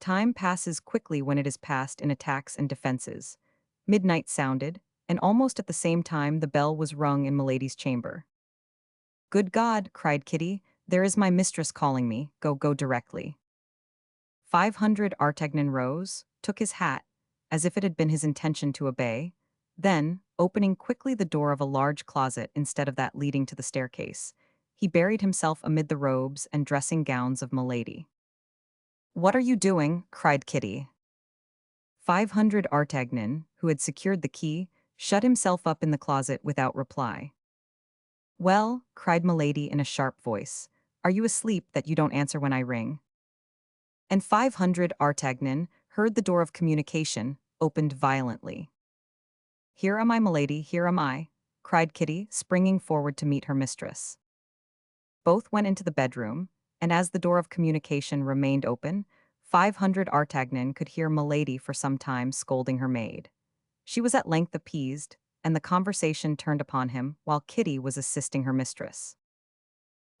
Time passes quickly when it is passed in attacks and defenses. Midnight sounded, and almost at the same time the bell was rung in Milady's chamber. "Good God!" cried Kitty, "there is my mistress calling me, go directly." 500 Artagnan rose, took his hat, as if it had been his intention to obey, then, opening quickly the door of a large closet instead of that leading to the staircase, he buried himself amid the robes and dressing gowns of Milady. "What are you doing?" cried Kitty. 500 Artagnan, who had secured the key, shut himself up in the closet without reply. "Well," cried Milady in a sharp voice, "are you asleep that you don't answer when I ring?" And 500 Artagnan heard the door of communication opened violently. "Here am I, Milady, here am I," cried Kitty, springing forward to meet her mistress. Both went into the bedroom, and as the door of communication remained open, 500 Artagnan could hear Milady for some time scolding her maid. She was at length appeased, and the conversation turned upon him while Kitty was assisting her mistress.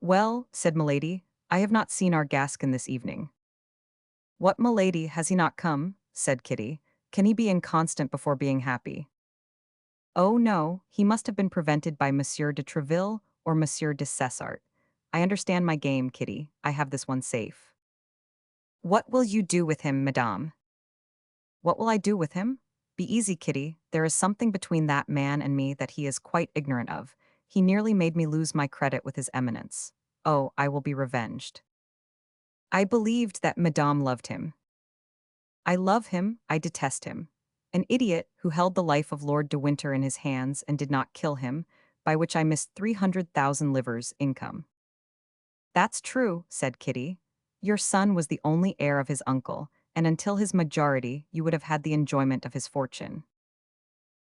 "Well," said Milady, "I have not seen our Gascon this evening." "What, Milady, has he not come?" said Kitty. "Can he be inconstant before being happy?" "Oh, no, he must have been prevented by Monsieur de Treville or Monsieur de Cessart. I understand my game, Kitty. I have this one safe." "What will you do with him, madame?" "What will I do with him? Be easy, Kitty. There is something between that man and me that he is quite ignorant of. He nearly made me lose my credit with his eminence. Oh, I will be revenged. I believed that madame loved him. I love him, I detest him. An idiot who held the life of Lord de Winter in his hands and did not kill him, by which I missed 300,000 livres income." "That's true," said Kitty. "Your son was the only heir of his uncle, and until his majority you would have had the enjoyment of his fortune."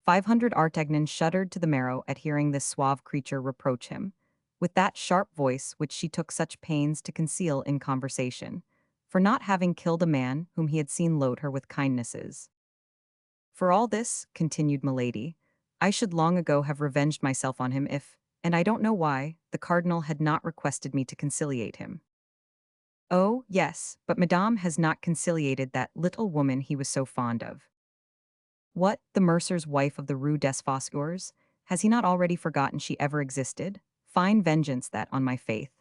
500 Artagnan shuddered to the marrow at hearing this suave creature reproach him, with that sharp voice which she took such pains to conceal in conversation, for not having killed a man whom he had seen load her with kindnesses. "For all this," continued Milady, "I should long ago have revenged myself on him if, and I don't know why, the cardinal had not requested me to conciliate him." "Oh, yes, but madame has not conciliated that little woman he was so fond of." "What, the mercer's wife of the Rue des Fossoyeurs? Has he not already forgotten she ever existed? Fine vengeance that, on my faith."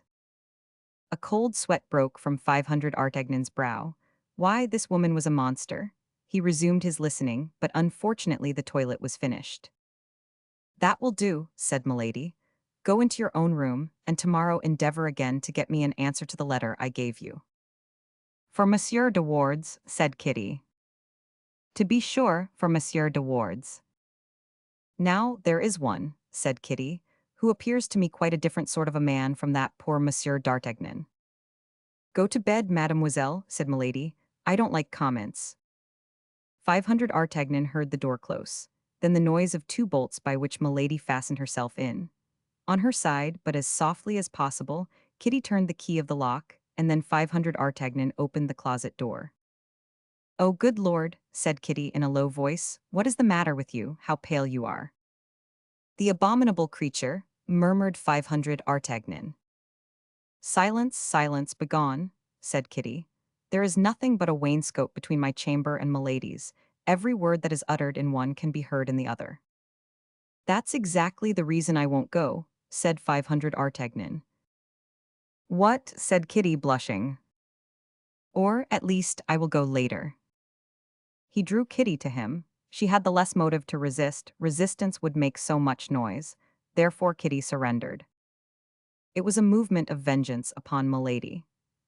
A cold sweat broke from 500 Artagnan's brow. Why, this woman was a monster. He resumed his listening, but unfortunately the toilet was finished. "That will do," said Milady. "Go into your own room, and tomorrow endeavor again to get me an answer to the letter I gave you." "For Monsieur de Wardes," said Kitty. "To be sure, for Monsieur de Wardes." "Now, there is one," said Kitty, "who appears to me quite a different sort of a man from that poor Monsieur d'Artagnan." "Go to bed, mademoiselle," said Milady. "I don't like comments." 500 Artagnan heard the door close, then the noise of two bolts by which Milady fastened herself in. On her side, but as softly as possible, Kitty turned the key of the lock, and then 500 Artagnan opened the closet door. "Oh, good Lord," said Kitty in a low voice, "what is the matter with you? How pale you are." "The abominable creature," murmured 500 Artagnan. "Silence, silence, begone," said Kitty. "There is nothing but a wainscot between my chamber and Milady's. Every word that is uttered in one can be heard in the other." "That's exactly the reason I won't go," said 500 Artagnan. "What?" said Kitty, blushing. "Or, at least, I will go later." He drew Kitty to him. She had the less motive to resist. Resistance would make so much noise. Therefore Kitty surrendered. It was a movement of vengeance upon Milady.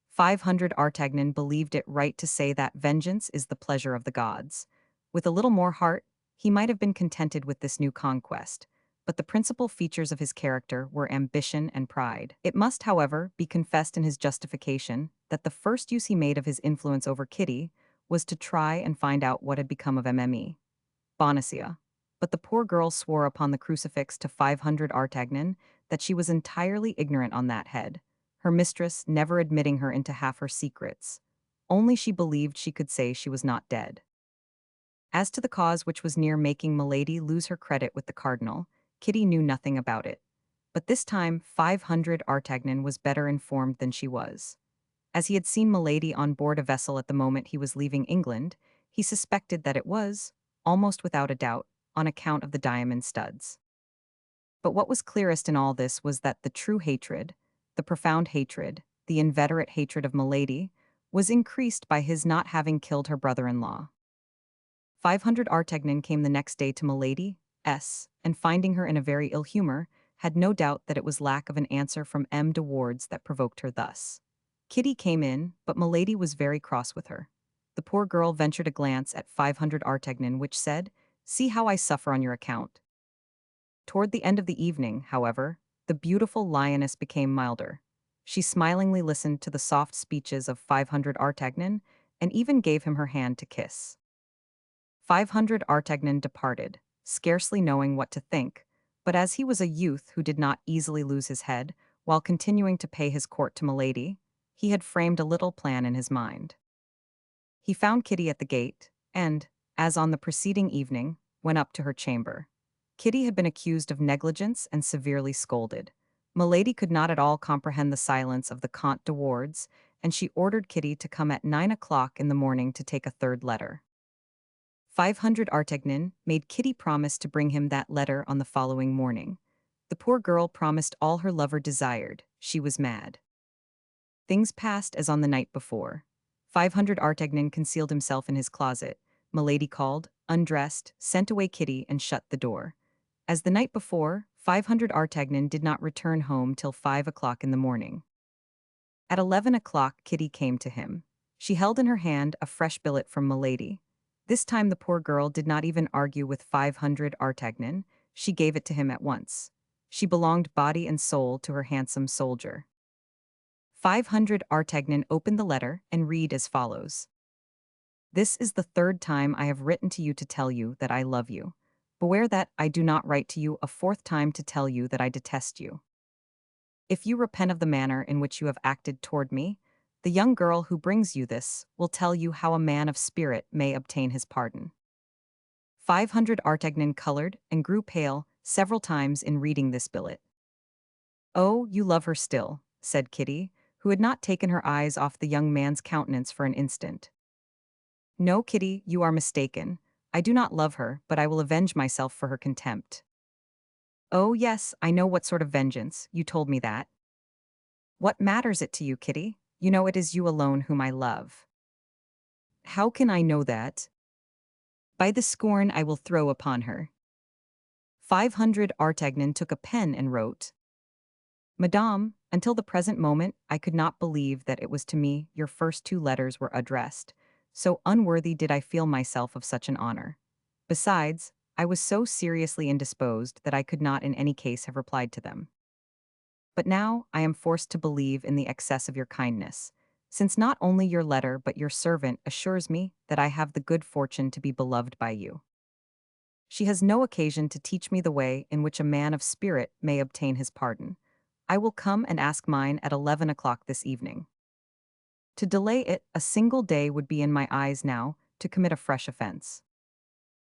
500 Artagnan believed it right to say that vengeance is the pleasure of the gods. With a little more heart, he might have been contented with this new conquest, but the principal features of his character were ambition and pride. It must, however, be confessed in his justification that the first use he made of his influence over Kitty was to try and find out what had become of Bonacieux. But the poor girl swore upon the crucifix to 500 Artagnan that she was entirely ignorant on that head, her mistress never admitting her into half her secrets. Only she believed she could say she was not dead. As to the cause which was near making Milady lose her credit with the cardinal, Kitty knew nothing about it. But this time 500 Artagnan was better informed than she was. As he had seen Milady on board a vessel at the moment he was leaving England, he suspected that it was, almost without a doubt, on account of the diamond studs. But what was clearest in all this was that the true hatred, the profound hatred, the inveterate hatred of Milady, was increased by his not having killed her brother-in-law. 500 Artagnan came the next day to Milady, and finding her in a very ill humor, had no doubt that it was lack of an answer from M. de Wardes that provoked her thus. Kitty came in, but Milady was very cross with her. The poor girl ventured a glance at 500 Artagnan, which said, "See how I suffer on your account." Toward the end of the evening, however, the beautiful lioness became milder. She smilingly listened to the soft speeches of 500 Artagnan, and even gave him her hand to kiss. 500 Artagnan departed, scarcely knowing what to think, but as he was a youth who did not easily lose his head, while continuing to pay his court to Milady, he had framed a little plan in his mind. He found Kitty at the gate, and, as on the preceding evening, went up to her chamber. Kitty had been accused of negligence and severely scolded. Milady could not at all comprehend the silence of the Comte de Wardes, and she ordered Kitty to come at 9 o'clock in the morning to take a third letter. 500 Artagnan made Kitty promise to bring him that letter on the following morning. The poor girl promised all her lover desired. She was mad. Things passed as on the night before. 500 Artagnan concealed himself in his closet. Milady called, undressed, sent away Kitty, and shut the door. As the night before, 500 Artagnan did not return home till 5 o'clock in the morning. At 11 o'clock Kitty came to him. She held in her hand a fresh billet from Milady. This time the poor girl did not even argue with 500 Artagnan, she gave it to him at once. She belonged body and soul to her handsome soldier. 500 Artagnan opened the letter and read as follows. "This is the third time I have written to you to tell you that I love you. Beware that I do not write to you a fourth time to tell you that I detest you. If you repent of the manner in which you have acted toward me, the young girl who brings you this will tell you how a man of spirit may obtain his pardon." 500 Artagnan colored and grew pale several times in reading this billet. "Oh, you love her still," said Kitty, who had not taken her eyes off the young man's countenance for an instant. "No, Kitty, you are mistaken. I do not love her, but I will avenge myself for her contempt." "Oh, yes, I know what sort of vengeance, you told me that." "What matters it to you, Kitty? You know it is you alone whom I love." "How can I know that?" "By the scorn I will throw upon her." 500 Artagnan took a pen and wrote, "Madame, until the present moment I could not believe that it was to me your first two letters were addressed, so unworthy did I feel myself of such an honor. Besides, I was so seriously indisposed that I could not in any case have replied to them. But now I am forced to believe in the excess of your kindness, since not only your letter but your servant assures me that I have the good fortune to be beloved by you. She has no occasion to teach me the way in which a man of spirit may obtain his pardon. I will come and ask mine at 11 o'clock this evening. To delay it a single day would be in my eyes now to commit a fresh offense.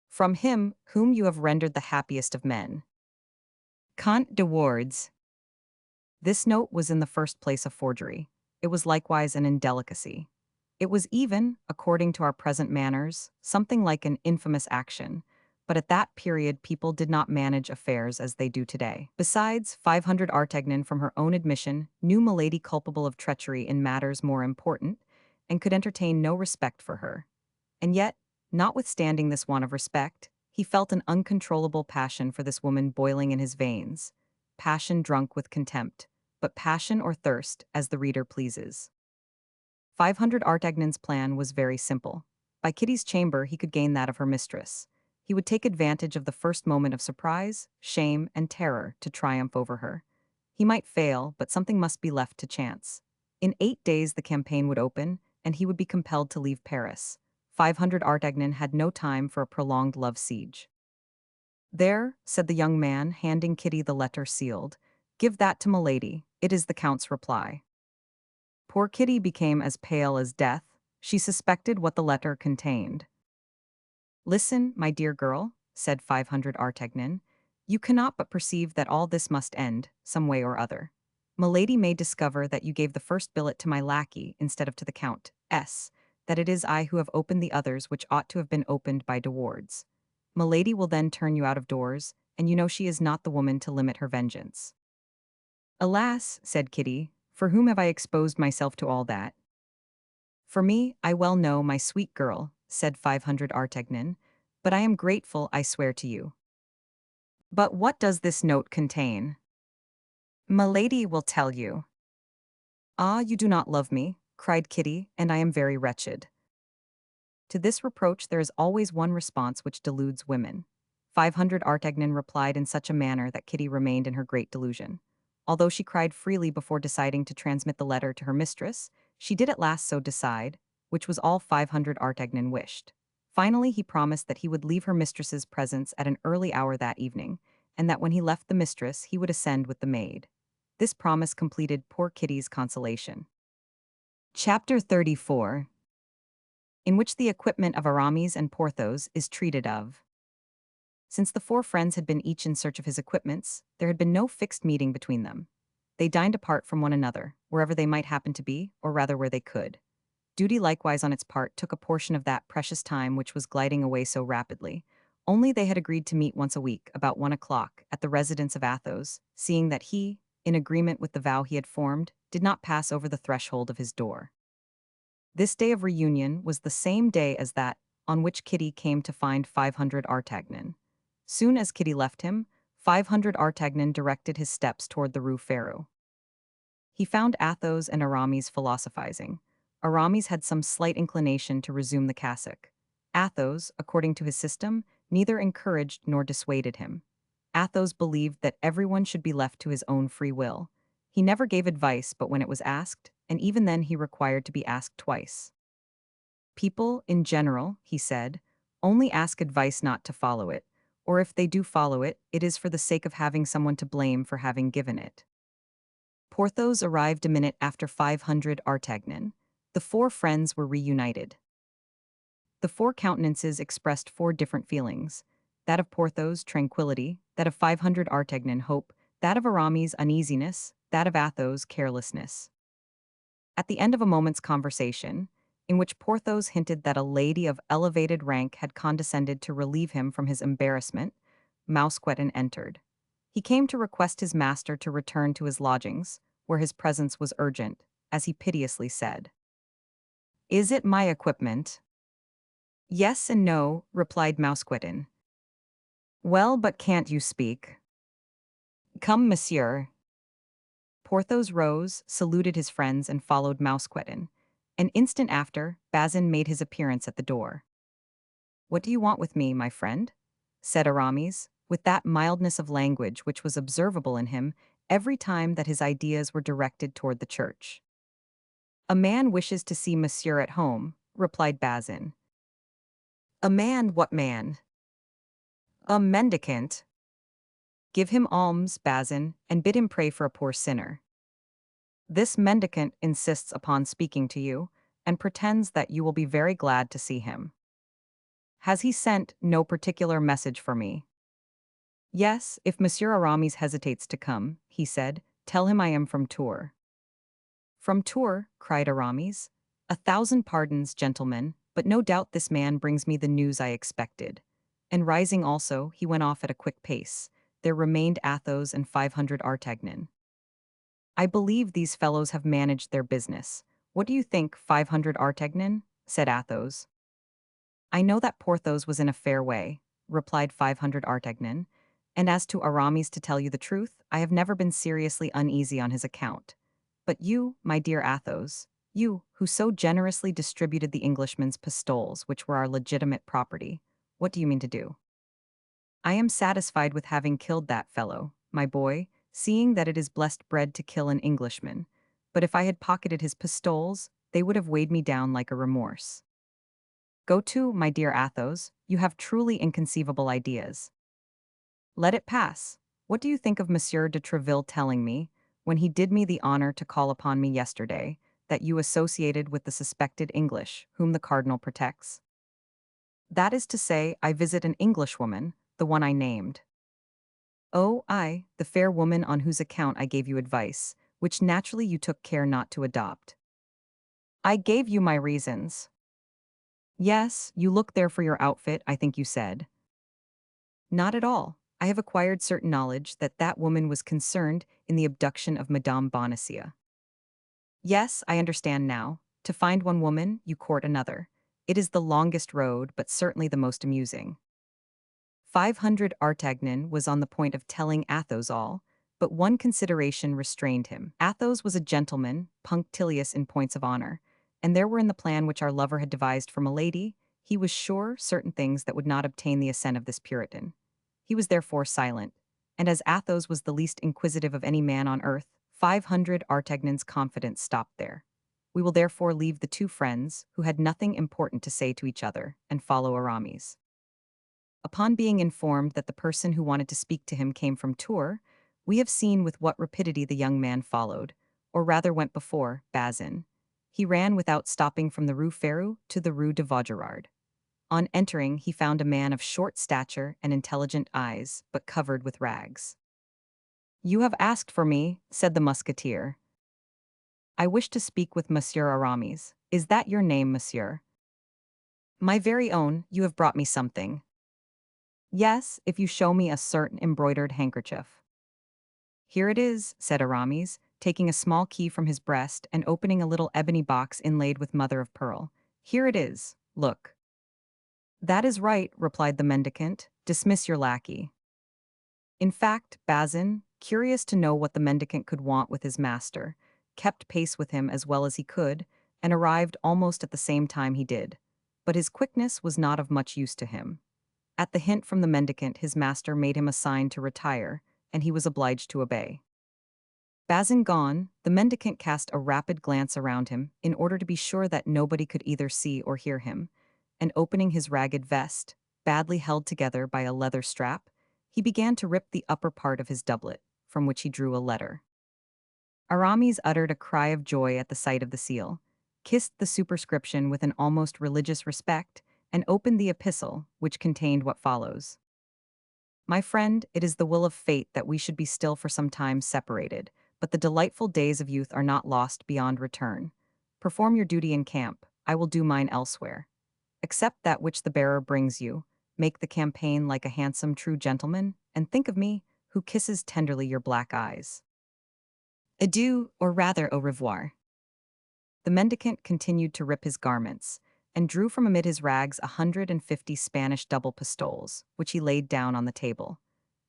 From him whom you have rendered the happiest of men. Comte de Wardes." This note was in the first place a forgery. It was likewise an indelicacy. It was even, according to our present manners, something like an infamous action, but at that period people did not manage affairs as they do today. Besides, 500 Artagnan, from her own admission, knew Milady culpable of treachery in matters more important, and could entertain no respect for her. And yet, notwithstanding this want of respect, he felt an uncontrollable passion for this woman boiling in his veins, passion drunk with contempt, but passion or thirst, as the reader pleases. 500 Artagnan's plan was very simple. By Kitty's chamber he could gain that of her mistress. He would take advantage of the first moment of surprise, shame, and terror to triumph over her. He might fail, but something must be left to chance. In 8 days the campaign would open, and he would be compelled to leave Paris. 500 Artagnan had no time for a prolonged love siege. "There," said the young man, handing Kitty the letter sealed. "Give that to Milady. It is the Count's reply." Poor Kitty became as pale as death. She suspected what the letter contained. "Listen, my dear girl," said 500 Artagnan. "You cannot but perceive that all this must end, some way or other. Milady may discover that you gave the first billet to my lackey instead of to the Count S, that it is I who have opened the others which ought to have been opened by de Wardes. Milady will then turn you out of doors, and you know she is not the woman to limit her vengeance." "Alas," said Kitty, "for whom have I exposed myself to all that?" "For me, I well know, my sweet girl," said 500 Artagnan, "but I am grateful, I swear to you." "But what does this note contain?" "Milady will tell you." "Ah, you do not love me," cried Kitty, "and I am very wretched." To this reproach there is always one response which deludes women. 500 Artagnan replied in such a manner that Kitty remained in her great delusion. Although she cried freely before deciding to transmit the letter to her mistress, she did at last so decide, which was all 500 Artagnan wished. Finally he promised that he would leave her mistress's presence at an early hour that evening, and that when he left the mistress he would ascend with the maid. This promise completed poor Kitty's consolation. Chapter 34, in which the equipment of Aramis and Porthos is treated of. Since the four friends had been each in search of his equipments, there had been no fixed meeting between them. They dined apart from one another, wherever they might happen to be, or rather where they could. Duty likewise on its part took a portion of that precious time which was gliding away so rapidly. Only they had agreed to meet once a week, about 1 o'clock, at the residence of Athos, seeing that he, in agreement with the vow he had formed, did not pass over the threshold of his door. This day of reunion was the same day as that on which Kitty came to find 500 Artagnan. Soon as Kitty left him, 500 Artagnan directed his steps toward the Rue Férou. He found Athos and Aramis philosophizing. Aramis had some slight inclination to resume the cassock. Athos, according to his system, neither encouraged nor dissuaded him. Athos believed that everyone should be left to his own free will. He never gave advice but when it was asked, and even then he required to be asked twice. "People, in general," he said, "only ask advice not to follow it, or if they do follow it, it is for the sake of having someone to blame for having given it." Porthos arrived a minute after 500 Artagnan. The four friends were reunited. The four countenances expressed four different feelings: that of Porthos, tranquility; that of 500 Artagnan, hope; that of Aramis, uneasiness; that of Athos, carelessness. At the end of a moment's conversation, in which Porthos hinted that a lady of elevated rank had condescended to relieve him from his embarrassment, Mousqueton entered. He came to request his master to return to his lodgings, where his presence was urgent, as he piteously said. "Is it my equipment?" "Yes and no," replied Mousqueton. "Well, but can't you speak?" "Come, monsieur." Porthos rose, saluted his friends, and followed Mousqueton. An instant after, Bazin made his appearance at the door. "What do you want with me, my friend?" said Aramis, with that mildness of language which was observable in him every time that his ideas were directed toward the church. "A man wishes to see monsieur at home," replied Bazin. "A man? What man?" "A mendicant." "Give him alms, Bazin, and bid him pray for a poor sinner. This mendicant insists upon speaking to you, and pretends that you will be very glad to see him." "Has he sent no particular message for me?" "Yes, if Monsieur Aramis hesitates to come," he said, "tell him I am from Tours." "From Tours?" cried Aramis. "1,000 pardons, gentlemen, but no doubt this man brings me the news I expected." And rising also, he went off at a quick pace. There remained Athos and 500 Artagnan. "I believe these fellows have managed their business. What do you think, 500 Artagnan?" said Athos. "I know that Porthos was in a fair way," replied 500 Artagnan, "and as to Aramis, to tell you the truth, I have never been seriously uneasy on his account. But you, my dear Athos, you, who so generously distributed the Englishman's pistoles, which were our legitimate property, what do you mean to do?" "I am satisfied with having killed that fellow, my boy, seeing that it is blessed bread to kill an Englishman. But if I had pocketed his pistoles, they would have weighed me down like a remorse." "Go to, my dear Athos, you have truly inconceivable ideas." "Let it pass. What do you think of Monsieur de Treville telling me, when he did me the honor to call upon me yesterday, that you associated with the suspected English, whom the cardinal protects?" "That is to say, I visit an Englishwoman, the one I named." "Oh, I, the fair woman on whose account I gave you advice, which naturally you took care not to adopt. I gave you my reasons. Yes, you look there for your outfit, I think you said. Not at all. I have acquired certain knowledge that that woman was concerned in the abduction of Madame Bonacieux. Yes, I understand now. To find one woman, you court another. It is the longest road, but certainly the most amusing. 500 Artagnan was on the point of telling Athos all, but one consideration restrained him. Athos was a gentleman, punctilious in points of honor, and there were in the plan which our lover had devised for Milady, he was sure certain things that would not obtain the assent of this Puritan. He was therefore silent, and as Athos was the least inquisitive of any man on earth, 500 Artagnan's confidence stopped there. We will therefore leave the two friends, who had nothing important to say to each other, and follow Aramis. Upon being informed that the person who wanted to speak to him came from Tours, we have seen with what rapidity the young man followed, or rather went before, Bazin. He ran without stopping from the Rue Férou to the Rue de Vaugirard. On entering, he found a man of short stature and intelligent eyes, but covered with rags. "You have asked for me," said the musketeer. "I wish to speak with Monsieur Aramis. Is that your name, monsieur?" "My very own, you have brought me something." "Yes, if you show me a certain embroidered handkerchief." "Here it is," said Aramis, taking a small key from his breast and opening a little ebony box inlaid with mother of pearl. "Here it is. Look." "That is right," replied the mendicant. "Dismiss your lackey." In fact, Bazin, curious to know what the mendicant could want with his master, kept pace with him as well as he could, and arrived almost at the same time he did. But his quickness was not of much use to him. At the hint from the mendicant, his master made him a sign to retire, and he was obliged to obey. Bazin gone, the mendicant cast a rapid glance around him, in order to be sure that nobody could either see or hear him, and opening his ragged vest, badly held together by a leather strap, he began to rip the upper part of his doublet, from which he drew a letter. Aramis uttered a cry of joy at the sight of the seal, kissed the superscription with an almost religious respect, and opened the epistle, which contained what follows. "My friend, it is the will of fate that we should be still for some time separated, but the delightful days of youth are not lost beyond return. Perform your duty in camp, I will do mine elsewhere. Accept that which the bearer brings you, make the campaign like a handsome true gentleman, and think of me, who kisses tenderly your black eyes. Adieu, or rather au revoir." The mendicant continued to rip his garments, and drew from amid his rags 150 Spanish double pistoles, which he laid down on the table.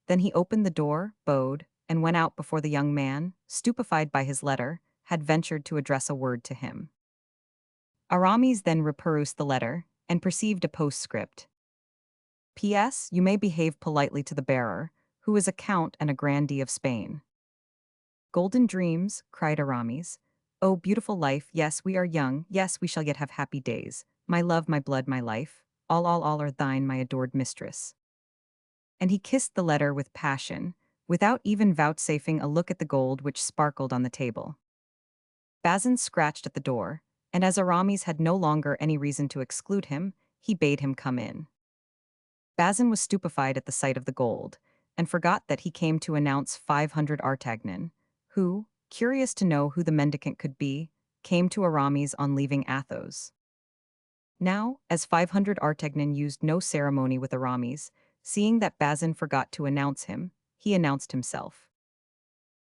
Then he opened the door, bowed, and went out before the young man, stupefied by his letter, had ventured to address a word to him. Aramis then reperused the letter, and perceived a postscript. "P.S. You may behave politely to the bearer, who is a count and a grandee of Spain." "Golden dreams," cried Aramis. "Oh, beautiful life, yes, we are young, yes, we shall yet have happy days. My love, my blood, my life, all are thine, my adored mistress." And he kissed the letter with passion, without even vouchsafing a look at the gold which sparkled on the table. Bazin scratched at the door, and as Aramis had no longer any reason to exclude him, he bade him come in. Bazin was stupefied at the sight of the gold, and forgot that he came to announce 500 Artagnan, who, curious to know who the mendicant could be, came to Aramis on leaving Athos. Now, as 500 Artagnan used no ceremony with Aramis, seeing that Bazin forgot to announce him, he announced himself.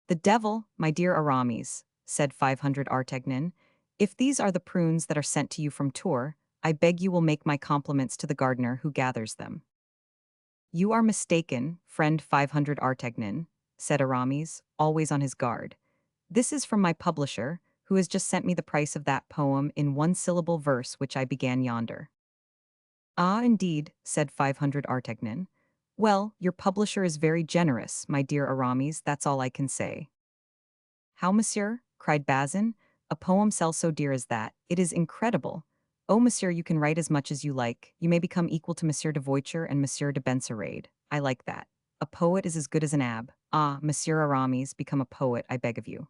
"The devil, my dear Aramis," said 500 Artagnan, "if these are the prunes that are sent to you from Tours, I beg you will make my compliments to the gardener who gathers them." "You are mistaken, friend 500 Artagnan," said Aramis, always on his guard. "This is from my publisher, who has just sent me the price of that poem in one-syllable verse which I began yonder." "Ah, indeed," said 500 Artagnan. "Well, your publisher is very generous, my dear Aramis, that's all I can say." "How, monsieur?" cried Bazin. "A poem sells so dear as that? It is incredible. Oh, monsieur, you can write as much as you like. You may become equal to Monsieur de Voiture and Monsieur de Benserade. I like that. A poet is as good as an abb. Ah, Monsieur Aramis, become a poet, I beg of you."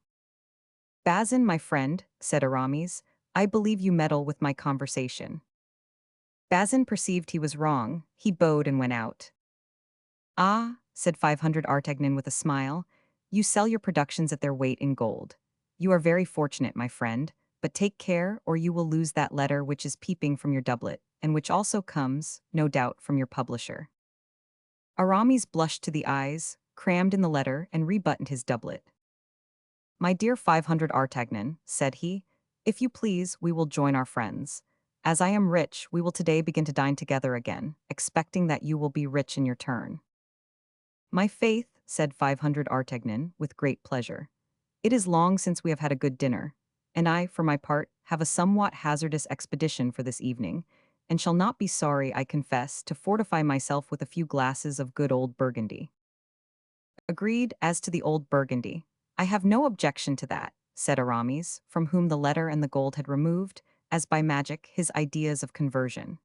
"Bazin, my friend," said Aramis, "I believe you meddle with my conversation." Bazin perceived he was wrong. He bowed and went out. "Ah," said 500 Artagnan with a smile, "you sell your productions at their weight in gold. "You are very fortunate, my friend, but take care or you will lose that letter which is peeping from your doublet, and which also comes, no doubt, from your publisher." Aramis blushed to the eyes, crammed in the letter, and rebuttoned his doublet. "My dear 500 Artagnan," said he, "if you please, we will join our friends. As I am rich, we will today begin to dine together again, expecting that you will be rich in your turn." "My faith," said 500 Artagnan, with great pleasure. "It is long since we have had a good dinner, and I, for my part, have a somewhat hazardous expedition for this evening, and shall not be sorry, I confess, to fortify myself with a few glasses of good old Burgundy." "Agreed as to the old Burgundy. I have no objection to that," said Aramis, from whom the letter and the gold had removed, as by magic, his ideas of conversion.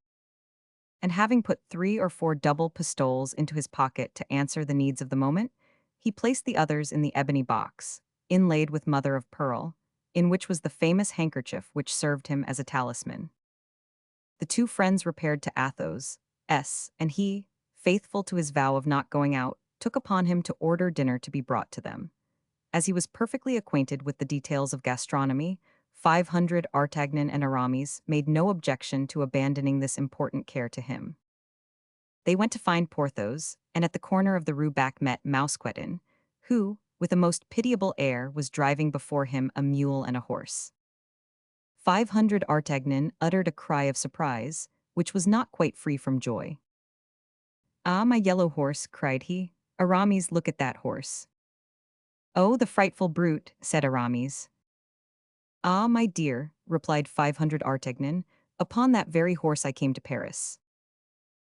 And having put 3 or 4 double pistoles into his pocket to answer the needs of the moment, he placed the others in the ebony box, inlaid with mother of pearl, in which was the famous handkerchief which served him as a talisman. The two friends repaired to Athos, and he, faithful to his vow of not going out, took upon him to order dinner to be brought to them. As he was perfectly acquainted with the details of gastronomy, 500 Artagnan and Aramis made no objection to abandoning this important care to him. They went to find Porthos, and at the corner of the Rue Bac met Mousqueton, who, with a most pitiable air, was driving before him a mule and a horse. 500 Artagnan uttered a cry of surprise, which was not quite free from joy. "Ah, my yellow horse," cried he. "Aramis, look at that horse." "Oh, the frightful brute," said Aramis. "Ah, my dear," replied 500 Artagnan, "upon that very horse I came to Paris."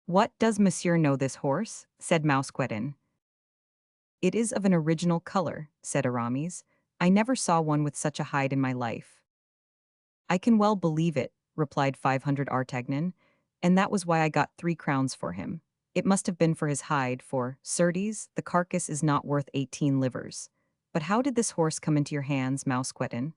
"What, does monsieur know this horse?" said Mousqueton. "It is of an original color," said Aramis. "I never saw one with such a hide in my life." "I can well believe it," replied 500 Artagnan, "and that was why I got 3 crowns for him. It must have been for his hide, for, certes, the carcass is not worth 18 livres. But how did this horse come into your hands, Mousqueton?"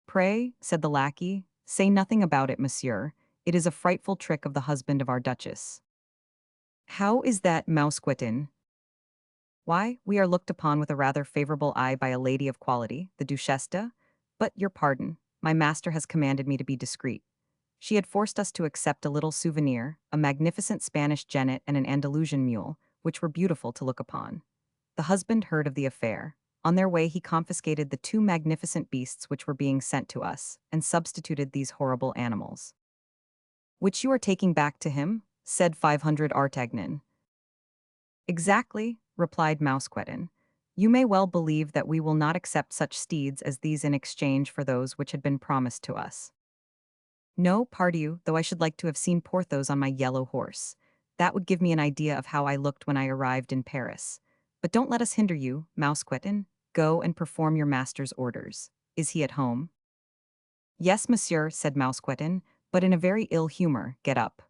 "Pray," said the lackey, "say nothing about it, monsieur. It is a frightful trick of the husband of our duchess." "How is that, Mousqueton?" "Why, we are looked upon with a rather favorable eye by a lady of quality, the Duchesse de— But your pardon, my master has commanded me to be discreet. She had forced us to accept a little souvenir, a magnificent Spanish jennet and an Andalusian mule, which were beautiful to look upon. The husband heard of the affair. On their way he confiscated the 2 magnificent beasts which were being sent to us, and substituted these horrible animals." "Which you are taking back to him?" said 500 Artagnan. "Exactly," replied Mousqueton. "You may well believe that we will not accept such steeds as these in exchange for those which had been promised to us. No, pardieu, though I should like to have seen Porthos on my yellow horse. That would give me an idea of how I looked when I arrived in Paris. But don't let us hinder you, Mousqueton. Go and perform your master's orders. Is he at home?" "Yes, monsieur," said Mousqueton, "but in a very ill humor. Get up."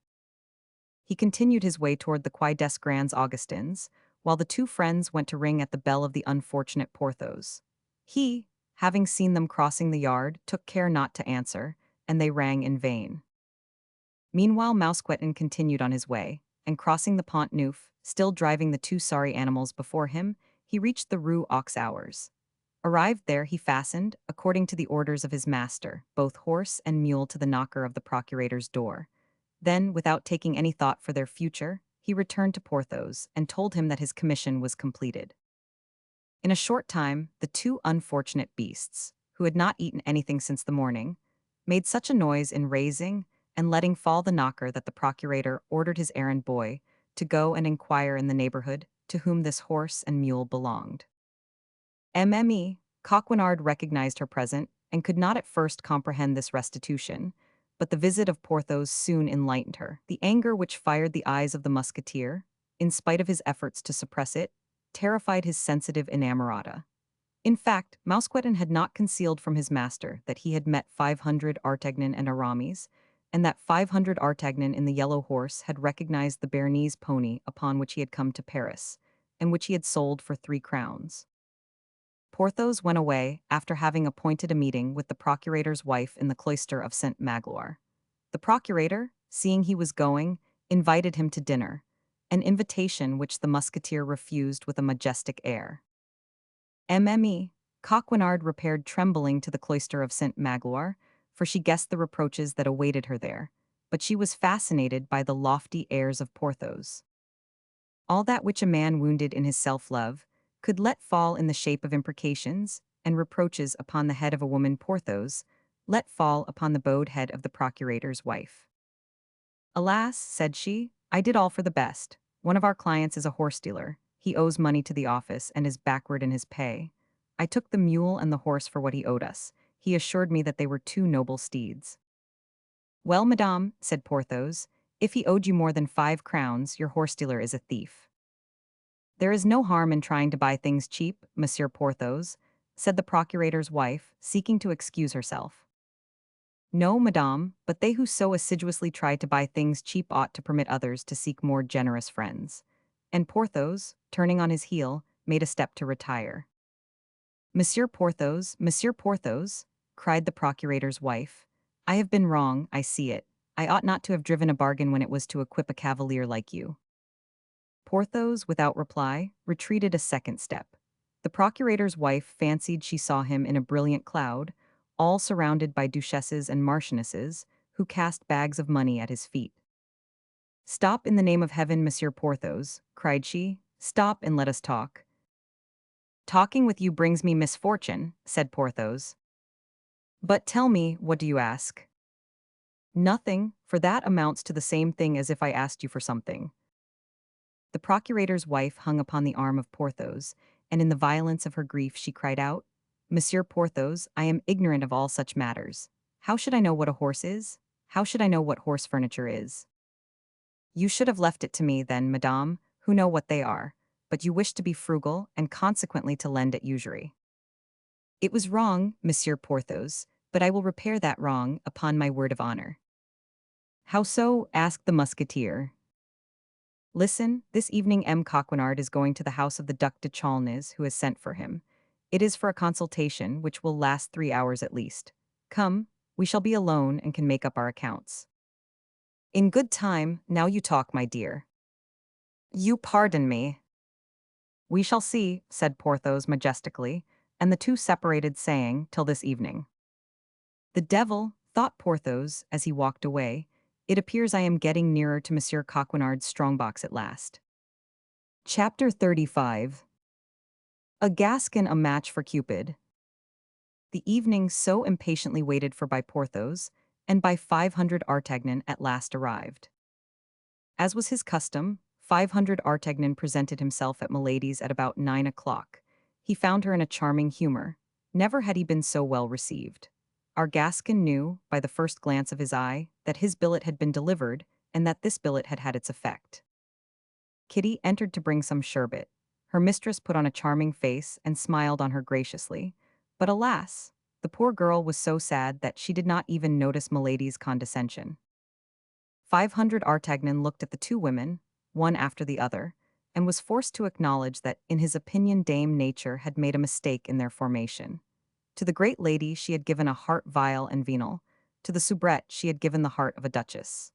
He continued his way toward the Quai des Grands Augustins, while the two friends went to ring at the bell of the unfortunate Porthos. He, having seen them crossing the yard, took care not to answer, and they rang in vain. Meanwhile Mousqueton continued on his way, and crossing the Pont Neuf, still driving the 2 sorry animals before him, he reached the Rue aux Ours. Arrived there, he fastened, according to the orders of his master, both horse and mule to the knocker of the procurator's door. Then, without taking any thought for their future, he returned to Porthos and told him that his commission was completed. In a short time, the 2 unfortunate beasts, who had not eaten anything since the morning, made such a noise in raising and letting fall the knocker that the procurator ordered his errand boy to go and inquire in the neighborhood to whom this horse and mule belonged. Mme. Coquenard recognized her present and could not at first comprehend this restitution, but the visit of Porthos soon enlightened her. The anger which fired the eyes of the musketeer, in spite of his efforts to suppress it, terrified his sensitive inamorata. In fact, Mousqueton had not concealed from his master that he had met 500 Artagnan and Aramis, and that 500 Artagnan in the yellow horse had recognized the Béarnese pony upon which he had come to Paris, and which he had sold for 3 crowns. Porthos went away after having appointed a meeting with the procurator's wife in the cloister of Saint Magloire. The procurator, seeing he was going, invited him to dinner, an invitation which the musketeer refused with a majestic air. Mme. Coquenard repaired trembling to the cloister of Saint Magloire, for she guessed the reproaches that awaited her there, but she was fascinated by the lofty airs of Porthos. All that which a man wounded in his self-love could let fall in the shape of imprecations and reproaches upon the head of a woman Porthos, let fall upon the bowed head of the procurator's wife. Alas, said she, I did all for the best. One of our clients is a horse dealer. He owes money to the office and is backward in his pay. I took the mule and the horse for what he owed us. He assured me that they were two noble steeds. Well, madame, said Porthos, if he owed you more than 5 crowns, your horse dealer is a thief. There is no harm in trying to buy things cheap, Monsieur Porthos, said the procurator's wife, seeking to excuse herself. No, madame, but they who so assiduously try to buy things cheap ought to permit others to seek more generous friends. And Porthos, turning on his heel, made a step to retire. Monsieur Porthos, cried the procurator's wife, I have been wrong, I see it. I ought not to have driven a bargain when it was to equip a cavalier like you. Porthos, without reply, retreated a second step. The procurator's wife fancied she saw him in a brilliant cloud, all surrounded by duchesses and marchionesses, who cast bags of money at his feet. Stop in the name of heaven, Monsieur Porthos, cried she. Stop and let us talk. Talking with you brings me misfortune, said Porthos. But tell me, what do you ask? Nothing, for that amounts to the same thing as if I asked you for something. The procurator's wife hung upon the arm of Porthos, and in the violence of her grief she cried out, Monsieur Porthos, I am ignorant of all such matters. How should I know what a horse is? How should I know what horse furniture is? You should have left it to me, then, madame, who know what they are, but you wish to be frugal and consequently to lend at usury. It was wrong, Monsieur Porthos, but I will repair that wrong upon my word of honor. How so? Asked the musketeer. Listen, this evening M. Coquenard is going to the house of the Duc de Chaulnes, who has sent for him. It is for a consultation, which will last 3 hours at least. Come, we shall be alone and can make up our accounts. In good time, now you talk, my dear. You pardon me. We shall see, said Porthos majestically, and the two separated, saying, till this evening. The devil, thought Porthos as he walked away, it appears I am getting nearer to Monsieur Coquenard's strongbox at last. Chapter 35. A Gascon a match for Cupid. The evening so impatiently waited for by Porthos, and by 500 Artagnan at last arrived. As was his custom, 500 Artagnan presented himself at Milady's at about 9 o'clock. He found her in a charming humor. Never had he been so well received. Our Gascon knew, by the first glance of his eye, that his billet had been delivered, and that this billet had had its effect. Kitty entered to bring some sherbet. Her mistress put on a charming face and smiled on her graciously, but alas, the poor girl was so sad that she did not even notice Milady's condescension. 500 Artagnan looked at the two women, one after the other, and was forced to acknowledge that, in his opinion, Dame Nature had made a mistake in their formation. To the great lady she had given a heart vile and venal, to the soubrette she had given the heart of a duchess.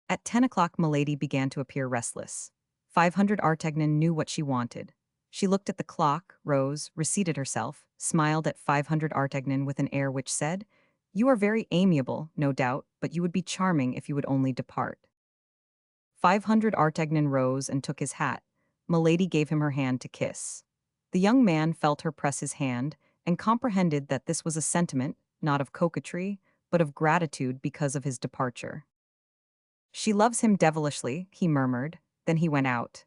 At 10 o'clock Milady began to appear restless. 500 Artagnan knew what she wanted. She looked at the clock, rose, reseated herself, smiled at 500 Artagnan with an air which said, You are very amiable, no doubt, but you would be charming if you would only depart. 500 Artagnan rose and took his hat. Milady gave him her hand to kiss. The young man felt her press his hand, and comprehended that this was a sentiment, not of coquetry, but of gratitude because of his departure. She loves him devilishly, he murmured, then he went out.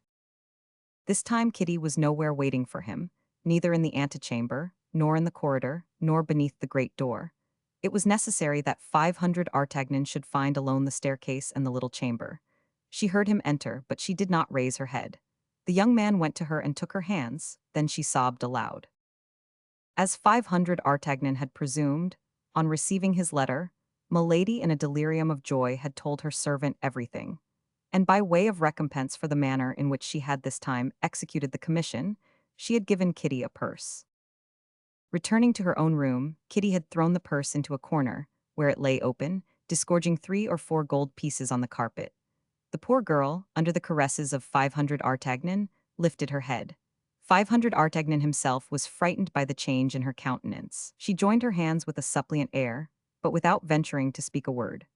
This time Kitty was nowhere waiting for him, neither in the antechamber, nor in the corridor, nor beneath the great door. It was necessary that 500 Artagnan should find alone the staircase and the little chamber. She heard him enter, but she did not raise her head. The young man went to her and took her hands, then she sobbed aloud. As 500 Artagnan had presumed, on receiving his letter, Milady in a delirium of joy had told her servant everything, and by way of recompense for the manner in which she had this time executed the commission, she had given Kitty a purse. Returning to her own room, Kitty had thrown the purse into a corner, where it lay open, disgorging 3 or 4 gold pieces on the carpet. The poor girl, under the caresses of 500 Artagnan, lifted her head. 500 Artagnan himself was frightened by the change in her countenance. She joined her hands with a suppliant air, but without venturing to speak a word.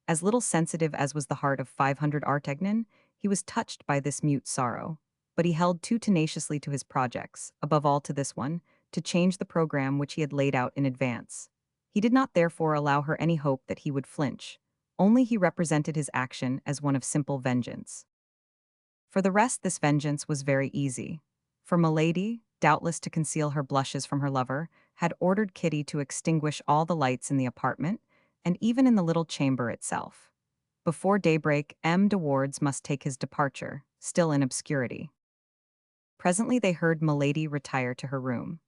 As little sensitive as was the heart of 500 Artagnan, he was touched by this mute sorrow. But he held too tenaciously to his projects, above all to this one, to change the program which he had laid out in advance. He did not therefore allow her any hope that he would flinch. Only he represented his action as one of simple vengeance. For the rest, this vengeance was very easy. For Milady, doubtless to conceal her blushes from her lover, had ordered Kitty to extinguish all the lights in the apartment, and even in the little chamber itself. Before daybreak, M. de Wardes must take his departure, still in obscurity. Presently they heard Milady retire to her room.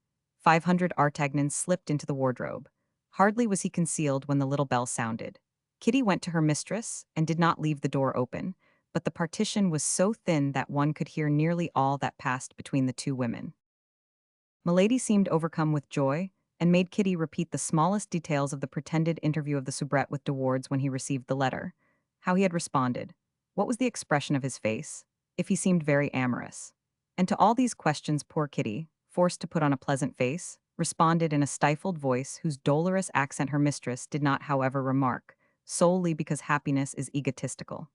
500 Artagnan slipped into the wardrobe. Hardly was he concealed when the little bell sounded. Kitty went to her mistress, and did not leave the door open, but the partition was so thin that one could hear nearly all that passed between the two women. Milady seemed overcome with joy, and made Kitty repeat the smallest details of the pretended interview of the soubrette with de Wardes when he received the letter. How he had responded, what was the expression of his face, if he seemed very amorous. And to all these questions poor Kitty, forced to put on a pleasant face, responded in a stifled voice whose dolorous accent her mistress did not however remark, solely because happiness is egotistical.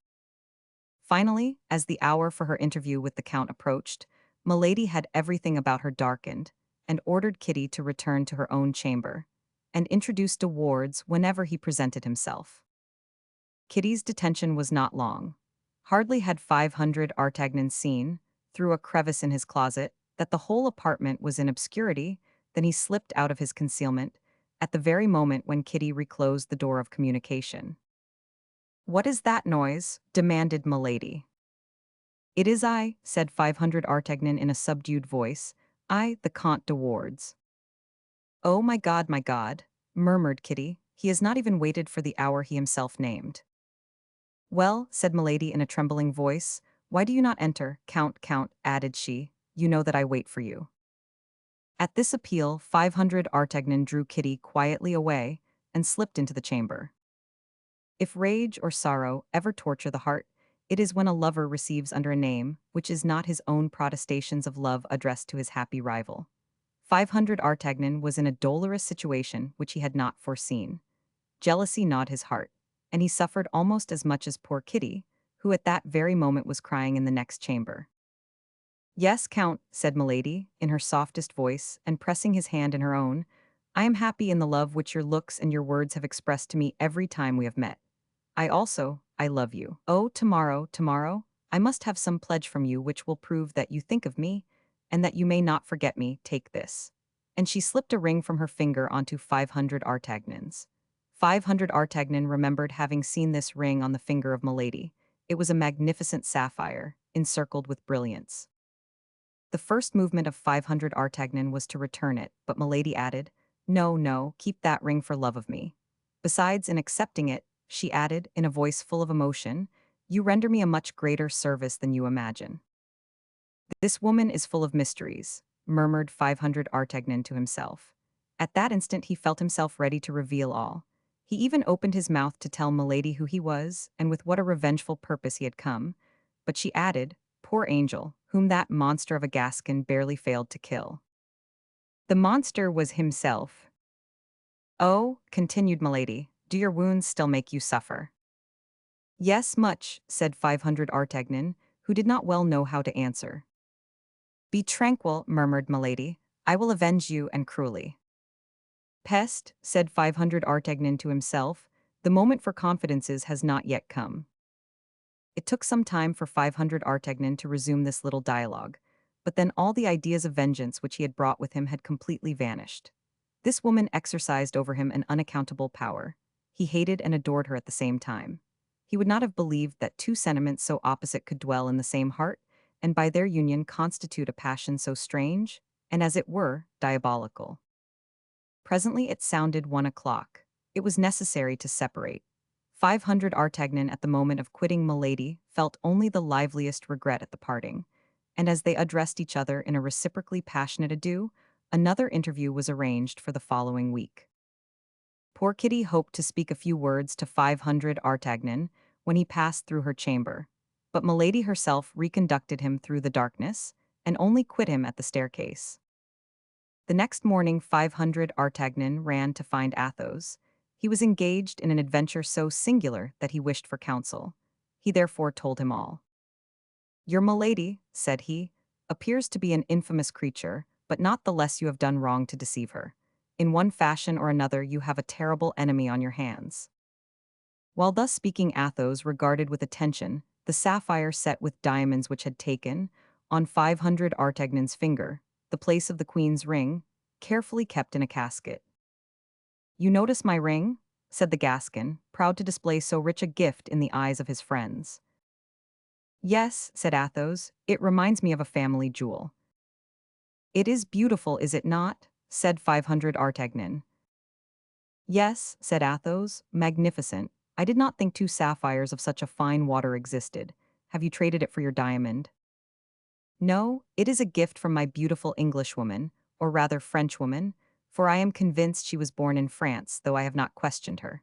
Finally, as the hour for her interview with the Count approached, Milady had everything about her darkened, and ordered Kitty to return to her own chamber, and introduce de Wardes whenever he presented himself. Kitty's detention was not long. Hardly had 500 Artagnan seen, through a crevice in his closet, that the whole apartment was in obscurity, than he slipped out of his concealment, at the very moment when Kitty reclosed the door of communication. "What is that noise?" demanded Milady. "It is I," said 500 Artagnan in a subdued voice, "I, the Comte de Wardes." "Oh, my God," murmured Kitty, "he has not even waited for the hour he himself named." "Well," said Milady in a trembling voice, "why do you not enter, Count, added she, you know that I wait for you." At this appeal 500 Artagnan drew Kitty quietly away, and slipped into the chamber. If rage or sorrow ever torture the heart, it is when a lover receives under a name, which is not his own protestations of love addressed to his happy rival. 500 Artagnan was in a dolorous situation which he had not foreseen. Jealousy gnawed his heart, and he suffered almost as much as poor Kitty, who at that very moment was crying in the next chamber. "Yes, Count," said Milady, in her softest voice, and pressing his hand in her own, "I am happy in the love which your looks and your words have expressed to me every time we have met. I love you. Oh, tomorrow, I must have some pledge from you which will prove that you think of me, and that you may not forget me. Take this." And she slipped a ring from her finger onto 500 Artagnan's. 500 Artagnan remembered having seen this ring on the finger of Milady. It was a magnificent sapphire, encircled with brilliants. The first movement of 500 Artagnan was to return it, but Milady added, No, keep that ring for love of me. Besides, in accepting it, she added, in a voice full of emotion, you render me a much greater service than you imagine. This woman is full of mysteries, murmured 500 Artagnan to himself. At that instant he felt himself ready to reveal all. He even opened his mouth to tell Milady who he was, and with what a revengeful purpose he had come. But she added, poor angel, whom that monster of a Gascon barely failed to kill. The monster was himself. "Oh," continued Milady, "do your wounds still make you suffer?" "Yes, much," said 500 Artagnan, who did not well know how to answer. "Be tranquil," murmured Milady, "I will avenge you, and cruelly." "Peste," said 500 Artagnan to himself, "the moment for confidences has not yet come." It took some time for 500 Artagnan to resume this little dialogue, but then all the ideas of vengeance which he had brought with him had completely vanished. This woman exercised over him an unaccountable power. He hated and adored her at the same time. He would not have believed that two sentiments so opposite could dwell in the same heart, and by their union constitute a passion so strange, and as it were, diabolical. Presently it sounded 1 o'clock. It was necessary to separate. 500 Artagnan at the moment of quitting Milady felt only the liveliest regret at the parting, and as they addressed each other in a reciprocally passionate adieu, another interview was arranged for the following week. Poor Kitty hoped to speak a few words to 500 Artagnan when he passed through her chamber, but Milady herself reconducted him through the darkness, and only quit him at the staircase. The next morning 500 Artagnan ran to find Athos. He was engaged in an adventure so singular that he wished for counsel. He therefore told him all. "Your milady," said he, "appears to be an infamous creature, but not the less you have done wrong to deceive her. In one fashion or another you have a terrible enemy on your hands." While thus speaking Athos regarded with attention the sapphire set with diamonds which had taken, on 500 Artagnan's finger, the place of the queen's ring, carefully kept in a casket. "You notice my ring?" said the Gascon, proud to display so rich a gift in the eyes of his friends. "Yes," said Athos, "it reminds me of a family jewel." "It is beautiful, is it not?" said 500 Artagnan. "Yes," said Athos, "magnificent. I did not think two sapphires of such a fine water existed. Have you traded it for your diamond?" "No, it is a gift from my beautiful Englishwoman, or rather Frenchwoman, for I am convinced she was born in France, though I have not questioned her."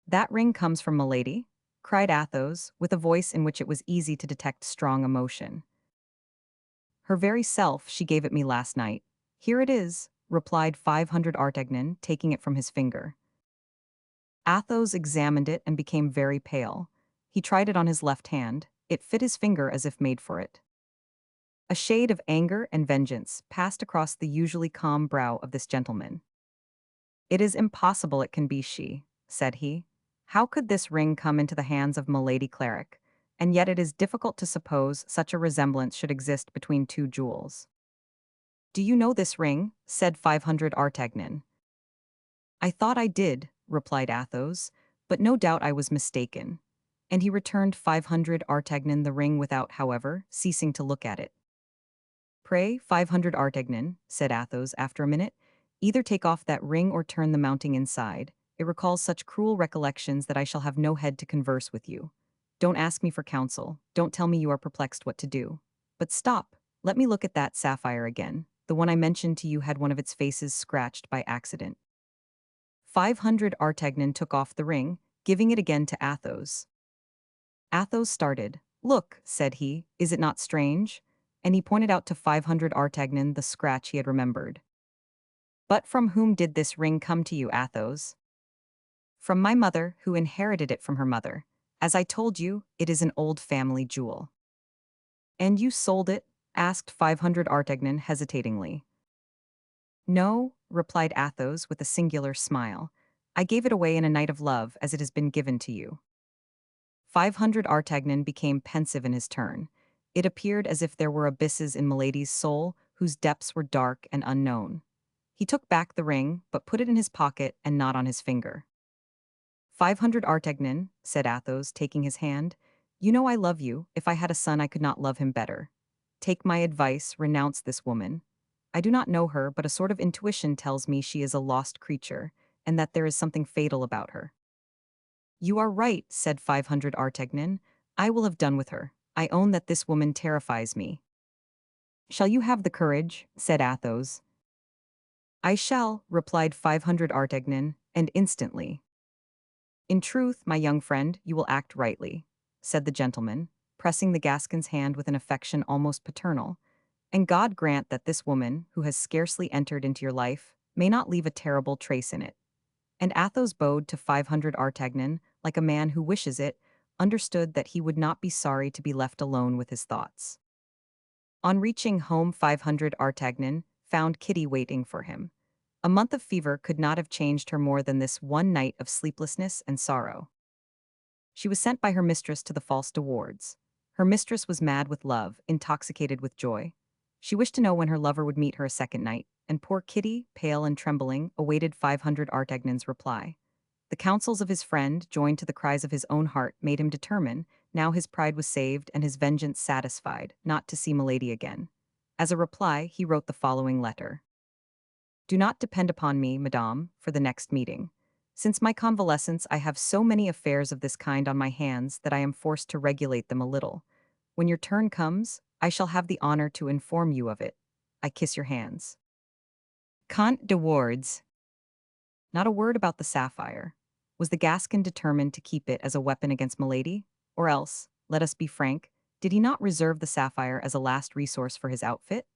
"That ring comes from Milady?" cried Athos, with a voice in which it was easy to detect strong emotion. "Her very self, she gave it me last night. Here it is," replied 500 Artagnan, taking it from his finger. Athos examined it and became very pale. He tried it on his left hand. It fit his finger as if made for it. A shade of anger and vengeance passed across the usually calm brow of this gentleman. "It is impossible it can be she," said he. "How could this ring come into the hands of Milady Cleric? And yet it is difficult to suppose such a resemblance should exist between two jewels." "Do you know this ring?" said 500 Artagnan. "I thought I did," replied Athos, "but no doubt I was mistaken." And he returned 500 Artagnan the ring without, however, ceasing to look at it. "Pray, 500 Artagnan," said Athos after a minute, "either take off that ring or turn the mounting inside. It recalls such cruel recollections that I shall have no head to converse with you. Don't ask me for counsel, don't tell me you are perplexed what to do. But stop, let me look at that sapphire again. The one I mentioned to you had one of its faces scratched by accident." 500 Artagnan took off the ring, giving it again to Athos. Athos started. "Look," said he, "is it not strange?" And he pointed out to 500 Artagnan the scratch he had remembered. "But from whom did this ring come to you, Athos?" "From my mother, who inherited it from her mother. As I told you, it is an old family jewel." "And you sold it?" asked 500 Artagnan hesitatingly. "No," replied Athos with a singular smile. "I gave it away in a night of love, as it has been given to you." 500 Artagnan became pensive in his turn. It appeared as if there were abysses in Milady's soul whose depths were dark and unknown. He took back the ring, but put it in his pocket and not on his finger. 500 Artagnan," said Athos, taking his hand, "you know I love you. If I had a son I could not love him better. Take my advice, renounce this woman. I do not know her, but a sort of intuition tells me she is a lost creature, and that there is something fatal about her." "You are right," said 500 Artagnan. "I will have done with her. I own that this woman terrifies me." "Shall you have the courage?" said Athos. "I shall," replied 500 Artagnan, and instantly. "In truth, my young friend, you will act rightly," said the gentleman, pressing the Gascon's hand with an affection almost paternal. "And God grant that this woman, who has scarcely entered into your life, may not leave a terrible trace in it." And Athos bowed to 500 Artagnan, like a man who wishes it, understood that he would not be sorry to be left alone with his thoughts. On reaching home 500 Artagnan found Kitty waiting for him. A month of fever could not have changed her more than this one night of sleeplessness and sorrow. She was sent by her mistress to the false de Wardes. Her mistress was mad with love, intoxicated with joy. She wished to know when her lover would meet her a second night, and poor Kitty, pale and trembling, awaited 500 Artagnan's reply. The counsels of his friend, joined to the cries of his own heart, made him determine, now his pride was saved and his vengeance satisfied, not to see Milady again. As a reply, he wrote the following letter. "Do not depend upon me, madame, for the next meeting. Since my convalescence, I have so many affairs of this kind on my hands that I am forced to regulate them a little. When your turn comes, I shall have the honor to inform you of it. I kiss your hands. Comte de Wardes." Not a word about the sapphire. Was the Gascon determined to keep it as a weapon against Milady? Or else, let us be frank, Did he not reserve the sapphire as a last resource for his outfit?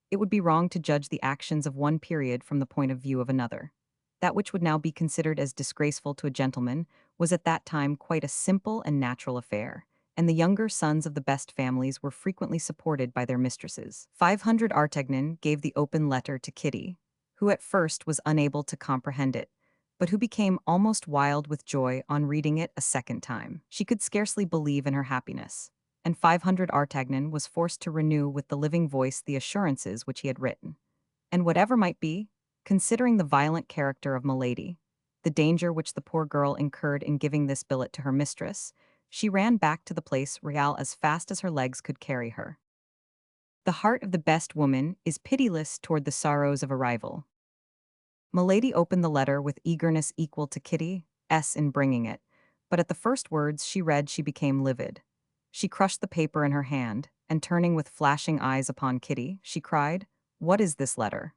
It would be wrong to judge the actions of one period from the point of view of another. That which would now be considered as disgraceful to a gentleman was at that time quite a simple and natural affair, and the younger sons of the best families were frequently supported by their mistresses. 500 Artagnan gave the open letter to Kitty, who at first was unable to comprehend it, but who became almost wild with joy on reading it a second time. She could scarcely believe in her happiness, and 500 Artagnan was forced to renew with the living voice the assurances which he had written. And whatever might be, considering the violent character of Milady, the danger which the poor girl incurred in giving this billet to her mistress, she ran back to the Place Royale as fast as her legs could carry her. The heart of the best woman is pitiless toward the sorrows of a rival. Milady opened the letter with eagerness equal to Kitty's in bringing it, but at the first words she read she became livid. She crushed the paper in her hand, and turning with flashing eyes upon Kitty, she cried, "What is this letter?"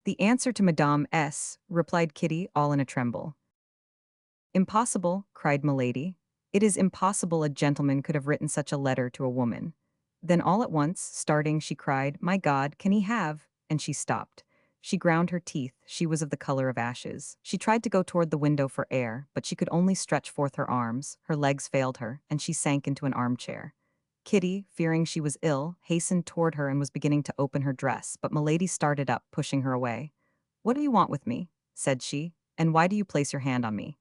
"The answer to Madame S," replied Kitty, all in a tremble. "Impossible," cried Milady. "It is impossible a gentleman could have written such a letter to a woman." Then all at once, starting, she cried, "My God, can he have—" And she stopped. She ground her teeth, she was of the color of ashes. She tried to go toward the window for air, but she could only stretch forth her arms, her legs failed her, and she sank into an armchair. Kitty, fearing she was ill, hastened toward her and was beginning to open her dress, but Milady started up, pushing her away. "What do you want with me?" said she, "and why do you place your hand on me?"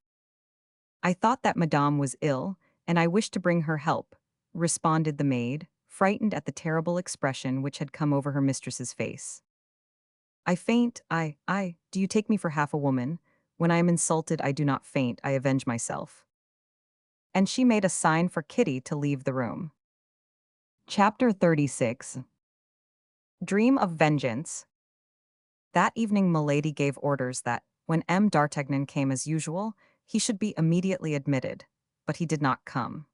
"I thought that Madame was ill, and I wished to bring her help," responded the maid, frightened at the terrible expression which had come over her mistress's face. "I faint, do you take me for half a woman? When I am insulted I do not faint, I avenge myself." And she made a sign for Kitty to leave the room. Chapter 36. Dream of Vengeance. That evening Milady gave orders that, when M. d'Artagnan came as usual, he should be immediately admitted, but he did not come.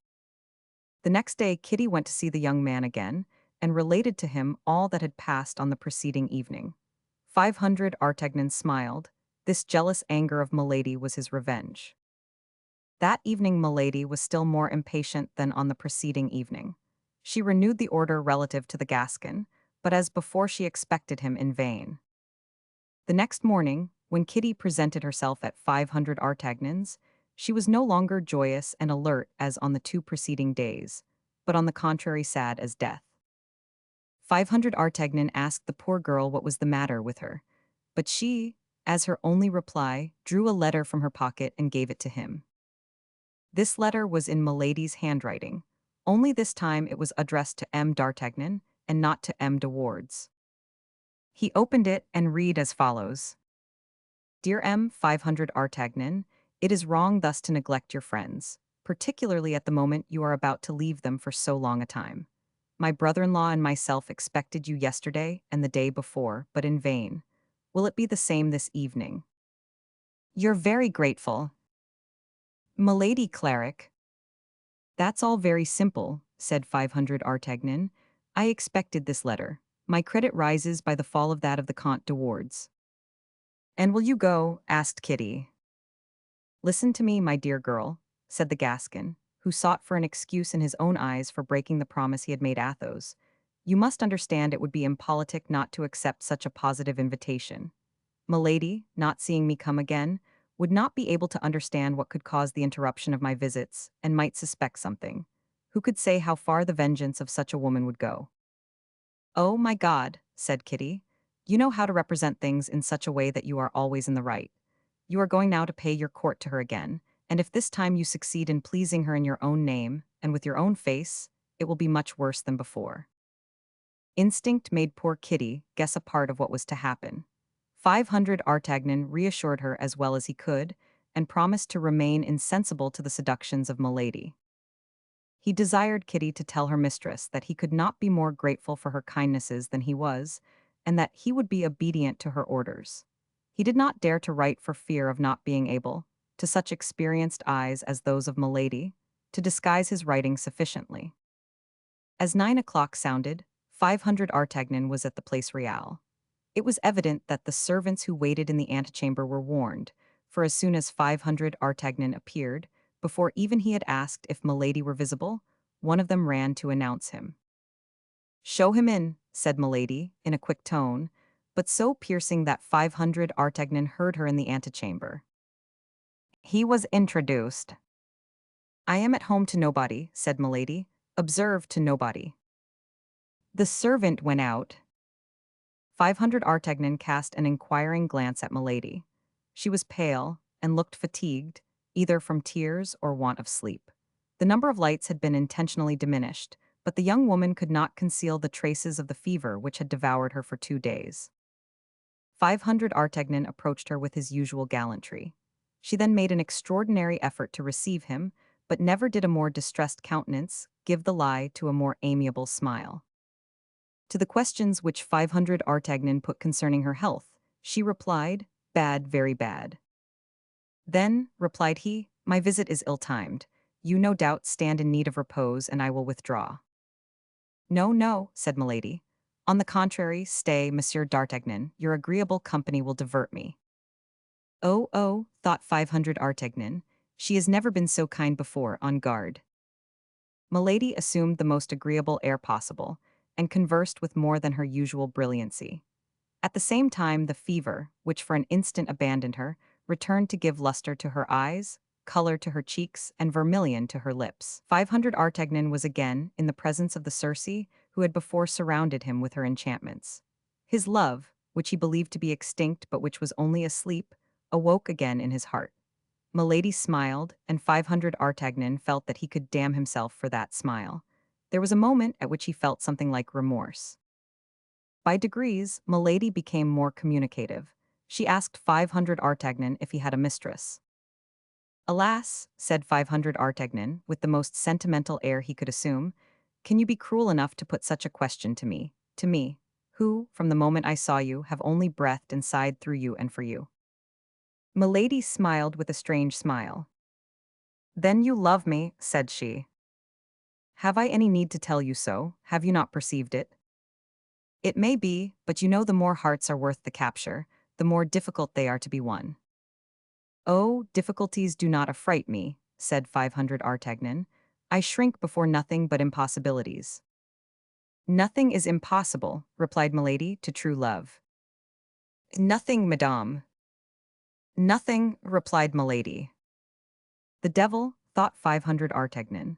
The next day Kitty went to see the young man again, and related to him all that had passed on the preceding evening. 500 Artagnan smiled. This jealous anger of Milady was his revenge. That evening Milady was still more impatient than on the preceding evening. She renewed the order relative to the Gascon, but as before she expected him in vain. The next morning, when Kitty presented herself at 500 Artagnan's, she was no longer joyous and alert as on the two preceding days, but on the contrary sad as death. 500 Artagnan asked the poor girl what was the matter with her, but she, as her only reply, drew a letter from her pocket and gave it to him. This letter was in Milady's handwriting, only this time it was addressed to M. d'Artagnan and not to M. de Wardes. He opened it and read as follows. "Dear M. 500 Artagnan, it is wrong thus to neglect your friends, particularly at the moment you are about to leave them for so long a time. My brother-in-law and myself expected you yesterday and the day before, but in vain. Will it be the same this evening? You're very grateful. Milady Cleric." "That's all very simple," said 500 Artagnan. "I expected this letter. My credit rises by the fall of that of the Comte de Wardes." "And will you go?" asked Kitty. "Listen to me, my dear girl," said the Gascon, who sought for an excuse in his own eyes for breaking the promise he had made Athos. "You must understand it would be impolitic not to accept such a positive invitation. Milady, not seeing me come again, would not be able to understand what could cause the interruption of my visits, and might suspect something. Who could say how far the vengeance of such a woman would go?" "Oh, my God," said Kitty, "you know how to represent things in such a way that you are always in the right. You are going now to pay your court to her again, and if this time you succeed in pleasing her in your own name, and with your own face, it will be much worse than before." Instinct made poor Kitty guess a part of what was to happen. 500 Artagnan reassured her as well as he could, and promised to remain insensible to the seductions of Milady. He desired Kitty to tell her mistress that he could not be more grateful for her kindnesses than he was, and that he would be obedient to her orders. He did not dare to write for fear of not being able, to such experienced eyes as those of Milady, to disguise his writing sufficiently. As 9 o'clock sounded, 500 Artagnan was at the Place Royale. It was evident that the servants who waited in the antechamber were warned, for as soon as 500 Artagnan appeared, before even he had asked if Milady were visible, one of them ran to announce him. "Show him in," said Milady, in a quick tone, but so piercing that 500 Artagnan heard her in the antechamber. He was introduced. "I am at home to nobody," said Milady. "Observe, to nobody." The servant went out. 500 Artagnan cast an inquiring glance at Milady. She was pale, and looked fatigued, either from tears or want of sleep. The number of lights had been intentionally diminished, but the young woman could not conceal the traces of the fever which had devoured her for 2 days. 500 Artagnan approached her with his usual gallantry. She then made an extraordinary effort to receive him, but never did a more distressed countenance give the lie to a more amiable smile. To the questions which 500 Artagnan put concerning her health, she replied, "Bad, very bad." "Then," replied he, "my visit is ill-timed. You no doubt stand in need of repose, and I will withdraw." "No, no," said Milady. "On the contrary, stay, Monsieur d'Artagnan, your agreeable company will divert me." "Oh, oh," thought 500 Artagnan, "she has never been so kind before, on guard." Milady assumed the most agreeable air possible, and conversed with more than her usual brilliancy. At the same time, the fever, which for an instant abandoned her, returned to give luster to her eyes, color to her cheeks, and vermilion to her lips. 500 Artagnan was again in the presence of the Circe who had before surrounded him with her enchantments. His love, which he believed to be extinct but which was only asleep, awoke again in his heart. Milady smiled, and 500 Artagnan felt that he could damn himself for that smile. There was a moment at which he felt something like remorse. By degrees, Milady became more communicative. She asked 500 Artagnan if he had a mistress. "Alas," said 500 Artagnan, with the most sentimental air he could assume, "can you be cruel enough to put such a question to me, who, from the moment I saw you, have only breathed and sighed through you and for you?" Milady smiled with a strange smile. "Then you love me," said she. "Have I any need to tell you so? Have you not perceived it?" "It may be, but you know the more hearts are worth the capture, the more difficult they are to be won." "Oh, difficulties do not affright me," said 500 Artagnan. "I shrink before nothing but impossibilities." "Nothing is impossible," replied Milady, "to true love." "Nothing, madame." "Nothing," replied Milady. "The devil," thought 500 Artagnan.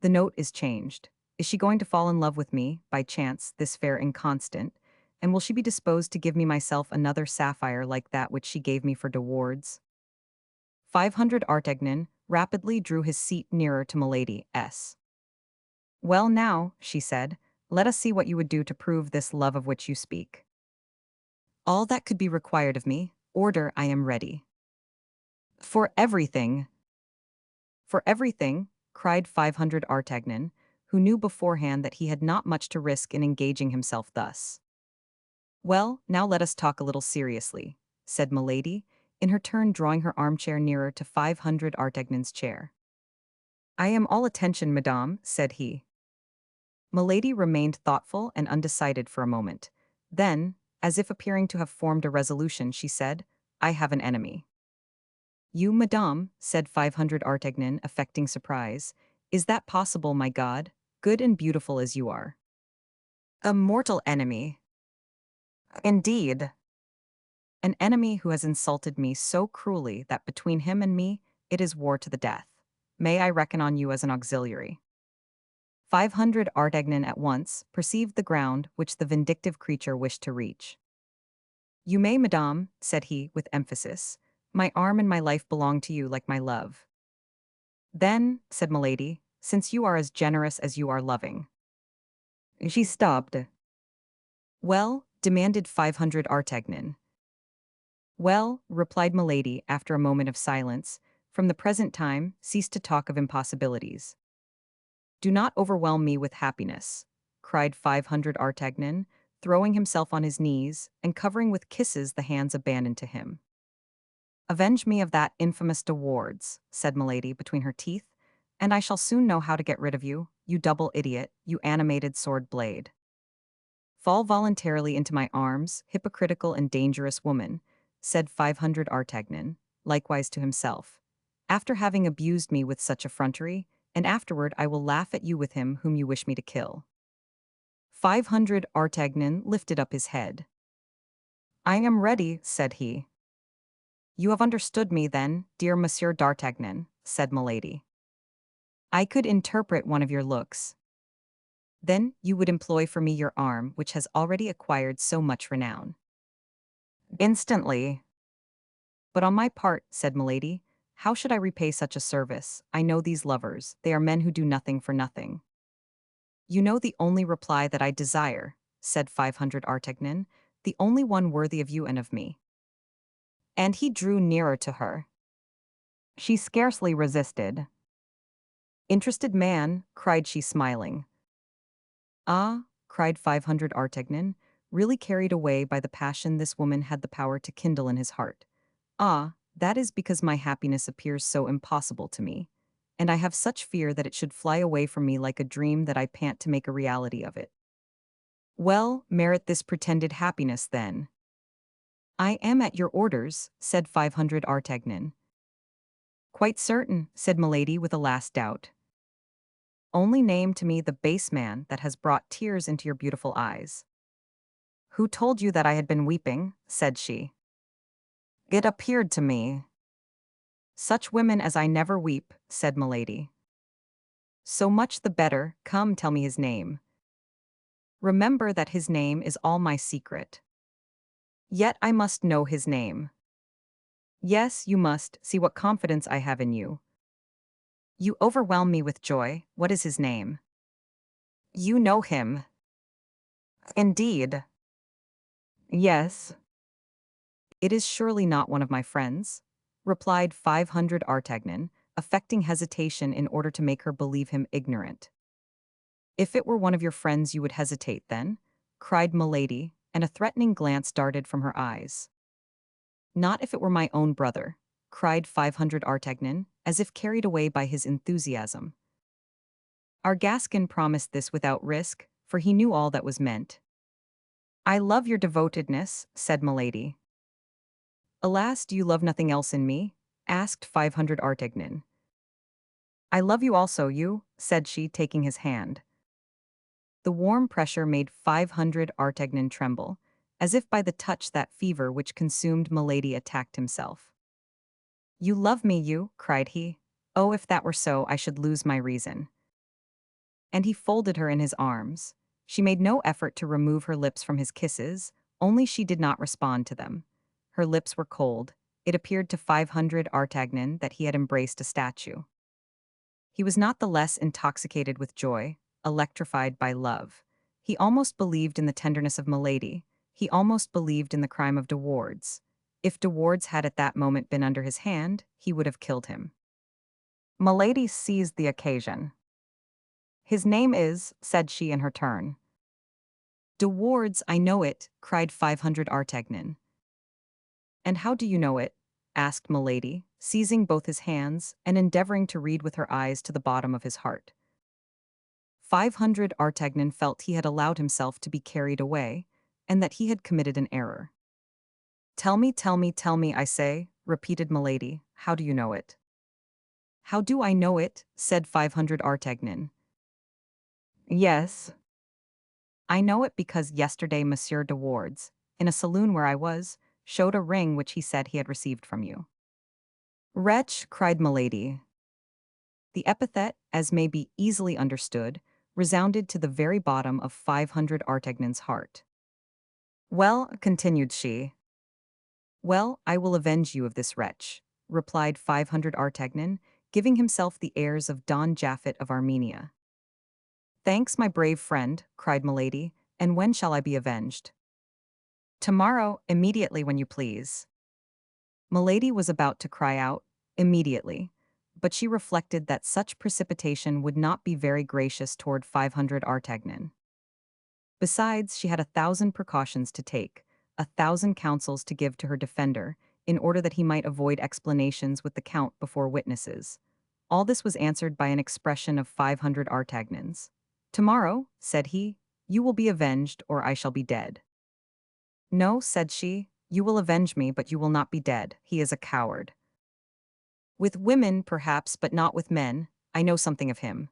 "The note is changed. Is she going to fall in love with me, by chance, this fair inconstant, and will she be disposed to give me myself another sapphire like that which she gave me for de Wardes?" 500 Artagnan rapidly drew his seat nearer to Milady's. "Well now," she said, "let us see what you would do to prove this love of which you speak." "All that could be required of me, order, I am ready." "For everything." "For everything," cried 500 Artagnan, who knew beforehand that he had not much to risk in engaging himself thus. "Well, now let us talk a little seriously," said Milady, in her turn drawing her armchair nearer to 500 Artagnan's chair. "I am all attention, madame," said he. Milady remained thoughtful and undecided for a moment. Then, as if appearing to have formed a resolution, she said, "I have an enemy." "You, madame," said 500 Artagnan, affecting surprise. "Is that possible, my God, good and beautiful as you are?" "A mortal enemy." "Indeed." "An enemy who has insulted me so cruelly that between him and me it is war to the death. May I reckon on you as an auxiliary?" 500 Artagnan at once perceived the ground which the vindictive creature wished to reach. "You may, madame," said he, with emphasis. "My arm and my life belong to you like my love." "Then," said Milady, "since you are as generous as you are loving—" She stopped. "Well?" demanded 500 Artagnan. "Well," replied Milady after a moment of silence, "from the present time, cease to talk of impossibilities." "Do not overwhelm me with happiness," cried 500 Artagnan, throwing himself on his knees and covering with kisses the hands abandoned to him. "Avenge me of that infamous de Wardes," said Milady between her teeth, "and I shall soon know how to get rid of you, you double idiot, you animated sword blade. Fall voluntarily into my arms, hypocritical and dangerous woman," said 500 Artagnan, likewise to himself. "After having abused me with such effrontery, and afterward I will laugh at you with him whom you wish me to kill." 500 Artagnan lifted up his head. "I am ready," said he. "You have understood me, then, dear Monsieur d'Artagnan," said Milady. "I could interpret one of your looks. Then you would employ for me your arm, which has already acquired so much renown." "Instantly." "But on my part," said Milady, "how should I repay such a service? I know these lovers, they are men who do nothing for nothing." "You know the only reply that I desire," said 500 Artagnan, "the only one worthy of you and of me." And he drew nearer to her. She scarcely resisted. "Interested man," cried she, smiling. "Ah," cried 500 Artagnan, really carried away by the passion this woman had the power to kindle in his heart. "Ah, that is because my happiness appears so impossible to me, and I have such fear that it should fly away from me like a dream that I pant to make a reality of it." "Well, merit this pretended happiness, then." "I am at your orders," said 500 Artagnan. "Quite certain," said Milady with a last doubt. "Only name to me the base man that has brought tears into your beautiful eyes." "Who told you that I had been weeping?" said she. "It appeared to me." "Such women as I never weep," said Milady. "So much the better, come tell me his name." "Remember that his name is all my secret." "Yet I must know his name." "Yes, you must, see what confidence I have in you." "You overwhelm me with joy. What is his name?" "You know him." "Indeed." "Yes." "It is surely not one of my friends," replied 500 Artagnan, affecting hesitation in order to make her believe him ignorant. "If it were one of your friends you would hesitate, then?" cried Milady, and a threatening glance darted from her eyes. "Not if it were my own brother," cried 500 Artagnan, as if carried away by his enthusiasm. Our Gascon promised this without risk, for he knew all that was meant. "I love your devotedness," said Milady. "Alas, do you love nothing else in me?" asked 500 Artagnan. "I love you also, you," said she, taking his hand. The warm pressure made 500 Artagnan tremble, as if by the touch that fever which consumed Milady attacked himself. "You love me, you," cried he. "Oh, if that were so, I should lose my reason." And he folded her in his arms. She made no effort to remove her lips from his kisses, only she did not respond to them. Her lips were cold. It appeared to 500 Artagnan that he had embraced a statue. He was not the less intoxicated with joy, electrified by love. He almost believed in the tenderness of Milady. He almost believed in the crime of De Wardes. If De Wardes had at that moment been under his hand, he would have killed him. Milady seized the occasion. "His name is," said she in her turn. "De Wardes, I know it," cried 500 Artagnan. "And how do you know it?" asked Milady, seizing both his hands and endeavoring to read with her eyes to the bottom of his heart. 500 Artagnan felt he had allowed himself to be carried away, and that he had committed an error. "Tell me, tell me, tell me, I say," repeated Milady. "How do you know it?" "How do I know it?" said 500 Artagnan. "Yes. I know it because yesterday Monsieur de Wardes, in a saloon where I was, showed a ring which he said he had received from you." "Wretch!" cried Milady. The epithet, as may be easily understood, resounded to the very bottom of 500 Artagnan's heart. "Well," continued she. "Well, I will avenge you of this wretch," replied 500 Artagnan, giving himself the airs of Don Japhet of Armenia. "Thanks, my brave friend," cried Milady, "and when shall I be avenged?" "Tomorrow, immediately when you please." Milady was about to cry out, "Immediately," but she reflected that such precipitation would not be very gracious toward 500 Artagnan. Besides, she had 1,000 precautions to take, 1,000 counsels to give to her defender, in order that he might avoid explanations with the Count before witnesses. All this was answered by an expression of 500 Artagnans. "Tomorrow," said he, "you will be avenged, or I shall be dead." "No," said she, "you will avenge me, but you will not be dead. He is a coward." "With women, perhaps, but not with men. I know something of him.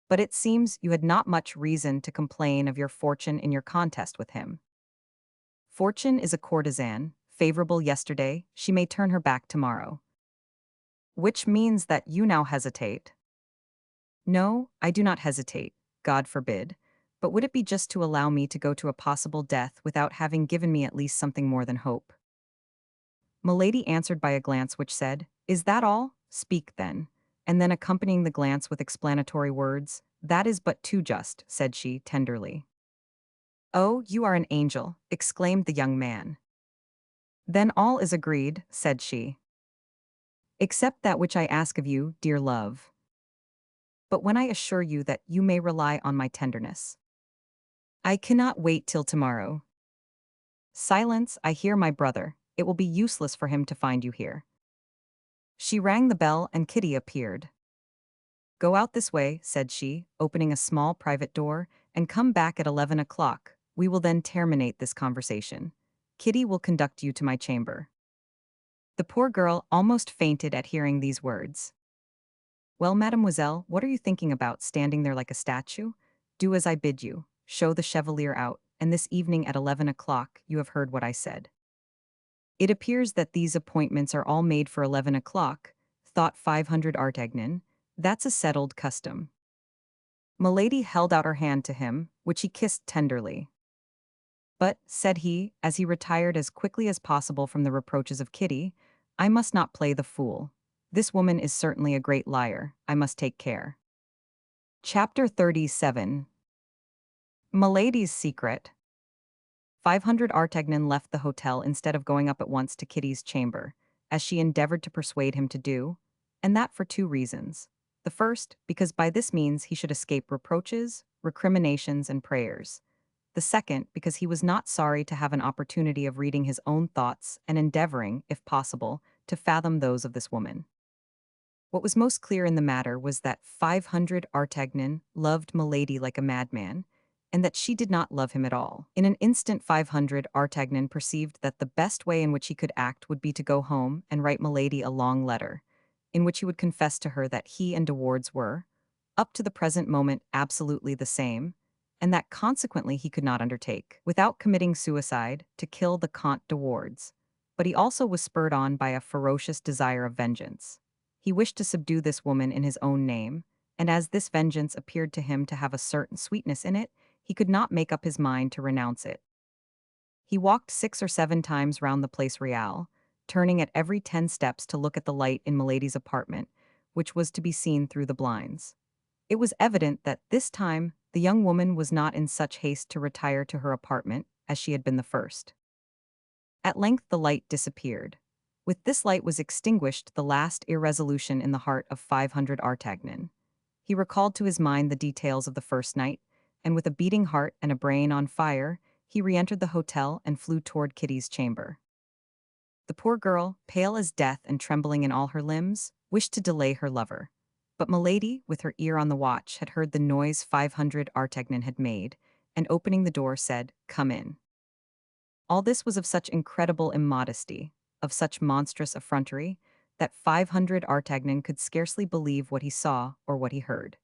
But it seems you had not much reason to complain of your fortune in your contest with him. Fortune is a courtesan, favorable yesterday, she may turn her back tomorrow. Which means that you now hesitate. No, I do not hesitate, God forbid. But would it be just to allow me to go to a possible death without having given me at least something more than hope? Milady answered by a glance which said, "Is that all? Speak, then." And then accompanying the glance with explanatory words, "That is but too just," said she, tenderly. "Oh, you are an angel," exclaimed the young man. "Then all is agreed," said she. "Except that which I ask of you, dear love. But when I assure you that you may rely on my tenderness. I cannot wait till tomorrow. Silence, I hear my brother. It will be useless for him to find you here." She rang the bell and Kitty appeared. "Go out this way," said she, opening a small private door, "and come back at 11 o'clock. We will then terminate this conversation. Kitty will conduct you to my chamber." The poor girl almost fainted at hearing these words. "Well, mademoiselle, what are you thinking about, standing there like a statue? Do as I bid you. Show the chevalier out, and this evening at 11 o'clock you have heard what I said." "It appears that these appointments are all made for 11 o'clock," thought 500 Artagnan. "That's a settled custom." Milady held out her hand to him, which he kissed tenderly. "But," said he, as he retired as quickly as possible from the reproaches of Kitty, "I must not play the fool. This woman is certainly a great liar. I must take care." Chapter 37. Milady's secret. 500 Artagnan left the hotel instead of going up at once to Kitty's chamber, as she endeavored to persuade him to do, and that for two reasons. The first, because by this means he should escape reproaches, recriminations, and prayers. The second, because he was not sorry to have an opportunity of reading his own thoughts and endeavoring, if possible, to fathom those of this woman. What was most clear in the matter was that 500 Artagnan loved Milady like a madman, and that she did not love him at all. In an instant 500 Artagnan perceived that the best way in which he could act would be to go home and write Milady a long letter, in which he would confess to her that he and De Wardes were, up to the present moment, absolutely the same, and that consequently he could not undertake, without committing suicide, to kill the Comte de Wardes. But he also was spurred on by a ferocious desire of vengeance. He wished to subdue this woman in his own name, and as this vengeance appeared to him to have a certain sweetness in it, he could not make up his mind to renounce it. He walked 6 or 7 times round the Place Royale, turning at every 10 steps to look at the light in Milady's apartment, which was to be seen through the blinds. It was evident that this time the young woman was not in such haste to retire to her apartment as she had been the first. At length the light disappeared. With this light was extinguished the last irresolution in the heart of 500 Artagnan. He recalled to his mind the details of the first night, and with a beating heart and a brain on fire, he re-entered the hotel and flew toward Kitty's chamber. The poor girl, pale as death and trembling in all her limbs, wished to delay her lover. But Milady, with her ear on the watch, had heard the noise 500 Artagnan had made, and opening the door said, "Come in." All this was of such incredible immodesty, of such monstrous effrontery, that 500 Artagnan could scarcely believe what he saw or what he heard.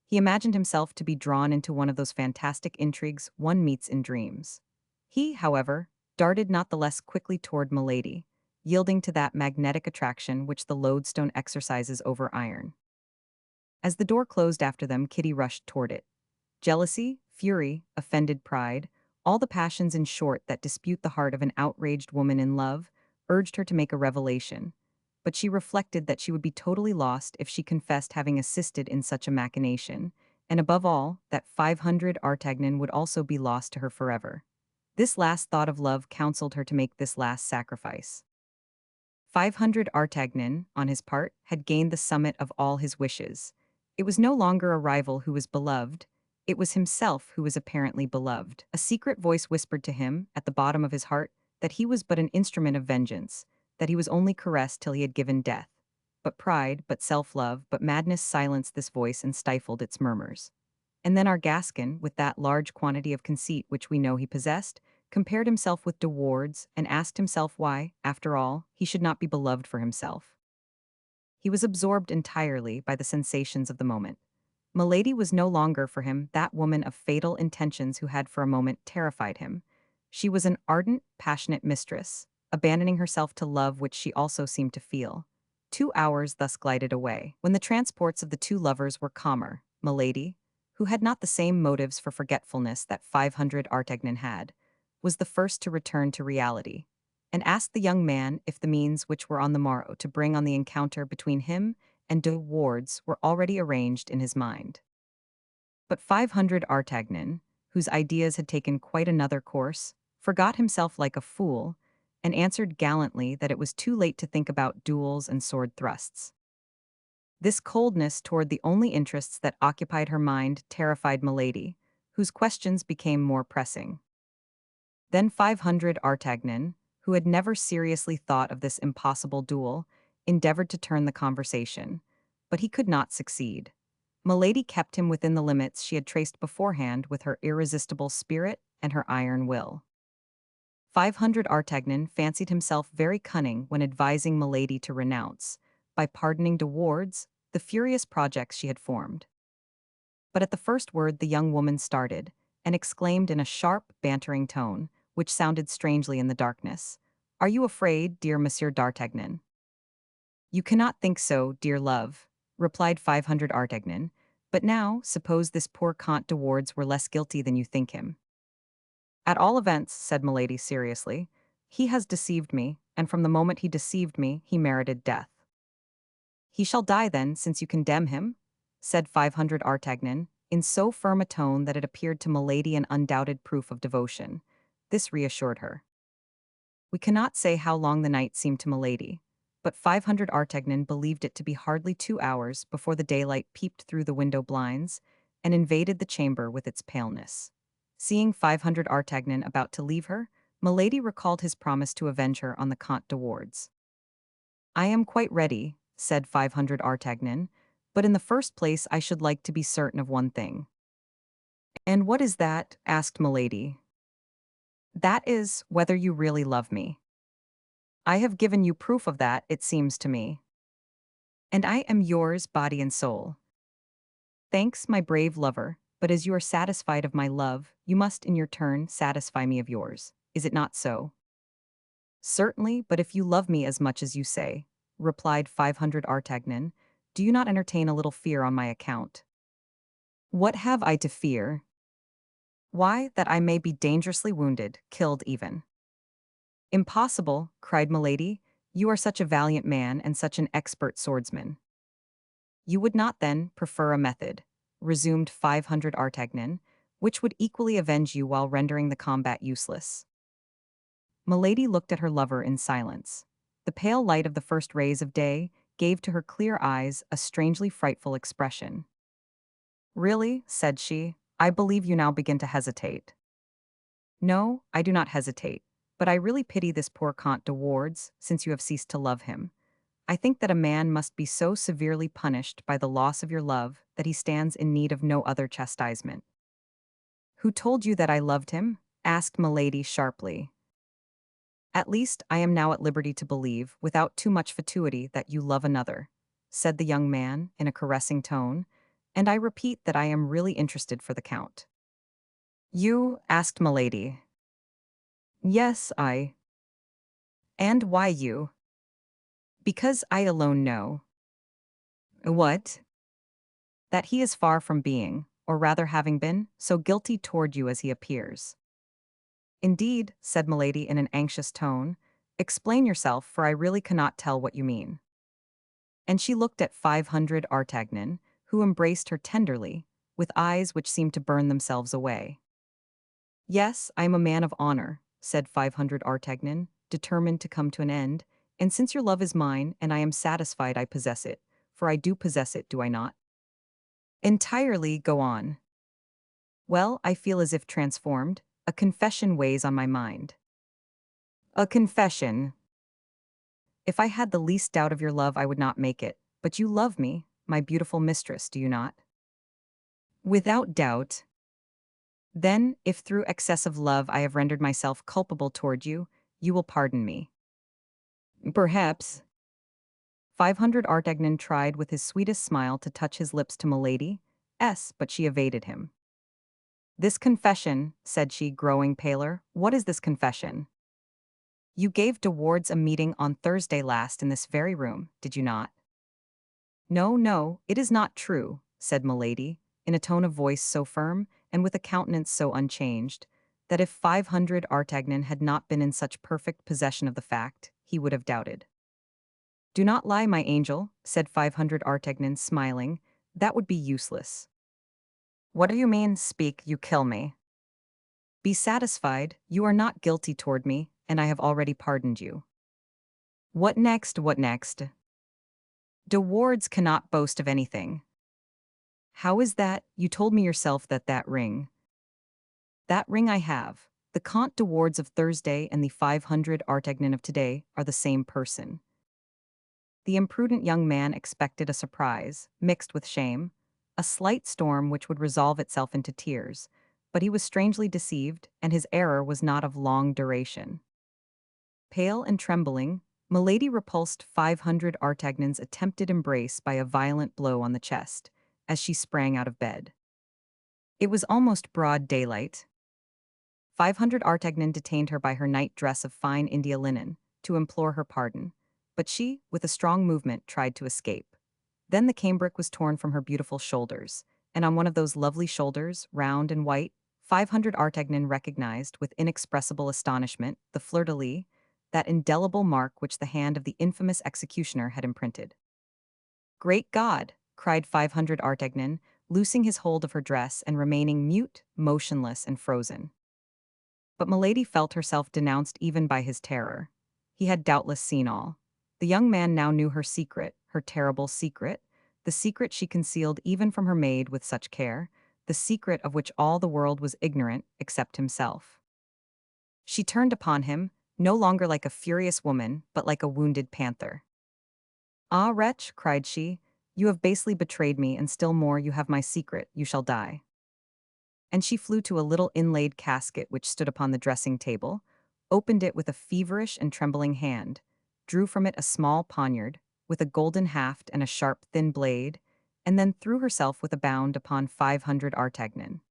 He imagined himself to be drawn into one of those fantastic intrigues one meets in dreams. He, however, darted not the less quickly toward Milady, yielding to that magnetic attraction which the lodestone exercises over iron. As the door closed after them, Kitty rushed toward it. Jealousy, fury, offended pride, all the passions in short that dispute the heart of an outraged woman in love, urged her to make a revelation. But she reflected that she would be totally lost if she confessed having assisted in such a machination, and above all, that 500 Artagnan would also be lost to her forever. This last thought of love counseled her to make this last sacrifice. 500 Artagnan, on his part, had gained the summit of all his wishes. It was no longer a rival who was beloved, it was himself who was apparently beloved. A secret voice whispered to him, at the bottom of his heart, that he was but an instrument of vengeance, that he was only caressed till he had given death. But pride, but self-love, but madness silenced this voice and stifled its murmurs. And then our Gascon, with that large quantity of conceit which we know he possessed, compared himself with De Wardes and asked himself why, after all, he should not be beloved for himself. He was absorbed entirely by the sensations of the moment. Milady was no longer for him that woman of fatal intentions who had for a moment terrified him. She was an ardent, passionate mistress, abandoning herself to love which she also seemed to feel. 2 hours thus glided away. When the transports of the two lovers were calmer, Milady, who had not the same motives for forgetfulness that 500 Artagnan had, was the first to return to reality, and asked the young man if the means which were on the morrow to bring on the encounter between him and De Wardes were already arranged in his mind. But 500 Artagnan, whose ideas had taken quite another course, forgot himself like a fool, and answered gallantly that it was too late to think about duels and sword thrusts. This coldness toward the only interests that occupied her mind terrified Milady, whose questions became more pressing. Then 500 Artagnan, who had never seriously thought of this impossible duel, endeavored to turn the conversation, but he could not succeed. Milady kept him within the limits she had traced beforehand with her irresistible spirit and her iron will. 500 Artagnan fancied himself very cunning when advising Milady to renounce, by pardoning De Wardes, the furious projects she had formed. But at the first word the young woman started, and exclaimed in a sharp, bantering tone, which sounded strangely in the darkness, "Are you afraid, dear Monsieur d'Artagnan?" "You cannot think so, dear love," replied 500 Artagnan. "But now, suppose this poor Comte de Wardes were less guilty than you think him." "At all events," said Milady seriously, "he has deceived me, and from the moment he deceived me, he merited death." "He shall die then, since you condemn him?" said 500 Artagnan, in so firm a tone that it appeared to Milady an undoubted proof of devotion. This reassured her. We cannot say how long the night seemed to Milady, but 500 Artagnan believed it to be hardly 2 hours before the daylight peeped through the window blinds and invaded the chamber with its paleness. Seeing 500 Artagnan about to leave her, Milady recalled his promise to avenge her on the Comte de Wardes. "I am quite ready," said 500 Artagnan, "but in the first place I should like to be certain of one thing." "And what is that?" asked Milady. "That is, whether you really love me." "I have given you proof of that, it seems to me." "And I am yours, body and soul." "Thanks, my brave lover, but as you are satisfied of my love, you must in your turn satisfy me of yours. Is it not so?" "Certainly, but if you love me as much as you say," replied 500 Artagnan, "do you not entertain a little fear on my account?" "What have I to fear?" "Why, that I may be dangerously wounded, killed even." "Impossible," cried Milady. "You are such a valiant man and such an expert swordsman." "You would not, then, prefer a method," resumed 500 Artagnan, "which would equally avenge you while rendering the combat useless." Milady looked at her lover in silence. The pale light of the first rays of day gave to her clear eyes a strangely frightful expression. "Really," said she, "I believe you now begin to hesitate." "No, I do not hesitate, but I really pity this poor Comte de Wardes, since you have ceased to love him. I think that a man must be so severely punished by the loss of your love that he stands in need of no other chastisement." "Who told you that I loved him?" asked Milady sharply. "At least, I am now at liberty to believe, without too much fatuity, that you love another," said the young man, in a caressing tone, "and I repeat that I am really interested for the Count." "You?" asked Milady. "Yes, I." "And why you?" "Because I alone know." "What?" "That he is far from being, or rather having been, so guilty toward you as he appears." "Indeed," said Milady in an anxious tone, "explain yourself, for I really cannot tell what you mean." And she looked at 500 Artagnan, who embraced her tenderly, with eyes which seemed to burn themselves away. "Yes, I am a man of honor," said 500 Artagnan, determined to come to an end, "and since your love is mine, and I am satisfied I possess it, for I do possess it, do I not?" "Entirely, go on." "Well, I feel as if transformed. A confession weighs on my mind." "A confession?" "If I had the least doubt of your love, I would not make it, but you love me, my beautiful mistress, do you not?" "Without doubt." "Then, if through excessive love I have rendered myself culpable toward you, you will pardon me." "Perhaps." 500 Artagnan tried with his sweetest smile to touch his lips to Milady, but she evaded him. "This confession," said she, growing paler. "What is this confession? You gave De Wardes a meeting on Thursday last in this very room, did you not?" "No, no, it is not true," said Milady, in a tone of voice so firm, and with a countenance so unchanged, that if 500 Artagnan had not been in such perfect possession of the fact, he would have doubted. "Do not lie, my angel," said 500 Artagnan, smiling. "That would be useless." "What do you mean? Speak, you kill me." "Be satisfied, you are not guilty toward me, and I have already pardoned you." "What next, what next?" "De Wardes cannot boast of anything." "How is that? You told me yourself that ring—" "That ring I have. The Comte de Wardes of Thursday and the 500 Artagnan of today are the same person." The imprudent young man expected a surprise, mixed with shame, a slight storm which would resolve itself into tears, but he was strangely deceived, and his error was not of long duration. Pale and trembling, Milady repulsed 500 Artagnan's attempted embrace by a violent blow on the chest, as she sprang out of bed. It was almost broad daylight. 500 Artagnan detained her by her night dress of fine India linen, to implore her pardon, but she, with a strong movement, tried to escape. Then the cambric was torn from her beautiful shoulders, and on one of those lovely shoulders, round and white, 500 Artagnan recognized, with inexpressible astonishment, the fleur-de-lis, that indelible mark which the hand of the infamous executioner had imprinted. "Great God!" cried 500 Artagnan, loosing his hold of her dress and remaining mute, motionless, and frozen. But Milady felt herself denounced even by his terror. He had doubtless seen all. The young man now knew her secret, her terrible secret, the secret she concealed even from her maid with such care, the secret of which all the world was ignorant except himself. She turned upon him, no longer like a furious woman, but like a wounded panther. "Ah, wretch," cried she, "you have basely betrayed me, and still more, you have my secret, you shall die." And she flew to a little inlaid casket which stood upon the dressing table, opened it with a feverish and trembling hand, drew from it a small poniard, with a golden haft and a sharp thin blade, and then threw herself with a bound upon 500 Artagnan.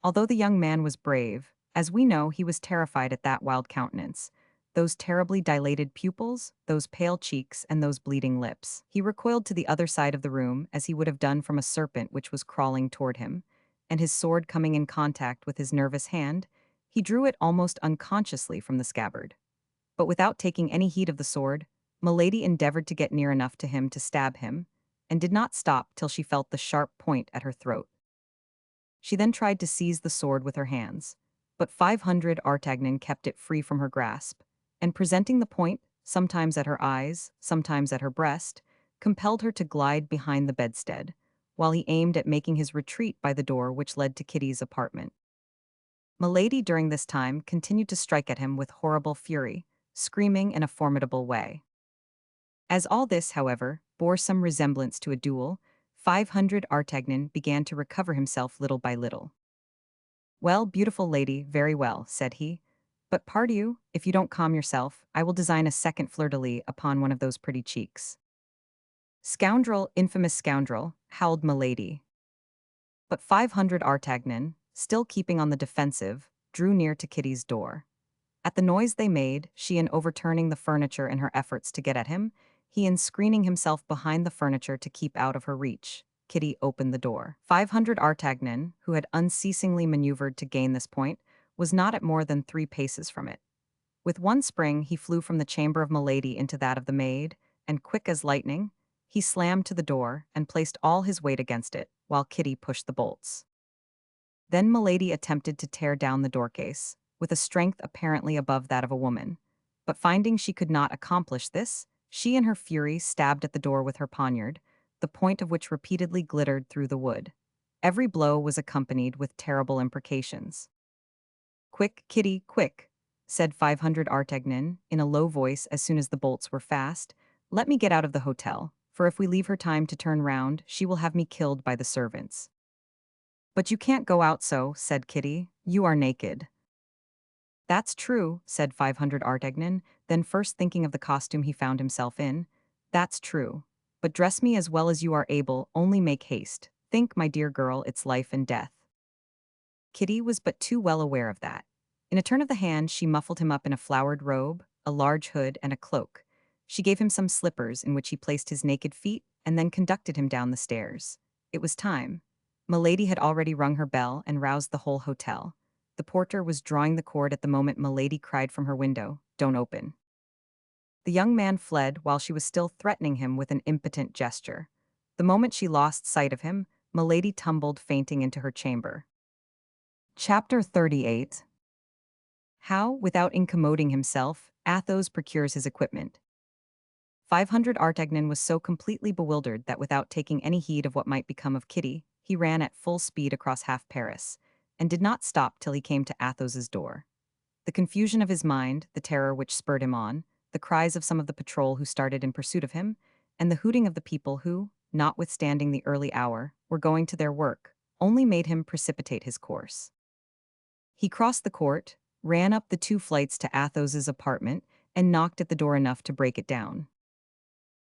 Although the young man was brave, as we know, he was terrified at that wild countenance, those terribly dilated pupils, those pale cheeks, and those bleeding lips. He recoiled to the other side of the room, as he would have done from a serpent which was crawling toward him, and his sword coming in contact with his nervous hand, he drew it almost unconsciously from the scabbard. But without taking any heed of the sword, Milady endeavored to get near enough to him to stab him, and did not stop till she felt the sharp point at her throat. She then tried to seize the sword with her hands, but 500 Artagnan kept it free from her grasp, and presenting the point, sometimes at her eyes, sometimes at her breast, compelled her to glide behind the bedstead, while he aimed at making his retreat by the door which led to Kitty's apartment. Milady during this time continued to strike at him with horrible fury, screaming in a formidable way. As all this, however, bore some resemblance to a duel, 500 Artagnan began to recover himself little by little. "Well, beautiful lady, very well," said he. "But pardieu, if you don't calm yourself, I will design a second fleur-de-lis upon one of those pretty cheeks." "Scoundrel, infamous scoundrel," howled Milady. But 500 Artagnan, still keeping on the defensive, drew near to Kitty's door. At the noise they made, she in overturning the furniture in her efforts to get at him, he in screening himself behind the furniture to keep out of her reach, Kitty opened the door. 500 Artagnan, who had unceasingly maneuvered to gain this point, was not at more than 3 paces from it. With one spring he flew from the chamber of Milady into that of the maid, and quick as lightning, he slammed to the door and placed all his weight against it, while Kitty pushed the bolts. Then Milady attempted to tear down the doorcase, with a strength apparently above that of a woman, but finding she could not accomplish this, she in her fury stabbed at the door with her poniard, the point of which repeatedly glittered through the wood. Every blow was accompanied with terrible imprecations. "Quick, Kitty, quick," said 500 Artagnan, in a low voice as soon as the bolts were fast. "Let me get out of the hotel, for if we leave her time to turn round, she will have me killed by the servants." "But you can't go out so," said Kitty. "You are naked." "That's true," said 500 Artagnan, then first thinking of the costume he found himself in. That's true. But dress me as well as you are able, only make haste. Think, my dear girl, it's life and death. Kitty was but too well aware of that. In a turn of the hand, she muffled him up in a flowered robe, a large hood, and a cloak. She gave him some slippers in which he placed his naked feet, and then conducted him down the stairs. It was time. Milady had already rung her bell and roused the whole hotel. The porter was drawing the cord at the moment Milady cried from her window, "Don't open." The young man fled while she was still threatening him with an impotent gesture. The moment she lost sight of him, Milady tumbled fainting into her chamber. Chapter 38. How, without incommoding himself, Athos procures his equipment. 500 Artagnan was so completely bewildered that without taking any heed of what might become of Kitty, he ran at full speed across half Paris, and did not stop till he came to Athos's door. The confusion of his mind, the terror which spurred him on, the cries of some of the patrol who started in pursuit of him, and the hooting of the people who, notwithstanding the early hour, were going to their work, only made him precipitate his course. He crossed the court, ran up the 2 flights to Athos's apartment, and knocked at the door enough to break it down.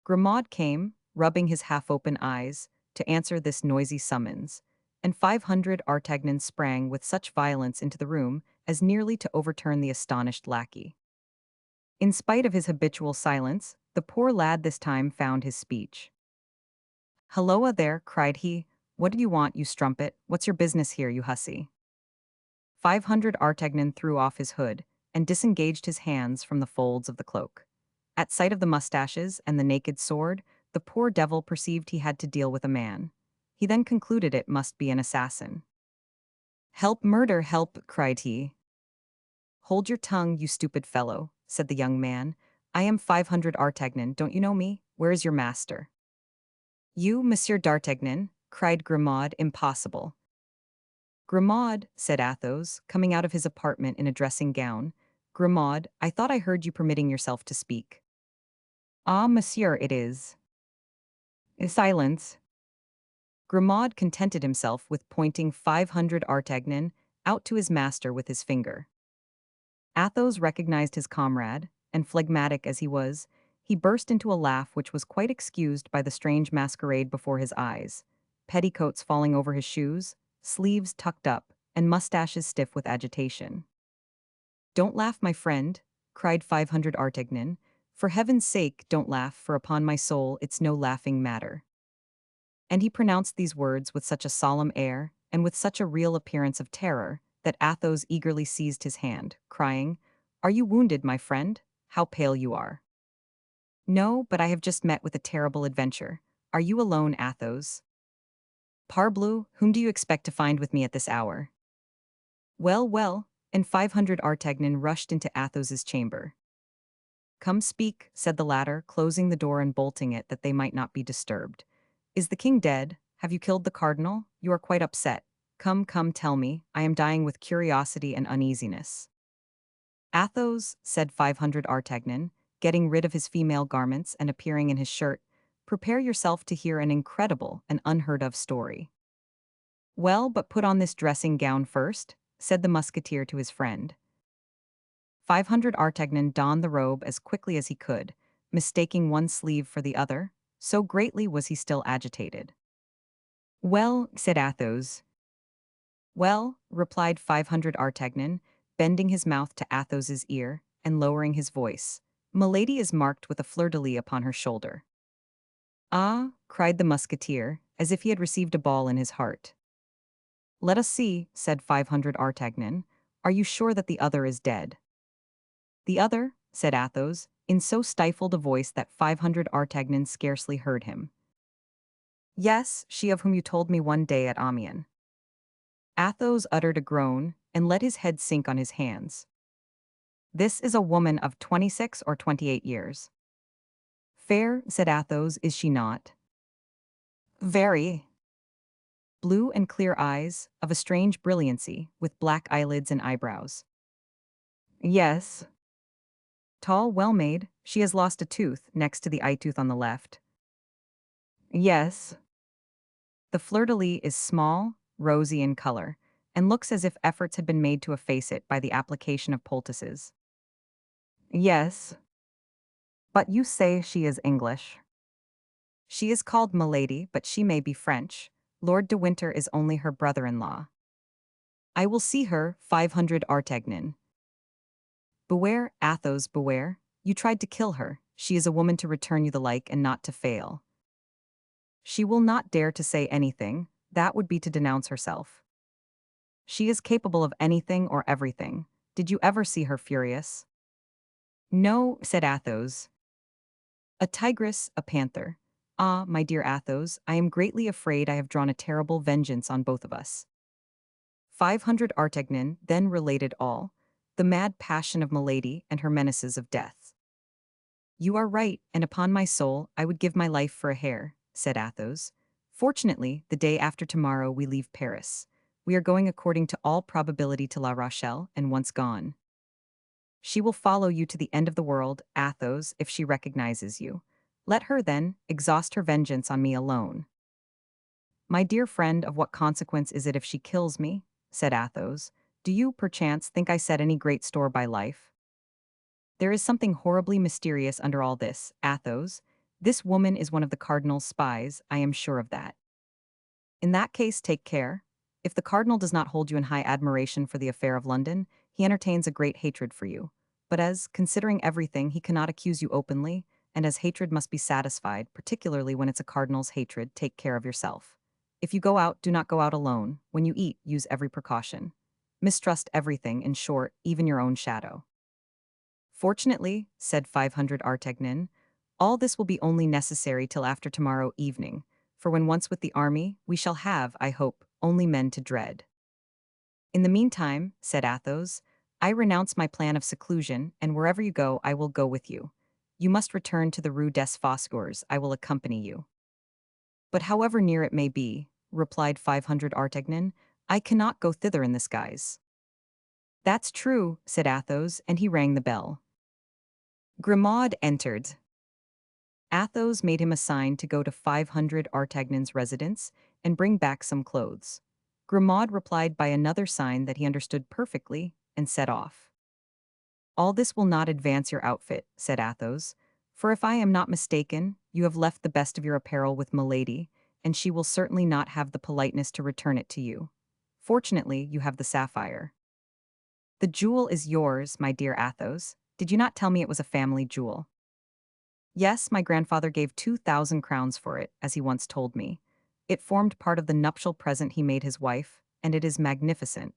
Grimaud came, rubbing his half-open eyes, to answer this noisy summons, and 500 Artagnan sprang with such violence into the room as nearly to overturn the astonished lackey. In spite of his habitual silence, the poor lad this time found his speech. "Halloa there," cried he. "What do you want, you strumpet? What's your business here, you hussy?" 500 Artagnan threw off his hood, and disengaged his hands from the folds of the cloak. At sight of the mustaches and the naked sword, the poor devil perceived he had to deal with a man. He then concluded it must be an assassin. "Help, murder, help!" cried he. "Hold your tongue, you stupid fellow," said the young man. "I am 500 Artagnan, don't you know me? Where is your master?" "You, Monsieur d'Artagnan?" cried Grimaud. "Impossible." "Grimaud," said Athos, coming out of his apartment in a dressing gown. "Grimaud, I thought I heard you permitting yourself to speak." "Ah, monsieur, it is." Silence. Grimaud contented himself with pointing 500 Artagnan out to his master with his finger. Athos recognized his comrade, and phlegmatic as he was, he burst into a laugh which was quite excused by the strange masquerade before his eyes, petticoats falling over his shoes, sleeves tucked up, and mustaches stiff with agitation. "Don't laugh, my friend," cried 500 Artagnan. "For heaven's sake, don't laugh, for upon my soul it's no laughing matter." And he pronounced these words with such a solemn air, and with such a real appearance of terror, that Athos eagerly seized his hand, crying, "Are you wounded, my friend? How pale you are!" "No, but I have just met with a terrible adventure. Are you alone, Athos?" "Parbleu, whom do you expect to find with me at this hour?" "Well, well," and 500 Artagnan rushed into Athos's chamber. "Come, speak," said the latter, closing the door and bolting it that they might not be disturbed. "Is the king dead? Have you killed the cardinal? You are quite upset. Come, come, tell me. I am dying with curiosity and uneasiness." "Athos," said 500 Artagnan, getting rid of his female garments and appearing in his shirt, "prepare yourself to hear an incredible and unheard-of story." "Well, but put on this dressing gown first," said the musketeer to his friend. 500 Artagnan donned the robe as quickly as he could, mistaking one sleeve for the other, so greatly was he still agitated. "Well," said Athos. "Well," replied 500 Artagnan, bending his mouth to Athos's ear, and lowering his voice, "Milady is marked with a fleur-de-lis upon her shoulder." "Ah," cried the musketeer, as if he had received a ball in his heart. "Let us see," said 500 Artagnan. "Are you sure that the other is dead?" "The other?" said Athos, in so stifled a voice that 500 Artagnan scarcely heard him. "Yes, she of whom you told me one day at Amiens." Athos uttered a groan, and let his head sink on his hands. "This is a woman of 26 or 28 years." "Fair," said Athos, "is she not?" "Very." "Blue and clear eyes, of a strange brilliancy, with black eyelids and eyebrows." "Yes." "Tall, well-made, she has lost a tooth, next to the eye-tooth on the left." "Yes." "The fleur-de-lis is small, rosy in color, and looks as if efforts had been made to efface it by the application of poultices." "Yes." "But you say she is English." She is called Milady, but she may be French. Lord de Winter is only her brother-in-law. I will see her, 500 Artagnan. Beware, Athos, beware. You tried to kill her. She is a woman to return you the like and not to fail. She will not dare to say anything, that would be to denounce herself. She is capable of anything or everything. Did you ever see her furious? No, said Athos. A tigress, a panther. Ah, my dear Athos, I am greatly afraid I have drawn a terrible vengeance on both of us. 500 Artagnan then related all, the mad passion of Milady and her menaces of death. You are right, and upon my soul, I would give my life for a hare, said Athos. Fortunately, the day after tomorrow we leave Paris. We are going according to all probability to La Rochelle, and once gone, she will follow you to the end of the world, Athos, if she recognizes you. Let her, then, exhaust her vengeance on me alone. My dear friend, of what consequence is it if she kills me? Said Athos. Do you, perchance, think I set any great store by life? There is something horribly mysterious under all this, Athos. This woman is one of the cardinal's spies, I am sure of that. In that case, take care. If the cardinal does not hold you in high admiration for the affair of London, he entertains a great hatred for you. But as, considering everything, he cannot accuse you openly, and as hatred must be satisfied, particularly when it's a cardinal's hatred, take care of yourself. If you go out, do not go out alone. When you eat, use every precaution. Mistrust everything, in short, even your own shadow. Fortunately, said 500 Artagnan, all this will be only necessary till after tomorrow evening, for when once with the army, we shall have, I hope, only men to dread. In the meantime, said Athos, I renounce my plan of seclusion, and wherever you go, I will go with you. You must return to the Rue des Fossoyeurs, I will accompany you. But however near it may be, replied 500 Artagnan, I cannot go thither in this guise. That's true, said Athos, and he rang the bell. Grimaud entered. Athos made him a sign to go to 500 Artagnan's residence and bring back some clothes. Grimaud replied by another sign that he understood perfectly and set off. All this will not advance your outfit, said Athos, for if I am not mistaken, you have left the best of your apparel with Milady, and she will certainly not have the politeness to return it to you. Fortunately, you have the sapphire. The jewel is yours, my dear Athos. Did you not tell me it was a family jewel? Yes, my grandfather gave 2,000 crowns for it, as he once told me. It formed part of the nuptial present he made his wife, and it is magnificent.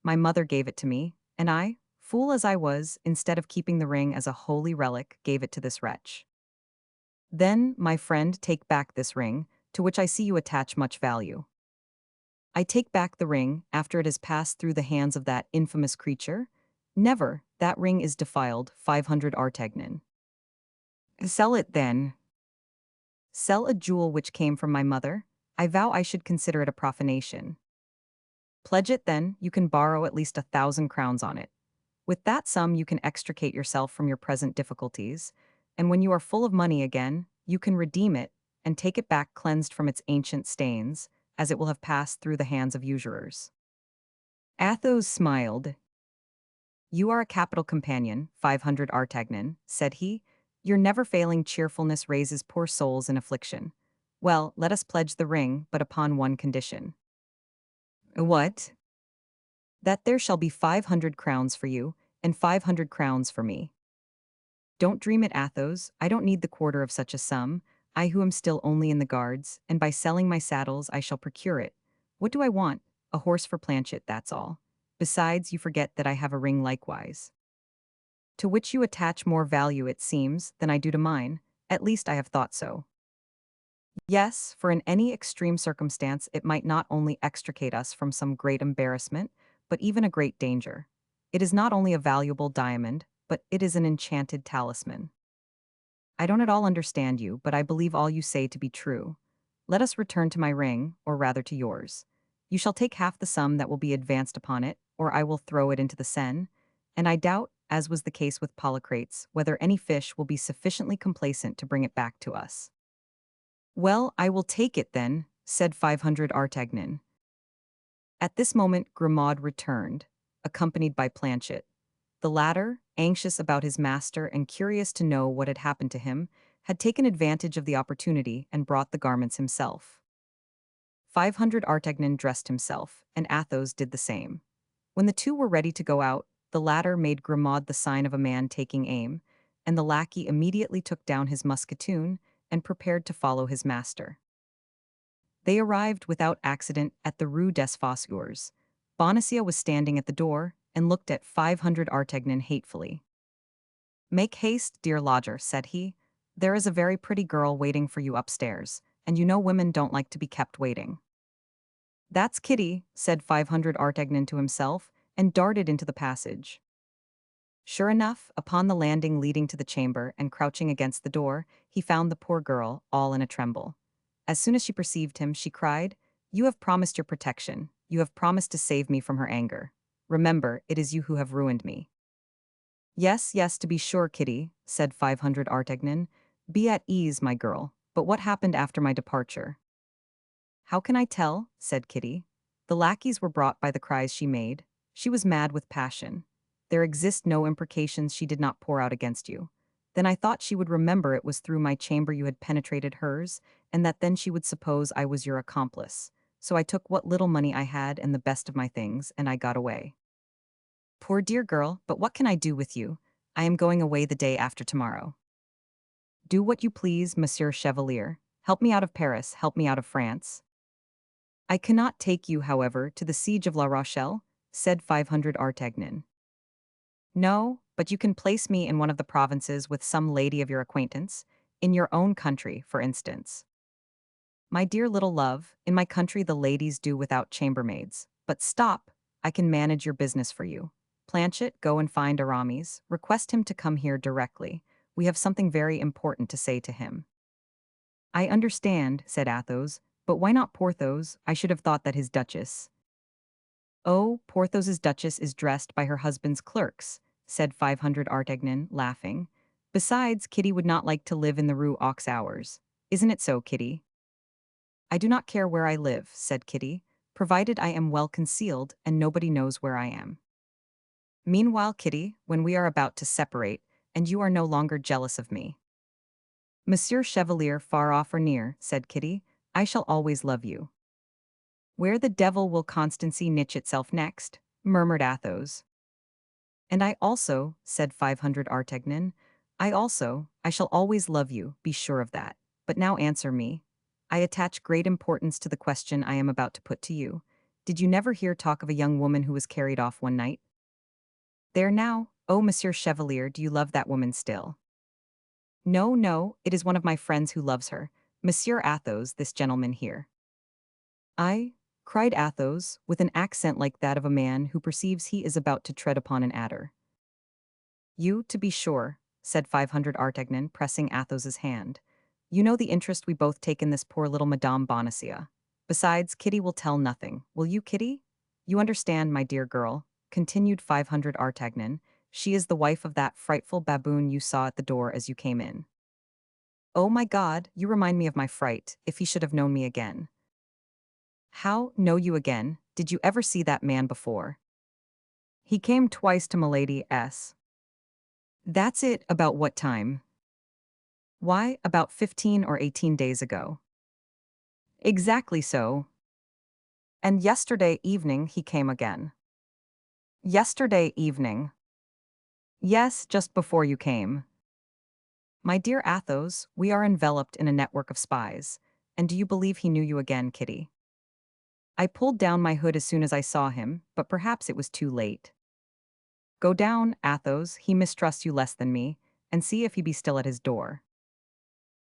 My mother gave it to me, and I, fool as I was, instead of keeping the ring as a holy relic, gave it to this wretch. Then, my friend, take back this ring, to which I see you attach much value. I take back the ring, after it has passed through the hands of that infamous creature? Never, that ring is defiled, 500 Artagnan. Sell it then. Sell a jewel which came from my mother? I vow I should consider it a profanation. Pledge it then, you can borrow at least 1,000 crowns on it. With that sum you can extricate yourself from your present difficulties, and when you are full of money again, you can redeem it, and take it back cleansed from its ancient stains, as it will have passed through the hands of usurers. Athos smiled. You are a capital companion, 500 Artagnan, said he. Your never-failing cheerfulness raises poor souls in affliction. Well, let us pledge the ring, but upon one condition. What? That there shall be 500 crowns for you, and 500 crowns for me. Don't dream it, Athos, I don't need the quarter of such a sum, I who am still only in the guards, and by selling my saddles I shall procure it. What do I want? A horse for Planchet, that's all. Besides, you forget that I have a ring likewise. To which you attach more value, it seems, than I do to mine, at least I have thought so. Yes, for in any extreme circumstance it might not only extricate us from some great embarrassment, but even a great danger. It is not only a valuable diamond, but it is an enchanted talisman. I don't at all understand you, but I believe all you say to be true. Let us return to my ring, or rather to yours. You shall take half the sum that will be advanced upon it, or I will throw it into the Seine, and I doubt, as was the case with Polycrates, whether any fish will be sufficiently complacent to bring it back to us. Well, I will take it then, said 500 Artagnan. At this moment Grimaud returned, accompanied by Planchet. The latter, anxious about his master and curious to know what had happened to him, had taken advantage of the opportunity and brought the garments himself. 500 Artagnan dressed himself, and Athos did the same. When the two were ready to go out, the latter made Grimaud the sign of a man taking aim, and the lackey immediately took down his musketoon and prepared to follow his master. They arrived without accident at the Rue des Fossoyeurs. Bonacieux was standing at the door and looked at 500 Artagnan hatefully. "Make haste, dear lodger," said he. "There is a very pretty girl waiting for you upstairs, and you know women don't like to be kept waiting." "That's Kitty," said 500 Artagnan to himself, and darted into the passage. Sure enough, upon the landing leading to the chamber and crouching against the door, he found the poor girl, all in a tremble. As soon as she perceived him, she cried, "You have promised your protection. You have promised to save me from her anger. Remember, it is you who have ruined me." "Yes, yes, to be sure, Kitty," said 500 Artagnan. "Be at ease, my girl. But what happened after my departure?" "How can I tell?" said Kitty. "The lackeys were brought by the cries she made. She was mad with passion. There exist no imprecations she did not pour out against you. Then I thought she would remember it was through my chamber you had penetrated hers, and that then she would suppose I was your accomplice. So I took what little money I had and the best of my things, and I got away. Poor dear girl, but what can I do with you? I am going away the day after tomorrow." "Do what you please, Monsieur Chevalier. Help me out of Paris, help me out of France." "I cannot take you, however, to the siege of La Rochelle," said 500 Artagnan. "No, but you can place me in one of the provinces with some lady of your acquaintance, in your own country, for instance." "My dear little love, in my country the ladies do without chambermaids. But stop, I can manage your business for you. Planchet, go and find Aramis, request him to come here directly. We have something very important to say to him." "I understand," said Athos, "but why not Porthos? I should have thought that his duchess—" "Oh, Porthos's duchess is dressed by her husband's clerks," said 500 Artagnan, laughing. "Besides, Kitty would not like to live in the Rue aux Ours. Isn't it so, Kitty?" "I do not care where I live," said Kitty, "provided I am well concealed and nobody knows where I am." "Meanwhile, Kitty, when we are about to separate, and you are no longer jealous of me—" "Monsieur Chevalier, far off or near," said Kitty, "I shall always love you." "Where the devil will constancy niche itself next?" murmured Athos. "And I also," said 500 Artagnan, I shall always love you, be sure of that. But now answer me. I attach great importance to the question I am about to put to you. Did you never hear talk of a young woman who was carried off one night? There now, oh, Monsieur Chevalier, do you love that woman still?" "No, no, it is one of my friends who loves her, Monsieur Athos, this gentleman here." "I," cried Athos, with an accent like that of a man who perceives he is about to tread upon an adder. "You, to be sure," said 500 Artagnan, pressing Athos's hand. "You know the interest we both take in this poor little Madame Bonacieux. Besides, Kitty will tell nothing. Will you, Kitty? You understand, my dear girl," continued 500 Artagnan. "She is the wife of that frightful baboon you saw at the door as you came in." "Oh my God, you remind me of my fright, if he should have known me again." "How, know you again? Did you ever see that man before?" "He came twice to Milady's." "That's it, about what time?" "Why, about 15 or 18 days ago." "Exactly so." "And yesterday evening he came again." "Yesterday evening." "Yes, just before you came." "My dear Athos, we are enveloped in a network of spies. And do you believe he knew you again, Kitty?" "I pulled down my hood as soon as I saw him, but perhaps it was too late." "Go down, Athos, he mistrusts you less than me, and see if he be still at his door."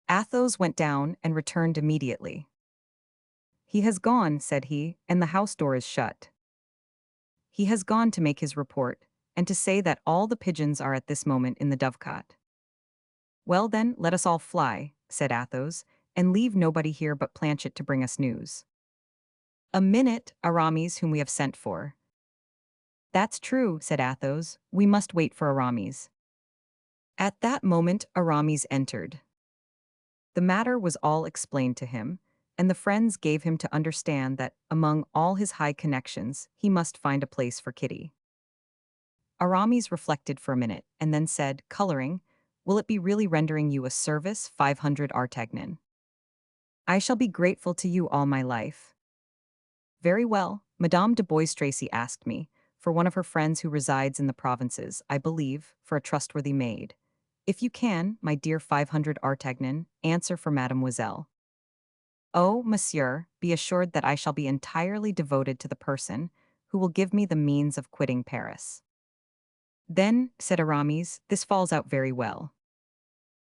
Athos went down and returned immediately. "He has gone," said he, "and the house door is shut. He has gone to make his report, and to say that all the pigeons are at this moment in the dovecot." "Well then, let us all fly," said Athos, "and leave nobody here but Planchet to bring us news." "A minute, Aramis, whom we have sent for." "That's true," said Athos, "we must wait for Aramis." At that moment Aramis entered. The matter was all explained to him, and the friends gave him to understand that, among all his high connections, he must find a place for Kitty. Aramis reflected for a minute, and then said, coloring, Will it be really rendering you a service, 500 Artagnan? I shall be grateful to you all my life. Very well, Madame de Boistracy asked me, for one of her friends who resides in the provinces, I believe, for a trustworthy maid. If you can, my dear 500 Artagnan, answer for Mademoiselle. Oh, monsieur, be assured that I shall be entirely devoted to the person who will give me the means of quitting Paris. Then, said Aramis, this falls out very well.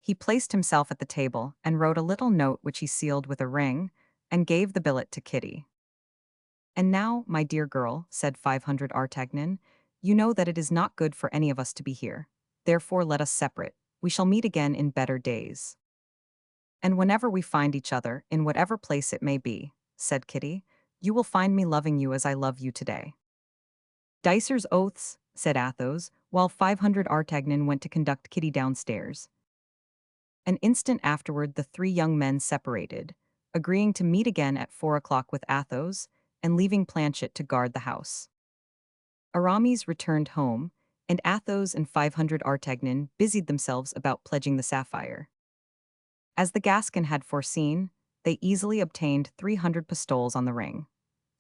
He placed himself at the table and wrote a little note which he sealed with a ring and gave the billet to Kitty. And now, my dear girl, said 500 Artagnan, you know that it is not good for any of us to be here. Therefore let us separate. We shall meet again in better days. And whenever we find each other, in whatever place it may be, said Kitty, you will find me loving you as I love you today. Dicer's oaths, said Athos, while 500 Artagnan went to conduct Kitty downstairs. An instant afterward the three young men separated, agreeing to meet again at 4 o'clock with Athos, and leaving Planchet to guard the house. Aramis returned home, and Athos and 500 Artagnan busied themselves about pledging the sapphire. As the Gascon had foreseen, they easily obtained 300 pistoles on the ring.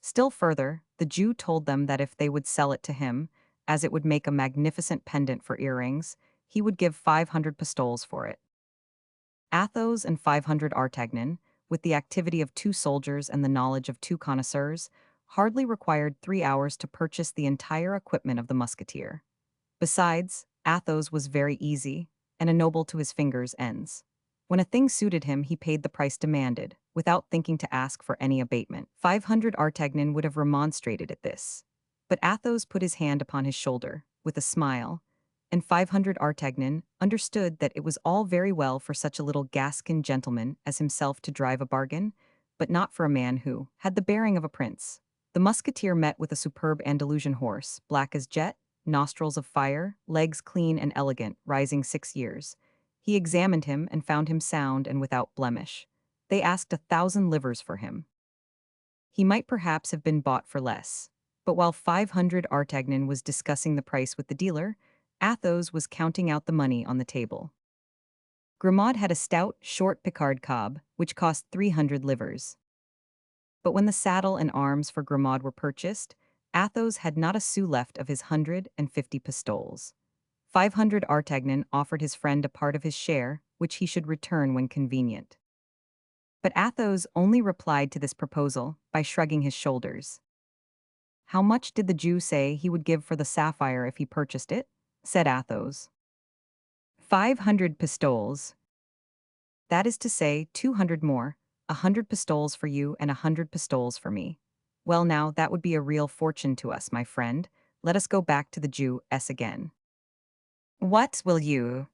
Still further, the Jew told them that if they would sell it to him, as it would make a magnificent pendant for earrings, he would give 500 pistoles for it. Athos and 500 Artagnan, with the activity of two soldiers and the knowledge of two connoisseurs, hardly required 3 hours to purchase the entire equipment of the musketeer. Besides, Athos was very easy, and a noble to his fingers' ends. When a thing suited him, he paid the price demanded, without thinking to ask for any abatement. 500 Artagnan would have remonstrated at this. But Athos put his hand upon his shoulder, with a smile, and 500 Artagnan understood that it was all very well for such a little Gascon gentleman as himself to drive a bargain, but not for a man who had the bearing of a prince. The musketeer met with a superb Andalusian horse, black as jet, nostrils of fire, legs clean and elegant, rising 6 years. He examined him and found him sound and without blemish. They asked 1,000 livres for him. He might perhaps have been bought for less, but while 500 Artagnan was discussing the price with the dealer, Athos was counting out the money on the table. Grimaud had a stout, short Picard cob, which cost 300 livres. But when the saddle and arms for Grimaud were purchased, Athos had not a sou left of his 150 pistoles. 500 Artagnan offered his friend a part of his share, which he should return when convenient. But Athos only replied to this proposal by shrugging his shoulders. How much did the Jew say he would give for the sapphire if he purchased it? Said Athos. 500 pistoles. That is to say, 200 more, 100 pistoles for you and 100 pistoles for me. Well now, that would be a real fortune to us, my friend. Let us go back to the Jew S again. What will you?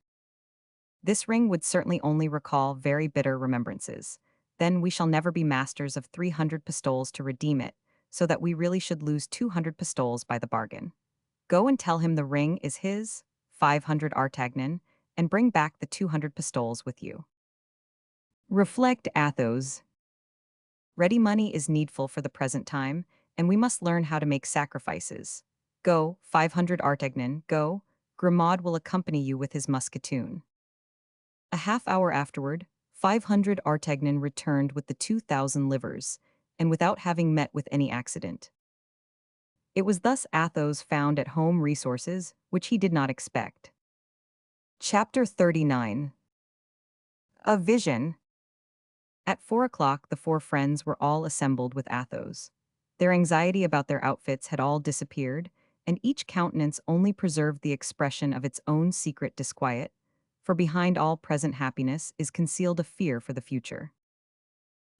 This ring would certainly only recall very bitter remembrances. Then we shall never be masters of 300 pistoles to redeem it, so that we really should lose 200 pistoles by the bargain. Go and tell him the ring is his, 500 Artagnan, and bring back the 200 pistoles with you. Reflect, Athos. Ready money is needful for the present time, and we must learn how to make sacrifices. Go, 500 Artagnan, go. Grimaud will accompany you with his musketoon. A half-hour afterward, 500 Artagnan returned with the 2,000 livres, and without having met with any accident. It was thus Athos found at home resources which he did not expect. Chapter 39. A Vision. At 4 o'clock the four friends were all assembled with Athos. Their anxiety about their outfits had all disappeared, and each countenance only preserved the expression of its own secret disquiet, for behind all present happiness is concealed a fear for the future.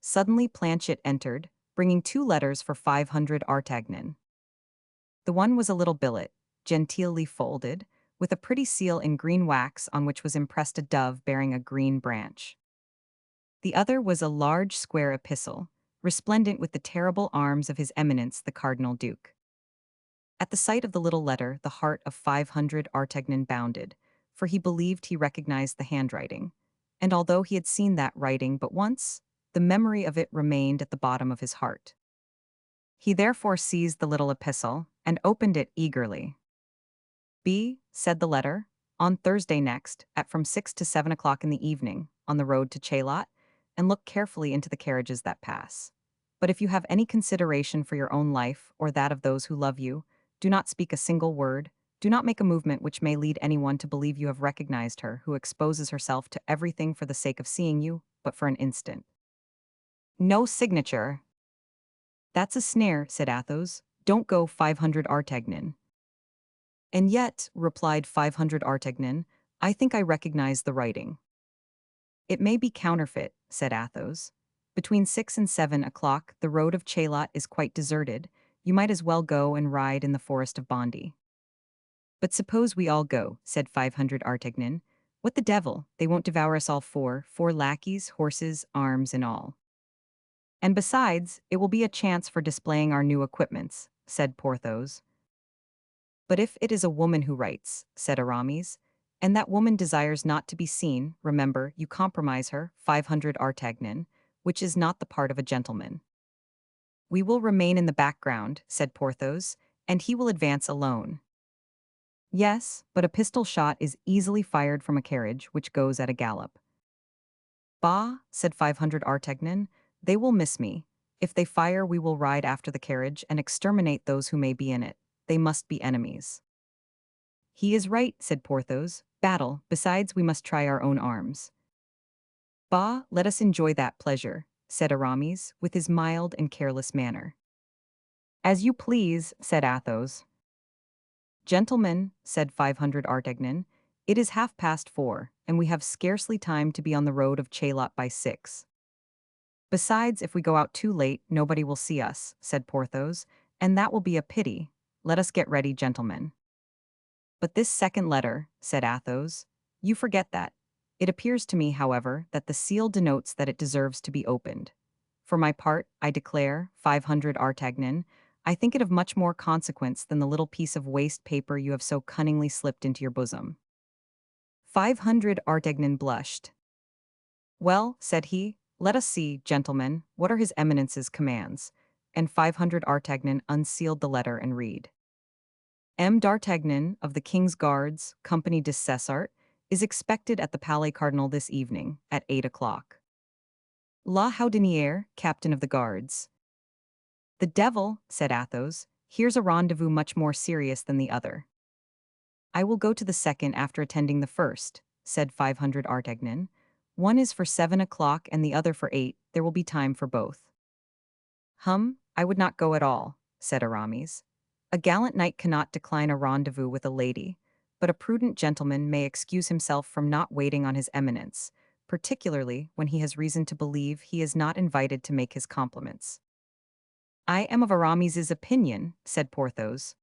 Suddenly Planchet entered, bringing 2 letters for 500 Artagnan. The one was a little billet, genteelly folded, with a pretty seal in green wax on which was impressed a dove bearing a green branch. The other was a large square epistle, resplendent with the terrible arms of his Eminence the Cardinal Duke. At the sight of the little letter, the heart of 500 Artagnan bounded, for he believed he recognized the handwriting, and although he had seen that writing but once, the memory of it remained at the bottom of his heart. He therefore seized the little epistle and opened it eagerly. "B," said the letter, On Thursday next, at from 6 to 7 o'clock in the evening, on the road to Chaillot, and look carefully into the carriages that pass. But if you have any consideration for your own life or that of those who love you, do not speak a single word, do not make a movement which may lead anyone to believe you have recognized her who exposes herself to everything for the sake of seeing you, but for an instant. No signature. That's a snare, said Athos. Don't go 500 Artagnan. And yet, replied 500 Artagnan, I think I recognize the writing. It may be counterfeit, said Athos. Between 6 and 7 o'clock, the road of Chaillot is quite deserted. You might as well go and ride in the forest of Bondy. But suppose we all go, said 500 Artagnan. What the devil, they won't devour us all four lackeys, horses, arms, and all. And besides, it will be a chance for displaying our new equipments, said Porthos. But if it is a woman who writes, said Aramis, and that woman desires not to be seen, remember, you compromise her, 500 Artagnan, which is not the part of a gentleman. We will remain in the background, said Porthos, and he will advance alone. Yes, but a pistol shot is easily fired from a carriage which goes at a gallop. Bah, said 500 Artagnan, they will miss me. If they fire, we will ride after the carriage and exterminate those who may be in it. They must be enemies. He is right, said Porthos. Battle, besides we must try our own arms. Bah, let us enjoy that pleasure, said Aramis, with his mild and careless manner. As you please, said Athos. Gentlemen, said 500 Artagnan, it is 4:30, and we have scarcely time to be on the road of Chaillot by 6. Besides, if we go out too late, nobody will see us, said Porthos, and that will be a pity. Let us get ready, gentlemen. But this second letter, said Athos, you forget that. It appears to me, however, that the seal denotes that it deserves to be opened. For my part, I declare, 500 Artagnan, I think it of much more consequence than the little piece of waste paper you have so cunningly slipped into your bosom. 500 Artagnan blushed. Well, said he, let us see, gentlemen, what are his Eminence's commands? And 500 Artagnan unsealed the letter and read. M. d'Artagnan, of the King's Guards, Company de Cessart, is expected at the Palais Cardinal this evening, at 8 o'clock. La Houdinière, Captain of the Guards. The devil, said Athos, here's a rendezvous much more serious than the other. I will go to the second after attending the first, said 500 Artagnan. One is for 7 o'clock and the other for 8, there will be time for both. I would not go at all, said Aramis. A gallant knight cannot decline a rendezvous with a lady, but a prudent gentleman may excuse himself from not waiting on his Eminence, particularly when he has reason to believe he is not invited to make his compliments. I am of Aramis's opinion, said Porthos.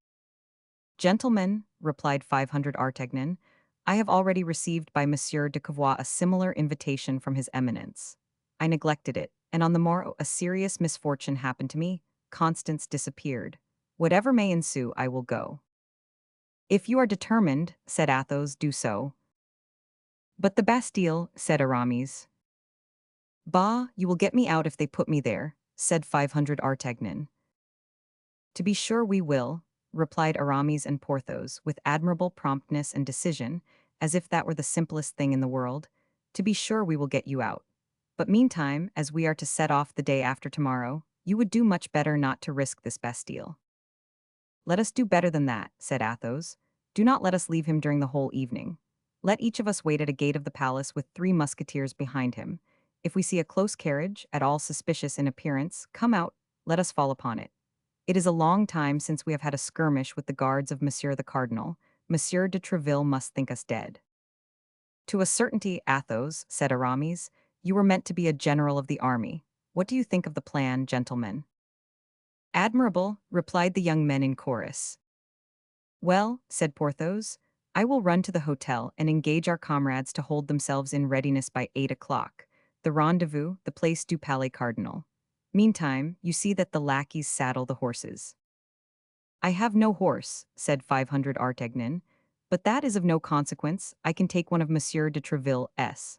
Gentlemen, replied 500 Artagnan, I have already received by Monsieur de Cavois a similar invitation from his Eminence. I neglected it, and on the morrow a serious misfortune happened to me. Constance disappeared. Whatever may ensue, I will go. If you are determined, said Athos, do so. But the Bastille, said Aramis. Bah, you will get me out if they put me there, said 500 Artagnan. To be sure we will, replied Aramis and Porthos with admirable promptness and decision, as if that were the simplest thing in the world. To be sure we will get you out. But meantime, as we are to set off the day after tomorrow, you would do much better not to risk this Bastille. Let us do better than that, said Athos. Do not let us leave him during the whole evening. Let each of us wait at a gate of the palace with 3 musketeers behind him. If we see a close carriage, at all suspicious in appearance, come out, let us fall upon it. It is a long time since we have had a skirmish with the guards of Monsieur the Cardinal. Monsieur de Treville must think us dead. To a certainty, Athos, said Aramis, you were meant to be a general of the army. What do you think of the plan, gentlemen? Admirable, replied the young men in chorus. Well, said Porthos, I will run to the hotel and engage our comrades to hold themselves in readiness by 8 o'clock. The rendezvous, the Place du Palais Cardinal. Meantime, you see that the lackeys saddle the horses. I have no horse, said 500 Artagnan, but that is of no consequence. I can take one of Monsieur de Treville's.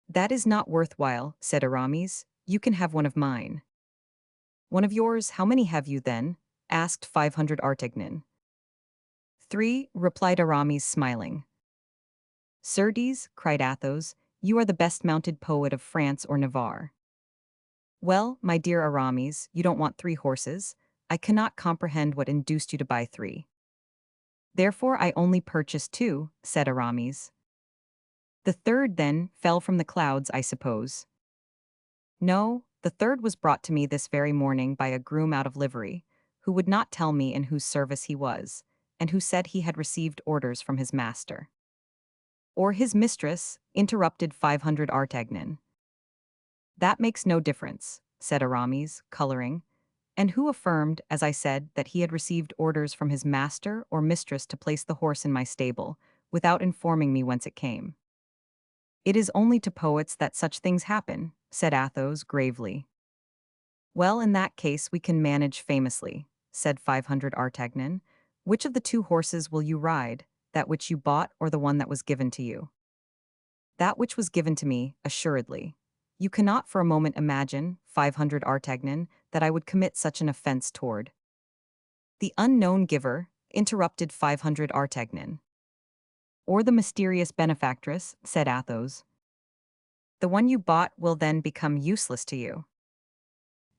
That is not worthwhile, said Aramis. You can have one of mine. One of yours, how many have you then? Asked 500 Artagnan. 3, replied Aramis, smiling. Certes, cried Athos, you are the best mounted poet of France or Navarre. Well, my dear Aramis, you don't want 3 horses. I cannot comprehend what induced you to buy 3. Therefore I only purchased 2, said Aramis. The third, then, fell from the clouds, I suppose. No, the third was brought to me this very morning by a groom out of livery, who would not tell me in whose service he was, and who said he had received orders from his master. Or his mistress, interrupted 500 Artagnan. That makes no difference, said Aramis, coloring, and who affirmed, as I said, that he had received orders from his master or mistress to place the horse in my stable, without informing me whence it came. It is only to poets that such things happen, said Athos gravely. Well, in that case we can manage famously, said 500 Artagnan. Which of the 2 horses will you ride, that which you bought or the one that was given to you? That which was given to me, assuredly. You cannot for a moment imagine, 500 Artagnan, that I would commit such an offense toward. The unknown giver, interrupted 500 Artagnan. Or the mysterious benefactress, said Athos. The one you bought will then become useless to you.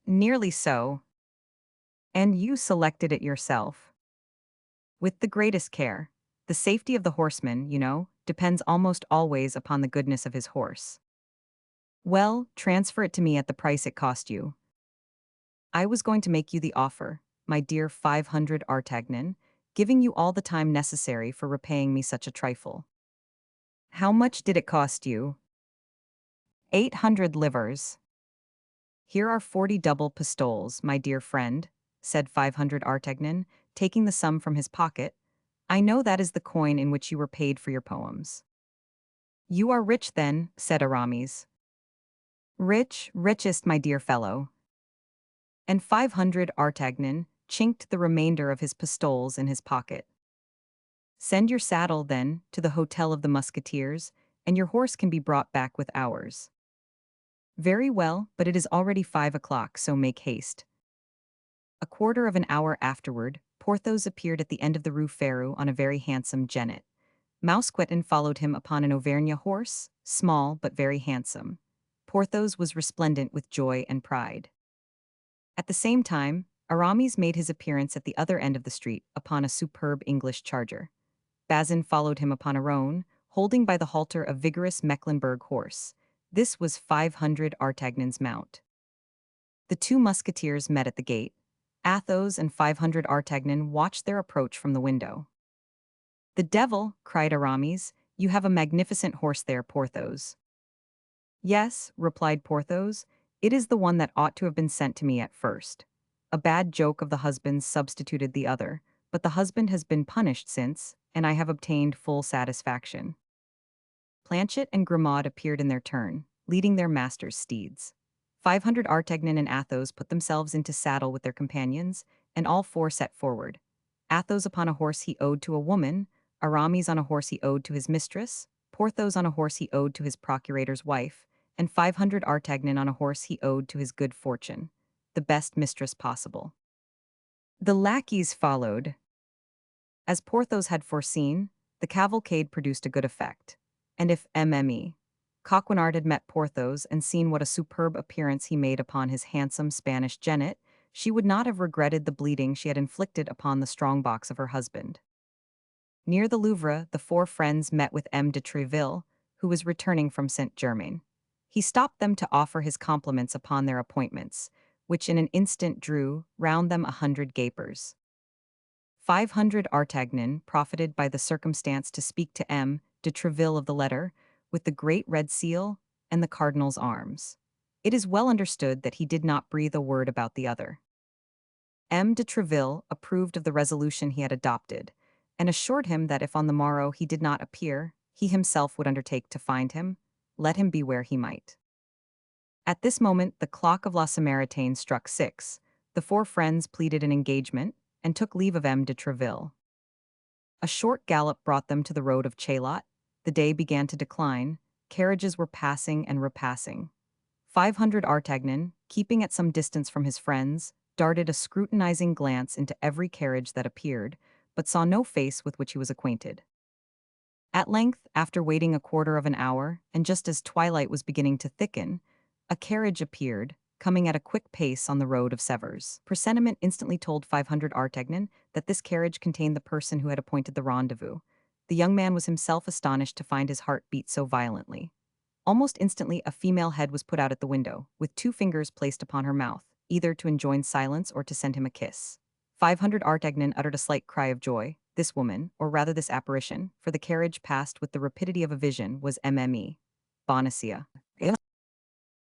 Nearly so. And you selected it yourself. With the greatest care. The safety of the horseman, you know, depends almost always upon the goodness of his horse. Well, transfer it to me at the price it cost you. I was going to make you the offer, my dear 500 Artagnan, giving you all the time necessary for repaying me such a trifle. How much did it cost you? 800 livres. Here are 40 double pistoles, my dear friend, said 500 Artagnan, taking the sum from his pocket. I know that is the coin in which you were paid for your poems. You are rich then, said Aramis. Rich, richest, my dear fellow. And 500 Artagnan chinked the remainder of his pistoles in his pocket. Send your saddle, then, to the Hotel of the Musketeers, and your horse can be brought back with ours. Very well, but it is already 5 o'clock, so make haste. A quarter of an hour afterward, Porthos appeared at the end of the Rue Ferou on a very handsome jennet. Mousqueton followed him upon an Auvergne horse, small but very handsome. Porthos was resplendent with joy and pride. At the same time, Aramis made his appearance at the other end of the street upon a superb English charger. Bazin followed him upon a roan, holding by the halter a vigorous Mecklenburg horse. This was 500 Artagnan's mount. The 2 musketeers met at the gate. Athos and 500 Artagnan watched their approach from the window. The devil, cried Aramis, you have a magnificent horse there, Porthos. Yes, replied Porthos, it is the one that ought to have been sent to me at first. A bad joke of the husband's substituted the other, but the husband has been punished since, and I have obtained full satisfaction. Planchet and Grimaud appeared in their turn, leading their masters' steeds. 500 Artagnan and Athos put themselves into saddle with their companions, and all 4 set forward. Athos upon a horse he owed to a woman, Aramis on a horse he owed to his mistress, Porthos on a horse he owed to his procurator's wife, and 500 Artagnan on a horse he owed to his good fortune, the best mistress possible. The lackeys followed. As Porthos had foreseen, the cavalcade produced a good effect, and if Mme. Coquenard had met Porthos and seen what a superb appearance he made upon his handsome Spanish jennet, she would not have regretted the bleeding she had inflicted upon the strong box of her husband. Near the Louvre, the 4 friends met with M. de Treville, who was returning from Saint-Germain. He stopped them to offer his compliments upon their appointments, which in an instant drew round them 100 gapers. 500 Artagnan profited by the circumstance to speak to M. de Treville of the letter, with the great red seal and the cardinal's arms. It is well understood that he did not breathe a word about the other. M. de Treville approved of the resolution he had adopted, and assured him that if on the morrow he did not appear, he himself would undertake to find him, let him be where he might. At this moment the clock of La Samaritaine struck 6. The 4 friends pleaded an engagement, and took leave of M. de Treville. A short gallop brought them to the road of Chaillot. The day began to decline, carriages were passing and repassing. 500 Artagnan, keeping at some distance from his friends, darted a scrutinizing glance into every carriage that appeared, but saw no face with which he was acquainted. At length, after waiting a quarter of an hour, and just as twilight was beginning to thicken, a carriage appeared, coming at a quick pace on the road of Sevres. Presentiment instantly told 500 Artagnan that this carriage contained the person who had appointed the rendezvous. The young man was himself astonished to find his heart beat so violently. Almost instantly, a female head was put out at the window, with 2 fingers placed upon her mouth, either to enjoin silence or to send him a kiss. 500 Artagnan uttered a slight cry of joy. This woman, or rather this apparition, for the carriage passed with the rapidity of a vision, was Bonacieux.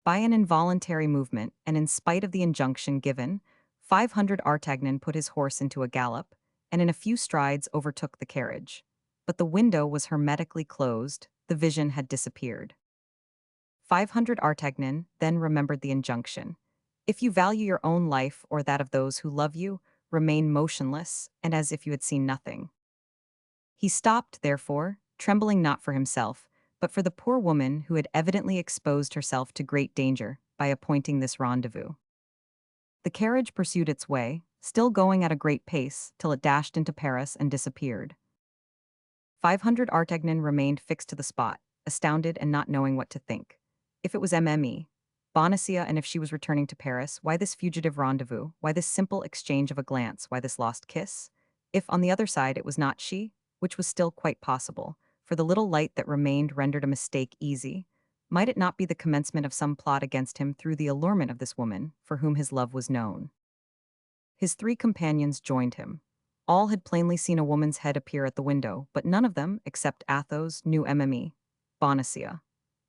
By an involuntary movement, and in spite of the injunction given, 500 Artagnan put his horse into a gallop, and in a few strides overtook the carriage. But the window was hermetically closed, the vision had disappeared. 500 Artagnan then remembered the injunction. If you value your own life or that of those who love you, remain motionless, and as if you had seen nothing. He stopped, therefore, trembling not for himself, but for the poor woman who had evidently exposed herself to great danger by appointing this rendezvous. The carriage pursued its way, still going at a great pace, till it dashed into Paris and disappeared. 500 Artagnan remained fixed to the spot, astounded and not knowing what to think. If it was Bonacieux, and if she was returning to Paris, why this fugitive rendezvous? Why this simple exchange of a glance? Why this lost kiss? If, on the other side, it was not she, which was still quite possible, for the little light that remained rendered a mistake easy, might it not be the commencement of some plot against him through the allurement of this woman, for whom his love was known? His 3 companions joined him. All had plainly seen a woman's head appear at the window, but none of them, except Athos, knew Bonacieux.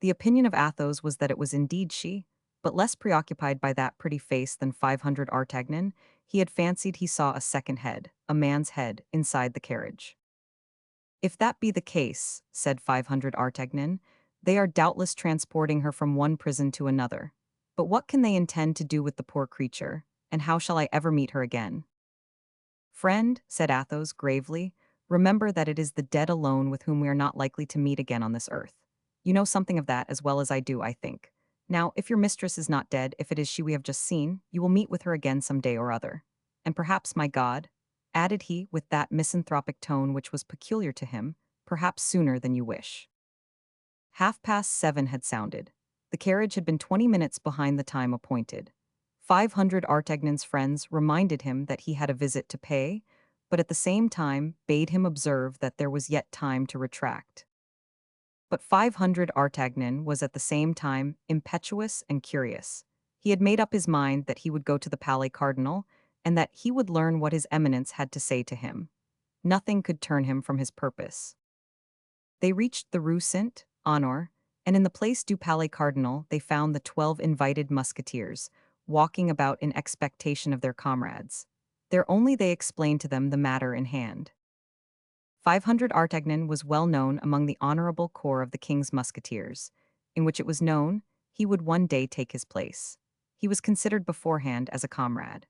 The opinion of Athos was that it was indeed she, but less preoccupied by that pretty face than 500 Artagnan, he had fancied he saw a second head, a man's head, inside the carriage. If that be the case, said 500 Artagnan, they are doubtless transporting her from one prison to another. But what can they intend to do with the poor creature, and how shall I ever meet her again? Friend, said Athos gravely, remember that it is the dead alone with whom we are not likely to meet again on this earth. You know something of that as well as I do, I think. Now, if your mistress is not dead, if it is she we have just seen, you will meet with her again some day or other. And perhaps, my God, added he with that misanthropic tone which was peculiar to him, perhaps sooner than you wish. 7:30 had sounded. The carriage had been 20 minutes behind the time appointed. 500 Artagnan's friends reminded him that he had a visit to pay, but at the same time bade him observe that there was yet time to retract. But 500 Artagnan was at the same time impetuous and curious. He had made up his mind that he would go to the Palais Cardinal, and that he would learn what his Eminence had to say to him. Nothing could turn him from his purpose. They reached the Rue Saint-Honor, and in the Place du Palais Cardinal they found the 12 invited musketeers, walking about in expectation of their comrades. There only they explained to them the matter in hand. 500 Artagnan was well known among the honorable corps of the king's musketeers, in which it was known he would one day take his place. He was considered beforehand as a comrade.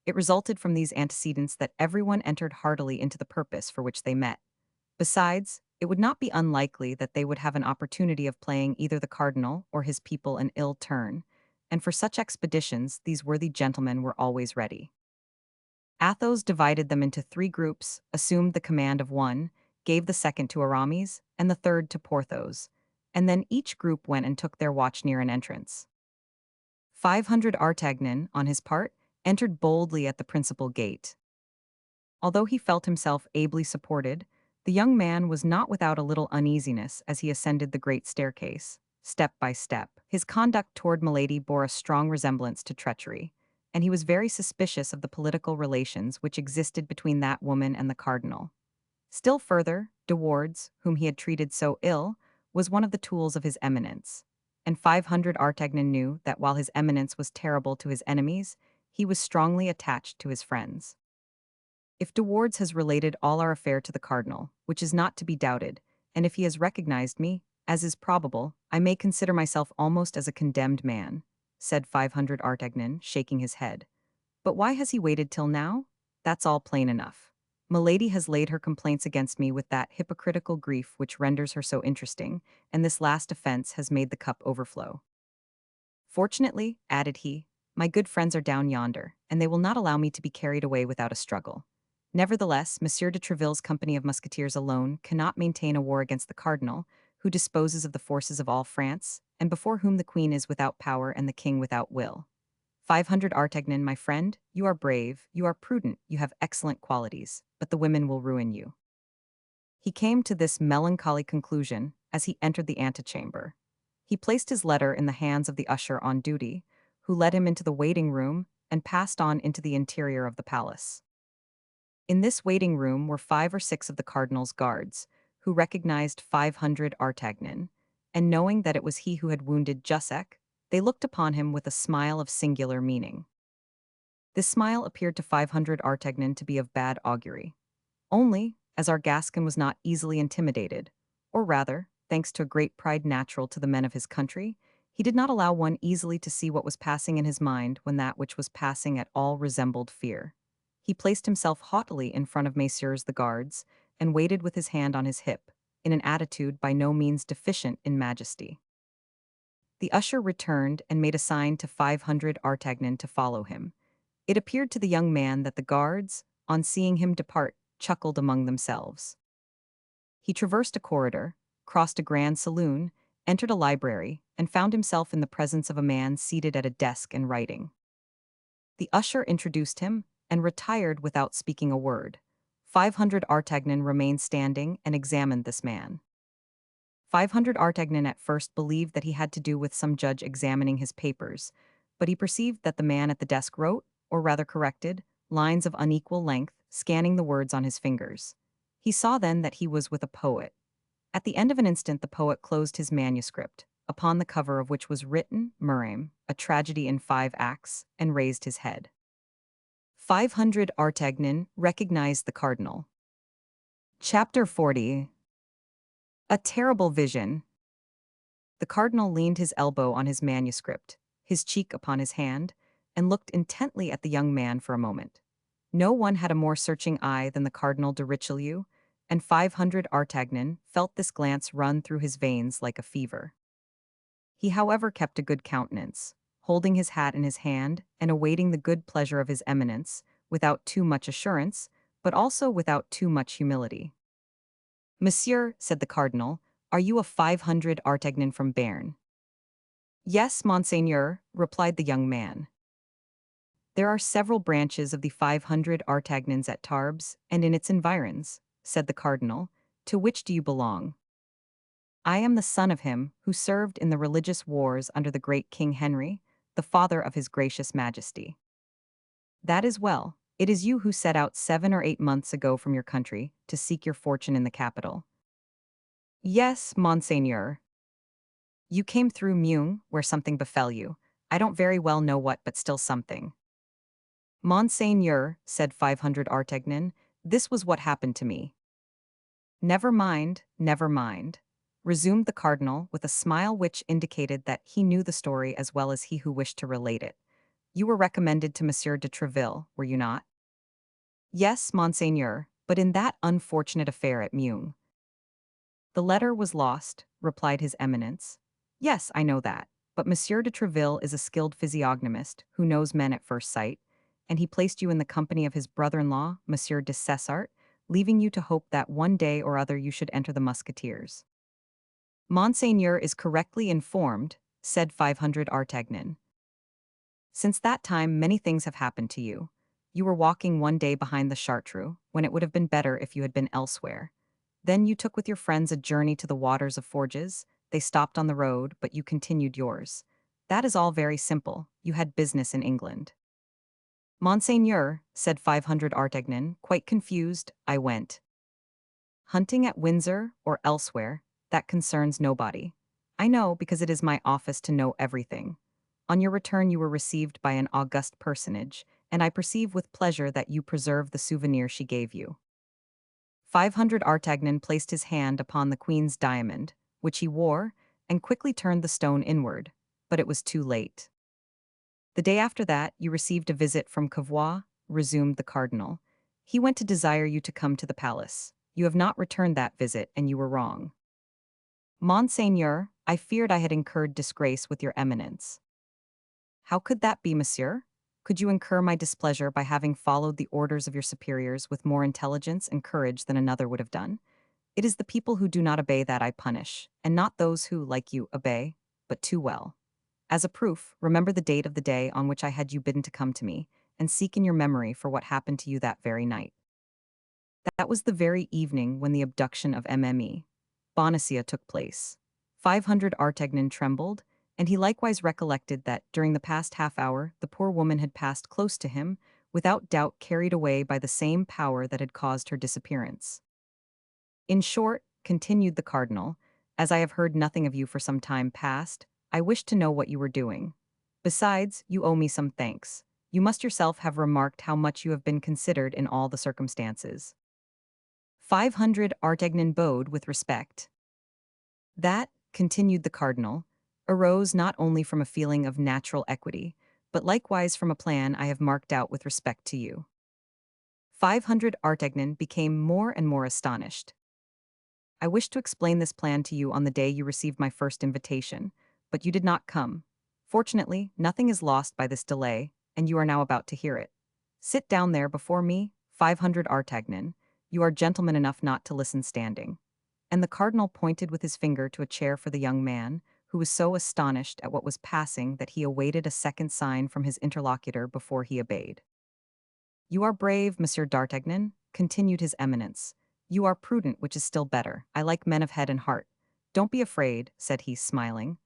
It resulted from these antecedents that everyone entered heartily into the purpose for which they met. Besides, it would not be unlikely that they would have an opportunity of playing either the cardinal or his people an ill turn, and for such expeditions these worthy gentlemen were always ready. Athos divided them into 3 groups, assumed the command of one, gave the second to Aramis, and the third to Porthos, and then each group went and took their watch near an entrance. 500 Artagnan, on his part, entered boldly at the principal gate. Although he felt himself ably supported, the young man was not without a little uneasiness as he ascended the great staircase, step by step. His conduct toward Milady bore a strong resemblance to treachery, and he was very suspicious of the political relations which existed between that woman and the cardinal. Still further, De Wardes, whom he had treated so ill, was one of the tools of his Eminence, and 500 Artagnan knew that while his Eminence was terrible to his enemies, he was strongly attached to his friends. If De Wardes has related all our affair to the cardinal, which is not to be doubted, and if he has recognized me, as is probable, I may consider myself almost as a condemned man, said 500 Artagnan, shaking his head. But why has he waited till now? That's all plain enough. Milady has laid her complaints against me with that hypocritical grief which renders her so interesting, and this last offense has made the cup overflow. Fortunately, added he, my good friends are down yonder, and they will not allow me to be carried away without a struggle. Nevertheless, Monsieur de Treville's company of musketeers alone cannot maintain a war against the cardinal, who disposes of the forces of all France, and before whom the queen is without power and the king without will. 500 Artagnan, my friend, you are brave, you are prudent, you have excellent qualities, but the women will ruin you. He came to this melancholy conclusion as he entered the antechamber. He placed his letter in the hands of the usher on duty, who led him into the waiting room and passed on into the interior of the palace. In this waiting room were 5 or 6 of the cardinal's guards, who recognized 500 Artagnan, and knowing that it was he who had wounded Jussac, they looked upon him with a smile of singular meaning. This smile appeared to 500 Artagnan to be of bad augury. Only, as our Gascon was not easily intimidated, or rather, thanks to a great pride natural to the men of his country, he did not allow one easily to see what was passing in his mind when that which was passing at all resembled fear. He placed himself haughtily in front of Messieurs the guards, and waited with his hand on his hip, in an attitude by no means deficient in majesty. The usher returned and made a sign to 500 Artagnan to follow him. It appeared to the young man that the guards, on seeing him depart, chuckled among themselves. He traversed a corridor, crossed a grand saloon, entered a library, and found himself in the presence of a man seated at a desk and writing. The usher introduced him, and retired without speaking a word. 500 Artagnan remained standing and examined this man. 500 Artagnan at first believed that he had to do with some judge examining his papers, but he perceived that the man at the desk wrote, or rather corrected, lines of unequal length, scanning the words on his fingers. He saw then that he was with a poet. At the end of an instant the poet closed his manuscript, upon the cover of which was written, Murame, a tragedy in 5 acts, and raised his head. 500 Artagnan recognized the cardinal. Chapter 40. A terrible vision. The cardinal leaned his elbow on his manuscript, his cheek upon his hand, and looked intently at the young man for a moment. No one had a more searching eye than the Cardinal de Richelieu, and 500 Artagnan felt this glance run through his veins like a fever. He, however, kept a good countenance, holding his hat in his hand and awaiting the good pleasure of his eminence, without too much assurance, but also without too much humility. "Monsieur," said the cardinal, "are you a 500 Artagnan from Béarn?" "Yes, monseigneur," replied the young man. "There are several branches of the 500 Artagnans at Tarbes and in its environs," said the cardinal. "To which do you belong?" "I am the son of him who served in the religious wars under the great King Henry, the father of his gracious majesty." "That is well. It is you who set out 7 or 8 months ago from your country to seek your fortune in the capital." "Yes, monseigneur." "You came through Meung, where something befell you. I don't very well know what, but still something." "Monseigneur," said 500 Artagnan, "this was what happened to me." Never mind," resumed the cardinal with a smile which indicated that he knew the story as well as he who wished to relate it. "You were recommended to Monsieur de Treville, were you not?" "Yes, monseigneur, but in that unfortunate affair at Meung." "The letter was lost," replied his eminence. "Yes, I know that, but Monsieur de Treville is a skilled physiognomist who knows men at first sight, and he placed you in the company of his brother-in-law, Monsieur de Cessart, leaving you to hope that one day or other you should enter the musketeers." "Monseigneur is correctly informed," said 500 Artagnan. "Since that time many things have happened to you. You were walking one day behind the Chartreux, when it would have been better if you had been elsewhere. Then you took with your friends a journey to the waters of Forges. They stopped on the road, but you continued yours. That is all very simple. You had business in England." "Monseigneur," said 500 Artagnan, quite confused, "I went hunting at Windsor or elsewhere. That concerns nobody. I know because it is my office to know everything. On your return you were received by an august personage, and I perceive with pleasure that you preserve the souvenir she gave you." 500 Artagnan placed his hand upon the queen's diamond, which he wore, and quickly turned the stone inward, but it was too late. "The day after that, you received a visit from Cavois," resumed the cardinal. "He went to desire you to come to the palace. You have not returned that visit, and you were wrong." "Monseigneur, I feared I had incurred disgrace with your eminence." "How could that be, monsieur?" Could you incur my displeasure by having followed the orders of your superiors with more intelligence and courage than another would have done? It is the people who do not obey that I punish, and not those who, like you, obey, but too well. As a proof, remember the date of the day on which I had you bidden to come to me, and seek in your memory for what happened to you that very night. That was the very evening when the abduction of Mme. Bonacieux took place. 500 Artagnan trembled, and he likewise recollected that, during the past half-hour, the poor woman had passed close to him, without doubt carried away by the same power that had caused her disappearance. In short, continued the cardinal, as I have heard nothing of you for some time past, I wish to know what you were doing. Besides, you owe me some thanks. You must yourself have remarked how much you have been considered in all the circumstances. 500 Artagnan bowed with respect. That, continued the cardinal, arose not only from a feeling of natural equity, but likewise from a plan I have marked out with respect to you. 500 Artagnan became more and more astonished. I wished to explain this plan to you on the day you received my first invitation, but you did not come. Fortunately, nothing is lost by this delay, and you are now about to hear it. Sit down there before me, 500 Artagnan. You are gentleman enough not to listen standing. And the cardinal pointed with his finger to a chair for the young man, who was so astonished at what was passing that he awaited a second sign from his interlocutor before he obeyed. You are brave, Monsieur d'Artagnan, continued his eminence. You are prudent, which is still better. I like men of head and heart. Don't be afraid, said he, smiling.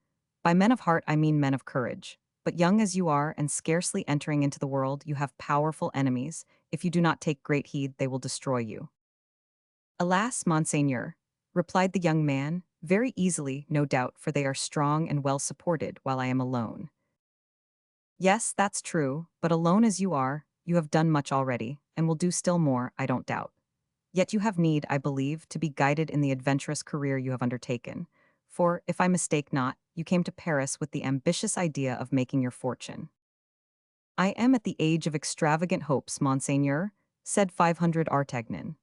By men of heart I mean men of courage. But young as you are, and scarcely entering into the world, you have powerful enemies. If you do not take great heed, they will destroy you. Alas, monseigneur, replied the young man, very easily, no doubt, for they are strong and well supported, while I am alone. Yes, that's true, but alone as you are, you have done much already, and will do still more, I don't doubt. Yet you have need, I believe, to be guided in the adventurous career you have undertaken, for, if I mistake not, you came to Paris with the ambitious idea of making your fortune. I am at the age of extravagant hopes, monseigneur, said 500 Artagnan.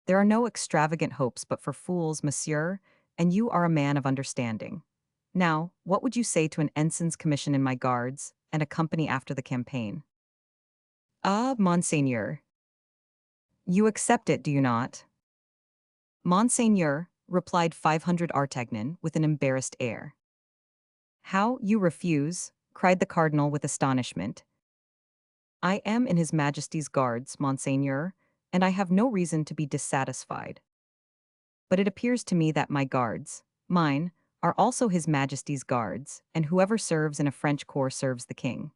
There are no extravagant hopes but for fools, monsieur, and you are a man of understanding. Now, what would you say to an ensign's commission in my guards, and a company after the campaign? Ah, monseigneur. You accept it, do you not? Monseigneur, replied 500 Artagnan with an embarrassed air. How, you refuse? Cried the cardinal with astonishment. I am in his majesty's guards, monseigneur, and I have no reason to be dissatisfied. But it appears to me that my guards, mine, are also his majesty's guards, and whoever serves in a French corps serves the king.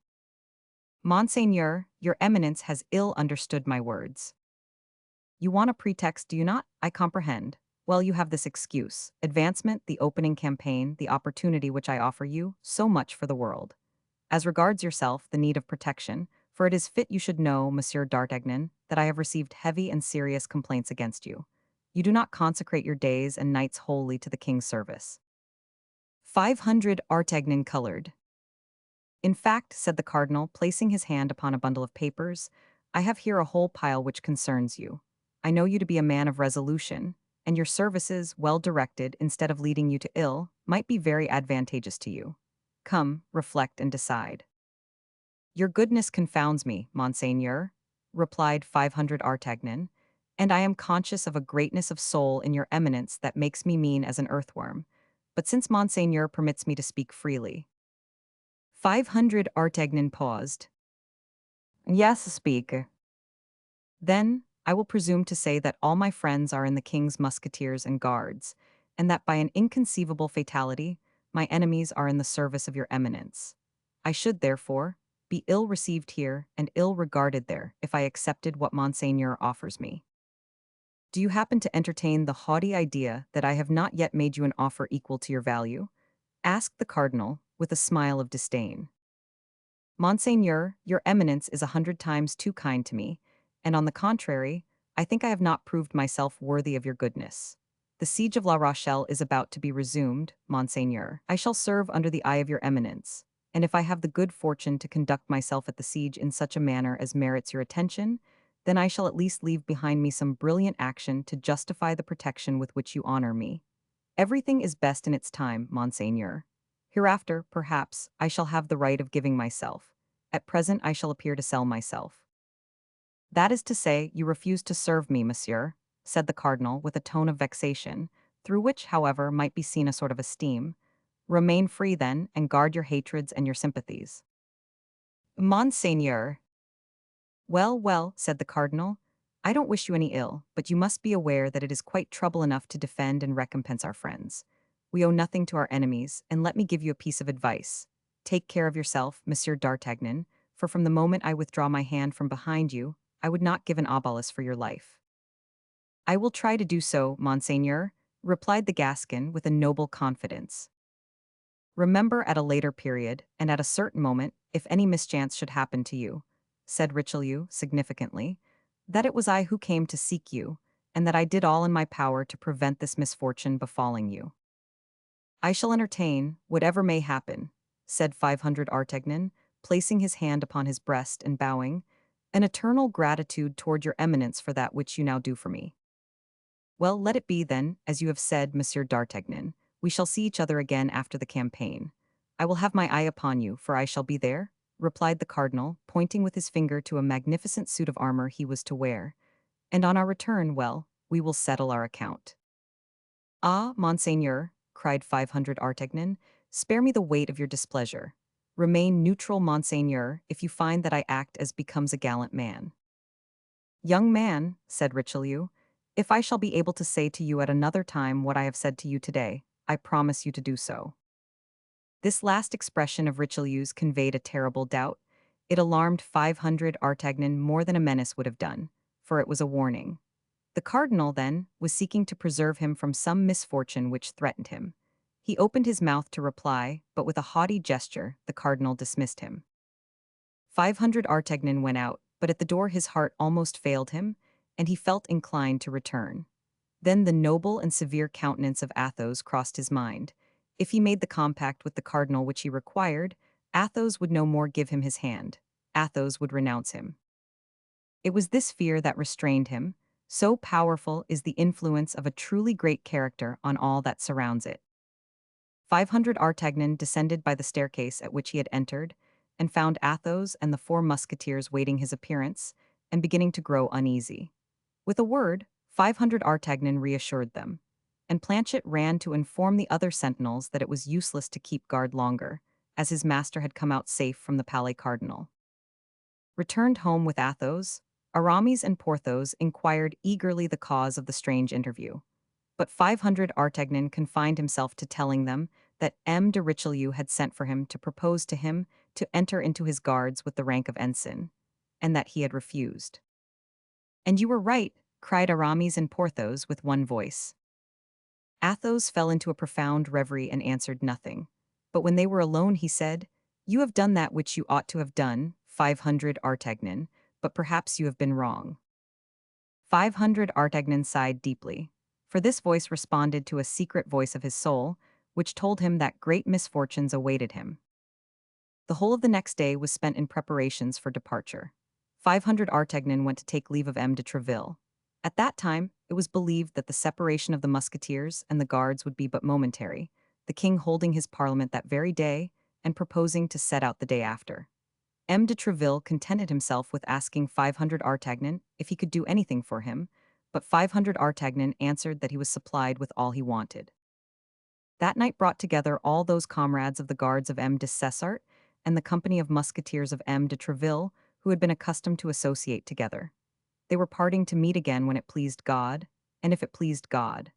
Monseigneur, your eminence has ill understood my words. You want a pretext, do you not? I comprehend. Well, you have this excuse: advancement, the opening campaign, the opportunity which I offer you, so much for the world. As regards yourself, the need of protection, for it is fit you should know, Monsieur d'Artagnan, that I have received heavy and serious complaints against you. You do not consecrate your days and nights wholly to the king's service. 500 Artagnan colored. In fact, said the cardinal, placing his hand upon a bundle of papers, I have here a whole pile which concerns you. I know you to be a man of resolution, and your services, well directed, instead of leading you to ill, might be very advantageous to you. Come, reflect and decide. Your goodness confounds me, monseigneur, replied 500 Artagnan, and I am conscious of a greatness of soul in your eminence that makes me mean as an earthworm. But since monseigneur permits me to speak freely. 500 Artagnan paused. Yes, speak. Then, I will presume to say that all my friends are in the king's musketeers and guards, and that by an inconceivable fatality, my enemies are in the service of your eminence. I should, therefore, be ill received here and ill regarded there if I accepted what monseigneur offers me. Do you happen to entertain the haughty idea that I have not yet made you an offer equal to your value? Asked the cardinal, with a smile of disdain. Monseigneur, your eminence is 100 times too kind to me, and on the contrary, I think I have not proved myself worthy of your goodness. The siege of La Rochelle is about to be resumed, monseigneur. I shall serve under the eye of your eminence, and if I have the good fortune to conduct myself at the siege in such a manner as merits your attention, then I shall at least leave behind me some brilliant action to justify the protection with which you honor me. Everything is best in its time, monseigneur. Hereafter, perhaps, I shall have the right of giving myself. At present I shall appear to sell myself. That is to say, you refuse to serve me, monsieur, said the cardinal with a tone of vexation, through which, however, might be seen a sort of esteem. Remain free, then, and guard your hatreds and your sympathies. Monseigneur. Well, well, said the cardinal, I don't wish you any ill, but you must be aware that it is quite trouble enough to defend and recompense our friends. We owe nothing to our enemies, and let me give you a piece of advice. Take care of yourself, Monsieur d'Artagnan, for from the moment I withdraw my hand from behind you, I would not give an obol for your life. I will try to do so, Monseigneur, replied the Gascon with a noble confidence. Remember at a later period, and at a certain moment, if any mischance should happen to you, said Richelieu significantly, that it was I who came to seek you, and that I did all in my power to prevent this misfortune befalling you. I shall entertain, whatever may happen, said 500 Artagnan, placing his hand upon his breast and bowing, an eternal gratitude toward your eminence for that which you now do for me. Well, let it be then, as you have said, Monsieur d'Artagnan. We shall see each other again after the campaign. I will have my eye upon you, for I shall be there, replied the cardinal, pointing with his finger to a magnificent suit of armor he was to wear. And on our return, well, we will settle our account. Ah, Monseigneur, cried 500 Artagnan, spare me the weight of your displeasure. Remain neutral, Monseigneur, if you find that I act as becomes a gallant man. Young man, said Richelieu, if I shall be able to say to you at another time what I have said to you today, I promise you to do so. This last expression of Richelieu's conveyed a terrible doubt. It alarmed 500 Artagnan more than a menace would have done, for it was a warning. The cardinal, then, was seeking to preserve him from some misfortune which threatened him. He opened his mouth to reply, but with a haughty gesture, the cardinal dismissed him. 500 Artagnan went out, but at the door his heart almost failed him, and he felt inclined to return. Then the noble and severe countenance of Athos crossed his mind. If he made the compact with the cardinal which he required, Athos would no more give him his hand. Athos would renounce him. It was this fear that restrained him. So powerful is the influence of a truly great character on all that surrounds it. 500 Artagnan descended by the staircase at which he had entered, and found Athos and the 4 musketeers waiting his appearance, and beginning to grow uneasy. With a word, 500 Artagnan reassured them, and Planchet ran to inform the other sentinels that it was useless to keep guard longer, as his master had come out safe from the Palais Cardinal. Returned home with Athos, Aramis and Porthos inquired eagerly the cause of the strange interview. But 500 Artagnan confined himself to telling them that M. de Richelieu had sent for him to propose to him to enter into his guards with the rank of ensign, and that he had refused. And you were right, cried Aramis and Porthos with one voice. Athos fell into a profound reverie and answered nothing. But when they were alone, he said, You have done that which you ought to have done, 500 Artagnan, but perhaps you have been wrong. 500 Artagnan sighed deeply, for this voice responded to a secret voice of his soul, which told him that great misfortunes awaited him. The whole of the next day was spent in preparations for departure. 500 Artagnan went to take leave of M. de Treville. At that time, it was believed that the separation of the musketeers and the guards would be but momentary, the king holding his parliament that very day and proposing to set out the day after. M. de Treville contented himself with asking 500 Artagnan if he could do anything for him, but 500 Artagnan answered that he was supplied with all he wanted. That night brought together all those comrades of the guards of M. de Cessart and the company of musketeers of M. de Treville who had been accustomed to associate together. They were parting to meet again when it pleased God, and if it pleased God.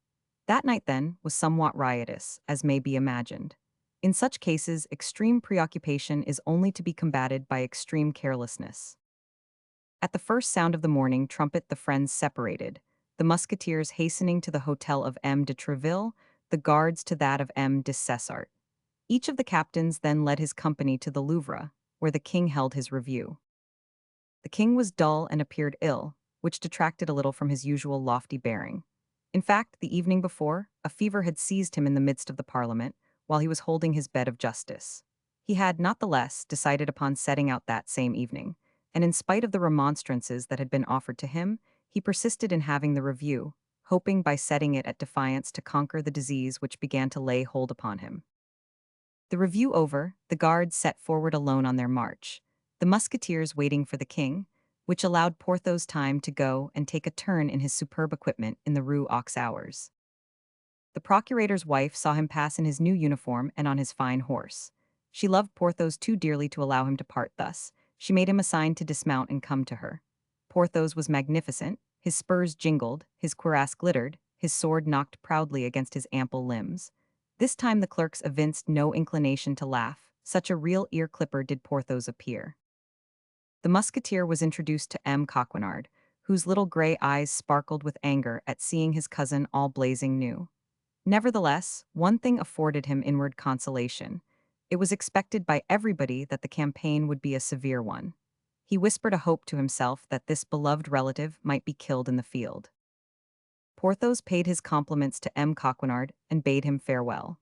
That night, then, was somewhat riotous, as may be imagined. In such cases, extreme preoccupation is only to be combated by extreme carelessness. At the first sound of the morning trumpet the friends separated, the musketeers hastening to the hotel of M. de Treville, the guards to that of M. de Cessart. Each of the captains then led his company to the Louvre, where the king held his review. The king was dull and appeared ill, which detracted a little from his usual lofty bearing. In fact, the evening before, a fever had seized him in the midst of the Parliament, while he was holding his bed of justice. He had, not the less, decided upon setting out that same evening, and in spite of the remonstrances that had been offered to him, he persisted in having the review, hoping by setting it at defiance to conquer the disease which began to lay hold upon him. The review over, the guards set forward alone on their march. the musketeers waiting for the king, which allowed Porthos time to go and take a turn in his superb equipment in the Rue aux Ours. The procurator's wife saw him pass in his new uniform and on his fine horse. She loved Porthos too dearly to allow him to part thus. She made him a sign to dismount and come to her. Porthos was magnificent, his spurs jingled, his cuirass glittered, his sword knocked proudly against his ample limbs. This time the clerks evinced no inclination to laugh, such a real ear-clipper did Porthos appear. The musketeer was introduced to M. Coquenard, whose little gray eyes sparkled with anger at seeing his cousin all blazing new. Nevertheless, one thing afforded him inward consolation. It was expected by everybody that the campaign would be a severe one. He whispered a hope to himself that this beloved relative might be killed in the field. Porthos paid his compliments to M. Coquenard and bade him farewell.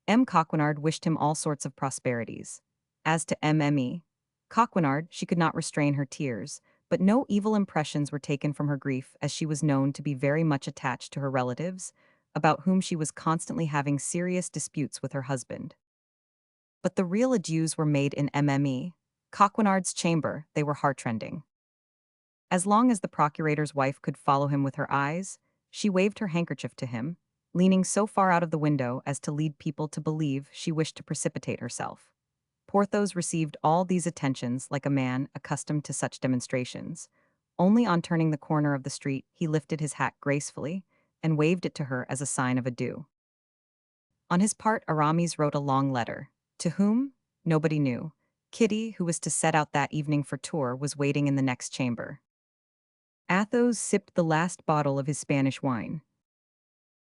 M. Coquenard wished him all sorts of prosperities. As to M.M.E. Coquenard, she could not restrain her tears, but no evil impressions were taken from her grief, as she was known to be very much attached to her relatives, about whom she was constantly having serious disputes with her husband. But the real adieus were made in M.M.E. Coquenard's chamber. They were heartrending. As long as the procurator's wife could follow him with her eyes, she waved her handkerchief to him, leaning so far out of the window as to lead people to believe she wished to precipitate herself. Porthos received all these attentions like a man accustomed to such demonstrations. Only on turning the corner of the street he lifted his hat gracefully and waved it to her as a sign of adieu. On his part, Aramis wrote a long letter. To whom? Nobody knew. Kitty, who was to set out that evening for Tours, was waiting in the next chamber. Athos sipped the last bottle of his Spanish wine.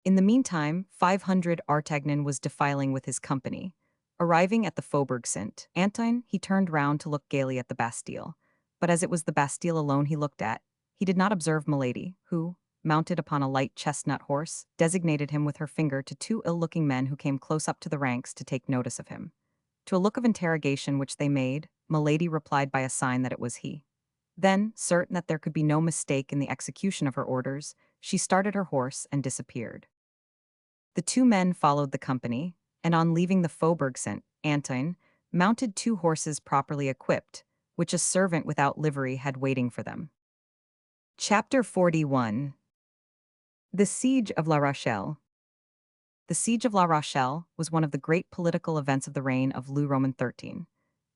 In the meantime, 500 Artagnan was defiling with his company. Arriving at the Faubourg Saint-Antoine, he turned round to look gaily at the Bastille. But as it was the Bastille alone he looked at, he did not observe Milady, who, mounted upon a light chestnut horse, designated him with her finger to two ill-looking men who came close up to the ranks to take notice of him. To a look of interrogation which they made, Milady replied by a sign that it was he. Then, certain that there could be no mistake in the execution of her orders, she started her horse and disappeared. The two men followed the company, and on leaving the Faubourg Saint-Antoine, mounted two horses properly equipped, which a servant without livery had waiting for them. Chapter 41. The Siege of La Rochelle. The Siege of La Rochelle was one of the great political events of the reign of Louis Roman XIII,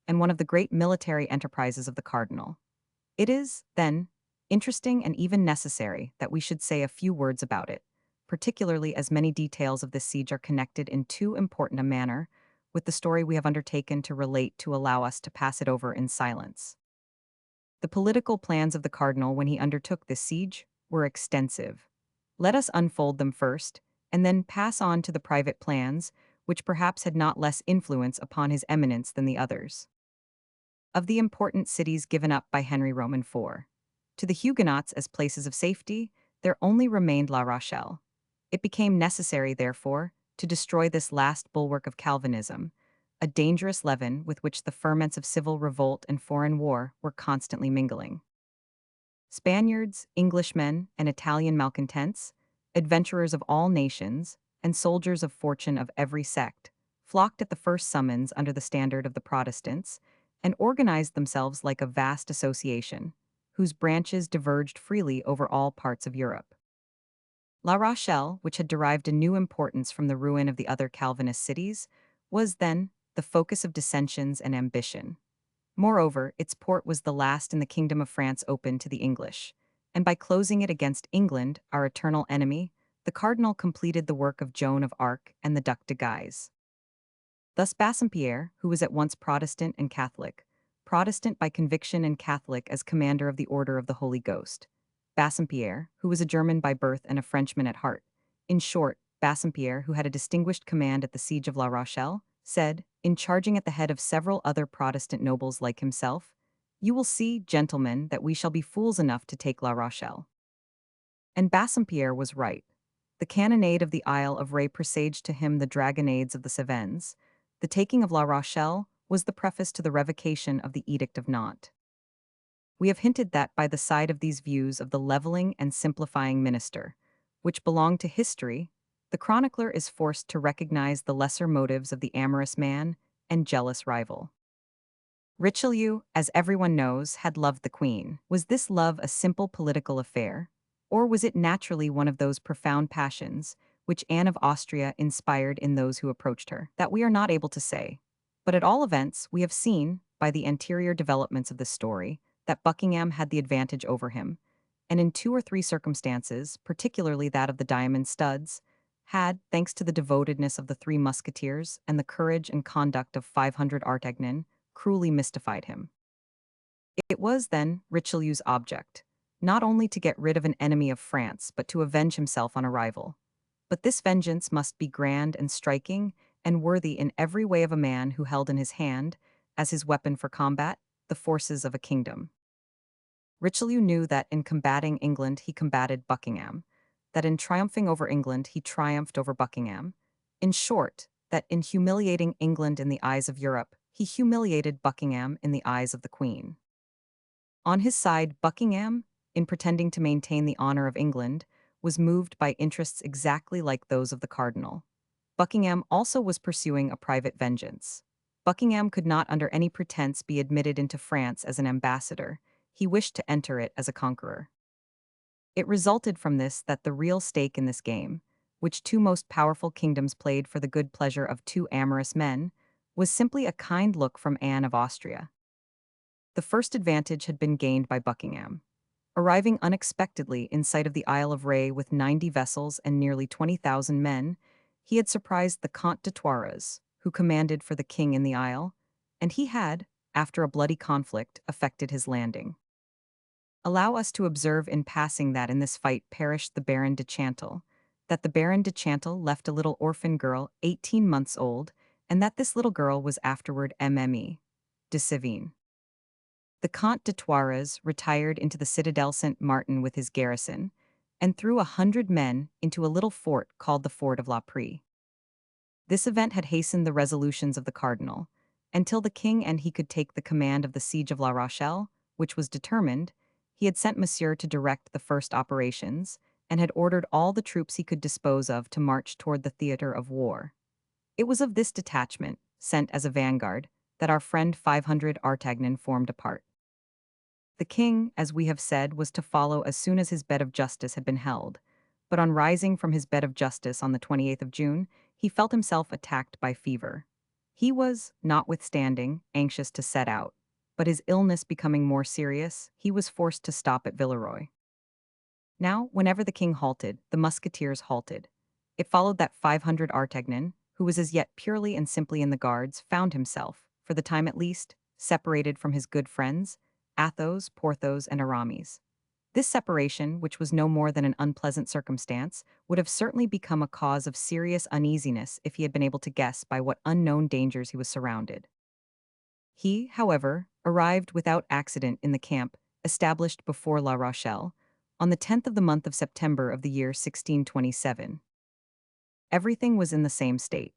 and one of the great military enterprises of the cardinal. It is, then, interesting and even necessary that we should say a few words about it, particularly as many details of this siege are connected in too important a manner with the story we have undertaken to relate to allow us to pass it over in silence. The political plans of the cardinal when he undertook this siege were extensive. Let us unfold them first, and then pass on to the private plans, which perhaps had not less influence upon his eminence than the others. Of the important cities given up by Henry Roman IV to the Huguenots as places of safety, there only remained La Rochelle. It became necessary, therefore, to destroy this last bulwark of Calvinism, a dangerous leaven with which the ferments of civil revolt and foreign war were constantly mingling. Spaniards, Englishmen, and Italian malcontents, adventurers of all nations, and soldiers of fortune of every sect, flocked at the first summons under the standard of the Protestants, and organized themselves like a vast association, whose branches diverged freely over all parts of Europe. La Rochelle, which had derived a new importance from the ruin of the other Calvinist cities, was, then, the focus of dissensions and ambition. Moreover, its port was the last in the kingdom of France open to the English, and by closing it against England, our eternal enemy, the cardinal completed the work of Joan of Arc and the Duc de Guise. Thus Bassompierre, who was at once Protestant and Catholic, Protestant by conviction and Catholic as commander of the Order of the Holy Ghost, Bassompierre, who was a German by birth and a Frenchman at heart, in short, Bassompierre, who had a distinguished command at the siege of La Rochelle, said, in charging at the head of several other Protestant nobles like himself, "You will see, gentlemen, that we shall be fools enough to take La Rochelle." And Bassompierre was right. The cannonade of the Isle of Ré presaged to him the dragonnades of the Cevennes. The taking of La Rochelle was the preface to the revocation of the Edict of Nantes. We have hinted that by the side of these views of the leveling and simplifying minister, which belong to history, the chronicler is forced to recognize the lesser motives of the amorous man and jealous rival. Richelieu, as everyone knows, had loved the queen. Was this love a simple political affair? Or was it naturally one of those profound passions which Anne of Austria inspired in those who approached her? That we are not able to say. But at all events, we have seen, by the anterior developments of the story, that Buckingham had the advantage over him, and in two or three circumstances, particularly that of the diamond studs, had, thanks to the devotedness of the three musketeers and the courage and conduct of 500 Artagnan, cruelly mystified him. It was, then, Richelieu's object, not only to get rid of an enemy of France, but to avenge himself on a rival. But this vengeance must be grand and striking, and worthy in every way of a man who held in his hand, as his weapon for combat, the forces of a kingdom. Richelieu knew that in combating England he combated Buckingham, that in triumphing over England he triumphed over Buckingham. In short, that in humiliating England in the eyes of Europe, he humiliated Buckingham in the eyes of the Queen. On his side, Buckingham, in pretending to maintain the honor of England, was moved by interests exactly like those of the cardinal. Buckingham also was pursuing a private vengeance. Buckingham could not under any pretense be admitted into France as an ambassador. He wished to enter it as a conqueror. It resulted from this that the real stake in this game, which two most powerful kingdoms played for the good pleasure of two amorous men, was simply a kind look from Anne of Austria. The first advantage had been gained by Buckingham. Arriving unexpectedly in sight of the Isle of Ré with 90 vessels and nearly 20,000 men, he had surprised the Comte de Toiras, who commanded for the king in the isle, and he had, after a bloody conflict, effected his landing. Allow us to observe in passing that in this fight perished the Baron de Chantal, that the Baron de Chantal left a little orphan girl 18 months old, and that this little girl was afterward Mme. de Sévigné. The Comte de Toiras retired into the citadel Saint Martin with his garrison, and threw 100 men into a little fort called the Fort of La Prée. This event had hastened the resolutions of the cardinal, until the king and he could take the command of the siege of La Rochelle, which was determined. He had sent Monsieur to direct the first operations, and had ordered all the troops he could dispose of to march toward the theatre of war. It was of this detachment, sent as a vanguard, that our friend 500 Artagnan formed a part. The king, as we have said, was to follow as soon as his bed of justice had been held, but on rising from his bed of justice on the 28th of June, he felt himself attacked by fever. He was, notwithstanding, anxious to set out, but his illness becoming more serious, he was forced to stop at Villeroy. Now, whenever the king halted, the musketeers halted. It followed that 500 Artagnan, who was as yet purely and simply in the guards, found himself, for the time at least, separated from his good friends, Athos, Porthos, and Aramis. This separation, which was no more than an unpleasant circumstance, would have certainly become a cause of serious uneasiness if he had been able to guess by what unknown dangers he was surrounded. He, however, arrived without accident in the camp established before La Rochelle, on the 10th of the month of September of the year 1627. Everything was in the same state.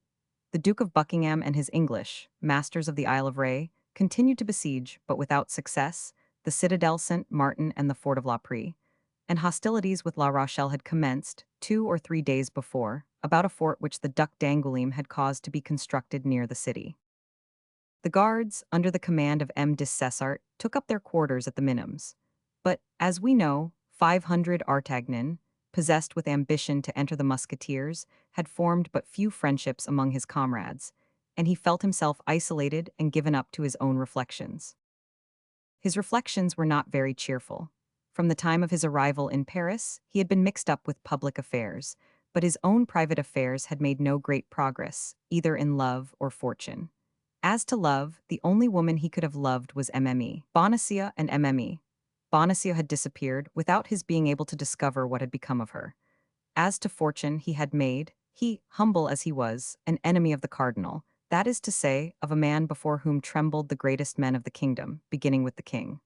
The Duke of Buckingham and his English, masters of the Isle of Ré, continued to besiege, but without success, the citadel Saint Martin and the fort of La Prée, and hostilities with La Rochelle had commenced, 2 or 3 days before, about a fort which the Duc d'Angoulême had caused to be constructed near the city. The guards, under the command of M. de Cessart, took up their quarters at the Minims. But, as we know, 500 Artagnan, possessed with ambition to enter the musketeers, had formed but few friendships among his comrades, and he felt himself isolated and given up to his own reflections. His reflections were not very cheerful. From the time of his arrival in Paris, he had been mixed up with public affairs, but his own private affairs had made no great progress, either in love or fortune. As to love, the only woman he could have loved was Mme. Bonacieux and Mme. Bonacieux had disappeared without his being able to discover what had become of her. As to fortune, he had made, he, humble as he was, an enemy of the cardinal, that is to say, of a man before whom trembled the greatest men of the kingdom, beginning with the king.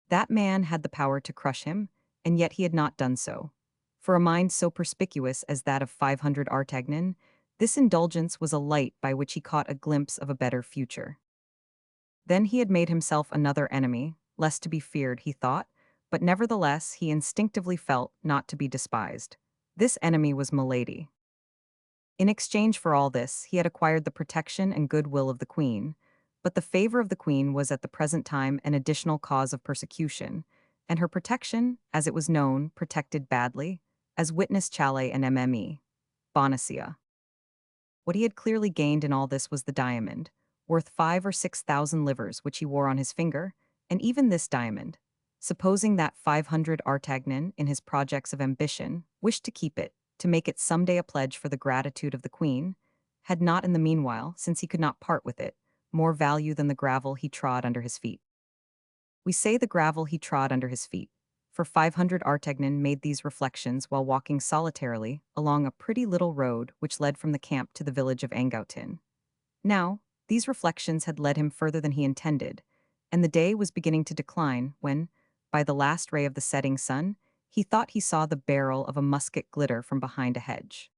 That man had the power to crush him, and yet he had not done so. For a mind so perspicuous as that of 500 Artagnan, this indulgence was a light by which he caught a glimpse of a better future. Then he had made himself another enemy, less to be feared, he thought, but nevertheless he instinctively felt not to be despised. This enemy was Milady. In exchange for all this, he had acquired the protection and goodwill of the Queen, But the favor of the queen was at the present time an additional cause of persecution, and her protection, as it was known, protected badly, as witness Chalet and Mme. Bonacieux. What he had clearly gained in all this was the diamond, worth 5 or 6 thousand livres which he wore on his finger, and even this diamond, supposing that 500 Artagnan, in his projects of ambition, wished to keep it, to make it some day a pledge for the gratitude of the queen, had not in the meanwhile, since he could not part with it, more value than the gravel he trod under his feet. We say the gravel he trod under his feet, for 500 Artagnan made these reflections while walking solitarily along a pretty little road which led from the camp to the village of Angoutin. Now, these reflections had led him further than he intended, and the day was beginning to decline when, by the last ray of the setting sun, he thought he saw the barrel of a musket glitter from behind a hedge.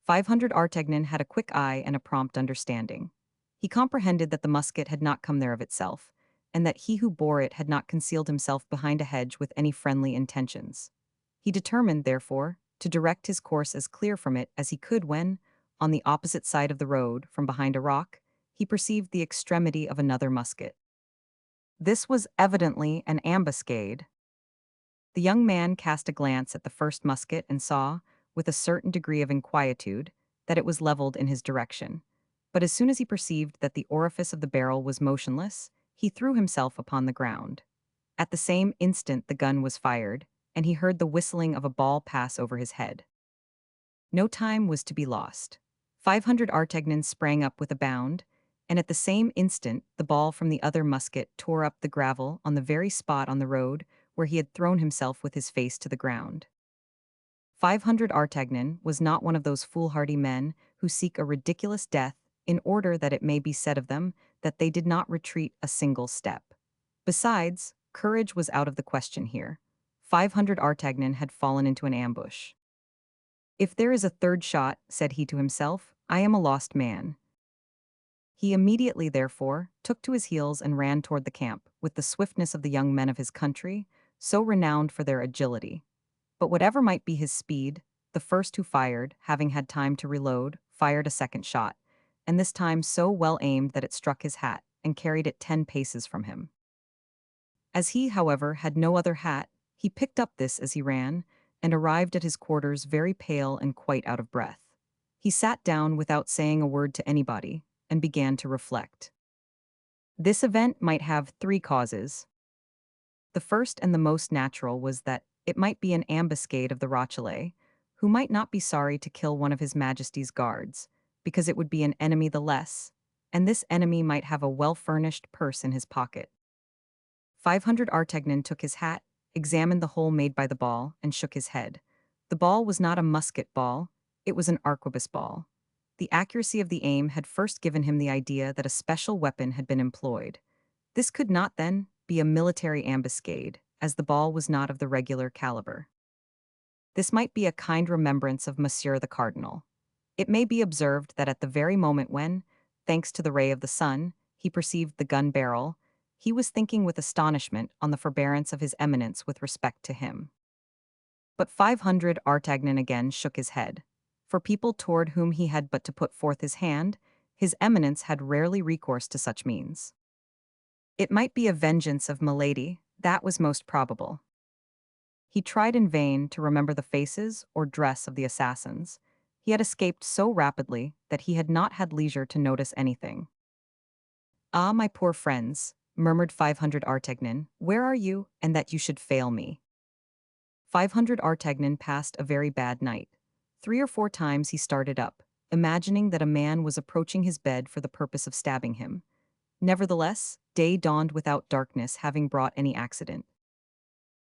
500 Artagnan had a quick eye and a prompt understanding. He comprehended that the musket had not come there of itself, and that he who bore it had not concealed himself behind a hedge with any friendly intentions. He determined, therefore, to direct his course as clear from it as he could when, on the opposite side of the road, from behind a rock, he perceived the extremity of another musket. This was evidently an ambuscade. The young man cast a glance at the first musket and saw, with a certain degree of inquietude, that it was leveled in his direction. But as soon as he perceived that the orifice of the barrel was motionless, he threw himself upon the ground. At the same instant the gun was fired, and he heard the whistling of a ball pass over his head. No time was to be lost. 500 Artagnans sprang up with a bound, and at the same instant the ball from the other musket tore up the gravel on the very spot on the road where he had thrown himself with his face to the ground. 500 Artagnan was not one of those foolhardy men who seek a ridiculous death in order that it may be said of them that they did not retreat a single step. Besides, courage was out of the question here. 500 Artagnan had fallen into an ambush. If there is a third shot, said he to himself, I am a lost man. He immediately, therefore, took to his heels and ran toward the camp, with the swiftness of the young men of his country, so renowned for their agility. But whatever might be his speed, the first who fired, having had time to reload, fired a second shot, and this time so well aimed that it struck his hat and carried it 10 paces from him. As he, however, had no other hat, he picked up this as he ran, and arrived at his quarters very pale and quite out of breath. He sat down without saying a word to anybody, and began to reflect. This event might have 3 causes. The first and the most natural was that it might be an ambuscade of the Rochellais, who might not be sorry to kill one of his Majesty's guards, because it would be an enemy the less, and this enemy might have a well-furnished purse in his pocket. 500 Artagnan took his hat, examined the hole made by the ball, and shook his head. The ball was not a musket ball, it was an arquebus ball. The accuracy of the aim had first given him the idea that a special weapon had been employed. This could not, then, be a military ambuscade, as the ball was not of the regular caliber. This might be a kind remembrance of Monsieur the Cardinal. It may be observed that at the very moment when, thanks to the ray of the sun, he perceived the gun barrel, he was thinking with astonishment on the forbearance of his eminence with respect to him. But 500 Artagnan again shook his head. For people toward whom he had but to put forth his hand, his eminence had rarely recourse to such means. It might be a vengeance of Milady, that was most probable. He tried in vain to remember the faces or dress of the assassins. He had escaped so rapidly that he had not had leisure to notice anything. Ah, my poor friends, murmured 500 Artagnan, where are you, and that you should fail me? 500 Artagnan passed a very bad night. 3 or 4 times he started up, imagining that a man was approaching his bed for the purpose of stabbing him. Nevertheless, day dawned without darkness having brought any accident.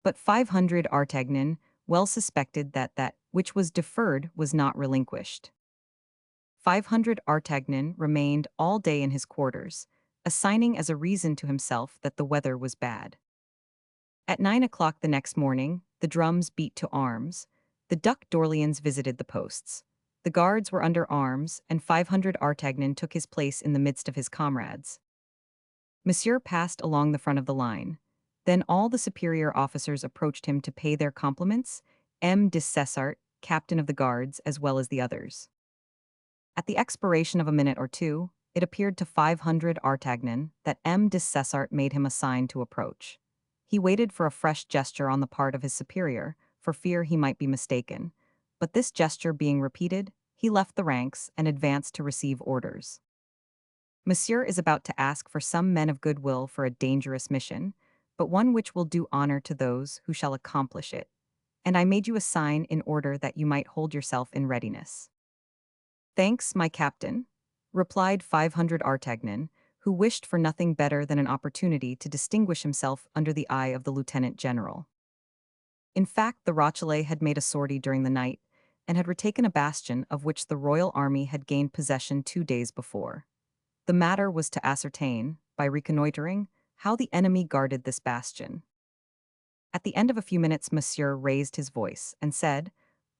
But 500 Artagnan well suspected that which was deferred was not relinquished. 500 Artagnan remained all day in his quarters, assigning as a reason to himself that the weather was bad. At 9 o'clock the next morning, the drums beat to arms, the Duc d'Orléans visited the posts. The guards were under arms, and 500 Artagnan took his place in the midst of his comrades. Monsieur passed along the front of the line. Then all the superior officers approached him to pay their compliments, M. de Cessart, captain of the guards, as well as the others. At the expiration of a minute or two, it appeared to 500 Artagnan that M. de Cessart made him a sign to approach. He waited for a fresh gesture on the part of his superior, for fear he might be mistaken. But this gesture being repeated, he left the ranks and advanced to receive orders. Monsieur is about to ask for some men of goodwill for a dangerous mission, but one which will do honor to those who shall accomplish it. And I made you a sign in order that you might hold yourself in readiness. Thanks, my captain, replied 500 Artagnan, who wished for nothing better than an opportunity to distinguish himself under the eye of the lieutenant general. In fact, the Rochellais had made a sortie during the night, and had retaken a bastion of which the royal army had gained possession 2 days before. The matter was to ascertain, by reconnoitering, how the enemy guarded this bastion. At the end of a few minutes, Monsieur raised his voice and said,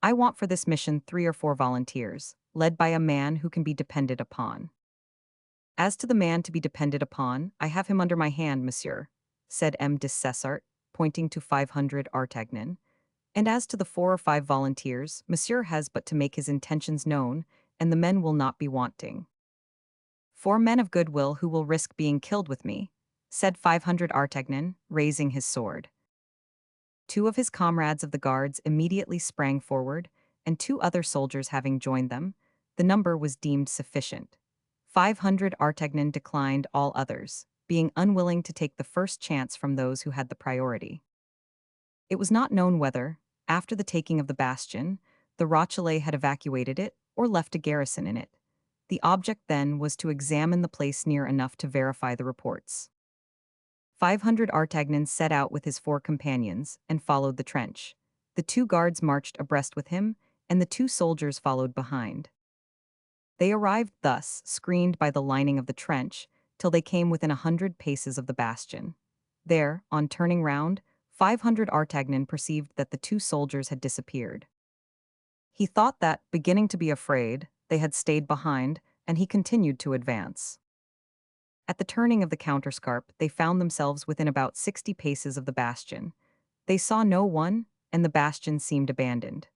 I want for this mission 3 or 4 volunteers, led by a man who can be depended upon. As to the man to be depended upon, I have him under my hand, monsieur, said M. de Cessart, pointing to 500 Artagnan. And as to the 4 or 5 volunteers, monsieur has but to make his intentions known, and the men will not be wanting. 4 men of goodwill who will risk being killed with me, said 500 Artagnan, raising his sword. 2 of his comrades of the guards immediately sprang forward, and 2 other soldiers having joined them, the number was deemed sufficient. 500 Artagnan declined all others, being unwilling to take the first chance from those who had the priority. It was not known whether, after the taking of the bastion, the Rochellais had evacuated it or left a garrison in it. The object then was to examine the place near enough to verify the reports. 500 Artagnan set out with his 4 companions and followed the trench. The 2 guards marched abreast with him, and the 2 soldiers followed behind. They arrived thus, screened by the lining of the trench, till they came within 100 paces of the bastion. There, on turning round, 500 Artagnan perceived that the 2 soldiers had disappeared. He thought that, beginning to be afraid, they had stayed behind, and he continued to advance. At the turning of the counterscarp, they found themselves within about 60 paces of the bastion. They saw no one, and the bastion seemed abandoned.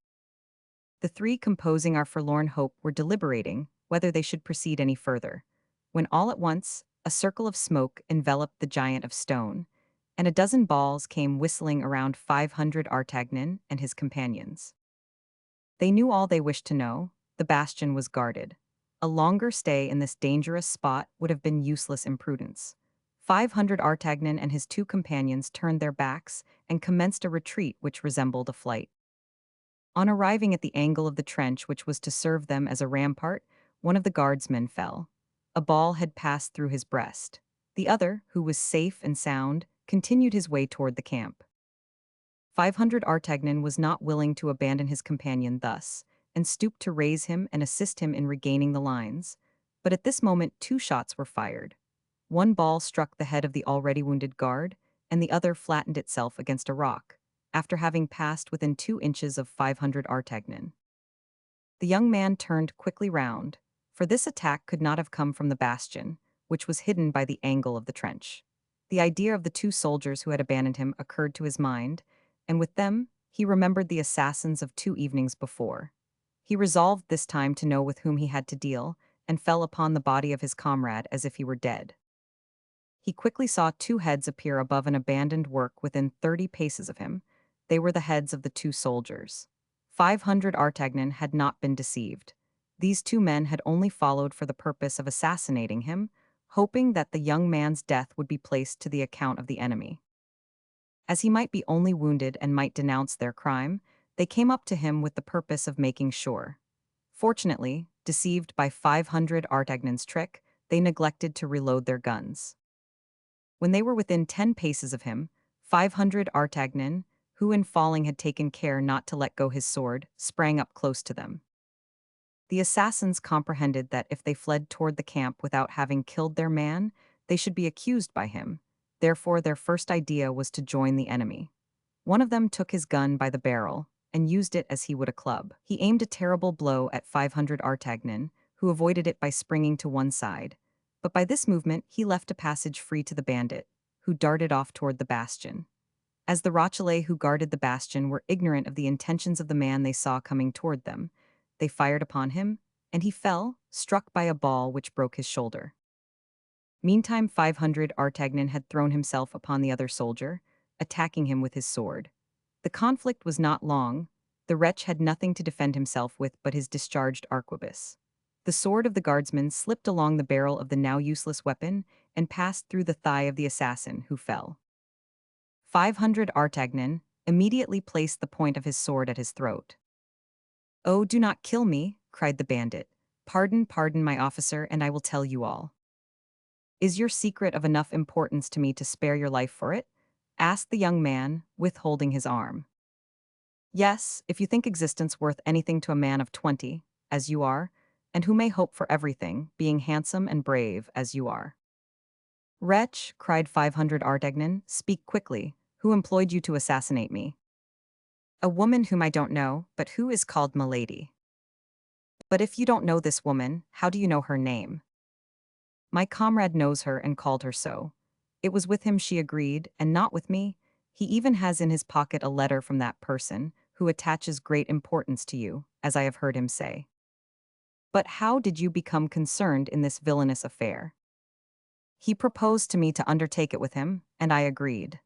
The 3 composing our forlorn hope were deliberating whether they should proceed any further, when all at once a circle of smoke enveloped the giant of stone, and a dozen balls came whistling around 500 Artagnan and his companions. They knew all they wished to know: the bastion was guarded. A longer stay in this dangerous spot would have been useless imprudence. 500 Artagnan and his 2 companions turned their backs and commenced a retreat which resembled a flight. On arriving at the angle of the trench which was to serve them as a rampart, one of the guardsmen fell. A ball had passed through his breast. The other, who was safe and sound, continued his way toward the camp. 500 Artagnan was not willing to abandon his companion thus, and stooped to raise him and assist him in regaining the lines. But at this moment 2 shots were fired. One ball struck the head of the already wounded guard, and the other flattened itself against a rock, after having passed within 2 inches of 500 Artagnan. The young man turned quickly round, for this attack could not have come from the bastion, which was hidden by the angle of the trench. The idea of the 2 soldiers who had abandoned him occurred to his mind, and with them he remembered the assassins of 2 evenings before. He resolved this time to know with whom he had to deal, and fell upon the body of his comrade as if he were dead. He quickly saw 2 heads appear above an abandoned work within 30 paces of him. They were the heads of the 2 soldiers. 500 Artagnan had not been deceived. These 2 men had only followed for the purpose of assassinating him, hoping that the young man's death would be placed to the account of the enemy. As he might be only wounded and might denounce their crime, they came up to him with the purpose of making sure. Fortunately, deceived by 500 Artagnan's trick, they neglected to reload their guns. When they were within 10 paces of him, 500 Artagnan, who in falling had taken care not to let go his sword, sprang up close to them. The assassins comprehended that if they fled toward the camp without having killed their man, they should be accused by him. Therefore, their first idea was to join the enemy. One of them took his gun by the barrel and used it as he would a club. He aimed a terrible blow at 500 Artagnan, who avoided it by springing to one side. But by this movement, he left a passage free to the bandit, who darted off toward the bastion. As the Rochellais who guarded the bastion were ignorant of the intentions of the man they saw coming toward them, they fired upon him, and he fell, struck by a ball which broke his shoulder. Meantime 500 Artagnan had thrown himself upon the other soldier, attacking him with his sword. The conflict was not long. The wretch had nothing to defend himself with but his discharged arquebus. The sword of the guardsman slipped along the barrel of the now useless weapon and passed through the thigh of the assassin, who fell. 500 Artagnan immediately placed the point of his sword at his throat. "Oh, do not kill me," cried the bandit. "Pardon, pardon, my officer, and I will tell you all." "Is your secret of enough importance to me to spare your life for it?" asked the young man, withholding his arm. "Yes, if you think existence worth anything to a man of 20, as you are, and who may hope for everything, being handsome and brave, as you are." "Wretch," cried 500 Artagnan, "speak quickly. Who employed you to assassinate me?" "A woman whom I don't know, but who is called Milady." "But if you don't know this woman, how do you know her name?" "My comrade knows her and called her so. It was with him she agreed, and not with me. He even has in his pocket a letter from that person, who attaches great importance to you, as I have heard him say." "But how did you become concerned in this villainous affair?" "He proposed to me to undertake it with him, and I agreed."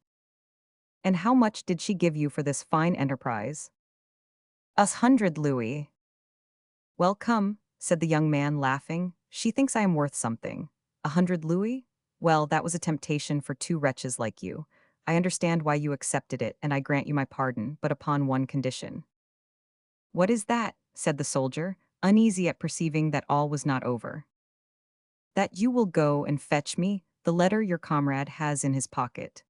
"And how much did she give you for this fine enterprise?" "100 louis." "Well, come," said the young man, laughing, "she thinks I am worth something. 100 louis? Well, that was a temptation for two wretches like you. I understand why you accepted it, and I grant you my pardon, but upon one condition." "What is that?" said the soldier, uneasy at perceiving that all was not over. "That you will go and fetch me the letter your comrade has in his pocket."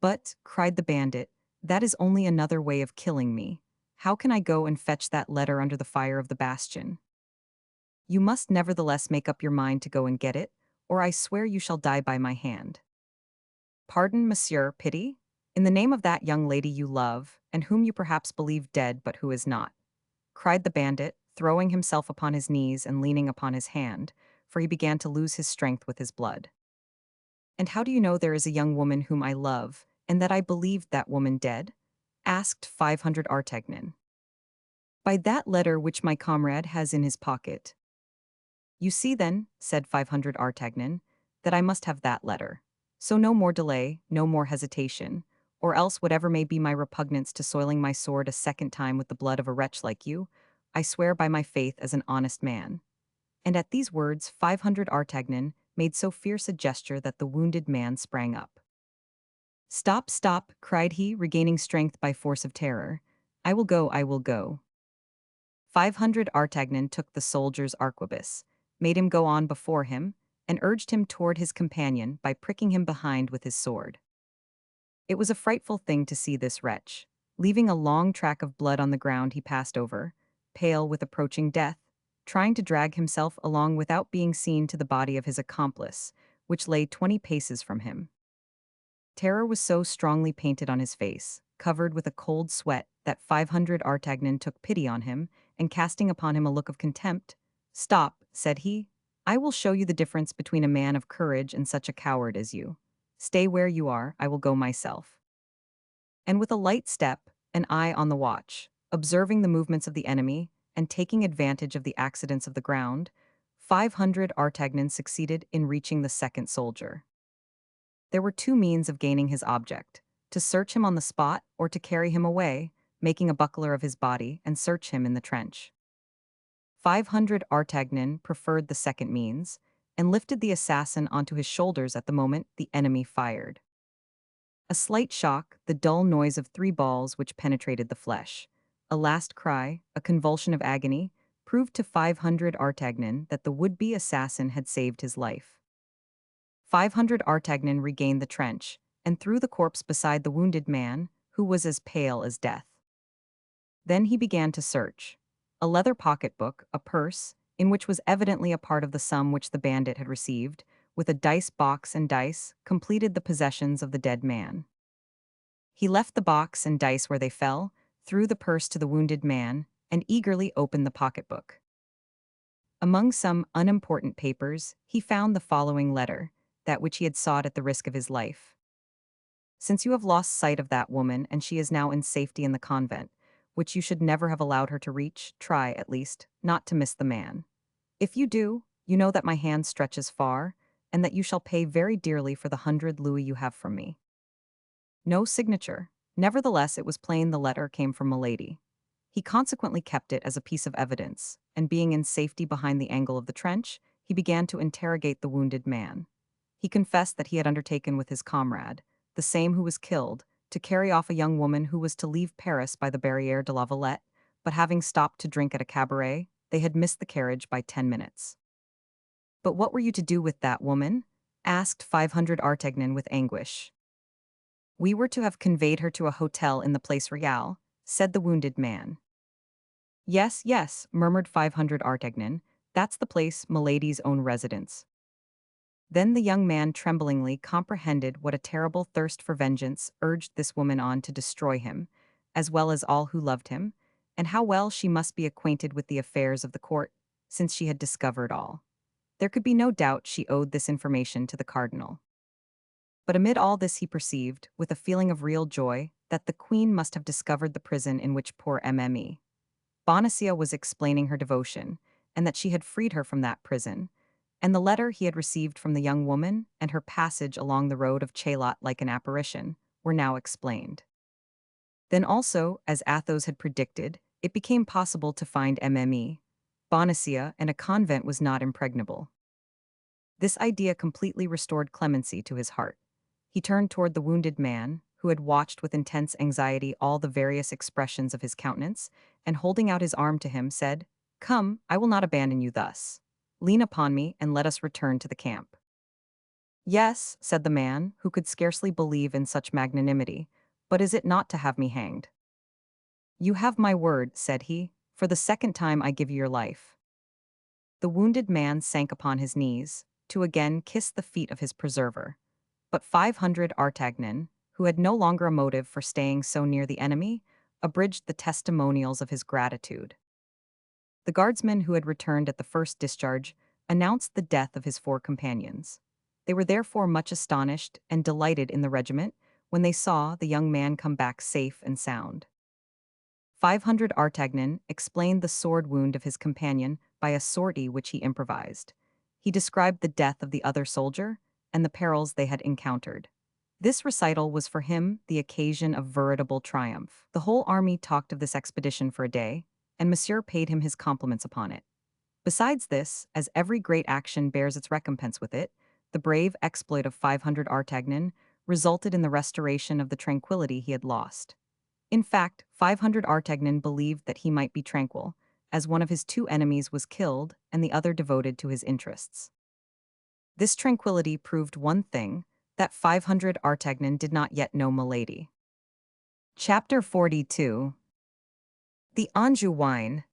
"But," cried the bandit, "that is only another way of killing me. How can I go and fetch that letter under the fire of the bastion?" "You must nevertheless make up your mind to go and get it, or I swear you shall die by my hand." "Pardon, monsieur, pity? In the name of that young lady you love, and whom you perhaps believe dead but who is not," cried the bandit, throwing himself upon his knees and leaning upon his hand, for he began to lose his strength with his blood. "And how do you know there is a young woman whom I love, and that I believed that woman dead?" asked 500 Artagnan. "By that letter which my comrade has in his pocket." "You see then," said 500 Artagnan, "that I must have that letter. So no more delay, no more hesitation, or else whatever may be my repugnance to soiling my sword a second time with the blood of a wretch like you, I swear by my faith as an honest man." And at these words 500 Artagnan made so fierce a gesture that the wounded man sprang up. "Stop, stop," cried he, regaining strength by force of terror. "I will go, I will go." 500 Artagnan took the soldier's arquebus, made him go on before him, and urged him toward his companion by pricking him behind with his sword. It was a frightful thing to see this wretch. Leaving a long track of blood on the ground he passed over, pale with approaching death, trying to drag himself along without being seen to the body of his accomplice, which lay 20 paces from him. Terror was so strongly painted on his face, covered with a cold sweat, that 500 Artagnan took pity on him, and casting upon him a look of contempt, "Stop," said he, "I will show you the difference between a man of courage and such a coward as you. Stay where you are, I will go myself." And with a light step, an eye on the watch, observing the movements of the enemy, and taking advantage of the accidents of the ground, 500 Artagnan succeeded in reaching the second soldier. There were two means of gaining his object: to search him on the spot, or to carry him away, making a buckler of his body, and search him in the trench. 500 Artagnan preferred the second means, and lifted the assassin onto his shoulders at the moment the enemy fired. A slight shock, the dull noise of 3 balls which penetrated the flesh, a last cry, a convulsion of agony, proved to 500 Artagnan that the would-be assassin had saved his life. 500 Artagnan regained the trench, and threw the corpse beside the wounded man, who was as pale as death. Then he began to search. A leather pocketbook, a purse, in which was evidently a part of the sum which the bandit had received, with a dice box and dice, completed the possessions of the dead man. He left the box and dice where they fell, threw the purse to the wounded man, and eagerly opened the pocketbook. Among some unimportant papers, he found the following letter, that which he had sought at the risk of his life. "Since you have lost sight of that woman and she is now in safety in the convent, which you should never have allowed her to reach, try, at least, not to miss the man. If you do, you know that my hand stretches far, and that you shall pay very dearly for the 100 louis you have from me." No signature. Nevertheless, it was plain the letter came from Milady. He consequently kept it as a piece of evidence, and being in safety behind the angle of the trench, he began to interrogate the wounded man. He confessed that he had undertaken with his comrade, the same who was killed, to carry off a young woman who was to leave Paris by the Barrière de la Villette, but having stopped to drink at a cabaret, they had missed the carriage by 10 minutes. "But what were you to do with that woman?" asked 500 Artagnan with anguish. "We were to have conveyed her to a hotel in the Place Royale," said the wounded man. "Yes, yes," murmured 500 Artagnan, "that's the place, Milady's own residence." Then the young man tremblingly comprehended what a terrible thirst for vengeance urged this woman on to destroy him, as well as all who loved him, and how well she must be acquainted with the affairs of the court, since she had discovered all. There could be no doubt she owed this information to the cardinal. But amid all this he perceived, with a feeling of real joy, that the queen must have discovered the prison in which poor Mme. Bonacieux was explaining her devotion, and that she had freed her from that prison, and the letter he had received from the young woman, and her passage along the road of Chaillot like an apparition, were now explained. Then also, as Athos had predicted, it became possible to find Mme. Bonacieux, and a convent was not impregnable. This idea completely restored clemency to his heart. He turned toward the wounded man, who had watched with intense anxiety all the various expressions of his countenance, and holding out his arm to him, said, "Come, I will not abandon you thus. Lean upon me, and let us return to the camp." "Yes," said the man, who could scarcely believe in such magnanimity, "but is it not to have me hanged?" "You have my word," said he. "For the second time I give you your life." The wounded man sank upon his knees, to again kiss the feet of his preserver. But 500 Artagnan, who had no longer a motive for staying so near the enemy, abridged the testimonials of his gratitude. The guardsman who had returned at the first discharge announced the death of his 4 companions. They were therefore much astonished and delighted in the regiment when they saw the young man come back safe and sound. 500 Artagnan explained the sword wound of his companion by a sortie which he improvised. He described the death of the other soldier and the perils they had encountered. This recital was for him the occasion of veritable triumph. The whole army talked of this expedition for a day, and Monsieur paid him his compliments upon it. Besides this, as every great action bears its recompense with it, the brave exploit of 500 Artagnan resulted in the restoration of the tranquillity he had lost. In fact, 500 Artagnan believed that he might be tranquil, as one of his 2 enemies was killed and the other devoted to his interests. This tranquillity proved one thing, that 500 Artagnan did not yet know Milady. Chapter 42. The Anjou wine.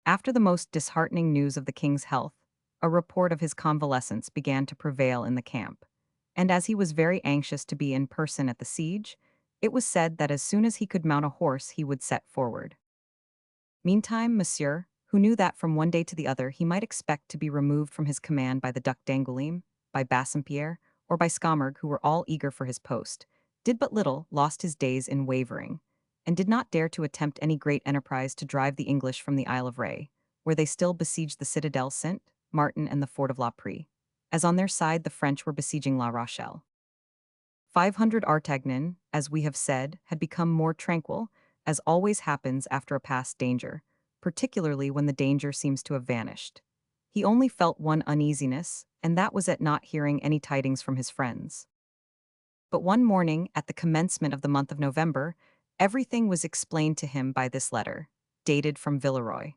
After the most disheartening news of the king's health, a report of his convalescence began to prevail in the camp, and as he was very anxious to be in person at the siege, it was said that as soon as he could mount a horse he would set forward. Meantime, Monsieur, who knew that from one day to the other he might expect to be removed from his command by the Duc d'Angoulême, by Bassompierre, or by Scamargue, who were all eager for his post, did but little, lost his days in wavering, and did not dare to attempt any great enterprise to drive the English from the Isle of Ré, where they still besieged the citadel Saint Martin and the fort of La Prée, as on their side the French were besieging La Rochelle. 500 Artagnan, as we have said, had become more tranquil, as always happens after a past danger, particularly when the danger seems to have vanished. He only felt one uneasiness, and that was at not hearing any tidings from his friends. But one morning, at the commencement of the month of November, everything was explained to him by this letter, dated from Villeroy.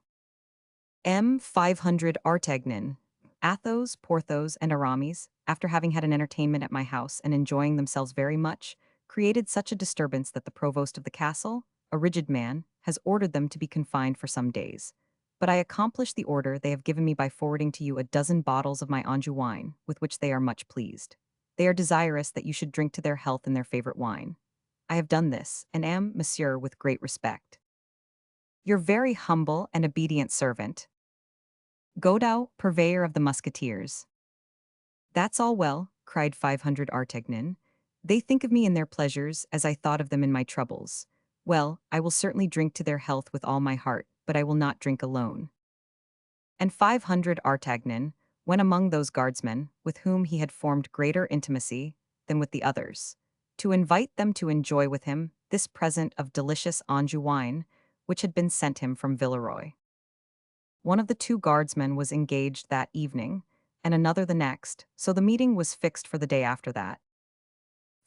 M. 500 Artagnan. Athos, Porthos, and Aramis, after having had an entertainment at my house and enjoying themselves very much, created such a disturbance that the provost of the castle, a rigid man, has ordered them to be confined for some days. But I accomplished the order they have given me by forwarding to you a dozen bottles of my Anjou wine, with which they are much pleased. They are desirous that you should drink to their health in their favorite wine. I have done this, and am, Monsieur, with great respect, your very humble and obedient servant, Godot, purveyor of the musketeers. That's all well, cried 500 Artagnan. They think of me in their pleasures as I thought of them in my troubles. Well, I will certainly drink to their health with all my heart, but I will not drink alone. And 500 Artagnan, went among those guardsmen with whom he had formed greater intimacy than with the others, to invite them to enjoy with him this present of delicious Anjou wine, which had been sent him from Villeroy. One of the two guardsmen was engaged that evening, and another the next, so the meeting was fixed for the day after that.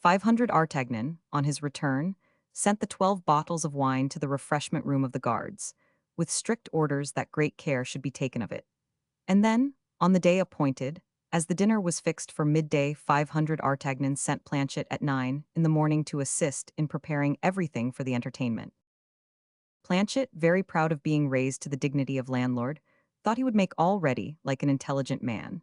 500 Artagnan, on his return, sent the 12 bottles of wine to the refreshment room of the guards, with strict orders that great care should be taken of it. And then, on the day appointed, as the dinner was fixed for midday, 500 Artagnan sent Planchet at 9 in the morning to assist in preparing everything for the entertainment. Planchet, very proud of being raised to the dignity of landlord, thought he would make all ready like an intelligent man,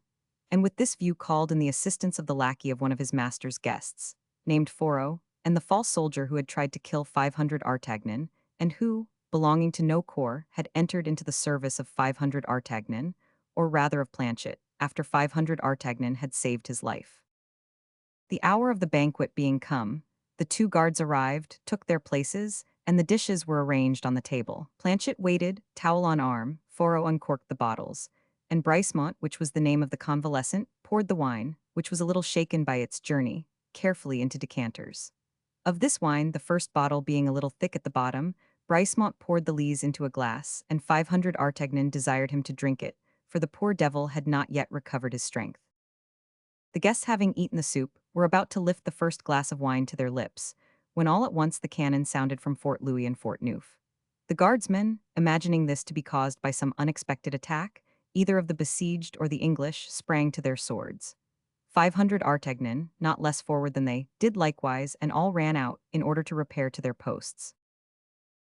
and with this view called in the assistance of the lackey of one of his master's guests, named Foro, and the false soldier who had tried to kill 500 Artagnan, and who, belonging to no corps, had entered into the service of 500 Artagnan, or rather of Planchet, after 500 Artagnan had saved his life. The hour of the banquet being come, the two guards arrived, took their places, and the dishes were arranged on the table. Planchet waited, towel on arm, Foro uncorked the bottles, and Bricemont, which was the name of the convalescent, poured the wine, which was a little shaken by its journey, carefully into decanters. Of this wine, the first bottle being a little thick at the bottom, Bricemont poured the lees into a glass, and 500 Artagnan desired him to drink it, for the poor devil had not yet recovered his strength. The guests having eaten the soup, were about to lift the first glass of wine to their lips, when all at once the cannon sounded from Fort Louis and Fort Neuf. The guardsmen, imagining this to be caused by some unexpected attack, either of the besieged or the English, sprang to their swords. 500 Artagnan, not less forward than they, did likewise, and all ran out in order to repair to their posts.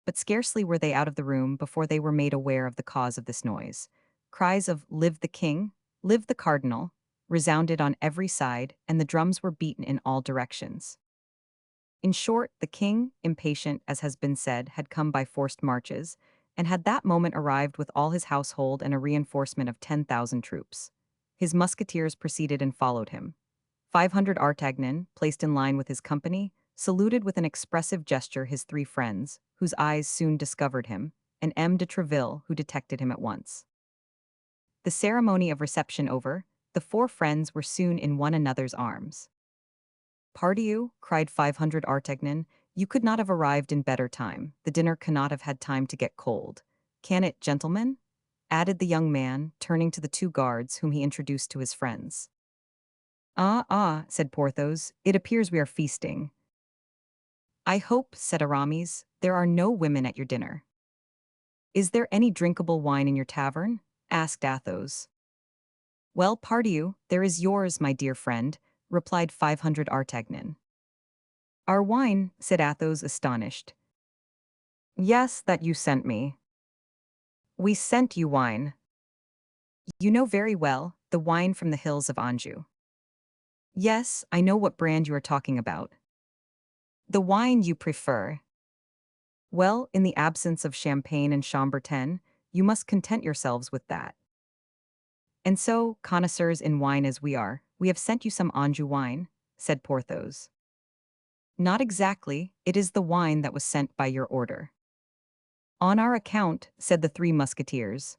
But scarcely were they out of the room before they were made aware of the cause of this noise. Cries of "Live the King! Live the Cardinal!" resounded on every side, and the drums were beaten in all directions. In short, the king, impatient, as has been said, had come by forced marches, and had that moment arrived with all his household and a reinforcement of 10,000 troops. His musketeers preceded and followed him. 500 Artagnan, placed in line with his company, saluted with an expressive gesture his three friends, whose eyes soon discovered him, and M. de Treville, who detected him at once. The ceremony of reception over, the four friends were soon in one another's arms. "Pardieu," cried 500 Artagnan, "you could not have arrived in better time. The dinner cannot have had time to get cold. Can it, gentlemen?" added the young man, turning to the two guards whom he introduced to his friends. "Ah, ah," said Porthos, "it appears we are feasting." "I hope," said Aramis, "there are no women at your dinner." "Is there any drinkable wine in your tavern?" asked Athos. "Well, pardieu, there is yours, my dear friend," replied 500 Artagnan. "Our wine," said Athos, astonished. "Yes, that you sent me." "We sent you wine." "You know very well, the wine from the hills of Anjou." "Yes, I know what brand you are talking about." "The wine you prefer." "Well, in the absence of champagne and chambertin, you must content yourselves with that." "And so, connoisseurs in wine as we are, we have sent you some Anjou wine," said Porthos. "Not exactly, it is the wine that was sent by your order." "On our account," said the three musketeers.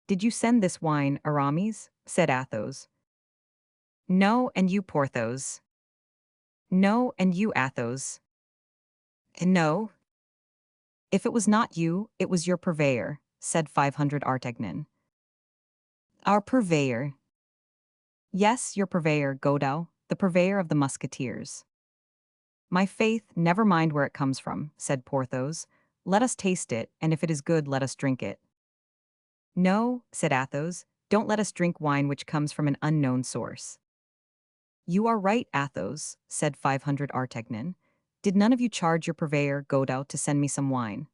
"Did you send this wine, Aramis?" said Athos. "No, and you, Porthos?" "No, and you, Athos?" "No." "If it was not you, it was your purveyor," said 500 Artagnan. "Our purveyor?" "Yes, your purveyor, Godot, the purveyor of the musketeers." "My faith, never mind where it comes from," said Porthos. "Let us taste it, and if it is good, let us drink it." "No," said Athos, "don't let us drink wine which comes from an unknown source." "You are right, Athos," said 500 Artagnan. "Did none of you charge your purveyor, Godot, to send me some wine?"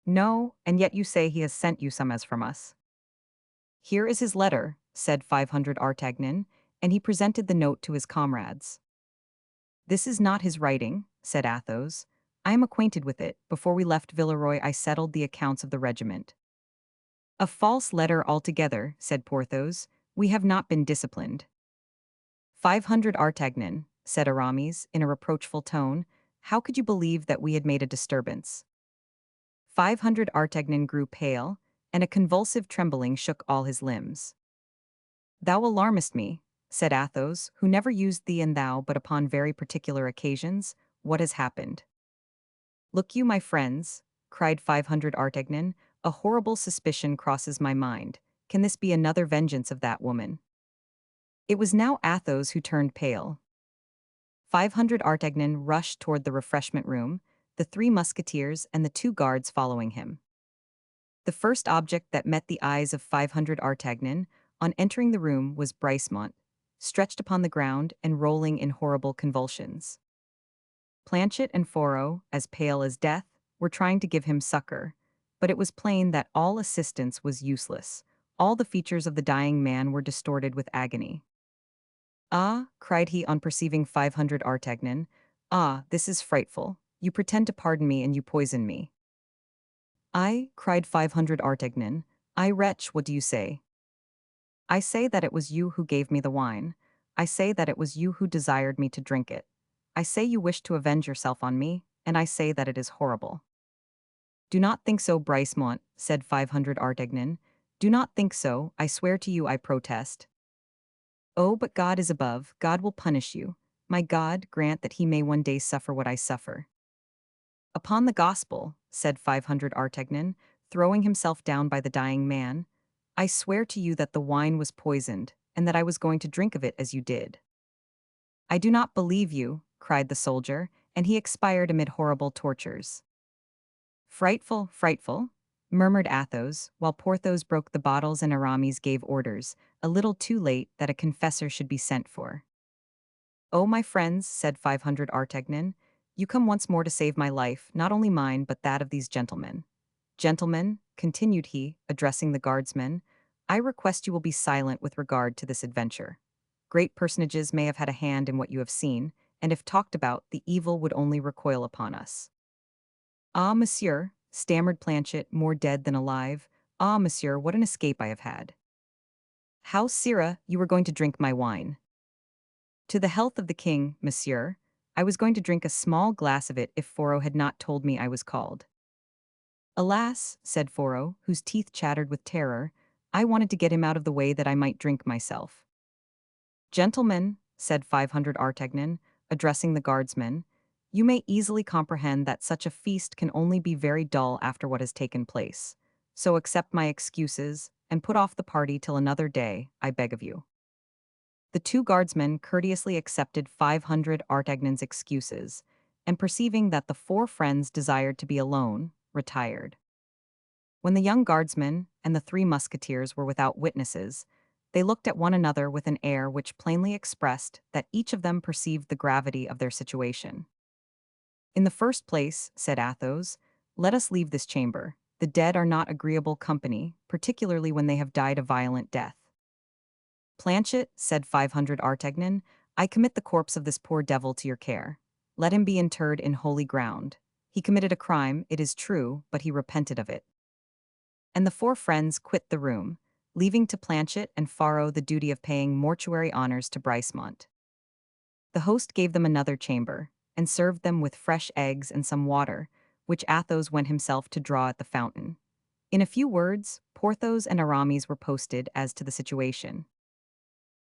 "No, and yet you say he has sent you some as from us." "Here is his letter," said 500 Artagnan, and he presented the note to his comrades. "This is not his writing," said Athos. "I am acquainted with it. Before we left Villeroy I settled the accounts of the regiment." "A false letter altogether," said Porthos. "We have not been disciplined." 500 Artagnan," said Aramis, in a reproachful tone, "how could you believe that we had made a disturbance?" 500 Artagnan grew pale, and a convulsive trembling shook all his limbs. Thou alarmest me, said Athos, who never used thee and thou but upon very particular occasions. What has happened? Look you, my friends, cried 500 Artagnan, a horrible suspicion crosses my mind. Can this be another vengeance of that woman? It was now Athos who turned pale. 500 Artagnan rushed toward the refreshment room, the 3 musketeers and the 2 guards following him. The first object that met the eyes of 500 Artagnan, on entering the room, was Bricemont, stretched upon the ground and rolling in horrible convulsions. Planchet and Fourreau, as pale as death, were trying to give him succor, but it was plain that all assistance was useless. All the features of the dying man were distorted with agony. "Ah," cried he on perceiving 500 Artagnan, "ah, this is frightful. You pretend to pardon me and you poison me." "I," cried 500 Artagnan, "I, wretch, what do you say?" "I say that it was you who gave me the wine. I say that it was you who desired me to drink it. I say you wish to avenge yourself on me, and I say that it is horrible." "Do not think so, Bricemont," said 500 Artagnan. "Do not think so, I swear to you, I protest." "Oh, but God is above, God will punish you. My God, grant that he may one day suffer what I suffer." "Upon the gospel," said 500 Artagnan, throwing himself down by the dying man, "I swear to you that the wine was poisoned, and that I was going to drink of it as you did." "I do not believe you," cried the soldier, and he expired amid horrible tortures. "Frightful, frightful," murmured Athos, while Porthos broke the bottles and Aramis gave orders, a little too late, that a confessor should be sent for. "Oh, my friends," said 500 Artagnan, "you come once more to save my life, not only mine but that of these gentlemen. Gentlemen," continued he, addressing the guardsmen, "I request you will be silent with regard to this adventure. Great personages may have had a hand in what you have seen, and if talked about, the evil would only recoil upon us." "Ah, monsieur," stammered Planchet, more dead than alive, "ah, monsieur, what an escape I have had." "How, sirrah, you were going to drink my wine?" "To the health of the king, monsieur. I was going to drink a small glass of it if Fourreau had not told me I was called." "Alas," said Fourreau, whose teeth chattered with terror, "I wanted to get him out of the way that I might drink myself." "Gentlemen," said 500 Artagnan, addressing the guardsmen, "you may easily comprehend that such a feast can only be very dull after what has taken place. So accept my excuses, and put off the party till another day, I beg of you." The 2 guardsmen courteously accepted 500 Artagnan's excuses, and perceiving that the 4 friends desired to be alone, retired. When the young guardsman and the 3 musketeers were without witnesses, they looked at one another with an air which plainly expressed that each of them perceived the gravity of their situation. "In the first place," said Athos, "let us leave this chamber. The dead are not agreeable company, particularly when they have died a violent death." "Planchet," said 500 Artagnan, "I commit the corpse of this poor devil to your care. Let him be interred in holy ground. He committed a crime, it is true, but he repented of it." And the 4 friends quit the room, leaving to Planchet and Fourreau the duty of paying mortuary honors to Bricemont. The host gave them another chamber, and served them with fresh eggs and some water, which Athos went himself to draw at the fountain. In a few words, Porthos and Aramis were posted as to the situation.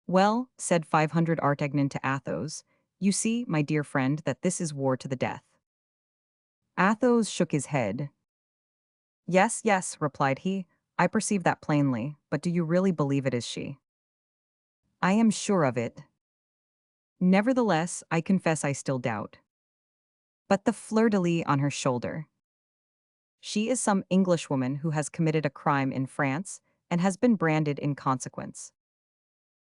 "Well," said 500 Artagnan to Athos, "you see, my dear friend, that this is war to the death." Athos shook his head. "Yes, yes," replied he, "I perceive that plainly, but do you really believe it is she?" "I am sure of it." "Nevertheless, I confess I still doubt." "But the fleur-de-lis on her shoulder?" "She is some Englishwoman who has committed a crime in France, and has been branded in consequence."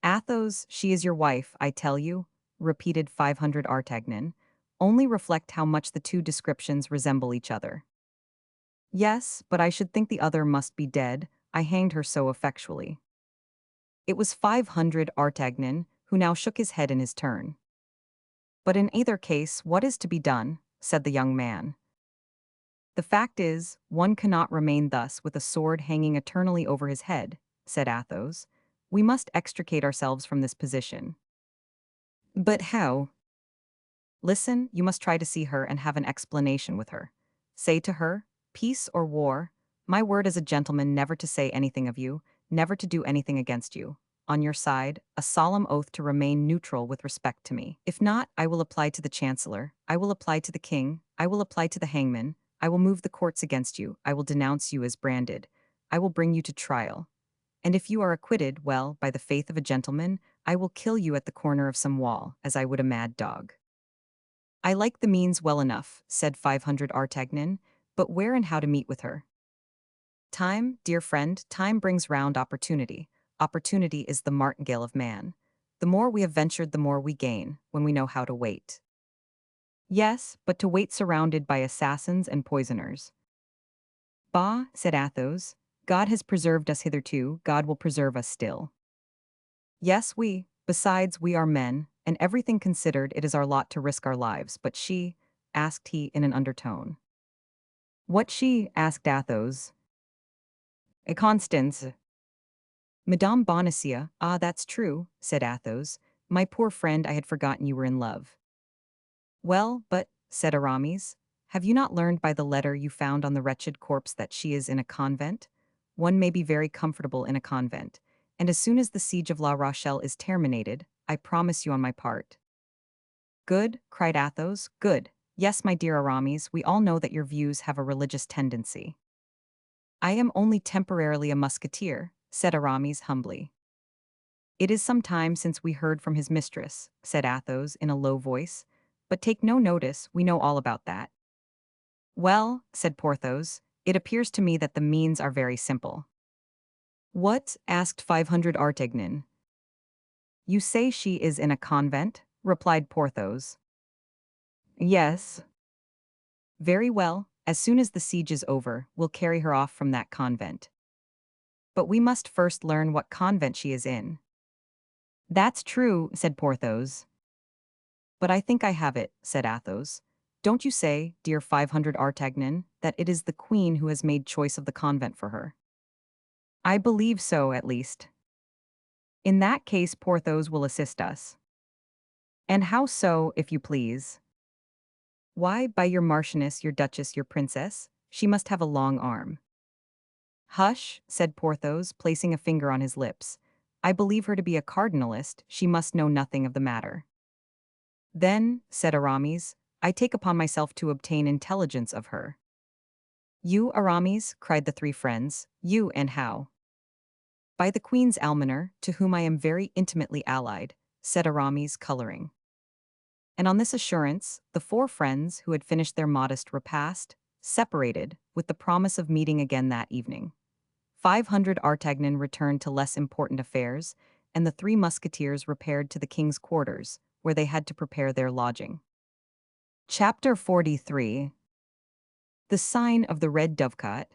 "Athos, she is your wife, I tell you," repeated 500 Artagnan. "Only reflect how much the 2 descriptions resemble each other." "Yes, but I should think the other must be dead, I hanged her so effectually." It was 500 Artagnan, who now shook his head in his turn. "But in either case, what is to be done?" said the young man. "The fact is, one cannot remain thus with a sword hanging eternally over his head," said Athos. "We must extricate ourselves from this position." "But how?" "Listen, you must try to see her and have an explanation with her. Say to her, peace or war, my word as a gentleman never to say anything of you, never to do anything against you. on your side, a solemn oath to remain neutral with respect to me. If not, I will apply to the chancellor, I will apply to the king, I will apply to the hangman, I will move the courts against you, I will denounce you as branded, I will bring you to trial. And if you are acquitted, well, by the faith of a gentleman, I will kill you at the corner of some wall, as I would a mad dog. I like the means well enough, said 500 Artagnan, but where and how to meet with her? Time, dear friend, time brings round opportunity. Opportunity is the martingale of man. The more we have ventured, the more we gain, when we know how to wait. Yes, but to wait surrounded by assassins and poisoners. Bah, said Athos, God has preserved us hitherto, God will preserve us still. Yes, besides, we are men, and everything considered, it is our lot to risk our lives, but she, asked he in an undertone. What she? Asked Athos. Constance. Madame Bonacieux, ah, that's true, said Athos. My poor friend, I had forgotten you were in love. Well, but, said Aramis, have you not learned by the letter you found on the wretched corpse that she is in a convent? One may be very comfortable in a convent, and as soon as the siege of La Rochelle is terminated, I promise you on my part. Good, cried Athos, good. Yes, my dear Aramis, we all know that your views have a religious tendency. I am only temporarily a musketeer, said Aramis humbly. It is some time since we heard from his mistress, said Athos in a low voice, but take no notice, we know all about that. Well, said Porthos, it appears to me that the means are very simple. What? Asked 500 Artagnan. You say she is in a convent? Replied Porthos. Yes. Very well, as soon as the siege is over, we'll carry her off from that convent. But we must first learn what convent she is in. That's true, said Porthos. But I think I have it, said Athos. Don't you say, dear 500 Artagnan, that it is the queen who has made choice of the convent for her? I believe so, at least. In that case, Porthos will assist us. And how so, if you please? Why, by your marchioness, your duchess, your princess, she must have a long arm. Hush, said Porthos, placing a finger on his lips. I believe her to be a cardinalist, she must know nothing of the matter. Then, said Aramis, I take upon myself to obtain intelligence of her. You, Aramis, cried the three friends, you, and how? By the queen's almoner, to whom I am very intimately allied, said Aramis, coloring. And on this assurance, the four friends, who had finished their modest repast, separated, with the promise of meeting again that evening. 500 Artagnan returned to less important affairs, and the three musketeers repaired to the king's quarters, where they had to prepare their lodging. Chapter 43. The Sign of the Red Dovecot.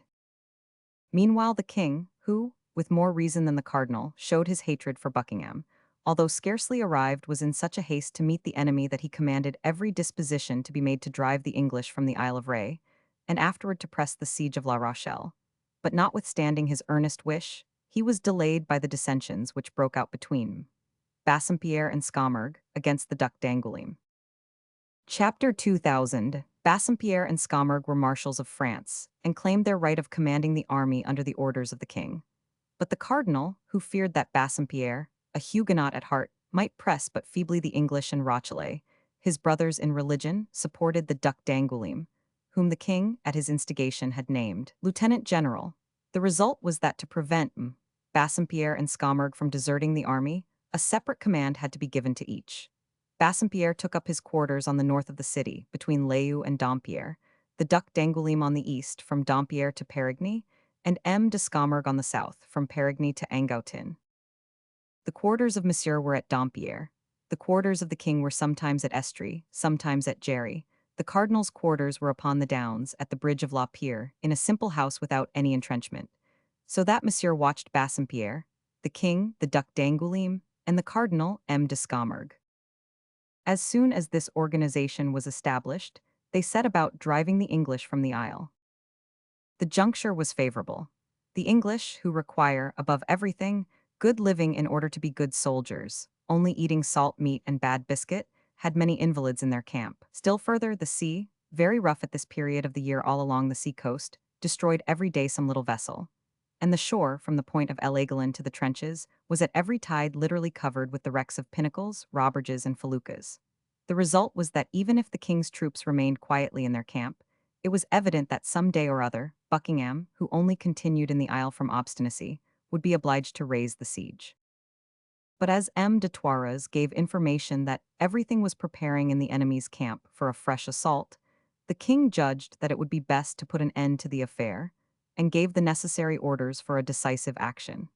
Meanwhile the king, who, with more reason than the cardinal, showed his hatred for Buckingham, although scarcely arrived, was in such a haste to meet the enemy that he commanded every disposition to be made to drive the English from the Isle of Ré, and afterward to press the siege of La Rochelle. But notwithstanding his earnest wish, he was delayed by the dissensions which broke out between Bassompierre and Scamargue against the Duc d'Angoulême. Chapter 2000. Bassompierre and Scamargue were marshals of France, and claimed their right of commanding the army under the orders of the king. But the cardinal, who feared that Bassompierre, a Huguenot at heart, might press but feebly the English and Rochelle, his brothers in religion, supported the Duc d'Angoulême, whom the king, at his instigation, had named lieutenant general. The result was that to prevent Bassompierre and Scamargue from deserting the army, a separate command had to be given to each. Bassompierre took up his quarters on the north of the city, between Leu and Dampierre, the Duc d'Angoulême on the east, from Dampierre to Périgny, and M. de Scamargue on the south, from Périgny to Angoutin. The quarters of Monsieur were at Dampierre. The quarters of the king were sometimes at Estrie, sometimes at Jerry. The cardinal's quarters were upon the downs, at the bridge of La Pierre, in a simple house without any entrenchment. So that Monsieur watched Bassompierre, the king, the Duc d'Angoulême, and the cardinal, M. de Scamargue. As soon as this organization was established, they set about driving the English from the Isle. The juncture was favorable. The English, who require, above everything, good living in order to be good soldiers, only eating salt meat and bad biscuit, had many invalids in their camp. Still further, the sea, very rough at this period of the year all along the sea coast, destroyed every day some little vessel. and the shore, from the point of Aiglun to the trenches, was at every tide literally covered with the wrecks of pinnacles, roberges, and feluccas. The result was that even if the king's troops remained quietly in their camp, it was evident that some day or other, Buckingham, who only continued in the Isle from obstinacy, would be obliged to raise the siege. But as M. de Toiras gave information that everything was preparing in the enemy's camp for a fresh assault, the king judged that it would be best to put an end to the affair, and gave the necessary orders for a decisive action.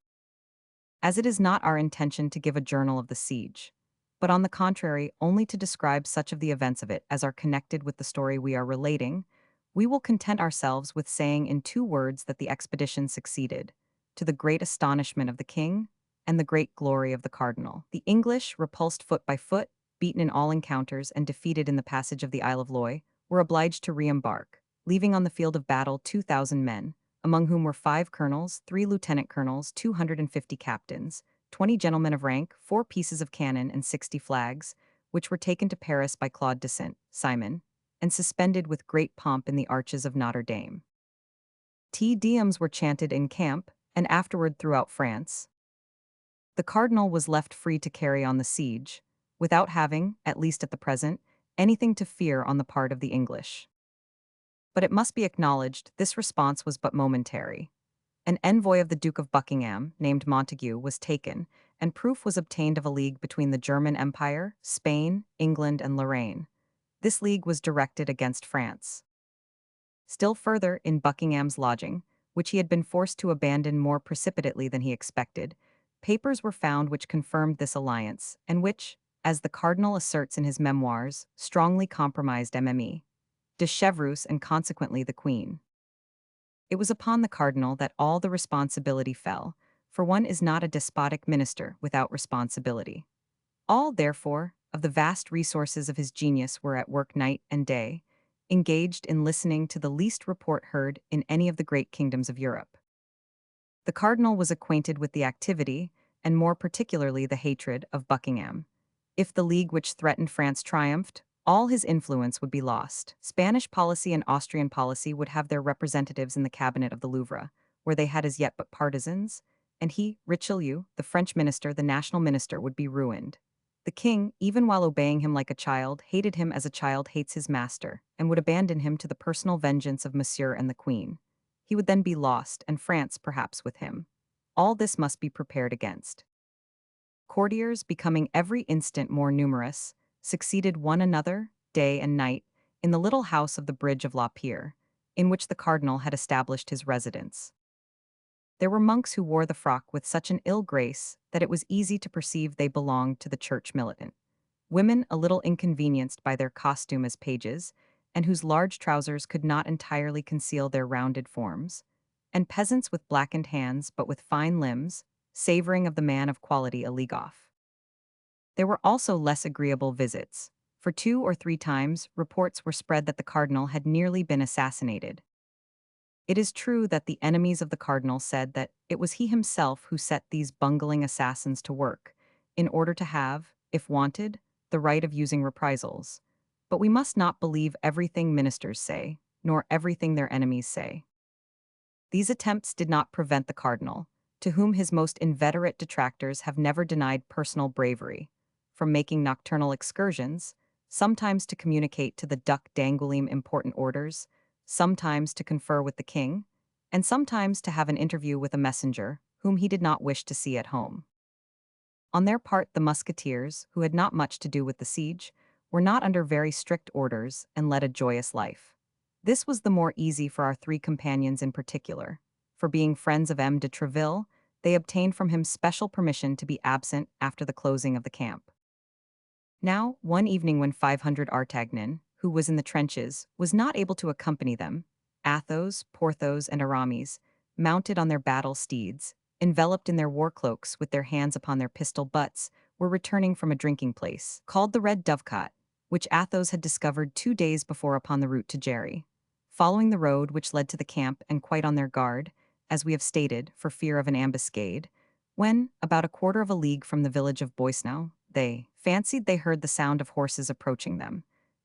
As it is not our intention to give a journal of the siege, but on the contrary only to describe such of the events of it as are connected with the story we are relating, we will content ourselves with saying in 2 words that the expedition succeeded, to the great astonishment of the king and the great glory of the cardinal. The English, repulsed foot by foot, beaten in all encounters, and defeated in the passage of the Isle of Loy, were obliged to re-embark, leaving on the field of battle 2,000 men, among whom were 5 colonels, 3 lieutenant colonels, 250 captains, 20 gentlemen of rank, 4 pieces of cannon, and 60 flags, which were taken to Paris by Claude de Saint-Simon, and suspended with great pomp in the arches of Notre Dame. Te Deums were chanted in camp, and afterward throughout France. The cardinal was left free to carry on the siege, without having, at least at the present, anything to fear on the part of the English. But it must be acknowledged this response was but momentary. An envoy of the Duke of Buckingham, named Montague, was taken, and proof was obtained of a league between the German Empire, Spain, England, and Lorraine. This league was directed against France. Still further, in Buckingham's lodging, which he had been forced to abandon more precipitately than he expected, papers were found which confirmed this alliance, and which, as the cardinal asserts in his memoirs, strongly compromised Mme. de Chevreuse and consequently the queen. It was upon the cardinal that all the responsibility fell, for one is not a despotic minister without responsibility. All, therefore, of the vast resources of his genius were at work night and day, engaged in listening to the least report heard in any of the great kingdoms of Europe. The cardinal was acquainted with the activity, and more particularly the hatred, of Buckingham. If the league which threatened France triumphed, all his influence would be lost. Spanish policy and Austrian policy would have their representatives in the cabinet of the Louvre, where they had as yet but partisans, and he, Richelieu, the French minister, the national minister, would be ruined. The king, even while obeying him like a child, hated him as a child hates his master, and would abandon him to the personal vengeance of Monsieur and the queen. He would then be lost, and France perhaps with him. All this must be prepared against. Courtiers, becoming every instant more numerous, succeeded one another, day and night, in the little house of the Bridge of La Pierre, in which the cardinal had established his residence. There were monks who wore the frock with such an ill grace that it was easy to perceive they belonged to the church militant. Women a little inconvenienced by their costume as pages, and whose large trousers could not entirely conceal their rounded forms, and peasants with blackened hands but with fine limbs, savoring of the man of quality a league off. There were also less agreeable visits, for 2 or 3 times reports were spread that the cardinal had nearly been assassinated. It is true that the enemies of the cardinal said that it was he himself who set these bungling assassins to work, in order to have, if wanted, the right of using reprisals. But we must not believe everything ministers say, nor everything their enemies say. These attempts did not prevent the cardinal, to whom his most inveterate detractors have never denied personal bravery, from making nocturnal excursions, sometimes to communicate to the Duc d'Angoulême important orders, sometimes to confer with the king, and sometimes to have an interview with a messenger whom he did not wish to see at home. On their part, the musketeers, who had not much to do with the siege, were not under very strict orders and led a joyous life. This was the more easy for our 3 companions in particular, for being friends of M. de Treville, they obtained from him special permission to be absent after the closing of the camp. Now, one evening when 500 Artagnan, who was in the trenches, was not able to accompany them, Athos, Porthos, and Aramis, mounted on their battle steeds, enveloped in their war cloaks with their hands upon their pistol butts, were returning from a drinking place, called the Red Dovecot, which Athos had discovered 2 days before upon the route to Jerry. Following the road which led to the camp and quite on their guard, as we have stated, for fear of an ambuscade, when, about a quarter of a league from the village of Boisterous, they fancied they heard the sound of horses approaching them.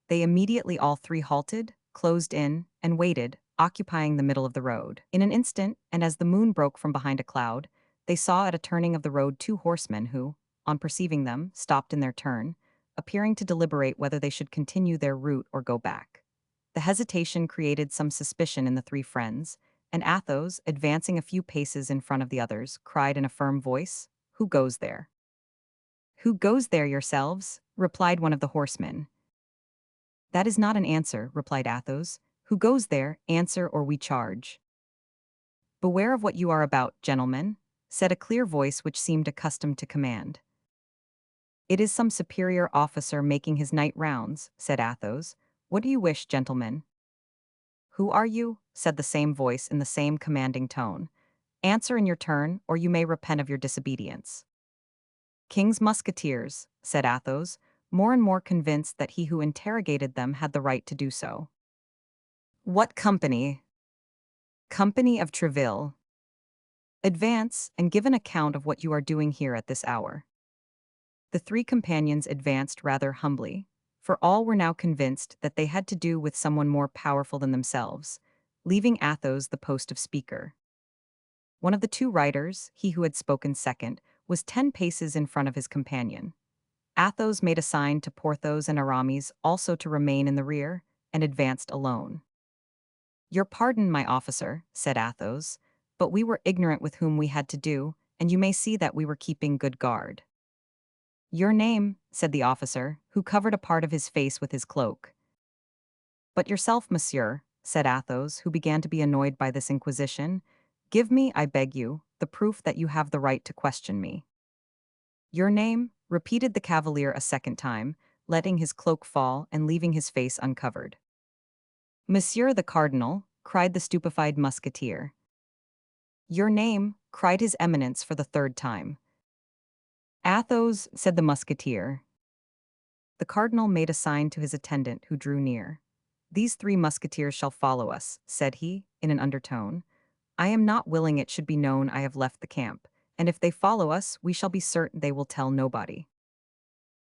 They immediately all 3 halted, closed in, and waited, occupying the middle of the road. In an instant, and as the moon broke from behind a cloud, they saw at a turning of the road two horsemen who, on perceiving them, stopped in their turn, appearing to deliberate whether they should continue their route or go back. The hesitation created some suspicion in the three friends, and Athos, advancing a few paces in front of the others, cried in a firm voice, "Who goes there?" "Who goes there yourselves?" replied one of the horsemen. "That is not an answer," replied Athos. "Who goes there, answer or we charge." "Beware of what you are about, gentlemen," said a clear voice which seemed accustomed to command. "It is some superior officer making his night rounds," said Athos. "What do you wish, gentlemen?" "Who are you?" said the same voice in the same commanding tone. "Answer in your turn, or you may repent of your disobedience." "King's musketeers," said Athos, more and more convinced that he who interrogated them had the right to do so. "What company?" "Company of Treville." "Advance, and give an account of what you are doing here at this hour." The three companions advanced rather humbly, for all were now convinced that they had to do with someone more powerful than themselves, leaving Athos the post of speaker. One of the two riders, he who had spoken second, was 10 paces in front of his companion. Athos made a sign to Porthos and Aramis also to remain in the rear, and advanced alone. "Your pardon, my officer," said Athos, "but we were ignorant with whom we had to do, and you may see that we were keeping good guard." "Your name," said the officer, who covered a part of his face with his cloak. "But yourself, monsieur," said Athos, who began to be annoyed by this inquisition. "Give me, I beg you, the proof that you have the right to question me." "Your name," repeated the cavalier a second time, letting his cloak fall and leaving his face uncovered. "Monsieur the Cardinal," cried the stupefied musketeer. "Your name," cried his Eminence for the third time. "Athos," said the musketeer. The cardinal made a sign to his attendant, who drew near. "These three musketeers shall follow us," said he, in an undertone. "I am not willing it should be known I have left the camp, and if they follow us, we shall be certain they will tell nobody."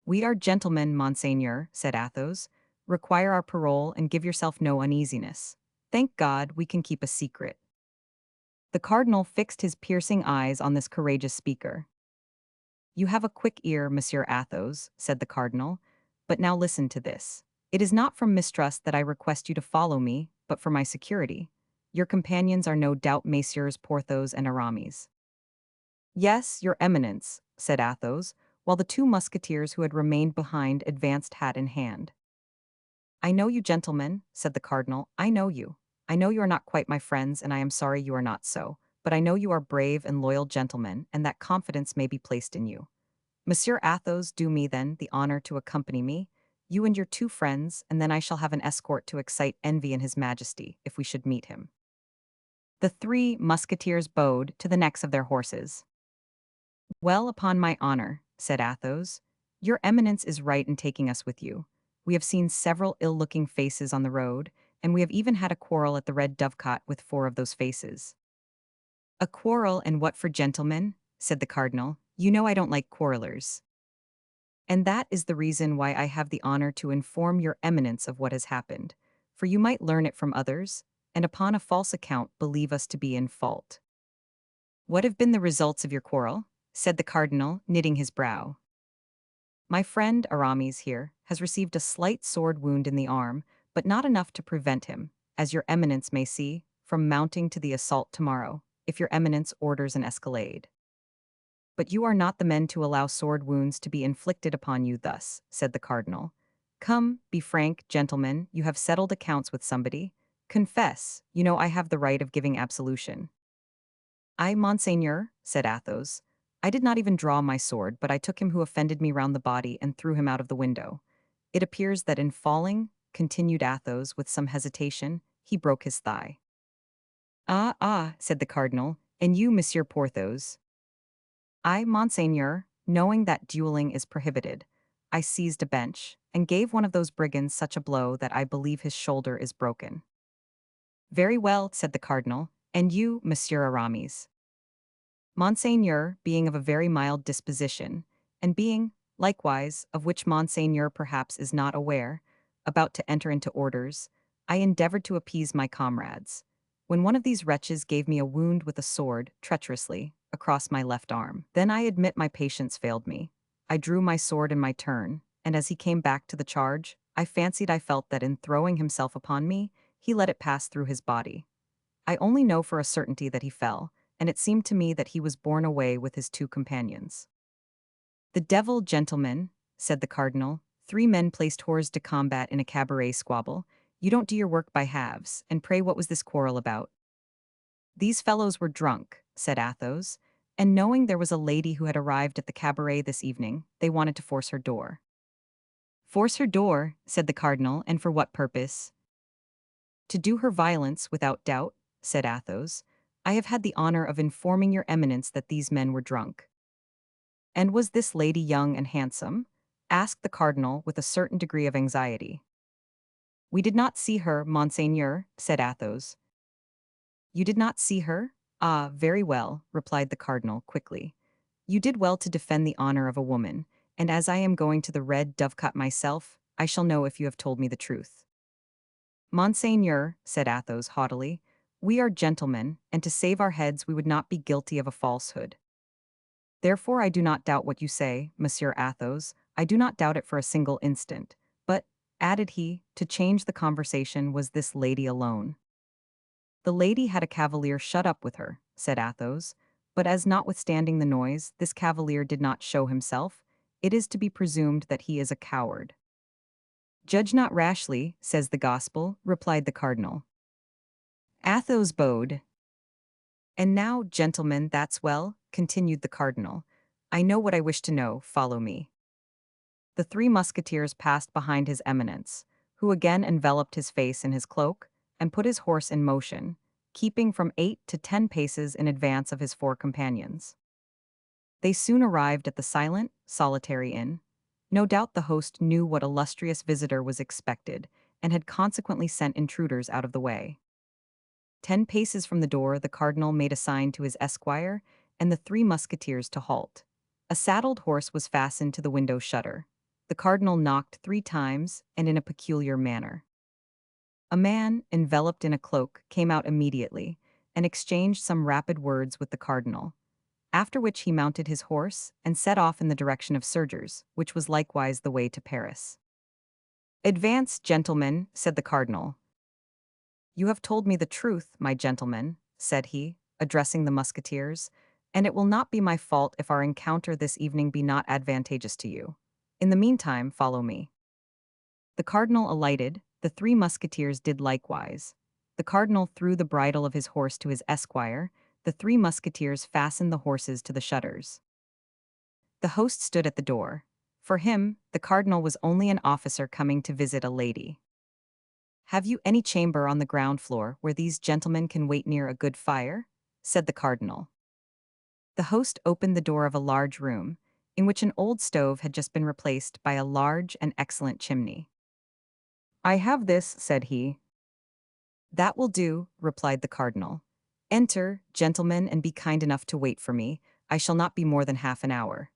"We are gentlemen, monseigneur," said Athos. "Require our parole and give yourself no uneasiness. Thank God, we can keep a secret." The cardinal fixed his piercing eyes on this courageous speaker. "You have a quick ear, Monsieur Athos," said the cardinal, "but now listen to this. It is not from mistrust that I request you to follow me, but for my security. Your companions are no doubt Messieurs Porthos and Aramis." "Yes, your Eminence," said Athos, while the two musketeers who had remained behind advanced hat in hand. "I know you, gentlemen," said the cardinal. "I know you. I know you are not quite my friends, and I am sorry you are not so. But I know you are brave and loyal gentlemen, and that confidence may be placed in you. Monsieur Athos, do me, then, the honor to accompany me, you and your two friends, and then I shall have an escort to excite envy in his majesty, if we should meet him." The three musketeers bowed to the necks of their horses. "Well, upon my honor," said Athos, "your Eminence is right in taking us with you. We have seen several ill-looking faces on the road, and we have even had a quarrel at the Red Dovecot with 4 of those faces." "A quarrel, and what for, gentlemen?" said the cardinal. "You know I don't like quarrelers." "And that is the reason why I have the honor to inform your Eminence of what has happened, for you might learn it from others, and upon a false account believe us to be in fault." "What have been the results of your quarrel?" said the cardinal, knitting his brow. "My friend Aramis here has received a slight sword wound in the arm, but not enough to prevent him, as your Eminence may see, from mounting to the assault tomorrow, if your Eminence orders an escalade." "But you are not the men to allow sword wounds to be inflicted upon you thus," said the cardinal. "Come, be frank, gentlemen, you have settled accounts with somebody. Confess, you know I have the right of giving absolution." "I, monseigneur," said Athos. "I did not even draw my sword, but I took him who offended me round the body and threw him out of the window. It appears that in falling," continued Athos with some hesitation, "he broke his thigh." "Ah, ah," said the cardinal, "and you, Monsieur Porthos?" "I, monseigneur, knowing that dueling is prohibited, I seized a bench, and gave one of those brigands such a blow that I believe his shoulder is broken." "Very well," said the cardinal, "and you, Monsieur Aramis?" "Monseigneur, being of a very mild disposition, and being, likewise, of which Monseigneur perhaps is not aware, about to enter into orders, I endeavored to appease my comrades. When one of these wretches gave me a wound with a sword, treacherously, across my left arm, then I admit my patience failed me. I drew my sword in my turn, and as he came back to the charge, I fancied I felt that in throwing himself upon me, he let it pass through his body. I only know for a certainty that he fell, and it seemed to me that he was borne away with his two companions. "The devil, gentlemen," said the cardinal. "Three men placed hors de combat in a cabaret squabble. You don't do your work by halves, and pray what was this quarrel about?" "These fellows were drunk," said Athos, "and knowing there was a lady who had arrived at the cabaret this evening, they wanted to force her door." "Force her door," said the cardinal, "and for what purpose?" "To do her violence, without doubt," said Athos. "I have had the honor of informing your eminence that these men were drunk." "And was this lady young and handsome?" asked the cardinal with a certain degree of anxiety. "We did not see her, monseigneur," said Athos. "You did not see her? Ah, very well," replied the cardinal quickly. "You did well to defend the honor of a woman, and as I am going to the Red Dovecot myself, I shall know if you have told me the truth." "Monseigneur," said Athos haughtily, "we are gentlemen, and to save our heads we would not be guilty of a falsehood. Therefore I do not doubt what you say, Monsieur Athos, I do not doubt it for a single instant. But," added he, to change the conversation, "was this lady alone?" "The lady had a cavalier shut up with her," said Athos, "but as notwithstanding the noise, this cavalier did not show himself, it is to be presumed that he is a coward." "Judge not rashly, says the gospel," replied the cardinal. Athos bowed. "And now, gentlemen, that's well," continued the cardinal. "I know what I wish to know, follow me." The three musketeers passed behind his eminence, who again enveloped his face in his cloak, and put his horse in motion, keeping from 8 to 10 paces in advance of his four companions. They soon arrived at the silent, solitary inn. No doubt the host knew what illustrious visitor was expected, and had consequently sent intruders out of the way. 10 paces from the door, the cardinal made a sign to his esquire and the three musketeers to halt. A saddled horse was fastened to the window shutter. The cardinal knocked 3 times, and in a peculiar manner. A man, enveloped in a cloak, came out immediately, and exchanged some rapid words with the cardinal, after which he mounted his horse and set off in the direction of Surgers, which was likewise the way to Paris. "Advance, gentlemen," said the cardinal. "You have told me the truth, my gentlemen," said he, addressing the musketeers, "and it will not be my fault if our encounter this evening be not advantageous to you. In the meantime, follow me." The cardinal alighted, the three musketeers did likewise. The cardinal threw the bridle of his horse to his esquire, the three musketeers fastened the horses to the shutters. The host stood at the door. For him, the cardinal was only an officer coming to visit a lady. "Have you any chamber on the ground floor where these gentlemen can wait near a good fire?" said the cardinal. The host opened the door of a large room, in which an old stove had just been replaced by a large and excellent chimney. "I have this," said he. "That will do," replied the cardinal. "Enter, gentlemen, and be kind enough to wait for me. I shall not be more than half an hour."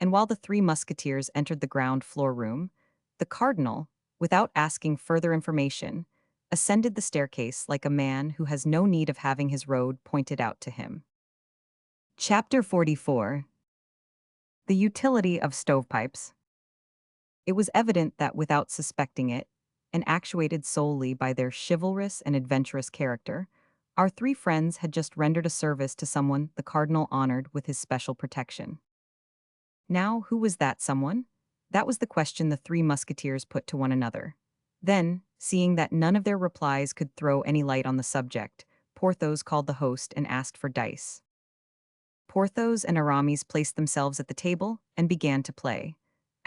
And while the three musketeers entered the ground floor room, the cardinal, without asking further information, ascended the staircase like a man who has no need of having his road pointed out to him. Chapter 44. The utility of stovepipes. It was evident that without suspecting it, and actuated solely by their chivalrous and adventurous character, our three friends had just rendered a service to someone the cardinal honored with his special protection. Now, who was that someone? That was the question the three musketeers put to one another. Then, seeing that none of their replies could throw any light on the subject, Porthos called the host and asked for dice. Porthos and Aramis placed themselves at the table and began to play.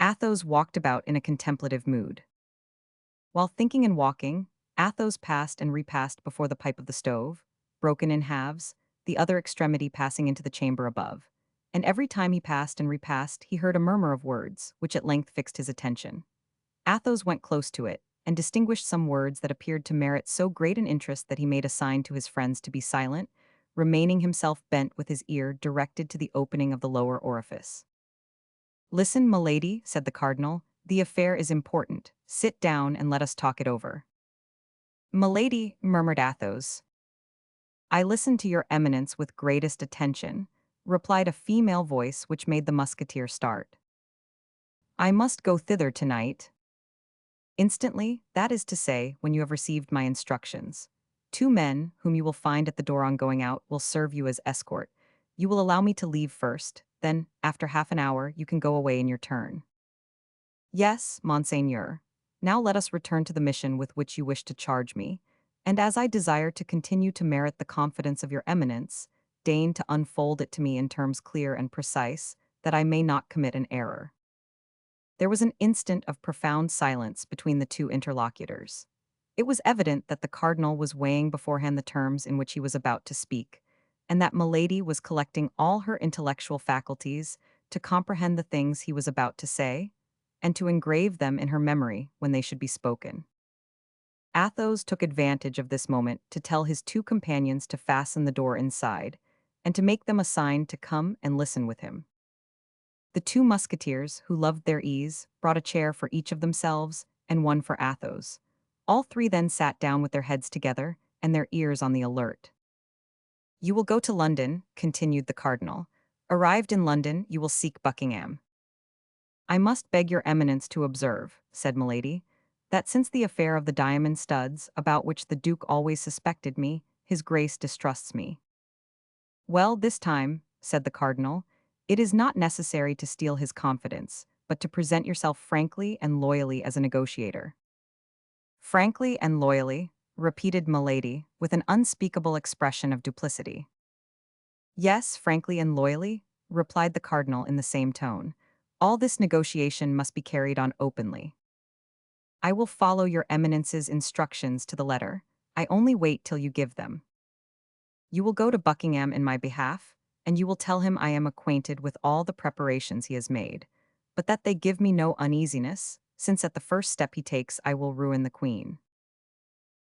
Athos walked about in a contemplative mood. While thinking and walking, Athos passed and repassed before the pipe of the stove, broken in halves, the other extremity passing into the chamber above. And every time he passed and repassed, he heard a murmur of words, which at length fixed his attention. Athos went close to it, and distinguished some words that appeared to merit so great an interest that he made a sign to his friends to be silent, remaining himself bent with his ear directed to the opening of the lower orifice. "Listen, milady," said the cardinal, "the affair is important. Sit down and let us talk it over." Milady, murmured Athos. I listen to your eminence with greatest attention, replied a female voice which made the musketeer start. I must go thither tonight. Instantly, that is to say, when you have received my instructions. Two men, whom you will find at the door on going out, will serve you as escort. You will allow me to leave first, then, after half an hour, you can go away in your turn. Yes, Monseigneur. Now let us return to the mission with which you wish to charge me, and as I desire to continue to merit the confidence of your eminence, deign to unfold it to me in terms clear and precise, that I may not commit an error. There was an instant of profound silence between the two interlocutors. It was evident that the cardinal was weighing beforehand the terms in which he was about to speak, and that Milady was collecting all her intellectual faculties to comprehend the things he was about to say, and to engrave them in her memory when they should be spoken. Athos took advantage of this moment to tell his two companions to fasten the door inside, and to make them a sign to come and listen with him. The two musketeers, who loved their ease, brought a chair for each of themselves and one for Athos. All three then sat down with their heads together and their ears on the alert. You will go to London, continued the cardinal. Arrived in London, you will seek Buckingham. I must beg your eminence to observe, said Milady, that since the affair of the diamond studs, about which the duke always suspected me, his grace distrusts me. Well, this time, said the cardinal, it is not necessary to steal his confidence, but to present yourself frankly and loyally as a negotiator. Frankly and loyally, repeated Milady, with an unspeakable expression of duplicity. Yes, frankly and loyally, replied the cardinal in the same tone. All this negotiation must be carried on openly. I will follow your eminence's instructions to the letter. I only wait till you give them. You will go to Buckingham in my behalf, and you will tell him I am acquainted with all the preparations he has made, but that they give me no uneasiness, since at the first step he takes I will ruin the queen.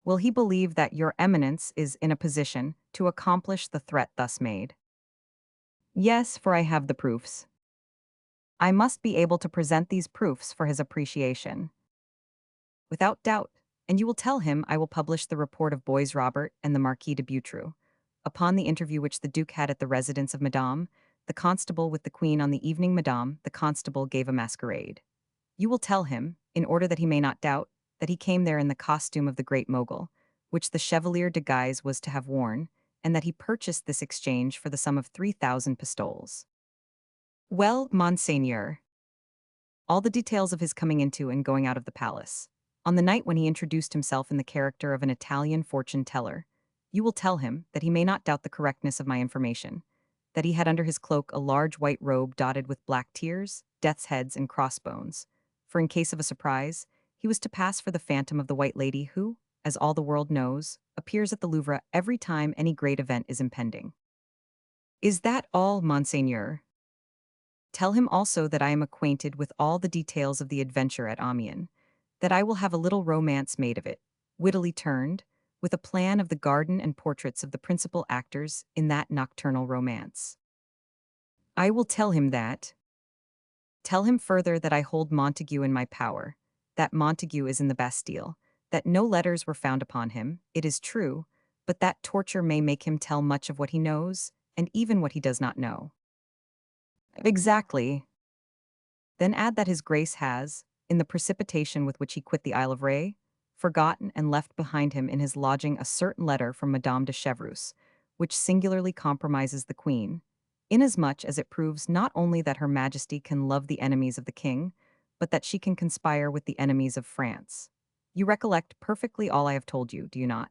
Will he believe that your eminence is in a position to accomplish the threat thus made? Yes, for I have the proofs. I must be able to present these proofs for his appreciation. Without doubt, and you will tell him I will publish the report of Boys Robert and the Marquis de Beautru. Upon the interview which the Duke had at the residence of Madame, the constable with the Queen on the evening Madame, the constable gave a masquerade. You will tell him, in order that he may not doubt, that he came there in the costume of the Great Mogul, which the Chevalier de Guise was to have worn, and that he purchased this exchange for the sum of 3,000 pistoles. Well, Monseigneur, all the details of his coming into and going out of the palace. On the night when he introduced himself in the character of an Italian fortune-teller, you will tell him that he may not doubt the correctness of my information, that he had under his cloak a large white robe dotted with black tears, death's heads, and crossbones, for in case of a surprise, he was to pass for the phantom of the White Lady who, as all the world knows, appears at the Louvre every time any great event is impending. Is that all, Monseigneur? Tell him also that I am acquainted with all the details of the adventure at Amiens, that I will have a little romance made of it, wittily turned, with a plan of the garden and portraits of the principal actors in that nocturnal romance. I will tell him that. Tell him further that I hold Montague in my power, that Montague is in the Bastille, that no letters were found upon him, it is true, but that torture may make him tell much of what he knows, and even what he does not know. Exactly. Then add that his grace has, in the precipitation with which he quit the Isle of Ré, forgotten and left behind him in his lodging a certain letter from Madame de Chevreuse, which singularly compromises the queen, inasmuch as it proves not only that her majesty can love the enemies of the king, but that she can conspire with the enemies of France. You recollect perfectly all I have told you, do you not?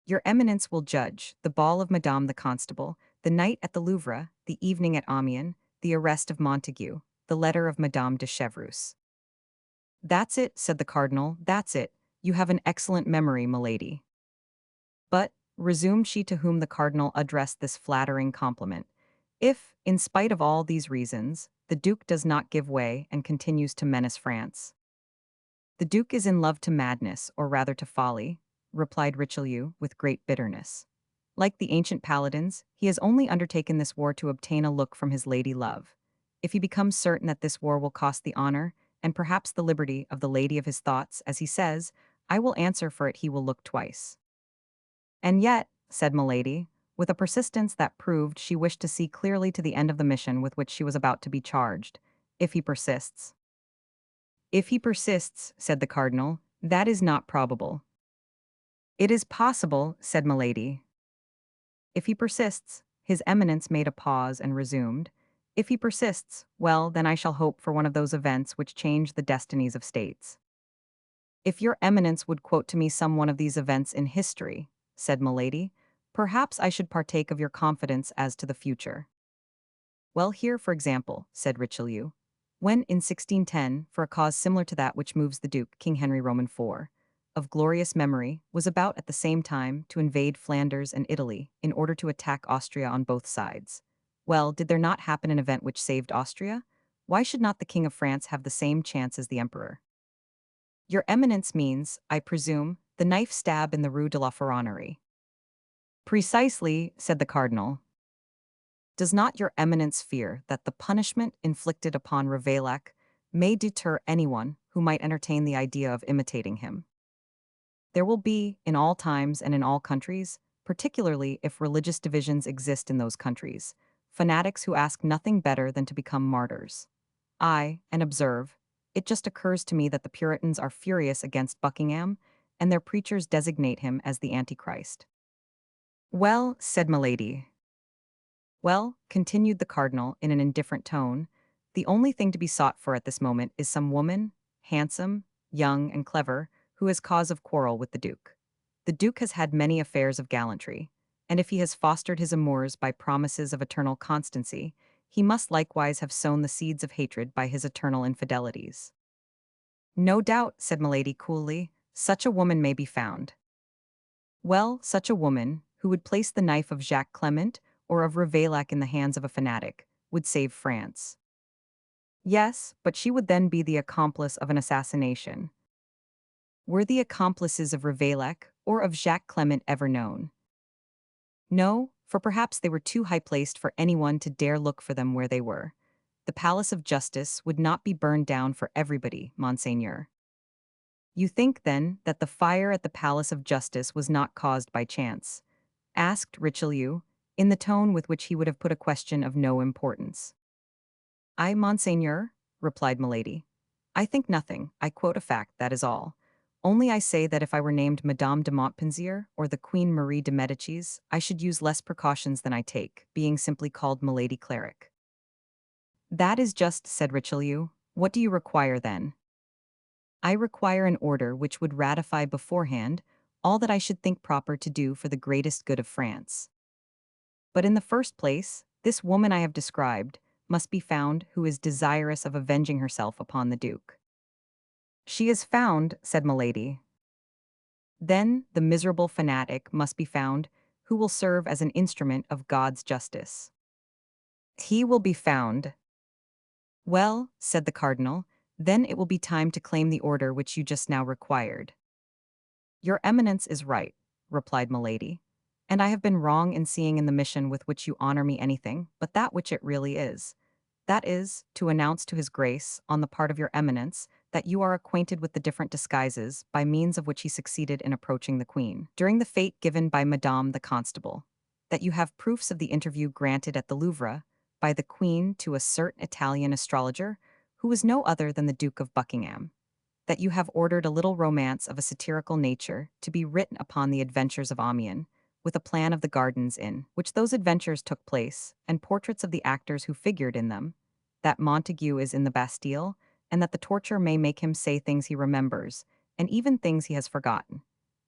Your eminence will judge the ball of Madame the Constable, the night at the Louvre, the evening at Amiens, the arrest of Montague, the letter of Madame de Chevreuse. That's it, said the cardinal, that's it. You have an excellent memory, milady. But, resumed she to whom the cardinal addressed this flattering compliment, if, in spite of all these reasons, the duke does not give way and continues to menace France. The duke is in love to madness, or rather to folly, replied Richelieu with great bitterness. Like the ancient paladins, he has only undertaken this war to obtain a look from his lady love. If he becomes certain that this war will cost the honor, and perhaps the liberty of the lady of his thoughts, as he says, I will answer for it he will look twice. And yet, said Milady, with a persistence that proved she wished to see clearly to the end of the mission with which she was about to be charged, if he persists. If he persists, said the cardinal, that is not probable. It is possible, said Milady. If he persists, his eminence made a pause and resumed. If he persists, well, then I shall hope for one of those events which change the destinies of states. If your eminence would quote to me some one of these events in history, said Milady, perhaps I should partake of your confidence as to the future. Well, here, for example, said Richelieu, when, in 1610, for a cause similar to that which moves the Duke, King Henry Roman IV, of glorious memory, was about at the same time to invade Flanders and Italy in order to attack Austria on both sides. Well, did there not happen an event which saved Austria? Why should not the King of France have the same chance as the Emperor? Your eminence means, I presume, the knife stab in the Rue de la Ferronnerie. Precisely, said the cardinal. Does not your eminence fear that the punishment inflicted upon Ravaillac may deter anyone who might entertain the idea of imitating him? There will be, in all times and in all countries, particularly if religious divisions exist in those countries, fanatics who ask nothing better than to become martyrs. And observe, it just occurs to me that the Puritans are furious against Buckingham, and their preachers designate him as the Antichrist. Well, said Milady. Well, continued the cardinal in an indifferent tone, the only thing to be sought for at this moment is some woman, handsome, young, and clever, who has cause of quarrel with the duke. The duke has had many affairs of gallantry, and if he has fostered his amours by promises of eternal constancy, he must likewise have sown the seeds of hatred by his eternal infidelities. No doubt, said Milady coolly, such a woman may be found. Well, such a woman, who would place the knife of Jacques Clement or of Ravaillac in the hands of a fanatic, would save France. Yes, but she would then be the accomplice of an assassination. Were the accomplices of Ravaillac or of Jacques Clement ever known? No, for perhaps they were too high-placed for anyone to dare look for them where they were. The Palace of Justice would not be burned down for everybody, Monseigneur. You think, then, that the fire at the Palace of Justice was not caused by chance? Asked Richelieu, in the tone with which he would have put a question of no importance. I, Monseigneur, replied Milady. I think nothing, I quote a fact, that is all. Only I say that if I were named Madame de Montpensier or the Queen Marie de Medicis, I should use less precautions than I take, being simply called Milady Cleric. That is just, said Richelieu. What do you require then? I require an order which would ratify beforehand all that I should think proper to do for the greatest good of France. But in the first place, this woman I have described must be found who is desirous of avenging herself upon the Duke. She is found, said Milady. Then the miserable fanatic must be found who will serve as an instrument of God's justice. He will be found. Well, said the cardinal, then it will be time to claim the order which you just now required. Your eminence is right, replied Milady, and I have been wrong in seeing in the mission with which you honor me anything but that which it really is. That is, to announce to his grace, on the part of your eminence, that you are acquainted with the different disguises by means of which he succeeded in approaching the queen, during the fete given by Madame the Constable, that you have proofs of the interview granted at the Louvre by the queen to a certain Italian astrologer, who was no other than the Duke of Buckingham, that you have ordered a little romance of a satirical nature to be written upon the adventures of Amiens, with a plan of the gardens in which those adventures took place, and portraits of the actors who figured in them, that Montague is in the Bastille, and that the torture may make him say things he remembers, and even things he has forgotten,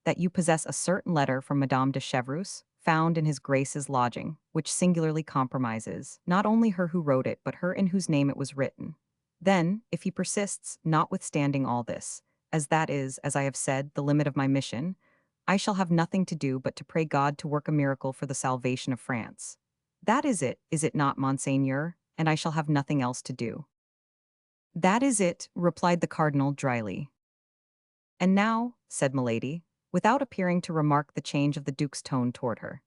that you possess a certain letter from Madame de Chevreuse, found in his Grace's lodging, which singularly compromises, not only her who wrote it, but her in whose name it was written. Then, if he persists, notwithstanding all this, as that is, as I have said, the limit of my mission, I shall have nothing to do but to pray God to work a miracle for the salvation of France. That is it not, Monseigneur? And I shall have nothing else to do. That is it, replied the cardinal dryly. And now, said Milady, without appearing to remark the change of the duke's tone toward her,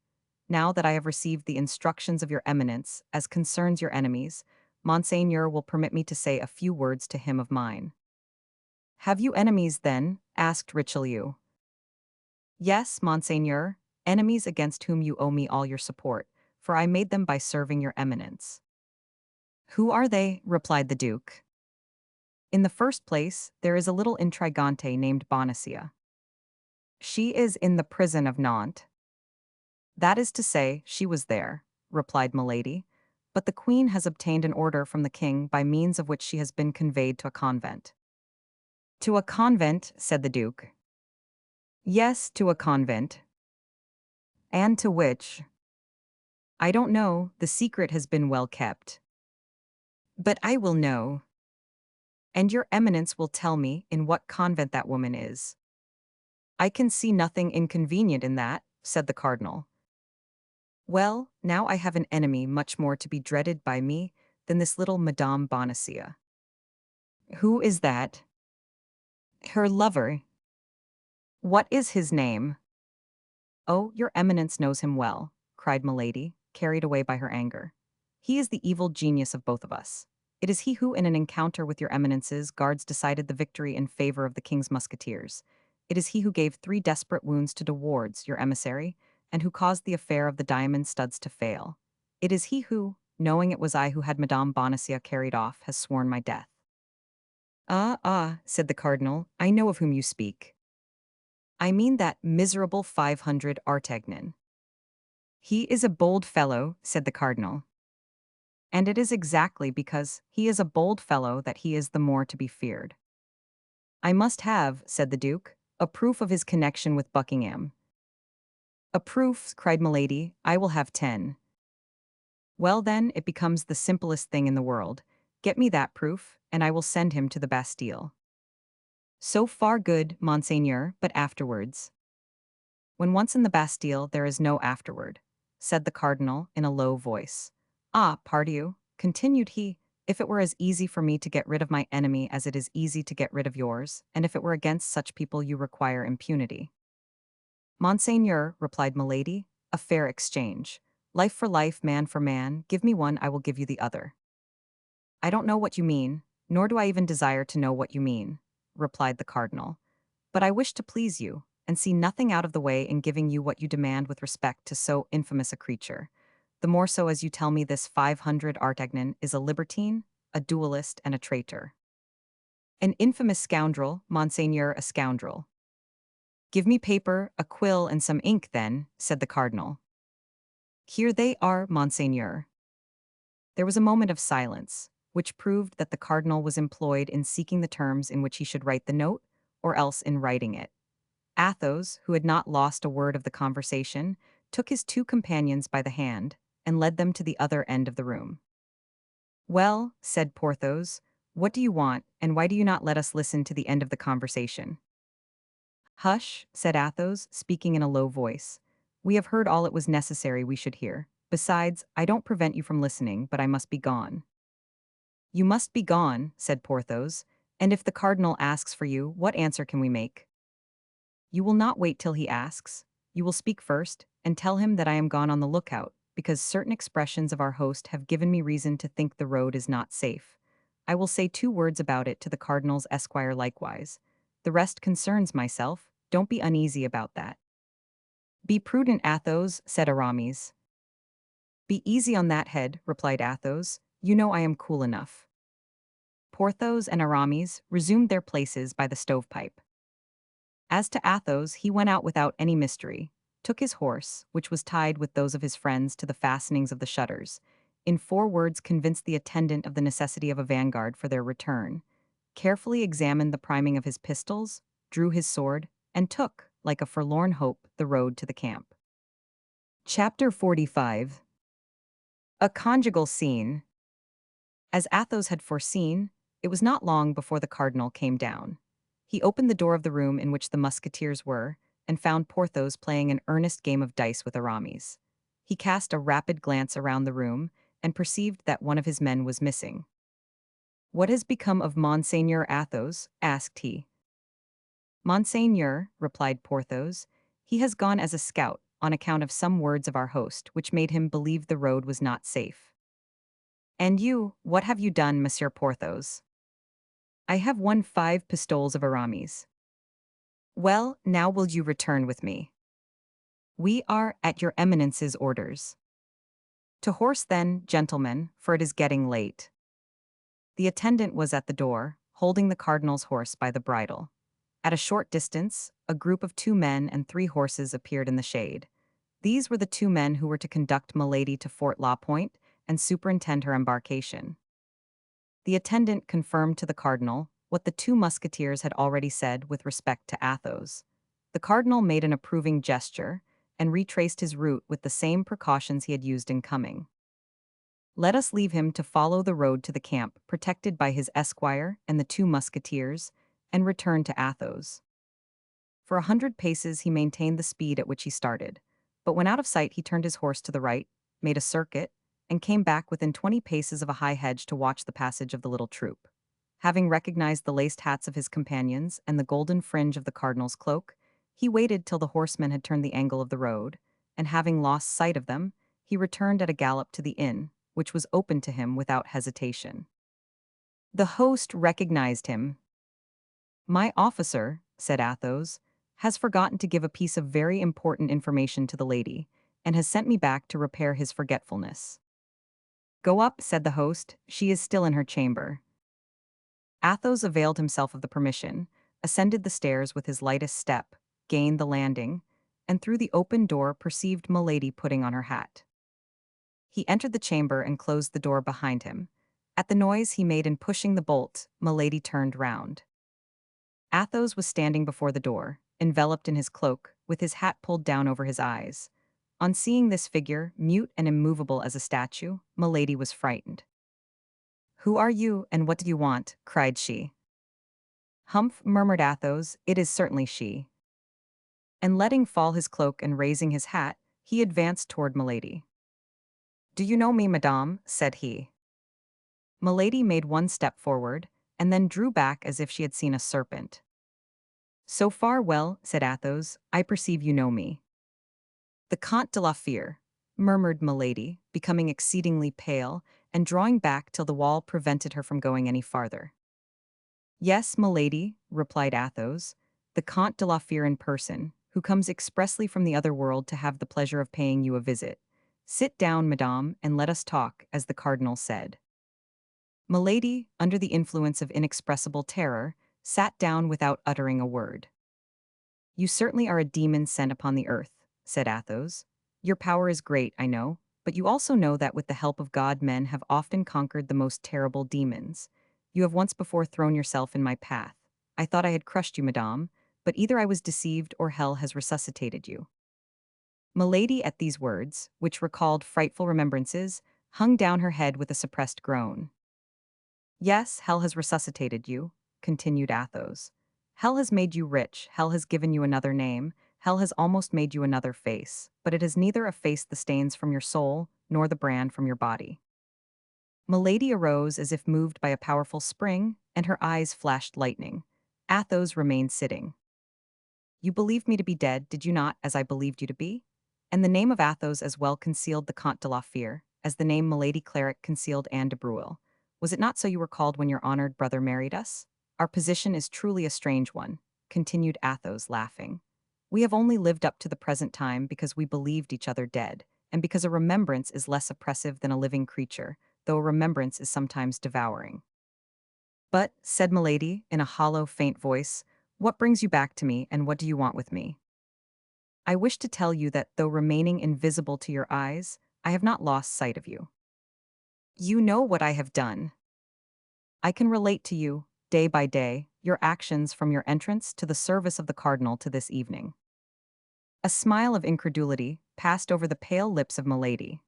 now that I have received the instructions of your eminence as concerns your enemies, Monseigneur will permit me to say a few words to him of mine. Have you enemies, then? Asked Richelieu. Yes, Monseigneur, enemies against whom you owe me all your support, for I made them by serving your eminence. Who are they? Replied the Duke. In the first place, there is a little intrigante named Bonacieux. She is in the prison of Nantes. That is to say, she was there, replied Milady, but the Queen has obtained an order from the King by means of which she has been conveyed to a convent. To a convent, said the Duke. Yes, to a convent. And to which? I don't know, the secret has been well kept. But I will know. And your eminence will tell me in what convent that woman is. I can see nothing inconvenient in that, said the cardinal. Well, now I have an enemy much more to be dreaded by me than this little Madame Bonacieux. Who is that? Her lover. What is his name? Oh, your eminence knows him well, cried Milady, carried away by her anger. He is the evil genius of both of us. It is he who, in an encounter with your eminence's guards, decided the victory in favor of the king's musketeers. It is he who gave 3 desperate wounds to De Wardes, your emissary, and who caused the affair of the diamond studs to fail. It is he who, knowing it was I who had Madame Bonacieux carried off, has sworn my death. Ah, said the cardinal, I know of whom you speak. I mean that miserable 500 Artagnan. He is a bold fellow, said the cardinal. And it is exactly because he is a bold fellow that he is the more to be feared. I must have, said the Duke, a proof of his connection with Buckingham. A proof, cried Milady, I will have 10. Well then, it becomes the simplest thing in the world. Get me that proof, and I will send him to the Bastille. So far good, Monseigneur, but afterwards. When once in the Bastille, there is no afterward, said the cardinal in a low voice. Ah, pardieu, continued he, if it were as easy for me to get rid of my enemy as it is easy to get rid of yours, and if it were against such people you require impunity. Monseigneur, replied Milady, a fair exchange. Life for life, man for man, give me one, I will give you the other. I don't know what you mean, nor do I even desire to know what you mean, replied the cardinal. But I wish to please you, and see nothing out of the way in giving you what you demand with respect to so infamous a creature, the more so as you tell me this 500 Artagnan is a libertine, a duelist, and a traitor. An infamous scoundrel, Monseigneur, a scoundrel. Give me paper, a quill, and some ink, then, said the cardinal. Here they are, Monseigneur. There was a moment of silence, which proved that the cardinal was employed in seeking the terms in which he should write the note, or else in writing it. Athos, who had not lost a word of the conversation, took his 2 companions by the hand and led them to the other end of the room. Well, said Porthos, what do you want, and why do you not let us listen to the end of the conversation? Hush, said Athos, speaking in a low voice. We have heard all it was necessary we should hear. Besides, I don't prevent you from listening, but I must be gone. You must be gone, said Porthos, and if the cardinal asks for you, what answer can we make? You will not wait till he asks. You will speak first, and tell him that I am gone on the lookout, because certain expressions of our host have given me reason to think the road is not safe. I will say 2 words about it to the cardinal's esquire likewise. The rest concerns myself, don't be uneasy about that. Be prudent, Athos, said Aramis. Be easy on that head, replied Athos, you know I am cool enough. Porthos and Aramis resumed their places by the stovepipe. As to Athos, he went out without any mystery, took his horse, which was tied with those of his friends to the fastenings of the shutters, in 4 words convinced the attendant of the necessity of a vanguard for their return, carefully examined the priming of his pistols, drew his sword, and took, like a forlorn hope, the road to the camp. Chapter 45. A conjugal scene. As Athos had foreseen, it was not long before the cardinal came down. He opened the door of the room in which the musketeers were, and found Porthos playing an earnest game of dice with Aramis. He cast a rapid glance around the room, and perceived that one of his men was missing. "What has become of Monseigneur Athos?" asked he. "Monseigneur," replied Porthos, "he has gone as a scout, on account of some words of our host, which made him believe the road was not safe." "And you, what have you done, Monsieur Porthos?" I have won 5 pistoles of Aramis. Well, now will you return with me? We are at your eminence's orders. To horse then, gentlemen, for it is getting late. The attendant was at the door, holding the cardinal's horse by the bridle. At a short distance, a group of 2 men and 3 horses appeared in the shade. These were the 2 men who were to conduct Milady to Fort La Pointe and superintend her embarkation. The attendant confirmed to the cardinal what the 2 musketeers had already said with respect to Athos. The cardinal made an approving gesture and retraced his route with the same precautions he had used in coming. Let us leave him to follow the road to the camp protected by his esquire and the 2 musketeers, and return to Athos. For 100 paces he maintained the speed at which he started, but when out of sight he turned his horse to the right, made a circuit, and came back within 20 paces of a high hedge to watch the passage of the little troop. Having recognized the laced hats of his companions and the golden fringe of the cardinal's cloak, he waited till the horsemen had turned the angle of the road, and having lost sight of them, he returned at a gallop to the inn, which was open to him without hesitation. The host recognized him. "My officer," said Athos, "has forgotten to give a piece of very important information to the lady, and has sent me back to repair his forgetfulness." "Go up," said the host, "she is still in her chamber." Athos availed himself of the permission, ascended the stairs with his lightest step, gained the landing, and through the open door perceived Milady putting on her hat. He entered the chamber and closed the door behind him. At the noise he made in pushing the bolt, Milady turned round. Athos was standing before the door, enveloped in his cloak, with his hat pulled down over his eyes. On seeing this figure, mute and immovable as a statue, Milady was frightened. "Who are you, and what do you want?" cried she. "Humph," murmured Athos, "it is certainly she." And letting fall his cloak and raising his hat, he advanced toward Milady. "Do you know me, madame?" said he. Milady made one step forward, and then drew back as if she had seen a serpent. "So far well," said Athos, "I perceive you know me." "The Comte de la Fere," murmured Milady, becoming exceedingly pale, and drawing back till the wall prevented her from going any farther. "Yes, Milady," replied Athos, "the Comte de la Fere in person, who comes expressly from the other world to have the pleasure of paying you a visit. Sit down, madame, and let us talk," as the cardinal said. Milady, under the influence of inexpressible terror, sat down without uttering a word. "You certainly are a demon sent upon the earth," said Athos. "Your power is great, I know, but you also know that with the help of God men have often conquered the most terrible demons. You have once before thrown yourself in my path. I thought I had crushed you, madame, but either I was deceived or hell has resuscitated you." Milady, at these words, which recalled frightful remembrances, hung down her head with a suppressed groan. "Yes, hell has resuscitated you," continued Athos. "Hell has made you rich, hell has given you another name, hell has almost made you another face, but it has neither effaced the stains from your soul, nor the brand from your body." Milady arose as if moved by a powerful spring, and her eyes flashed lightning. Athos remained sitting. "You believed me to be dead, did you not, as I believed you to be?" And the name of Athos as well concealed the Comte de la Fere, as the name Milady Claric concealed Anne de Breuil. "Was it not so you were called when your honored brother married us? Our position is truly a strange one," continued Athos, laughing. "We have only lived up to the present time because we believed each other dead, and because a remembrance is less oppressive than a living creature, though a remembrance is sometimes devouring." "But," said Milady, in a hollow, faint voice, "what brings you back to me, and what do you want with me?" "I wish to tell you that, though remaining invisible to your eyes, I have not lost sight of you. You know what I have done. I can relate to you, day by day, your actions from your entrance to the service of the cardinal to this evening." A smile of incredulity passed over the pale lips of Milady.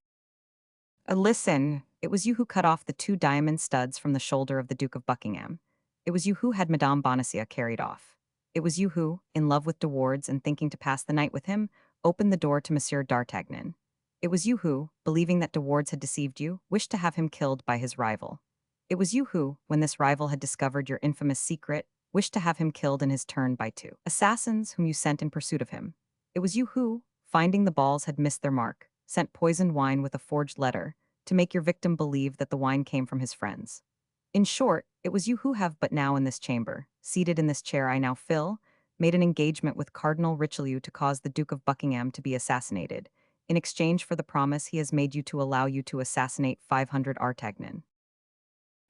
Listen, it was you who cut off the 2 diamond studs from the shoulder of the Duke of Buckingham. It was you who had Madame Bonacieux carried off. It was you who, in love with De Wardes and thinking to pass the night with him, opened the door to Monsieur d'Artagnan. It was you who, believing that De Wardes had deceived you, wished to have him killed by his rival. It was you who, when this rival had discovered your infamous secret, wished to have him killed in his turn by 2 assassins whom you sent in pursuit of him. It was you who, finding the balls had missed their mark, sent poisoned wine with a forged letter, to make your victim believe that the wine came from his friends. In short, it was you who have but now in this chamber, seated in this chair I now fill, made an engagement with Cardinal Richelieu to cause the Duke of Buckingham to be assassinated, in exchange for the promise he has made you to allow you to assassinate 500 Artagnan.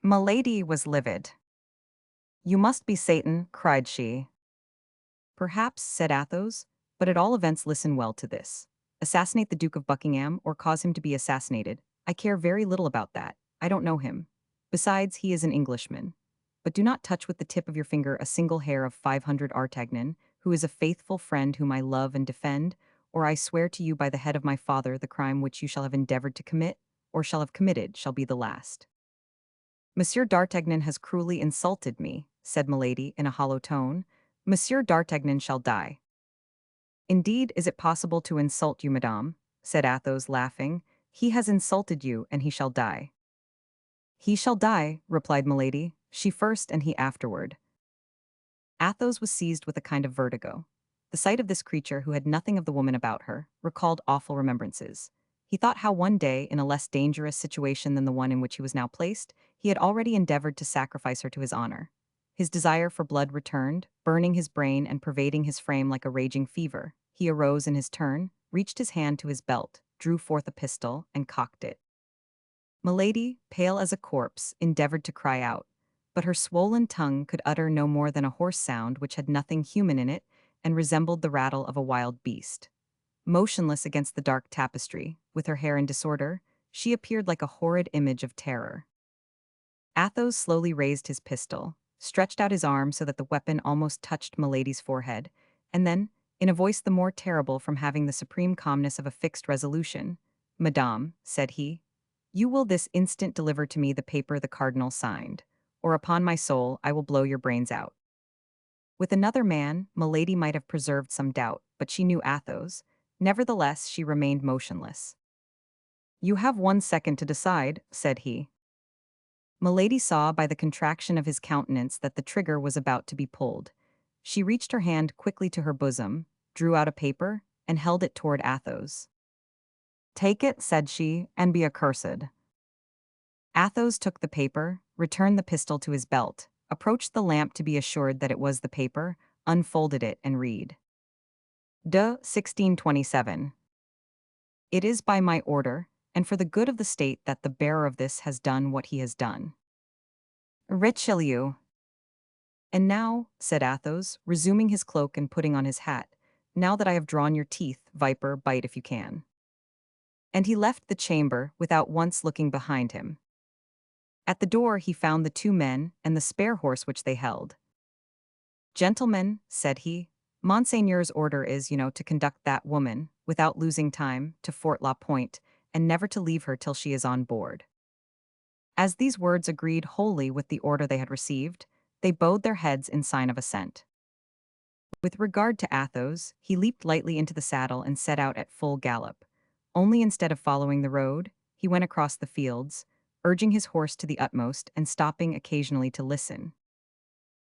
Milady was livid. "You must be Satan," cried she. "Perhaps," said Athos, "but at all events listen well to this. Assassinate the Duke of Buckingham or cause him to be assassinated. I care very little about that. I don't know him. Besides, he is an Englishman. But do not touch with the tip of your finger a single hair of 500 Artagnan, who is a faithful friend whom I love and defend, or I swear to you by the head of my father the crime which you shall have endeavored to commit, or shall have committed, shall be the last." "Monsieur d'Artagnan has cruelly insulted me," said Milady in a hollow tone. "Monsieur d'Artagnan shall die." "Indeed, is it possible to insult you, madame?" said Athos, laughing. "He has insulted you, and he shall die." "He shall die," replied Milady, "she first and he afterward." Athos was seized with a kind of vertigo. The sight of this creature, who had nothing of the woman about her, recalled awful remembrances. He thought how one day, in a less dangerous situation than the one in which he was now placed, he had already endeavored to sacrifice her to his honor. His desire for blood returned, burning his brain and pervading his frame like a raging fever. He arose in his turn, reached his hand to his belt, drew forth a pistol, and cocked it. Milady, pale as a corpse, endeavored to cry out, but her swollen tongue could utter no more than a hoarse sound which had nothing human in it and resembled the rattle of a wild beast. Motionless against the dark tapestry, with her hair in disorder, she appeared like a horrid image of terror. Athos slowly raised his pistol, stretched out his arm so that the weapon almost touched Milady's forehead, and then, in a voice the more terrible from having the supreme calmness of a fixed resolution, "Madame," said he, "you will this instant deliver to me the paper the cardinal signed, or upon my soul I will blow your brains out." With another man, Milady might have preserved some doubt, but she knew Athos. Nevertheless, she remained motionless. "You have 1 second to decide," said he. Milady saw by the contraction of his countenance that the trigger was about to be pulled. She reached her hand quickly to her bosom, drew out a paper, and held it toward Athos. "Take it," said she, "and be accursed." Athos took the paper, returned the pistol to his belt, approached the lamp to be assured that it was the paper, unfolded it, and read. De 1627. "It is by my order, and for the good of the state that the bearer of this has done what he has done. Richelieu." "And now," said Athos, resuming his cloak and putting on his hat, "now that I have drawn your teeth, viper, bite if you can." And he left the chamber without once looking behind him. At the door he found the 2 men and the spare horse which they held. "Gentlemen," said he, "Monseigneur's order is, to conduct that woman, without losing time, to Fort La Pointe, and never to leave her till she is on board." As these words agreed wholly with the order they had received, they bowed their heads in sign of assent. With regard to Athos, he leaped lightly into the saddle and set out at full gallop. Only instead of following the road, he went across the fields, urging his horse to the utmost and stopping occasionally to listen.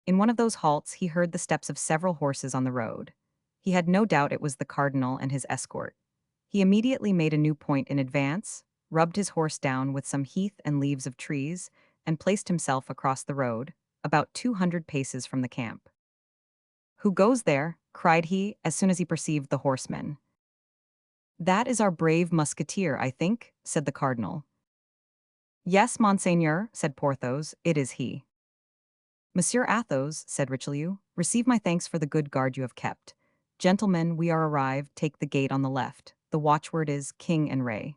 In one of those halts he heard the steps of several horses on the road. He had no doubt it was the cardinal and his escort. He immediately made a new point in advance, rubbed his horse down with some heath and leaves of trees, and placed himself across the road, about 200 paces from the camp. "Who goes there?" cried he, as soon as he perceived the horsemen. "That is our brave musketeer, I think," said the cardinal. "Yes, monseigneur," said Porthos, "it is he." "Monsieur Athos," said Richelieu, "receive my thanks for the good guard you have kept. Gentlemen, we are arrived, take the gate on the left. The watchword is King and Ray."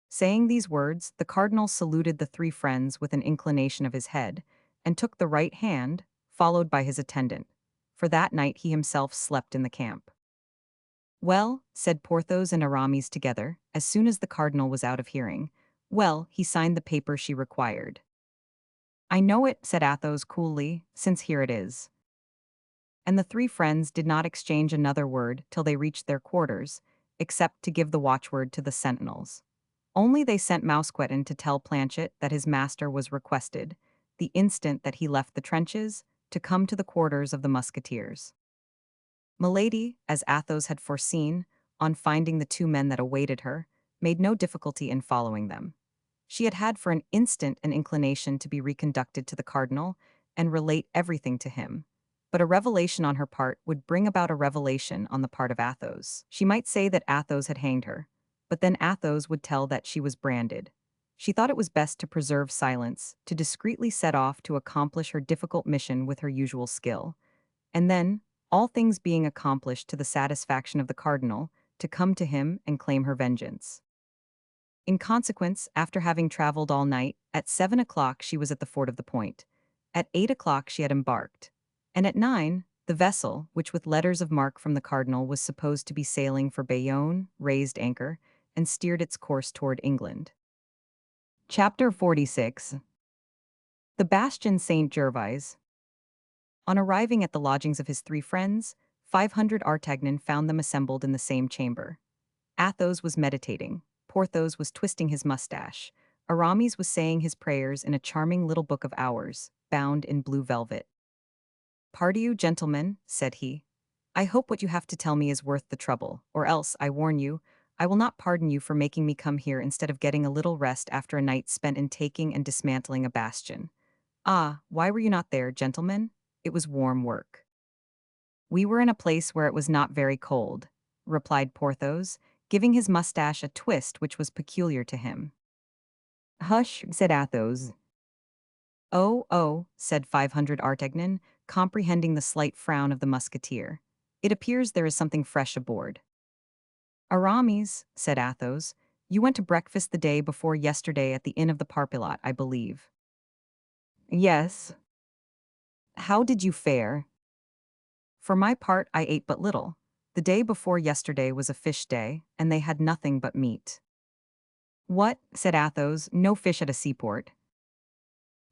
Saying these words, the cardinal saluted the 3 friends with an inclination of his head, and took the right hand, followed by his attendant. For that night he himself slept in the camp. "Well," said Porthos and Aramis together, as soon as the cardinal was out of hearing, "well, he signed the paper she required." "I know it," said Athos coolly, "since here it is." And the 3 friends did not exchange another word till they reached their quarters, except to give the watchword to the sentinels. Only they sent Mousqueton to tell Planchet that his master was requested, the instant that he left the trenches, to come to the quarters of the musketeers. Milady, as Athos had foreseen, on finding the 2 men that awaited her, made no difficulty in following them. She had had for an instant an inclination to be reconducted to the cardinal and relate everything to him. But a revelation on her part would bring about a revelation on the part of Athos. She might say that Athos had hanged her, but then Athos would tell that she was branded. She thought it was best to preserve silence, to discreetly set off to accomplish her difficult mission with her usual skill, and then, all things being accomplished to the satisfaction of the cardinal, to come to him and claim her vengeance. In consequence, after having traveled all night, at 7 o'clock she was at the fort of the Point. At 8 o'clock she had embarked. And at 9, the vessel, which with letters of marque from the cardinal was supposed to be sailing for Bayonne, raised anchor, and steered its course toward England. Chapter 46. The Bastion Saint Gervais. On arriving at the lodgings of his three friends, 500 Artagnan found them assembled in the same chamber. Athos was meditating. Porthos was twisting his mustache. Aramis was saying his prayers in a charming little book of hours, bound in blue velvet. "Pardieu, gentlemen," said he. "I hope what you have to tell me is worth the trouble, or else, I warn you, I will not pardon you for making me come here instead of getting a little rest after a night spent in taking and dismantling a bastion. Ah, why were you not there, gentlemen? It was warm work." "We were in a place where it was not very cold," replied Porthos, giving his mustache a twist which was peculiar to him. "Hush," said Athos. "Oh, oh," said 500 Artagnan, comprehending the slight frown of the musketeer. "It appears there is something fresh aboard." "Aramis," said Athos, "you went to breakfast the day before yesterday at the inn of the Parpilat, I believe." "Yes." "How did you fare?" "For my part, I ate but little. The day before yesterday was a fish day, and they had nothing but meat." "What?" said Athos, "no fish at a seaport?"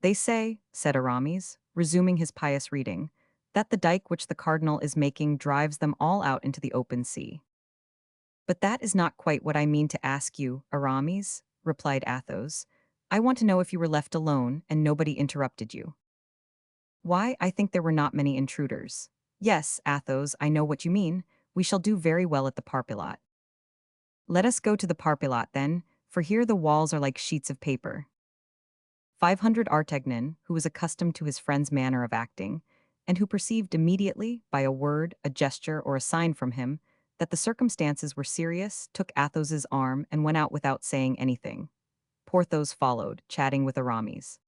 "They say," said Aramis, resuming his pious reading, "that the dike which the cardinal is making drives them all out into the open sea." "But that is not quite what I mean to ask you, Aramis," replied Athos. "I want to know if you were left alone and nobody interrupted you." "Why, I think there were not many intruders." "Yes, Athos, I know what you mean. We shall do very well at the Parpilat." "Let us go to the Parpilat, then, for here the walls are like sheets of paper." 500 Artagnan, who was accustomed to his friend's manner of acting, and who perceived immediately, by a word, a gesture, or a sign from him, that the circumstances were serious, took Athos's arm and went out without saying anything. Porthos followed, chatting with Aramis.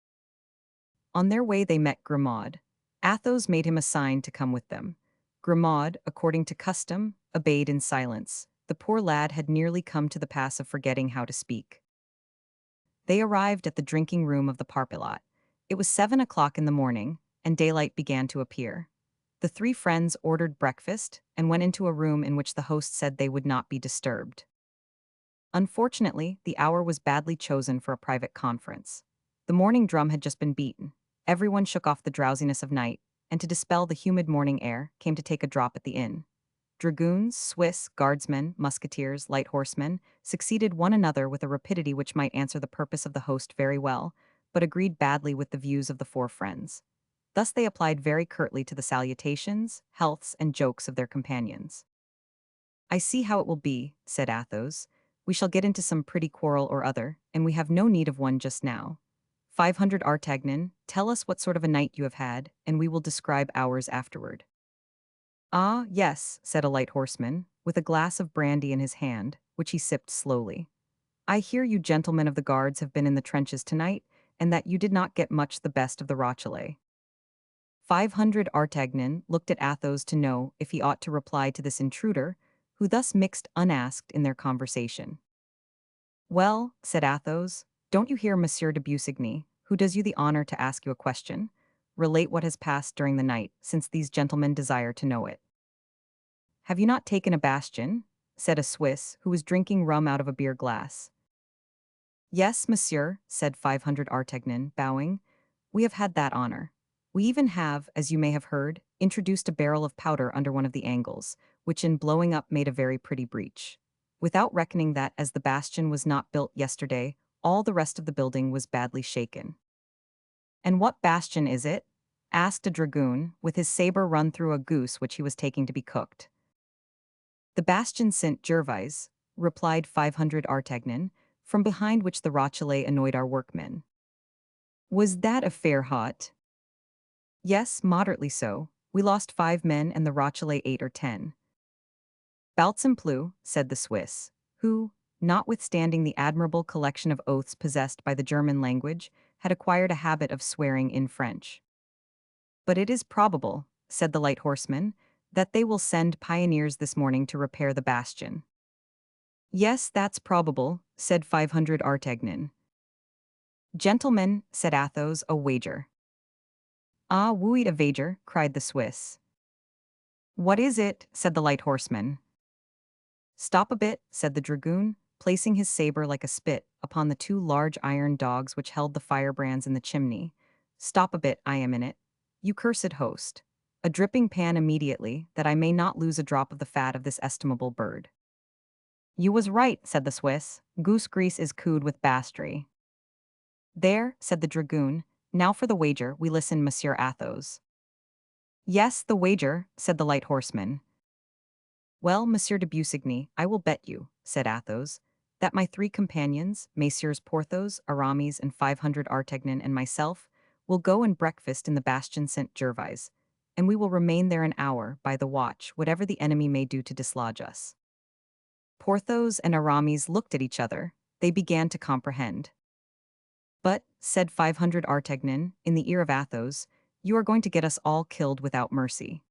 On their way they met Grimaud. Athos made him a sign to come with them. Grimaud, according to custom, obeyed in silence. The poor lad had nearly come to the pass of forgetting how to speak. They arrived at the drinking room of the Parpilat. It was 7 o'clock in the morning, and daylight began to appear. The three friends ordered breakfast and went into a room in which the host said they would not be disturbed. Unfortunately, the hour was badly chosen for a private conference. The morning drum had just been beaten. Everyone shook off the drowsiness of night, and to dispel the humid morning air, came to take a drop at the inn. Dragoons, Swiss, guardsmen, musketeers, light horsemen, succeeded one another with a rapidity which might answer the purpose of the host very well, but agreed badly with the views of the four friends. Thus they applied very curtly to the salutations, healths, and jokes of their companions. "I see how it will be," said Athos. "We shall get into some pretty quarrel or other, and we have no need of one just now. 500 Artagnan, tell us what sort of a night you have had, and we will describe ours afterward." "Ah, yes," said a light horseman, with a glass of brandy in his hand, which he sipped slowly. "I hear you gentlemen of the guards have been in the trenches tonight, and that you did not get much the best of the Rochelle." 500 Artagnan looked at Athos to know if he ought to reply to this intruder, who thus mixed unasked in their conversation. "Well," said Athos, "don't you hear Monsieur de Busigny, who does you the honor to ask you a question? Relate what has passed during the night, since these gentlemen desire to know it." "Have you not taken a bastion?" said a Swiss, who was drinking rum out of a beer glass. "Yes, monsieur," said 500 Artagnan, bowing. "We have had that honor. We even have, as you may have heard, introduced a barrel of powder under one of the angles, which in blowing up made a very pretty breach. Without reckoning that, as the bastion was not built yesterday, all the rest of the building was badly shaken." "And what bastion is it?" asked a dragoon, with his saber run through a goose which he was taking to be cooked. "The Bastion Saint Gervais," replied 500 Artagnan, from behind which the Rochelle annoyed our workmen. Was that affair hot? Yes, moderately so. We lost 5 men and the Rochelle 8 or 10. Baltzimplou, said the Swiss, who, notwithstanding the admirable collection of oaths possessed by the German language, had acquired a habit of swearing in French. But it is probable, said the light horseman, that they will send pioneers this morning to repair the bastion. Yes, that's probable, said 500 Artagnan. Gentlemen, said Athos, a wager. Ah, wooed a wager, cried the Swiss. What is it? Said the light horseman. Stop a bit, said the dragoon, placing his saber like a spit upon the 2 large iron dogs which held the firebrands in the chimney. Stop a bit, I am in it. You cursed host. A dripping pan immediately, that I may not lose a drop of the fat of this estimable bird. You was right, said the Swiss. Goose grease is cooed with bastry. There, said the dragoon. Now for the wager, we listen, Monsieur Athos. Yes, the wager, said the light horseman. Well, Monsieur de Busigny, I will bet you, said Athos, that my 3 companions, Messieurs Porthos, Aramis, and 500 Artagnan and myself, will go and breakfast in the Bastion Saint Gervais, and we will remain there an hour, by the watch, whatever the enemy may do to dislodge us. Porthos and Aramis looked at each other. They began to comprehend. But, said 500 Artagnan, in the ear of Athos, you are going to get us all killed without mercy.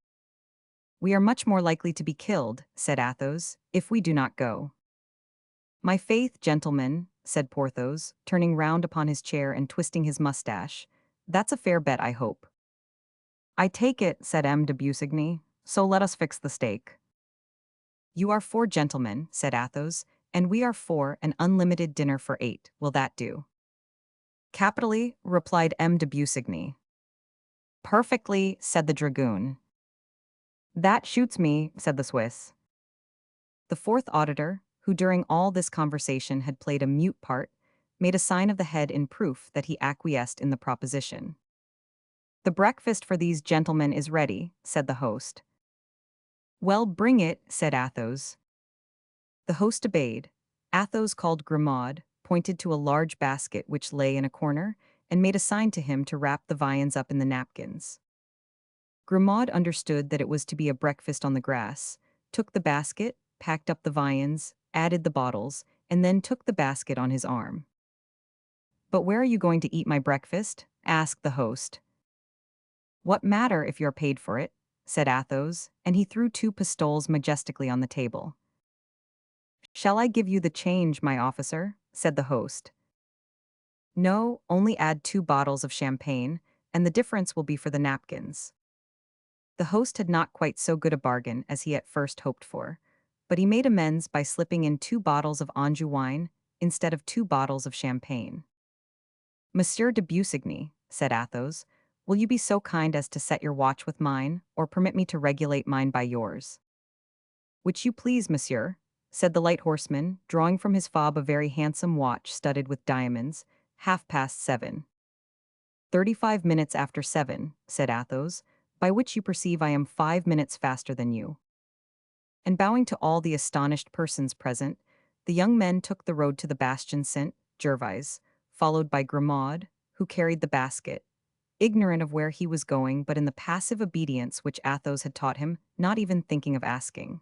We are much more likely to be killed, said Athos, if we do not go. My faith, gentlemen, said Porthos, turning round upon his chair and twisting his mustache, that's a fair bet, I hope. I take it, said M. de Busigny, so let us fix the stake. You are 4 gentlemen, said Athos, and we are 4, an unlimited dinner for 8, will that do? Capitally, replied M. de Busigny. Perfectly, said the dragoon. That shoots me, said the Swiss. The 4th auditor, who during all this conversation had played a mute part, made a sign of the head in proof that he acquiesced in the proposition. The breakfast for these gentlemen is ready, said the host. Well, bring it, said Athos. The host obeyed. Athos called Grimaud, pointed to a large basket which lay in a corner, and made a sign to him to wrap the viands up in the napkins. Grimaud understood that it was to be a breakfast on the grass, took the basket, packed up the viands, added the bottles, and then took the basket on his arm. But where are you going to eat my breakfast? Asked the host. What matter if you're paid for it? Said Athos, and he threw 2 pistoles majestically on the table. Shall I give you the change, my officer? Said the host. No, only add 2 bottles of champagne, and the difference will be for the napkins. The host had not quite so good a bargain as he at first hoped for, but he made amends by slipping in 2 bottles of Anjou wine instead of 2 bottles of champagne. Monsieur de Busigny, said Athos, will you be so kind as to set your watch with mine, or permit me to regulate mine by yours? Which you please, monsieur, said the light horseman, drawing from his fob a very handsome watch studded with diamonds. 7:30. 35 minutes after 7, said Athos, by which you perceive I am 5 minutes faster than you. And bowing to all the astonished persons present, the young men took the road to the Bastion Saint Gervais, followed by Grimaud, who carried the basket, ignorant of where he was going but in the passive obedience which Athos had taught him, not even thinking of asking.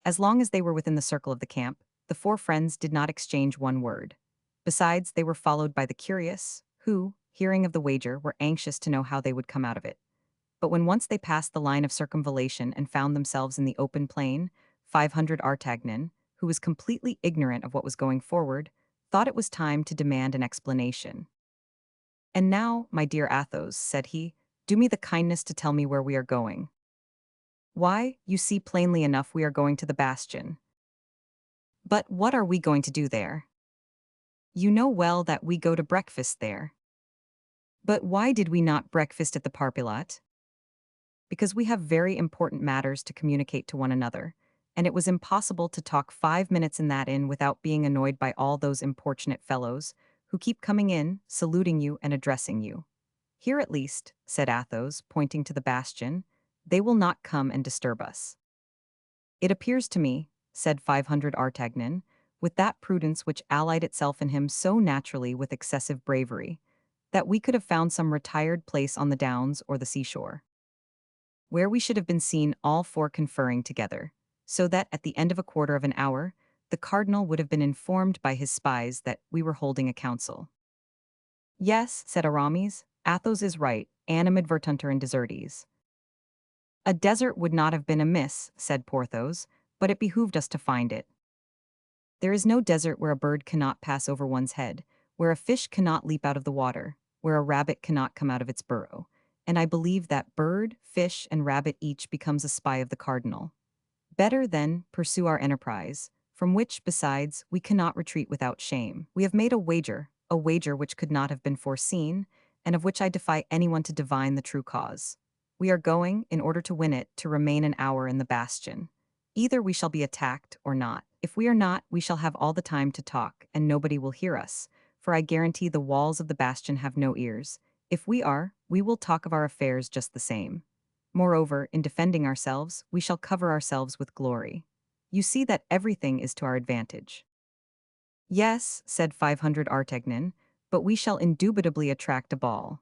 As long as they were within the circle of the camp, the 4 friends did not exchange one word. Besides, they were followed by the curious, who, hearing of the wager, were anxious to know how they would come out of it. But when once they passed the line of circumvallation and found themselves in the open plain, 500 Artagnan, who was completely ignorant of what was going forward, thought it was time to demand an explanation. And now, my dear Athos, said he, do me the kindness to tell me where we are going. Why, you see plainly enough we are going to the bastion. But what are we going to do there? You know well that we go to breakfast there. But why did we not breakfast at the Parpilat? Because we have very important matters to communicate to one another, and it was impossible to talk 5 minutes in that inn without being annoyed by all those importunate fellows, who keep coming in, saluting you and addressing you. Here at least, said Athos, pointing to the bastion, they will not come and disturb us. It appears to me, said 500 Artagnan, with that prudence which allied itself in him so naturally with excessive bravery, that we could have found some retired place on the downs or the seashore, where we should have been seen all four conferring together, so that at the end of a quarter of an hour, the cardinal would have been informed by his spies that we were holding a council. Yes, said Aramis, Athos is right, animadvertunter in desertis. A desert would not have been amiss, said Porthos, but it behooved us to find it. There is no desert where a bird cannot pass over one's head, where a fish cannot leap out of the water, where a rabbit cannot come out of its burrow, and I believe that bird, fish, and rabbit each becomes a spy of the cardinal. Better, then, pursue our enterprise, from which, besides, we cannot retreat without shame. We have made a wager which could not have been foreseen, and of which I defy anyone to divine the true cause. We are going, in order to win it, to remain an hour in the bastion. Either we shall be attacked or not. If we are not, we shall have all the time to talk, and nobody will hear us, for I guarantee the walls of the bastion have no ears. If we are, we will talk of our affairs just the same. Moreover, in defending ourselves, we shall cover ourselves with glory. You see that everything is to our advantage. Yes, said 500 Artagnan, but we shall indubitably attract a ball.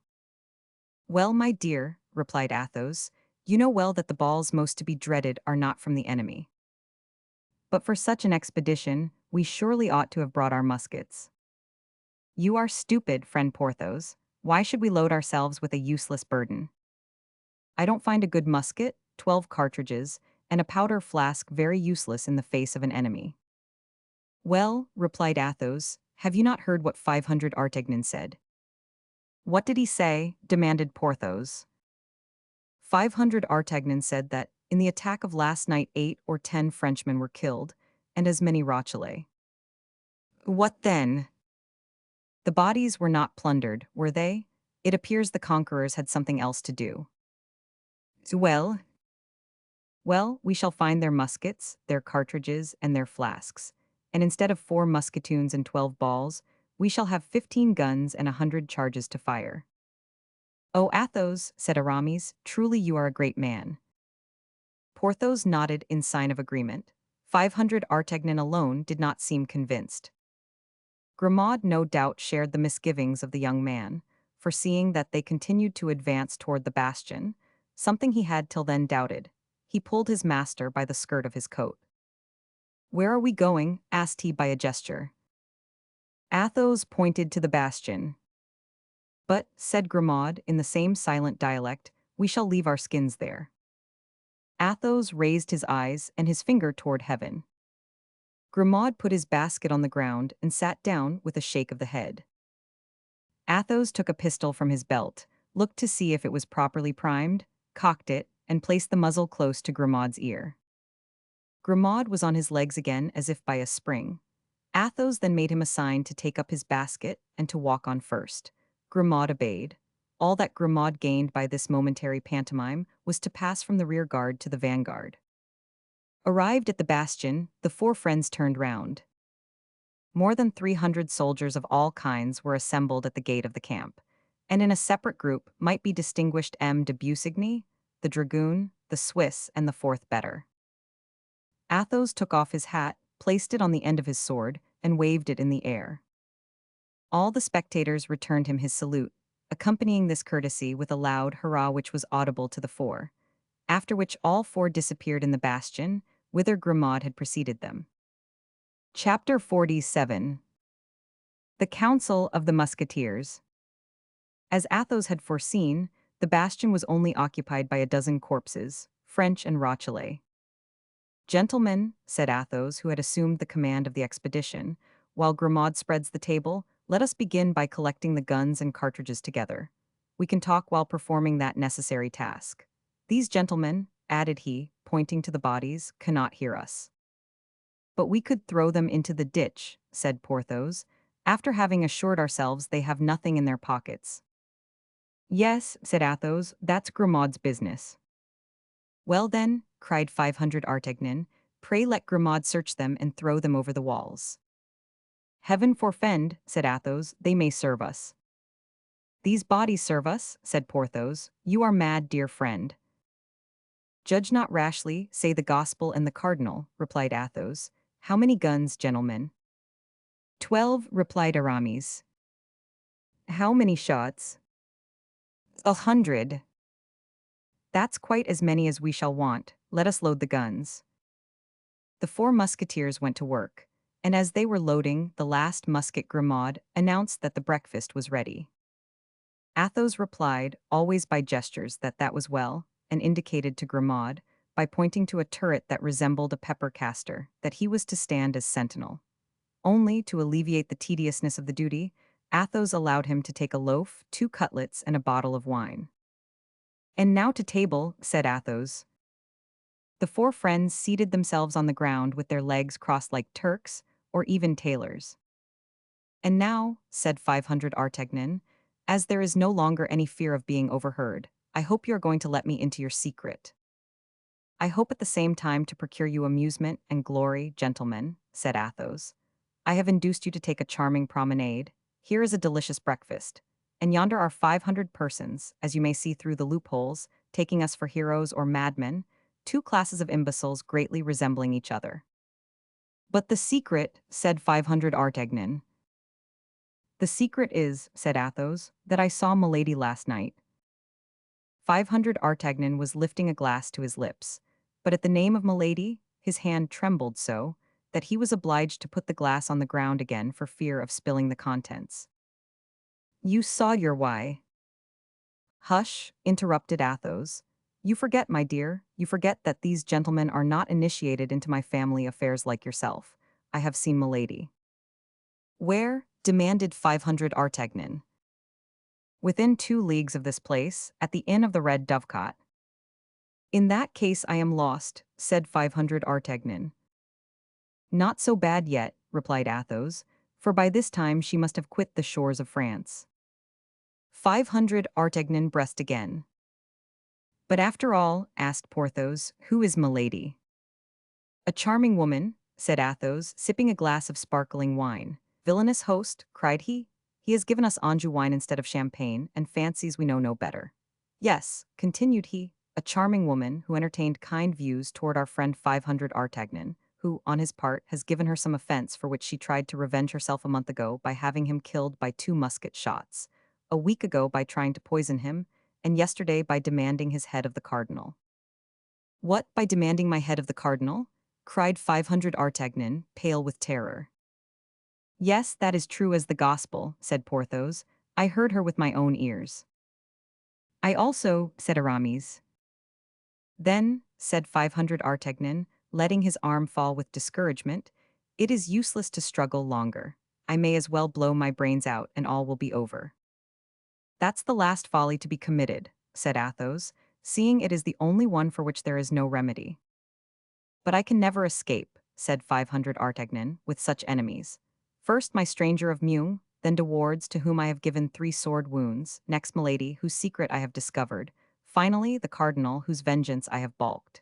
Well, my dear, replied Athos, you know well that the balls most to be dreaded are not from the enemy. But for such an expedition, we surely ought to have brought our muskets. You are stupid, friend Porthos. Why should we load ourselves with a useless burden? I don't find a good musket, 12 cartridges, and a powder flask very useless in the face of an enemy. Well, replied Athos, have you not heard what 500 Artagnan said? What did he say? Demanded Porthos. 500 Artagnan said that, in the attack of last night 8 or 10 Frenchmen were killed, and as many Rochellais. What then? The bodies were not plundered, were they? It appears the conquerors had something else to do. Well, we shall find their muskets, their cartridges, and their flasks, and instead of 4 musketoons and 12 balls, we shall have 15 guns and 100 charges to fire. Oh, Athos, said Aramis, truly you are a great man. Porthos nodded in sign of agreement. 500 Artagnan alone did not seem convinced. Grimaud no doubt shared the misgivings of the young man, foreseeing that they continued to advance toward the bastion, something he had till then doubted. He pulled his master by the skirt of his coat. Where are we going? Asked he by a gesture. Athos pointed to the bastion. But, said Grimaud in the same silent dialect, we shall leave our skins there. Athos raised his eyes and his finger toward heaven. Grimaud put his basket on the ground and sat down with a shake of the head. Athos took a pistol from his belt, looked to see if it was properly primed, cocked it, and placed the muzzle close to Grimaud's ear. Grimaud was on his legs again as if by a spring. Athos then made him a sign to take up his basket and to walk on first. Grimaud obeyed. All that Grimaud gained by this momentary pantomime was to pass from the rear guard to the vanguard. Arrived at the bastion, the 4 friends turned round. More than 300 soldiers of all kinds were assembled at the gate of the camp, and in a separate group might be distinguished M. de Busigny, the dragoon, the Swiss, and the 4th better. Athos took off his hat, placed it on the end of his sword, and waved it in the air. All the spectators returned him his salute, accompanying this courtesy with a loud hurrah which was audible to the 4, after which all 4 disappeared in the bastion, whither Grimaud had preceded them. Chapter 47. The Council of the Musketeers. As Athos had foreseen, the bastion was only occupied by a dozen corpses, French and Rochellais. Gentlemen, said Athos, who had assumed the command of the expedition, while Grimaud spreads the table, let us begin by collecting the guns and cartridges together. We can talk while performing that necessary task. These gentlemen, added he, pointing to the bodies, cannot hear us. But we could throw them into the ditch, said Porthos, after having assured ourselves they have nothing in their pockets. Yes, said Athos, that's Grimaud's business. Well then, cried 500 Artagnan, pray let Grimaud search them and throw them over the walls. Heaven forfend, said Athos, they may serve us. These bodies serve us, said Porthos, you are mad, dear friend. Judge not rashly, say the gospel and the cardinal, replied Athos. How many guns, gentlemen? 12, replied Aramis. How many shots? 100. That's quite as many as we shall want. Let us load the guns. The 4 musketeers went to work, and as they were loading, the last musket Grimaud announced that the breakfast was ready. Athos replied, always by gestures, that that was well, and indicated to Grimaud, by pointing to a turret that resembled a pepper caster, that he was to stand as sentinel. Only, to alleviate the tediousness of the duty, Athos allowed him to take a loaf, 2 cutlets, and a bottle of wine. "And now to table," said Athos. The 4 friends seated themselves on the ground with their legs crossed like Turks, or even tailors. "And now," said 500 Artagnan, "as there is no longer any fear of being overheard, I hope you are going to let me into your secret." "I hope at the same time to procure you amusement and glory, gentlemen," said Athos. "I have induced you to take a charming promenade. Here is a delicious breakfast. And yonder are 500 persons, as you may see through the loopholes, taking us for heroes or madmen, 2 classes of imbeciles greatly resembling each other." "But the secret," said 500 Artagnan. "The secret is," said Athos, "that I saw Milady last night." 500 Artagnan was lifting a glass to his lips, but at the name of Milady, his hand trembled so that he was obliged to put the glass on the ground again for fear of spilling the contents. "You saw your why." "Hush," interrupted Athos. "You forget, my dear, you forget that these gentlemen are not initiated into my family affairs like yourself. I have seen Milady." "Where?" demanded 500 Artagnan. "Within 2 leagues of this place, at the inn of the Red Dovecot." "In that case I am lost," said 500 Artagnan. "Not so bad yet," replied Athos, "for by this time she must have quit the shores of France." 500 Artagnan breast again. "But after all," asked Porthos, "who is Milady?" "A charming woman," said Athos, sipping a glass of sparkling wine. "Villainous host," cried he. "He has given us Anjou wine instead of champagne, and fancies we know no better. Yes," continued he, "a charming woman who entertained kind views toward our friend 500 Artagnan, who, on his part, has given her some offense for which she tried to revenge herself a month ago by having him killed by 2 musket shots, a week ago by trying to poison him, and yesterday by demanding his head of the cardinal." "What, by demanding my head of the cardinal?" cried 500 Artagnan, pale with terror. "Yes, that is true as the gospel," said Porthos. "I heard her with my own ears." "I also," said Aramis. "Then," said 500 Artagnan, letting his arm fall with discouragement, "it is useless to struggle longer. I may as well blow my brains out and all will be over." "That's the last folly to be committed," said Athos, "seeing it is the only one for which there is no remedy." "But I can never escape," said 500 Artagnan, "with such enemies. First my stranger of Meung, then De Wardes, to whom I have given 3 sword wounds, next Milady, whose secret I have discovered, finally the cardinal, whose vengeance I have balked."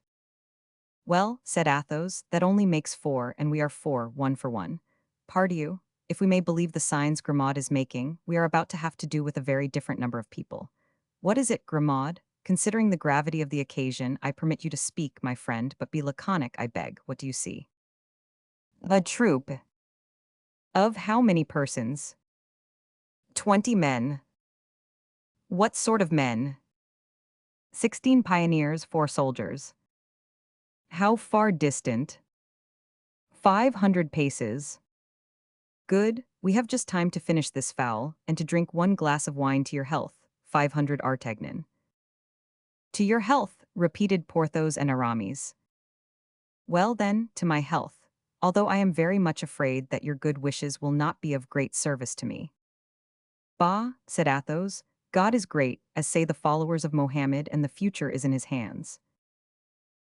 "Well," said Athos, "that only makes 4, and we are 4, 1 for 1. Pardieu, if we may believe the signs Grimaud is making, we are about to have to do with a very different number of people. What is it, Grimaud? Considering the gravity of the occasion, I permit you to speak, my friend, but be laconic, I beg. What do you see?" "A troop." "Of how many persons?" 20 men." "What sort of men?" 16 pioneers, 4 soldiers." "How far distant?" 500 paces. "Good, we have just time to finish this fowl, and to drink 1 glass of wine to your health, 500 Artagnan." "To your health," repeated Porthos and Aramis. "Well then, to my health, although I am very much afraid that your good wishes will not be of great service to me." "Bah," said Athos, "God is great, as say the followers of Mohammed, and the future is in his hands."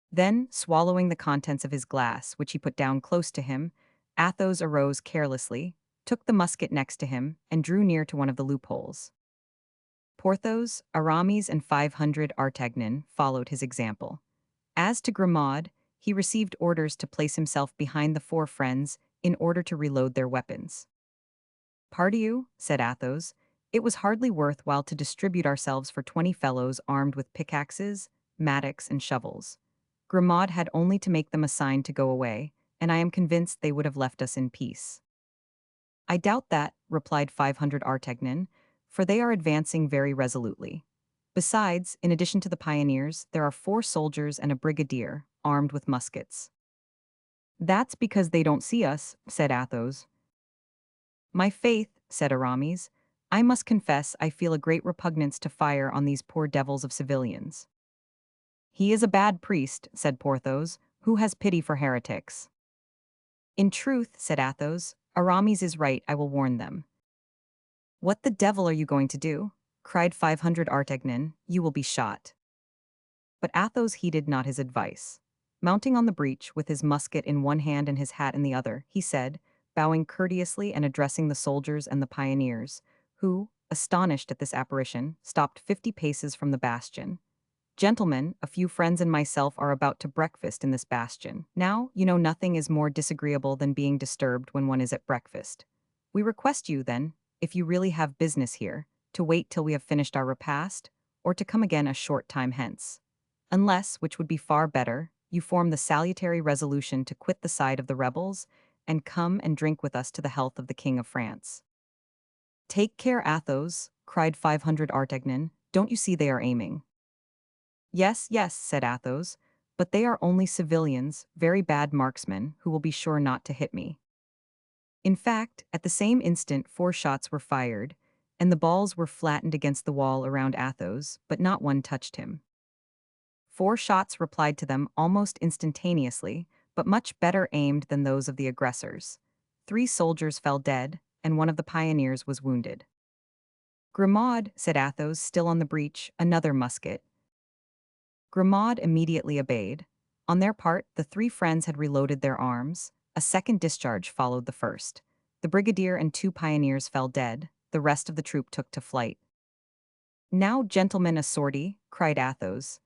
Then, swallowing the contents of his glass, which he put down close to him, Athos arose carelessly, took the musket next to him, and drew near to one of the loopholes. Porthos, Aramis, and 500 Artagnan followed his example. As to Grimaud, he received orders to place himself behind the 4 friends in order to reload their weapons. "Pardieu," said Athos, "it was hardly worth while to distribute ourselves for 20 fellows armed with pickaxes, mattocks, and shovels. Grimaud had only to make them a sign to go away, and I am convinced they would have left us in peace." I doubt that, replied 500 Artagnan, for they are advancing very resolutely. Besides, in addition to the pioneers, there are 4 soldiers and a brigadier, armed with muskets. That's because they don't see us, said Athos. My faith, said Aramis, I must confess I feel a great repugnance to fire on these poor devils of civilians. He is a bad priest, said Porthos, who has pity for heretics. In truth, said Athos, Aramis is right, I will warn them. What the devil are you going to do? Cried 500 Artagnan, you will be shot. But Athos heeded not his advice. Mounting on the breach, with his musket in one hand and his hat in the other, he said, bowing courteously and addressing the soldiers and the pioneers, who, astonished at this apparition, stopped 50 paces from the bastion. Gentlemen, a few friends and myself are about to breakfast in this bastion. Now, you know nothing is more disagreeable than being disturbed when one is at breakfast. We request you, then, if you really have business here, to wait till we have finished our repast, or to come again a short time hence. Unless, which would be far better, you form the salutary resolution to quit the side of the rebels, and come and drink with us to the health of the King of France. Take care, Athos, cried 500 Artagnan, don't you see they are aiming? Yes, yes, said Athos, but they are only civilians, very bad marksmen, who will be sure not to hit me. In fact, at the same instant 4 shots were fired, and the balls were flattened against the wall around Athos, but not one touched him. 4 shots replied to them almost instantaneously, but much better aimed than those of the aggressors. 3 soldiers fell dead, and one of the pioneers was wounded. Grimaud, said Athos, still on the breach, another musket. Grimaud immediately obeyed. On their part, the 3 friends had reloaded their arms. A second discharge followed the first. The brigadier and 2 pioneers fell dead. The rest of the troop took to flight. Now, gentlemen, a sortie, cried Athos.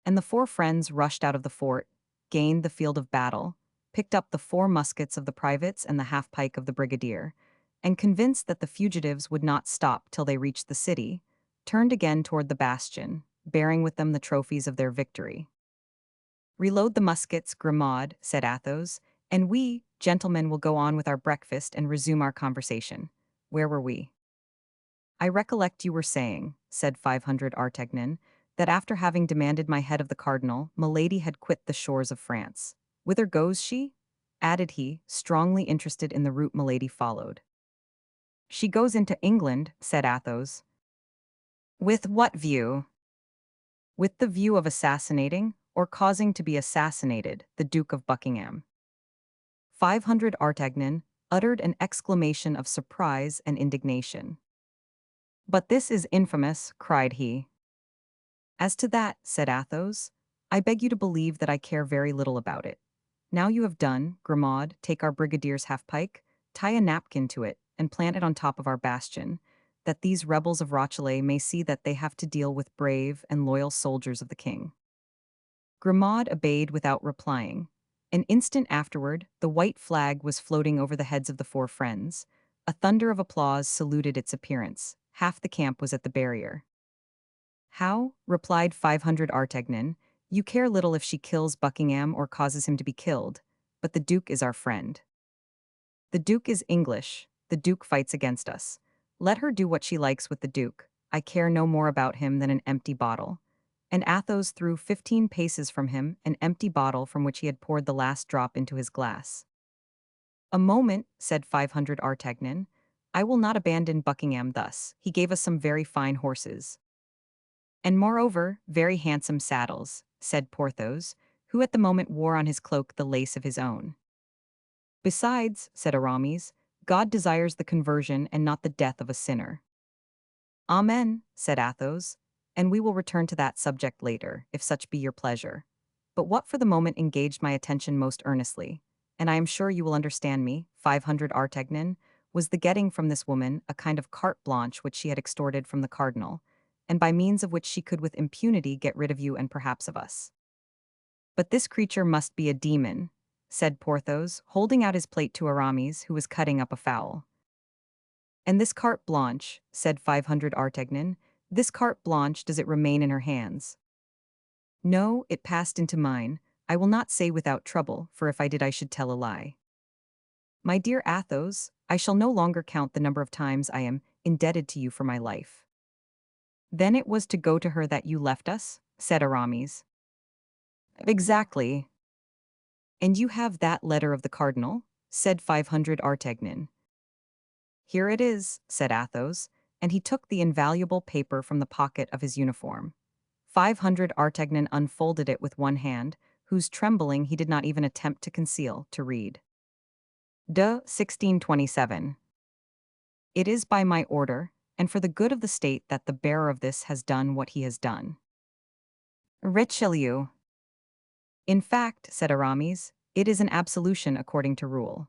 And the 4 friends rushed out of the fort, gained the field of battle, picked up the 4 muskets of the privates and the half-pike of the brigadier, and convinced that the fugitives would not stop till they reached the city, turned again toward the bastion, bearing with them the trophies of their victory. Reload the muskets, Grimaud, said Athos, and we, gentlemen, will go on with our breakfast and resume our conversation. Where were we? I recollect you were saying, said 500 Artagnan, that after having demanded my head of the cardinal, Milady had quit the shores of France. Whither goes she? Added he, strongly interested in the route Milady followed. She goes into England, said Athos. With what view? With the view of assassinating, or causing to be assassinated, the Duke of Buckingham. 500 Artagnan uttered an exclamation of surprise and indignation. But this is infamous, cried he. As to that, said Athos, I beg you to believe that I care very little about it. Now you have done, Grimaud, take our brigadier's half-pike, tie a napkin to it, and plant it on top of our bastion, that these rebels of Rochelle may see that they have to deal with brave and loyal soldiers of the king. Grimaud obeyed without replying. An instant afterward, the white flag was floating over the heads of the 4 friends. A thunder of applause saluted its appearance. Half the camp was at the barrier. How? Replied 500 Artagnan. You care little if she kills Buckingham or causes him to be killed, but the Duke is our friend. The Duke is English. The Duke fights against us. Let her do what she likes with the Duke. I care no more about him than an empty bottle. And Athos threw 15 paces from him an empty bottle from which he had poured the last drop into his glass. A moment, said 500 Artagnan. I will not abandon Buckingham thus. He gave us some very fine horses. And moreover, very handsome saddles, said Porthos, who at the moment wore on his cloak the lace of his own. Besides, said Aramis, God desires the conversion and not the death of a sinner. Amen, said Athos, and we will return to that subject later, if such be your pleasure. But what for the moment engaged my attention most earnestly, and I am sure you will understand me, 500 Artagnan, was the getting from this woman a kind of carte blanche which she had extorted from the cardinal, and by means of which she could with impunity get rid of you and perhaps of us. But this creature must be a demon, said Porthos, holding out his plate to Aramis, who was cutting up a fowl. And this carte blanche, said 500 Artagnan, this carte blanche, does it remain in her hands? No, it passed into mine. I will not say without trouble, for if I did I should tell a lie. My dear Athos, I shall no longer count the number of times I am indebted to you for my life. Then it was to go to her that you left us? Said Aramis. Exactly. And you have that letter of the cardinal? Said 500 Artagnan. Here it is, said Athos, and he took the invaluable paper from the pocket of his uniform. 500 Artagnan unfolded it with one hand, whose trembling he did not even attempt to conceal, to read. De 1627. It is by my order, and for the good of the state that the bearer of this has done what he has done. Richelieu. In fact, said Aramis, it is an absolution according to rule.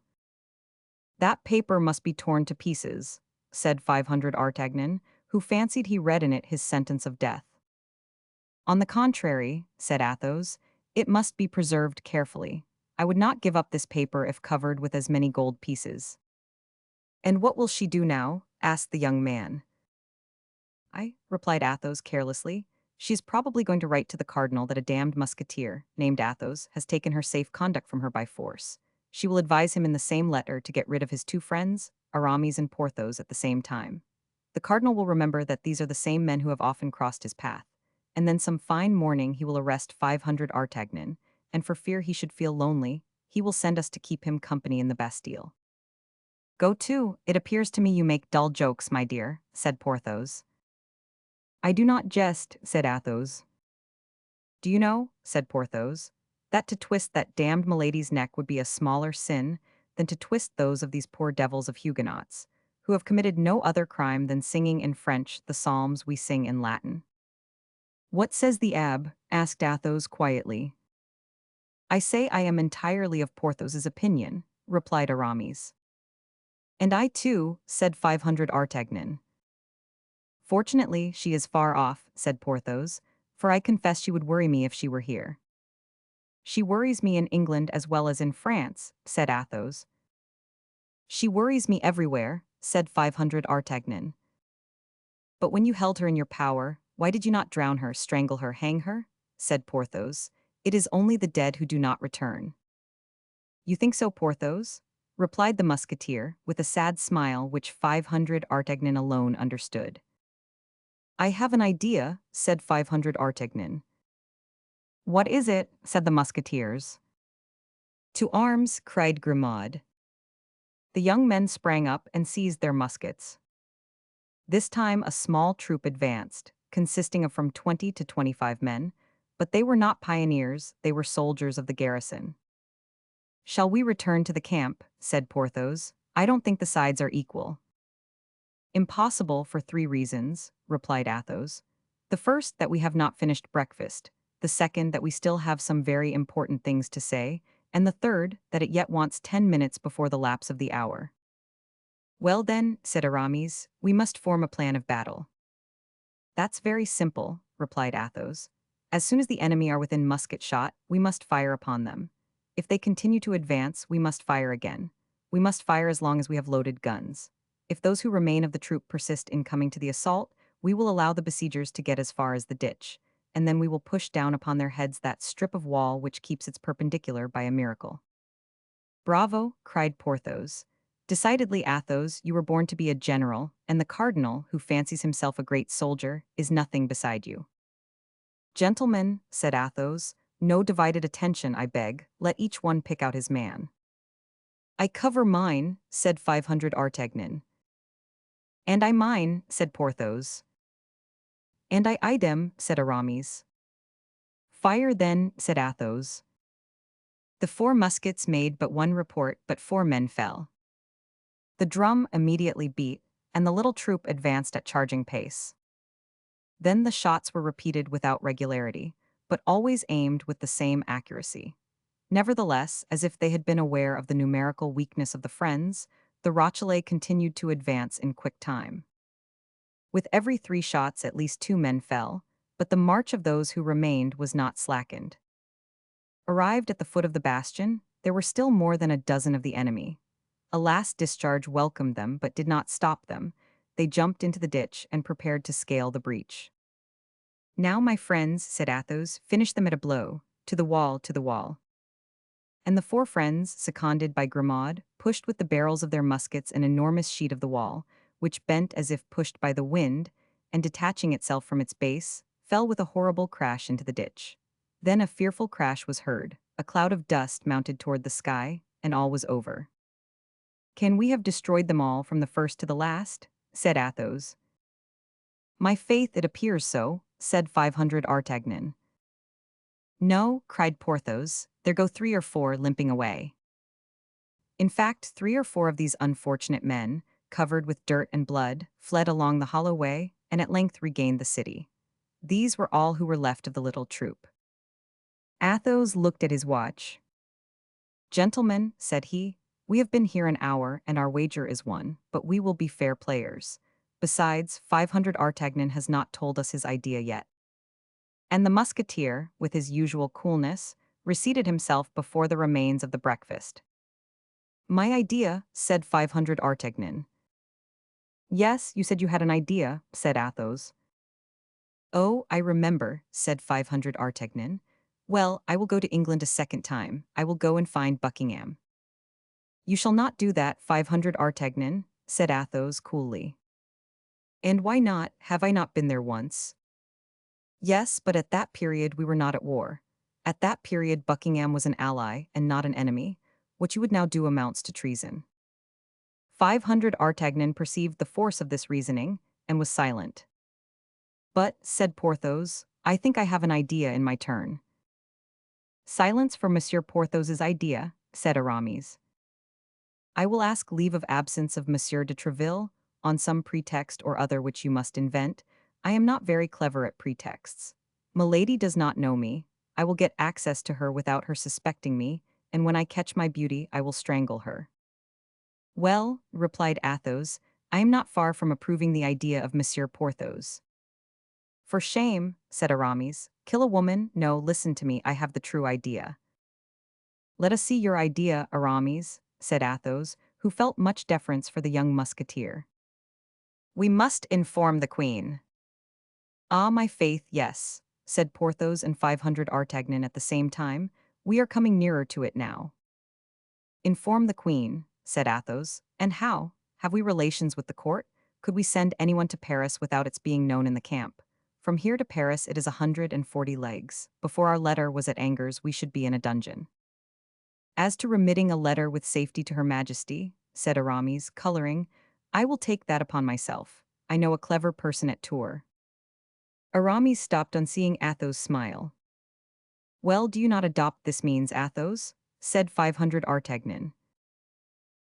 That paper must be torn to pieces, said 500 Artagnan, who fancied he read in it his sentence of death. On the contrary, said Athos, it must be preserved carefully. I would not give up this paper if covered with as many gold pieces. And what will she do now? Asked the young man. Replied Athos carelessly. She is probably going to write to the cardinal that a damned musketeer, named Athos, has taken her safe conduct from her by force. She will advise him in the same letter to get rid of his two friends, Aramis and Porthos, at the same time. The cardinal will remember that these are the same men who have often crossed his path, and then some fine morning he will arrest 500 Artagnan, and for fear he should feel lonely, he will send us to keep him company in the Bastille. Go to, it appears to me you make dull jokes, my dear, said Porthos. I do not jest, said Athos. Do you know, said Porthos, that to twist that damned milady's neck would be a smaller sin than to twist those of these poor devils of Huguenots, who have committed no other crime than singing in French the psalms we sing in Latin. What says the abbe? Asked Athos quietly. I say I am entirely of Porthos's opinion, replied Aramis. And I too, said 500 Artagnan. Fortunately, she is far off, said Porthos, for I confess she would worry me if she were here. She worries me in England as well as in France, said Athos. She worries me everywhere, said 500 Artagnan. But when you held her in your power, why did you not drown her, strangle her, hang her? Said Porthos. It is only the dead who do not return. You think so, Porthos? Replied the musketeer, with a sad smile which 500 Artagnan alone understood. I have an idea, said 500 Artagnan. What is it? Said the musketeers. To arms, cried Grimaud. The young men sprang up and seized their muskets. This time a small troop advanced, consisting of from 20 to 25 men, but they were not pioneers, they were soldiers of the garrison. Shall we return to the camp? Said Porthos. I don't think the sides are equal. Impossible for 3 reasons, replied Athos. The first, that we have not finished breakfast, the second, that we still have some very important things to say, and the third, that it yet wants 10 minutes before the lapse of the hour. Well then, said Aramis, we must form a plan of battle. That's very simple, replied Athos. As soon as the enemy are within musket shot, we must fire upon them. If they continue to advance, we must fire again. We must fire as long as we have loaded guns. If those who remain of the troop persist in coming to the assault, we will allow the besiegers to get as far as the ditch, and then we will push down upon their heads that strip of wall which keeps its perpendicular by a miracle. Bravo, cried Porthos. Decidedly, Athos, you were born to be a general, and the cardinal, who fancies himself a great soldier, is nothing beside you. Gentlemen, said Athos, no divided attention, I beg, let each one pick out his man. I cover mine, said 500 Artagnan. And I mine, said Porthos. And I idem, said Aramis. Fire then, said Athos. The 4 muskets made but one report, but 4 men fell. The drum immediately beat, and the little troop advanced at charging pace. Then the shots were repeated without regularity, but always aimed with the same accuracy. Nevertheless, as if they had been aware of the numerical weakness of the friends, the Rochellais continued to advance in quick time. With every 3 shots at least 2 men fell, but the march of those who remained was not slackened. Arrived at the foot of the bastion, there were still more than a dozen of the enemy. A last discharge welcomed them but did not stop them. They jumped into the ditch and prepared to scale the breach. Now, my friends, said Athos, finish them at a blow. To the wall, to the wall. and the four friends, seconded by Grimaud, pushed with the barrels of their muskets an enormous sheet of the wall, which bent as if pushed by the wind, and detaching itself from its base, fell with a horrible crash into the ditch. Then a fearful crash was heard, a cloud of dust mounted toward the sky, and all was over. "Can we have destroyed them all from the first to the last?" said Athos. "My faith, it appears so," said 500 Artagnan. "No," cried Porthos, "there go 3 or 4 limping away." In fact, 3 or 4 of these unfortunate men, covered with dirt and blood, fled along the hollow way, and at length regained the city. These were all who were left of the little troop. Athos looked at his watch. "Gentlemen," said he, "we have been here an hour, and our wager is won, but we will be fair players. Besides, 500 Artagnan has not told us his idea yet." And the musketeer, with his usual coolness, reseated himself before the remains of the breakfast. "My idea," said 500 Artagnan. "Yes, you said you had an idea," said Athos. "Oh, I remember," said 500 Artagnan. "Well, I will go to England a second time. I will go and find Buckingham." "You shall not do that, 500 Artagnan," said Athos coolly. "And why not? Have I not been there once?" "Yes, but at that period we were not at war. At that period Buckingham was an ally and not an enemy. What you would now do amounts to treason." 500 Artagnan perceived the force of this reasoning, and was silent. "But," said Porthos, "I think I have an idea in my turn." "Silence for Monsieur Porthos's idea," said Aramis. "I will ask leave of absence of Monsieur de Treville, on some pretext or other which you must invent. I am not very clever at pretexts. Milady does not know me. I will get access to her without her suspecting me, and when I catch my beauty I will strangle her." "Well," replied Athos, "I am not far from approving the idea of Monsieur Porthos." "For shame," said Aramis. "Kill a woman? No, listen to me, I have the true idea." "Let us see your idea, Aramis," said Athos, who felt much deference for the young musketeer. "We must inform the queen." "Ah, my faith, yes," said Porthos and 500 Artagnan at the same time. "We are coming nearer to it now." "Inform the queen," said Athos. "And how? Have we relations with the court? Could we send anyone to Paris without its being known in the camp? From here to Paris it is 140 leagues. Before our letter was at Angers we should be in a dungeon." "As to remitting a letter with safety to Her Majesty," said Aramis, coloring, "I will take that upon myself. I know a clever person at Tours." Aramis stopped on seeing Athos smile. "Well, do you not adopt this means, Athos?" said 500 Artagnan.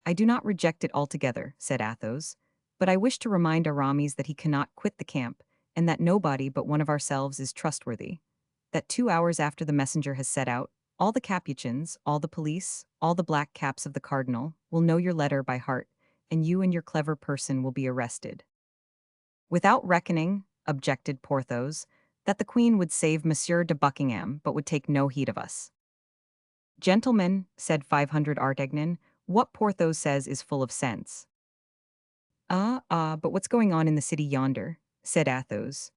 "I do not reject it altogether," said Athos, "but I wish to remind Aramis that he cannot quit the camp, and that nobody but one of ourselves is trustworthy. That 2 hours after the messenger has set out, all the Capuchins, all the police, all the black caps of the cardinal, will know your letter by heart, and you and your clever person will be arrested." "Without reckoning," objected Porthos, "that the queen would save Monsieur de Buckingham, but would take no heed of us." "Gentlemen," said 500 Artagnan, "what Porthos says is full of sense." But what's going on in the city yonder?" said Athos.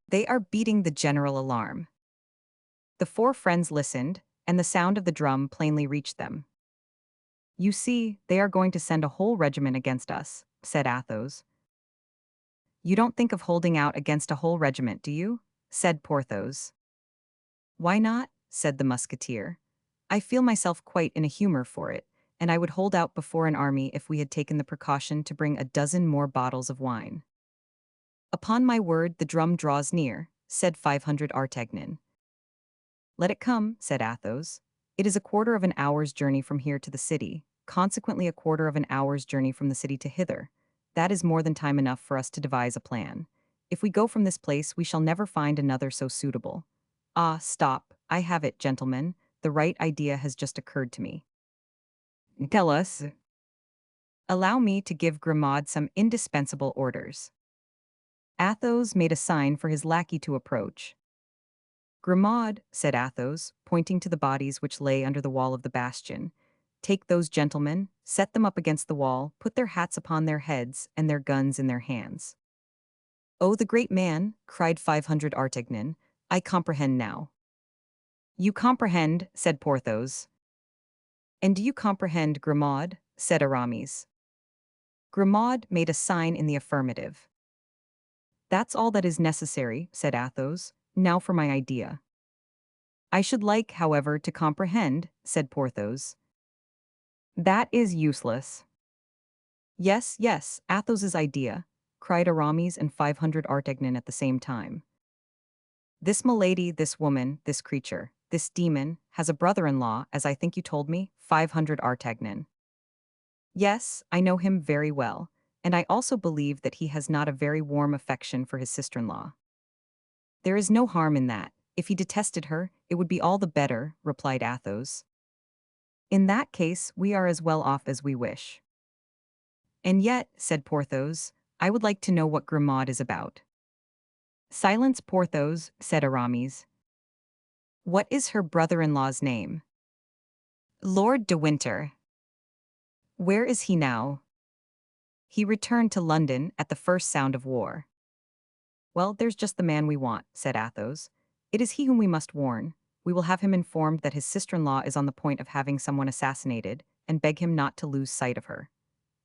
"They are beating the general alarm." The four friends listened, and the sound of the drum plainly reached them. "You see, they are going to send a whole regiment against us," said Athos. "You don't think of holding out against a whole regiment, do you?" said Porthos. "Why not?" said the musketeer. "I feel myself quite in a humor for it, and I would hold out before an army if we had taken the precaution to bring a dozen more bottles of wine." "Upon my word, the drum draws near," said 500 Artagnan. "Let it come," said Athos. "It is a quarter of an hour's journey from here to the city, consequently a quarter of an hour's journey from the city to hither. That is more than time enough for us to devise a plan. If we go from this place we shall never find another so suitable. Ah, stop, I have it, gentlemen. The right idea has just occurred to me." "Tell us." "Allow me to give Grimaud some indispensable orders." Athos made a sign for his lackey to approach. "Grimaud," said Athos, pointing to the bodies which lay under the wall of the bastion, "take those gentlemen, set them up against the wall, put their hats upon their heads, and their guns in their hands." "Oh, the great man!" cried 500 Artagnan. "I comprehend now." "You comprehend," said Porthos. And do you comprehend, Grimaud? Said Aramis. Grimaud made a sign in the affirmative. That's all that is necessary, said Athos. Now for my idea. I should like, however, to comprehend, said Porthos. That is useless. Yes, yes, Athos's idea, cried Aramis and 500 Artagnan at the same time. This milady, this woman, this creature, this demon, has a brother-in-law, as I think you told me, 500 Artagnan. Yes, I know him very well, and I also believe that he has not a very warm affection for his sister-in-law. There is no harm in that. If he detested her, it would be all the better, replied Athos. In that case, we are as well off as we wish. And yet, said Porthos, I would like to know what Grimaud is about. Silence, Porthos, said Aramis. What is her brother-in-law's name? Lord de Winter. Where is he now? He returned to London at the first sound of war. Well, there's just the man we want, said Athos. It is he whom we must warn. We will have him informed that his sister-in-law is on the point of having someone assassinated, and beg him not to lose sight of her.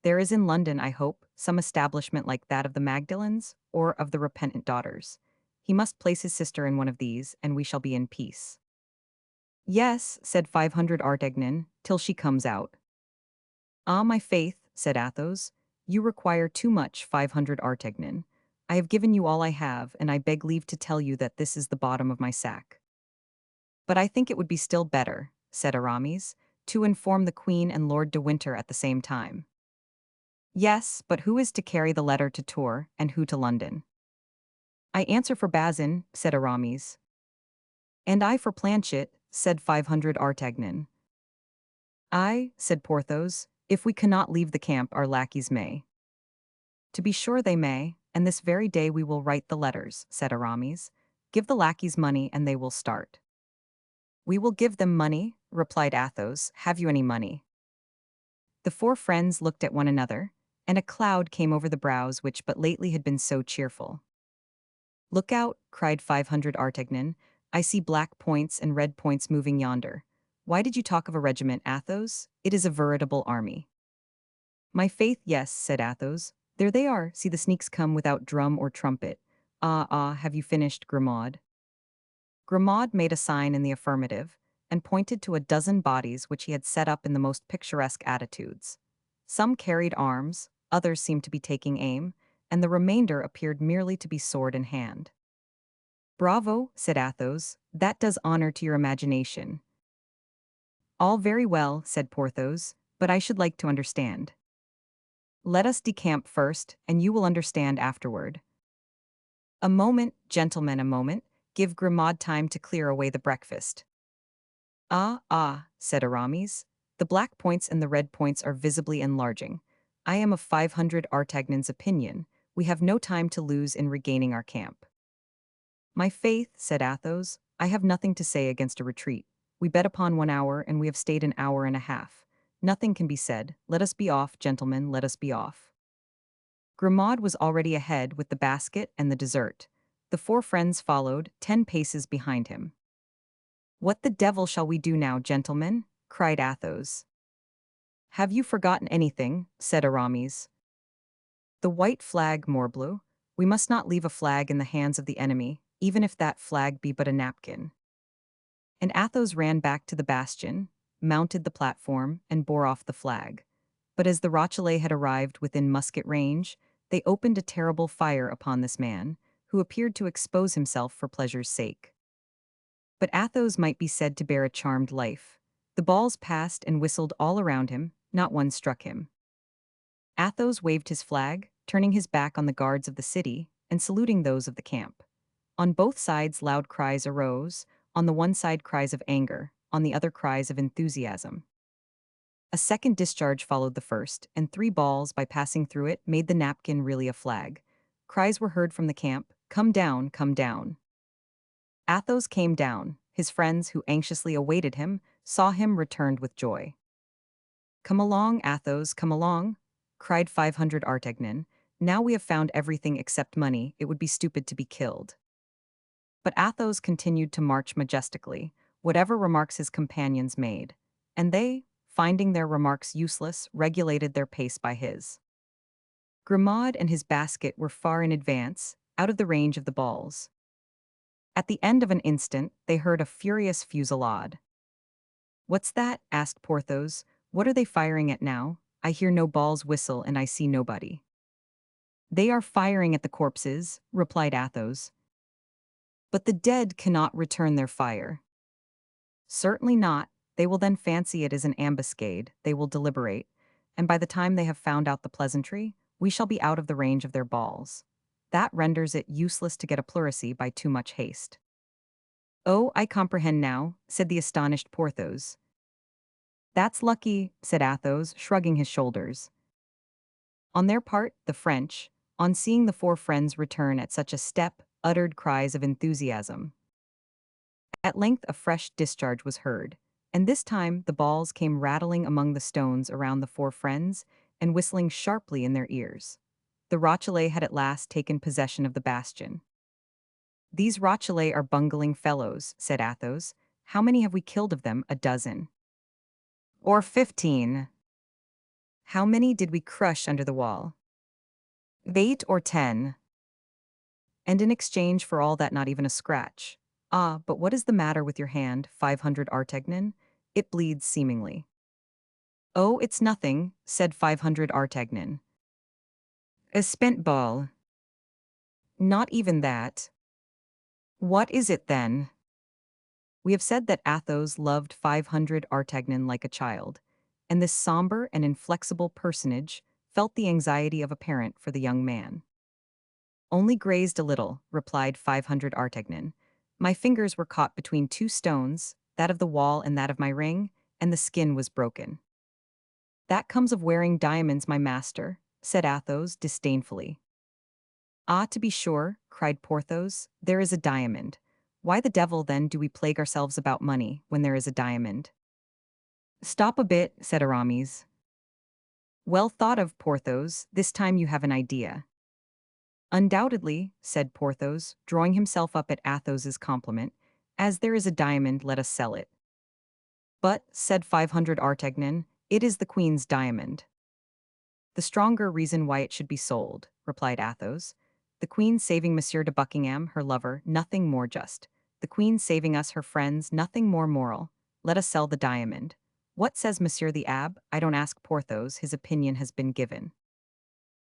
There is in London, I hope, some establishment like that of the Magdalens, or of the Repentant Daughters. He must place his sister in one of these, and we shall be in peace. Yes, said 500 Artagnan, till she comes out. Ah, my faith, said Athos, you require too much, 500 Artagnan. I have given you all I have, and I beg leave to tell you that this is the bottom of my sack. But I think it would be still better, said Aramis, to inform the Queen and Lord de Winter at the same time. Yes, but who is to carry the letter to Tours, and who to London? I answer for Bazin, said Aramis. And I for Planchet, said 500 Artagnan. I, said Porthos, if we cannot leave the camp, our lackeys may. To be sure they may, and this very day we will write the letters, said Aramis. Give the lackeys money and they will start. We will give them money, replied Athos. Have you any money? The four friends looked at one another, and a cloud came over the brows which but lately had been so cheerful. Look out, cried 500 Artagnan. I see black points and red points moving yonder. Why did you talk of a regiment, Athos? It is a veritable army. My faith, yes, said Athos. There they are, see the sneaks come without drum or trumpet. Ah, have you finished, Grimaud? Grimaud made a sign in the affirmative, and pointed to a dozen bodies which he had set up in the most picturesque attitudes. Some carried arms, others seemed to be taking aim, and the remainder appeared merely to be sword in hand. Bravo, said Athos, that does honor to your imagination. All very well, said Porthos, but I should like to understand. Let us decamp first, and you will understand afterward. A moment, gentlemen, a moment. Give Grimaud time to clear away the breakfast. Ah, said Aramis. The black points and the red points are visibly enlarging. I am of 500 Artagnan's opinion. We have no time to lose in regaining our camp. My faith, said Athos, I have nothing to say against a retreat. We bet upon 1 hour, and we have stayed an hour and a half. Nothing can be said. Let us be off, gentlemen, let us be off. Grimaud was already ahead with the basket and the dessert. The four friends followed, 10 paces behind him. What the devil shall we do now, gentlemen? Cried Athos. Have you forgotten anything? Said Aramis. The white flag, morbleu. We must not leave a flag in the hands of the enemy, even if that flag be but a napkin. And Athos ran back to the bastion, mounted the platform, and bore off the flag. But as the Rochellais had arrived within musket range, they opened a terrible fire upon this man, who appeared to expose himself for pleasure's sake. But Athos might be said to bear a charmed life. The balls passed and whistled all around him, not one struck him. Athos waved his flag, turning his back on the guards of the city, and saluting those of the camp. On both sides loud cries arose, on the one side cries of anger, on the other cries of enthusiasm. A second discharge followed the first, and 3 balls, by passing through it, made the napkin really a flag. Cries were heard from the camp, "Come down, come down." Athos came down. His friends, who anxiously awaited him, saw him returned with joy. "Come along, Athos, come along," cried 500 Artagnan. "Now we have found everything except money, it would be stupid to be killed." But Athos continued to march majestically, whatever remarks his companions made, and they, finding their remarks useless, regulated their pace by his. Grimaud and his basket were far in advance, out of the range of the balls. At the end of an instant, they heard a furious fusillade. "What's that?" asked Porthos. "What are they firing at now? I hear no balls whistle and I see nobody." "They are firing at the corpses," replied Athos. "But the dead cannot return their fire." "Certainly not. They will then fancy it is an ambuscade, they will deliberate, and by the time they have found out the pleasantry, we shall be out of the range of their balls. That renders it useless to get a pleurisy by too much haste." "Oh, I comprehend now," said the astonished Porthos. "That's lucky," said Athos, shrugging his shoulders. On their part, the French, on seeing the four friends return at such a step, uttered cries of enthusiasm. At length a fresh discharge was heard, and this time the balls came rattling among the stones around the four friends and whistling sharply in their ears. The Rochellais had at last taken possession of the bastion. "These Rochellais are bungling fellows," said Athos. "How many have we killed of them? A dozen." "Or 15. "How many did we crush under the wall?" "8 or 10. "And in exchange for all that not even a scratch. Ah, but what is the matter with your hand, 500 Artagnan? It bleeds seemingly." "Oh, it's nothing," said 500 Artagnan. "A spent ball." "Not even that." "What is it then?" We have said that Athos loved 500 Artagnan like a child, and this somber and inflexible personage felt the anxiety of a parent for the young man. "Only grazed a little," replied 500 Artagnan. "My fingers were caught between two stones, that of the wall and that of my ring, and the skin was broken." "That comes of wearing diamonds, my master," said Athos disdainfully. "Ah, to be sure," cried Porthos, "there is a diamond. Why the devil, then, do we plague ourselves about money, when there is a diamond?" "Stop a bit," said Aramis. "Well thought of, Porthos, this time you have an idea." "Undoubtedly," said Porthos, drawing himself up at Athos's compliment, "as there is a diamond, let us sell it." "But," said 500 Artagnan, "it is the queen's diamond." "The stronger reason why it should be sold," replied Athos. "The queen saving Monsieur de Buckingham, her lover, nothing more just. The queen saving us, her friends, nothing more moral. Let us sell the diamond. What says Monsieur the Abbe? I don't ask Porthos, his opinion has been given."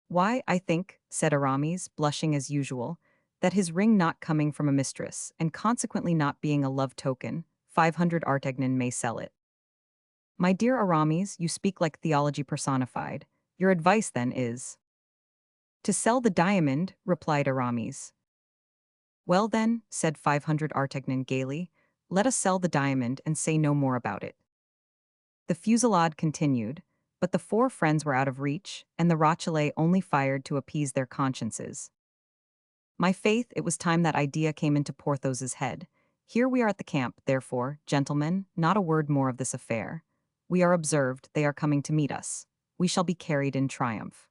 "Why, I think," said Aramis, blushing as usual, "that his ring not coming from a mistress, and consequently not being a love token, 500 Artagnan may sell it." "My dear Aramis, you speak like theology personified. Your advice, then, is—" "To sell the diamond," replied Aramis. "Well, then," said 500 Artagnan gaily, "let us sell the diamond and say no more about it." The fusillade continued, but the four friends were out of reach, and the Rochellais only fired to appease their consciences. My faith, it was time that idea came into Porthos's head. "Here we are at the camp, therefore, gentlemen, not a word more of this affair. We are observed, they are coming to meet us. We shall be carried in triumph."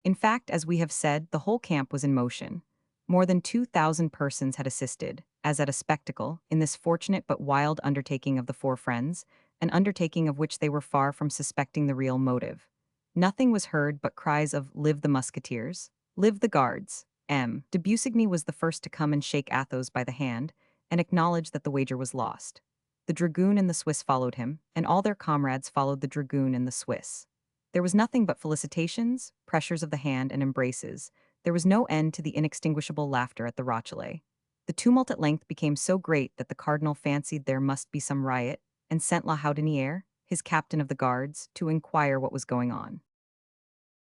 In fact, as we have said, the whole camp was in motion. More than 2,000 persons had assisted, as at a spectacle, in this fortunate but wild undertaking of the four friends, an undertaking of which they were far from suspecting the real motive. Nothing was heard but cries of "Live the musketeers! Live the guards!" De Busigny was the first to come and shake Athos by the hand, and acknowledge that the wager was lost. The dragoon and the Swiss followed him, and all their comrades followed the dragoon and the Swiss. There was nothing but felicitations, pressures of the hand, and embraces. There was no end to the inextinguishable laughter at the Rochellais. The tumult at length became so great that the cardinal fancied there must be some riot, and sent La Houdinière, his captain of the guards, to inquire what was going on.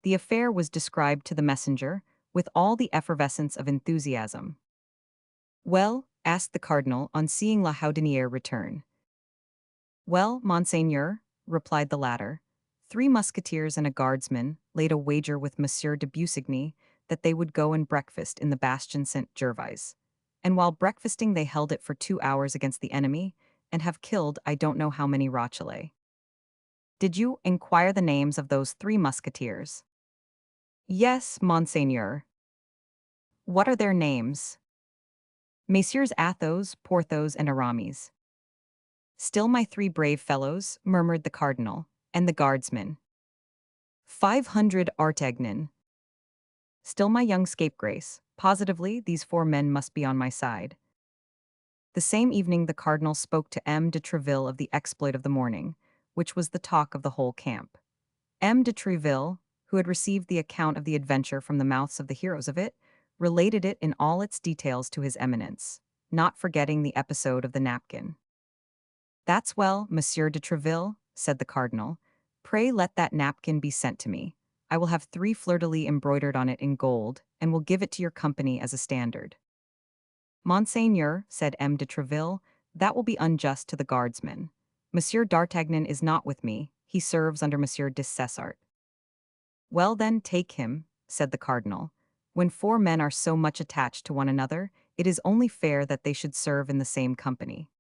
The affair was described to the messenger, with all the effervescence of enthusiasm. "Well?" asked the cardinal on seeing La Houdinière return. "Well, monseigneur," replied the latter, 3 musketeers and a guardsman laid a wager with Monsieur de Busigny that they would go and breakfast in the Bastion Saint-Gervais. And while breakfasting they held it for 2 hours against the enemy, and have killed I don't know how many Rochellais." "Did you inquire the names of those 3 musketeers?" "Yes, monseigneur." "What are their names?" "Messieurs Athos, Porthos, and Aramis." Still my 3 brave fellows, murmured the cardinal, and the guardsman. 500 Artagnan. Still my young scapegrace. Positively, these 4 men must be on my side. The same evening the cardinal spoke to M. de Treville of the exploit of the morning, which was the talk of the whole camp. M. de Treville, who had received the account of the adventure from the mouths of the heroes of it, related it in all its details to his eminence, not forgetting the episode of the napkin. "That's well, Monsieur de Treville," said the cardinal. "Pray let that napkin be sent to me. I will have 3 fleurs-de-lis embroidered on it in gold, and will give it to your company as a standard." "Monseigneur," said M. de Treville, "that will be unjust to the guardsmen. Monsieur d'Artagnan is not with me, he serves under Monsieur de Cessart." "Well then, take him," said the cardinal. "When 4 men are so much attached to one another, it is only fair that they should serve in the same company."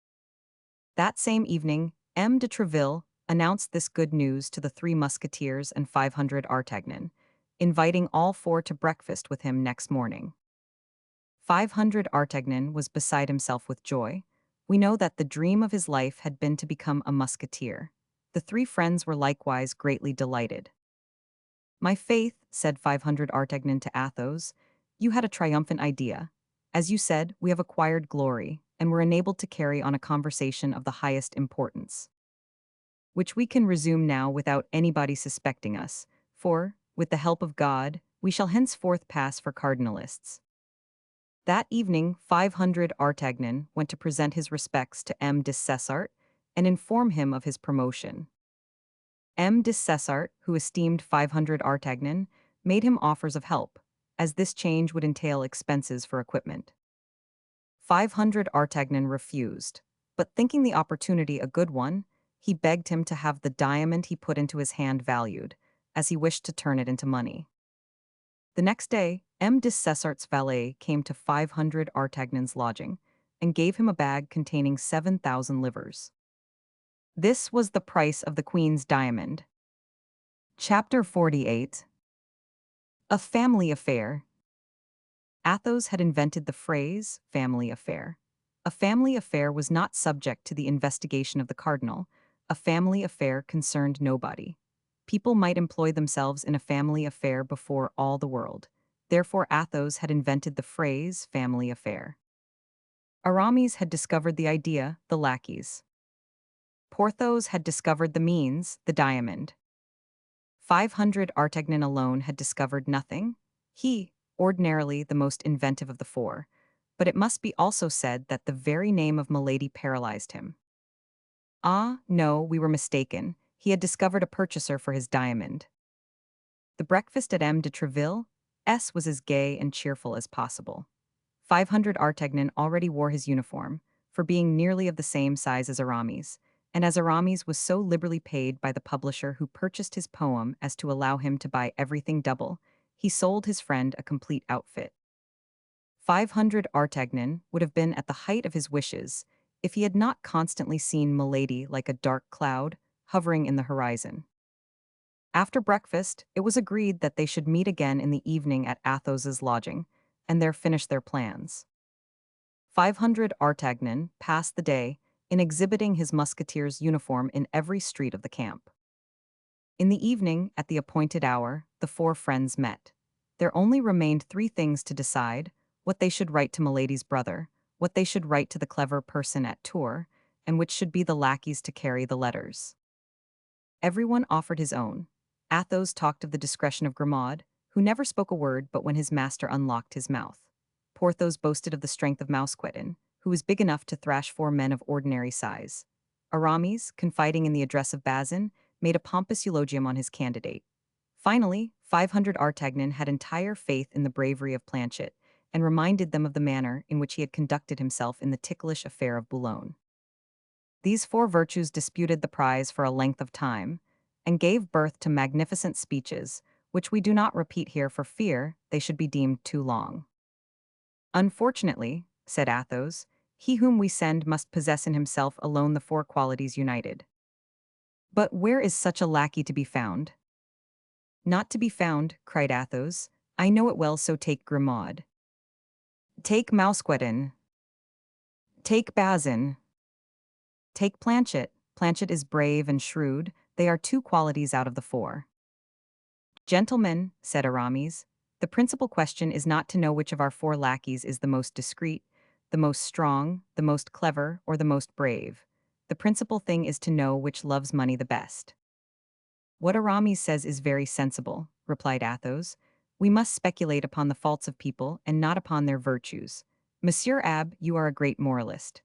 That same evening, M. de Treville announced this good news to the 3 musketeers and 500 Artagnan, inviting all 4 to breakfast with him next morning. 500 Artagnan was beside himself with joy. We know that the dream of his life had been to become a musketeer. The 3 friends were likewise greatly delighted. "My faith," said 500 Artagnan to Athos, "you had a triumphant idea. As you said, we have acquired glory, and were enabled to carry on a conversation of the highest importance, which we can resume now without anybody suspecting us, for, with the help of God, we shall henceforth pass for cardinalists." That evening 500 Artagnan went to present his respects to M. de Cessart and inform him of his promotion. M. de Cessart, who esteemed 500 Artagnan, made him offers of help, as this change would entail expenses for equipment. 500 Artagnan refused, but thinking the opportunity a good one, he begged him to have the diamond he put into his hand valued, as he wished to turn it into money. The next day, M. de Cessart's valet came to 500 Artagnan's lodging, and gave him a bag containing 7,000 livres. This was the price of the Queen's diamond. Chapter 48. A family affair. Athos had invented the phrase, family affair. A family affair was not subject to the investigation of the cardinal. A family affair concerned nobody. People might employ themselves in a family affair before all the world. Therefore Athos had invented the phrase, family affair. Aramis had discovered the idea, the lackeys. Porthos had discovered the means, the diamond. 500 Artagnan alone had discovered nothing. He, ordinarily the most inventive of the 4, but it must be also said that the very name of Milady paralyzed him. Ah, no, we were mistaken. He had discovered a purchaser for his diamond. The breakfast at M. de Treville was as gay and cheerful as possible. 500 Artagnan already wore his uniform, for being nearly of the same size as Aramis, and as Aramis was so liberally paid by the publisher who purchased his poem as to allow him to buy everything double, he sold his friend a complete outfit. 500 Artagnan would have been at the height of his wishes if he had not constantly seen Milady like a dark cloud hovering in the horizon. After breakfast, it was agreed that they should meet again in the evening at Athos's lodging, and there finish their plans. 500 Artagnan passed the day in exhibiting his musketeer's uniform in every street of the camp. In the evening, at the appointed hour, the 4 friends met. There only remained 3 things to decide: what they should write to Milady's brother, what they should write to the clever person at Tours, and which should be the lackeys to carry the letters. Everyone offered his own. Athos talked of the discretion of Grimaud, who never spoke a word but when his master unlocked his mouth. Porthos boasted of the strength of Mousqueton, who was big enough to thrash 4 men of ordinary size. Aramis, confiding in the address of Bazin, made a pompous eulogium on his candidate. Finally, 500 Artagnan had entire faith in the bravery of Planchet, and reminded them of the manner in which he had conducted himself in the ticklish affair of Boulogne. These 4 virtues disputed the prize for a length of time, and gave birth to magnificent speeches, which we do not repeat here for fear they should be deemed too long. "Unfortunately," said Athos, "he whom we send must possess in himself alone the 4 qualities united." "But where is such a lackey to be found?" "Not to be found," cried Athos. "I know it well, so take Grimaud. Take Mousqueton. Take Bazin. Take Planchet. Planchet is brave and shrewd. They are two qualities out of the four. Gentlemen, said Aramis, the principal question is not to know which of our four lackeys is the most discreet, the most strong, the most clever, or the most brave. The principal thing is to know which loves money the best. What Aramis says is very sensible, replied Athos. We must speculate upon the faults of people and not upon their virtues. Monsieur Abbe, you are a great moralist.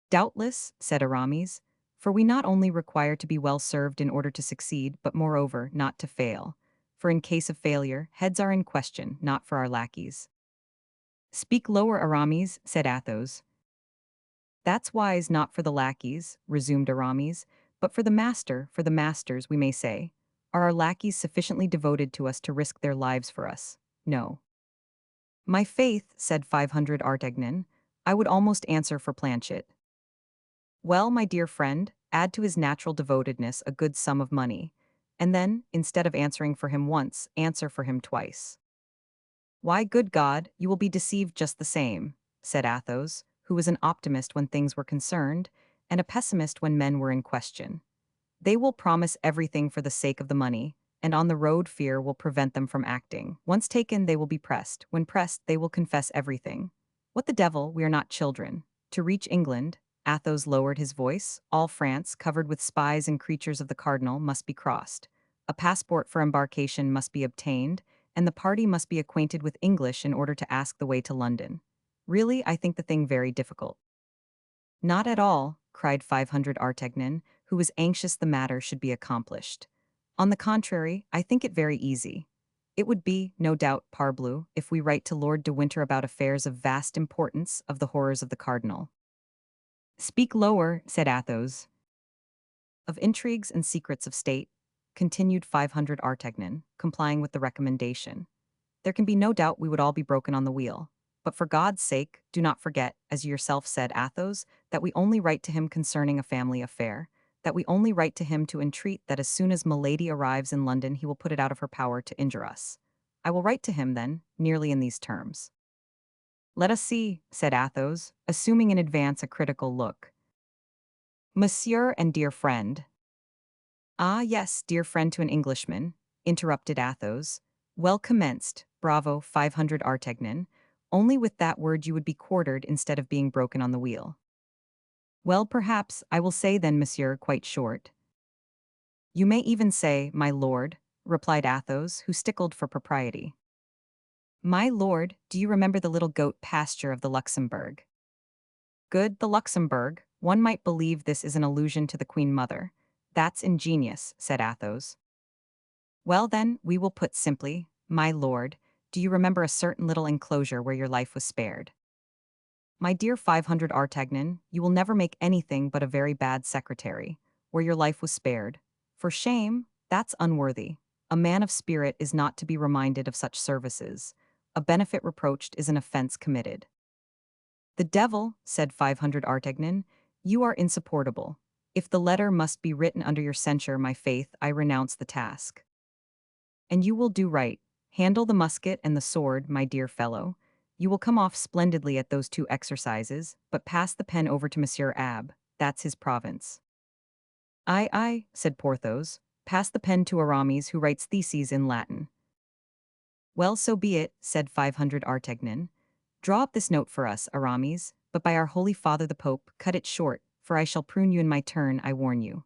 Doubtless, said Aramis, for we not only require to be well served in order to succeed, but moreover, not to fail. For in case of failure, heads are in question, not for our lackeys. Speak lower, Aramis, said Athos. That's wise not for the lackeys, resumed Aramis, but for the master, for the masters, we may say. Are our lackeys sufficiently devoted to us to risk their lives for us? No. My faith, said 500 Artagnan, I would almost answer for Planchet. Well, my dear friend, add to his natural devotedness a good sum of money, and then, instead of answering for him once, answer for him twice. Why, good God, you will be deceived just the same, said Athos, who was an optimist when things were concerned, and a pessimist when men were in question. They will promise everything for the sake of the money, and on the road fear will prevent them from acting. Once taken, they will be pressed. When pressed, they will confess everything. What the devil, we are not children. To reach England, Athos lowered his voice, all France, covered with spies and creatures of the cardinal, must be crossed. A passport for embarkation must be obtained, and the party must be acquainted with English in order to ask the way to London. Really, I think the thing very difficult. Not at all, cried 500 Artagnan, who was anxious the matter should be accomplished. On the contrary, I think it very easy. It would be, no doubt, parbleu, if we write to Lord de Winter about affairs of vast importance, of the horrors of the cardinal. Speak lower, said Athos. Of intrigues and secrets of state, continued 500 Artagnan, complying with the recommendation. There can be no doubt we would all be broken on the wheel. But for God's sake, do not forget, as you yourself said, Athos, that we only write to him concerning a family affair, that we only write to him to entreat that as soon as Milady arrives in London he will put it out of her power to injure us. I will write to him, then, nearly in these terms. Let us see, said Athos, assuming in advance a critical look. Monsieur and dear friend. Ah, yes, dear friend to an Englishman, interrupted Athos. Well commenced, bravo, 500 Artagnan. Only with that word you would be quartered instead of being broken on the wheel. Well, perhaps, I will say then, monsieur, quite short. You may even say, my lord, replied Athos, who stickled for propriety. My lord, do you remember the little goat pasture of the Luxembourg? Good, the Luxembourg. One might believe this is an allusion to the Queen Mother. That's ingenious, said Athos. Well then, we will put simply, my lord, do you remember a certain little enclosure where your life was spared? My dear 500 Artagnan, you will never make anything but a very bad secretary, where your life was spared. For shame, that's unworthy. A man of spirit is not to be reminded of such services. A benefit reproached is an offense committed. The devil, said 500 Artagnan, you are insupportable. If the letter must be written under your censure, my faith, I renounce the task. And you will do right. Handle the musket and the sword, my dear fellow. You will come off splendidly at those two exercises, but pass the pen over to Monsieur Abbe. That's his province. Aye, said Porthos. Pass the pen to Aramis, who writes theses in Latin. Well, so be it, said 500 Artagnan. Draw up this note for us, Aramis, but by our holy father the Pope, cut it short, for I shall prune you in my turn, I warn you.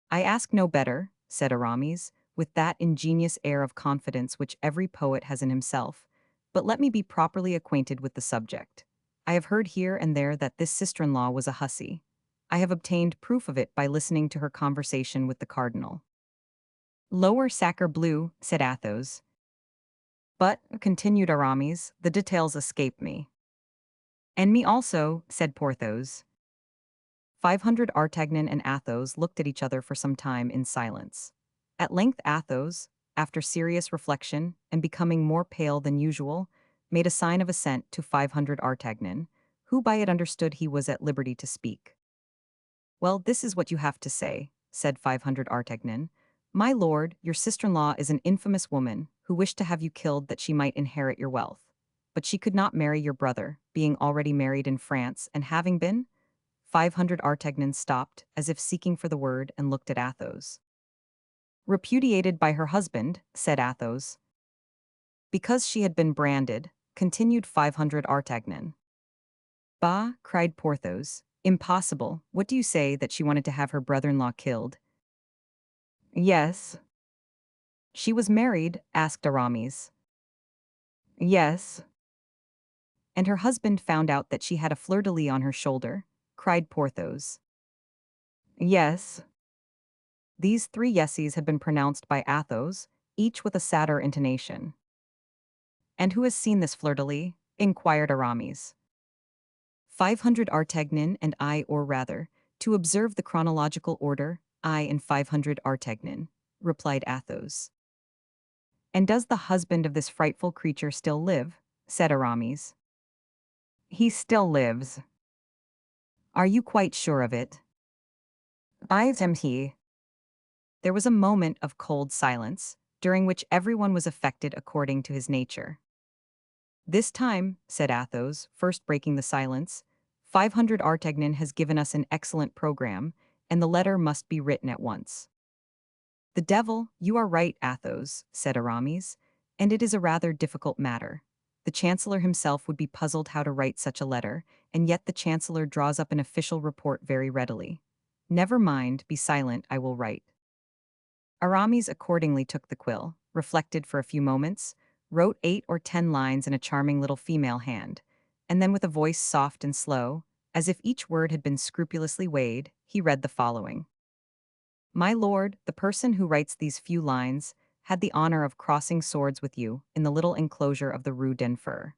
I ask no better, said Aramis, with that ingenious air of confidence which every poet has in himself, but let me be properly acquainted with the subject. I have heard here and there that this sister-in-law was a hussy. I have obtained proof of it by listening to her conversation with the cardinal. Lower sacre bleu, said Athos. But, continued Aramis, the details escape me. And me also, said Porthos. 500 Artagnan and Athos looked at each other for some time in silence. At length Athos, after serious reflection and becoming more pale than usual, made a sign of assent to 500 Artagnan, who by it understood he was at liberty to speak. Well, this is what you have to say, said 500 Artagnan. My lord, your sister-in-law is an infamous woman who wished to have you killed that she might inherit your wealth. But she could not marry your brother, being already married in France and having been 500 Artagnan stopped, as if seeking for the word, and looked at Athos. Repudiated by her husband, said Athos. Because she had been branded, continued 500 Artagnan. Bah, cried Porthos. Impossible. What do you say that she wanted to have her brother-in-law killed? Yes. She was married, asked Aramis. Yes. And her husband found out that she had a fleur-de-lis on her shoulder, cried Porthos. Yes. These three yeses had been pronounced by Athos, each with a sadder intonation. And who has seen this fleur-de-lis? Inquired Aramis. 500 Artagnan and I, or rather, to observe the chronological order, I and 500 Artagnan, replied Athos. And does the husband of this frightful creature still live? Said Aramis. He still lives. Are you quite sure of it? I am he. There was a moment of cold silence, during which everyone was affected according to his nature. This time, said Athos, first breaking the silence, 500 Artagnan has given us an excellent program, and the letter must be written at once. The devil, you are right, Athos, said Aramis, and it is a rather difficult matter. The Chancellor himself would be puzzled how to write such a letter, and yet the Chancellor draws up an official report very readily. Never mind, be silent, I will write. Aramis accordingly took the quill, reflected for a few moments, wrote 8 or 10 lines in a charming little female hand, and then with a voice soft and slow, as if each word had been scrupulously weighed, he read the following. My lord, the person who writes these few lines had the honor of crossing swords with you in the little enclosure of the Rue d'Enfer.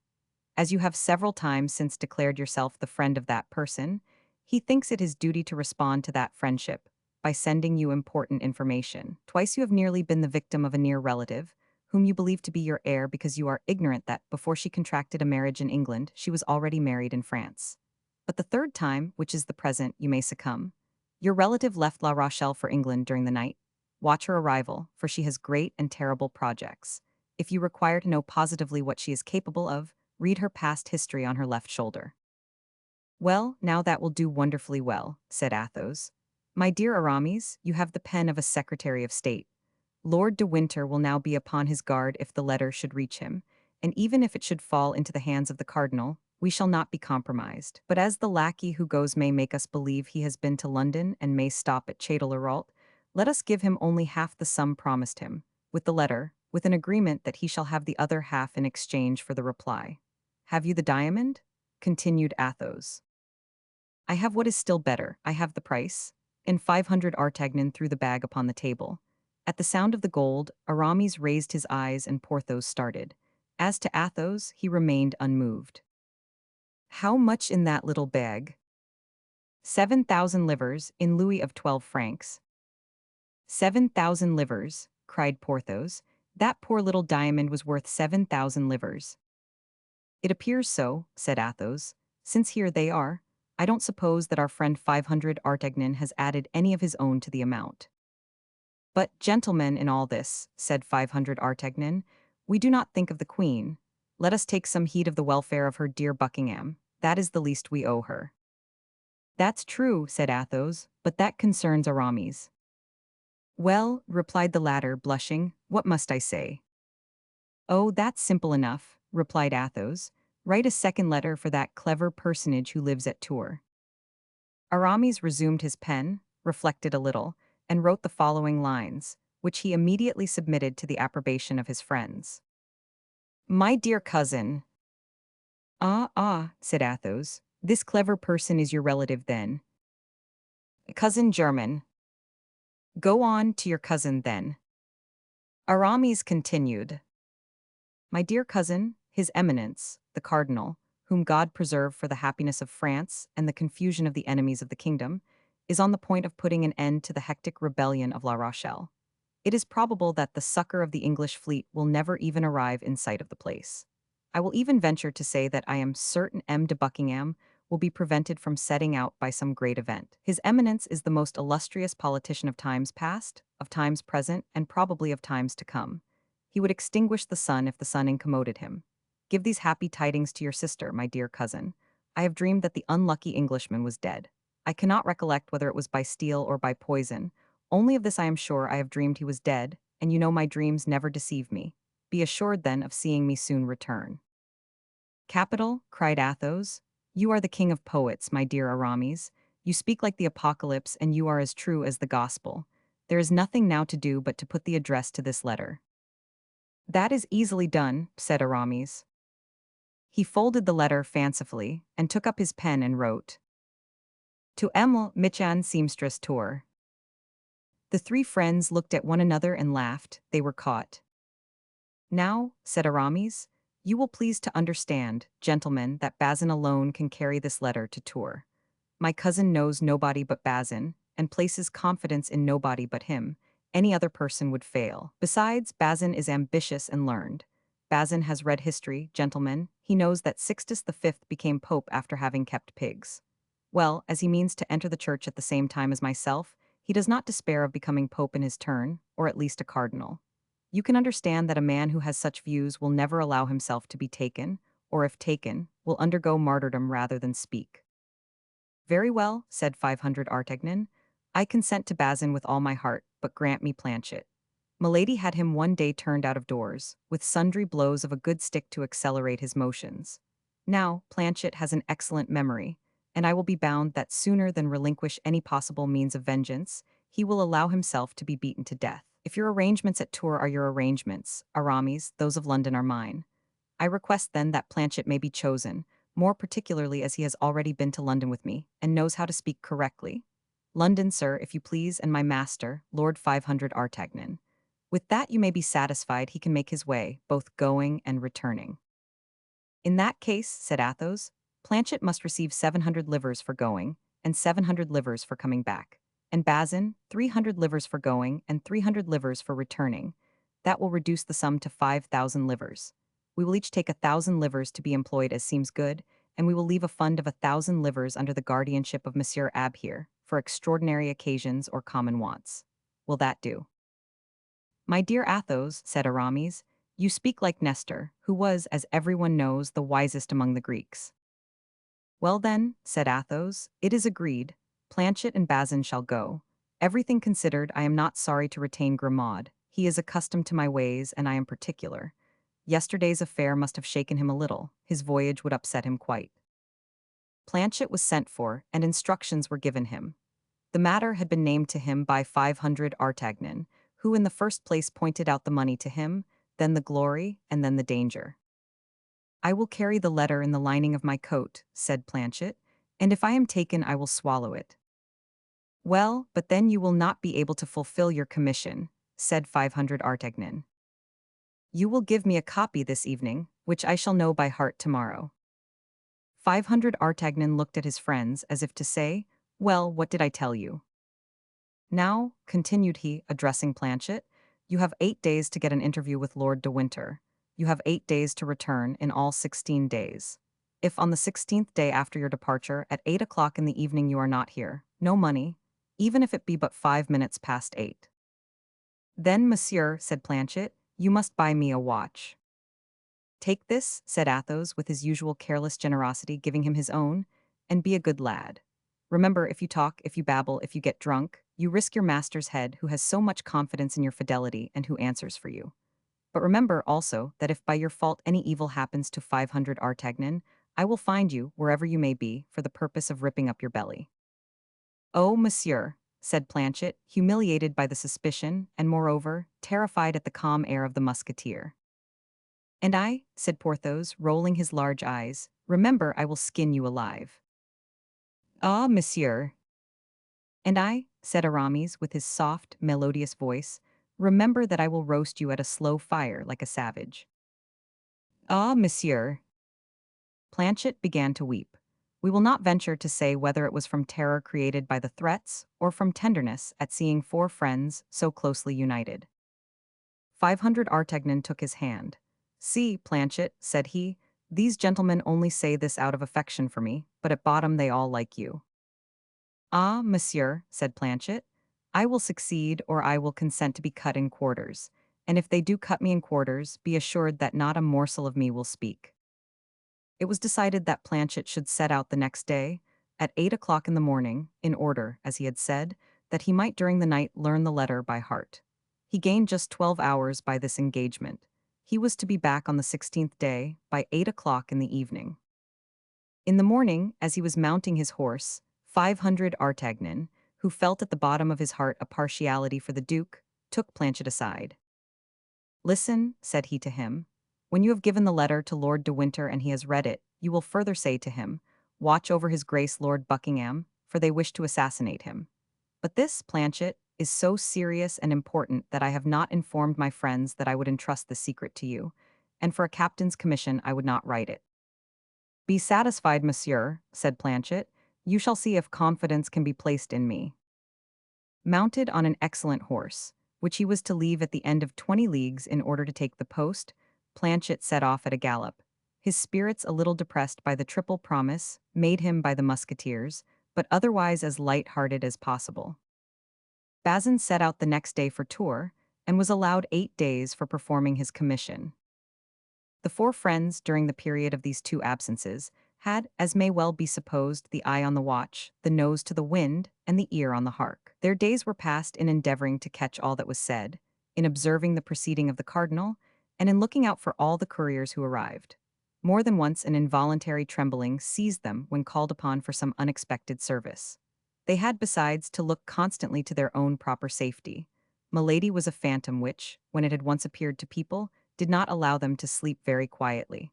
As you have several times since declared yourself the friend of that person, he thinks it his duty to respond to that friendship by sending you important information. Twice you have nearly been the victim of a near relative, whom you believe to be your heir because you are ignorant that, before she contracted a marriage in England, she was already married in France. But the third time, which is the present, you may succumb. Your relative left La Rochelle for England during the night. Watch her arrival, for she has great and terrible projects. If you require to know positively what she is capable of, read her past history on her left shoulder. Well, now that will do wonderfully well, said Athos. My dear Aramis, you have the pen of a Secretary of State. Lord de Winter will now be upon his guard if the letter should reach him, and even if it should fall into the hands of the cardinal, we shall not be compromised. But as the lackey who goes may make us believe he has been to London and may stop at Châtellerault, let us give him only half the sum promised him, with the letter, with an agreement that he shall have the other half in exchange for the reply. Have you the diamond? Continued Athos. I have what is still better, I have the price. And 500 Artagnan threw the bag upon the table. At the sound of the gold, Aramis raised his eyes and Porthos started. As to Athos, he remained unmoved. How much in that little bag? 7,000 livres, in louis of 12 francs. 7,000 livres, cried Porthos. That poor little diamond was worth 7,000 livres. It appears so, said Athos. Since here they are, I don't suppose that our friend 500 Artagnan has added any of his own to the amount. But, gentlemen, in all this, said 500 Artagnan, we do not think of the queen. Let us take some heed of the welfare of her dear Buckingham. That is the least we owe her. That's true, said Athos, but that concerns Aramis. Well, replied the latter, blushing, what must I say? Oh, that's simple enough, replied Athos. Write a second letter for that clever personage who lives at Tours. Aramis resumed his pen, reflected a little, and wrote the following lines, which he immediately submitted to the approbation of his friends. My dear cousin. Ah, said Athos, this clever person is your relative then. Cousin German. Go on to your cousin then. Aramis continued. My dear cousin, His Eminence, the Cardinal, whom God preserve for the happiness of France and the confusion of the enemies of the kingdom, is on the point of putting an end to the hectic rebellion of La Rochelle. It is probable that the succor of the English fleet will never even arrive in sight of the place. I will even venture to say that I am certain M. de Buckingham will be prevented from setting out by some great event. His Eminence is the most illustrious politician of times past, of times present, and probably of times to come. He would extinguish the sun if the sun incommoded him. Give these happy tidings to your sister, my dear cousin. I have dreamed that the unlucky Englishman was dead. I cannot recollect whether it was by steel or by poison. Only of this I am sure I have dreamed he was dead, and you know my dreams never deceive me. Be assured, then, of seeing me soon return." "Capital," cried Athos. "You are the king of poets, my dear Aramis. You speak like the apocalypse, and you are as true as the gospel. There is nothing now to do but to put the address to this letter." "That is easily done," said Aramis. He folded the letter fancifully, and took up his pen and wrote, "To Emile Michan seamstress Tour." The three friends looked at one another and laughed. They were caught. "Now," said Aramis, "you will please to understand, gentlemen, that Bazin alone can carry this letter to Tours. My cousin knows nobody but Bazin, and places confidence in nobody but him. Any other person would fail. Besides, Bazin is ambitious and learned. Bazin has read history, gentlemen. He knows that Sixtus V became pope after having kept pigs. Well, as he means to enter the church at the same time as myself, he does not despair of becoming pope in his turn, or at least a cardinal. You can understand that a man who has such views will never allow himself to be taken, or if taken, will undergo martyrdom rather than speak." "Very well," said 500 Artagnan. "I consent to Bazin with all my heart, but grant me Planchet." Milady had him one day turned out of doors, with sundry blows of a good stick to accelerate his motions. Now, Planchet has an excellent memory, and I will be bound that sooner than relinquish any possible means of vengeance, he will allow himself to be beaten to death. If your arrangements at Tours are your arrangements, Aramis, those of London are mine. I request then that Planchet may be chosen, more particularly as he has already been to London with me, and knows how to speak correctly. London, sir, if you please, and my master, Lord 500 Artagnan. With that you may be satisfied he can make his way, both going and returning." "In that case," said Athos, "Planchet must receive 700 livres for going, and 700 livres for coming back. And Bazin, 300 livres for going, and 300 livres for returning. That will reduce the sum to 5,000 livres. We will each take 1,000 livres to be employed as seems good, and we will leave a fund of 1,000 livres under the guardianship of Monsieur Abbe here, for extraordinary occasions or common wants. Will that do?" "My dear Athos," said Aramis, "you speak like Nestor, who was, as everyone knows, the wisest among the Greeks." "Well then," said Athos, "it is agreed. Planchet and Bazin shall go. Everything considered, I am not sorry to retain Grimaud. He is accustomed to my ways, and I am particular. Yesterday's affair must have shaken him a little. His voyage would upset him quite." Planchet was sent for, and instructions were given him. The matter had been named to him by 500 Artagnan, who in the first place pointed out the money to him, then the glory, and then the danger. "I will carry the letter in the lining of my coat," said Planchet, "and if I am taken I will swallow it." "Well, but then you will not be able to fulfill your commission," said 500 Artagnan. "You will give me a copy this evening, which I shall know by heart tomorrow." 500 Artagnan looked at his friends as if to say, "Well, what did I tell you?" "Now," continued he, addressing Planchet, "you have 8 days to get an interview with Lord de Winter. You have 8 days to return, in all 16 days. If on the 16th day after your departure, at 8 o'clock in the evening you are not here, no money, even if it be but 5 minutes past 8. "Then, monsieur," said Planchet, "you must buy me a watch." "Take this," said Athos, with his usual careless generosity, giving him his own, "and be a good lad. Remember, if you talk, if you babble, if you get drunk, you risk your master's head, who has so much confidence in your fidelity and who answers for you. But remember, also, that if by your fault any evil happens to 500 Artagnan, I will find you, wherever you may be, for the purpose of ripping up your belly." "Oh, monsieur," said Planchet, humiliated by the suspicion, and, moreover, terrified at the calm air of the musketeer. "And I," said Porthos, rolling his large eyes, "remember I will skin you alive." "Ah, monsieur." "And I," said Aramis, with his soft, melodious voice, "remember that I will roast you at a slow fire like a savage." "Ah, monsieur." Planchet began to weep. We will not venture to say whether it was from terror created by the threats, or from tenderness at seeing 4 friends so closely united. 500 Artagnan took his hand. "See, Planchet," said he, "these gentlemen only say this out of affection for me, but at bottom they all like you." "Ah, monsieur," said Planchet, "I will succeed, or I will consent to be cut in quarters, and if they do cut me in quarters, be assured that not a morsel of me will speak." It was decided that Planchet should set out the next day, at 8 o'clock in the morning, in order, as he had said, that he might during the night learn the letter by heart. He gained just 12 hours by this engagement. He was to be back on the 16th day, by 8 o'clock in the evening. In the morning, as he was mounting his horse, 500 Artagnan, who felt at the bottom of his heart a partiality for the Duke, took Planchet aside. "Listen," said he to him. "When you have given the letter to Lord de Winter and he has read it, you will further say to him, 'Watch over his Grace Lord Buckingham, for they wish to assassinate him.' But this, Planchet, is so serious and important that I have not informed my friends that I would entrust the secret to you, and for a captain's commission I would not write it." "Be satisfied, monsieur," said Planchet. "You shall see if confidence can be placed in me." Mounted on an excellent horse, which he was to leave at the end of 20 leagues in order to take the post, Planchet set off at a gallop, his spirits a little depressed by the triple promise made him by the musketeers, but otherwise as light-hearted as possible. Bazin set out the next day for Tours, and was allowed 8 days for performing his commission. The four friends, during the period of these 2 absences, had, as may well be supposed, the eye on the watch, the nose to the wind, and the ear on the hark. Their days were passed in endeavoring to catch all that was said, in observing the proceeding of the cardinal, and in looking out for all the couriers who arrived. More than once an involuntary trembling seized them when called upon for some unexpected service. They had besides to look constantly to their own proper safety. Milady was a phantom which, when it had once appeared to people, did not allow them to sleep very quietly.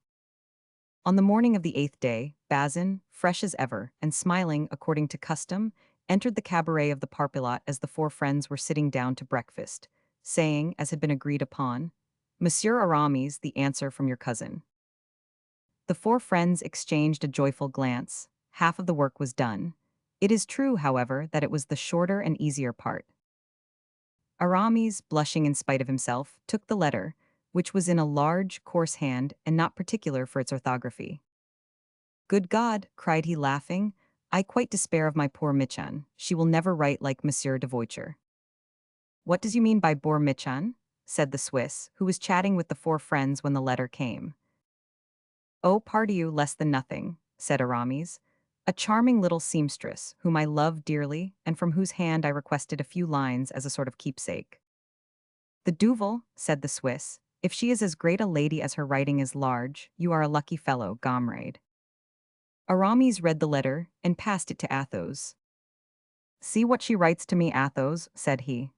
On the morning of the 8th day, Bazin, fresh as ever, and smiling according to custom, entered the cabaret of the Parpilotte as the four friends were sitting down to breakfast, saying, as had been agreed upon, "Monsieur Aramis, the answer from your cousin." The four friends exchanged a joyful glance. Half of the work was done. It is true, however, that it was the shorter and easier part. Aramis, blushing in spite of himself, took the letter, which was in a large, coarse hand and not particular for its orthography. "Good God," cried he, laughing, "I quite despair of my poor Michan. She will never write like Monsieur de Voiture." "What does you mean by poor Michan?" said the Swiss, who was chatting with the four friends when the letter came. "Oh, pardieu, less than nothing," said Aramis. "A charming little seamstress, whom I love dearly, and from whose hand I requested a few lines as a sort of keepsake." "The duvel," said the Swiss. "If she is as great a lady as her writing is large, you are a lucky fellow, comrade." Aramis read the letter, and passed it to Athos. "See what she writes to me, Athos," said he.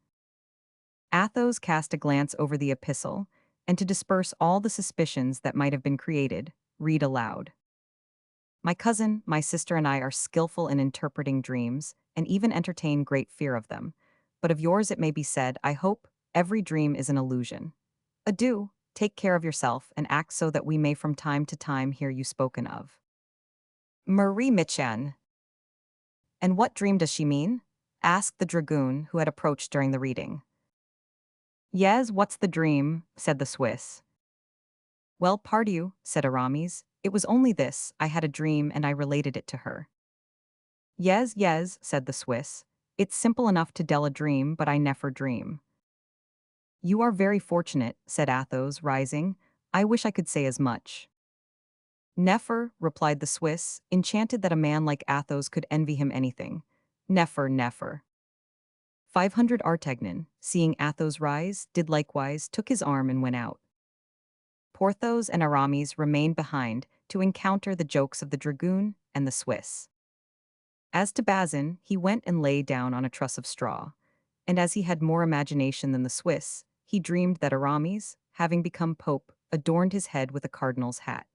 Athos cast a glance over the epistle, and to disperse all the suspicions that might have been created, read aloud. "My cousin, my sister, and I are skillful in interpreting dreams, and even entertain great fear of them. But of yours it may be said, I hope, every dream is an illusion. Adieu, take care of yourself, and act so that we may from time to time hear you spoken of. Marie Michan." "And what dream does she mean?" asked the dragoon, who had approached during the reading. "Yes, what's the dream?" said the Swiss. "Well, pardieu," said Aramis, "it was only this, I had a dream and I related it to her." "Yes, yes," said the Swiss, "it's simple enough to tell a dream, but I never dream." "You are very fortunate," said Athos, rising. "I wish I could say as much." "Never," replied the Swiss, enchanted that a man like Athos could envy him anything. "Never, never." 500 Artagnan, seeing Athos rise, did likewise, took his arm and went out. Porthos and Aramis remained behind to encounter the jokes of the dragoon and the Swiss. As to Bazin, he went and lay down on a truss of straw, and as he had more imagination than the Swiss, he dreamed that Aramis, having become pope, adorned his head with a cardinal's hat.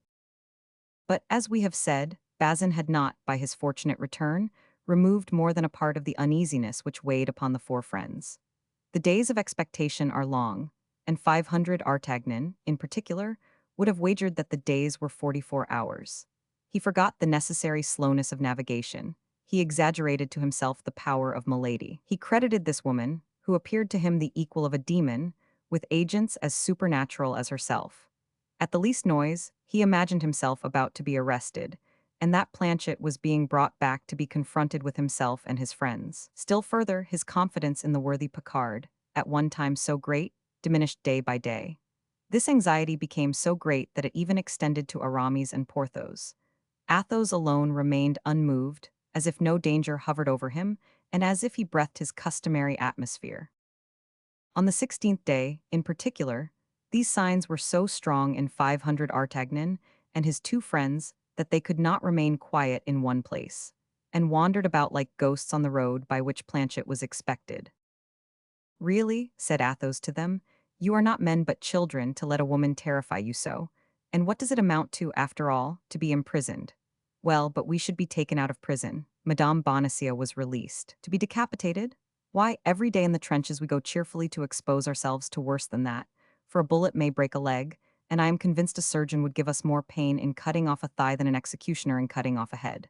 But, as we have said, Bazin had not, by his fortunate return, removed more than a part of the uneasiness which weighed upon the four friends. The days of expectation are long, and 500 Artagnan, in particular, would have wagered that the days were 44 hours. He forgot the necessary slowness of navigation. He exaggerated to himself the power of Milady. He credited this woman, who appeared to him the equal of a demon, with agents as supernatural as herself. At the least noise, he imagined himself about to be arrested, and that Planchet was being brought back to be confronted with himself and his friends. Still further, his confidence in the worthy Picard, at one time so great, diminished day by day. This anxiety became so great that it even extended to Aramis and Porthos. Athos alone remained unmoved, as if no danger hovered over him, and as if he breathed his customary atmosphere. On the 16th day, in particular, these signs were so strong in 500 Artagnan and his two friends that they could not remain quiet in one place, and wandered about like ghosts on the road by which Planchet was expected. "Really," said Athos to them, "you are not men but children to let a woman terrify you so. And what does it amount to, after all, to be imprisoned? Well, but we should be taken out of prison. Madame Bonacieux was released. To be decapitated? Why, every day in the trenches we go cheerfully to expose ourselves to worse than that, for a bullet may break a leg, and I am convinced a surgeon would give us more pain in cutting off a thigh than an executioner in cutting off a head.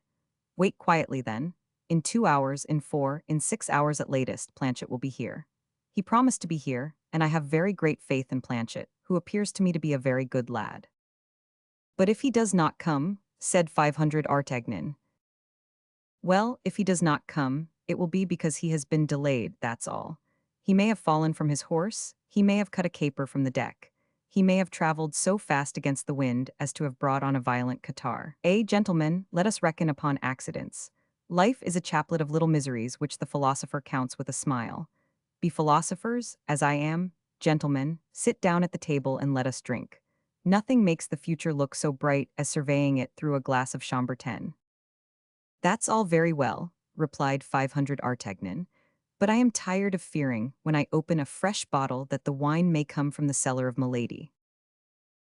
Wait quietly, then. In 2 hours, in 4, in 6 hours at latest, Planchet will be here. He promised to be here, and I have very great faith in Planchet, who appears to me to be a very good lad." "But if he does not come," said 500 Artagnan. "Well, if he does not come, it will be because he has been delayed, that's all. He may have fallen from his horse, he may have cut a caper from the deck, he may have traveled so fast against the wind as to have brought on a violent catarrh. Gentlemen, let us reckon upon accidents. Life is a chaplet of little miseries which the philosopher counts with a smile. Be philosophers, as I am. Gentlemen, sit down at the table and let us drink. Nothing makes the future look so bright as surveying it through a glass of Chambertin." "That's all very well," replied 500 Artagnan, "but I am tired of fearing, when I open a fresh bottle, that the wine may come from the cellar of Milady."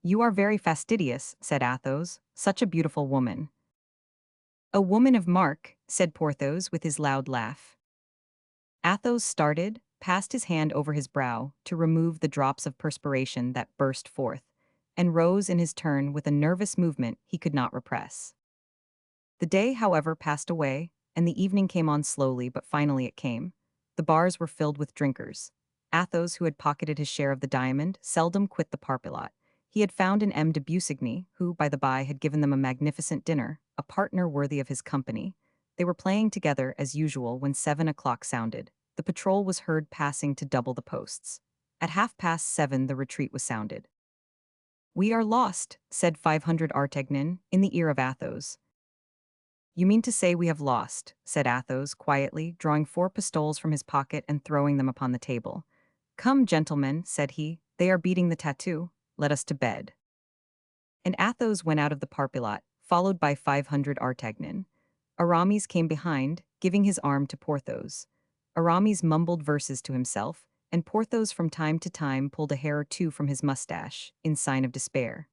"You are very fastidious," said Athos, "such a beautiful woman." "A woman of mark," said Porthos with his loud laugh. Athos started, passed his hand over his brow to remove the drops of perspiration that burst forth, and rose in his turn with a nervous movement he could not repress. The day, however, passed away, and the evening came on slowly, but finally it came. The bars were filled with drinkers. Athos, who had pocketed his share of the diamond, seldom quit the parpillote. He had found in M. de Busigny, who, by the by, had given them a magnificent dinner, a partner worthy of his company. They were playing together, as usual, when 7 o'clock sounded. The patrol was heard passing to double the posts. At 7:30 the retreat was sounded. "We are lost," said 500 Artagnan, in the ear of Athos. "You mean to say we have lost," said Athos, quietly, drawing 4 pistoles from his pocket and throwing them upon the table. "Come, gentlemen," said he, "they are beating the tattoo. Let us to bed." And Athos went out of the parpillote, followed by 500 Artagnan. Aramis came behind, giving his arm to Porthos. Aramis mumbled verses to himself, and Porthos from time to time pulled a hair or two from his mustache, in sign of despair.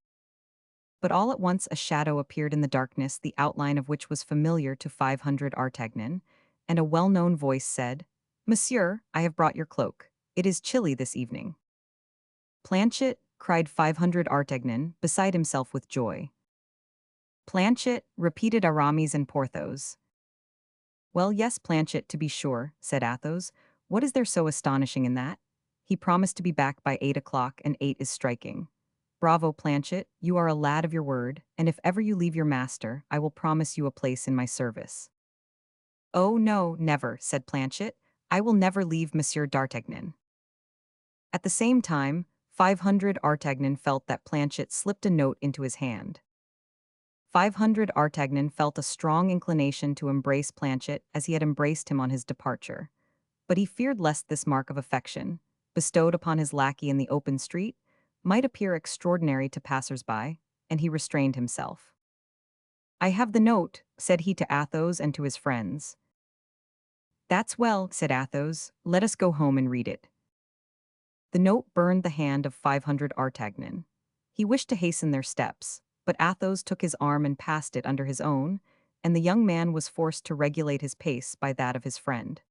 But all at once a shadow appeared in the darkness, the outline of which was familiar to 500 Artagnan, and a well-known voice said, "Monsieur, I have brought your cloak. It is chilly this evening." "Planchet," cried 500 Artagnan, beside himself with joy. "Planchet," repeated Aramis and Porthos. "Well, yes, Planchet, to be sure," said Athos. "What is there so astonishing in that? He promised to be back by 8 o'clock, and 8 is striking. Bravo, Planchet, you are a lad of your word, and if ever you leave your master, I will promise you a place in my service." "Oh, no, never," said Planchet. "I will never leave Monsieur d'Artagnan." At the same time, 500 Artagnan felt that Planchet slipped a note into his hand. 500 Artagnan felt a strong inclination to embrace Planchet as he had embraced him on his departure. But he feared lest this mark of affection, bestowed upon his lackey in the open street, might appear extraordinary to passers-by, and he restrained himself. "I have the note," said he to Athos and to his friends. "That's well," said Athos, "let us go home and read it." The note burned the hand of 500 Artagnan. He wished to hasten their steps, but Athos took his arm and passed it under his own, and the young man was forced to regulate his pace by that of his friend.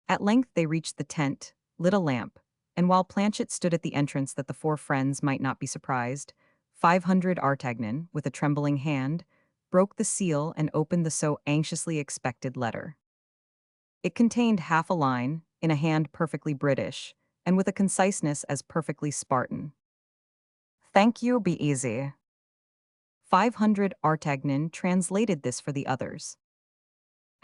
At length they reached the tent, lit a lamp, and while Planchet stood at the entrance that the 4 friends might not be surprised, 500 Artagnan, with a trembling hand, broke the seal and opened the so anxiously expected letter. It contained half a line, in a hand perfectly British, and with a conciseness as perfectly Spartan. "Thank you, be easy." 500 Artagnan translated this for the others.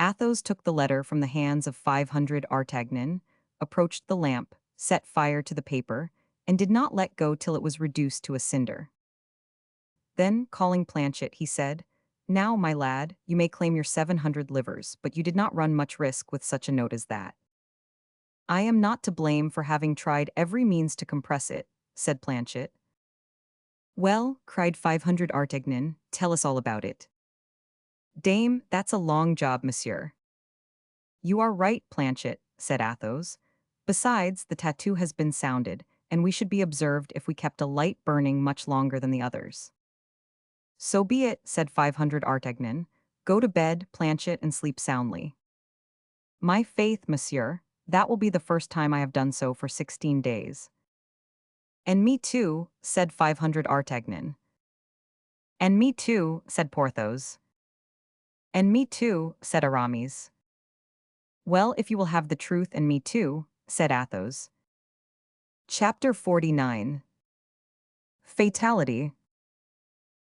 Athos took the letter from the hands of 500 Artagnan, approached the lamp, set fire to the paper, and did not let go till it was reduced to a cinder. Then, calling Planchet, he said, Now, my lad, you may claim your 700 livers, but you did not run much risk with such a note as that. I am not to blame for having tried every means to compress it, said Planchet. Well, cried 500 Artagnan, tell us all about it. Dame, that's a long job, monsieur. You are right, Planchet, said Athos. Besides, the tattoo has been sounded, and we should be observed if we kept a light burning much longer than the others. So be it, said 500 Artagnan. Go to bed, Planchet, and sleep soundly. My faith, monsieur, that will be the first time I have done so for 16 days. And me too, said 500 Artagnan. And me too, said Porthos. And me too, said Aramis. Well, if you will have the truth and me too, said Athos. Chapter 49. Fatality.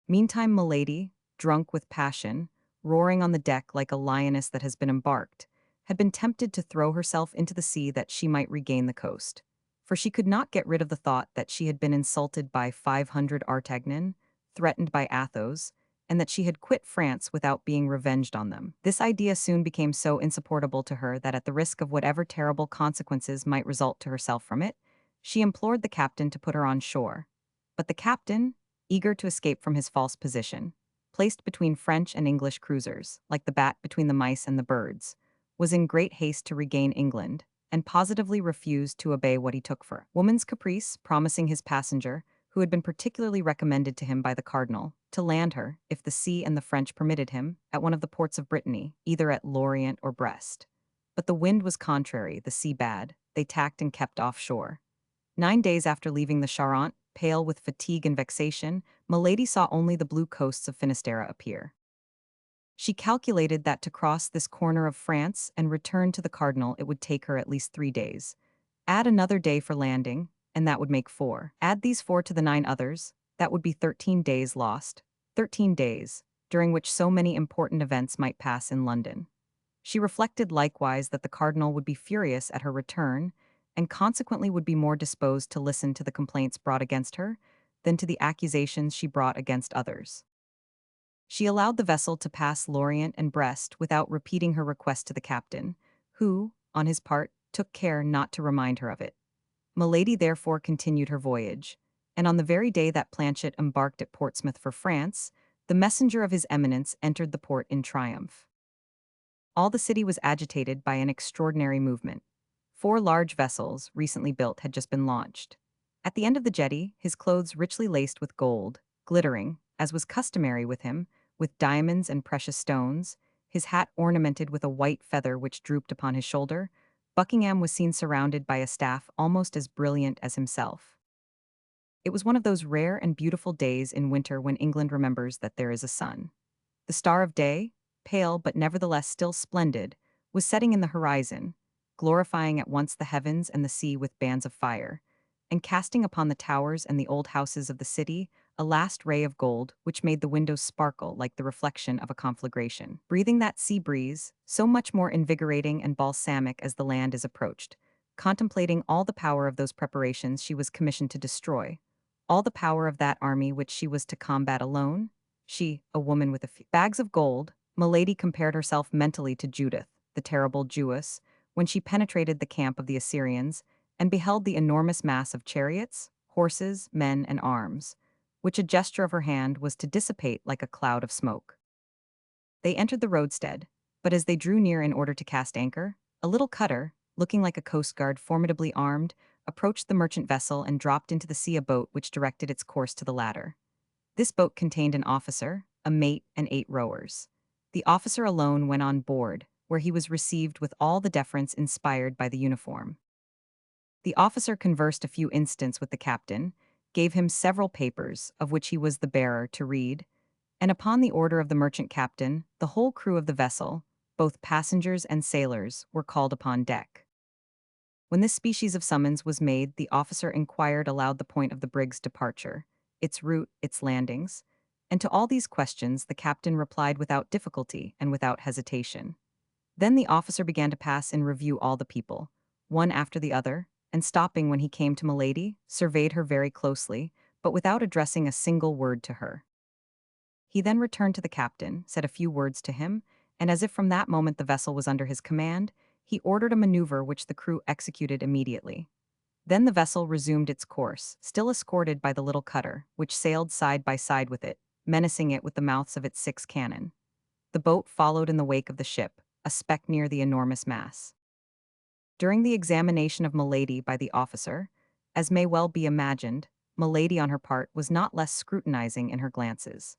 Meantime Milady, drunk with passion, roaring on the deck like a lioness that has been embarked, had been tempted to throw herself into the sea that she might regain the coast. For she could not get rid of the thought that she had been insulted by 500 Artagnan, threatened by Athos, and that she had quit France without being revenged on them. This idea soon became so insupportable to her that at the risk of whatever terrible consequences might result to herself from it, she implored the captain to put her on shore. But the captain, eager to escape from his false position, placed between French and English cruisers, like the bat between the mice and the birds, was in great haste to regain England, and positively refused to obey what he took for woman's caprice, promising his passenger, who had been particularly recommended to him by the cardinal, to land her, if the sea and the French permitted him, at one of the ports of Brittany, either at Lorient or Brest. But the wind was contrary, the sea bad, they tacked and kept offshore. 9 days after leaving the Charente, pale with fatigue and vexation, Milady saw only the blue coasts of Finisterre appear. She calculated that to cross this corner of France and return to the cardinal it would take her at least 3 days. Add another day for landing, and that would make 4. Add these 4 to the 9 others, that would be 13 days lost. 13 days, during which so many important events might pass in London. She reflected likewise that the cardinal would be furious at her return, and consequently would be more disposed to listen to the complaints brought against her than to the accusations she brought against others. She allowed the vessel to pass Lorient and Brest without repeating her request to the captain, who, on his part, took care not to remind her of it. Milady therefore continued her voyage, and on the very day that Planchet embarked at Portsmouth for France, the messenger of his eminence entered the port in triumph. All the city was agitated by an extraordinary movement. 4 large vessels, recently built, had just been launched. At the end of the jetty, his clothes richly laced with gold, glittering, as was customary with him, with diamonds and precious stones, his hat ornamented with a white feather which drooped upon his shoulder, Buckingham was seen surrounded by a staff almost as brilliant as himself. It was one of those rare and beautiful days in winter when England remembers that there is a sun. The star of day, pale but nevertheless still splendid, was setting in the horizon, glorifying at once the heavens and the sea with bands of fire, and casting upon the towers and the old houses of the city a last ray of gold which made the windows sparkle like the reflection of a conflagration. Breathing that sea breeze, so much more invigorating and balsamic as the land is approached, contemplating all the power of those preparations she was commissioned to destroy, all the power of that army which she was to combat alone, she, a woman with a few bags of gold, Milady compared herself mentally to Judith, the terrible Jewess, when she penetrated the camp of the Assyrians and beheld the enormous mass of chariots, horses, men, and arms, which a gesture of her hand was to dissipate like a cloud of smoke. They entered the roadstead, but as they drew near in order to cast anchor, a little cutter, looking like a coast guard formidably armed, approached the merchant vessel and dropped into the sea a boat which directed its course to the latter. This boat contained an officer, a mate, and 8 rowers. The officer alone went on board, where he was received with all the deference inspired by the uniform. The officer conversed a few instants with the captain, gave him several papers, of which he was the bearer, to read, and upon the order of the merchant captain, the whole crew of the vessel, both passengers and sailors, were called upon deck. When this species of summons was made, the officer inquired aloud the point of the brig's departure, its route, its landings, and to all these questions the captain replied without difficulty and without hesitation. Then the officer began to pass in review all the people, one after the other, and stopping when he came to Milady, surveyed her very closely, but without addressing a single word to her. He then returned to the captain, said a few words to him, and as if from that moment the vessel was under his command, he ordered a maneuver which the crew executed immediately. Then the vessel resumed its course, still escorted by the little cutter, which sailed side by side with it, menacing it with the mouths of its 6 cannon. The boat followed in the wake of the ship, a speck near the enormous mass. During the examination of Milady by the officer, as may well be imagined, Milady on her part was not less scrutinizing in her glances.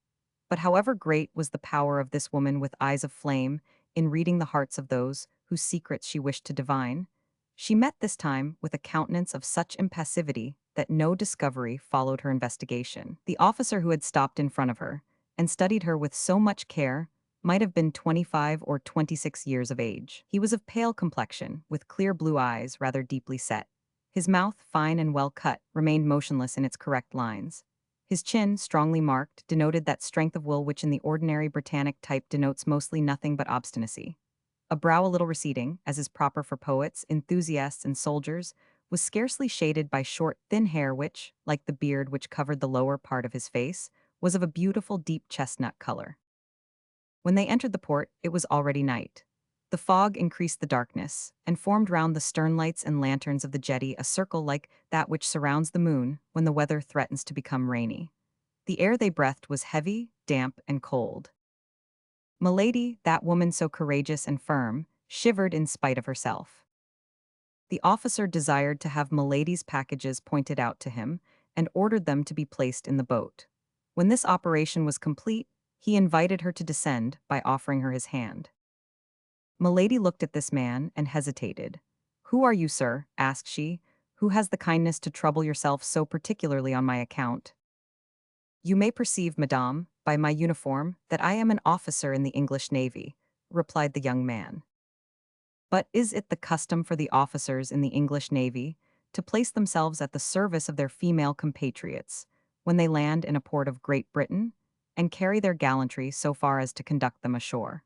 But however great was the power of this woman with eyes of flame in reading the hearts of those whose secrets she wished to divine, she met this time with a countenance of such impassivity that no discovery followed her investigation. The officer who had stopped in front of her and studied her with so much care might have been 25 or 26 years of age. He was of pale complexion, with clear blue eyes rather deeply set. His mouth, fine and well cut, remained motionless in its correct lines. His chin, strongly marked, denoted that strength of will which in the ordinary Britannic type denotes mostly nothing but obstinacy. A brow a little receding, as is proper for poets, enthusiasts, and soldiers, was scarcely shaded by short, thin hair which, like the beard which covered the lower part of his face, was of a beautiful deep chestnut color. When they entered the port, it was already night. The fog increased the darkness, and formed round the stern lights and lanterns of the jetty a circle like that which surrounds the moon when the weather threatens to become rainy. The air they breathed was heavy, damp, and cold. Milady, that woman so courageous and firm, shivered in spite of herself. The officer desired to have Milady's packages pointed out to him, and ordered them to be placed in the boat. When this operation was complete, he invited her to descend by offering her his hand. Milady looked at this man and hesitated. "Who are you, sir?" asked she. "Who has the kindness to trouble yourself so particularly on my account?" "You may perceive, madame, by my uniform, that I am an officer in the English navy," replied the young man. "But is it the custom for the officers in the English navy to place themselves at the service of their female compatriots when they land in a port of Great Britain, and carry their gallantry so far as to conduct them ashore?"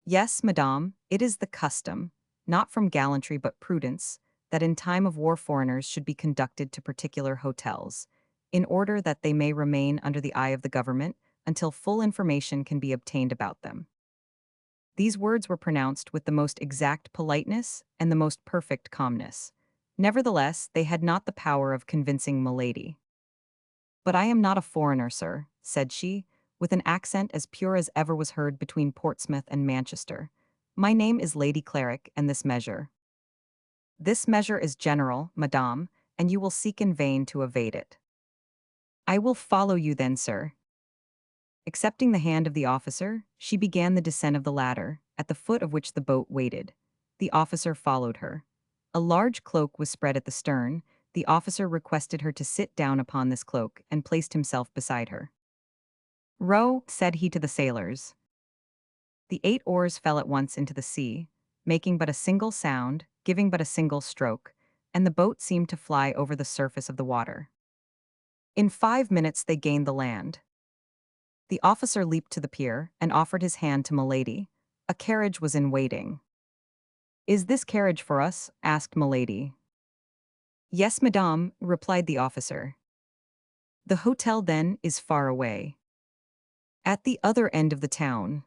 "Yes, madame, it is the custom, not from gallantry but prudence, that in time of war foreigners should be conducted to particular hotels, in order that they may remain under the eye of the government until full information can be obtained about them." These words were pronounced with the most exact politeness and the most perfect calmness. Nevertheless, they had not the power of convincing Milady. "But I am not a foreigner, sir," said she, with an accent as pure as ever was heard between Portsmouth and Manchester. "My name is Lady Cleric, and this measure." "This measure is general, madame, and you will seek in vain to evade it." "I will follow you then, sir." Accepting the hand of the officer, she began the descent of the ladder, at the foot of which the boat waited. The officer followed her. A large cloak was spread at the stern. The officer requested her to sit down upon this cloak and placed himself beside her. "Row," said he to the sailors. The 8 oars fell at once into the sea, making but a single sound, giving but a single stroke, and the boat seemed to fly over the surface of the water. In 5 minutes they gained the land. The officer leaped to the pier and offered his hand to Milady. A carriage was in waiting. "Is this carriage for us?" asked Milady. "Yes, madame," replied the officer. "The hotel, then, is far away." "At the other end of the town."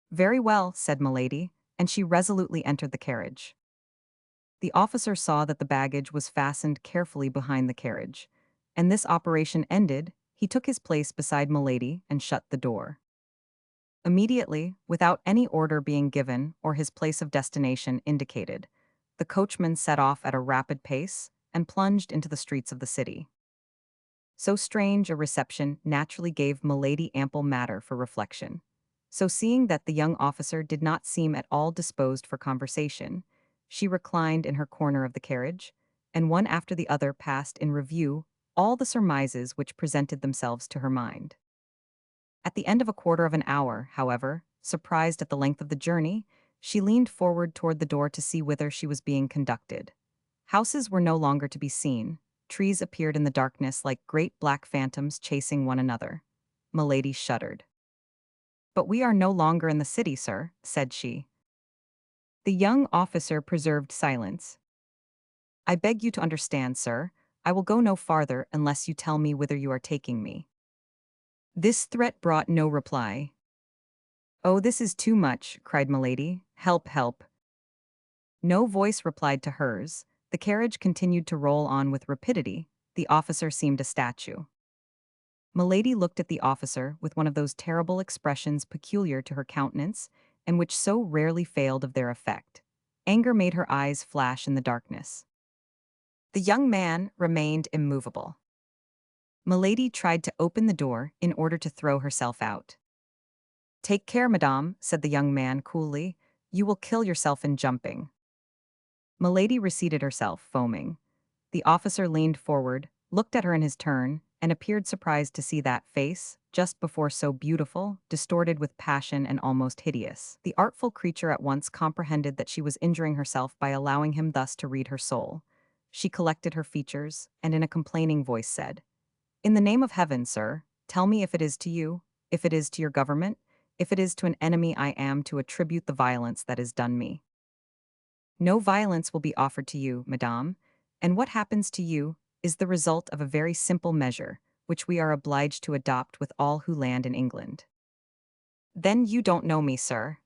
"Very well," said Milady, and she resolutely entered the carriage. The officer saw that the baggage was fastened carefully behind the carriage, and this operation ended, he took his place beside Milady and shut the door. Immediately, without any order being given or his place of destination indicated, the coachman set off at a rapid pace and plunged into the streets of the city. So strange a reception naturally gave Milady ample matter for reflection. So seeing that the young officer did not seem at all disposed for conversation, she reclined in her corner of the carriage, and one after the other passed in review all the surmises which presented themselves to her mind. At the end of a quarter of an hour, however, surprised at the length of the journey, she leaned forward toward the door to see whither she was being conducted. Houses were no longer to be seen. Trees appeared in the darkness like great black phantoms chasing one another. Milady shuddered. "But we are no longer in the city, sir," said she. The young officer preserved silence. "I beg you to understand, sir, I will go no farther unless you tell me whither you are taking me." This threat brought no reply. "Oh, this is too much," cried Milady. "Help, help." No voice replied to hers. The carriage continued to roll on with rapidity. The officer seemed a statue. Milady looked at the officer with one of those terrible expressions peculiar to her countenance, and which so rarely failed of their effect. Anger made her eyes flash in the darkness. The young man remained immovable. Milady tried to open the door in order to throw herself out. "Take care, madame," said the young man coolly. "You will kill yourself in jumping." Milady reseated herself, foaming. The officer leaned forward, looked at her in his turn, and appeared surprised to see that face, just before so beautiful, distorted with passion and almost hideous. The artful creature at once comprehended that she was injuring herself by allowing him thus to read her soul. She collected her features, and in a complaining voice said, "In the name of heaven, sir, tell me if it is to you, if it is to your government, if it is to an enemy I am to attribute the violence that is done me." "No violence will be offered to you, madame, and what happens to you is the result of a very simple measure, which we are obliged to adopt with all who land in England." "Then you don't know me, sir."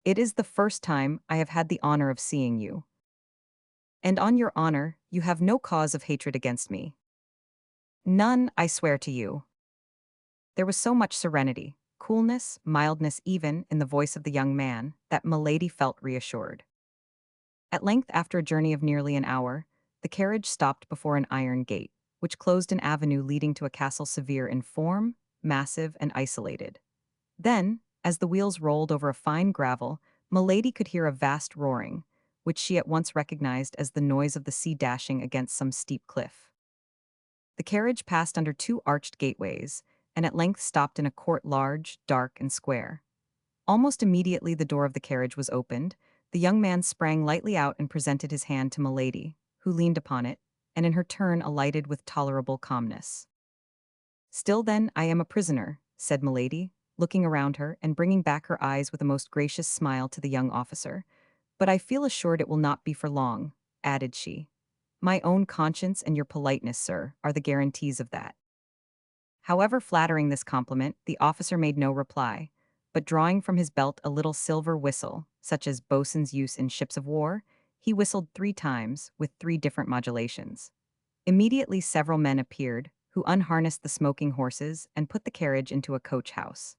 "It is the first time I have had the honor of seeing you." "And on your honor, you have no cause of hatred against me." "None, I swear to you." There was so much serenity, coolness, mildness even, in the voice of the young man, that Milady felt reassured. At length, after a journey of nearly an hour, the carriage stopped before an iron gate, which closed an avenue leading to a castle severe in form, massive, and isolated. Then, as the wheels rolled over a fine gravel, Milady could hear a vast roaring, which she at once recognized as the noise of the sea dashing against some steep cliff. The carriage passed under two arched gateways, and at length stopped in a court large, dark, and square. Almost immediately the door of the carriage was opened. The young man sprang lightly out and presented his hand to Milady, who leaned upon it, and in her turn alighted with tolerable calmness. "Still then, I am a prisoner," said Milady, looking around her and bringing back her eyes with a most gracious smile to the young officer. "But I feel assured it will not be for long," added she. "My own conscience and your politeness, sir, are the guarantees of that." However flattering this compliment, the officer made no reply, but drawing from his belt a little silver whistle, such as boatswains use in ships of war, he whistled 3 times, with 3 different modulations. Immediately several men appeared, who unharnessed the smoking horses and put the carriage into a coach-house.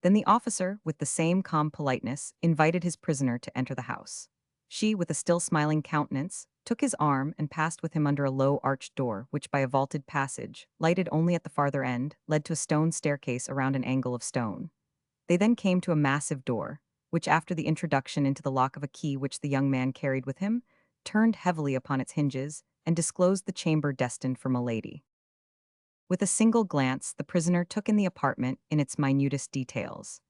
Then the officer, with the same calm politeness, invited his prisoner to enter the house. She, with a still smiling countenance, took his arm and passed with him under a low arched door which, by a vaulted passage, lighted only at the farther end, led to a stone staircase around an angle of stone. They then came to a massive door, which, after the introduction into the lock of a key which the young man carried with him, turned heavily upon its hinges and disclosed the chamber destined for Milady. With a single glance, the prisoner took in the apartment in its minutest details.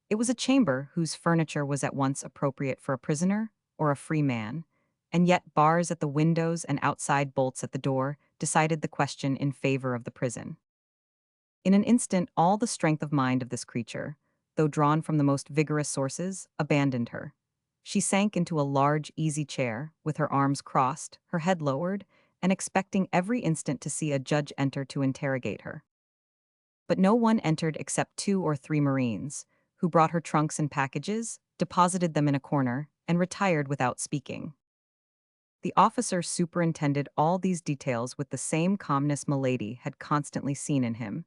It was a chamber whose furniture was at once appropriate for a prisoner or a free man, and yet bars at the windows and outside bolts at the door decided the question in favor of the prison. In an instant, all the strength of mind of this creature, though drawn from the most vigorous sources, abandoned her. She sank into a large, easy chair, with her arms crossed, her head lowered, and expecting every instant to see a judge enter to interrogate her. But no one entered except 2 or 3 marines, who brought her trunks and packages, deposited them in a corner, and retired without speaking. The officer superintended all these details with the same calmness Milady had constantly seen in him,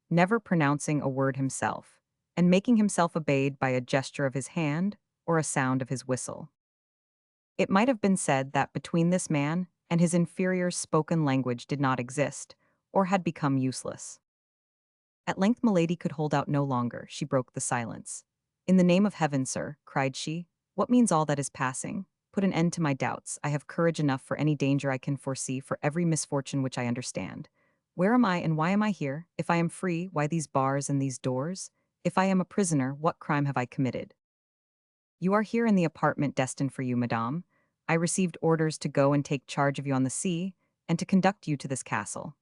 never pronouncing a word himself, and making himself obeyed by a gesture of his hand or a sound of his whistle. It might have been said that between this man and his inferior's spoken language did not exist, or had become useless. At length Milady could hold out no longer. She broke the silence. "In the name of heaven, sir," cried she, "what means all that is passing? Put an end to my doubts. I have courage enough for any danger I can foresee, for every misfortune which I understand. Where am I and why am I here? If I am free, why these bars and these doors? If I am a prisoner, what crime have I committed?" "You are here in the apartment destined for you, madame. I received orders to go and take charge of you on the sea, and to conduct you to this castle.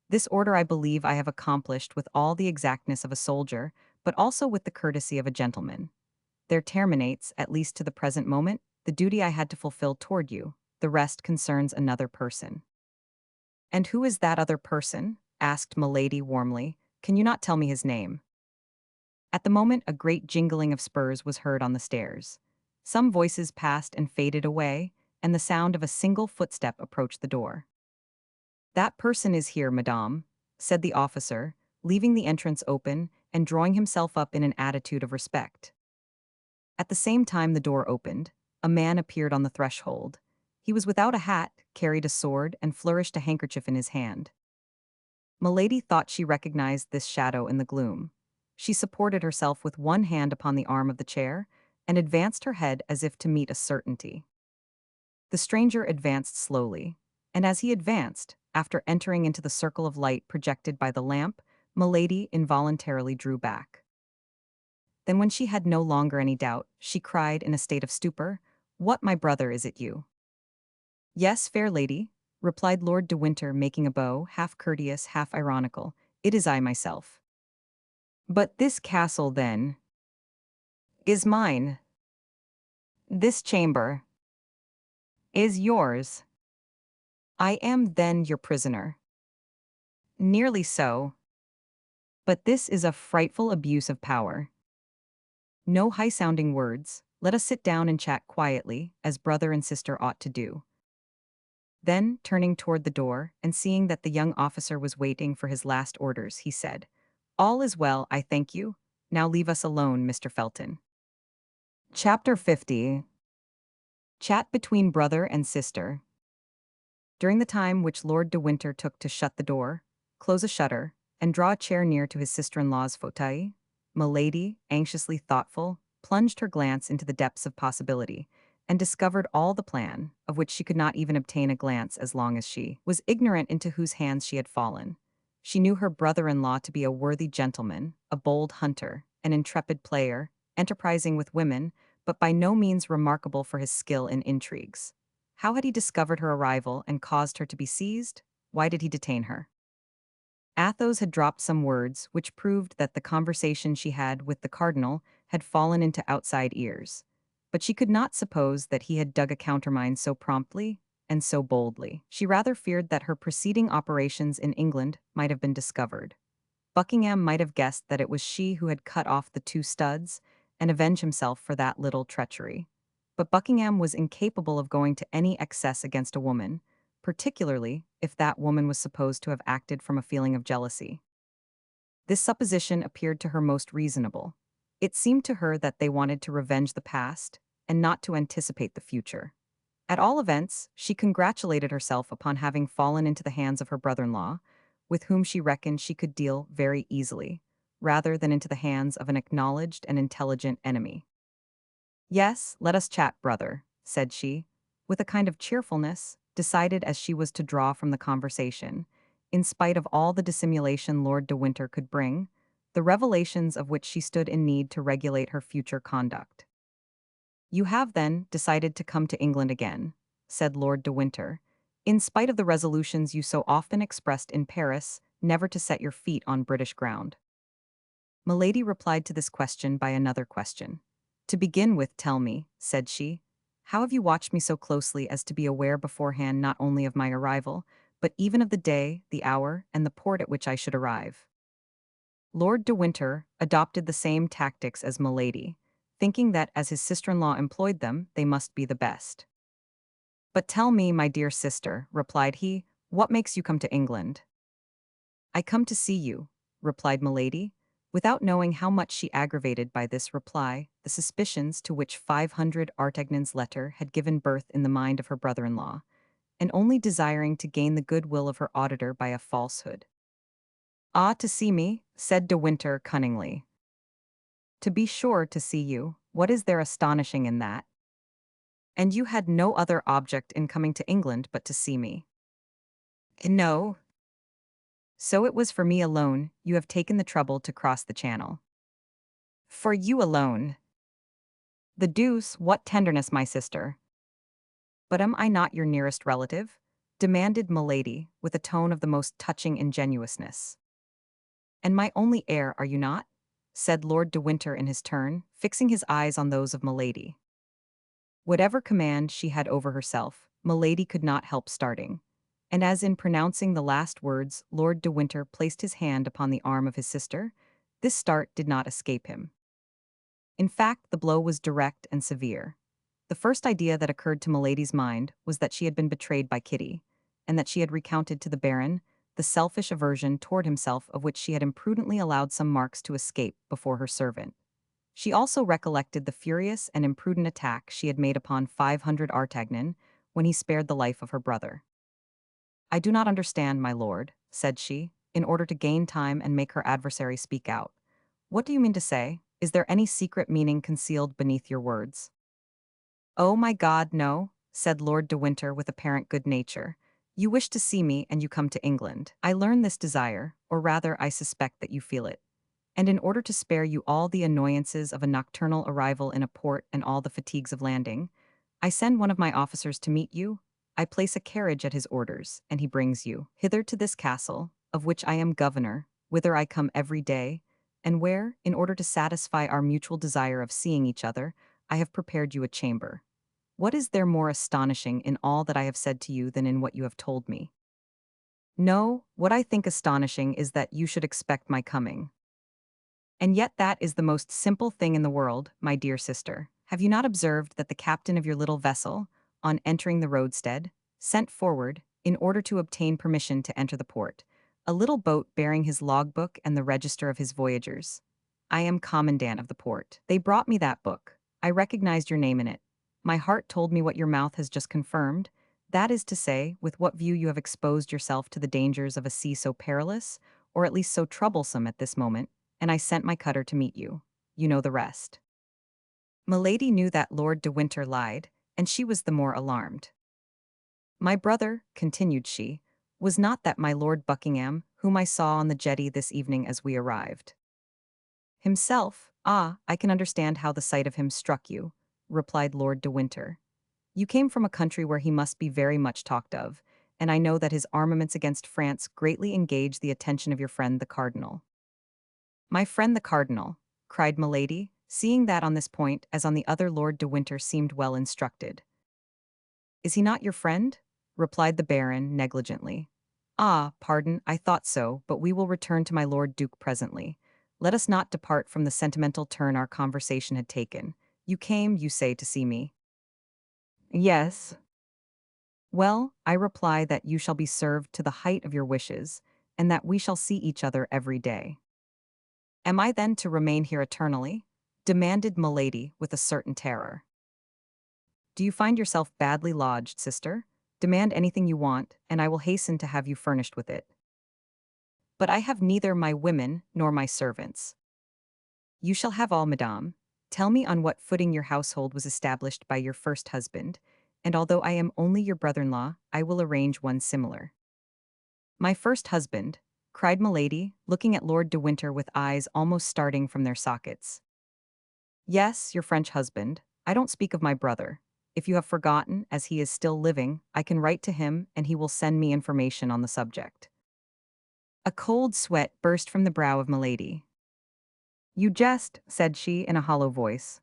This order I believe I have accomplished with all the exactness of a soldier, but also with the courtesy of a gentleman. There terminates, at least to the present moment, the duty I had to fulfill toward you. The rest concerns another person." "And who is that other person?" asked Milady warmly, Can you not tell me his name?" At the moment, a great jingling of spurs was heard on the stairs. Some voices passed and faded away, and the sound of a single footstep approached the door. "That person is here, madame," said the officer, leaving the entrance open and drawing himself up in an attitude of respect. At the same time the door opened, a man appeared on the threshold. He was without a hat, carried a sword, and flourished a handkerchief in his hand. Milady thought she recognized this shadow in the gloom. She supported herself with one hand upon the arm of the chair, and advanced her head as if to meet a certainty. The stranger advanced slowly, and as he advanced, after entering into the circle of light projected by the lamp, Milady involuntarily drew back. Then when she had no longer any doubt, she cried in a state of stupor, "What, my brother, is it you?" "Yes, fair lady," replied Lord de Winter, making a bow, half courteous, half ironical, "it is I myself." "But this castle, then, is mine. This chamber is yours. I am then your prisoner." "Nearly so. But this is a frightful abuse of power. No high-sounding words. Let us sit down and chat quietly, as brother and sister ought to do." Then, turning toward the door, and seeing that the young officer was waiting for his last orders, he said, "All is well, I thank you. Now leave us alone, Mr. Felton." Chapter 50. Chat between brother and sister. During the time which Lord de Winter took to shut the door, close a shutter, and draw a chair near to his sister-in-law's fauteuil, Milady, anxiously thoughtful, plunged her glance into the depths of possibility, and discovered all the plan, of which she could not even obtain a glance as long as she was ignorant into whose hands she had fallen. She knew her brother-in-law to be a worthy gentleman, a bold hunter, an intrepid player, enterprising with women, but by no means remarkable for his skill in intrigues. How had he discovered her arrival and caused her to be seized? Why did he detain her? Athos had dropped some words which proved that the conversation she had with the cardinal had fallen into outside ears. But she could not suppose that he had dug a countermine so promptly and so boldly. She rather feared that her preceding operations in England might have been discovered. Buckingham might have guessed that it was she who had cut off the two studs and avenged himself for that little treachery. But Buckingham was incapable of going to any excess against a woman, particularly if that woman was supposed to have acted from a feeling of jealousy. This supposition appeared to her most reasonable. It seemed to her that they wanted to revenge the past and not to anticipate the future. At all events, she congratulated herself upon having fallen into the hands of her brother-in-law, with whom she reckoned she could deal very easily, rather than into the hands of an acknowledged and intelligent enemy. "Yes, let us chat, brother," said she, with a kind of cheerfulness, decided as she was to draw from the conversation, in spite of all the dissimulation Lord de Winter could bring, the revelations of which she stood in need to regulate her future conduct. "You have, then, decided to come to England again," said Lord de Winter, "in spite of the resolutions you so often expressed in Paris never to set your feet on British ground." Milady replied to this question by another question. "To begin with, tell me," said she, "how have you watched me so closely as to be aware beforehand not only of my arrival, but even of the day, the hour, and the port at which I should arrive?" Lord de Winter adopted the same tactics as Milady, thinking that as his sister-in-law employed them, they must be the best. "But tell me, my dear sister," replied he, "what makes you come to England?" "I come to see you," replied Milady, without knowing how much she aggravated by this reply the suspicions to which 500 Artagnan's letter had given birth in the mind of her brother-in-law, and only desiring to gain the goodwill of her auditor by a falsehood. "Ah, to see me," said de Winter cunningly. "To be sure, to see you. What is there astonishing in that? And you had no other object in coming to England but to see me?" "No." "So it was for me alone you have taken the trouble to cross the channel?" "For you alone." "The deuce, what tenderness, my sister!" "But am I not your nearest relative?" demanded Milady, with a tone of the most touching ingenuousness. "And my only heir, are you not?" said Lord de Winter in his turn, fixing his eyes on those of Milady. Whatever command she had over herself, Milady could not help starting, and as in pronouncing the last words, Lord de Winter placed his hand upon the arm of his sister, this start did not escape him. In fact, the blow was direct and severe. The first idea that occurred to Milady's mind was that she had been betrayed by Kitty, and that she had recounted to the Baron the selfish aversion toward himself of which she had imprudently allowed some marks to escape before her servant. She also recollected the furious and imprudent attack she had made upon 500 Artagnan when he spared the life of her brother. "I do not understand, my lord," said she, in order to gain time and make her adversary speak out. "What do you mean to say? Is there any secret meaning concealed beneath your words?" "Oh my God, no," said Lord de Winter with apparent good nature. "You wish to see me and you come to England. I learn this desire, or rather I suspect that you feel it. And in order to spare you all the annoyances of a nocturnal arrival in a port and all the fatigues of landing, I send one of my officers to meet you. I place a carriage at his orders, and he brings you hither to this castle, of which I am governor, whither I come every day, and where, in order to satisfy our mutual desire of seeing each other, I have prepared you a chamber. What is there more astonishing in all that I have said to you than in what you have told me? No, what I think astonishing is that you should expect my coming. And yet that is the most simple thing in the world, my dear sister. Have you not observed that the captain of your little vessel, on entering the roadstead, sent forward, in order to obtain permission to enter the port, a little boat bearing his logbook and the register of his voyagers? I am commandant of the port. They brought me that book. I recognized your name in it. My heart told me what your mouth has just confirmed, that is to say, with what view you have exposed yourself to the dangers of a sea so perilous, or at least so troublesome at this moment, and I sent my cutter to meet you. You know the rest." Milady knew that Lord de Winter lied, and she was the more alarmed. "My brother," continued she, "was not that my Lord Buckingham, whom I saw on the jetty this evening as we arrived." "Himself? Ah, I can understand how the sight of him struck you," replied Lord de Winter. "You came from a country where he must be very much talked of, and I know that his armaments against France greatly engage the attention of your friend the Cardinal." "My friend the Cardinal," cried Milady, seeing that on this point, as on the other, Lord de Winter seemed well instructed. "Is he not your friend?" replied the Baron negligently. "Ah, pardon, I thought so, but we will return to my Lord Duke presently. Let us not depart from the sentimental turn our conversation had taken. You came, you say, to see me?" "Yes." "Well, I reply that you shall be served to the height of your wishes, and that we shall see each other every day." "Am I then to remain here eternally?" demanded Milady with a certain terror. "Do you find yourself badly lodged, sister? Demand anything you want, and I will hasten to have you furnished with it." "But I have neither my women nor my servants." "You shall have all, madame. Tell me on what footing your household was established by your first husband, and although I am only your brother-in-law, I will arrange one similar." "My first husband," cried Milady, looking at Lord de Winter with eyes almost starting from their sockets. "Yes, your French husband. I don't speak of my brother. If you have forgotten, as he is still living, I can write to him and he will send me information on the subject." A cold sweat burst from the brow of Milady. "You jest," said she in a hollow voice.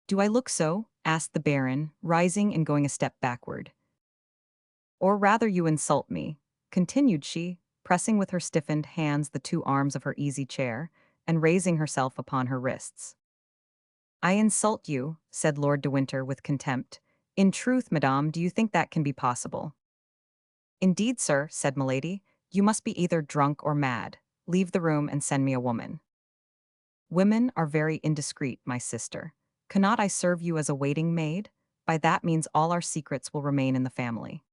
"Do I look so?" asked the Baron, rising and going a step backward. "Or rather you insult me," continued she, pressing with her stiffened hands the two arms of her easy chair, and raising herself upon her wrists. "I insult you," said Lord de Winter with contempt. "In truth, madame, do you think that can be possible?" "Indeed, sir," said Milady, "you must be either drunk or mad. Leave the room and send me a woman." "Women are very indiscreet, my sister. Cannot I serve you as a waiting maid? By that means all our secrets will remain in the family."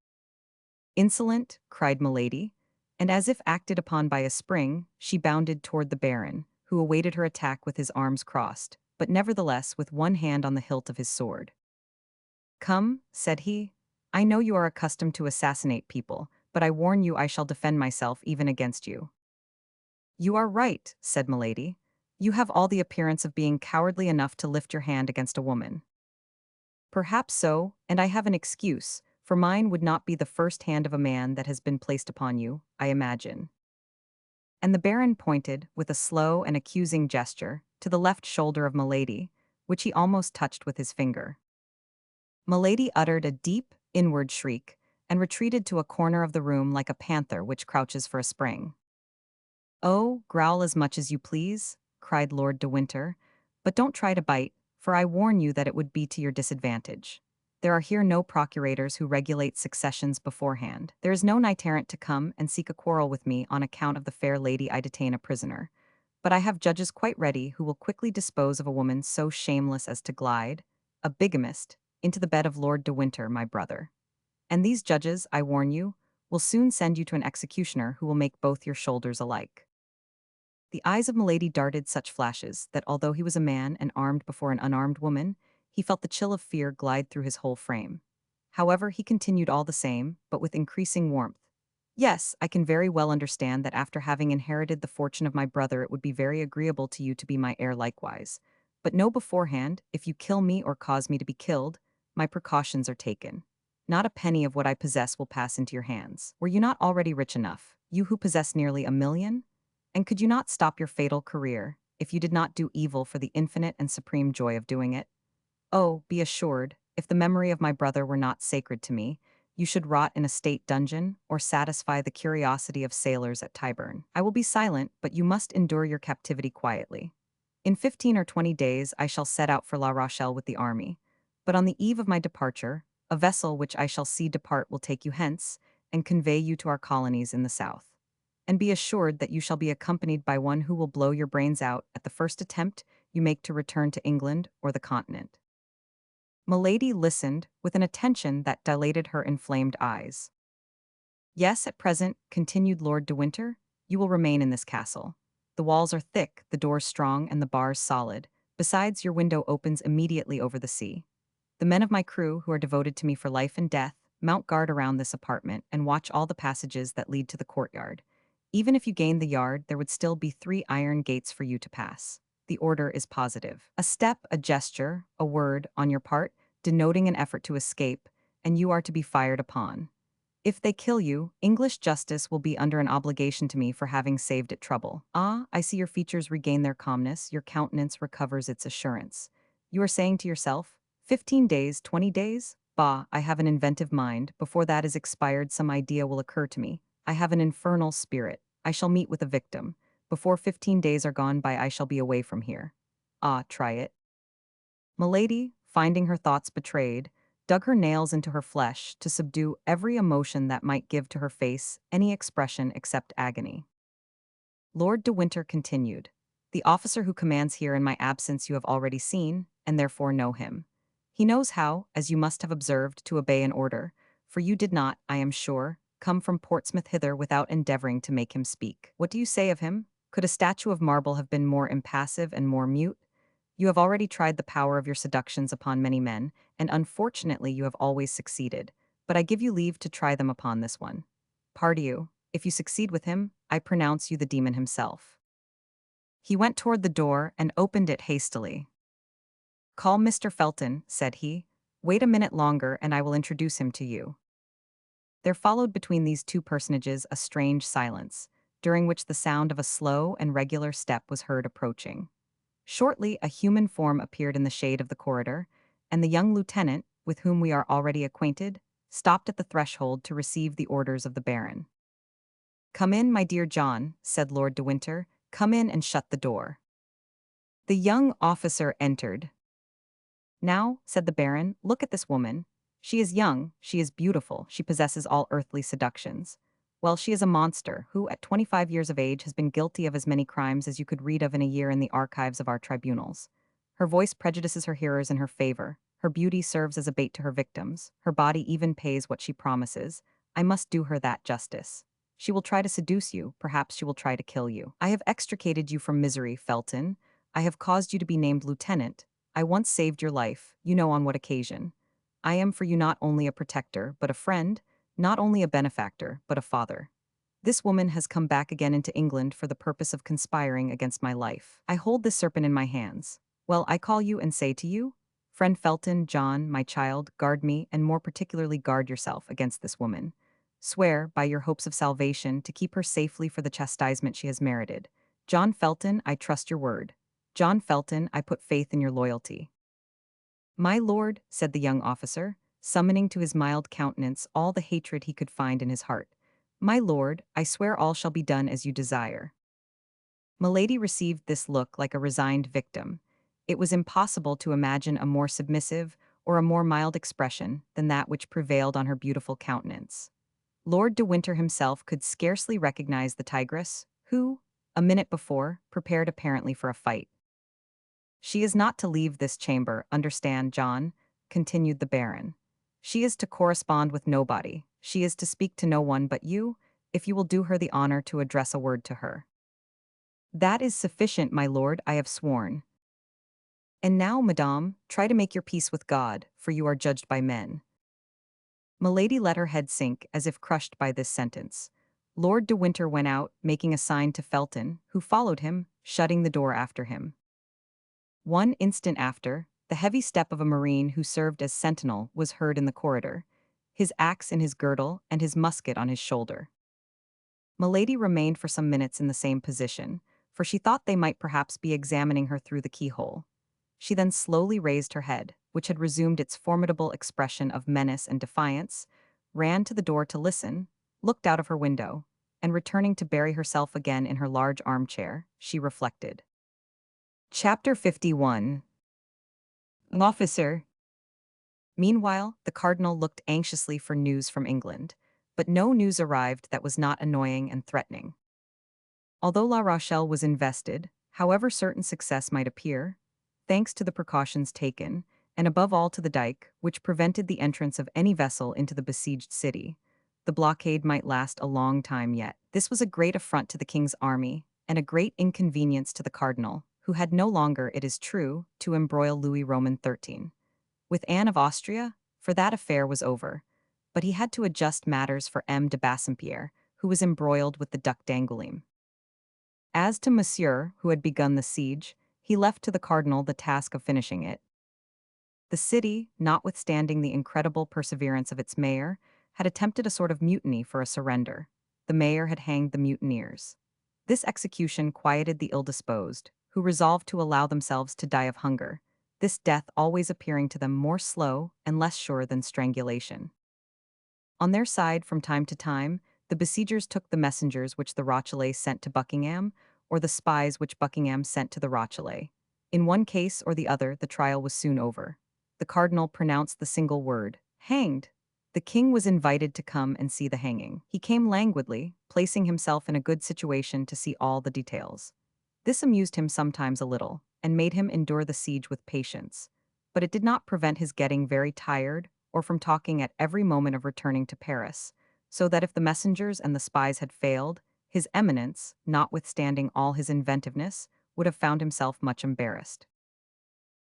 "Insolent!" cried Milady, and as if acted upon by a spring, she bounded toward the Baron, who awaited her attack with his arms crossed, but nevertheless with one hand on the hilt of his sword. "Come," said he, "I know you are accustomed to assassinate people, but I warn you I shall defend myself even against you." "You are right," said Milady. "You have all the appearance of being cowardly enough to lift your hand against a woman." "Perhaps so, and I have an excuse, for mine would not be the first hand of a man that has been placed upon you, I imagine." And the Baron pointed, with a slow and accusing gesture, to the left shoulder of Milady, which he almost touched with his finger. Milady uttered a deep, inward shriek, and retreated to a corner of the room like a panther which crouches for a spring. "Oh, growl as much as you please," cried Lord de Winter, "but don't try to bite, for I warn you that it would be to your disadvantage. There are here no procurators who regulate successions beforehand. There is no knight-errant to come and seek a quarrel with me on account of the fair lady I detain a prisoner. But I have judges quite ready who will quickly dispose of a woman so shameless as to glide, a bigamist, into the bed of Lord de Winter, my brother. And these judges, I warn you, will soon send you to an executioner who will make both your shoulders alike." The eyes of Milady darted such flashes that although he was a man and armed before an unarmed woman, he felt the chill of fear glide through his whole frame. However, he continued all the same, but with increasing warmth. "Yes, I can very well understand that after having inherited the fortune of my brother it would be very agreeable to you to be my heir likewise. But know beforehand, if you kill me or cause me to be killed, my precautions are taken. Not a penny of what I possess will pass into your hands. Were you not already rich enough, you who possess nearly 1 million? And could you not stop your fatal career, if you did not do evil for the infinite and supreme joy of doing it? Oh, be assured, if the memory of my brother were not sacred to me, you should rot in a state dungeon, or satisfy the curiosity of sailors at Tyburn. I will be silent, but you must endure your captivity quietly. In 15 or 20 days I shall set out for La Rochelle with the army. But on the eve of my departure, a vessel which I shall see depart will take you hence, and convey you to our colonies in the south. And be assured that you shall be accompanied by one who will blow your brains out at the first attempt you make to return to England or the continent." Milady listened with an attention that dilated her inflamed eyes. "Yes, at present," continued Lord de Winter, "you will remain in this castle. The walls are thick, the doors strong, and the bars solid. Besides, your window opens immediately over the sea. The men of my crew, who are devoted to me for life and death, mount guard around this apartment and watch all the passages that lead to the courtyard. Even if you gained the yard, there would still be 3 iron gates for you to pass. The order is positive. A step, a gesture, a word, on your part, denoting an effort to escape, and you are to be fired upon. If they kill you, English justice will be under an obligation to me for having saved it trouble. Ah, I see your features regain their calmness, your countenance recovers its assurance. You are saying to yourself, 15 days, 20 days? Bah, I have an inventive mind. Before that is expired, some idea will occur to me. I have an infernal spirit. I shall meet with a victim. Before 15 days are gone by, I shall be away from here. Ah, try it." Milady, finding her thoughts betrayed, dug her nails into her flesh to subdue every emotion that might give to her face any expression except agony. Lord de Winter continued, "The officer who commands here in my absence you have already seen, and therefore know him. He knows how, as you must have observed, to obey an order, for you did not, I am sure, come from Portsmouth hither without endeavoring to make him speak. What do you say of him? Could a statue of marble have been more impassive and more mute? You have already tried the power of your seductions upon many men, and unfortunately you have always succeeded, but I give you leave to try them upon this one. Pardieu, if you succeed with him, I pronounce you the demon himself." He went toward the door and opened it hastily. "Call Mr. Felton," said he. "Wait a minute longer and I will introduce him to you." There followed between these two personages a strange silence, during which the sound of a slow and regular step was heard approaching. Shortly, a human form appeared in the shade of the corridor, and the young lieutenant, with whom we are already acquainted, stopped at the threshold to receive the orders of the Baron. "Come in, my dear John," said Lord de Winter. "Come in and shut the door." The young officer entered. "Now," said the Baron, "look at this woman. She is young, she is beautiful, she possesses all earthly seductions. Well, she is a monster, who at 25 years of age has been guilty of as many crimes as you could read of in a year in the archives of our tribunals. Her voice prejudices her hearers in her favor, her beauty serves as a bait to her victims, her body even pays what she promises. I must do her that justice. She will try to seduce you, perhaps she will try to kill you. I have extricated you from misery, Felton. I have caused you to be named lieutenant. I once saved your life, you know on what occasion. I am for you not only a protector, but a friend, not only a benefactor, but a father. This woman has come back again into England for the purpose of conspiring against my life. I hold this serpent in my hands. Well, I call you and say to you, friend Felton, John, my child, guard me, and more particularly guard yourself against this woman. Swear, by your hopes of salvation, to keep her safely for the chastisement she has merited. John Felton, I trust your word. John Felton, I put faith in your loyalty." "My lord," said the young officer, summoning to his mild countenance all the hatred he could find in his heart. "My lord, I swear all shall be done as you desire." Milady received this look like a resigned victim. It was impossible to imagine a more submissive or a more mild expression than that which prevailed on her beautiful countenance. Lord de Winter himself could scarcely recognize the tigress, who, a minute before, prepared apparently for a fight. "She is not to leave this chamber, understand, John," continued the Baron. "She is to correspond with nobody. She is to speak to no one but you, if you will do her the honor to address a word to her." "That is sufficient, my lord, I have sworn." "And now, madame, try to make your peace with God, for you are judged by men." Milady let her head sink, as if crushed by this sentence. Lord de Winter went out, making a sign to Felton, who followed him, shutting the door after him. One instant after, the heavy step of a marine who served as sentinel was heard in the corridor, his axe in his girdle and his musket on his shoulder. Milady remained for some minutes in the same position, for she thought they might perhaps be examining her through the keyhole. She then slowly raised her head, which had resumed its formidable expression of menace and defiance, ran to the door to listen, looked out of her window, and returning to bury herself again in her large armchair, she reflected. Chapter 51. An officer. Meanwhile, the cardinal looked anxiously for news from England, but no news arrived that was not annoying and threatening. Although La Rochelle was invested, however certain success might appear, thanks to the precautions taken, and above all to the dike, which prevented the entrance of any vessel into the besieged city, the blockade might last a long time yet. This was a great affront to the king's army, and a great inconvenience to the cardinal, who had no longer, it is true, to embroil Louis Roman XIII. With Anne of Austria, for that affair was over, but he had to adjust matters for M. de Bassompierre, who was embroiled with the Duc d'Angoulême. As to Monsieur, who had begun the siege, he left to the cardinal the task of finishing it. The city, notwithstanding the incredible perseverance of its mayor, had attempted a sort of mutiny for a surrender. The mayor had hanged the mutineers. This execution quieted the ill-disposed, who resolved to allow themselves to die of hunger, this death always appearing to them more slow and less sure than strangulation. On their side, from time to time, the besiegers took the messengers which the Rochellais sent to Buckingham, or the spies which Buckingham sent to the Rochellais. In one case or the other, the trial was soon over. The cardinal pronounced the single word, "hanged." The king was invited to come and see the hanging. He came languidly, placing himself in a good situation to see all the details. This amused him sometimes a little, and made him endure the siege with patience. But it did not prevent his getting very tired, or from talking at every moment of returning to Paris, so that if the messengers and the spies had failed, his Eminence, notwithstanding all his inventiveness, would have found himself much embarrassed.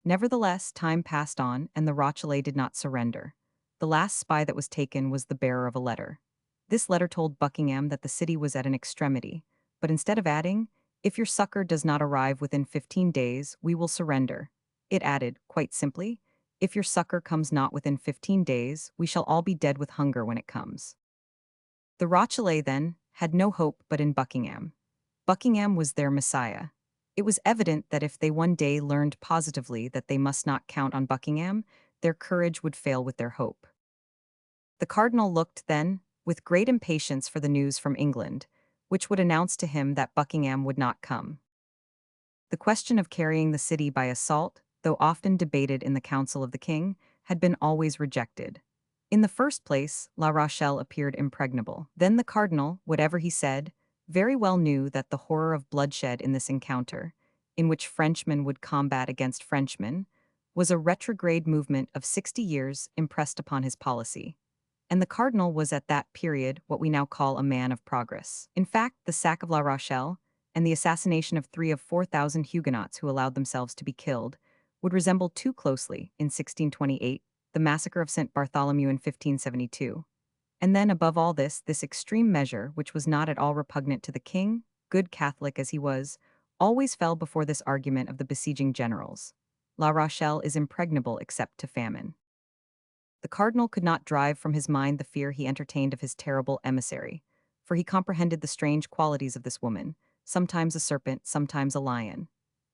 Nevertheless, time passed on, and the Rochellais did not surrender. The last spy that was taken was the bearer of a letter. This letter told Buckingham that the city was at an extremity, but instead of adding, "If your succor does not arrive within 15 days, we will surrender," it added, quite simply, "If your succor comes not within 15 days, we shall all be dead with hunger when it comes." The Rochellais, then, had no hope but in Buckingham. Buckingham was their messiah. It was evident that if they one day learned positively that they must not count on Buckingham, their courage would fail with their hope. The cardinal looked, then, with great impatience for the news from England, which would announce to him that Buckingham would not come. The question of carrying the city by assault, though often debated in the council of the king, had been always rejected. In the first place, La Rochelle appeared impregnable. Then the cardinal, whatever he said, very well knew that the horror of bloodshed in this encounter, in which Frenchmen would combat against Frenchmen, was a retrograde movement of 60 years impressed upon his policy. And the cardinal was at that period what we now call a man of progress. In fact, the sack of La Rochelle, and the assassination of 3 of 4,000 Huguenots who allowed themselves to be killed, would resemble too closely, in 1628, the massacre of St. Bartholomew in 1572. And then, above all this extreme measure, which was not at all repugnant to the king, good Catholic as he was, always fell before this argument of the besieging generals. La Rochelle is impregnable except to famine. The cardinal could not drive from his mind the fear he entertained of his terrible emissary, for he comprehended the strange qualities of this woman, sometimes a serpent, sometimes a lion.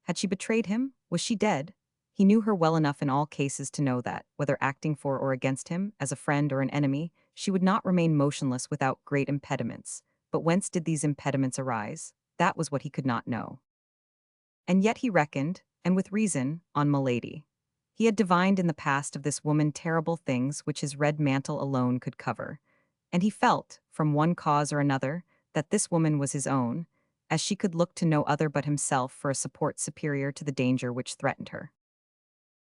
Had she betrayed him? Was she dead? He knew her well enough in all cases to know that, whether acting for or against him, as a friend or an enemy, she would not remain motionless without great impediments. But whence did these impediments arise? That was what he could not know. And yet he reckoned, and with reason, on Milady. He had divined in the past of this woman terrible things which his red mantle alone could cover, and he felt, from one cause or another, that this woman was his own, as she could look to no other but himself for a support superior to the danger which threatened her.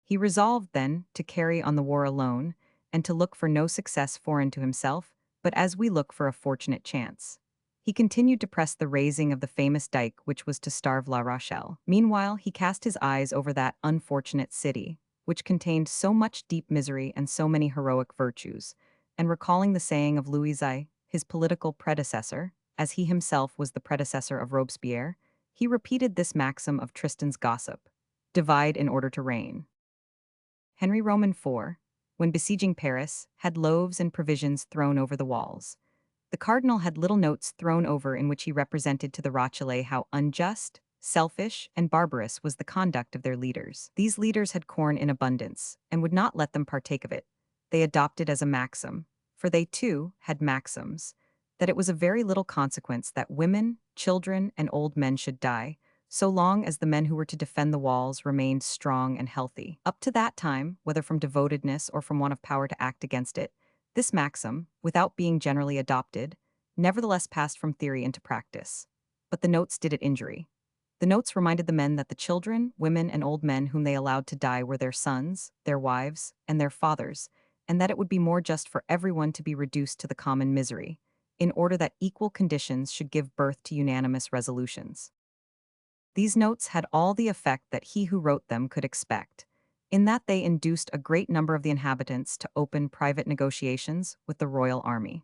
He resolved, then, to carry on the war alone, and to look for no success foreign to himself, but as we look for a fortunate chance. He continued to press the raising of the famous dike which was to starve La Rochelle. Meanwhile, he cast his eyes over that unfortunate city, which contained so much deep misery and so many heroic virtues, and recalling the saying of Louis I, his political predecessor, as he himself was the predecessor of Robespierre, he repeated this maxim of Tristan's gossip: divide in order to reign. Henry Roman IV, when besieging Paris, had loaves and provisions thrown over the walls. The cardinal had little notes thrown over in which he represented to the Rochellais how unjust, selfish, and barbarous was the conduct of their leaders. These leaders had corn in abundance, and would not let them partake of it. They adopted as a maxim, for they too had maxims, that it was of very little consequence that women, children, and old men should die, so long as the men who were to defend the walls remained strong and healthy. Up to that time, whether from devotedness or from want of power to act against it, this maxim, without being generally adopted, nevertheless passed from theory into practice. But the notes did it injury. The notes reminded the men that the children, women, and old men whom they allowed to die were their sons, their wives, and their fathers, and that it would be more just for everyone to be reduced to the common misery, in order that equal conditions should give birth to unanimous resolutions. These notes had all the effect that he who wrote them could expect, in that they induced a great number of the inhabitants to open private negotiations with the royal army.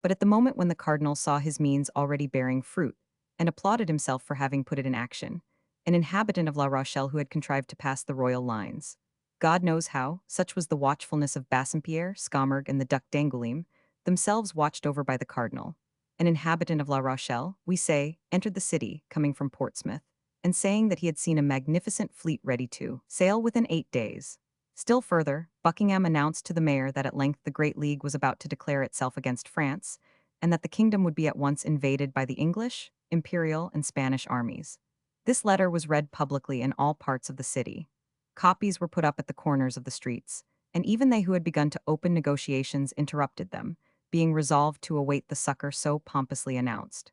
But at the moment when the cardinal saw his means already bearing fruit, and applauded himself for having put it in action, an inhabitant of La Rochelle who had contrived to pass the royal lines, God knows how, such was the watchfulness of Bassompierre, Scamargue, and the Duc d'Angoulême, themselves watched over by the cardinal, an inhabitant of La Rochelle, we say, entered the city, coming from Portsmouth, and saying that he had seen a magnificent fleet ready to sail within 8 days. Still further, Buckingham announced to the mayor that at length the Great League was about to declare itself against France, and that the kingdom would be at once invaded by the English, Imperial, and Spanish armies. This letter was read publicly in all parts of the city. Copies were put up at the corners of the streets, and even they who had begun to open negotiations interrupted them, being resolved to await the succor so pompously announced.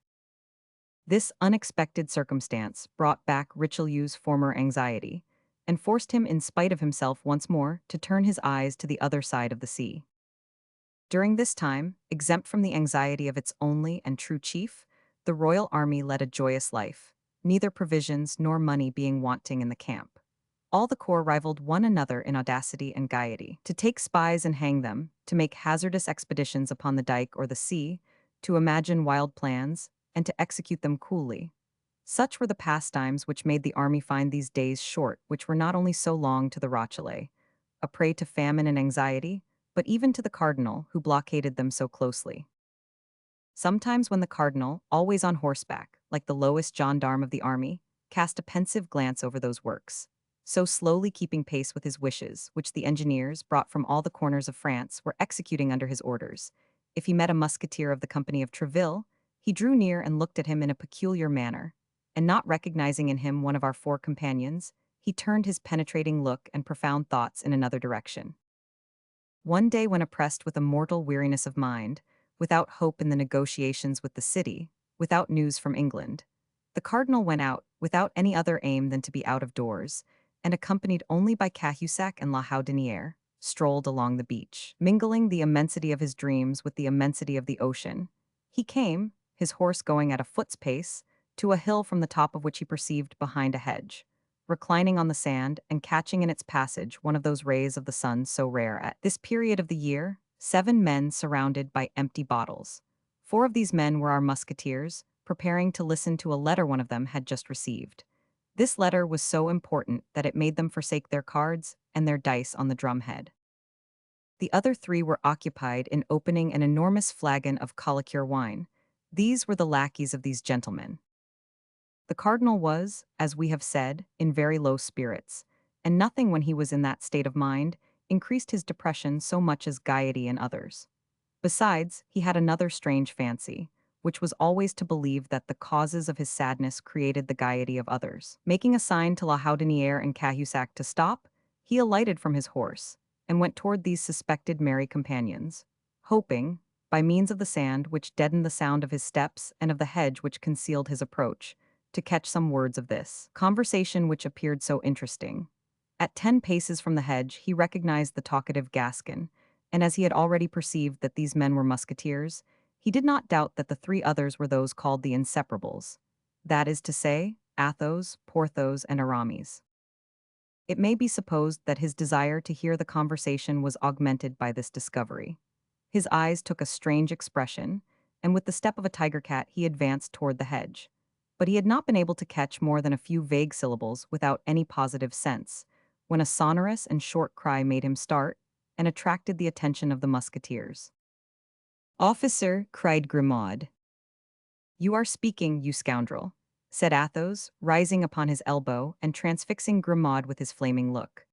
This unexpected circumstance brought back Richelieu's former anxiety, and forced him in spite of himself once more to turn his eyes to the other side of the sea. During this time, exempt from the anxiety of its only and true chief, the royal army led a joyous life, neither provisions nor money being wanting in the camp. All the corps rivaled one another in audacity and gaiety. To take spies and hang them, to make hazardous expeditions upon the dike or the sea, to imagine wild plans, and to execute them coolly. Such were the pastimes which made the army find these days short, which were not only so long to the Rochellais, a prey to famine and anxiety, but even to the cardinal, who blockaded them so closely. Sometimes when the cardinal, always on horseback, like the lowest gendarme of the army, cast a pensive glance over those works, so slowly keeping pace with his wishes, which the engineers, brought from all the corners of France, were executing under his orders, if he met a musketeer of the company of Treville, he drew near and looked at him in a peculiar manner, and not recognizing in him one of our 4 companions, he turned his penetrating look and profound thoughts in another direction. One day when oppressed with a mortal weariness of mind, without hope in the negotiations with the city, without news from England, the cardinal went out, without any other aim than to be out of doors, and accompanied only by Cahusac and La Houdinière, strolled along the beach. Mingling the immensity of his dreams with the immensity of the ocean, he came, his horse going at a foot's pace, to a hill from the top of which he perceived behind a hedge, reclining on the sand and catching in its passage one of those rays of the sun so rare at this period of the year, 7 men surrounded by empty bottles. 4 of these men were our musketeers, preparing to listen to a letter one of them had just received. This letter was so important that it made them forsake their cards and their dice on the drumhead. The other 3 were occupied in opening an enormous flagon of collicure wine. These were the lackeys of these gentlemen. The cardinal was, as we have said, in very low spirits, and nothing when he was in that state of mind increased his depression so much as gaiety in others. Besides, he had another strange fancy, which was always to believe that the causes of his sadness created the gaiety of others. Making a sign to La Houdinière and Cahusac to stop, he alighted from his horse, and went toward these suspected merry companions, hoping, by means of the sand which deadened the sound of his steps and of the hedge which concealed his approach, to catch some words of this conversation which appeared so interesting. At 10 paces from the hedge he recognized the talkative Gascon, and as he had already perceived that these men were musketeers, he did not doubt that the three others were those called the inseparables, that is to say, Athos, Porthos, and Aramis. It may be supposed that his desire to hear the conversation was augmented by this discovery. His eyes took a strange expression, and with the step of a tiger cat he advanced toward the hedge. But he had not been able to catch more than a few vague syllables without any positive sense, when a sonorous and short cry made him start, and attracted the attention of the musketeers. "Officer," cried Grimaud. "You are speaking, you scoundrel," said Athos, rising upon his elbow and transfixing Grimaud with his flaming look.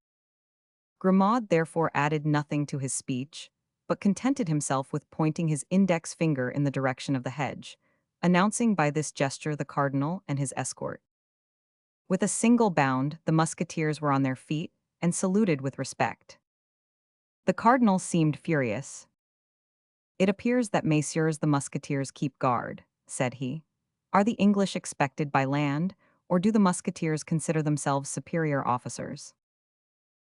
Grimaud therefore added nothing to his speech, but contented himself with pointing his index finger in the direction of the hedge, announcing by this gesture the cardinal and his escort. With a single bound, the musketeers were on their feet and saluted with respect. The cardinal seemed furious. "It appears that messieurs the musketeers keep guard," said he. "Are the English expected by land, or do the musketeers consider themselves superior officers?"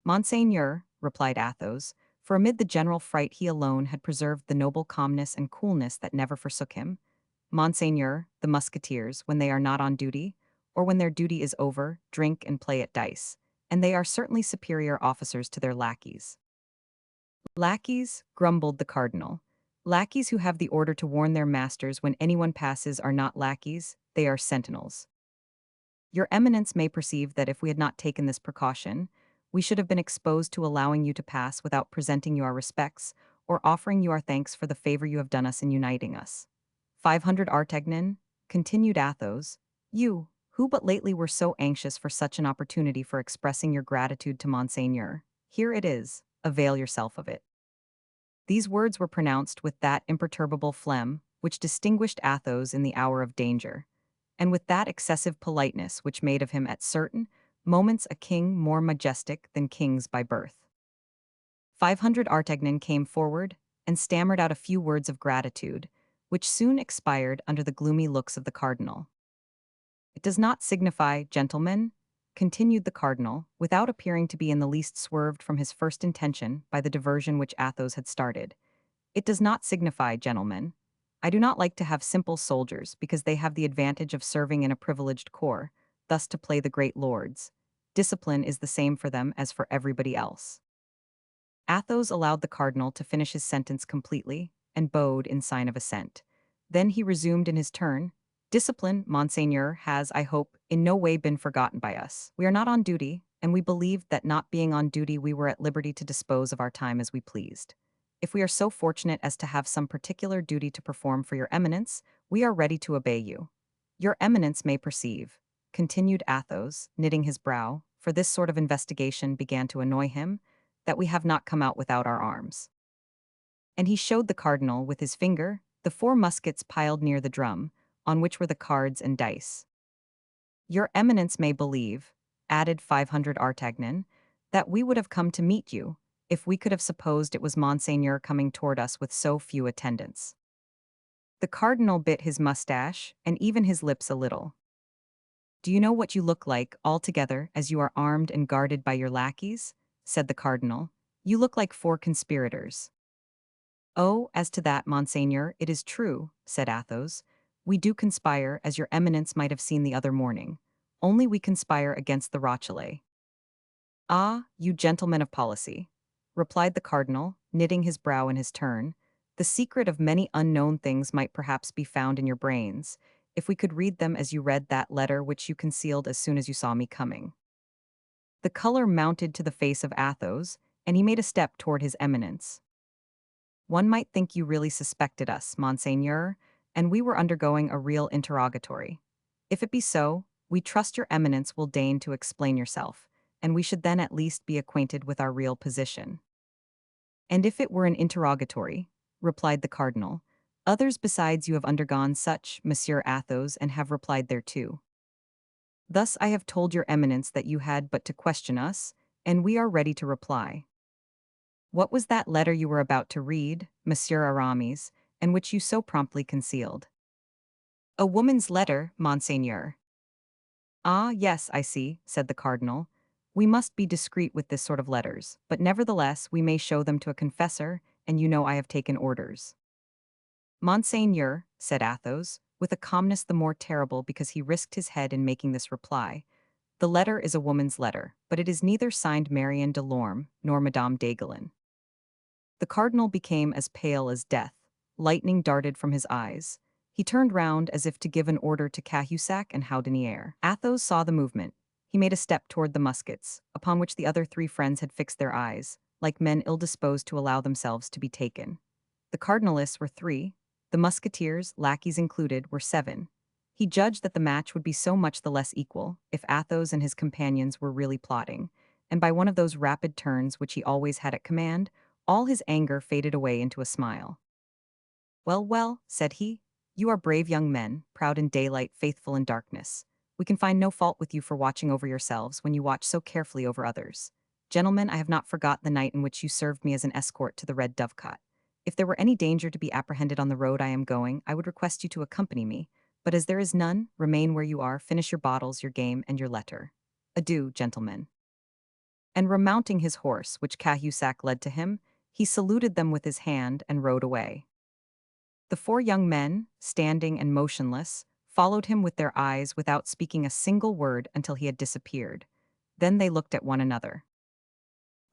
"Monseigneur," replied Athos, for amid the general fright he alone had preserved the noble calmness and coolness that never forsook him. "Monseigneur, the musketeers, when they are not on duty, or when their duty is over, drink and play at dice, and they are certainly superior officers to their lackeys." "Lackeys," grumbled the cardinal. "Lackeys who have the order to warn their masters when anyone passes are not lackeys, they are sentinels. Your Eminence may perceive that if we had not taken this precaution, we should have been exposed to allowing you to pass without presenting you our respects or offering you our thanks for the favor you have done us in uniting us. 500 Artagnan," continued Athos, "you, who but lately were so anxious for such an opportunity for expressing your gratitude to Monseigneur, here it is, avail yourself of it." These words were pronounced with that imperturbable phlegm which distinguished Athos in the hour of danger, and with that excessive politeness which made of him at certain moments a king more majestic than kings by birth. 500 Artagnan came forward and stammered out a few words of gratitude, which soon expired under the gloomy looks of the cardinal. "It does not signify, gentlemen," continued the cardinal, without appearing to be in the least swerved from his first intention by the diversion which Athos had started. "It does not signify, gentlemen. I do not like to have simple soldiers because they have the advantage of serving in a privileged corps, thus to play the great lords. Discipline is the same for them as for everybody else." Athos allowed the cardinal to finish his sentence completely, and bowed in sign of assent. Then he resumed in his turn, "Discipline, Monseigneur, has, I hope, in no way been forgotten by us. We are not on duty, and we believed that not being on duty we were at liberty to dispose of our time as we pleased. If we are so fortunate as to have some particular duty to perform for your Eminence, we are ready to obey you. Your Eminence may perceive," continued Athos, knitting his brow, for this sort of investigation began to annoy him, "that we have not come out without our arms." And he showed the cardinal, with his finger, the 4 muskets piled near the drum, on which were the cards and dice. "Your Eminence may believe," added 500 Artagnan, "that we would have come to meet you, if we could have supposed it was Monseigneur coming toward us with so few attendants." The cardinal bit his mustache, and even his lips a little. "Do you know what you look like, altogether, as you are armed and guarded by your lackeys?" said the cardinal. "You look like 4 conspirators." "Oh, as to that, Monseigneur, it is true," said Athos. "We do conspire, as your Eminence might have seen the other morning. Only we conspire against the Rochellais." "Ah, you gentlemen of policy," replied the cardinal, knitting his brow in his turn, "the secret of many unknown things might perhaps be found in your brains, if we could read them as you read that letter which you concealed as soon as you saw me coming." The color mounted to the face of Athos, and he made a step toward his Eminence. "One might think you really suspected us, Monseigneur, and we were undergoing a real interrogatory. If it be so, we trust your Eminence will deign to explain yourself, and we should then at least be acquainted with our real position. And if it were an interrogatory, replied the cardinal, others besides you have undergone such, Monsieur Athos, and have replied thereto. Thus I have told your eminence that you had but to question us, and we are ready to reply. What was that letter you were about to read, Monsieur Aramis, and which you so promptly concealed? A woman's letter, Monseigneur. Ah, yes, I see, said the cardinal. We must be discreet with this sort of letters, but nevertheless we may show them to a confessor, and you know I have taken orders. Monseigneur, said Athos, with a calmness the more terrible because he risked his head in making this reply, the letter is a woman's letter, but it is neither signed Marion de Lorme nor Madame d'Aiguillon. The cardinal became as pale as death. Lightning darted from his eyes. He turned round as if to give an order to Cahusac and Houdinière. Athos saw the movement. He made a step toward the muskets, upon which the other three friends had fixed their eyes, like men ill-disposed to allow themselves to be taken. The cardinalists were 3, the musketeers, lackeys included, were 7. He judged that the match would be so much the less equal if Athos and his companions were really plotting, and by one of those rapid turns which he always had at command, all his anger faded away into a smile. Well, well, said he, you are brave young men, proud in daylight, faithful in darkness. We can find no fault with you for watching over yourselves when you watch so carefully over others. Gentlemen, I have not forgot the night in which you served me as an escort to the Red Dovecot. If there were any danger to be apprehended on the road I am going, I would request you to accompany me, but as there is none, remain where you are, finish your bottles, your game, and your letter. Adieu, gentlemen. And remounting his horse, which Cahusac led to him, he saluted them with his hand and rode away. The 4 young men, standing and motionless, followed him with their eyes without speaking a single word until he had disappeared. Then they looked at one another.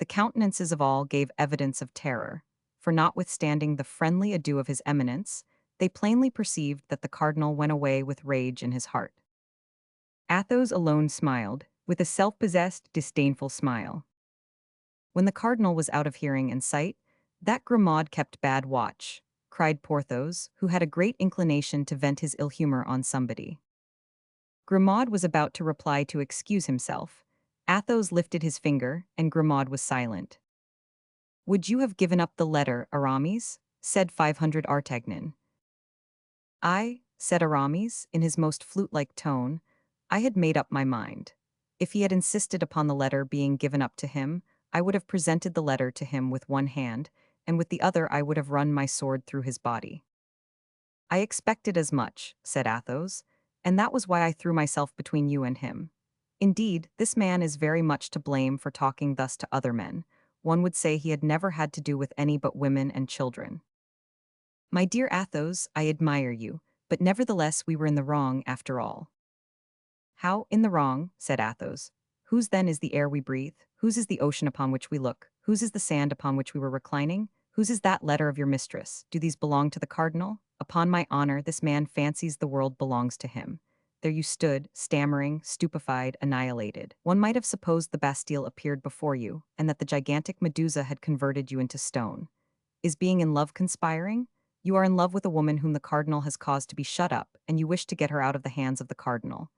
The countenances of all gave evidence of terror, for notwithstanding the friendly adieu of his eminence, they plainly perceived that the cardinal went away with rage in his heart. Athos alone smiled, with a self-possessed, disdainful smile. When the cardinal was out of hearing and sight, that Grimaud kept bad watch, cried Porthos, who had a great inclination to vent his ill humor on somebody. Grimaud was about to reply to excuse himself. Athos lifted his finger, and Grimaud was silent. Would you have given up the letter, Aramis? Said 500 Artagnan. I, said Aramis, in his most flute-like tone, I had made up my mind. If he had insisted upon the letter being given up to him, I would have presented the letter to him with one hand, and with the other I would have run my sword through his body. I expected as much, said Athos, and that was why I threw myself between you and him. Indeed, this man is very much to blame for talking thus to other men. One would say he had never had to do with any but women and children. My dear Athos, I admire you, but nevertheless we were in the wrong after all. How in the wrong? Said Athos. Whose then is the air we breathe? Whose is the ocean upon which we look? Whose is the sand upon which we were reclining? Whose is that letter of your mistress? Do these belong to the cardinal? Upon my honor, this man fancies the world belongs to him. There you stood, stammering, stupefied, annihilated. One might have supposed the Bastille appeared before you, and that the gigantic Medusa had converted you into stone. Is being in love conspiring? You are in love with a woman whom the cardinal has caused to be shut up, and you wish to get her out of the hands of the cardinal.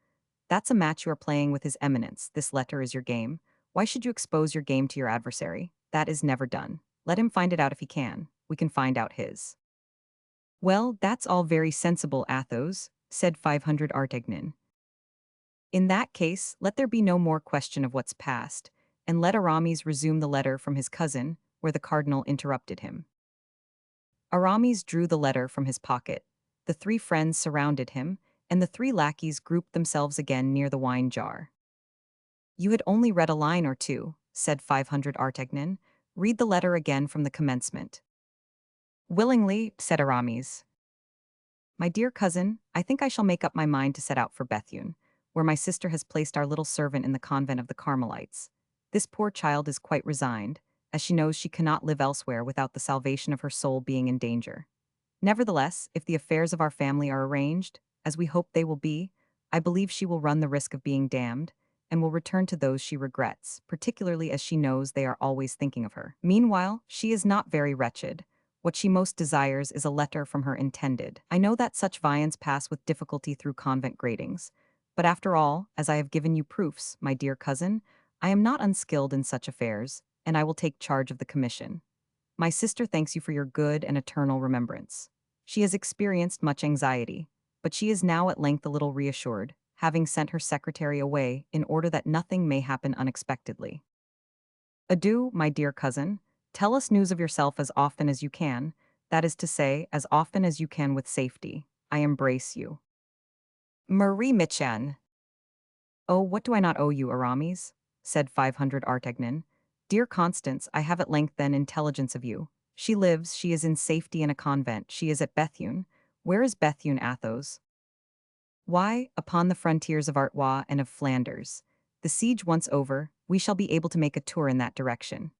That's a match you are playing with his eminence. This letter is your game. Why should you expose your game to your adversary? That is never done. Let him find it out if he can. We can find out his. Well, that's all very sensible, Athos, said 500 Artagnan. In that case, let there be no more question of what's past, and let Aramis resume the letter from his cousin, where the cardinal interrupted him. Aramis drew the letter from his pocket. The 3 friends surrounded him, and the 3 lackeys grouped themselves again near the wine jar. You had only read a line or 2, said 500 Artagnan. Read the letter again from the commencement. Willingly, said Aramis. My dear cousin, I think I shall make up my mind to set out for Bethune, where my sister has placed our little servant in the convent of the Carmelites. This poor child is quite resigned, as she knows she cannot live elsewhere without the salvation of her soul being in danger. Nevertheless, if the affairs of our family are arranged, as we hope they will be, I believe she will run the risk of being damned, and will return to those she regrets, particularly as she knows they are always thinking of her. Meanwhile, she is not very wretched. What she most desires is a letter from her intended. I know that such viands pass with difficulty through convent gratings, but after all, as I have given you proofs, my dear cousin, I am not unskilled in such affairs, and I will take charge of the commission. My sister thanks you for your good and eternal remembrance. She has experienced much anxiety, but she is now at length a little reassured, having sent her secretary away in order that nothing may happen unexpectedly. Adieu, my dear cousin. Tell us news of yourself as often as you can, that is to say, as often as you can with safety. I embrace you. Marie Michan. Oh, what do I not owe you, Aramis? Said 500 Artagnan. Dear Constance, I have at length then intelligence of you. She lives, she is in safety in a convent, she is at Bethune. Where is Bethune, Athos? Why, upon the frontiers of Artois and of Flanders. The siege once over, we shall be able to make a tour in that direction.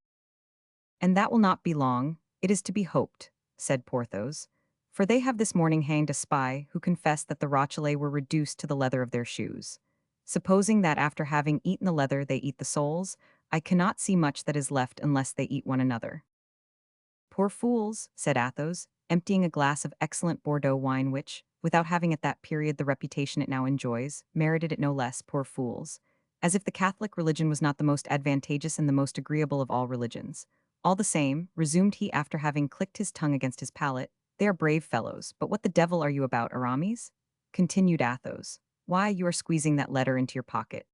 And that will not be long, it is to be hoped, said Porthos. For they have this morning hanged a spy who confessed that the Rochellais were reduced to the leather of their shoes. Supposing that after having eaten the leather they eat the soles, I cannot see much that is left unless they eat one another. Poor fools, said Athos, emptying a glass of excellent Bordeaux wine which, without having at that period the reputation it now enjoys, merited it no less, poor fools. As if the Catholic religion was not the most advantageous and the most agreeable of all religions. All the same, resumed he after having clicked his tongue against his palate, they are brave fellows, but what the devil are you about, Aramis? Continued Athos. Why, you are squeezing that letter into your pocket.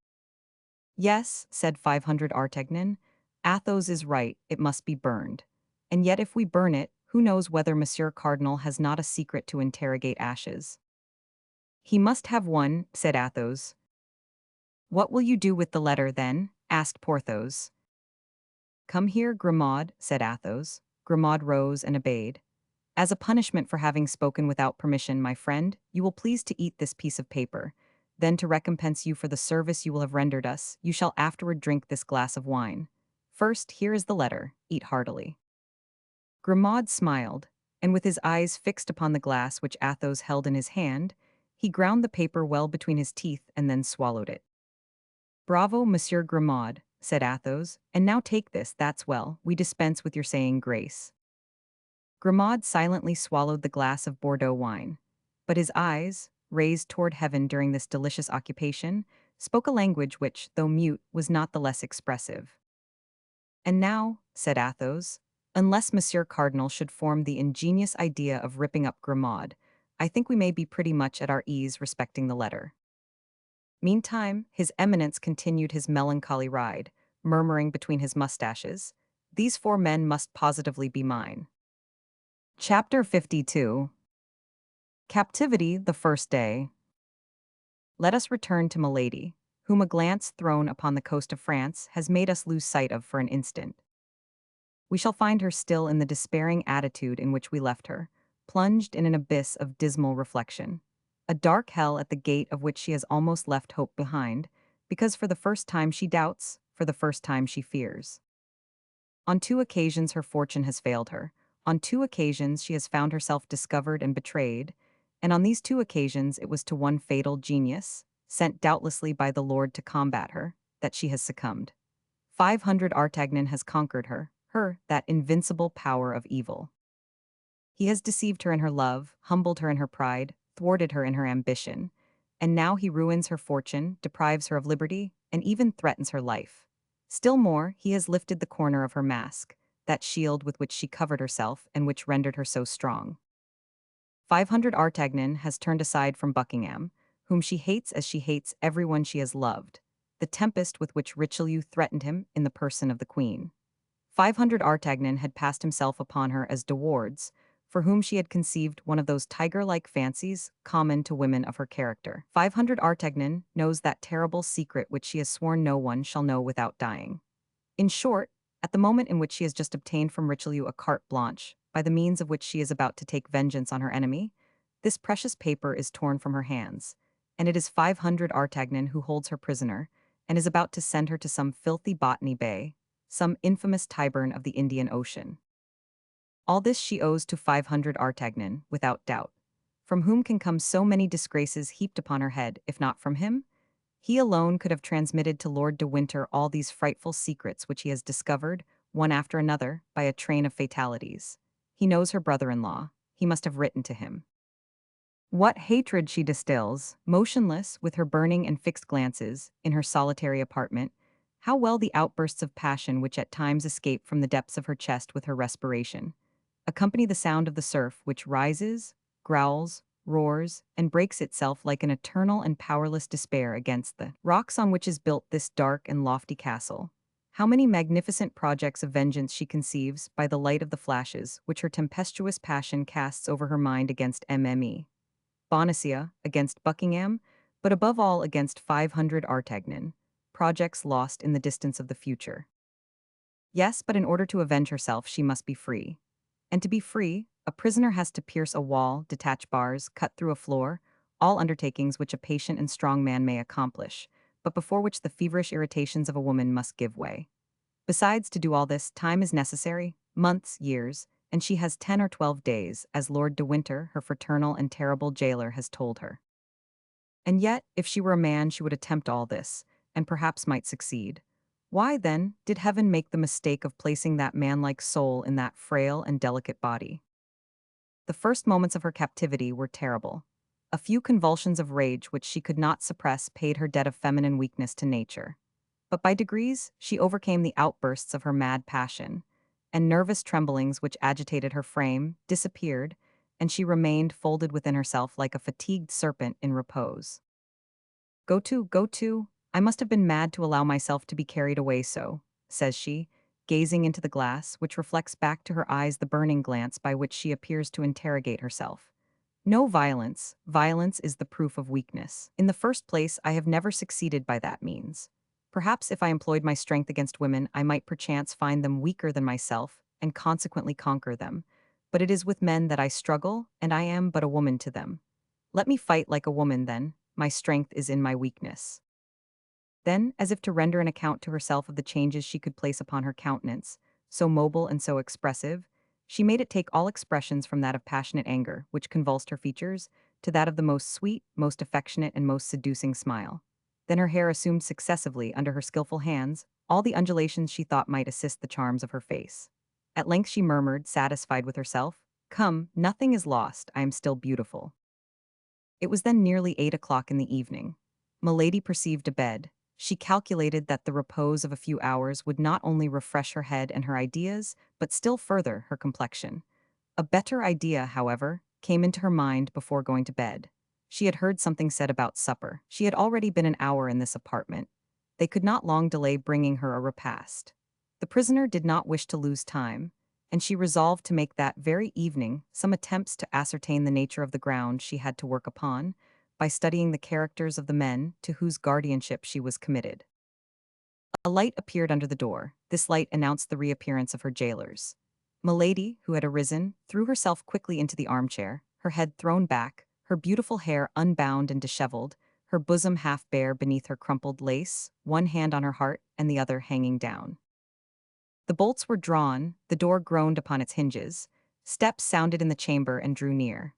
Yes, said 500 Artagnan, Athos is right, it must be burned. And yet if we burn it, who knows whether Monsieur Cardinal has not a secret to interrogate ashes? He must have one, said Athos. What will you do with the letter, then? Asked Porthos. Come here, Grimaud, said Athos. Grimaud rose and obeyed. As a punishment for having spoken without permission, my friend, you will please to eat this piece of paper. Then to recompense you for the service you will have rendered us, you shall afterward drink this glass of wine. First, here is the letter. Eat heartily. Grimaud smiled, and with his eyes fixed upon the glass which Athos held in his hand, he ground the paper well between his teeth and then swallowed it. Bravo, Monsieur Grimaud, said Athos, and now take this, that's well, we dispense with your saying grace. Grimaud silently swallowed the glass of Bordeaux wine, but his eyes, raised toward heaven during this delicious occupation, spoke a language which, though mute, was not the less expressive. And now, said Athos, unless Monsieur Cardinal should form the ingenious idea of ripping up Grimaud, I think we may be pretty much at our ease respecting the letter. Meantime, his Eminence continued his melancholy ride, murmuring between his mustaches, "These 4 men must positively be mine." Chapter 52. Captivity the first day. Let us return to Milady, whom a glance thrown upon the coast of France has made us lose sight of for an instant. We shall find her still in the despairing attitude in which we left her, plunged in an abyss of dismal reflection. A dark hell at the gate of which she has almost left hope behind, because for the first time she doubts, for the first time she fears. On 2 occasions her fortune has failed her. On 2 occasions she has found herself discovered and betrayed, and on these 2 occasions it was to one fatal genius, sent doubtlessly by the Lord to combat her, that she has succumbed. 500 Artagnan has conquered her, that invincible power of evil. He has deceived her in her love, humbled her in her pride, thwarted her in her ambition, and now he ruins her fortune, deprives her of liberty, and even threatens her life. Still more, he has lifted the corner of her mask, that shield with which she covered herself and which rendered her so strong. 500 Artagnan has turned aside from Buckingham, whom she hates as she hates everyone she has loved, the tempest with which Richelieu threatened him in the person of the Queen. 500 Artagnan had passed himself upon her as De Wardes, for whom she had conceived one of those tiger-like fancies common to women of her character. 500 Artagnan knows that terrible secret which she has sworn no one shall know without dying. In short, at the moment in which she has just obtained from Richelieu a carte blanche, by the means of which she is about to take vengeance on her enemy, this precious paper is torn from her hands, and it is 500 Artagnan who holds her prisoner, and is about to send her to some filthy Botany Bay, some infamous Tyburn of the Indian Ocean. All this she owes to 500 Artagnan, without doubt. From whom can come so many disgraces heaped upon her head, if not from him? He alone could have transmitted to Lord de Winter all these frightful secrets which he has discovered, one after another, by a train of fatalities. He knows her brother-in-law. He must have written to him. What hatred she distills, motionless, with her burning and fixed glances, in her solitary apartment, How well the outbursts of passion which at times escape from the depths of her chest with her respiration accompany the sound of the surf which rises, growls, roars, and breaks itself like an eternal and powerless despair against the rocks on which is built this dark and lofty castle. How many magnificent projects of vengeance she conceives by the light of the flashes which her tempestuous passion casts over her mind against Bonacieux, against Buckingham, but above all against 500 Artagnan, projects lost in the distance of the future. Yes, but in order to avenge herself, she must be free. And to be free, a prisoner has to pierce a wall, detach bars, cut through a floor, all undertakings which a patient and strong man may accomplish, but before which the feverish irritations of a woman must give way. Besides, to do all this, time is necessary, months, years, and she has 10 or 12 days, as Lord de Winter, her fraternal and terrible jailer, has told her. And yet, if she were a man, she would attempt all this, and perhaps might succeed. Why, then, did heaven make the mistake of placing that manlike soul in that frail and delicate body? The first moments of her captivity were terrible. A few convulsions of rage which she could not suppress paid her debt of feminine weakness to nature. But by degrees, she overcame the outbursts of her mad passion, and nervous tremblings which agitated her frame disappeared, and she remained folded within herself like a fatigued serpent in repose. Go to, I must have been mad to allow myself to be carried away so, says she, gazing into the glass, which reflects back to her eyes the burning glance by which she appears to interrogate herself. No violence, violence is the proof of weakness. In the first place, I have never succeeded by that means. Perhaps if I employed my strength against women, I might perchance find them weaker than myself, and consequently conquer them. But it is with men that I struggle, and I am but a woman to them. Let me fight like a woman then, my strength is in my weakness. Then, as if to render an account to herself of the changes she could place upon her countenance, so mobile and so expressive, she made it take all expressions from that of passionate anger, which convulsed her features, to that of the most sweet, most affectionate, and most seducing smile. Then her hair assumed successively, under her skillful hands, all the undulations she thought might assist the charms of her face. At length she murmured, satisfied with herself, "Come, nothing is lost, I am still beautiful." It was then nearly 8 o'clock in the evening. Milady perceived a bed. She calculated that the repose of a few hours would not only refresh her head and her ideas, but still further her complexion. A better idea, however, came into her mind before going to bed. She had heard something said about supper. She had already been an hour in this apartment. They could not long delay bringing her a repast. The prisoner did not wish to lose time, and she resolved to make that very evening some attempts to ascertain the nature of the ground she had to work upon, by studying the characters of the men to whose guardianship she was committed. A light appeared under the door. This light announced the reappearance of her jailers. Milady, who had arisen, threw herself quickly into the armchair, her head thrown back, her beautiful hair unbound and disheveled, her bosom half bare beneath her crumpled lace, one hand on her heart and the other hanging down. The bolts were drawn, the door groaned upon its hinges, steps sounded in the chamber and drew near.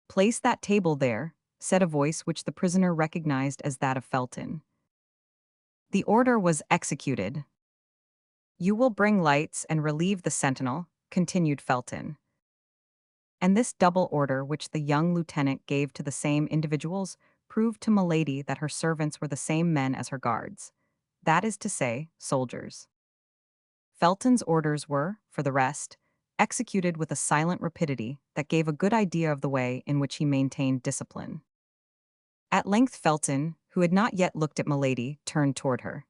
"Place that table there," said a voice which the prisoner recognized as that of Felton. The order was executed. "You will bring lights and relieve the sentinel," continued Felton. And this double order which the young lieutenant gave to the same individuals proved to Milady that her servants were the same men as her guards, that is to say, soldiers. Felton's orders were, for the rest, executed with a silent rapidity that gave a good idea of the way in which he maintained discipline. At length Felton, who had not yet looked at Milady, turned toward her.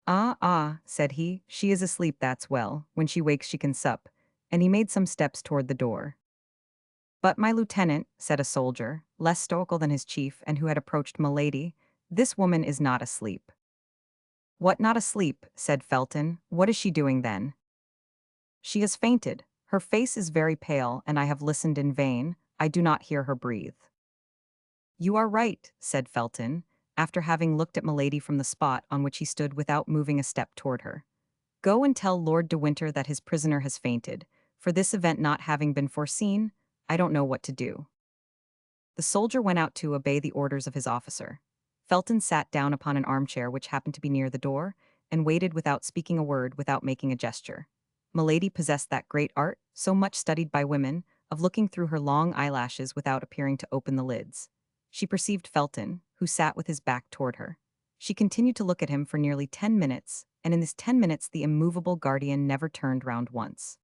Ah," said he, "she is asleep, that's well. When she wakes she can sup," and he made some steps toward the door. "But my lieutenant," said a soldier, less stoical than his chief and who had approached Milady, "this woman is not asleep." "What, not asleep?" said Felton. "What is she doing then?" "She has fainted. Her face is very pale, and I have listened in vain. I do not hear her breathe." "You are right," said Felton, after having looked at Milady from the spot on which he stood without moving a step toward her. "Go and tell Lord de Winter that his prisoner has fainted, for this event not having been foreseen, I don't know what to do." The soldier went out to obey the orders of his officer. Felton sat down upon an armchair which happened to be near the door, and waited without speaking a word, without making a gesture. Milady possessed that great art, so much studied by women, of looking through her long eyelashes without appearing to open the lids. She perceived Felton, who sat with his back toward her. She continued to look at him for nearly 10 minutes, and in this 10 minutes the immovable guardian never turned round once.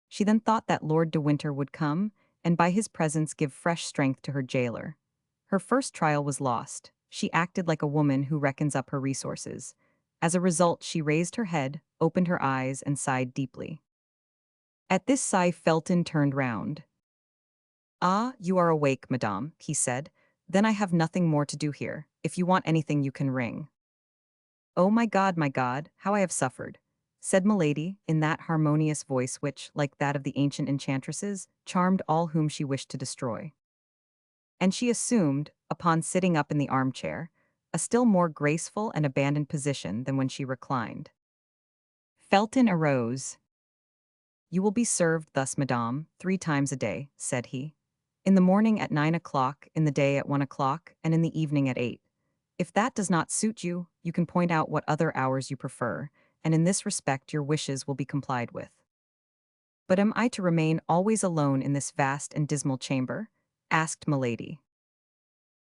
She then thought that Lord de Winter would come, and by his presence give fresh strength to her jailer. Her first trial was lost. She acted like a woman who reckons up her resources. As a result, she raised her head, opened her eyes, and sighed deeply. At this sigh, Felton turned round. "Ah, you are awake, madame," he said. "Then I have nothing more to do here. If you want anything, you can ring." "Oh my God, how I have suffered," said Milady, in that harmonious voice which, like that of the ancient enchantresses, charmed all whom she wished to destroy. And she assumed, upon sitting up in the armchair, a still more graceful and abandoned position than when she reclined. Felton arose. "You will be served thus, madame, 3 times a day," said he. "In the morning at 9 o'clock, in the day at 1 o'clock, and in the evening at 8. If that does not suit you, you can point out what other hours you prefer, and in this respect your wishes will be complied with." "But am I to remain always alone in this vast and dismal chamber?" asked Milady.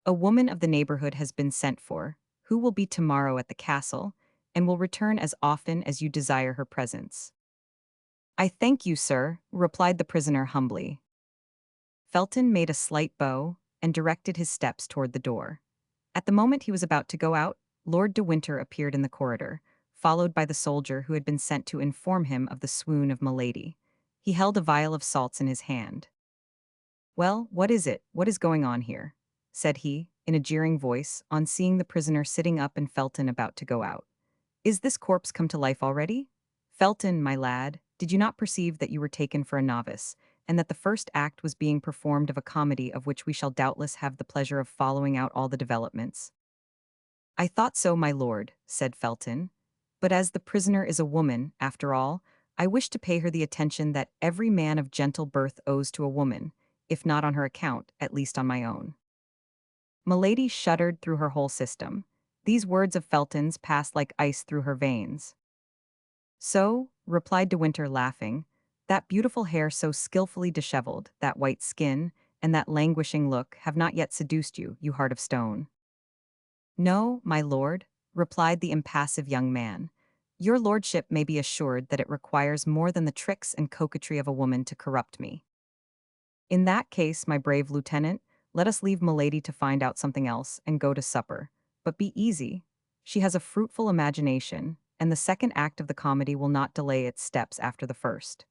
"A woman of the neighborhood has been sent for, who will be tomorrow at the castle, and will return as often as you desire her presence." "I thank you, sir," replied the prisoner humbly. Felton made a slight bow, and directed his steps toward the door. At the moment he was about to go out, Lord de Winter appeared in the corridor, followed by the soldier who had been sent to inform him of the swoon of Milady. He held a vial of salts in his hand. "Well, what is it? What is going on here?" said he, in a jeering voice, on seeing the prisoner sitting up and Felton about to go out. "Is this corpse come to life already? Felton, my lad, did you not perceive that you were taken for a novice, and that the first act was being performed of a comedy of which we shall doubtless have the pleasure of following out all the developments?" "I thought so, my lord," said Felton. "But as the prisoner is a woman, after all, I wish to pay her the attention that every man of gentle birth owes to a woman, if not on her account, at least on my own." Milady shuddered through her whole system. These words of Felton's passed like ice through her veins. "So," replied De Winter, laughing, "that beautiful hair so skillfully disheveled, that white skin, and that languishing look have not yet seduced you, you heart of stone." "No, my lord," replied the impassive young man. "Your lordship may be assured that it requires more than the tricks and coquetry of a woman to corrupt me." "In that case, my brave lieutenant, let us leave Milady to find out something else and go to supper. But be easy. She has a fruitful imagination, and the second act of the comedy will not delay its steps after the first."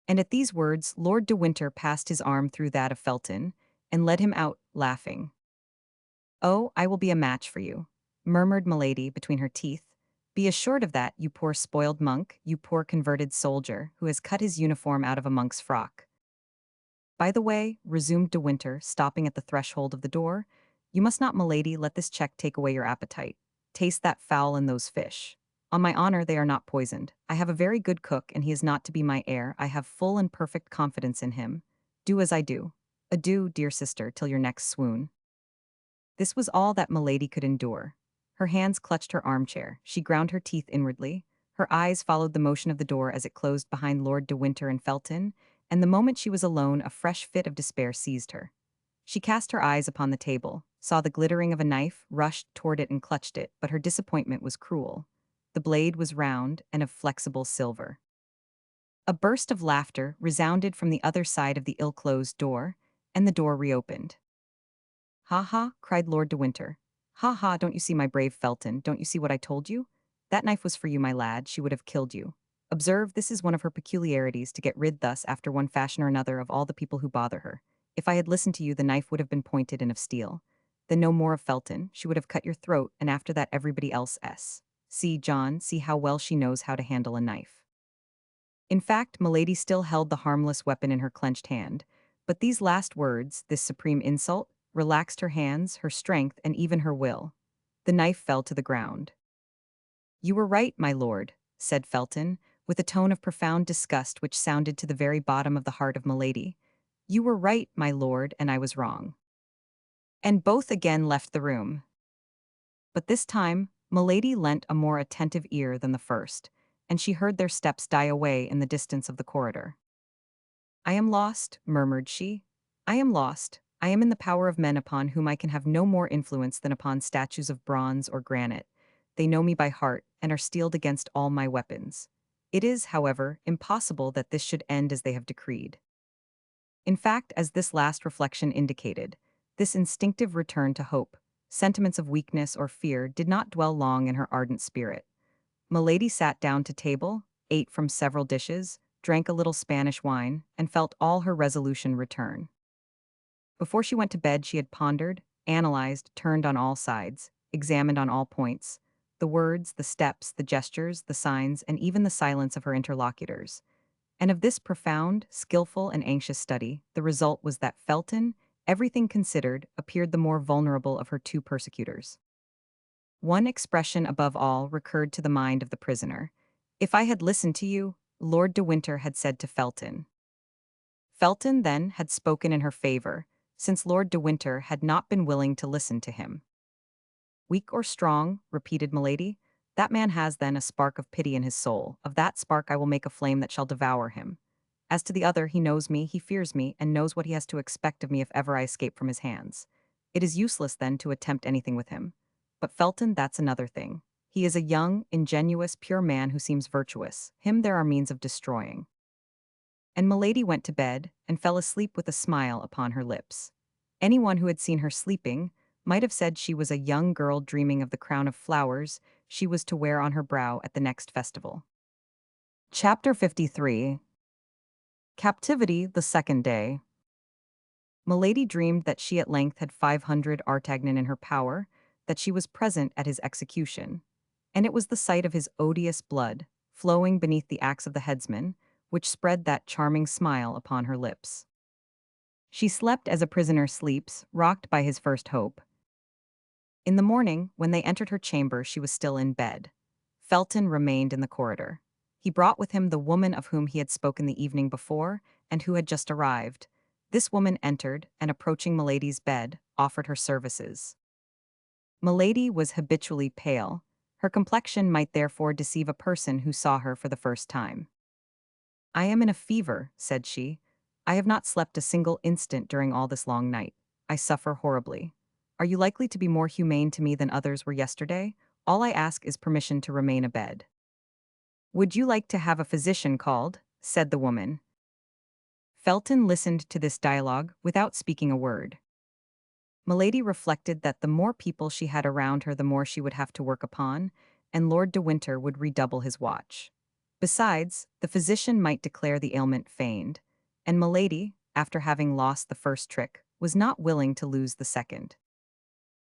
And at these words, Lord de Winter passed his arm through that of Felton, and led him out, laughing. "Oh, I will be a match for you," murmured Milady between her teeth. "Be assured of that, you poor spoiled monk, you poor converted soldier, who has cut his uniform out of a monk's frock. By the way," resumed de Winter, stopping at the threshold of the door, "you must not, Milady, let this check take away your appetite. Taste that fowl and those fish. On my honor, they are not poisoned. I have a very good cook, and he is not to be my heir. I have full and perfect confidence in him. Do as I do. Adieu, dear sister, till your next swoon." This was all that Milady could endure. Her hands clutched her armchair, she ground her teeth inwardly, her eyes followed the motion of the door as it closed behind Lord de Winter and Felton, and the moment she was alone a fresh fit of despair seized her. She cast her eyes upon the table, saw the glittering of a knife, rushed toward it and clutched it, but her disappointment was cruel. The blade was round and of flexible silver. A burst of laughter resounded from the other side of the ill-closed door, and the door reopened. "Ha ha," cried Lord de Winter. "Ha ha, don't you see, my brave Felton, don't you see what I told you? That knife was for you, my lad, she would have killed you. Observe, this is one of her peculiarities, to get rid thus, after one fashion or another, of all the people who bother her. If I had listened to you, the knife would have been pointed and of steel. Then no more of Felton, she would have cut your throat, and after that everybody else. See, John, see how well she knows how to handle a knife." In fact, Milady still held the harmless weapon in her clenched hand, but these last words, this supreme insult, relaxed her hands, her strength, and even her will. The knife fell to the ground. "You were right, my lord," said Felton, with a tone of profound disgust which sounded to the very bottom of the heart of Milady. "You were right, my lord, and I was wrong." And both again left the room. But this time, Milady lent a more attentive ear than the first, and she heard their steps die away in the distance of the corridor. "I am lost," murmured she. "I am lost. I am in the power of men upon whom I can have no more influence than upon statues of bronze or granite. They know me by heart and are steeled against all my weapons. It is, however, impossible that this should end as they have decreed. In fact, as this last reflection indicated, this instinctive return to hope, sentiments of weakness or fear did not dwell long in her ardent spirit. Milady sat down to table, ate from several dishes, drank a little Spanish wine, and felt all her resolution return. Before she went to bed, she had pondered, analyzed, turned on all sides, examined on all points, the words, the steps, the gestures, the signs, and even the silence of her interlocutors. And of this profound, skillful, and anxious study, the result was that Felton, everything considered, appeared the more vulnerable of her two persecutors. One expression above all recurred to the mind of the prisoner. "If I had listened to you," Lord de Winter had said to Felton. Felton, then, had spoken in her favor, since Lord de Winter had not been willing to listen to him. "Weak or strong," repeated Milady, "that man has, then, a spark of pity in his soul. Of that spark I will make a flame that shall devour him. As to the other, he knows me, he fears me, and knows what he has to expect of me if ever I escape from his hands. It is useless, then, to attempt anything with him. But Felton, that's another thing. He is a young, ingenuous, pure man who seems virtuous. Him there are means of destroying." And Milady went to bed, and fell asleep with a smile upon her lips. Anyone who had seen her sleeping might have said she was a young girl dreaming of the crown of flowers she was to wear on her brow at the next festival. Chapter 53. Captivity, the second day. Milady dreamed that she at length had 500 Artagnan in her power, that she was present at his execution, and it was the sight of his odious blood, flowing beneath the axe of the headsman, which spread that charming smile upon her lips. She slept as a prisoner sleeps, rocked by his first hope. In the morning, when they entered her chamber, she was still in bed. Felton remained in the corridor. He brought with him the woman of whom he had spoken the evening before, and who had just arrived. This woman entered, and approaching Milady's bed, offered her services. Milady was habitually pale. Her complexion might therefore deceive a person who saw her for the first time. "I am in a fever," said she. "I have not slept a single instant during all this long night. I suffer horribly. Are you likely to be more humane to me than others were yesterday? All I ask is permission to remain abed." "Would you like to have a physician called?" said the woman. Felton listened to this dialogue without speaking a word. Milady reflected that the more people she had around her, the more she would have to work upon, and Lord de Winter would redouble his watch. Besides, the physician might declare the ailment feigned, and Milady, after having lost the first trick, was not willing to lose the second.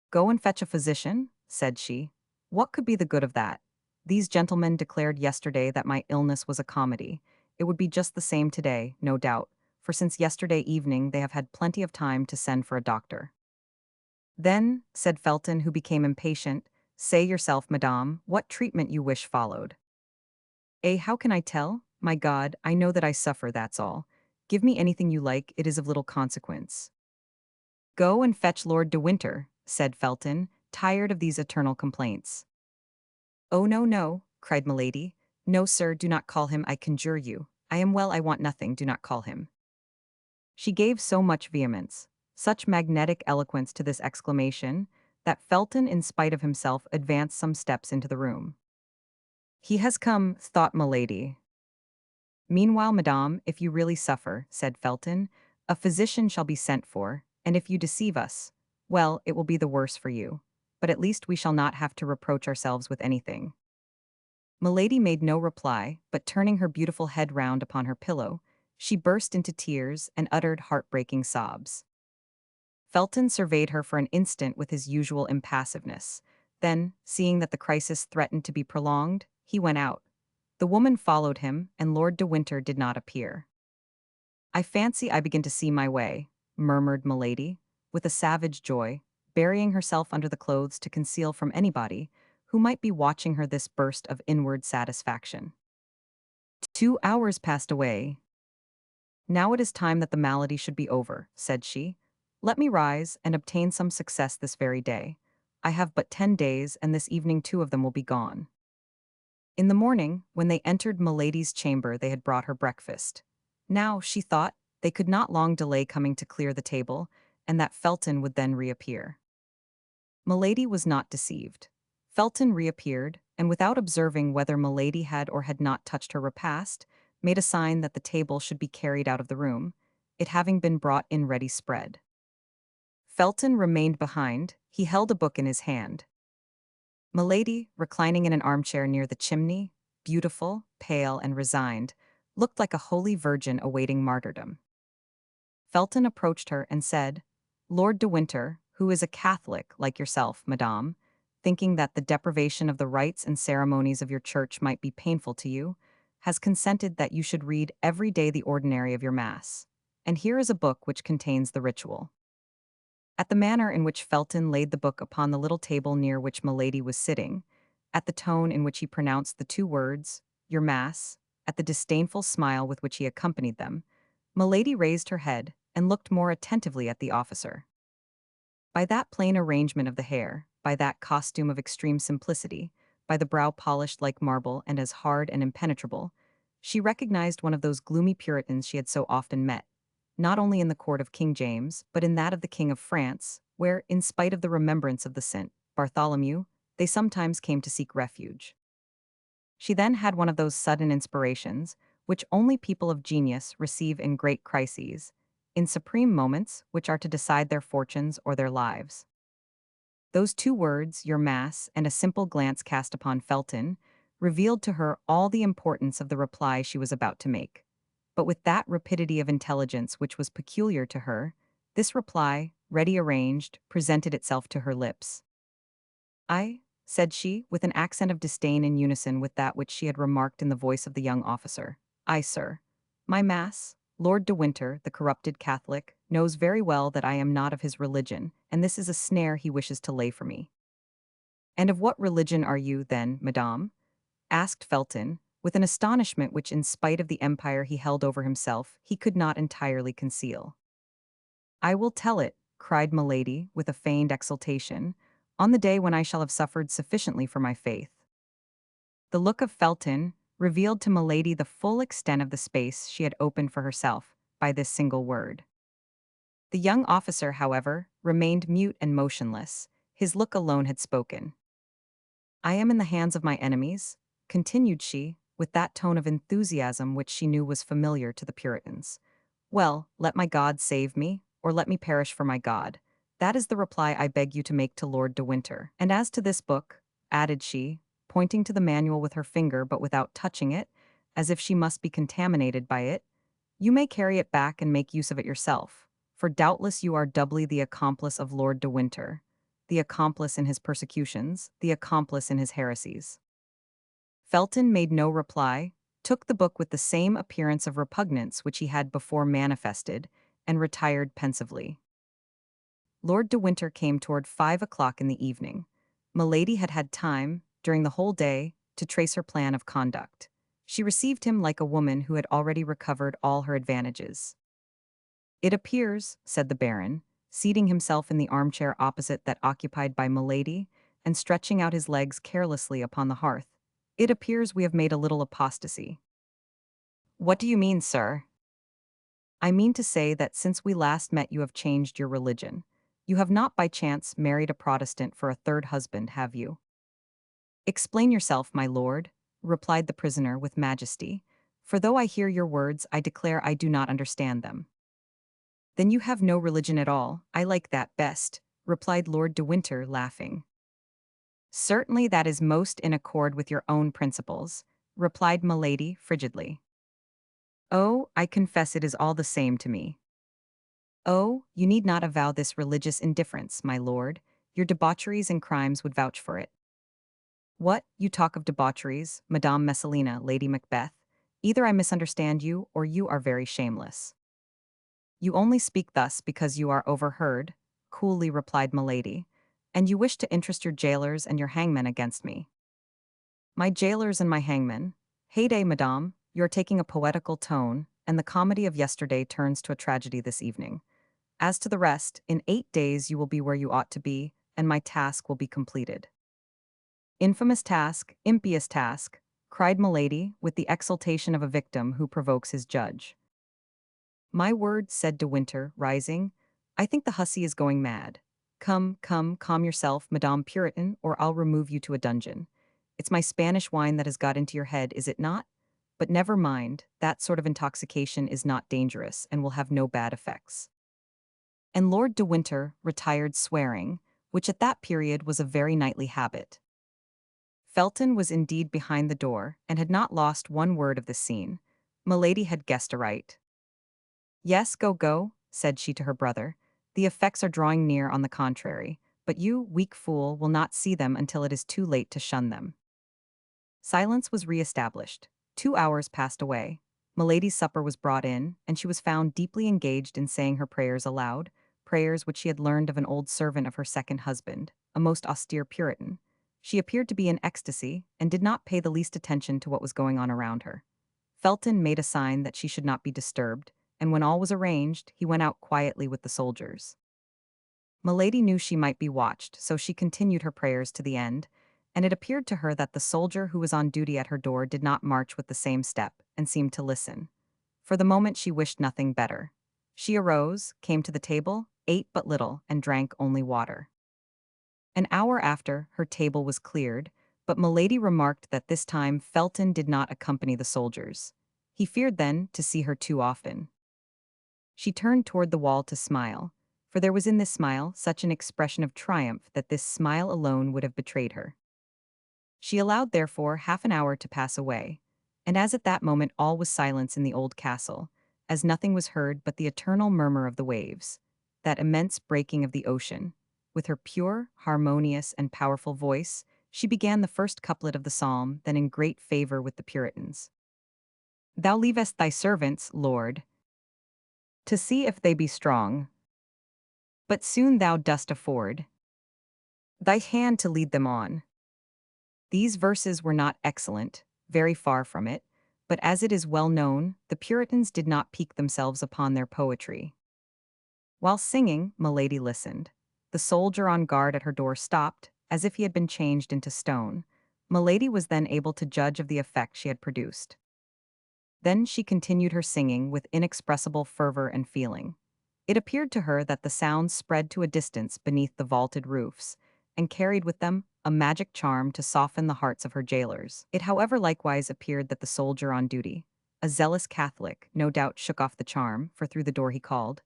"Go and fetch a physician," said she. "What could be the good of that? These gentlemen declared yesterday that my illness was a comedy. It would be just the same today, no doubt, for since yesterday evening they have had plenty of time to send for a doctor." "Then," said Felton, who became impatient, "say yourself, madame, what treatment you wish followed." How can I tell? My God, I know that I suffer, that's all. Give me anything you like, it is of little consequence." "Go and fetch Lord de Winter," said Felton, tired of these eternal complaints. "Oh, no, no," cried Milady. "No, sir, do not call him, I conjure you. I am well, I want nothing, do not call him." She gave so much vehemence, such magnetic eloquence to this exclamation, that Felton, in spite of himself, advanced some steps into the room. "He has come," thought Milady. "Meanwhile, madame, if you really suffer," said Felton, "a physician shall be sent for, and if you deceive us, well, it will be the worse for you. But at least we shall not have to reproach ourselves with anything." Milady made no reply, but turning her beautiful head round upon her pillow, she burst into tears and uttered heartbreaking sobs. Felton surveyed her for an instant with his usual impassiveness. Then, seeing that the crisis threatened to be prolonged, he went out. The woman followed him, and Lord de Winter did not appear. "I fancy I begin to see my way," murmured Milady, with a savage joy, burying herself under the clothes to conceal from anybody who might be watching her this burst of inward satisfaction. 2 hours passed away. "Now it is time that the malady should be over," said she. "Let me rise and obtain some success this very day. I have but 10 days, and this evening 2 of them will be gone." In the morning, when they entered Milady's chamber, they had brought her breakfast. Now, she thought, they could not long delay coming to clear the table, and that Felton would then reappear. Milady was not deceived. Felton reappeared, and without observing whether Milady had or had not touched her repast, made a sign that the table should be carried out of the room, it having been brought in ready spread. Felton remained behind, he held a book in his hand. Milady, reclining in an armchair near the chimney, beautiful, pale, and resigned, looked like a holy virgin awaiting martyrdom. Felton approached her and said, "Lord de Winter, who is a Catholic like yourself, madame, thinking that the deprivation of the rites and ceremonies of your church might be painful to you, has consented that you should read every day the ordinary of your Mass. And here is a book which contains the ritual." At the manner in which Felton laid the book upon the little table near which Milady was sitting, at the tone in which he pronounced the two words, "your Mass," at the disdainful smile with which he accompanied them, Milady raised her head and looked more attentively at the officer. By that plain arrangement of the hair, by that costume of extreme simplicity, by the brow polished like marble and as hard and impenetrable, she recognized one of those gloomy Puritans she had so often met, not only in the court of King James, but in that of the King of France, where, in spite of the remembrance of the Saint Bartholomew, they sometimes came to seek refuge. She then had one of those sudden inspirations, which only people of genius receive in great crises, in supreme moments which are to decide their fortunes or their lives. Those two words, "your Mass," and a simple glance cast upon Felton, revealed to her all the importance of the reply she was about to make. But with that rapidity of intelligence which was peculiar to her, this reply, ready arranged, presented itself to her lips. "I," said she, with an accent of disdain in unison with that which she had remarked in the voice of the young officer. "I, sir. My Mass, Lord de Winter, the corrupted Catholic, knows very well that I am not of his religion, and this is a snare he wishes to lay for me." "And of what religion are you, then, madame?" asked Felton, with an astonishment which, in spite of the empire he held over himself, he could not entirely conceal. "I will tell it," cried Milady, with a feigned exultation, "on the day when I shall have suffered sufficiently for my faith." The look of Felton revealed to Milady the full extent of the space she had opened for herself by this single word. The young officer, however, remained mute and motionless. His look alone had spoken. "I am in the hands of my enemies," continued she, with that tone of enthusiasm which she knew was familiar to the Puritans. "Well, let my God save me, or let me perish for my God. That is the reply I beg you to make to Lord de Winter. And as to this book," added she, pointing to the manual with her finger but without touching it, as if she must be contaminated by it, "you may carry it back and make use of it yourself, for doubtless you are doubly the accomplice of Lord de Winter, the accomplice in his persecutions, the accomplice in his heresies." Felton made no reply, took the book with the same appearance of repugnance which he had before manifested, and retired pensively. Lord de Winter came toward 5 o'clock in the evening. Milady had had time, during the whole day, to trace her plan of conduct. She received him like a woman who had already recovered all her advantages. "It appears," said the Baron, seating himself in the armchair opposite that occupied by Milady, and stretching out his legs carelessly upon the hearth, "it appears we have made a little apostasy." "What do you mean, sir?" "I mean to say that since we last met you have changed your religion. You have not by chance married a Protestant for a third husband, have you?" "Explain yourself, my lord," replied the prisoner with majesty, "for though I hear your words, I declare I do not understand them." "Then you have no religion at all, I like that best," replied Lord de Winter, laughing. "Certainly that is most in accord with your own principles," replied Milady frigidly. "Oh, I confess it is all the same to me." "Oh, you need not avow this religious indifference, my lord. Your debaucheries and crimes would vouch for it." "What, you talk of debaucheries, Madame Messalina, Lady Macbeth? Either I misunderstand you, or you are very shameless." "You only speak thus because you are overheard," coolly replied Milady, "and you wish to interest your jailers and your hangmen against me." "My jailers and my hangmen? Heyday, madame, you are taking a poetical tone, and the comedy of yesterday turns to a tragedy this evening. As to the rest, in 8 days you will be where you ought to be, and my task will be completed." "Infamous task, impious task," cried Milady, with the exultation of a victim who provokes his judge. "My word," said de Winter, rising, I think the hussy is going mad. Come, come, calm yourself, Madame Puritan, or I'll remove you to a dungeon. It's my Spanish wine that has got into your head, is it not? But never mind, that sort of intoxication is not dangerous and will have no bad effects. And Lord de Winter retired swearing, which at that period was a very nightly habit. Felton was indeed behind the door, and had not lost one word of the scene. Milady had guessed aright. Yes, go, go, said she to her brother. The effects are drawing near on the contrary, but you, weak fool, will not see them until it is too late to shun them. Silence was re-established. 2 hours passed away. Milady's supper was brought in, and she was found deeply engaged in saying her prayers aloud, prayers which she had learned of an old servant of her second husband, a most austere Puritan. She appeared to be in ecstasy, and did not pay the least attention to what was going on around her. Felton made a sign that she should not be disturbed, and when all was arranged, he went out quietly with the soldiers. Milady knew she might be watched, so she continued her prayers to the end, and it appeared to her that the soldier who was on duty at her door did not march with the same step, and seemed to listen. For the moment she wished nothing better. She arose, came to the table, ate but little, and drank only water. An hour after, her table was cleared, but Milady remarked that this time Felton did not accompany the soldiers. He feared then to see her too often. She turned toward the wall to smile, for there was in this smile such an expression of triumph that this smile alone would have betrayed her. She allowed therefore half an hour to pass away, and as at that moment all was silence in the old castle, as nothing was heard but the eternal murmur of the waves, that immense breaking of the ocean, with her pure, harmonious, and powerful voice, she began the first couplet of the psalm, then in great favor with the Puritans. Thou leavest thy servants, Lord, to see if they be strong, but soon thou dost afford thy hand to lead them on. These verses were not excellent, very far from it, but as it is well known, the Puritans did not pique themselves upon their poetry. While singing, Milady listened. The soldier on guard at her door stopped, as if he had been changed into stone. Milady was then able to judge of the effect she had produced. Then she continued her singing with inexpressible fervor and feeling. It appeared to her that the sounds spread to a distance beneath the vaulted roofs, and carried with them a magic charm to soften the hearts of her jailers. It however likewise appeared that the soldier on duty, a zealous Catholic, no doubt shook off the charm, for through the door he called,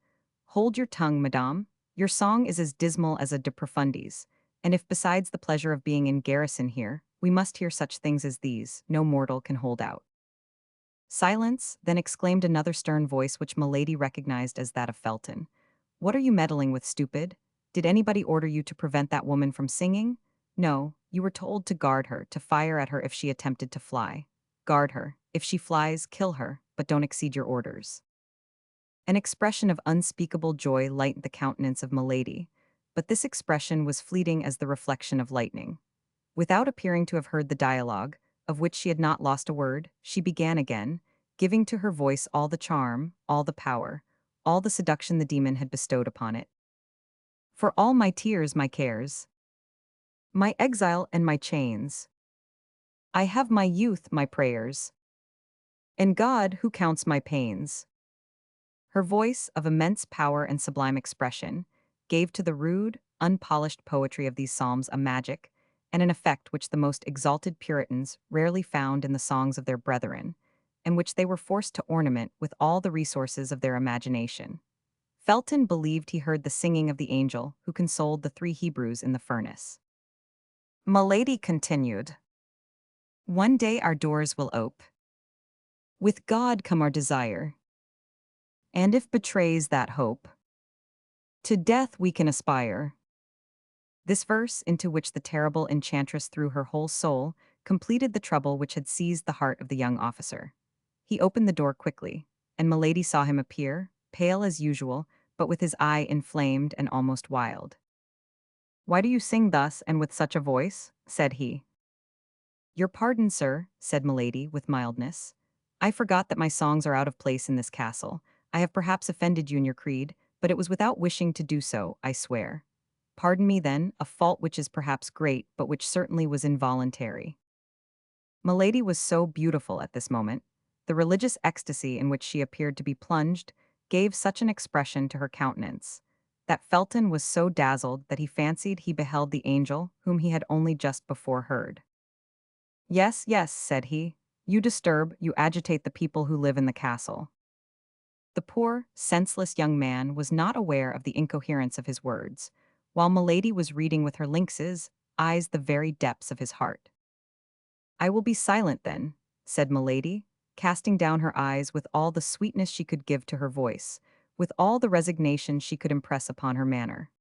"Hold your tongue, madame. Your song is as dismal as a de profundis, and if besides the pleasure of being in garrison here, we must hear such things as these, no mortal can hold out." Silence, then exclaimed another stern voice which Milady recognized as that of Felton. "What are you meddling with, stupid? Did anybody order you to prevent that woman from singing? No, you were told to guard her, to fire at her if she attempted to fly. Guard her. If she flies, kill her, but don't exceed your orders." An expression of unspeakable joy lightened the countenance of Milady, but this expression was fleeting as the reflection of lightning. Without appearing to have heard the dialogue, of which she had not lost a word, she began again, giving to her voice all the charm, all the power, all the seduction the demon had bestowed upon it. For all my tears, my cares, my exile and my chains, I have my youth, my prayers, and God who counts my pains. Her voice, of immense power and sublime expression, gave to the rude, unpolished poetry of these psalms a magic and an effect which the most exalted Puritans rarely found in the songs of their brethren, and which they were forced to ornament with all the resources of their imagination. Felton believed he heard the singing of the angel who consoled the 3 Hebrews in the furnace. Milady continued. One day our doors will ope. With God come our desire. And if betrays that hope, to death we can aspire. This verse, into which the terrible enchantress threw her whole soul, completed the trouble which had seized the heart of the young officer. He opened the door quickly, and Milady saw him appear, pale as usual, but with his eye inflamed and almost wild. "Why do you sing thus and with such a voice?" said he. "Your pardon, sir," said Milady, with mildness. "I forgot that my songs are out of place in this castle. I have perhaps offended you in your creed, but it was without wishing to do so, I swear. Pardon me, then, a fault which is perhaps great, but which certainly was involuntary." Milady was so beautiful at this moment, the religious ecstasy in which she appeared to be plunged gave such an expression to her countenance, that Felton was so dazzled that he fancied he beheld the angel whom he had only just before heard. "Yes, yes," said he, "you disturb, you agitate the people who live in the castle." The poor, senseless young man was not aware of the incoherence of his words, while Milady was reading with her lynx's eyes the very depths of his heart. "I will be silent then," said Milady, casting down her eyes with all the sweetness she could give to her voice, with all the resignation she could impress upon her manner.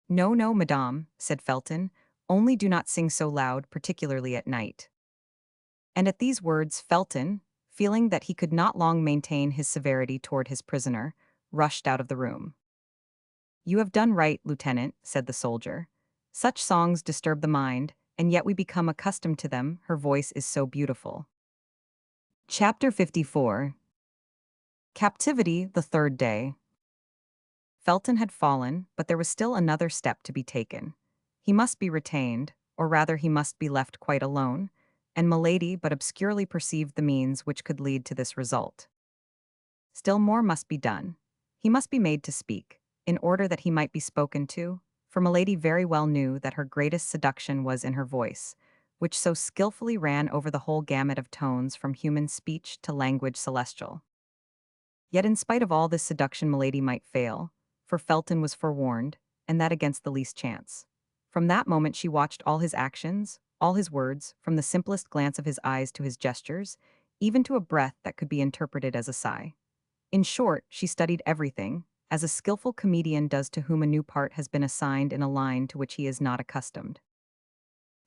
"No, no, madame," said Felton, "only do not sing so loud, particularly at night." And at these words Felton, feeling that he could not long maintain his severity toward his prisoner, rushed out of the room. "You have done right, lieutenant," said the soldier. "Such songs disturb the mind, and yet we become accustomed to them, her voice is so beautiful." Chapter 54. Captivity, the third day. Felton had fallen, but there was still another step to be taken. He must be retained, or rather he must be left quite alone, and Milady but obscurely perceived the means which could lead to this result. Still more must be done. He must be made to speak, in order that he might be spoken to, for Milady very well knew that her greatest seduction was in her voice, which so skillfully ran over the whole gamut of tones from human speech to language celestial. Yet in spite of all this seduction Milady might fail, for Felton was forewarned, and that against the least chance. From that moment she watched all his actions, all his words, from the simplest glance of his eyes to his gestures, even to a breath that could be interpreted as a sigh. In short, she studied everything, as a skillful comedian does to whom a new part has been assigned in a line to which he is not accustomed.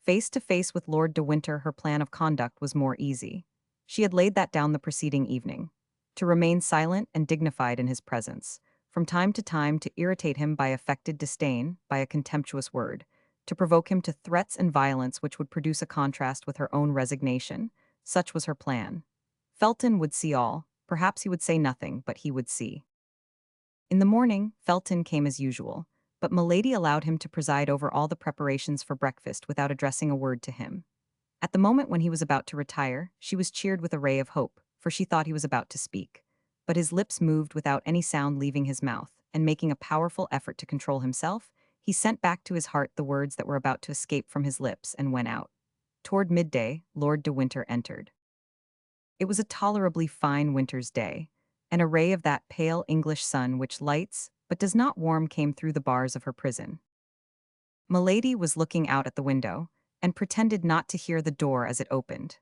Face to face with Lord de Winter her plan of conduct was more easy. She had laid that down the preceding evening. To remain silent and dignified in his presence, from time to time to irritate him by affected disdain, by a contemptuous word, to provoke him to threats and violence which would produce a contrast with her own resignation, such was her plan. Felton would see all, perhaps he would say nothing, but he would see. In the morning, Felton came as usual, but Milady allowed him to preside over all the preparations for breakfast without addressing a word to him. At the moment when he was about to retire, she was cheered with a ray of hope, for she thought he was about to speak. But his lips moved without any sound leaving his mouth, and making a powerful effort to control himself, he sent back to his heart the words that were about to escape from his lips and went out. Toward midday, Lord de Winter entered. It was a tolerably fine winter's day, and a ray of that pale English sun which lights, but does not warm came through the bars of her prison. Milady was looking out at the window, and pretended not to hear the door as it opened.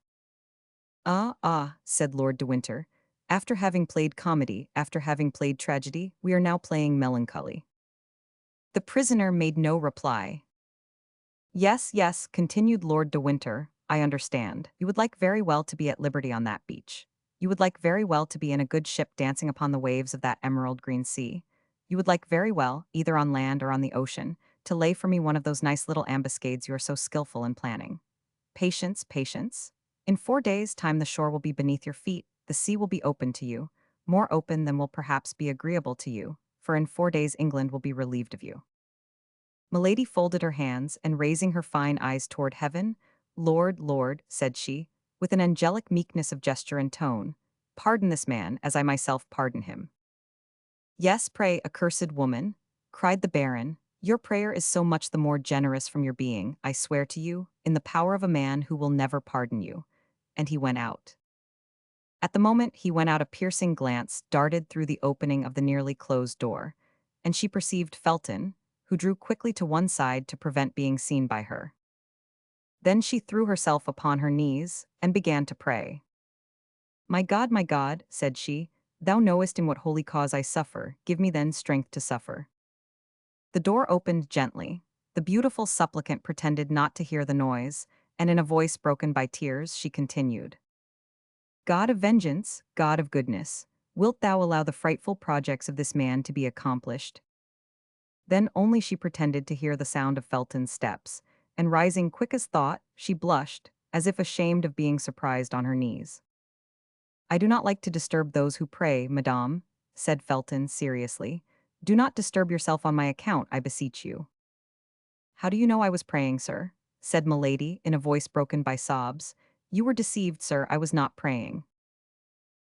"Ah, ah," said Lord de Winter, "after having played comedy, after having played tragedy, we are now playing melancholy." The prisoner made no reply. "Yes, yes," continued Lord de Winter, "I understand. You would like very well to be at liberty on that beach. You would like very well to be in a good ship dancing upon the waves of that emerald green sea. You would like very well, either on land or on the ocean, to lay for me one of those nice little ambuscades you are so skillful in planning. Patience, patience. In 4 days' time the shore will be beneath your feet, the sea will be open to you, more open than will perhaps be agreeable to you, for in 4 days England will be relieved of you." Milady folded her hands, and raising her fine eyes toward heaven, "Lord, Lord," said she, with an angelic meekness of gesture and tone, "pardon this man, as I myself pardon him." "Yes, pray, accursed woman," cried the Baron, "your prayer is so much the more generous from your being, I swear to you, in the power of a man who will never pardon you." And he went out. At the moment he went out a piercing glance darted through the opening of the nearly closed door, and she perceived Felton, who drew quickly to one side to prevent being seen by her. Then she threw herself upon her knees, and began to pray. my God," said she, "thou knowest in what holy cause I suffer, give me then strength to suffer." The door opened gently. The beautiful supplicant pretended not to hear the noise, and in a voice broken by tears, she continued, "God of vengeance, God of goodness, wilt thou allow the frightful projects of this man to be accomplished?" Then only she pretended to hear the sound of Felton's steps, and rising quick as thought, she blushed, as if ashamed of being surprised on her knees. "I do not like to disturb those who pray, madame," said Felton seriously. "Do not disturb yourself on my account, I beseech you." "How do you know I was praying, sir?" said Milady, in a voice broken by sobs. "You were deceived, sir, I was not praying."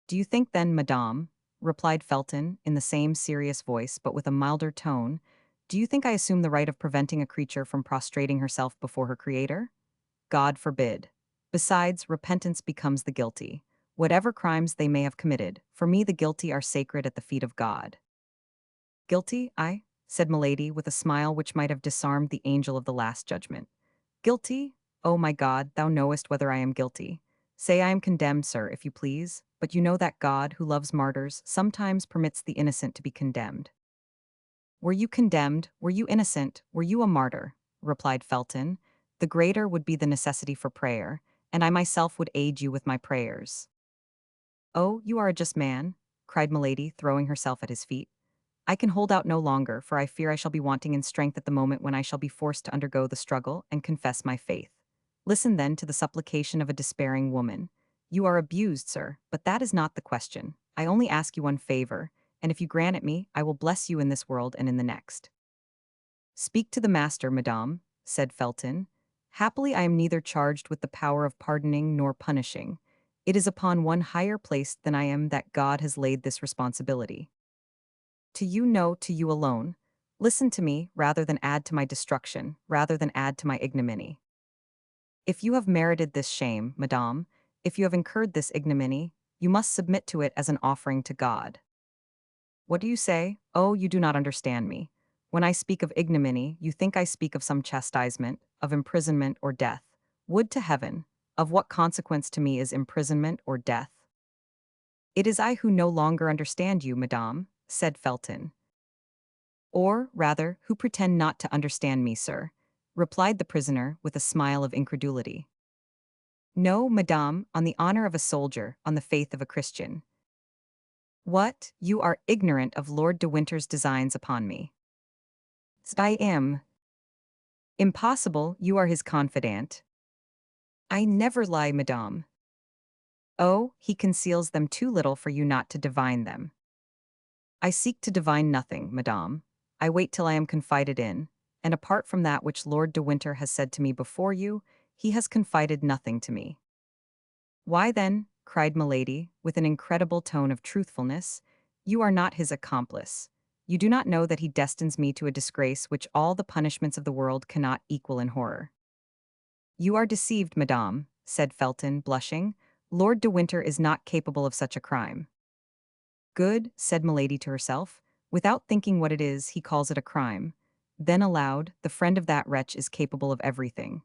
"Do you think then, madame," replied Felton, in the same serious voice but with a milder tone, do you think I assume the right of preventing a creature from prostrating herself before her Creator? God forbid. Besides, repentance becomes the guilty. Whatever crimes they may have committed, for me the guilty are sacred at the feet of God. Guilty, I? Said Milady with a smile which might have disarmed the angel of the Last Judgment. Guilty? Oh my God, thou knowest whether I am guilty. Say I am condemned, sir, if you please, but you know that God, who loves martyrs, sometimes permits the innocent to be condemned. Were you condemned, were you innocent, were you a martyr, replied Felton, the greater would be the necessity for prayer, and I myself would aid you with my prayers. Oh, you are a just man, cried Milady, throwing herself at his feet. I can hold out no longer, for I fear I shall be wanting in strength at the moment when I shall be forced to undergo the struggle and confess my faith. Listen then to the supplication of a despairing woman. You are abused, sir, but that is not the question. I only ask you one favor, and if you grant it me, I will bless you in this world and in the next. Speak to the master, madame, said Felton. Happily I am neither charged with the power of pardoning nor punishing. It is upon one higher placed than I am that God has laid this responsibility. To you, no, to you alone. Listen to me, rather than add to my destruction, rather than add to my ignominy. If you have merited this shame, madame, if you have incurred this ignominy, you must submit to it as an offering to God. What do you say? Oh, you do not understand me. When I speak of ignominy, you think I speak of some chastisement, of imprisonment or death. Would to heaven! Of what consequence to me is imprisonment or death? It is I who no longer understand you, madame, said Felton. Or, rather, who pretend not to understand me, sir, replied the prisoner with a smile of incredulity. No, madame, on the honor of a soldier, on the faith of a Christian. What? You are ignorant of Lord de Winter's designs upon me. I am. Impossible, you are his confidant. I never lie, madame. Oh, he conceals them too little for you not to divine them. I seek to divine nothing, madame. I wait till I am confided in, and apart from that which Lord de Winter has said to me before you, he has confided nothing to me. Why then, cried Milady, with an incredible tone of truthfulness, you are not his accomplice. You do not know that he destines me to a disgrace which all the punishments of the world cannot equal in horror. You are deceived, madame, said Felton, blushing. Lord de Winter is not capable of such a crime. Good, said Milady to herself. Without thinking what it is, he calls it a crime. Then aloud, the friend of that wretch is capable of everything.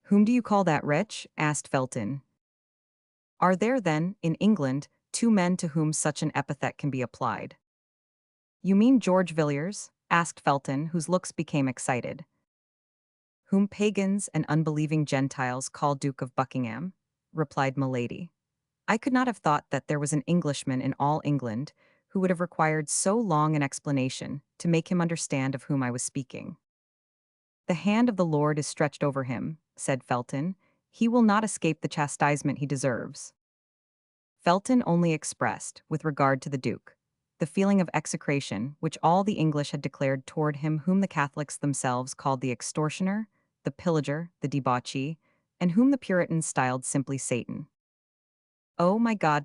Whom do you call that wretch? Asked Felton. Are there, then, in England, two men to whom such an epithet can be applied? You mean George Villiers? Asked Felton, whose looks became excited. Whom pagans and unbelieving Gentiles call Duke of Buckingham? Replied Milady. I could not have thought that there was an Englishman in all England who would have required so long an explanation to make him understand of whom I was speaking. The hand of the Lord is stretched over him, said Felton. He will not escape the chastisement he deserves. Felton only expressed, with regard to the Duke, the feeling of execration which all the English had declared toward him whom the Catholics themselves called the extortioner, the pillager, the debauchee, and whom the Puritans styled simply Satan. Oh, my God,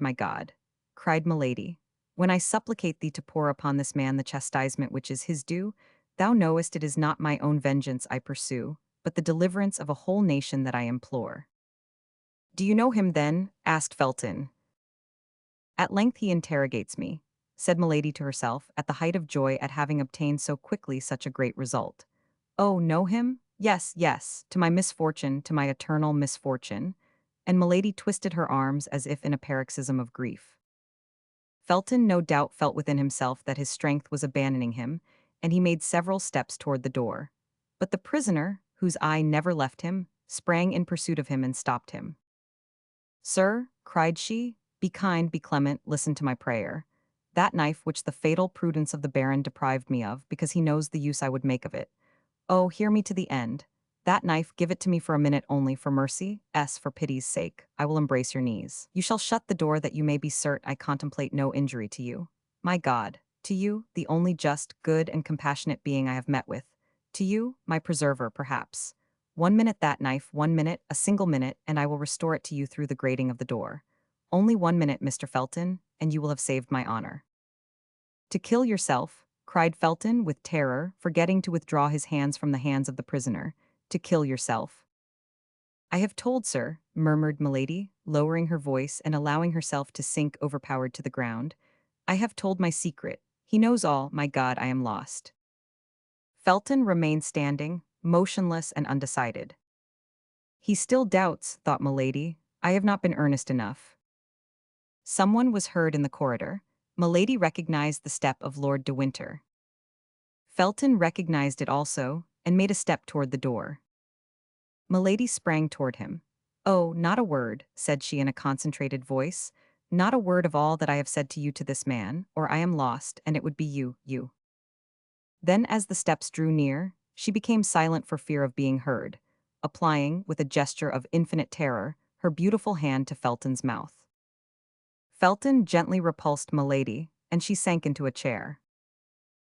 cried Milady, when I supplicate thee to pour upon this man the chastisement which is his due, thou knowest it is not my own vengeance I pursue, but the deliverance of a whole nation that I implore. Do you know him, then? Asked Felton. At length he interrogates me, said Milady to herself, at the height of joy at having obtained so quickly such a great result. Oh, know him? Yes, yes, to my misfortune, to my eternal misfortune. And Milady twisted her arms as if in a paroxysm of grief. Felton no doubt felt within himself that his strength was abandoning him, and he made several steps toward the door. But the prisoner, whose eye never left him, sprang in pursuit of him and stopped him. Sir, cried she, be kind, be clement, listen to my prayer. That knife which the fatal prudence of the Baron deprived me of, because he knows the use I would make of it. Oh, hear me to the end. That knife, give it to me for a minute only, for mercy, for pity's sake, I will embrace your knees. You shall shut the door that you may be cert I contemplate no injury to you. My God, to you, the only just, good, and compassionate being I have met with. To you, my preserver, perhaps. 1 minute that knife, 1 minute, a single minute, and I will restore it to you through the grating of the door. Only 1 minute, Mr. Felton, and you will have saved my honor." "To kill yourself," cried Felton with terror, forgetting to withdraw his hands from the hands of the prisoner. "To kill yourself." "I have told, sir," murmured Milady, lowering her voice and allowing herself to sink overpowered to the ground. "I have told my secret. He knows all. My God, I am lost." Felton remained standing, motionless and undecided. "He still doubts," thought Milady. "I have not been earnest enough." Someone was heard in the corridor. Milady recognized the step of Lord de Winter. Felton recognized it also, and made a step toward the door. Milady sprang toward him. "Oh, not a word," said she in a concentrated voice. "Not a word of all that I have said to you to this man, or I am lost, and it would be you." Then as the steps drew near, she became silent for fear of being heard, applying, with a gesture of infinite terror, her beautiful hand to Felton's mouth. Felton gently repulsed Milady, and she sank into a chair.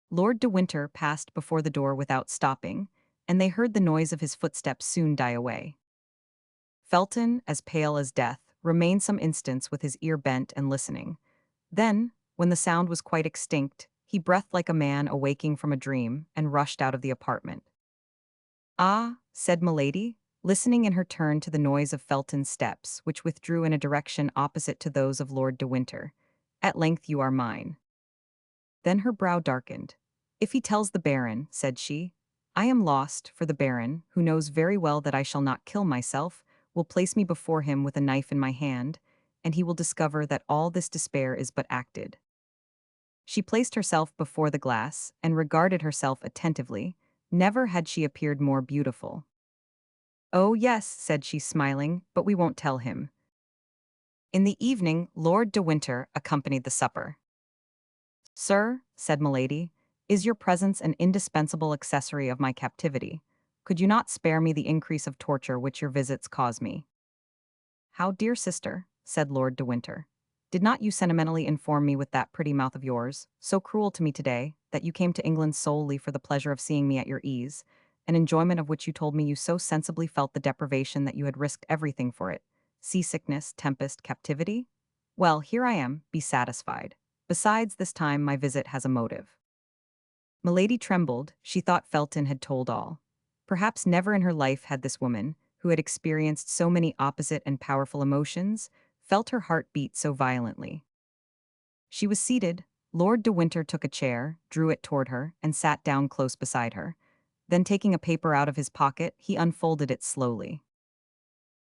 Lord de Winter passed before the door without stopping, and they heard the noise of his footsteps soon die away. Felton, as pale as death, remained some instants with his ear bent and listening. Then, when the sound was quite extinct, he breathed like a man awaking from a dream and rushed out of the apartment. "Ah," said Milady, listening in her turn to the noise of Felton's steps, which withdrew in a direction opposite to those of Lord de Winter. "At length you are mine." Then her brow darkened. "If he tells the Baron," said she, "I am lost, for the Baron, who knows very well that I shall not kill myself, will place me before him with a knife in my hand, and he will discover that all this despair is but acted." She placed herself before the glass and regarded herself attentively. Never had she appeared more beautiful. "Oh, yes," said she, smiling, "but we won't tell him." In the evening, Lord de Winter accompanied the supper. "Sir," said Milady, "is your presence an indispensable accessory of my captivity? Could you not spare me the increase of torture which your visits cause me?" "How, dear sister," said Lord de Winter. "Did not you sentimentally inform me with that pretty mouth of yours, so cruel to me today, that you came to England solely for the pleasure of seeing me at your ease, an enjoyment of which you told me you so sensibly felt the deprivation that you had risked everything for it? Seasickness, tempest, captivity? Well, here I am, be satisfied. Besides, this time my visit has a motive." Milady trembled. She thought Felton had told all. Perhaps never in her life had this woman, who had experienced so many opposite and powerful emotions, felt her heart beat so violently. She was seated. Lord de Winter took a chair, drew it toward her, and sat down close beside her. Then taking a paper out of his pocket, he unfolded it slowly.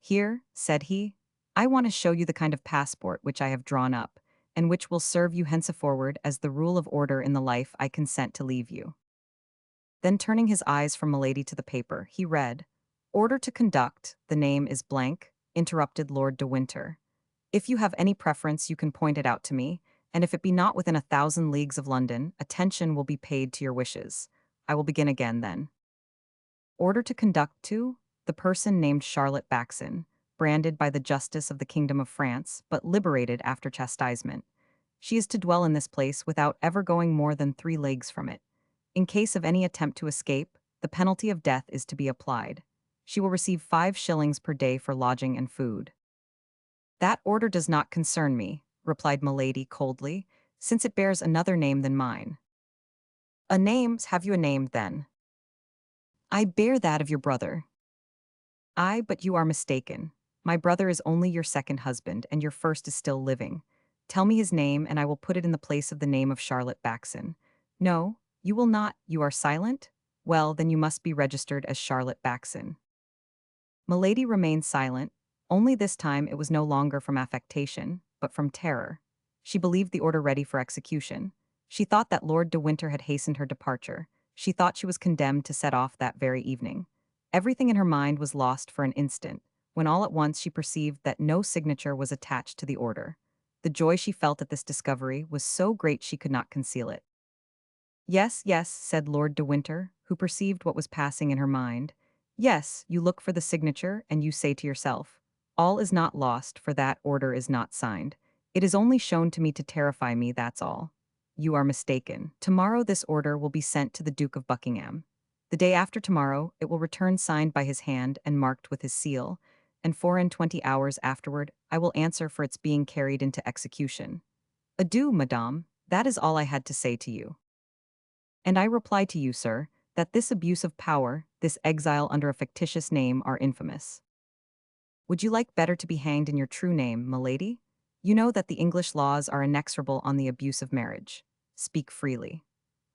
"Here," said he, "I want to show you the kind of passport which I have drawn up, and which will serve you henceforward as the rule of order in the life I consent to leave you." Then turning his eyes from Milady to the paper, he read, "Order to conduct, the name is blank," interrupted Lord de Winter. "If you have any preference, you can point it out to me, and if it be not within 1,000 leagues of London, attention will be paid to your wishes. I will begin again then. Order to conduct to the person named Charlotte Backson, branded by the justice of the Kingdom of France, but liberated after chastisement. She is to dwell in this place without ever going more than 3 leagues from it. In case of any attempt to escape, the penalty of death is to be applied. She will receive 5 shillings per day for lodging and food." "That order does not concern me," replied Milady coldly, "since it bears another name than mine." "A name? Have you a name, then?" "I bear that of your brother." "Ay, but you are mistaken. My brother is only your second husband, and your first is still living. Tell me his name, and I will put it in the place of the name of Charlotte Backson. No, you will not. You are silent? Well, then you must be registered as Charlotte Backson." Milady remained silent. Only this time it was no longer from affectation, but from terror. She believed the order ready for execution. She thought that Lord de Winter had hastened her departure. She thought she was condemned to set off that very evening. Everything in her mind was lost for an instant, when all at once she perceived that no signature was attached to the order. The joy she felt at this discovery was so great she could not conceal it. "Yes, yes," said Lord de Winter, who perceived what was passing in her mind. "Yes, you look for the signature, and you say to yourself, 'All is not lost, for that order is not signed. It is only shown to me to terrify me, that's all.' You are mistaken. Tomorrow this order will be sent to the Duke of Buckingham. The day after tomorrow it will return signed by his hand and marked with his seal, and 24 hours afterward I will answer for its being carried into execution. Adieu, madame, that is all I had to say to you. And I reply to you, sir, that this abuse of power, this exile under a fictitious name are infamous. Would you like better to be hanged in your true name, milady? You know that the English laws are inexorable on the abuse of marriage. Speak freely.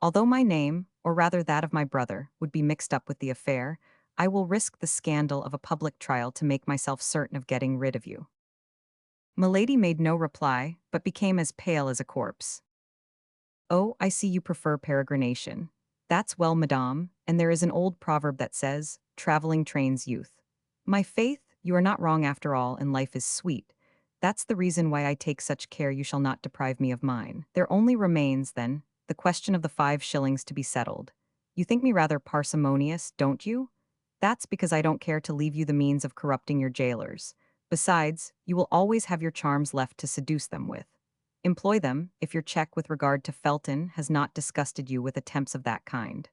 Although my name, or rather that of my brother, would be mixed up with the affair, I will risk the scandal of a public trial to make myself certain of getting rid of you. Milady made no reply, but became as pale as a corpse. Oh, I see you prefer peregrination. That's well, madame, and there is an old proverb that says, traveling trains youth. My faith, you are not wrong after all, and life is sweet. That's the reason why I take such care you shall not deprive me of mine. There only remains, then, the question of the 5 shillings to be settled. You think me rather parsimonious, don't you? That's because I don't care to leave you the means of corrupting your jailers. Besides, you will always have your charms left to seduce them with. Employ them, if your check with regard to Felton has not disgusted you with attempts of that kind.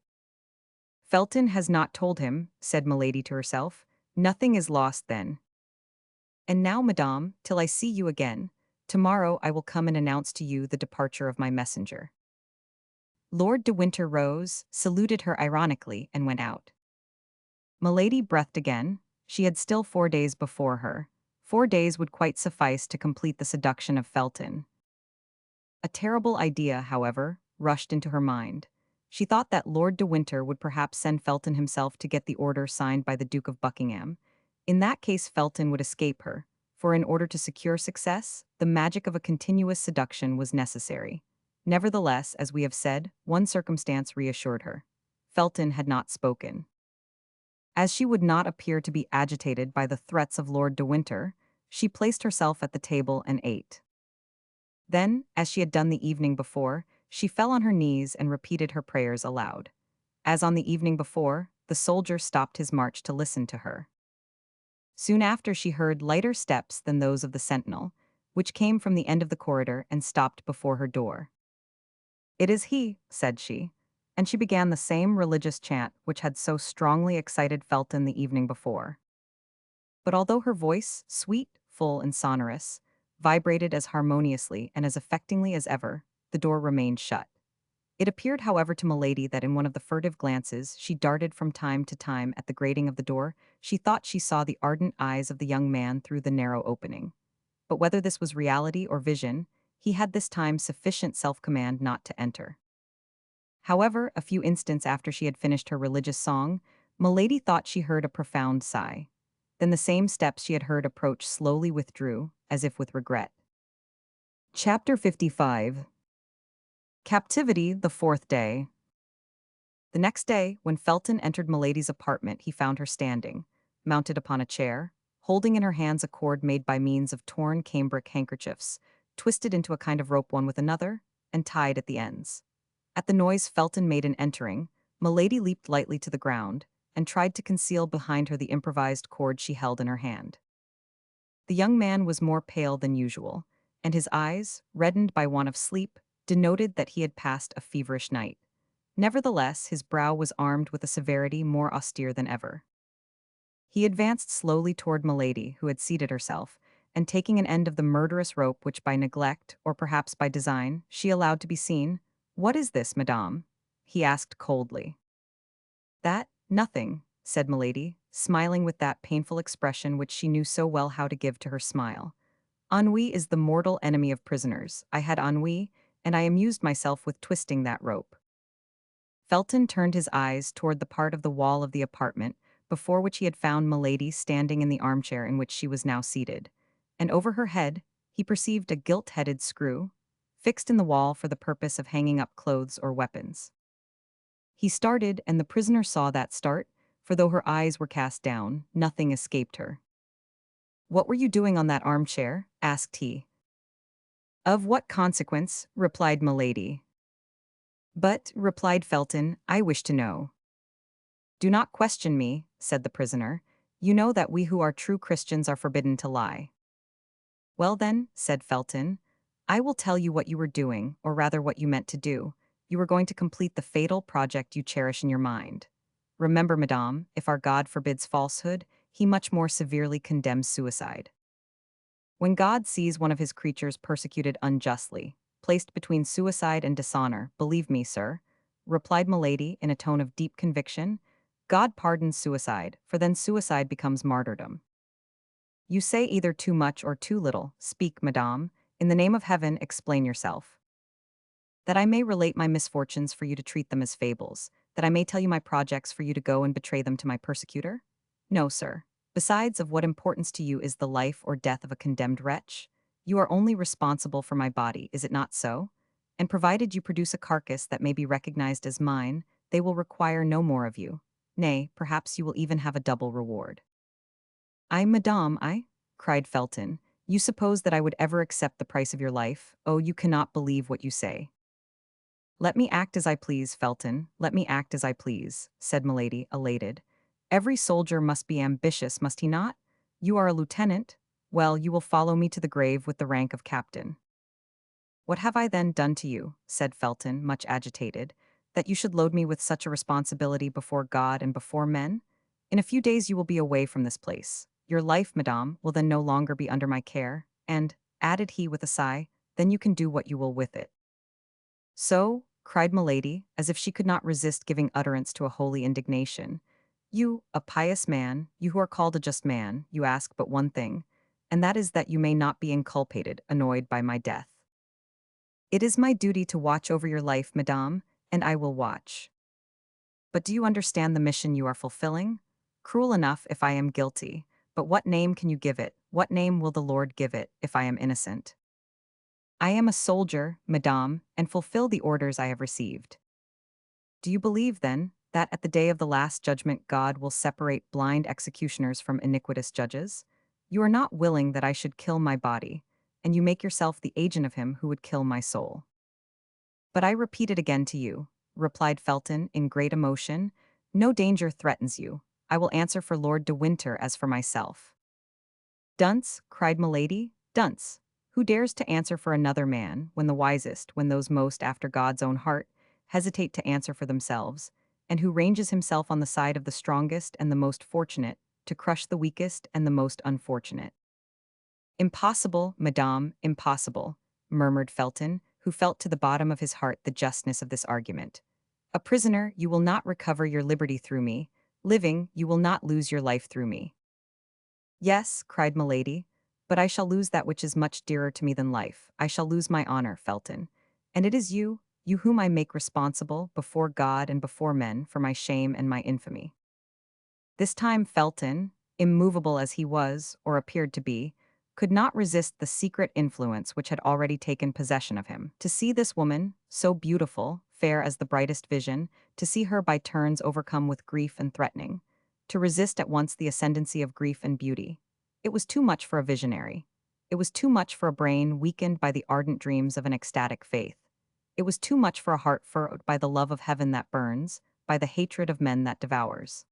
Felton has not told him, said Milady to herself. Nothing is lost then. And now, madame, till I see you again, tomorrow I will come and announce to you the departure of my messenger. Lord de Winter rose, saluted her ironically, and went out. Milady breathed again. She had still 4 days before her. 4 days would quite suffice to complete the seduction of Felton. A terrible idea, however, rushed into her mind. She thought that Lord de Winter would perhaps send Felton himself to get the order signed by the Duke of Buckingham. In that case Felton would escape her, for in order to secure success, the magic of a continuous seduction was necessary. Nevertheless, as we have said, one circumstance reassured her. Felton had not spoken. As she would not appear to be agitated by the threats of Lord de Winter, she placed herself at the table and ate. Then, as she had done the evening before, she fell on her knees and repeated her prayers aloud. As on the evening before, the soldier stopped his march to listen to her. Soon after she heard lighter steps than those of the sentinel, which came from the end of the corridor and stopped before her door. "It is he," said she, and she began the same religious chant which had so strongly excited Felton the evening before. But although her voice, sweet, full, and sonorous, vibrated as harmoniously and as affectingly as ever, the door remained shut. It appeared, however, to Milady that in one of the furtive glances she darted from time to time at the grating of the door, she thought she saw the ardent eyes of the young man through the narrow opening. But whether this was reality or vision, he had this time sufficient self-command not to enter. However, a few instants after she had finished her religious song, Milady thought she heard a profound sigh. Then the same steps she had heard approach slowly withdrew, as if with regret. Chapter 55. Captivity, the 4th day. The next day, when Felton entered Milady's apartment, he found her standing, mounted upon a chair, holding in her hands a cord made by means of torn cambric handkerchiefs, twisted into a kind of rope one with another, and tied at the ends. At the noise Felton made in entering, Milady leaped lightly to the ground, and tried to conceal behind her the improvised cord she held in her hand. The young man was more pale than usual, and his eyes, reddened by want of sleep, denoted that he had passed a feverish night. Nevertheless, his brow was armed with a severity more austere than ever. He advanced slowly toward Milady, who had seated herself, and taking an end of the murderous rope which by neglect, or perhaps by design, she allowed to be seen, "What is this, madame?" he asked coldly. "That, nothing," said Milady, smiling with that painful expression which she knew so well how to give to her smile. "Ennui is the mortal enemy of prisoners. I had ennui, and I amused myself with twisting that rope." Felton turned his eyes toward the part of the wall of the apartment before which he had found Milady standing in the armchair in which she was now seated, and over her head he perceived a gilt-headed screw, fixed in the wall for the purpose of hanging up clothes or weapons. He started, and the prisoner saw that start, for though her eyes were cast down, nothing escaped her. "What were you doing on that armchair?" asked he. "Of what consequence?" replied Milady. "But," replied Felton, "I wish to know." "Do not question me," said the prisoner. "You know that we who are true Christians are forbidden to lie." "Well then," said Felton, "I will tell you what you were doing, or rather what you meant to do. You were going to complete the fatal project you cherish in your mind. Remember, madame, if our God forbids falsehood, he much more severely condemns suicide. When God sees one of his creatures persecuted unjustly, placed between suicide and dishonor, believe me, sir, replied Milady in a tone of deep conviction. God pardons suicide, for then suicide becomes martyrdom. You say either too much or too little. Speak, madame. In the name of heaven, explain yourself. That I may relate my misfortunes for you to treat them as fables, that I may tell you my projects for you to go and betray them to my persecutor? No, sir. Besides, of what importance to you is the life or death of a condemned wretch? You are only responsible for my body, is it not so? And provided you produce a carcass that may be recognized as mine, they will require no more of you. Nay, perhaps you will even have a double reward. I, madame, I? Cried Felton. You suppose that I would ever accept the price of your life? Oh, you cannot believe what you say. Let me act as I please, Felton, let me act as I please, said Milady, elated. Every soldier must be ambitious, must he not? You are a lieutenant? Well, you will follow me to the grave with the rank of captain. What have I then done to you, said Felton, much agitated, that you should load me with such a responsibility before God and before men? In a few days you will be away from this place. Your life, madame, will then no longer be under my care, and, added he with a sigh, then you can do what you will with it. So, cried Milady, as if she could not resist giving utterance to a holy indignation, you, a pious man, you who are called a just man, you ask but one thing, and that is that you may not be inculpated, annoyed by my death. It is my duty to watch over your life, madame, and I will watch. But do you understand the mission you are fulfilling? Cruel enough if I am guilty, but what name can you give it, what name will the Lord give it, if I am innocent? I am a soldier, madame, and fulfill the orders I have received. Do you believe, then, that at the day of the last judgment God will separate blind executioners from iniquitous judges? You are not willing that I should kill my body, and you make yourself the agent of him who would kill my soul. But I repeat it again to you, replied Felton in great emotion, no danger threatens you. I will answer for Lord de Winter as for myself. Dunce, cried Milady, dunce. Who dares to answer for another man, when the wisest, when those most after God's own heart, hesitate to answer for themselves, and who ranges himself on the side of the strongest and the most fortunate, to crush the weakest and the most unfortunate? Impossible, madame, impossible, murmured Felton, who felt to the bottom of his heart the justness of this argument. A prisoner, you will not recover your liberty through me. Living, you will not lose your life through me. Yes, cried Milady, but I shall lose that which is much dearer to me than life. I shall lose my honor, Felton. And it is you, you whom I make responsible, before God and before men, for my shame and my infamy. This time Felton, immovable as he was, or appeared to be, could not resist the secret influence which had already taken possession of him. To see this woman, so beautiful, fair as the brightest vision, to see her by turns overcome with grief and threatening, to resist at once the ascendancy of grief and beauty, it was too much for a visionary. It was too much for a brain weakened by the ardent dreams of an ecstatic faith. It was too much for a heart furrowed by the love of heaven that burns, by the hatred of men that devours.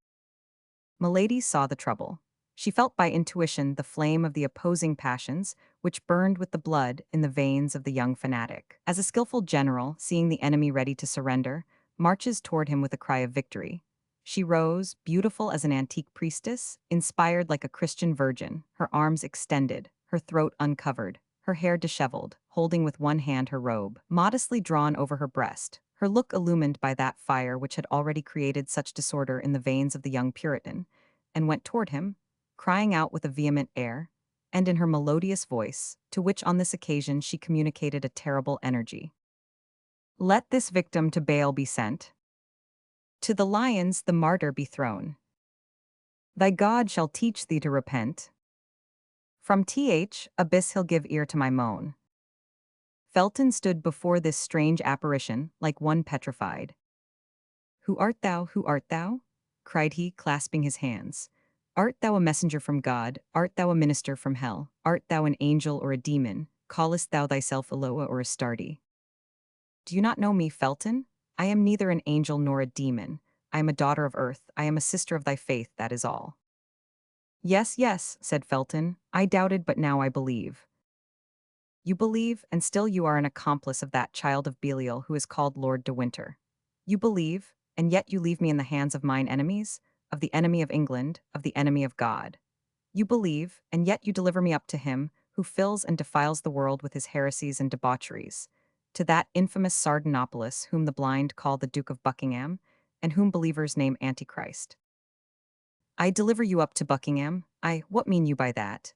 Milady saw the trouble. She felt by intuition the flame of the opposing passions which burned with the blood in the veins of the young fanatic. As a skillful general, seeing the enemy ready to surrender, marches toward him with a cry of victory, she rose, beautiful as an antique priestess, inspired like a Christian virgin, her arms extended, her throat uncovered, her hair disheveled, holding with one hand her robe, modestly drawn over her breast, her look illumined by that fire which had already created such disorder in the veins of the young Puritan, and went toward him, crying out with a vehement air, and in her melodious voice, to which on this occasion she communicated a terrible energy. Let this victim to Baal be sent. To the lions the martyr be thrown. Thy God shall teach thee to repent. From abyss he'll give ear to my moan. Felton stood before this strange apparition like one petrified. Who art thou, who art thou? Cried he, clasping his hands. Art thou a messenger from God? Art thou a minister from hell? Art thou an angel or a demon? Callest thou thyself Eloa or Astarte? Do you not know me, Felton? I am neither an angel nor a demon. I am a daughter of earth. I am a sister of thy faith, that is all. Yes, yes, said Felton. I doubted, but now I believe. You believe, and still you are an accomplice of that child of Belial who is called Lord de Winter. You believe, and yet you leave me in the hands of mine enemies, of the enemy of England, of the enemy of God. You believe, and yet you deliver me up to him who fills and defiles the world with his heresies and debaucheries, to that infamous Sardanapalus whom the blind call the Duke of Buckingham, and whom believers name Antichrist. I deliver you up to Buckingham. What mean you by that?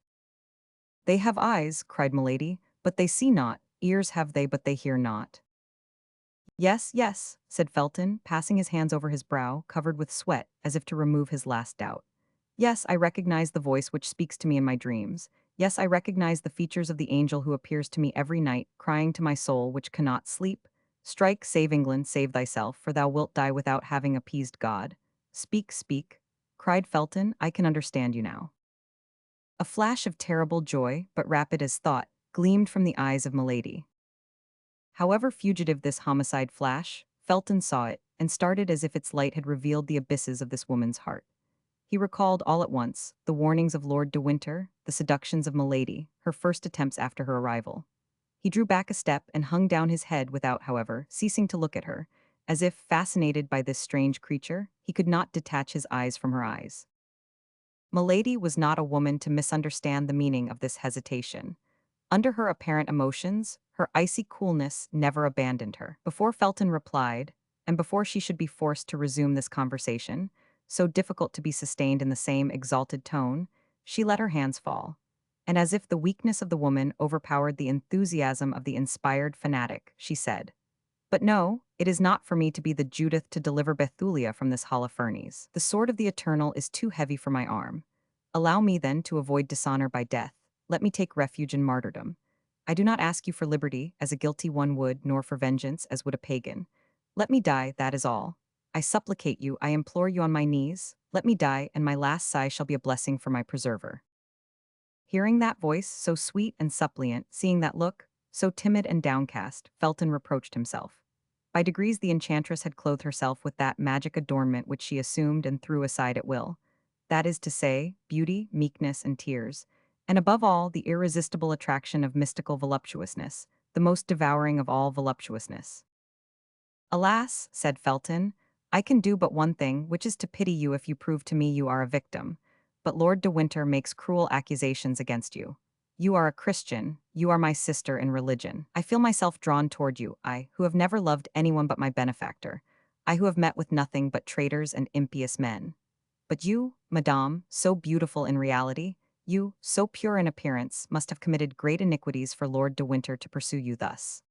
They have eyes, cried Milady, but they see not, ears have they but they hear not. Yes, yes, said Felton, passing his hands over his brow, covered with sweat, as if to remove his last doubt. Yes, I recognize the voice which speaks to me in my dreams. Yes, I recognize the features of the angel who appears to me every night, crying to my soul which cannot sleep. Strike, save England, save thyself, for thou wilt die without having appeased God. Speak, speak, cried Felton, I can understand you now. A flash of terrible joy, but rapid as thought, gleamed from the eyes of Milady. However fugitive this homicide flash, Felton saw it, and started as if its light had revealed the abysses of this woman's heart. He recalled all at once the warnings of Lord de Winter, the seductions of Milady, her first attempts after her arrival. He drew back a step and hung down his head without, however, ceasing to look at her, as if, fascinated by this strange creature, he could not detach his eyes from her eyes. Milady was not a woman to misunderstand the meaning of this hesitation. Under her apparent emotions, her icy coolness never abandoned her. Before Felton replied, and before she should be forced to resume this conversation, so difficult to be sustained in the same exalted tone, she let her hands fall. And as if the weakness of the woman overpowered the enthusiasm of the inspired fanatic, she said, "But no, it is not for me to be the Judith to deliver Bethulia from this Holofernes. The sword of the Eternal is too heavy for my arm. Allow me, then, to avoid dishonor by death. Let me take refuge in martyrdom. I do not ask you for liberty, as a guilty one would, nor for vengeance, as would a pagan. Let me die, that is all. I supplicate you, I implore you on my knees, let me die, and my last sigh shall be a blessing for my preserver." Hearing that voice, so sweet and suppliant, seeing that look, so timid and downcast, Felton reproached himself. By degrees the enchantress had clothed herself with that magic adornment which she assumed and threw aside at will. That is to say, beauty, meekness, and tears, and above all, the irresistible attraction of mystical voluptuousness, the most devouring of all voluptuousness. "Alas," said Felton, "I can do but one thing, which is to pity you if you prove to me you are a victim. But Lord de Winter makes cruel accusations against you. You are a Christian, you are my sister in religion. I feel myself drawn toward you, I, who have never loved anyone but my benefactor. I who have met with nothing but traitors and impious men. But you, madame, so beautiful in reality, you, so pure in appearance, must have committed great iniquities for Lord de Winter to pursue you thus."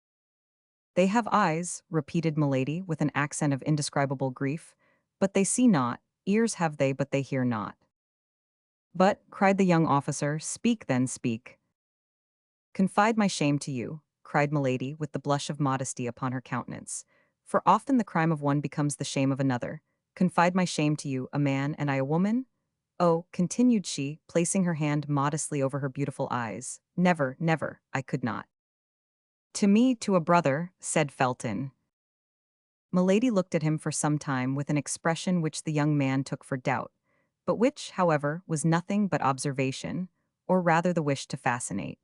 "They have eyes," repeated Milady with an accent of indescribable grief, "but they see not, ears have they but they hear not." "But," cried the young officer, "speak then, speak." "Confide my shame to you," cried Milady with the blush of modesty upon her countenance, "for often the crime of one becomes the shame of another. Confide my shame to you, a man and I a woman? Oh," continued she, placing her hand modestly over her beautiful eyes, "never, never, I could not." "To me, to a brother," said Felton. Milady looked at him for some time with an expression which the young man took for doubt, but which, however, was nothing but observation, or rather the wish to fascinate.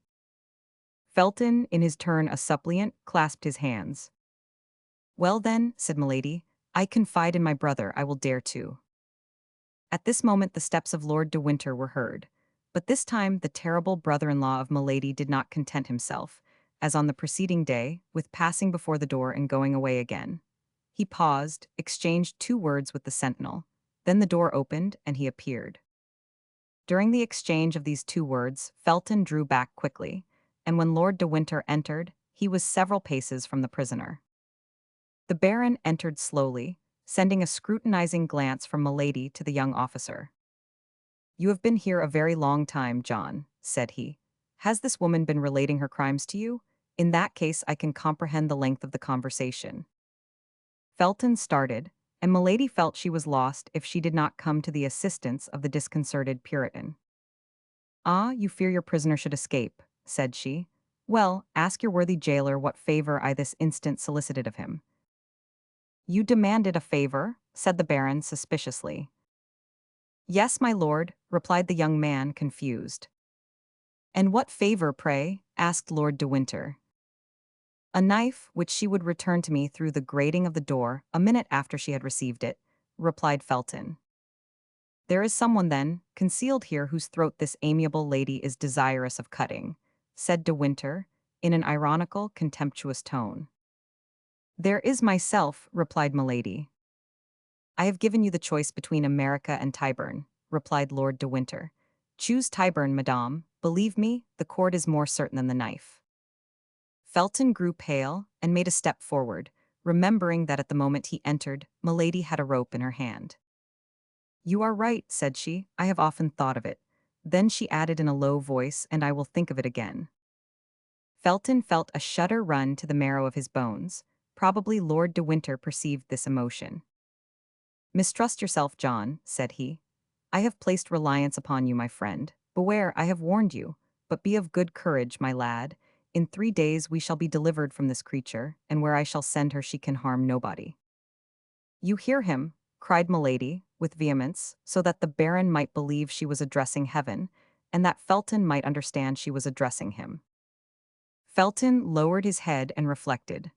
Felton, in his turn a suppliant, clasped his hands. "Well then," said Milady, "I confide in my brother, I will dare to." At this moment the steps of Lord de Winter were heard, but this time the terrible brother-in-law of Milady did not content himself, as on the preceding day, with passing before the door and going away again. He paused, exchanged 2 words with the sentinel, then the door opened and he appeared. During the exchange of these 2 words, Felton drew back quickly, and when Lord de Winter entered, he was several paces from the prisoner. The Baron entered slowly, sending a scrutinizing glance from Milady to the young officer. "You have been here a very long time, John," said he. "Has this woman been relating her crimes to you? In that case I can comprehend the length of the conversation." Felton started, and Milady felt she was lost if she did not come to the assistance of the disconcerted Puritan. "Ah, you fear your prisoner should escape," said she. "Well, ask your worthy jailer what favor I this instant solicited of him." "You demanded a favor?" said the Baron suspiciously. "Yes, my lord," replied the young man, confused. "And what favor, pray?" asked Lord de Winter. "A knife, which she would return to me through the grating of the door a minute after she had received it," replied Felton. "There is someone, then, concealed here whose throat this amiable lady is desirous of cutting," said de Winter, in an ironical, contemptuous tone. There is myself, replied Milady. I have given you the choice between America and Tyburn, replied Lord de Winter. Choose Tyburn, madame. Believe me, the cord is more certain than the knife. Felton grew pale and made a step forward, remembering that at the moment he entered, Milady had a rope in her hand. You are right, said she. I have often thought of it. Then she added in a low voice, and I will think of it again. Felton felt a shudder run to the marrow of his bones. Probably Lord de Winter perceived this emotion. Mistrust yourself, John, said he. I have placed reliance upon you, my friend. Beware, I have warned you. But be of good courage, my lad. In 3 days we shall be delivered from this creature, and where I shall send her she can harm nobody. You hear him, cried Milady, with vehemence, so that the Baron might believe she was addressing heaven, and that Felton might understand she was addressing him. Felton lowered his head and reflected.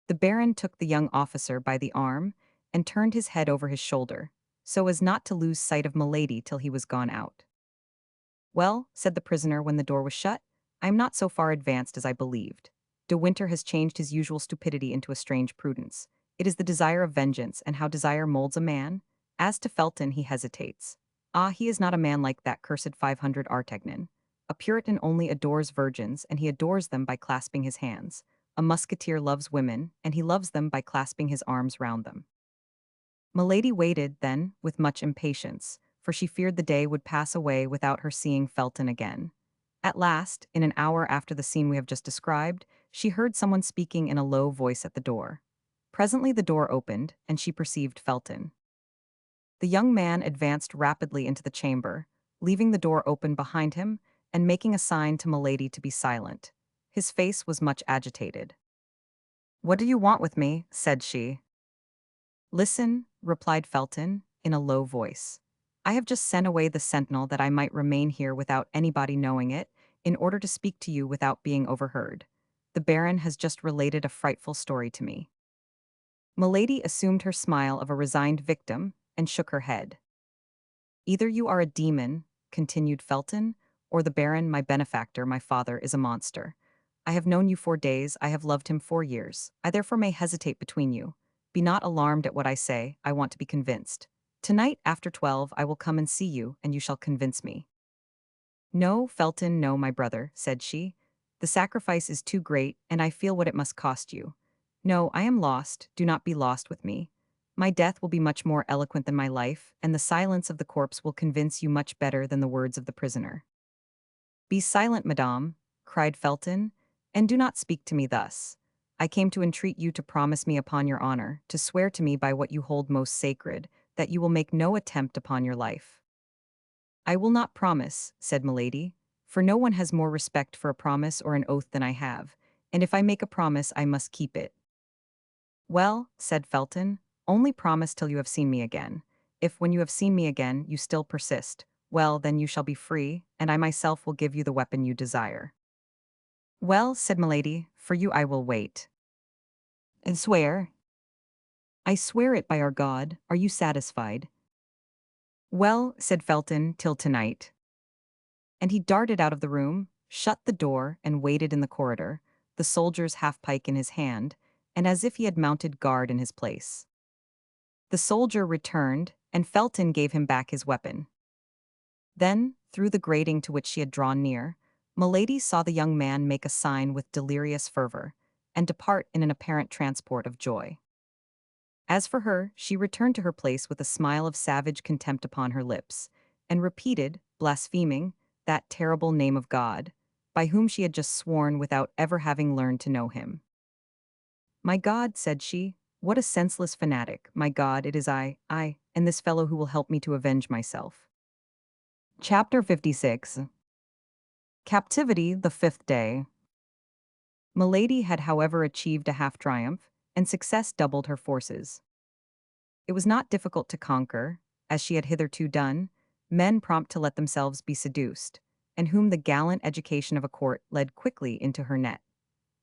The Baron took the young officer by the arm and turned his head over his shoulder, so as not to lose sight of Milady till he was gone out. Well, said the prisoner when the door was shut, I am not so far advanced as I believed. De Winter has changed his usual stupidity into a strange prudence. It is the desire of vengeance, and how desire molds a man. As to Felton, he hesitates. Ah, he is not a man like that cursed 500 Artagnan. A Puritan only adores virgins, and he adores them by clasping his hands. A musketeer loves women, and he loves them by clasping his arms round them. Milady waited, then, with much impatience, for she feared the day would pass away without her seeing Felton again. At last, in an hour after the scene we have just described, she heard someone speaking in a low voice at the door. Presently the door opened, and she perceived Felton. The young man advanced rapidly into the chamber, leaving the door open behind him, and making a sign to Milady to be silent. His face was much agitated. "What do you want with me?" said she. "Listen," replied Felton, in a low voice. "I have just sent away the sentinel that I might remain here without anybody knowing it, in order to speak to you without being overheard. The Baron has just related a frightful story to me." Milady assumed her smile of a resigned victim, and shook her head. "Either you are a demon," continued Felton, "or the Baron, my benefactor, my father, is a monster. I have known you 4 days, I have loved him 4 years. I therefore may hesitate between you. Be not alarmed at what I say, I want to be convinced. Tonight, after 12, I will come and see you, and you shall convince me." "No, Felton, no, my brother," said she. "The sacrifice is too great, and I feel what it must cost you. No, I am lost, do not be lost with me. My death will be much more eloquent than my life, and the silence of the corpse will convince you much better than the words of the prisoner." "Be silent, madame," cried Felton, "and do not speak to me thus. I came to entreat you to promise me upon your honor, to swear to me by what you hold most sacred, that you will make no attempt upon your life." "I will not promise," said Milady, "for no one has more respect for a promise or an oath than I have, and if I make a promise I must keep it." "Well," said Felton, "only promise till you have seen me again. If, when you have seen me again, you still persist, well, then you shall be free, and I myself will give you the weapon you desire." "Well," said Milady, "for you I will wait." "And swear?" "I swear it by our God. Are you satisfied?" "Well," said Felton, "till tonight." And he darted out of the room, shut the door, and waited in the corridor, the soldier's half-pike in his hand, and as if he had mounted guard in his place. The soldier returned, and Felton gave him back his weapon. Then, through the grating to which she had drawn near, Milady saw the young man make a sign with delirious fervor, and depart in an apparent transport of joy. As for her, she returned to her place with a smile of savage contempt upon her lips, and repeated, blaspheming, that terrible name of God, by whom she had just sworn without ever having learned to know him. "My God," said she, "what a senseless fanatic! My God, it is I, and this fellow who will help me to avenge myself." Chapter 56. Captivity, the 5th day. Milady had however achieved a half-triumph, and success doubled her forces. It was not difficult to conquer, as she had hitherto done, men prompt to let themselves be seduced, and whom the gallant education of a court led quickly into her net.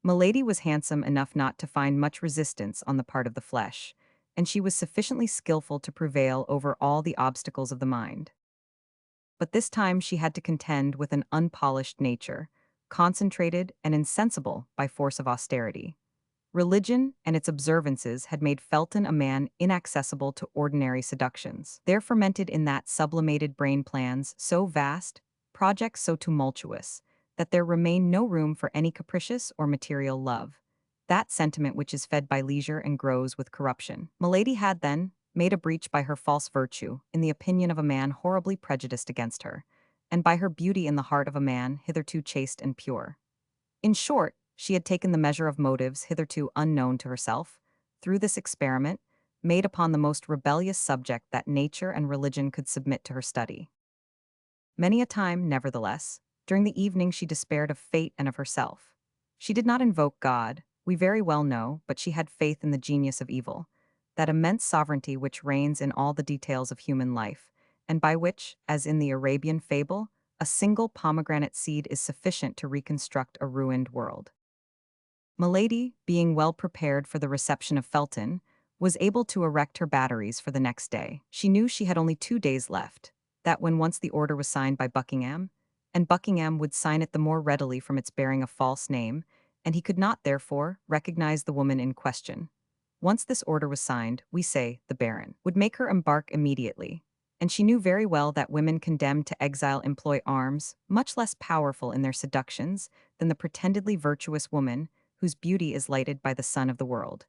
Milady was handsome enough not to find much resistance on the part of the flesh, and she was sufficiently skillful to prevail over all the obstacles of the mind. But this time she had to contend with an unpolished nature, concentrated and insensible by force of austerity. Religion and its observances had made Felton a man inaccessible to ordinary seductions. There fermented in that sublimated brain plans so vast, projects so tumultuous, that there remained no room for any capricious or material love. That sentiment which is fed by leisure and grows with corruption. Milady had, then, made a breach by her false virtue, in the opinion of a man horribly prejudiced against her, and by her beauty in the heart of a man hitherto chaste and pure. In short, she had taken the measure of motives hitherto unknown to herself, through this experiment, made upon the most rebellious subject that nature and religion could submit to her study. Many a time, nevertheless, during the evening she despaired of fate and of herself. She did not invoke God, we very well know, but she had faith in the genius of evil, that immense sovereignty which reigns in all the details of human life, and by which, as in the Arabian fable, a single pomegranate seed is sufficient to reconstruct a ruined world. Milady, being well prepared for the reception of Felton, was able to erect her batteries for the next day. She knew she had only 2 days left, that when once the order was signed by Buckingham, and Buckingham would sign it the more readily from its bearing a false name, and he could not, therefore, recognize the woman in question. Once this order was signed, we say, the Baron would make her embark immediately, and she knew very well that women condemned to exile employ arms, much less powerful in their seductions than the pretendedly virtuous woman, whose beauty is lighted by the sun of the world,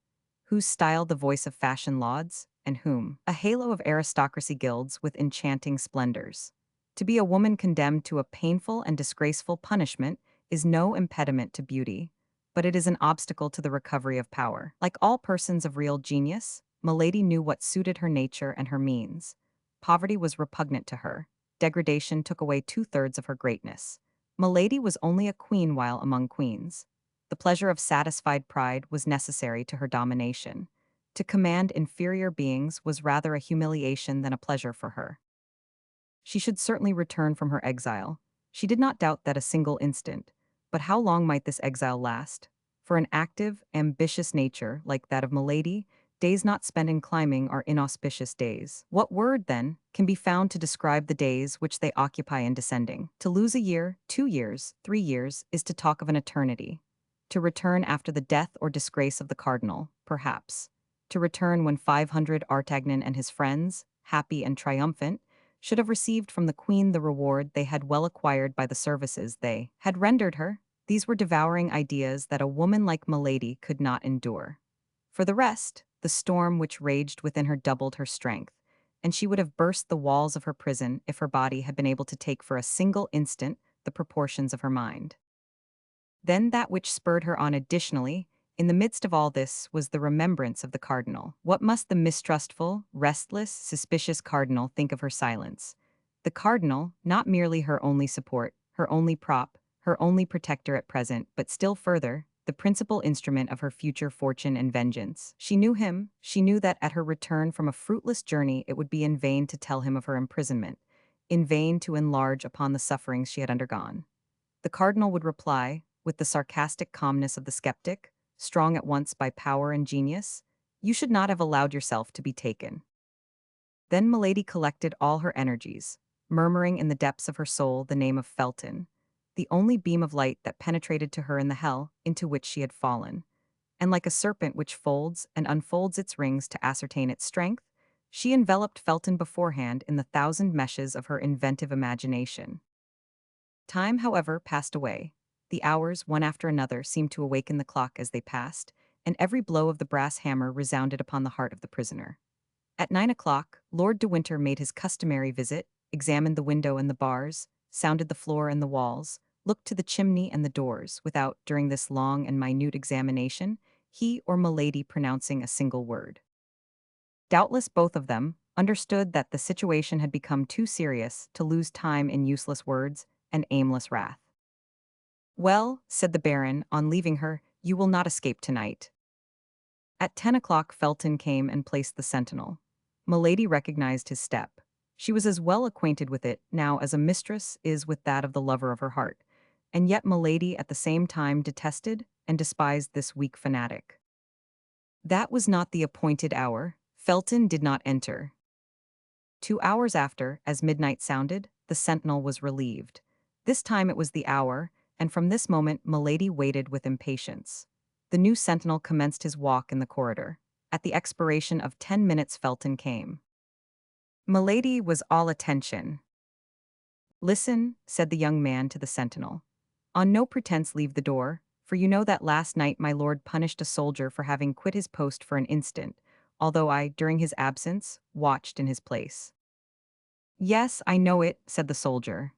whose style the voice of fashion lauds, and whom a halo of aristocracy gilds with enchanting splendors. To be a woman condemned to a painful and disgraceful punishment is no impediment to beauty, but it is an obstacle to the recovery of power. Like all persons of real genius, Milady knew what suited her nature and her means. Poverty was repugnant to her. Degradation took away 2/3 of her greatness. Milady was only a queen while among queens. The pleasure of satisfied pride was necessary to her domination. To command inferior beings was rather a humiliation than a pleasure for her. She should certainly return from her exile. She did not doubt that a single instant. But how long might this exile last? For an active, ambitious nature like that of Milady, days not spent in climbing are inauspicious days. What word, then, can be found to describe the days which they occupy in descending? To lose a year, 2 years, 3 years, is to talk of an eternity. To return after the death or disgrace of the cardinal, perhaps. To return when 500 Artagnan and his friends, happy and triumphant, should have received from the queen the reward they had well acquired by the services they had rendered her. These were devouring ideas that a woman like Milady could not endure. For the rest, the storm which raged within her doubled her strength, and she would have burst the walls of her prison if her body had been able to take for a single instant the proportions of her mind. Then that which spurred her on additionally, in the midst of all this, was the remembrance of the cardinal. What must the mistrustful, restless, suspicious cardinal think of her silence? The cardinal, not merely her only support, her only prop, her only protector at present, but still further, the principal instrument of her future fortune and vengeance. She knew him, she knew that at her return from a fruitless journey it would be in vain to tell him of her imprisonment, in vain to enlarge upon the sufferings she had undergone. The cardinal would reply, with the sarcastic calmness of the skeptic, strong at once by power and genius, "You should not have allowed yourself to be taken." Then Milady collected all her energies, murmuring in the depths of her soul the name of Felton, the only beam of light that penetrated to her in the hell into which she had fallen. And like a serpent which folds and unfolds its rings to ascertain its strength, she enveloped Felton beforehand in the 1,000 meshes of her inventive imagination. Time, however, passed away. The hours, one after another, seemed to awaken the clock as they passed, and every blow of the brass hammer resounded upon the heart of the prisoner. At 9 o'clock, Lord de Winter made his customary visit, examined the window and the bars, sounded the floor and the walls, looked to the chimney and the doors, without, during this long and minute examination, he or Milady pronouncing a single word. Doubtless both of them understood that the situation had become too serious to lose time in useless words and aimless wrath. "Well," said the Baron, on leaving her, "you will not escape tonight." At 10 o'clock Felton came and placed the sentinel. Milady recognized his step. She was as well acquainted with it now as a mistress is with that of the lover of her heart, and yet Milady at the same time detested and despised this weak fanatic. That was not the appointed hour. Felton did not enter. 2 hours after, as midnight sounded, the sentinel was relieved. This time it was the hour, and from this moment Milady waited with impatience. the new sentinel commenced his walk in the corridor. At the expiration of 10 minutes Felton came. Milady was all attention. "Listen," said the young man to the sentinel. "On no pretense leave the door, for you know that last night my lord punished a soldier for having quit his post for an instant, although I, during his absence, watched in his place." "Yes, I know it," said the soldier.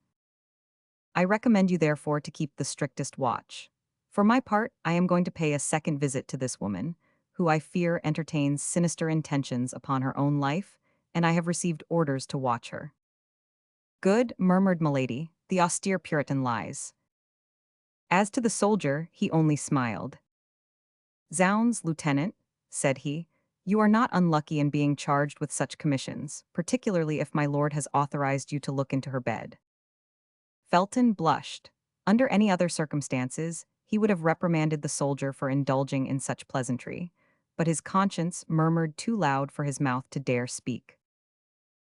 "I recommend you therefore to keep the strictest watch. For my part, I am going to pay a second visit to this woman, who I fear entertains sinister intentions upon her own life, and I have received orders to watch her." "Good," murmured Milady, "the austere Puritan lies." As to the soldier, he only smiled. "Zounds, lieutenant," said he, "you are not unlucky in being charged with such commissions, particularly if my lord has authorized you to look into her bed." Felton blushed. Under any other circumstances, he would have reprimanded the soldier for indulging in such pleasantry, but his conscience murmured too loud for his mouth to dare speak.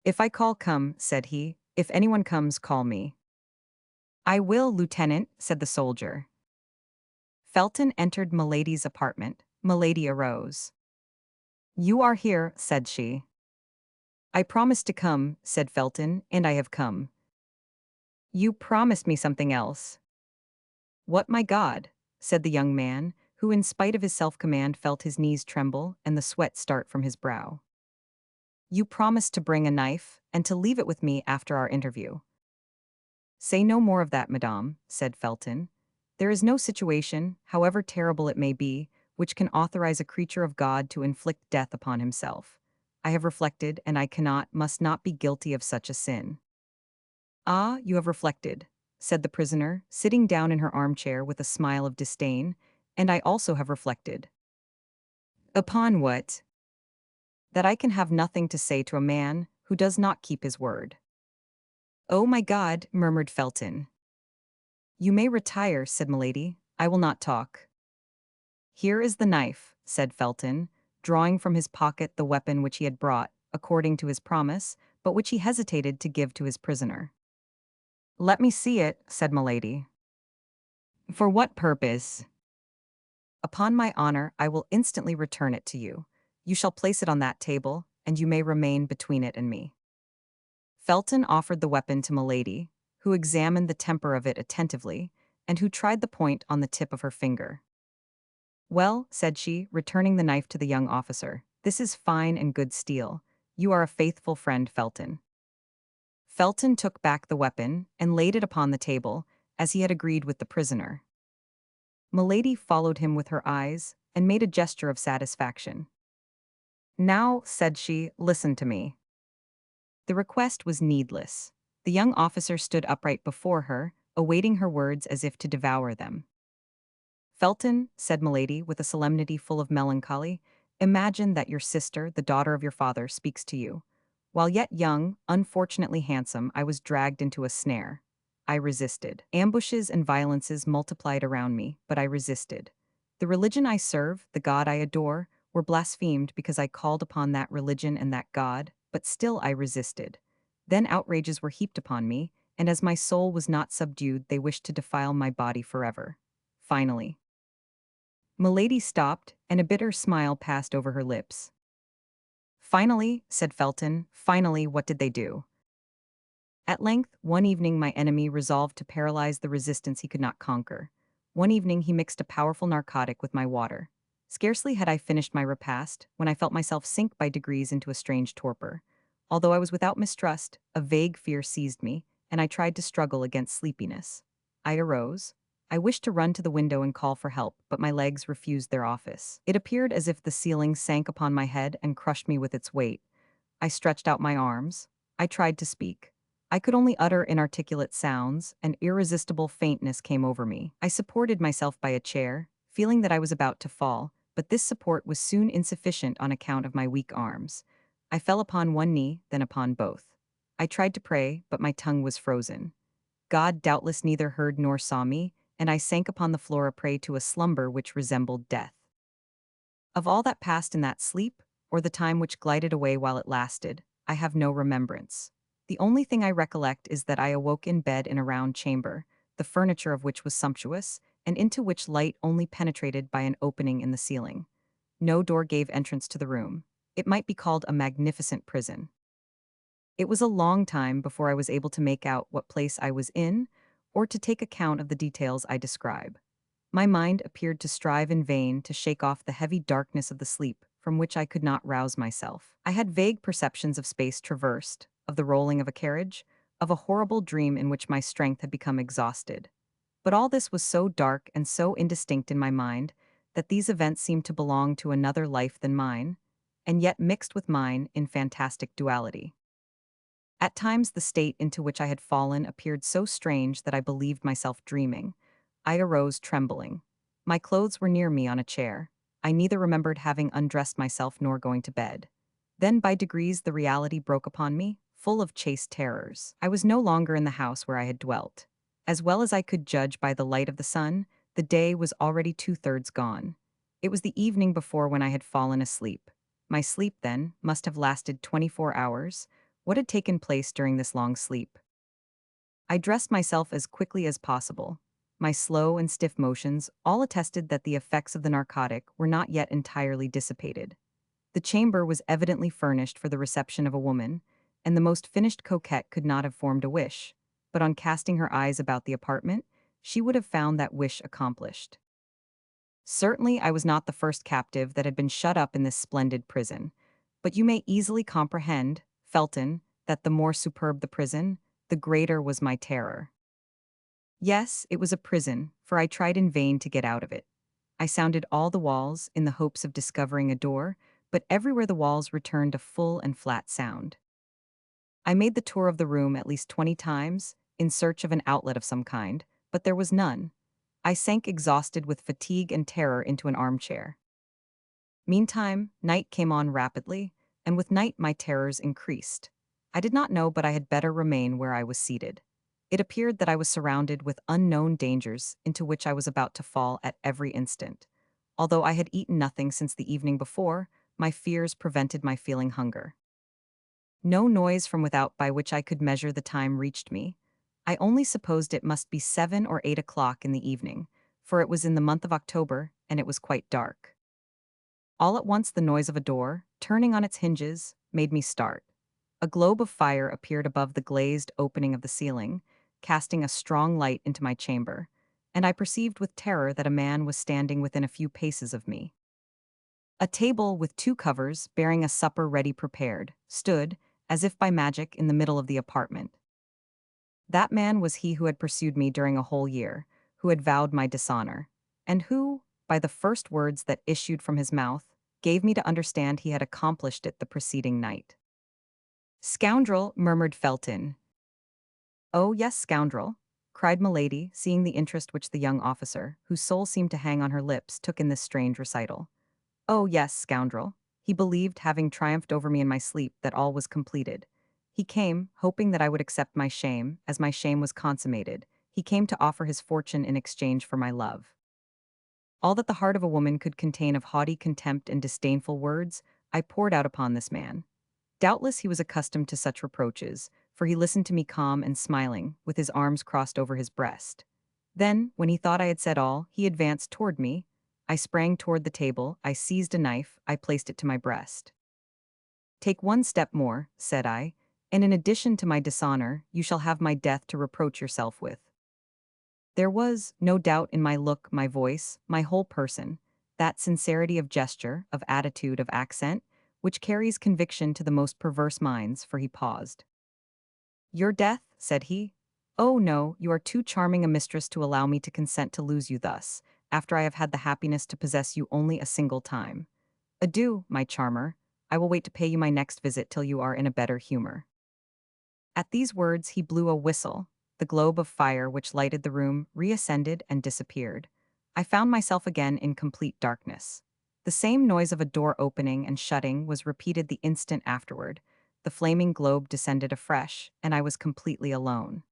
"If I call, come," said he. "If anyone comes, call me." "I will, lieutenant," said the soldier. Felton entered Milady's apartment. Milady arose. "You are here," said she. "I promised to come," said Felton, "and I have come." "You promised me something else." "What, my God?" said the young man, who in spite of his self-command felt his knees tremble and the sweat start from his brow. "You promised to bring a knife, and to leave it with me after our interview." "Say no more of that, madame," said Felton. "There is no situation, however terrible it may be, which can authorize a creature of God to inflict death upon himself. I have reflected, and I must not be guilty of such a sin." "Ah, you have reflected," said the prisoner, sitting down in her armchair with a smile of disdain, "and I also have reflected." "Upon what?" "That I can have nothing to say to a man who does not keep his word." "Oh my God," murmured Felton. "You may retire," said Milady. "I will not talk." "Here is the knife," said Felton, drawing from his pocket the weapon which he had brought, according to his promise, but which he hesitated to give to his prisoner. "Let me see it," said Milady. "For what purpose?" "Upon my honor, I will instantly return it to you. You shall place it on that table, and you may remain between it and me." Felton offered the weapon to Milady, who examined the temper of it attentively, and who tried the point on the tip of her finger. "Well," said she, returning the knife to the young officer, "this is fine and good steel. You are a faithful friend, Felton." Felton took back the weapon and laid it upon the table, as he had agreed with the prisoner. Milady followed him with her eyes and made a gesture of satisfaction. "Now," said she, "listen to me." The request was needless. The young officer stood upright before her, awaiting her words as if to devour them. "Felton," said Milady with a solemnity full of melancholy, "imagine that your sister, the daughter of your father, speaks to you. While yet young, unfortunately handsome, I was dragged into a snare. I resisted. Ambushes and violences multiplied around me, but I resisted. The religion I serve, the God I adore, were blasphemed because I called upon that religion and that God, but still I resisted. Then outrages were heaped upon me, and as my soul was not subdued, they wished to defile my body forever. Finally—" Milady stopped, and a bitter smile passed over her lips. "Finally," said Felton, "finally, what did they do?" "At length, one evening my enemy resolved to paralyze the resistance he could not conquer. One evening he mixed a powerful narcotic with my water. Scarcely had I finished my repast, when I felt myself sink by degrees into a strange torpor. Although I was without mistrust, a vague fear seized me, and I tried to struggle against sleepiness. I arose. I wished to run to the window and call for help, but my legs refused their office. It appeared as if the ceiling sank upon my head and crushed me with its weight. I stretched out my arms. I tried to speak. I could only utter inarticulate sounds, and irresistible faintness came over me. I supported myself by a chair, feeling that I was about to fall, but this support was soon insufficient on account of my weak arms. I fell upon one knee, then upon both. I tried to pray, but my tongue was frozen. God doubtless neither heard nor saw me, and I sank upon the floor a prey to a slumber which resembled death. Of all that passed in that sleep, or the time which glided away while it lasted, I have no remembrance. The only thing I recollect is that I awoke in bed in a round chamber, the furniture of which was sumptuous, and into which light only penetrated by an opening in the ceiling. No door gave entrance to the room. It might be called a magnificent prison. It was a long time before I was able to make out what place I was in, or to take account of the details I describe. My mind appeared to strive in vain to shake off the heavy darkness of the sleep from which I could not rouse myself. I had vague perceptions of space traversed, of the rolling of a carriage, of a horrible dream in which my strength had become exhausted. But all this was so dark and so indistinct in my mind that these events seemed to belong to another life than mine, and yet mixed with mine in fantastic duality. At times the state into which I had fallen appeared so strange that I believed myself dreaming. I arose trembling. My clothes were near me on a chair. I neither remembered having undressed myself nor going to bed. Then by degrees the reality broke upon me, full of chaste terrors. I was no longer in the house where I had dwelt. As well as I could judge by the light of the sun, the day was already two-thirds gone. It was the evening before when I had fallen asleep. My sleep, then, must have lasted 24 hours. What had taken place during this long sleep? I dressed myself as quickly as possible. My slow and stiff motions all attested that the effects of the narcotic were not yet entirely dissipated. The chamber was evidently furnished for the reception of a woman, and the most finished coquette could not have formed a wish, but on casting her eyes about the apartment, she would have found that wish accomplished. Certainly I was not the first captive that had been shut up in this splendid prison, but you may easily comprehend, Felton, that the more superb the prison, the greater was my terror. Yes, it was a prison, for I tried in vain to get out of it. I sounded all the walls in the hopes of discovering a door, but everywhere the walls returned a full and flat sound. I made the tour of the room at least 20 times, in search of an outlet of some kind, but there was none. I sank exhausted with fatigue and terror into an armchair. Meantime, night came on rapidly, and with night my terrors increased. I did not know but I had better remain where I was seated. It appeared that I was surrounded with unknown dangers into which I was about to fall at every instant. Although I had eaten nothing since the evening before, my fears prevented my feeling hunger. No noise from without by which I could measure the time reached me. I only supposed it must be 7 or 8 o'clock in the evening, for it was in the month of October, and it was quite dark. All at once the noise of a door, turning on its hinges, made me start. A globe of fire appeared above the glazed opening of the ceiling, casting a strong light into my chamber, and I perceived with terror that a man was standing within a few paces of me. A table with two covers, bearing a supper ready prepared, stood, as if by magic, in the middle of the apartment. That man was he who had pursued me during a whole year, who had vowed my dishonor, and who, by the first words that issued from his mouth, gave me to understand he had accomplished it the preceding night. "Scoundrel," murmured Felton. "Oh, yes, scoundrel," cried Milady, seeing the interest which the young officer, whose soul seemed to hang on her lips, took in this strange recital. "Oh, yes, scoundrel. He believed, having triumphed over me in my sleep, that all was completed. He came, hoping that I would accept my shame, as my shame was consummated. He came to offer his fortune in exchange for my love." All that the heart of a woman could contain of haughty contempt and disdainful words, I poured out upon this man. Doubtless he was accustomed to such reproaches, for he listened to me calm and smiling, with his arms crossed over his breast. Then, when he thought I had said all, he advanced toward me. I sprang toward the table, I seized a knife, I placed it to my breast. "Take one step more," said I, "and in addition to my dishonor, you shall have my death to reproach yourself with." There was, no doubt, in my look, my voice, my whole person, that sincerity of gesture, of attitude, of accent, which carries conviction to the most perverse minds, for he paused. "Your death?" said he. "Oh, no, you are too charming a mistress to allow me to consent to lose you thus, after I have had the happiness to possess you only a single time. Adieu, my charmer. I will wait to pay you my next visit till you are in a better humor." At these words he blew a whistle. The globe of fire which lighted the room reascended and disappeared. I found myself again in complete darkness. The same noise of a door opening and shutting was repeated the instant afterward. The flaming globe descended afresh, and I was completely alone.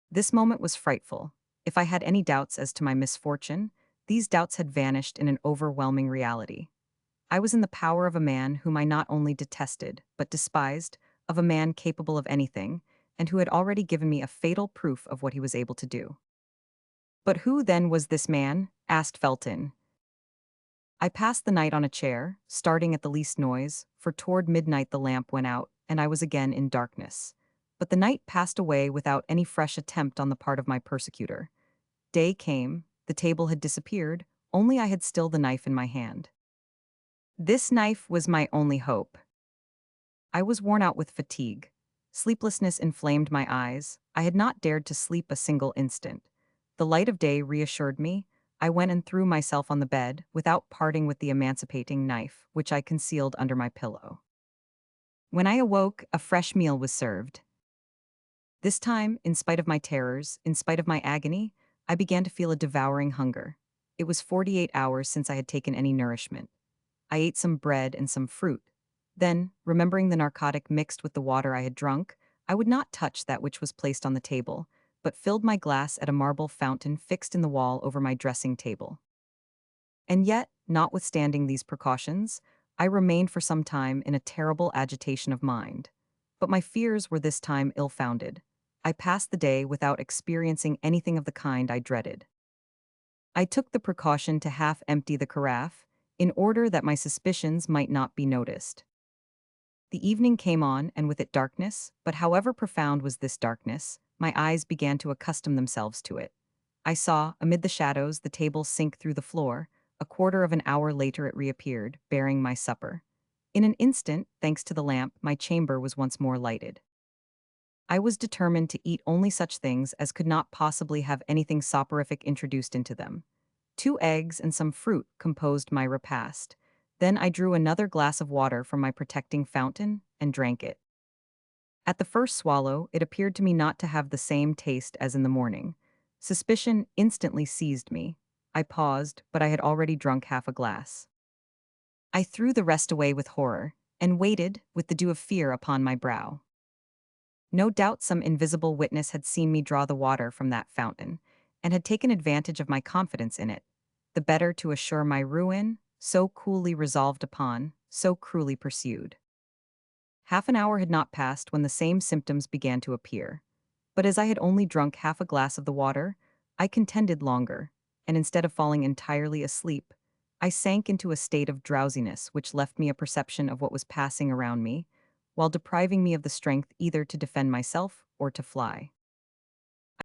This moment was frightful. If I had any doubts as to my misfortune, these doubts had vanished in an overwhelming reality. I was in the power of a man whom I not only detested, but despised, of a man capable of anything, and who had already given me a fatal proof of what he was able to do. But who then was this man? Asked Felton. I passed the night on a chair, starting at the least noise, for toward midnight the lamp went out, and I was again in darkness. But the night passed away without any fresh attempt on the part of my persecutor. Day came, the table had disappeared, only I had still the knife in my hand. This knife was my only hope. I was worn out with fatigue. Sleeplessness inflamed my eyes. I had not dared to sleep a single instant. The light of day reassured me. I went and threw myself on the bed, without parting with the emancipating knife, which I concealed under my pillow. When I awoke, a fresh meal was served. This time, in spite of my terrors, in spite of my agony, I began to feel a devouring hunger. It was 48 hours since I had taken any nourishment. I ate some bread and some fruit. Then, remembering the narcotic mixed with the water I had drunk, I would not touch that which was placed on the table, but filled my glass at a marble fountain fixed in the wall over my dressing table. And yet, notwithstanding these precautions, I remained for some time in a terrible agitation of mind. But my fears were this time ill-founded. I passed the day without experiencing anything of the kind I dreaded. I took the precaution to half empty the carafe, in order that my suspicions might not be noticed. The evening came on, and with it darkness, but however profound was this darkness, my eyes began to accustom themselves to it. I saw, amid the shadows, the table sink through the floor. A quarter of an hour later it reappeared, bearing my supper. In an instant, thanks to the lamp, my chamber was once more lighted. I was determined to eat only such things as could not possibly have anything soporific introduced into them. 2 eggs and some fruit composed my repast. Then I drew another glass of water from my protecting fountain and drank it. At the first swallow, it appeared to me not to have the same taste as in the morning. Suspicion instantly seized me. I paused, but I had already drunk half a glass. I threw the rest away with horror, and waited, with the dew of fear upon my brow. No doubt some invisible witness had seen me draw the water from that fountain, and had taken advantage of my confidence in it, the better to assure my ruin, so coolly resolved upon, so cruelly pursued. Half an hour had not passed when the same symptoms began to appear. But as I had only drunk half a glass of the water, I contended longer, and instead of falling entirely asleep, I sank into a state of drowsiness which left me a perception of what was passing around me, while depriving me of the strength either to defend myself or to fly.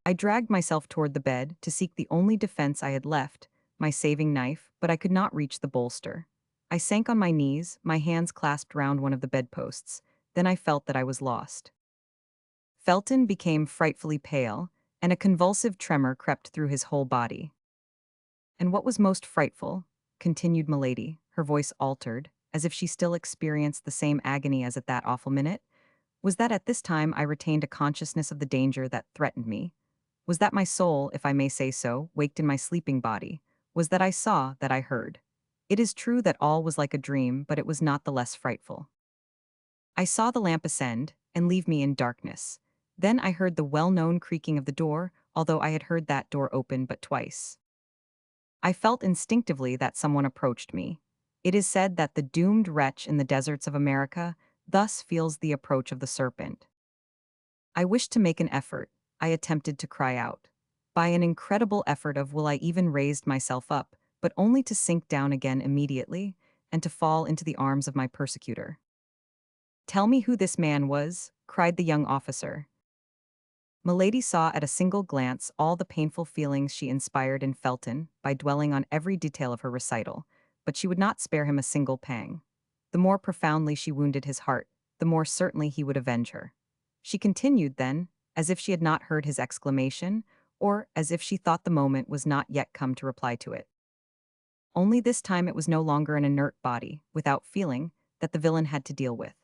I dragged myself toward the bed to seek the only defense I had left, my saving knife, but I could not reach the bolster. I sank on my knees, my hands clasped round one of the bedposts. Then I felt that I was lost. Felton became frightfully pale, and a convulsive tremor crept through his whole body. And what was most frightful, continued Milady, her voice altered, as if she still experienced the same agony as at that awful minute, was that at this time I retained a consciousness of the danger that threatened me. Was that my soul, if I may say so, waked in my sleeping body? Was that I saw, that I heard? It is true that all was like a dream, but it was not the less frightful. I saw the lamp ascend, and leave me in darkness. Then I heard the well-known creaking of the door, although I had heard that door open but twice. I felt instinctively that someone approached me. It is said that the doomed wretch in the deserts of America thus feels the approach of the serpent. I wished to make an effort. I attempted to cry out. By an incredible effort of will I even raised myself up, but only to sink down again immediately, and to fall into the arms of my persecutor. "Tell me who this man was," cried the young officer. Milady saw at a single glance all the painful feelings she inspired in Felton by dwelling on every detail of her recital, but she would not spare him a single pang. The more profoundly she wounded his heart, the more certainly he would avenge her. She continued then, as if she had not heard his exclamation, or as if she thought the moment was not yet come to reply to it. Only this time it was no longer an inert body, without feeling, that the villain had to deal with.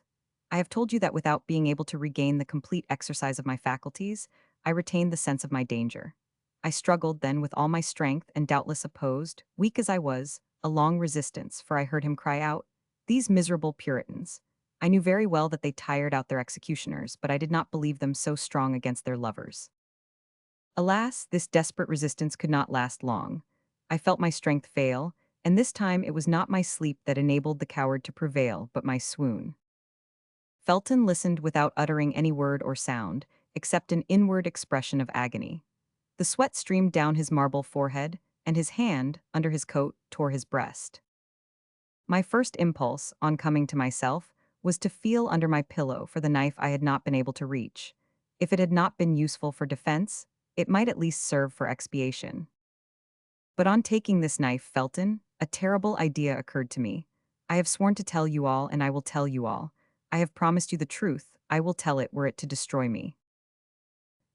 I have told you that without being able to regain the complete exercise of my faculties, I retained the sense of my danger. I struggled then with all my strength and doubtless opposed, weak as I was, a long resistance, for I heard him cry out, "These miserable Puritans." I knew very well that they tired out their executioners, but I did not believe them so strong against their lovers. Alas, this desperate resistance could not last long. I felt my strength fail, and this time it was not my sleep that enabled the coward to prevail, but my swoon. Felton listened without uttering any word or sound, except an inward expression of agony. The sweat streamed down his marble forehead, and his hand, under his coat, tore his breast. My first impulse, on coming to myself, was to feel under my pillow for the knife I had not been able to reach. If it had not been useful for defense, it might at least serve for expiation. But on taking this knife, Felton, a terrible idea occurred to me. I have sworn to tell you all, and I will tell you all. I have promised you the truth, I will tell it were it to destroy me.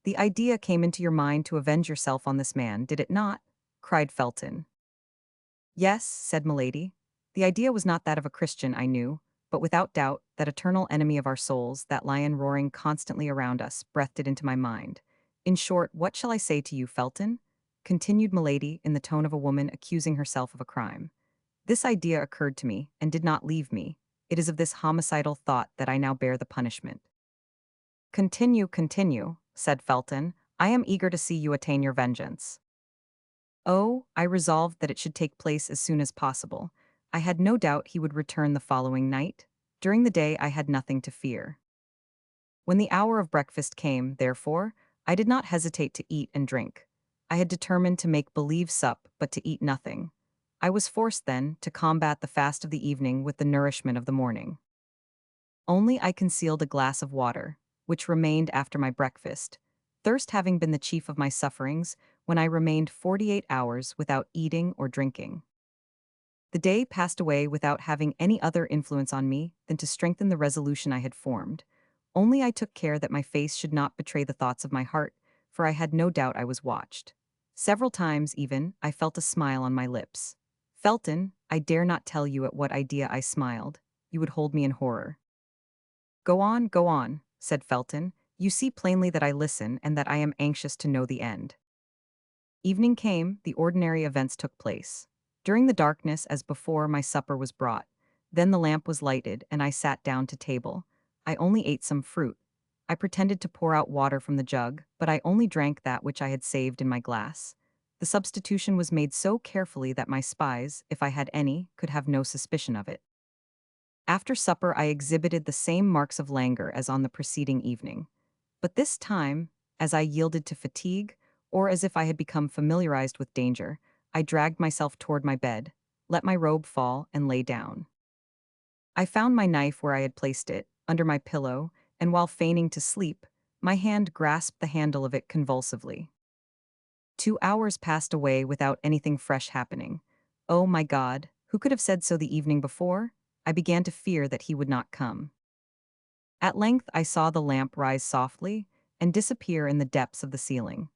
The idea came into your mind to avenge yourself on this man, did it not? Cried Felton. Yes, said Milady. The idea was not that of a Christian, I knew, but without doubt, that eternal enemy of our souls, that lion roaring constantly around us, breathed it into my mind. In short, what shall I say to you, Felton? Continued Milady in the tone of a woman accusing herself of a crime. This idea occurred to me, and did not leave me. It is of this homicidal thought that I now bear the punishment. Continue, said Felton. I am eager to see you attain your vengeance. Oh, I resolved that it should take place as soon as possible. I had no doubt he would return the following night. During the day I had nothing to fear. When the hour of breakfast came, therefore, I did not hesitate to eat and drink. I had determined to make believe sup, but to eat nothing. I was forced, then, to combat the fast of the evening with the nourishment of the morning. Only I concealed a glass of water, which remained after my breakfast, thirst having been the chief of my sufferings, when I remained 48 hours without eating or drinking. The day passed away without having any other influence on me than to strengthen the resolution I had formed. Only I took care that my face should not betray the thoughts of my heart, for I had no doubt I was watched. Several times, even, I felt a smile on my lips. Felton, I dare not tell you at what idea I smiled. You would hold me in horror. Go on, said Felton. You see plainly that I listen and that I am anxious to know the end. Evening came, the ordinary events took place. During the darkness, as before, my supper was brought. Then the lamp was lighted, and I sat down to table. I only ate some fruit. I pretended to pour out water from the jug, but I only drank that which I had saved in my glass. The substitution was made so carefully that my spies, if I had any, could have no suspicion of it. After supper I exhibited the same marks of languor as on the preceding evening. But this time, as I yielded to fatigue, or as if I had become familiarized with danger, I dragged myself toward my bed, let my robe fall, and lay down. I found my knife where I had placed it, under my pillow, and while feigning to sleep, my hand grasped the handle of it convulsively. 2 hours passed away without anything fresh happening. Oh my God, who could have said so the evening before? I began to fear that he would not come. At length I saw the lamp rise softly and disappear in the depths of the ceiling.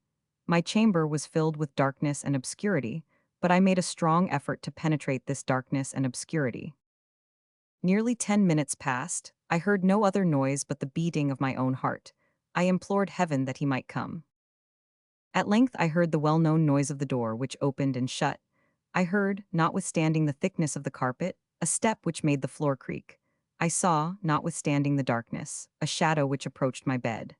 My chamber was filled with darkness and obscurity, but I made a strong effort to penetrate this darkness and obscurity. Nearly 10 minutes passed. I heard no other noise but the beating of my own heart. I implored heaven that he might come. At length I heard the well-known noise of the door, which opened and shut. I heard, notwithstanding the thickness of the carpet, a step which made the floor creak. I saw, notwithstanding the darkness, a shadow which approached my bed.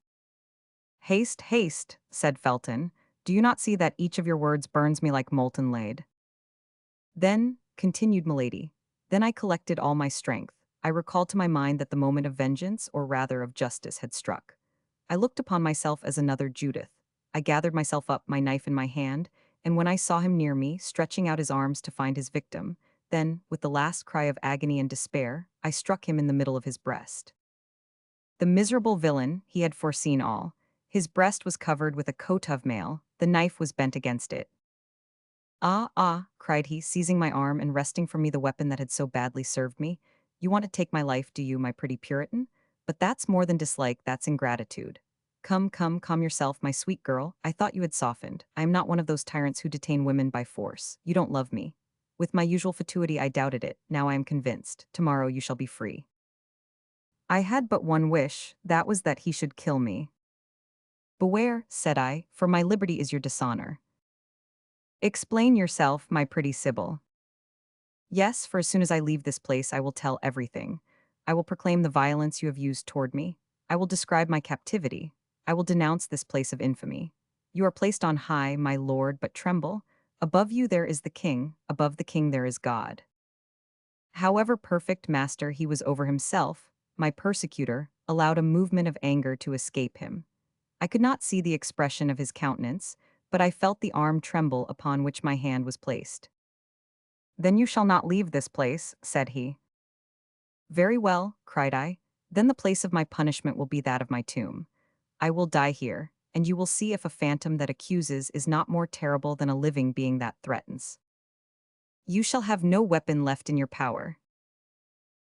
Haste, haste, said Felton. Do you not see that each of your words burns me like molten lead? Then, continued Milady, then I collected all my strength. I recalled to my mind that the moment of vengeance, or rather of justice, had struck. I looked upon myself as another Judith. I gathered myself up, my knife in my hand, and when I saw him near me, stretching out his arms to find his victim, then, with the last cry of agony and despair, I struck him in the middle of his breast. The miserable villain, he had foreseen all. His breast was covered with a coat of mail, the knife was bent against it. Ah, cried he, seizing my arm and wresting from me the weapon that had so badly served me. You want to take my life, do you, my pretty Puritan? But that's more than dislike, that's ingratitude. Come, calm yourself, my sweet girl. I thought you had softened. I am not one of those tyrants who detain women by force. You don't love me. With my usual fatuity I doubted it. Now I am convinced. Tomorrow you shall be free. I had but one wish, that was that he should kill me. Beware, said I, for my liberty is your dishonor. Explain yourself, my pretty Sibyl. Yes, for as soon as I leave this place I will tell everything. I will proclaim the violence you have used toward me. I will describe my captivity. I will denounce this place of infamy. You are placed on high, my lord, but tremble. Above you there is the king, above the king there is God. However perfect master he was over himself, my persecutor allowed a movement of anger to escape him. I could not see the expression of his countenance, but I felt the arm tremble upon which my hand was placed. "Then you shall not leave this place," said he. "Very well," cried I. "Then the place of my punishment will be that of my tomb. I will die here, and you will see if a phantom that accuses is not more terrible than a living being that threatens. You shall have no weapon left in your power.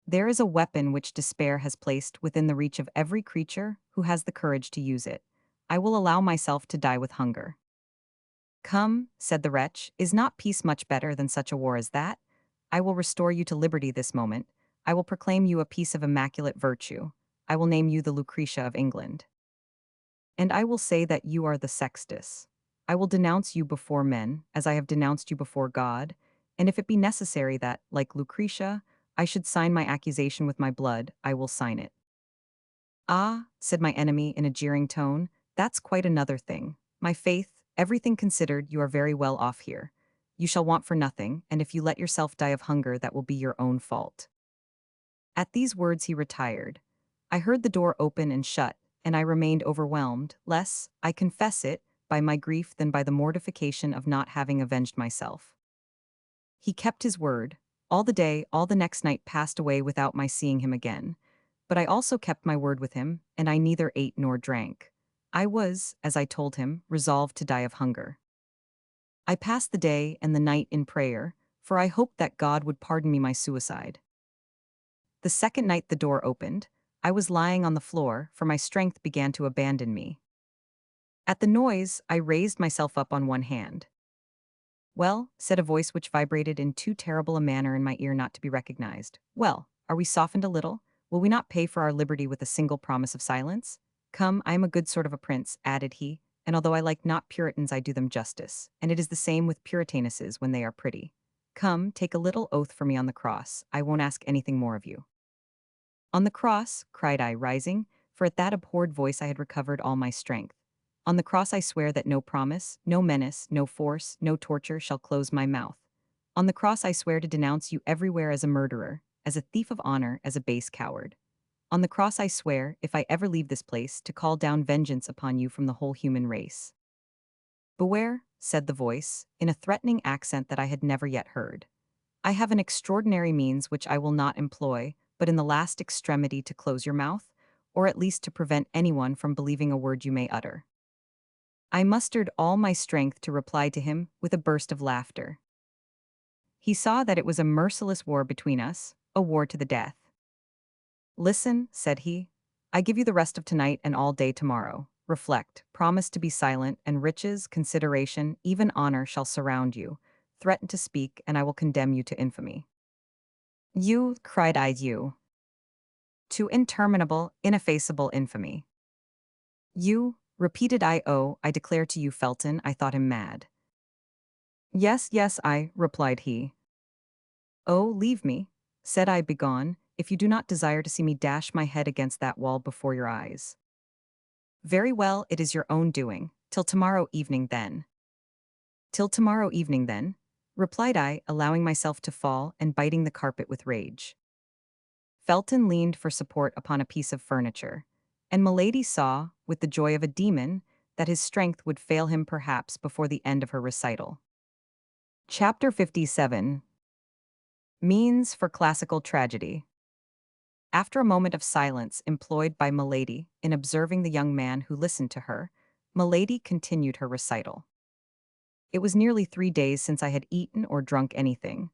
There is a weapon which despair has placed within the reach of every creature who has the courage to use it. I will allow myself to die with hunger." "Come," said the wretch, "is not peace much better than such a war as that? I will restore you to liberty this moment. I will proclaim you a piece of immaculate virtue. I will name you the Lucretia of England. And I will say that you are the Sextus. I will denounce you before men, as I have denounced you before God, and if it be necessary that, like Lucretia, I should sign my accusation with my blood, I will sign it." "Ah," said my enemy in a jeering tone, "that's quite another thing. My faith, everything considered, you are very well off here. You shall want for nothing, and if you let yourself die of hunger, that will be your own fault." At these words he retired. I heard the door open and shut, and I remained overwhelmed, less, I confess it, by my grief than by the mortification of not having avenged myself. He kept his word. All the day, all the next night passed away without my seeing him again. But I also kept my word with him, and I neither ate nor drank. I was, as I told him, resolved to die of hunger. I passed the day and the night in prayer, for I hoped that God would pardon me my suicide. The second night the door opened. I was lying on the floor, for my strength began to abandon me. At the noise, I raised myself up on one hand. "Well," said a voice which vibrated in too terrible a manner in my ear not to be recognized. "Well, are we softened a little? Will we not pay for our liberty with a single promise of silence? Come, I am a good sort of a prince," added he, "and although I like not Puritans, I do them justice, and it is the same with Puritanesses when they are pretty. Come, take a little oath for me on the cross. I won't ask anything more of you." "On the cross," cried I, rising, for at that abhorred voice I had recovered all my strength. "On the cross I swear that no promise, no menace, no force, no torture shall close my mouth. On the cross I swear to denounce you everywhere as a murderer, as a thief of honor, as a base coward. On the cross I swear, if I ever leave this place, to call down vengeance upon you from the whole human race." "Beware," said the voice, in a threatening accent that I had never yet heard. "I have an extraordinary means which I will not employ, but in the last extremity to close your mouth, or at least to prevent anyone from believing a word you may utter." I mustered all my strength to reply to him with a burst of laughter. He saw that it was a merciless war between us, a war to the death. "Listen," said he. "I give you the rest of tonight and all day tomorrow. Reflect, promise to be silent, and riches, consideration, even honor shall surround you. Threaten to speak, and I will condemn you to infamy." "You," cried I, "you. To interminable, ineffaceable infamy." "You," repeated I. "Oh, I declare to you, Felton, I thought him mad." "Yes, yes, I," replied he. "Oh, leave me," said I, "begone, if you do not desire to see me dash my head against that wall before your eyes." "Very well, it is your own doing. Till tomorrow evening, then." "Till tomorrow evening, then," replied I, allowing myself to fall and biting the carpet with rage. Felton leaned for support upon a piece of furniture, and Milady saw, with the joy of a demon, that his strength would fail him perhaps before the end of her recital. Chapter 57. Means for Classical Tragedy. After a moment of silence employed by Milady in observing the young man who listened to her, Milady continued her recital. "It was nearly 3 days since I had eaten or drunk anything.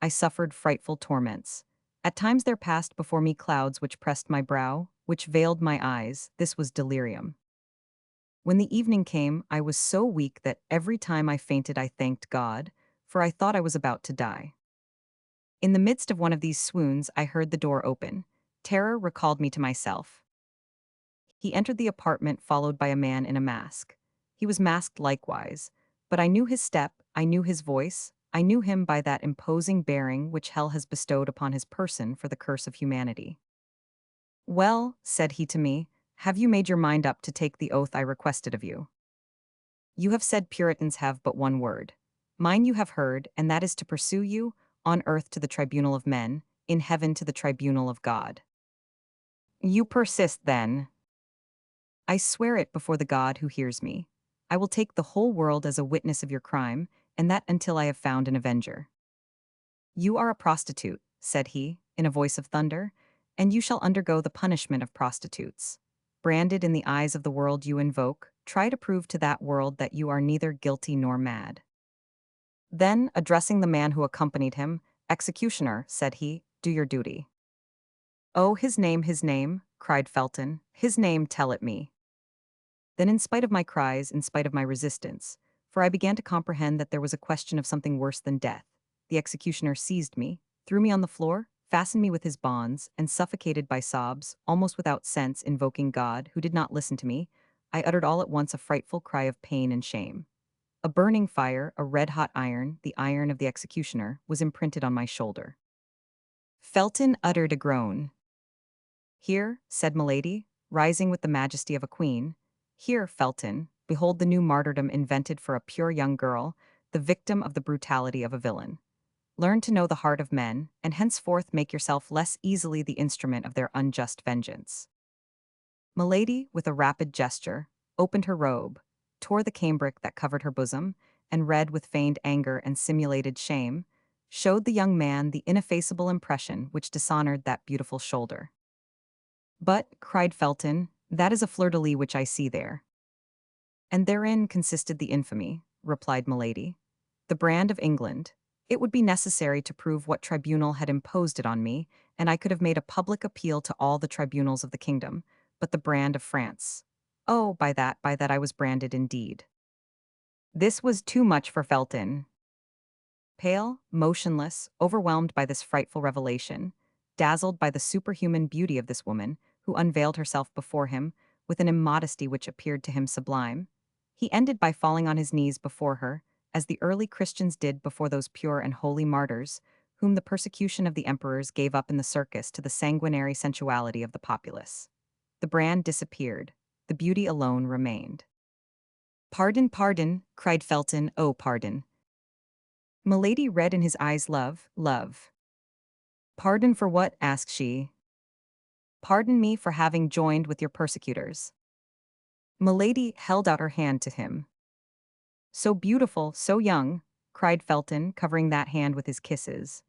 I suffered frightful torments. At times there passed before me clouds which pressed my brow, which veiled my eyes. This was delirium. When the evening came, I was so weak that every time I fainted I thanked God, for I thought I was about to die. In the midst of one of these swoons I heard the door open. Terror recalled me to myself. He entered the apartment followed by a man in a mask. He was masked likewise, but I knew his step, I knew his voice, I knew him by that imposing bearing which hell has bestowed upon his person for the curse of humanity. "Well," said he to me, "have you made your mind up to take the oath I requested of you? You have said Puritans have but one word. Mine you have heard, and that is to pursue you, on earth to the tribunal of men, in heaven to the tribunal of God. You persist, then?" "I swear it before the God who hears me." I will take the whole world as a witness of your crime, and that until I have found an avenger. You are a prostitute, said he, in a voice of thunder, and you shall undergo the punishment of prostitutes. Branded in the eyes of the world you invoke, try to prove to that world that you are neither guilty nor mad. Then, addressing the man who accompanied him, executioner, said he, do your duty. Oh, his name, cried Felton, his name, tell it me. Then, in spite of my cries, in spite of my resistance, for I began to comprehend that there was a question of something worse than death, the executioner seized me, threw me on the floor, fastened me with his bonds, and suffocated by sobs, almost without sense, invoking God, who did not listen to me, I uttered all at once a frightful cry of pain and shame. A burning fire, a red-hot iron, the iron of the executioner, was imprinted on my shoulder. Felton uttered a groan. Here, said Milady, rising with the majesty of a queen, here, Felton, behold the new martyrdom invented for a pure young girl, the victim of the brutality of a villain. Learn to know the heart of men, and henceforth make yourself less easily the instrument of their unjust vengeance. Milady, with a rapid gesture, opened her robe, tore the cambric that covered her bosom, and read with feigned anger and simulated shame, showed the young man the ineffaceable impression which dishonored that beautiful shoulder. But, cried Felton, that is a fleur-de-lis which I see there. And therein consisted the infamy, replied Milady. The brand of England. It would be necessary to prove what tribunal had imposed it on me, and I could have made a public appeal to all the tribunals of the kingdom, but the brand of France. Oh, by that I was branded indeed. This was too much for Felton. Pale, motionless, overwhelmed by this frightful revelation, dazzled by the superhuman beauty of this woman, who unveiled herself before him, with an immodesty which appeared to him sublime, he ended by falling on his knees before her, as the early Christians did before those pure and holy martyrs, whom the persecution of the emperors gave up in the circus to the sanguinary sensuality of the populace. The brand disappeared, the beauty alone remained. Pardon, pardon, cried Felton, oh, pardon. Milady read in his eyes love, love. Pardon for what? Asked she. Pardon me for having joined with your persecutors. Milady held out her hand to him. So beautiful, so young, cried Felton, covering that hand with his kisses.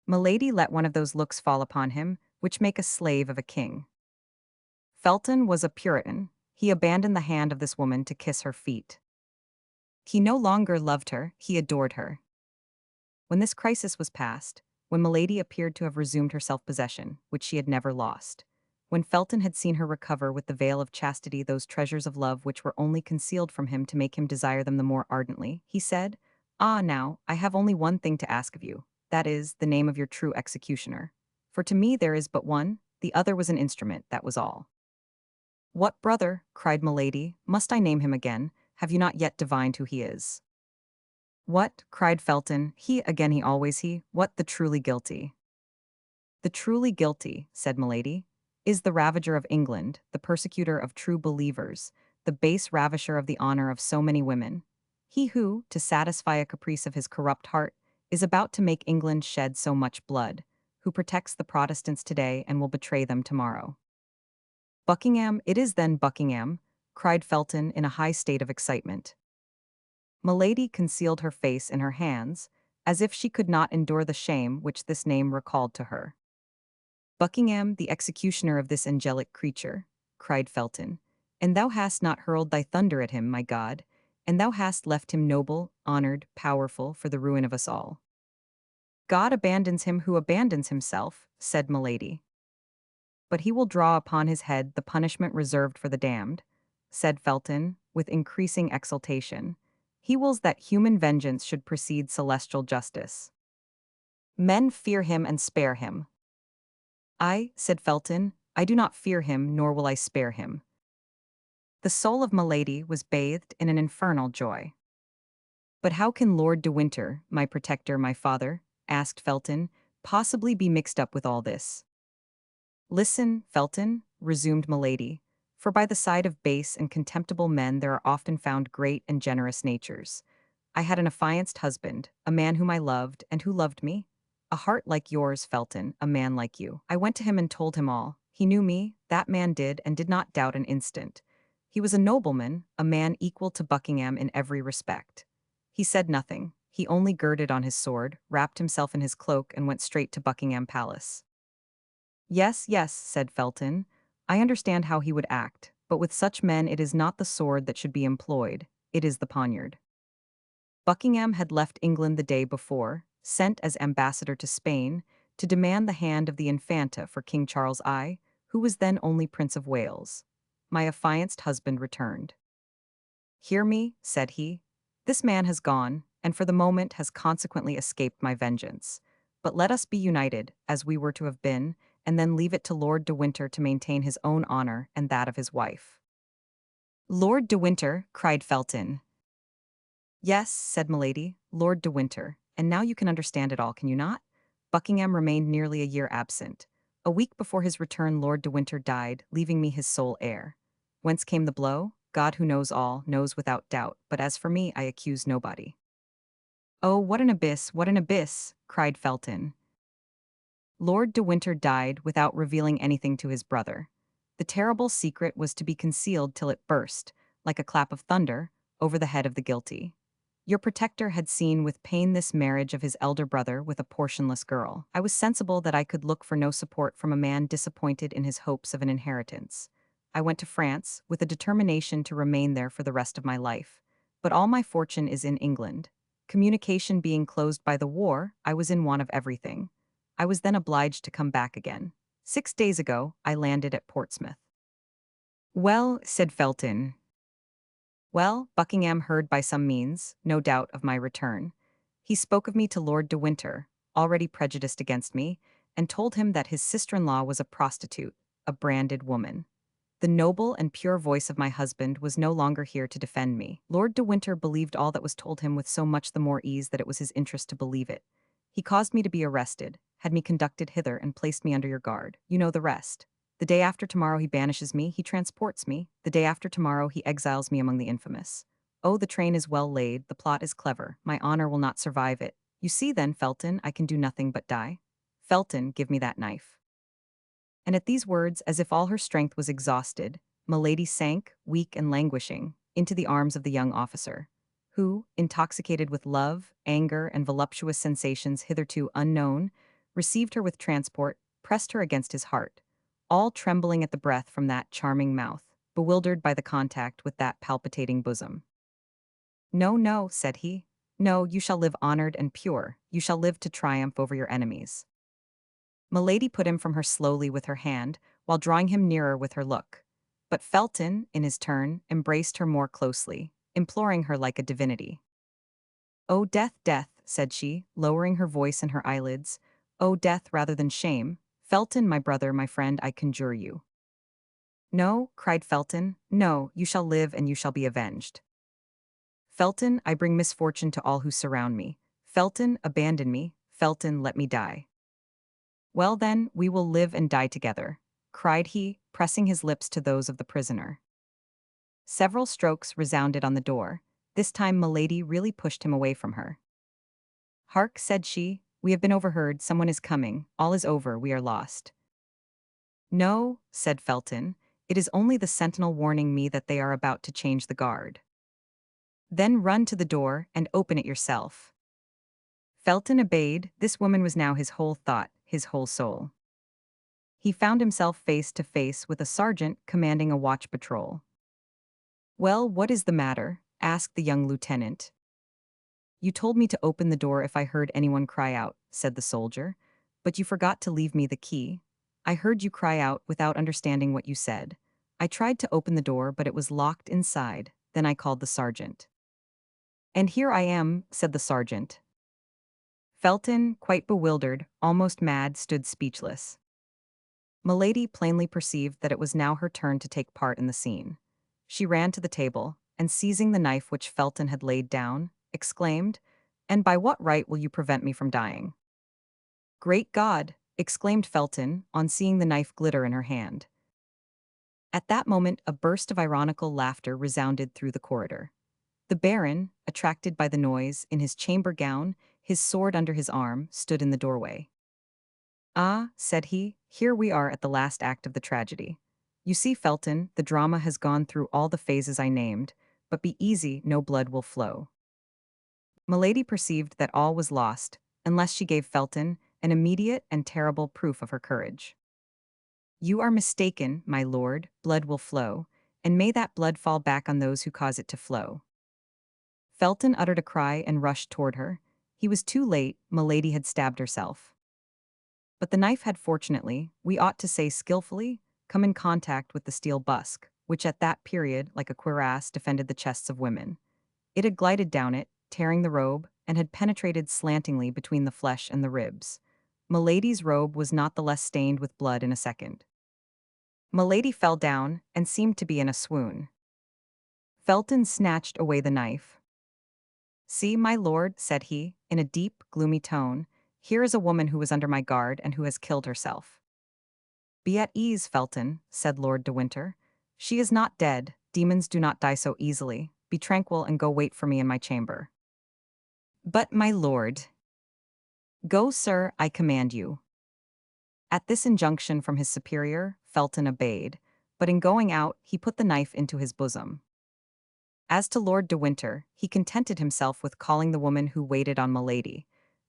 Milady let one of those looks fall upon him, which make a slave of a king. Felton was a Puritan. He abandoned the hand of this woman to kiss her feet. He no longer loved her, he adored her. When this crisis was past, when Milady appeared to have resumed her self-possession, which she had never lost, when Felton had seen her recover with the veil of chastity those treasures of love which were only concealed from him to make him desire them the more ardently, he said, "Ah, now, I have only one thing to ask of you, that is, the name of your true executioner. For to me there is but one, the other was an instrument, that was all." "What brother?" cried Milady. "Must I name him again? Have you not yet divined who he is?" "What?" cried Felton. "He, again he always he, what, the truly guilty?" "The truly guilty," said Milady, "is the ravager of England, the persecutor of true believers, the base ravisher of the honor of so many women. He who, to satisfy a caprice of his corrupt heart, is about to make England shed so much blood, who protects the Protestants today and will betray them tomorrow." "Buckingham, it is then Buckingham," cried Felton in a high state of excitement. Milady concealed her face in her hands, as if she could not endure the shame which this name recalled to her. "Buckingham, the executioner of this angelic creature," cried Felton, "and thou hast not hurled thy thunder at him, my God, and thou hast left him noble, honored, powerful, for the ruin of us all." "God abandons him who abandons himself," said Milady. "But he will draw upon his head the punishment reserved for the damned," said Felton, with increasing exultation. "He wills that human vengeance should precede celestial justice. Men fear him and spare him." "I," said Felton, "I do not fear him, nor will I spare him." The soul of Milady was bathed in an infernal joy. "But how can Lord de Winter, my protector, my father," asked Felton, "possibly be mixed up with all this?" "Listen, Felton," resumed Milady, "for by the side of base and contemptible men there are often found great and generous natures. I had an affianced husband, a man whom I loved and who loved me. A heart like yours, Felton, a man like you. I went to him and told him all. He knew me, that man did, and did not doubt an instant. He He was a nobleman, a man equal to Buckingham in every respect. He said nothing. He only girded on his sword, wrapped himself in his cloak, and went straight to Buckingham Palace. Yes, yes, said Felton. I understand how he would act, but with such men it is not the sword that should be employed, it is the poniard. Buckingham had left England the day before, sent as ambassador to Spain, to demand the hand of the Infanta for King Charles I, who was then only Prince of Wales. My affianced husband returned. Hear me, said he. This man has gone, and for the moment has consequently escaped my vengeance. But let us be united, as we were to have been, and then leave it to Lord de Winter to maintain his own honor and that of his wife. Lord de Winter, cried Felton. Yes, said Milady, Lord de Winter, and now you can understand it all, can you not? Buckingham remained nearly a year absent. A week before his return Lord de Winter died, leaving me his sole heir. Whence came the blow? God, who knows all, knows without doubt, but as for me, I accuse nobody. Oh, what an abyss, cried Felton. Lord de Winter died without revealing anything to his brother. The terrible secret was to be concealed till it burst, like a clap of thunder, over the head of the guilty. Your protector had seen with pain this marriage of his elder brother with a portionless girl. I was sensible that I could look for no support from a man disappointed in his hopes of an inheritance. I went to France, with a determination to remain there for the rest of my life. But all my fortune is in England. Communication being closed by the war, I was in want of everything. I was then obliged to come back again. 6 days ago, I landed at Portsmouth. Well, said Felton. Well, Buckingham heard by some means, no doubt, of my return. He spoke of me to Lord de Winter, already prejudiced against me, and told him that his sister-in-law was a prostitute, a branded woman. The noble and pure voice of my husband was no longer here to defend me. Lord de Winter believed all that was told him with so much the more ease that it was his interest to believe it. He caused me to be arrested, had me conducted hither, and placed me under your guard. You know the rest. The day after tomorrow he banishes me, he transports me. The day after tomorrow he exiles me among the infamous. Oh, the train is well laid, the plot is clever, my honor will not survive it. You see then, Felton, I can do nothing but die. Felton, give me that knife. And at these words, as if all her strength was exhausted, Milady sank, weak and languishing, into the arms of the young officer, who, intoxicated with love, anger, and voluptuous sensations hitherto unknown, received her with transport, pressed her against his heart, all trembling at the breath from that charming mouth, bewildered by the contact with that palpitating bosom. No, no, said he. No, you shall live honored and pure, you shall live to triumph over your enemies. Milady put him from her slowly with her hand, while drawing him nearer with her look. But Felton, in his turn, embraced her more closely, imploring her like a divinity. "Oh, death, death," said she, lowering her voice and her eyelids. "Oh, death rather than shame. Felton, my brother, my friend, I conjure you." "No," cried Felton, "no, you shall live and you shall be avenged. Felton, I bring misfortune to all who surround me. Felton, abandon me. Felton, let me die." "Well then, we will live and die together," cried he, pressing his lips to those of the prisoner. Several strokes resounded on the door. This time Milady really pushed him away from her. "Hark," said she, "we have been overheard, someone is coming, all is over, we are lost." "No," said Felton, "it is only the sentinel warning me that they are about to change the guard." "Then run to the door and open it yourself." Felton obeyed. This woman was now his whole thought, his whole soul. He found himself face to face with a sergeant commanding a watch patrol. "Well, what is the matter?" asked the young lieutenant. "You told me to open the door if I heard anyone cry out," said the soldier, "but you forgot to leave me the key. I heard you cry out without understanding what you said. I tried to open the door, but it was locked inside. Then I called the sergeant." "And here I am," said the sergeant. Felton, quite bewildered, almost mad, stood speechless. Milady plainly perceived that it was now her turn to take part in the scene. She ran to the table, and seizing the knife which Felton had laid down, exclaimed, "And by what right will you prevent me from dying?" "Great God!" exclaimed Felton, on seeing the knife glitter in her hand. At that moment a burst of ironical laughter resounded through the corridor. The Baron, attracted by the noise, in his chamber gown, his sword under his arm, stood in the doorway. "Ah," said he, "here we are at the last act of the tragedy. You see, Felton, the drama has gone through all the phases I named, but be easy, no blood will flow. Milady perceived that all was lost, unless she gave Felton an immediate and terrible proof of her courage. You are mistaken, my lord, blood will flow, and may that blood fall back on those who cause it to flow. Felton uttered a cry and rushed toward her. He was too late, Milady had stabbed herself. But the knife had fortunately, we ought to say skillfully, come in contact with the steel busk, which at that period, like a cuirass, defended the chests of women. It had glided down it, tearing the robe, and had penetrated slantingly between the flesh and the ribs. Milady's robe was not the less stained with blood in a second. Milady fell down and seemed to be in a swoon. Felton snatched away the knife. See, my lord, said he, in a deep, gloomy tone, here is a woman who was under my guard and who has killed herself. Be at ease, Felton, said Lord de Winter. She is not dead, demons do not die so easily. Be tranquil and go wait for me in my chamber. But, my lord. Go, sir, I command you. At this injunction from his superior, Felton obeyed, but in going out, he put the knife into his bosom. As to Lord de Winter, he contented himself with calling the woman who waited on Milady,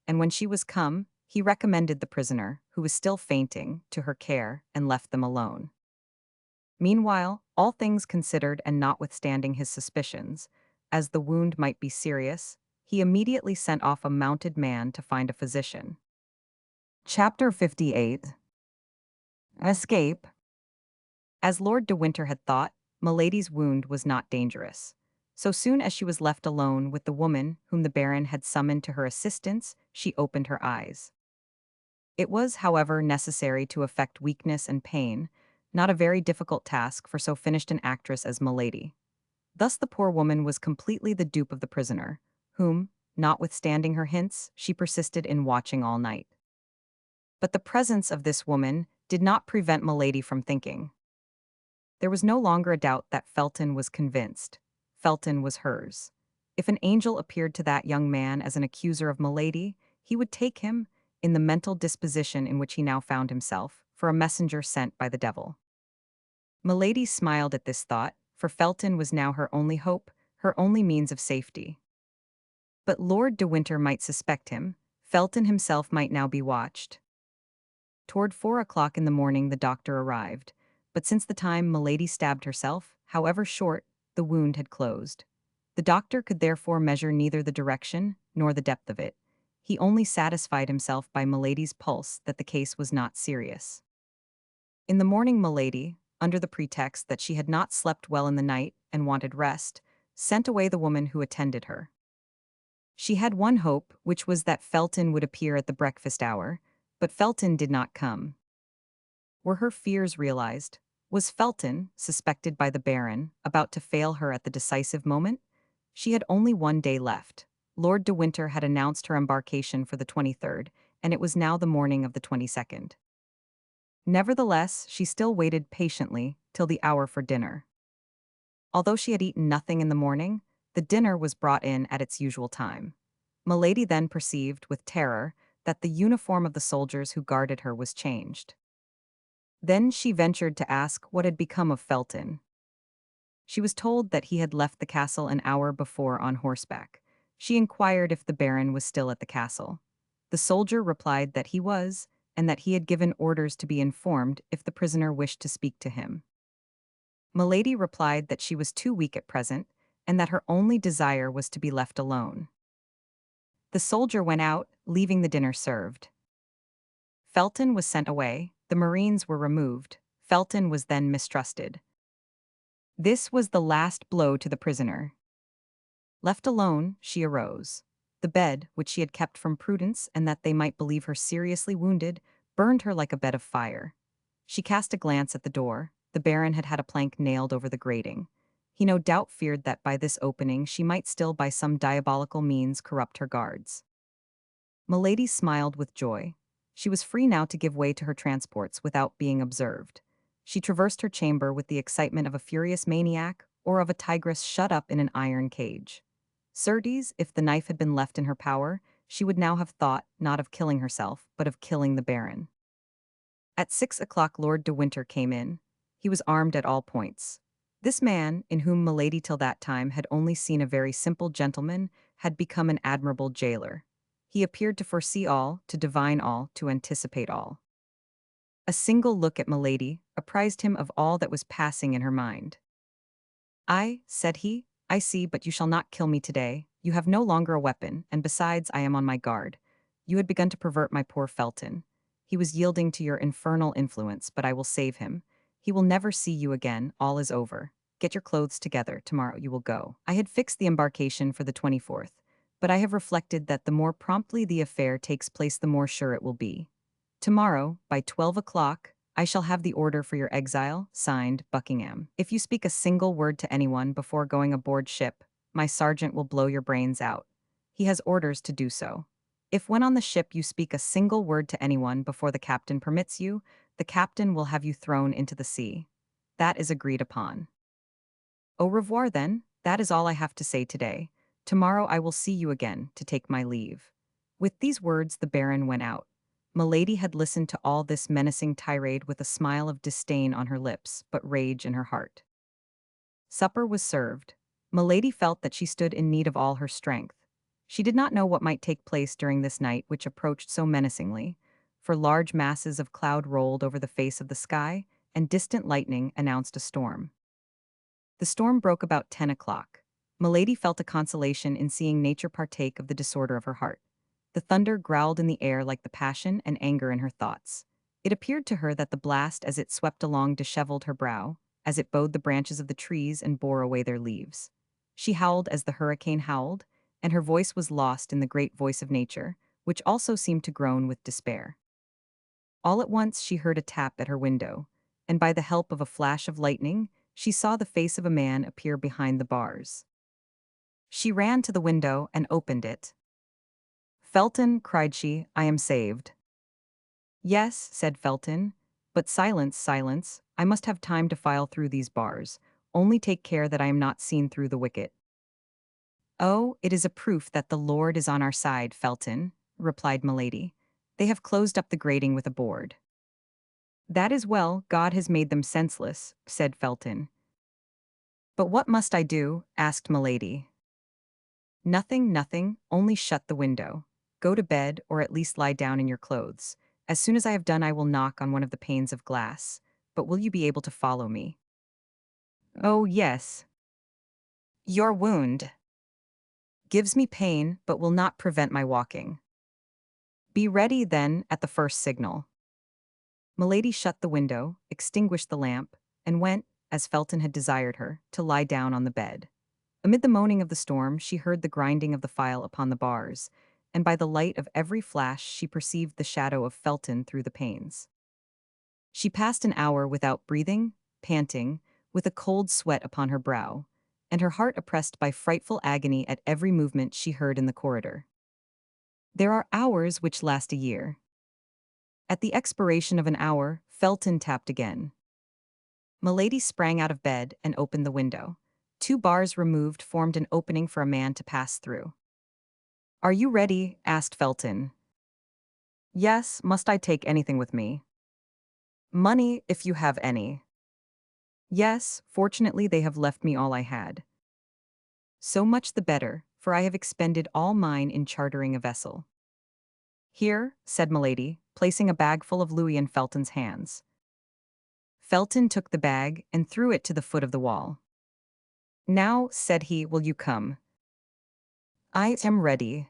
and when she was come, he recommended the prisoner, who was still fainting, to her care, and left them alone. Meanwhile, all things considered and notwithstanding his suspicions, as the wound might be serious, he immediately sent off a mounted man to find a physician. Chapter 58. Escape. As Lord de Winter had thought, Milady's wound was not dangerous. So soon as she was left alone with the woman whom the Baron had summoned to her assistance, she opened her eyes. It was, however, necessary to affect weakness and pain, not a very difficult task for so finished an actress as Milady. Thus the poor woman was completely the dupe of the prisoner, whom, notwithstanding her hints, she persisted in watching all night. But the presence of this woman did not prevent Milady from thinking. There was no longer a doubt that Felton was convinced. Felton was hers. If an angel appeared to that young man as an accuser of Milady, he would take him, in the mental disposition in which he now found himself, for a messenger sent by the devil. Milady smiled at this thought, for Felton was now her only hope, her only means of safety. But Lord de Winter might suspect him. Felton himself might now be watched. Toward 4 o'clock in the morning the doctor arrived, but since the time Milady stabbed herself, however short, the wound had closed. The doctor could therefore measure neither the direction nor the depth of it. He only satisfied himself by Milady's pulse that the case was not serious. In the morning Milady, under the pretext that she had not slept well in the night and wanted rest, sent away the woman who attended her. She had one hope, which was that Felton would appear at the breakfast hour, but Felton did not come. Were her fears realized? Was Felton, suspected by the Baron, about to fail her at the decisive moment? She had only 1 day left. Lord de Winter had announced her embarkation for the 23rd, and it was now the morning of the 22nd. Nevertheless, she still waited patiently till the hour for dinner. Although she had eaten nothing in the morning, the dinner was brought in at its usual time. Milady then perceived, with terror, that the uniform of the soldiers who guarded her was changed. Then she ventured to ask what had become of Felton. She was told that he had left the castle an hour before on horseback. She inquired if the Baron was still at the castle. The soldier replied that he was, and that he had given orders to be informed if the prisoner wished to speak to him. Milady replied that she was too weak at present, and that her only desire was to be left alone. The soldier went out, leaving the dinner served. Felton was sent away, the marines were removed. Felton was then mistrusted. This was the last blow to the prisoner. Left alone, she arose. The bed, which she had kept from prudence and that they might believe her seriously wounded, burned her like a bed of fire. She cast a glance at the door. The Baron had had a plank nailed over the grating. He no doubt feared that by this opening she might still by some diabolical means corrupt her guards. Milady smiled with joy. She was free now to give way to her transports without being observed. She traversed her chamber with the excitement of a furious maniac or of a tigress shut up in an iron cage. Certes, if the knife had been left in her power, she would now have thought, not of killing herself, but of killing the Baron. At 6 o'clock Lord de Winter came in. He was armed at all points. This man, in whom milady till that time had only seen a very simple gentleman, had become an admirable jailer. He appeared to foresee all, to divine all, to anticipate all. A single look at milady apprised him of all that was passing in her mind. "I," said he, "I see, but you shall not kill me today. You have no longer a weapon, and besides I am on my guard. You had begun to pervert my poor Felton. He was yielding to your infernal influence, but I will save him. He will never see you again, all is over. Get your clothes together, tomorrow you will go." I had fixed the embarkation for the 24th, but I have reflected that the more promptly the affair takes place the more sure it will be. Tomorrow, by 12 o'clock, I shall have the order for your exile, signed, Buckingham. If you speak a single word to anyone before going aboard ship, my sergeant will blow your brains out. He has orders to do so. If when on the ship you speak a single word to anyone before the captain permits you, the captain will have you thrown into the sea. That is agreed upon. Au revoir, then. That is all I have to say today. Tomorrow I will see you again to take my leave. With these words the baron went out. Milady had listened to all this menacing tirade with a smile of disdain on her lips, but rage in her heart. Supper was served. Milady felt that she stood in need of all her strength. She did not know what might take place during this night which approached so menacingly, for large masses of cloud rolled over the face of the sky, and distant lightning announced a storm. The storm broke about 10 o'clock. Milady felt a consolation in seeing nature partake of the disorder of her heart. The thunder growled in the air like the passion and anger in her thoughts. It appeared to her that the blast as it swept along disheveled her brow, as it bowed the branches of the trees and bore away their leaves. She howled as the hurricane howled, and her voice was lost in the great voice of nature, which also seemed to groan with despair. All at once she heard a tap at her window, and by the help of a flash of lightning, she saw the face of a man appear behind the bars. She ran to the window and opened it. "Felton," cried she, "I am saved." "Yes," said Felton, "but silence, silence, I must have time to file through these bars. Only take care that I am not seen through the wicket." "Oh, it is a proof that the Lord is on our side, Felton," replied Milady. "They have closed up the grating with a board." "That is well, God has made them senseless," said Felton. "But what must I do?" asked Milady. "Nothing, nothing, only shut the window. Go to bed, or at least lie down in your clothes. As soon as I have done I will knock on one of the panes of glass. But will you be able to follow me?" "Oh, yes." "Your wound gives me pain, but will not prevent my walking." "Be ready, then, at the first signal." Milady shut the window, extinguished the lamp, and went, as Felton had desired her, to lie down on the bed. Amid the moaning of the storm, she heard the grinding of the file upon the bars, and by the light of every flash she perceived the shadow of Felton through the panes. She passed an hour without breathing, panting, with a cold sweat upon her brow, and her heart oppressed by frightful agony at every movement she heard in the corridor. There are hours which last a year. At the expiration of an hour, Felton tapped again. Milady sprang out of bed and opened the window. 2 bars removed formed an opening for a man to pass through. "Are you ready?" asked Felton. "Yes, must I take anything with me?" "Money, if you have any." "Yes, fortunately they have left me all I had." "So much the better, for I have expended all mine in chartering a vessel." "Here," said Milady, placing a bag full of louis in Felton's hands. Felton took the bag and threw it to the foot of the wall. "Now," said he, "will you come?" "I am ready."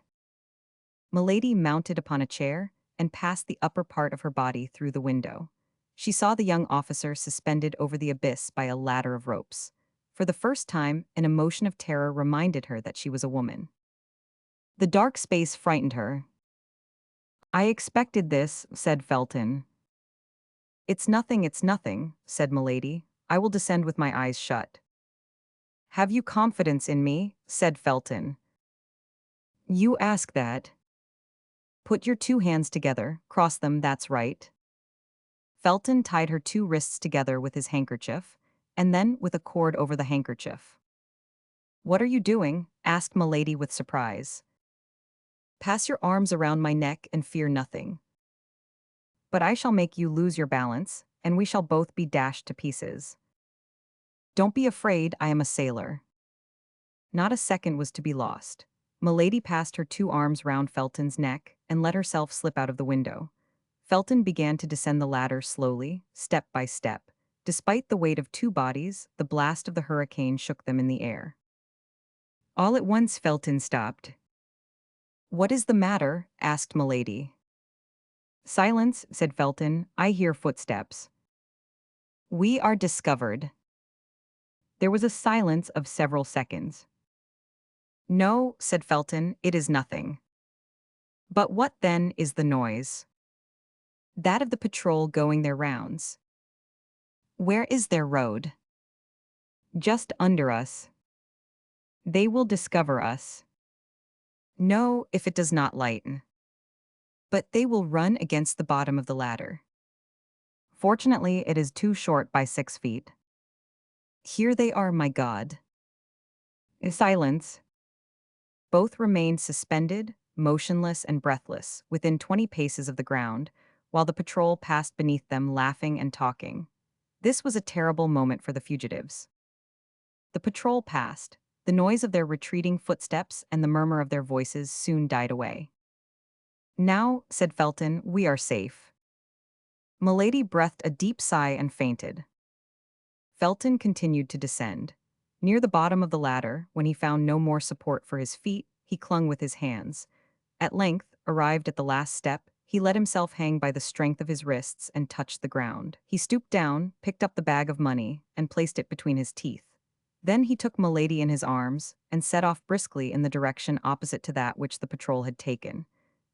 Milady mounted upon a chair and passed the upper part of her body through the window. She saw the young officer suspended over the abyss by a ladder of ropes. For the first time, an emotion of terror reminded her that she was a woman. The dark space frightened her. "I expected this," said Felton. It's nothing," said Milady. "I will descend with my eyes shut." "Have you confidence in me?" said Felton. "You ask that." "Put your 2 hands together, cross them, that's right." Felton tied her 2 wrists together with his handkerchief, and then with a cord over the handkerchief. "What are you doing?" asked Milady with surprise. "Pass your arms around my neck and fear nothing." "But I shall make you lose your balance. and we shall both be dashed to pieces. Don't be afraid, I am a sailor. Not a second was to be lost. Milady passed her 2 arms round Felton's neck and let herself slip out of the window. Felton began to descend the ladder slowly, step by step. Despite the weight of 2 bodies, the blast of the hurricane shook them in the air. All at once Felton stopped. "What is the matter?" asked Milady. "Silence," said Felton. "I hear footsteps." "We are discovered." There was a silence of several seconds. "No," said Felton, "it is nothing." "But what, then, is the noise?" "That of the patrol going their rounds." "Where is their road?" "Just under us." "They will discover us." "No, if it does not lighten." "But they will run against the bottom of the ladder." "Fortunately, it is too short by 6 feet." "Here they are, my God." Silence. Both remained suspended, motionless and breathless, within 20 paces of the ground, while the patrol passed beneath them laughing and talking. This was a terrible moment for the fugitives. The patrol passed. The noise of their retreating footsteps and the murmur of their voices soon died away. "Now," said Felton, "we are safe." Milady breathed a deep sigh and fainted. Felton continued to descend. Near the bottom of the ladder, when he found no more support for his feet, he clung with his hands. At length, arrived at the last step, he let himself hang by the strength of his wrists and touched the ground. He stooped down, picked up the bag of money, and placed it between his teeth. Then he took Milady in his arms and set off briskly in the direction opposite to that which the patrol had taken.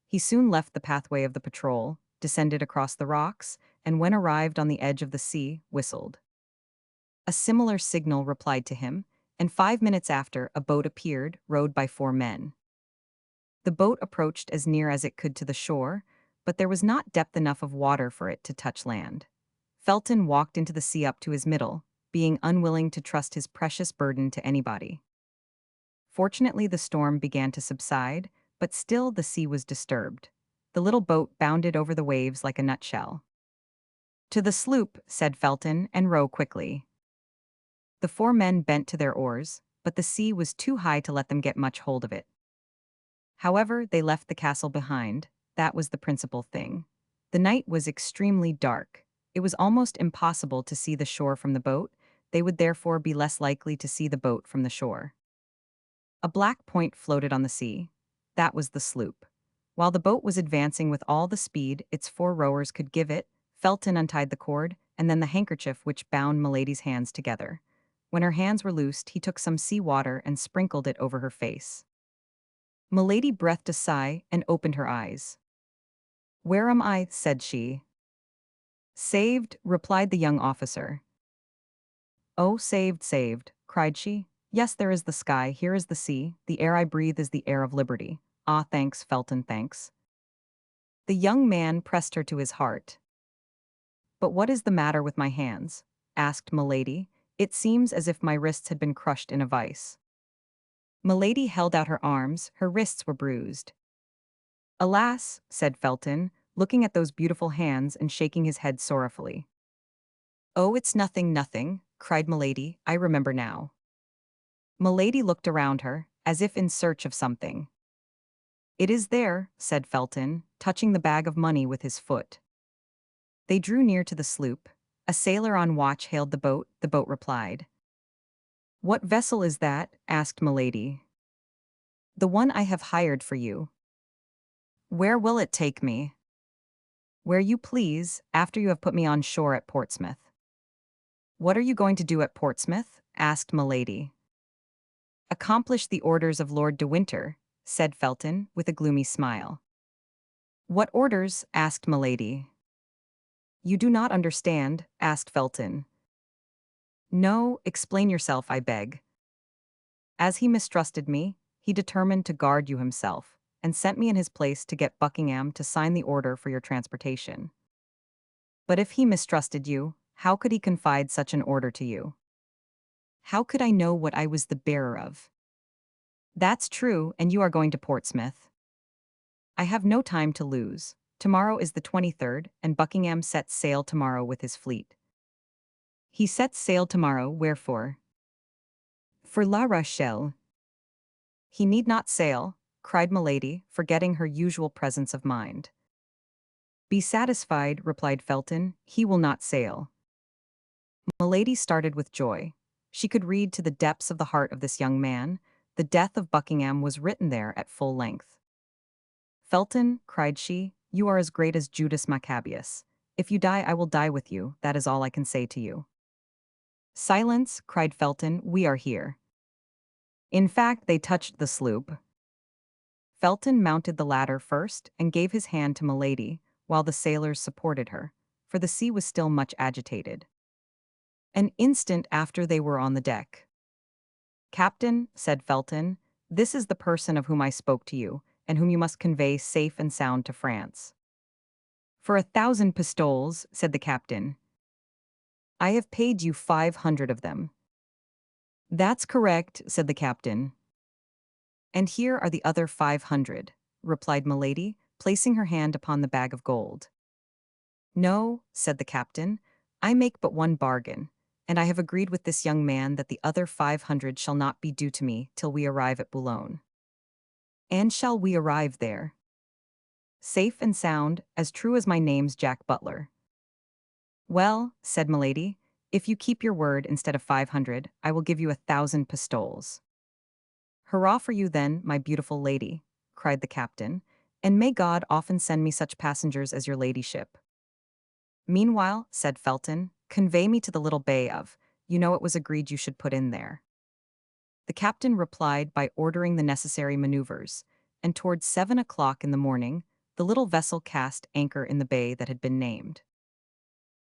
He soon left the pathway of the patrol, descended across the rocks, and when arrived on the edge of the sea, whistled. A similar signal replied to him, and 5 minutes after, a boat appeared, rowed by 4 men. The boat approached as near as it could to the shore, but there was not depth enough of water for it to touch land. Felton walked into the sea up to his middle, being unwilling to trust his precious burden to anybody. Fortunately, the storm began to subside, but still the sea was disturbed. The little boat bounded over the waves like a nutshell. "To the sloop," said Felton, "and row quickly." The 4 men bent to their oars, but the sea was too high to let them get much hold of it. However, they left the castle behind. That was the principal thing. The night was extremely dark. It was almost impossible to see the shore from the boat. They would therefore be less likely to see the boat from the shore. A black point floated on the sea. That was the sloop. While the boat was advancing with all the speed its 4 rowers could give it, Felton untied the cord, and then the handkerchief which bound Milady's hands together. When her hands were loosed, he took some sea water and sprinkled it over her face. Milady breathed a sigh and opened her eyes. "Where am I?" said she. "Saved," replied the young officer. "Oh, saved, saved," cried she. "Yes, there is the sky, here is the sea, the air I breathe is the air of liberty. Ah, thanks, Felton, thanks." The young man pressed her to his heart. "But what is the matter with my hands?" asked Milady. "It seems as if my wrists had been crushed in a vice." Milady held out her arms, her wrists were bruised. "Alas," said Felton, looking at those beautiful hands and shaking his head sorrowfully. "Oh, it's nothing, nothing," cried Milady, "I remember now." Milady looked around her, as if in search of something. "It is there," said Felton, touching the bag of money with his foot. They drew near to the sloop. A sailor on watch hailed the boat. The boat replied. "What vessel is that?" asked Milady. "The one I have hired for you." "Where will it take me?" "Where you please, after you have put me on shore at Portsmouth." "What are you going to do at Portsmouth?" asked Milady. "Accomplish the orders of Lord de Winter," said Felton, with a gloomy smile. "What orders?" asked Milady. "You do not understand?" asked Felton. "No, explain yourself, I beg." "As he mistrusted me, he determined to guard you himself, and sent me in his place to get Buckingham to sign the order for your transportation. But if he mistrusted you, how could he confide such an order to you?" "How could I know what I was the bearer of?" "That's true, and you are going to Portsmouth." "I have no time to lose. Tomorrow is the 23rd, and Buckingham sets sail tomorrow with his fleet. He sets sail tomorrow, wherefore? For La Rochelle. He need not sail, cried Milady, forgetting her usual presence of mind. Be satisfied, replied Felton, he will not sail. Milady started with joy. She could read to the depths of the heart of this young man. The death of Buckingham was written there at full length. Felton, cried she, you are as great as Judas Maccabeus. If you die, I will die with you, that is all I can say to you. Silence, cried Felton, we are here. In fact, they touched the sloop. Felton mounted the ladder first and gave his hand to Milady, while the sailors supported her, for the sea was still much agitated. An instant after they were on the deck. Captain, said Felton, this is the person of whom I spoke to you, and whom you must convey safe and sound to France. For 1,000 pistoles, said the captain. I have paid you 500 of them. That's correct, said the captain. And here are the other 500, replied Milady, placing her hand upon the bag of gold. No, said the captain, I make but one bargain, and I have agreed with this young man that the other 500 shall not be due to me till we arrive at Boulogne. And shall we arrive there? Safe and sound, as true as my name's Jack Butler. Well, said Milady, if you keep your word instead of 500, I will give you 1,000 pistoles. Hurrah for you then, my beautiful lady, cried the captain, and may God often send me such passengers as your ladyship. Meanwhile, said Felton, convey me to the little bay of, you know it was agreed you should put in there. The captain replied by ordering the necessary maneuvers, and towards 7 o'clock in the morning, the little vessel cast anchor in the bay that had been named.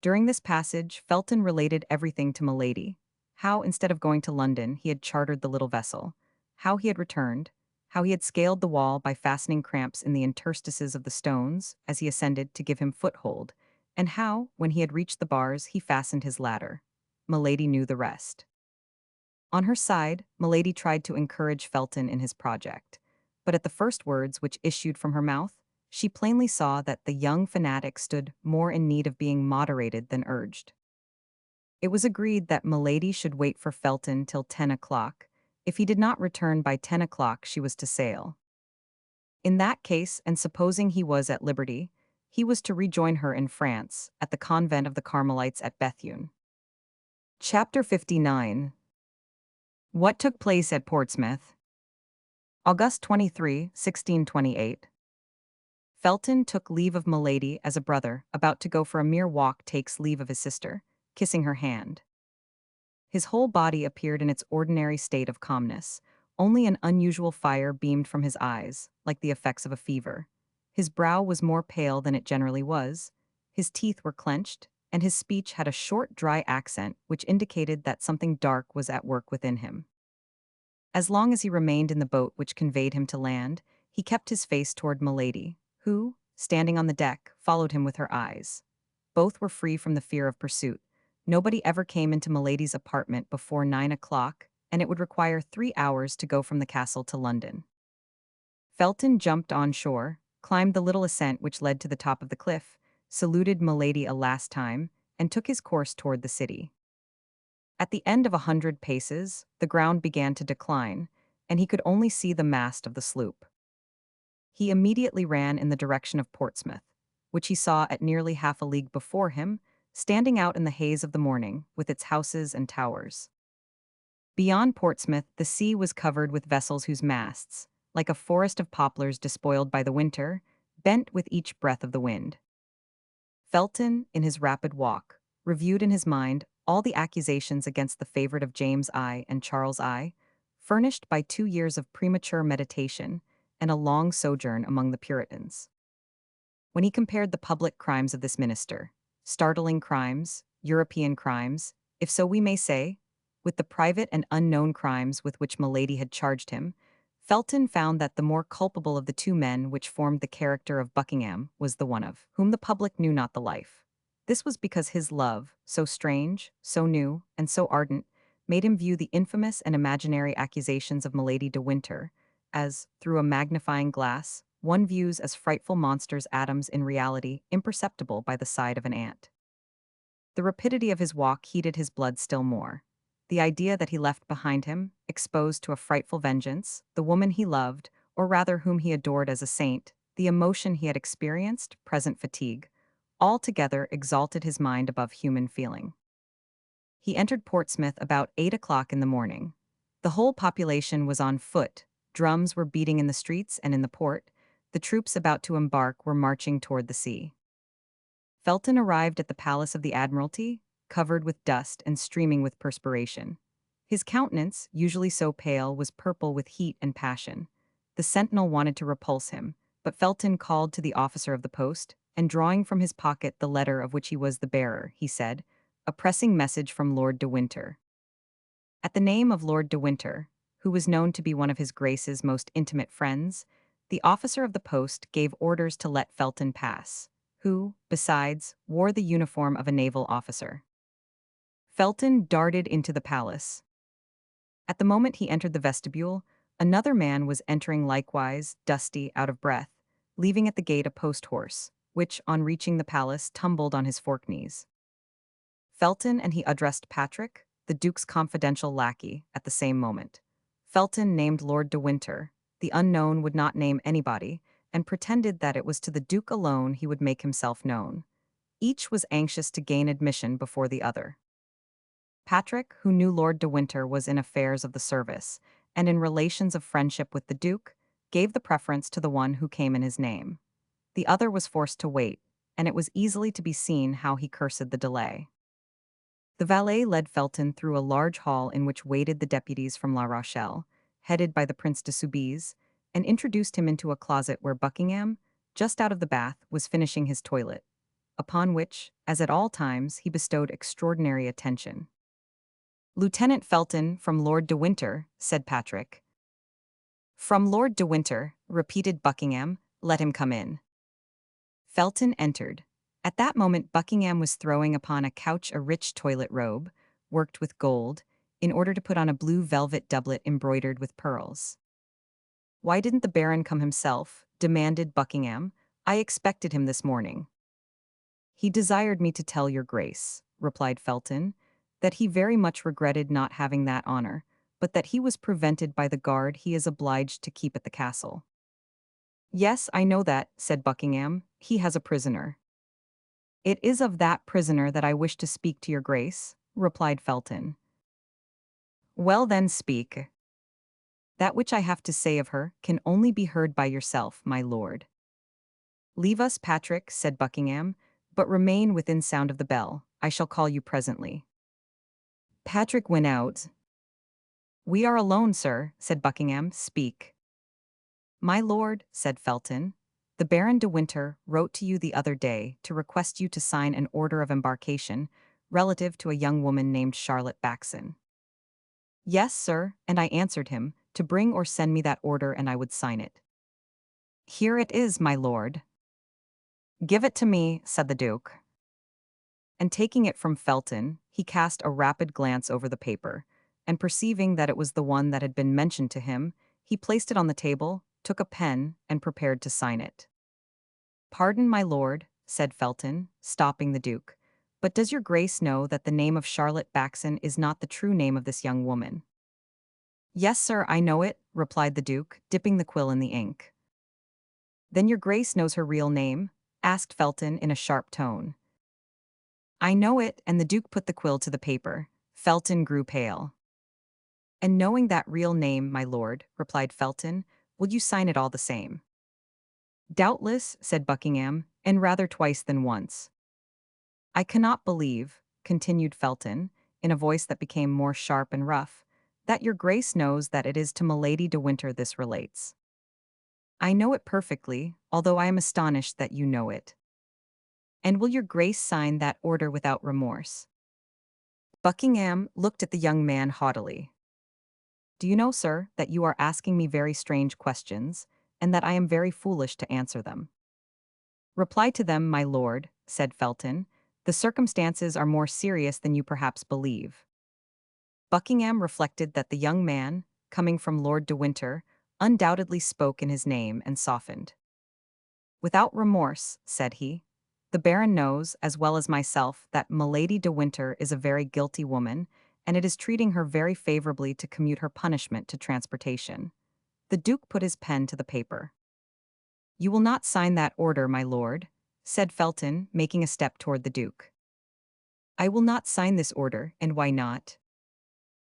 During this passage, Felton related everything to Milady, how, instead of going to London, he had chartered the little vessel, how he had returned, how he had scaled the wall by fastening cramps in the interstices of the stones as he ascended to give him foothold, and how, when he had reached the bars, he fastened his ladder. Milady knew the rest. On her side, Milady tried to encourage Felton in his project, but at the first words which issued from her mouth, she plainly saw that the young fanatic stood more in need of being moderated than urged. It was agreed that Milady should wait for Felton till 10 o'clock. If he did not return by 10 o'clock, she was to sail. In that case, and supposing he was at liberty, he was to rejoin her in France, at the convent of the Carmelites at Bethune. Chapter 59. What took place at Portsmouth? August 23, 1628. Felton took leave of Milady as a brother, about to go for a mere walk, takes leave of his sister, kissing her hand. His whole body appeared in its ordinary state of calmness. Only an unusual fire beamed from his eyes, like the effects of a fever. His brow was more pale than it generally was, his teeth were clenched, and his speech had a short, dry accent which indicated that something dark was at work within him. As long as he remained in the boat which conveyed him to land, he kept his face toward Milady, who, standing on the deck, followed him with her eyes. Both were free from the fear of pursuit. Nobody ever came into Milady's apartment before 9 o'clock, and it would require 3 hours to go from the castle to London. Felton jumped on shore, climbed the little ascent which led to the top of the cliff, saluted Milady a last time, and took his course toward the city. At the end of 100 paces, the ground began to decline, and he could only see the mast of the sloop. He immediately ran in the direction of Portsmouth, which he saw at nearly half a league before him, standing out in the haze of the morning, with its houses and towers. Beyond Portsmouth, the sea was covered with vessels whose masts, like a forest of poplars despoiled by the winter, bent with each breath of the wind. Felton, in his rapid walk, reviewed in his mind all the accusations against the favorite of James I and Charles I, furnished by 2 years of premature meditation and a long sojourn among the Puritans. When he compared the public crimes of this minister, startling crimes, European crimes, if so we may say, with the private and unknown crimes with which Milady had charged him, Felton found that the more culpable of the two men which formed the character of Buckingham was the one of whom the public knew not the life. This was because his love, so strange, so new, and so ardent, made him view the infamous and imaginary accusations of Milady de Winter as, through a magnifying glass, one views as frightful monsters atoms in reality imperceptible by the side of an ant. The rapidity of his walk heated his blood still more. The idea that he left behind him, exposed to a frightful vengeance, the woman he loved, or rather whom he adored as a saint, the emotion he had experienced, present fatigue, altogether exalted his mind above human feeling. He entered Portsmouth about 8 o'clock in the morning. The whole population was on foot, drums were beating in the streets and in the port, the troops about to embark were marching toward the sea. Felton arrived at the Palace of the Admiralty, covered with dust and streaming with perspiration. His countenance, usually so pale, was purple with heat and passion. The sentinel wanted to repulse him, but Felton called to the officer of the post, and drawing from his pocket the letter of which he was the bearer, he said, "A pressing message from Lord de Winter." At the name of Lord de Winter, who was known to be one of his Grace's most intimate friends, the officer of the post gave orders to let Felton pass, who, besides, wore the uniform of a naval officer. Felton darted into the palace. At the moment he entered the vestibule, another man was entering likewise, dusty, out of breath, leaving at the gate a post-horse, which, on reaching the palace, tumbled on his fork knees. Felton and he addressed Patrick, the Duke's confidential lackey, at the same moment. Felton named Lord de Winter, the unknown would not name anybody, and pretended that it was to the Duke alone he would make himself known. Each was anxious to gain admission before the other. Patrick, who knew Lord de Winter was in affairs of the service, and in relations of friendship with the Duke, gave the preference to the one who came in his name. The other was forced to wait, and it was easily to be seen how he cursed the delay. The valet led Felton through a large hall in which waited the deputies from La Rochelle, headed by the Prince de Soubise, and introduced him into a closet where Buckingham, just out of the bath, was finishing his toilet, upon which, as at all times, he bestowed extraordinary attention. "Lieutenant Felton from Lord de Winter," said Patrick. "From Lord de Winter," repeated Buckingham, "let him come in." Felton entered. At that moment Buckingham was throwing upon a couch a rich toilet robe, worked with gold, in order to put on a blue velvet doublet embroidered with pearls. "Why didn't the Baron come himself?" demanded Buckingham. "I expected him this morning." "He desired me to tell your Grace," replied Felton, "that he very much regretted not having that honor, but that he was prevented by the guard he is obliged to keep at the castle." "Yes, I know that," said Buckingham. "He has a prisoner." "It is of that prisoner that I wish to speak to your Grace," replied Felton. "Well then, speak." "That which I have to say of her can only be heard by yourself, my lord." "Leave us, Patrick," said Buckingham, "but remain within sound of the bell. I shall call you presently." Patrick went out. "We are alone, sir," said Buckingham. "Speak." "My lord," said Felton, "the Baron de Winter wrote to you the other day to request you to sign an order of embarkation relative to a young woman named Charlotte Backson." "Yes, sir, and I answered him, to bring or send me that order and I would sign it." "Here it is, my lord." "Give it to me," said the Duke. And taking it from Felton, he cast a rapid glance over the paper, and perceiving that it was the one that had been mentioned to him, he placed it on the table, took a pen, and prepared to sign it. "Pardon, my lord," said Felton, stopping the Duke, "but does your Grace know that the name of Charlotte Backson is not the true name of this young woman?" "Yes, sir, I know it," replied the Duke, dipping the quill in the ink. "Then your Grace knows her real name?" asked Felton in a sharp tone. "I know it," and the Duke put the quill to the paper. Felton grew pale. "And knowing that real name, my lord," replied Felton, "will you sign it all the same?" "Doubtless," said Buckingham, "and rather twice than once." "I cannot believe," continued Felton, in a voice that became more sharp and rough, "that your Grace knows that it is to Milady de Winter this relates." "I know it perfectly, although I am astonished that you know it." "And will your Grace sign that order without remorse?" Buckingham looked at the young man haughtily. "Do you know, sir, that you are asking me very strange questions, and that I am very foolish to answer them?" "Reply to them, my lord," said Felton. "The circumstances are more serious than you perhaps believe." Buckingham reflected that the young man, coming from Lord de Winter, undoubtedly spoke in his name and softened. Without remorse, said he. The Baron knows, as well as myself, that Milady de Winter is a very guilty woman, and it is treating her very favorably to commute her punishment to transportation. The Duke put his pen to the paper. You will not sign that order, my lord, said Felton, making a step toward the Duke. I will not sign this order, and why not?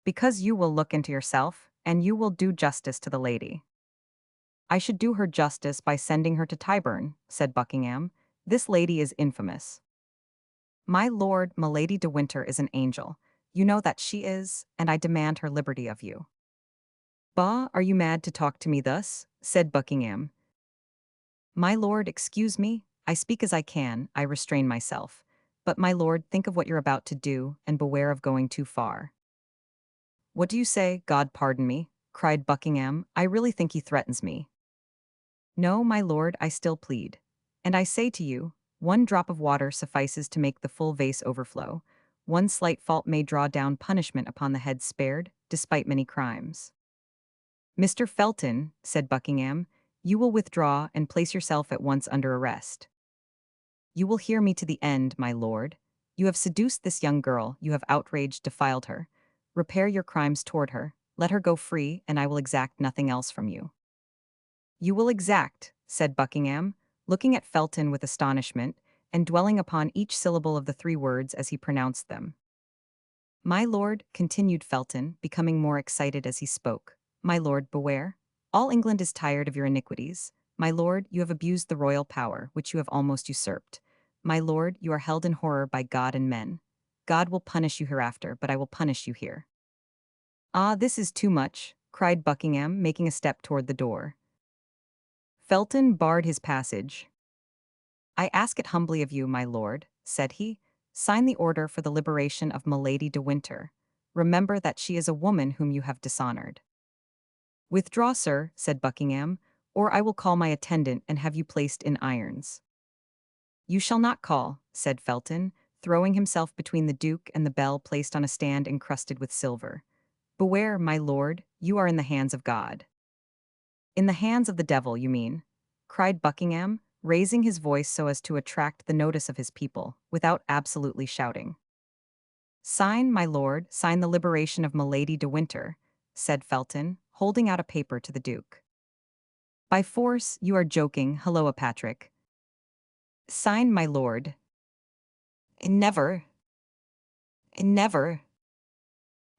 Because you will look into yourself, and you will do justice to the lady. I should do her justice by sending her to Tyburn, said Buckingham. This lady is infamous. My lord, Milady de Winter is an angel. You know that she is, and I demand her liberty of you. Bah, are you mad to talk to me thus? Said Buckingham. My lord, excuse me, I speak as I can, I restrain myself. But my lord, think of what you're about to do, and beware of going too far. What do you say, God pardon me? Cried Buckingham. I really think he threatens me. No, my lord, I still plead. And I say to you, one drop of water suffices to make the full vase overflow. One slight fault may draw down punishment upon the head spared, despite many crimes. Mr. Felton, said Buckingham, you will withdraw and place yourself at once under arrest. You will hear me to the end, my lord. You have seduced this young girl, you have outraged, defiled her. Repair your crimes toward her, let her go free, and I will exact nothing else from you. You will exact, said Buckingham, looking at Felton with astonishment, and dwelling upon each syllable of the three words as he pronounced them. My lord, continued Felton, becoming more excited as he spoke, my lord, beware. All England is tired of your iniquities. My lord, you have abused the royal power, which you have almost usurped. My lord, you are held in horror by God and men. God will punish you hereafter, but I will punish you here. Ah, this is too much, cried Buckingham, making a step toward the door. Felton barred his passage. I ask it humbly of you, my lord, said he. Sign the order for the liberation of Milady de Winter. Remember that she is a woman whom you have dishonored. Withdraw, sir, said Buckingham, or I will call my attendant and have you placed in irons. You shall not call, said Felton, throwing himself between the Duke and the bell placed on a stand encrusted with silver. Beware, my lord, you are in the hands of God. In the hands of the devil, you mean, cried Buckingham, raising his voice so as to attract the notice of his people, without absolutely shouting. Sign, my lord, sign the liberation of Milady de Winter, said Felton, holding out a paper to the Duke. By force, you are joking, halloa, Patrick. Sign, my lord. Never. Never.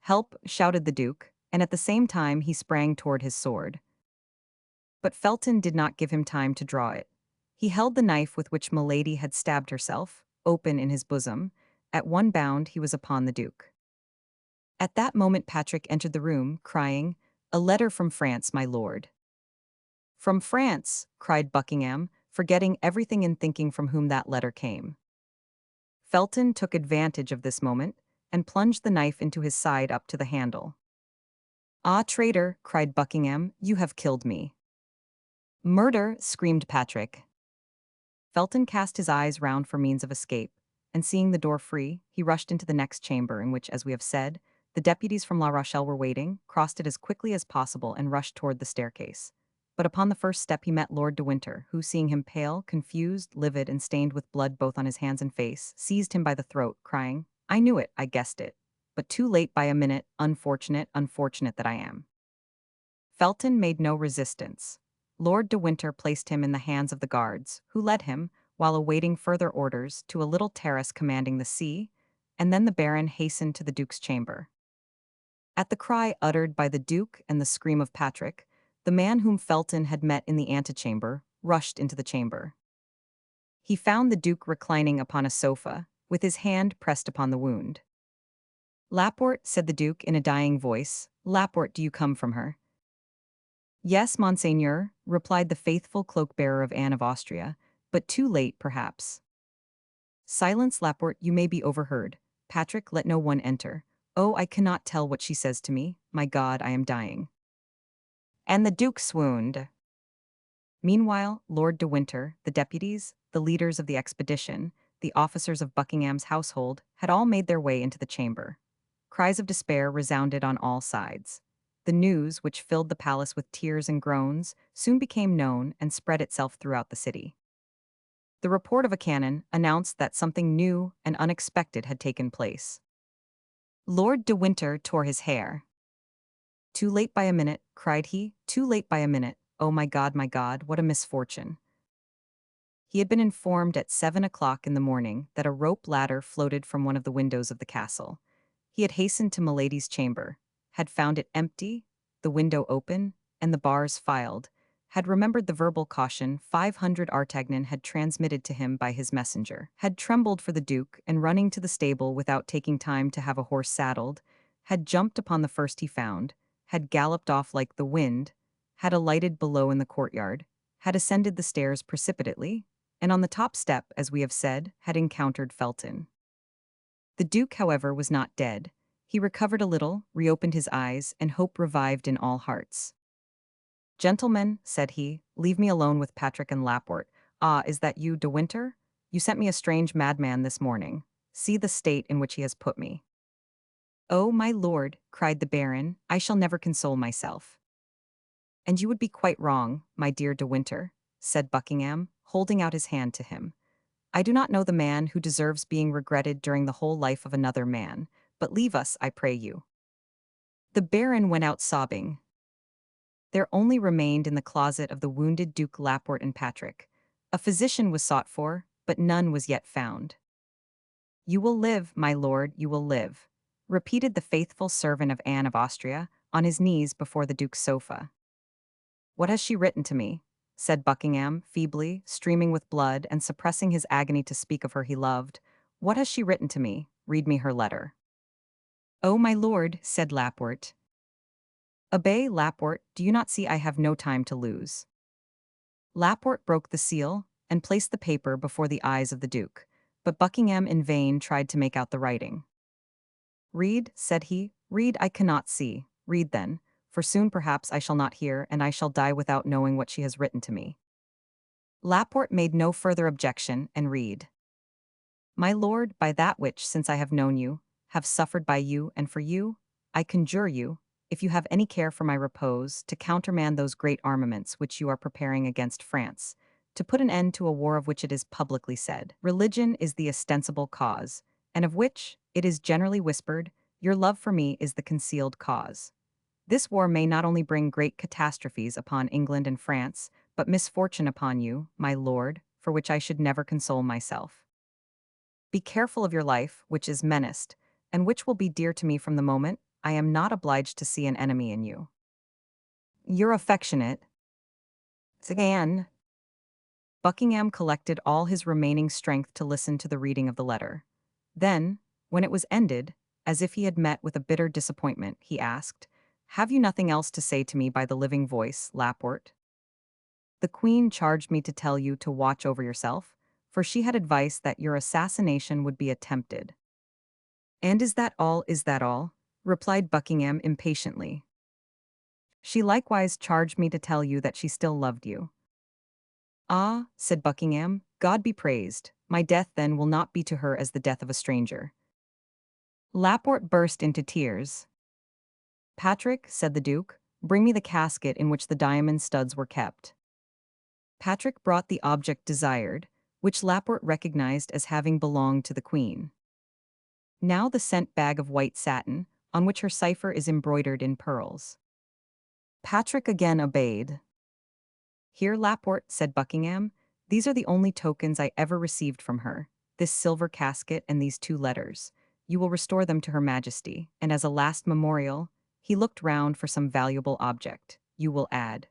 Help, shouted the Duke, and at the same time he sprang toward his sword. But Felton did not give him time to draw it. He held the knife with which Milady had stabbed herself, open in his bosom. At one bound he was upon the Duke. At that moment Patrick entered the room, crying, "A letter from France, my lord." "From France," cried Buckingham, forgetting everything in thinking from whom that letter came. Felton took advantage of this moment, and plunged the knife into his side up to the handle. "Ah, traitor," cried Buckingham, "you have killed me." "Murder!" screamed Patrick. Felton cast his eyes round for means of escape, and seeing the door free, he rushed into the next chamber in which, as we have said, the deputies from La Rochelle were waiting, crossed it as quickly as possible, and rushed toward the staircase. But upon the first step he met Lord de Winter, who, seeing him pale, confused, livid, and stained with blood both on his hands and face, seized him by the throat, crying, "I knew it, I guessed it. But too late by a minute, unfortunate, unfortunate that I am." Felton made no resistance. Lord de Winter placed him in the hands of the guards, who led him, while awaiting further orders, to a little terrace commanding the sea, and then the Baron hastened to the Duke's chamber. At the cry uttered by the Duke and the scream of Patrick, the man whom Felton had met in the antechamber rushed into the chamber. He found the Duke reclining upon a sofa, with his hand pressed upon the wound. "Laporte," said the Duke in a dying voice, "Laporte, do you come from her?" "Yes, monseigneur," replied the faithful cloak-bearer of Anne of Austria, "but too late, perhaps." "Silence, Laporte, you may be overheard. Patrick, let no one enter. Oh, I cannot tell what she says to me. My God, I am dying." And the Duke swooned. Meanwhile, Lord de Winter, the deputies, the leaders of the expedition, the officers of Buckingham's household, had all made their way into the chamber. Cries of despair resounded on all sides. The news, which filled the palace with tears and groans, soon became known and spread itself throughout the city. The report of a cannon announced that something new and unexpected had taken place. Lord de Winter tore his hair. "Too late by a minute," cried he, "too late by a minute. Oh my God, what a misfortune." He had been informed at 7 o'clock in the morning that a rope ladder floated from one of the windows of the castle. He had hastened to Milady's chamber, had found it empty, the window open, and the bars filed, had remembered the verbal caution 500 Artagnan had transmitted to him by his messenger, had trembled for the duke, and running to the stable without taking time to have a horse saddled, had jumped upon the first he found, had galloped off like the wind, had alighted below in the courtyard, had ascended the stairs precipitately, and on the top step, as we have said, had encountered Felton. The duke, however, was not dead. He recovered a little, reopened his eyes, and hope revived in all hearts. "Gentlemen," said he, "leave me alone with Patrick and Laporte. Ah, is that you, De Winter? You sent me a strange madman this morning. See the state in which he has put me." "Oh, my lord," cried the baron, "I shall never console myself." "And you would be quite wrong, my dear De Winter," said Buckingham, holding out his hand to him. "I do not know the man who deserves being regretted during the whole life of another man, but leave us, I pray you." The baron went out sobbing. There only remained in the closet of the wounded Duke Laporte and Patrick. A physician was sought for, but none was yet found. "You will live, my lord, you will live," repeated the faithful servant of Anne of Austria, on his knees before the duke's sofa. "What has she written to me?" said Buckingham, feebly, streaming with blood, and suppressing his agony to speak of her he loved. "What has she written to me? Read me her letter." "Oh, my lord," said Laporte. "Obey, Laporte, do you not see I have no time to lose?" Laporte broke the seal, and placed the paper before the eyes of the duke, but Buckingham in vain tried to make out the writing. "Read," said he, "read, I cannot see. Read then, for soon perhaps I shall not hear, and I shall die without knowing what she has written to me." Laporte made no further objection, and read: "My lord, by that which, since I have known you, have suffered by you and for you, I conjure you, if you have any care for my repose, to countermand those great armaments which you are preparing against France, to put an end to a war of which it is publicly said, religion is the ostensible cause, and of which, it is generally whispered, your love for me is the concealed cause. This war may not only bring great catastrophes upon England and France, but misfortune upon you, my lord, for which I should never console myself. Be careful of your life, which is menaced, and which will be dear to me from the moment I am not obliged to see an enemy in you. Your affectionate Anne." Buckingham collected all his remaining strength to listen to the reading of the letter. Then, when it was ended, as if he had met with a bitter disappointment, he asked, "Have you nothing else to say to me by the living voice, Laporte?" "The queen charged me to tell you to watch over yourself, for she had advice that your assassination would be attempted." "And is that all, is that all?" replied Buckingham impatiently. "She likewise charged me to tell you that she still loved you." "Ah," said Buckingham, "God be praised. My death then will not be to her as the death of a stranger." Laporte burst into tears. "Patrick," said the duke, "bring me the casket in which the diamond studs were kept." Patrick brought the object desired, which Laporte recognized as having belonged to the queen. Now the sent bag of white satin, on which her cipher is embroidered in pearls. Patrick again obeyed. "Here, Laporte," said Buckingham, "these are the only tokens I ever received from her, this silver casket and these 2 letters. You will restore them to her majesty, and as a last memorial," he looked round for some valuable object, "you will add."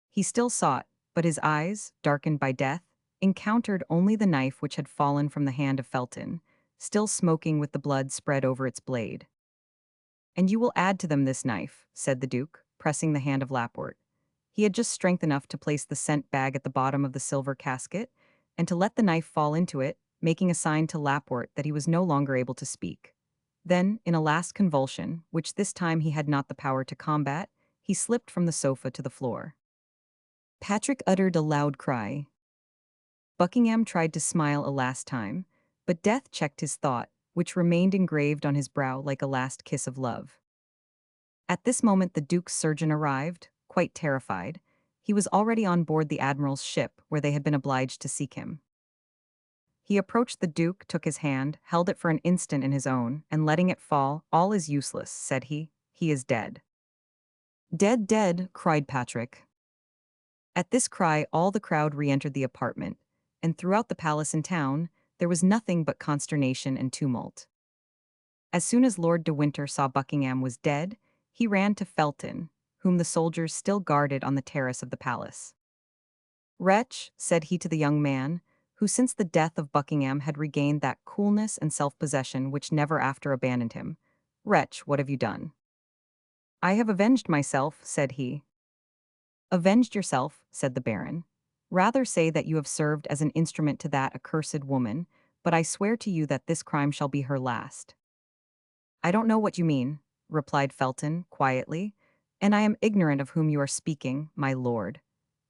He still sought, but his eyes, darkened by death, encountered only the knife which had fallen from the hand of Felton, still smoking with the blood spread over its blade. "And you will add to them this knife," said the duke, pressing the hand of Laporte. He had just strength enough to place the scent bag at the bottom of the silver casket, and to let the knife fall into it, making a sign to Laporte that he was no longer able to speak. Then, in a last convulsion, which this time he had not the power to combat, he slipped from the sofa to the floor. Patrick uttered a loud cry. Buckingham tried to smile a last time, but death checked his thought, which remained engraved on his brow like a last kiss of love. At this moment the duke's surgeon arrived, quite terrified. He was already on board the admiral's ship, where they had been obliged to seek him. He approached the duke, took his hand, held it for an instant in his own, and letting it fall, "All is useless," said he. "He is dead." "Dead, dead," cried Patrick. At this cry all the crowd re-entered the apartment, and throughout the palace and town, there was nothing but consternation and tumult. As soon as Lord de Winter saw Buckingham was dead, he ran to Felton, whom the soldiers still guarded on the terrace of the palace. "Wretch," said he to the young man, who since the death of Buckingham had regained that coolness and self-possession which never after abandoned him, "wretch, what have you done?" "I have avenged myself," said he. "Avenged yourself," said the baron. "Rather say that you have served as an instrument to that accursed woman, but I swear to you that this crime shall be her last." "I don't know what you mean," replied Felton, quietly, "and I am ignorant of whom you are speaking, my lord.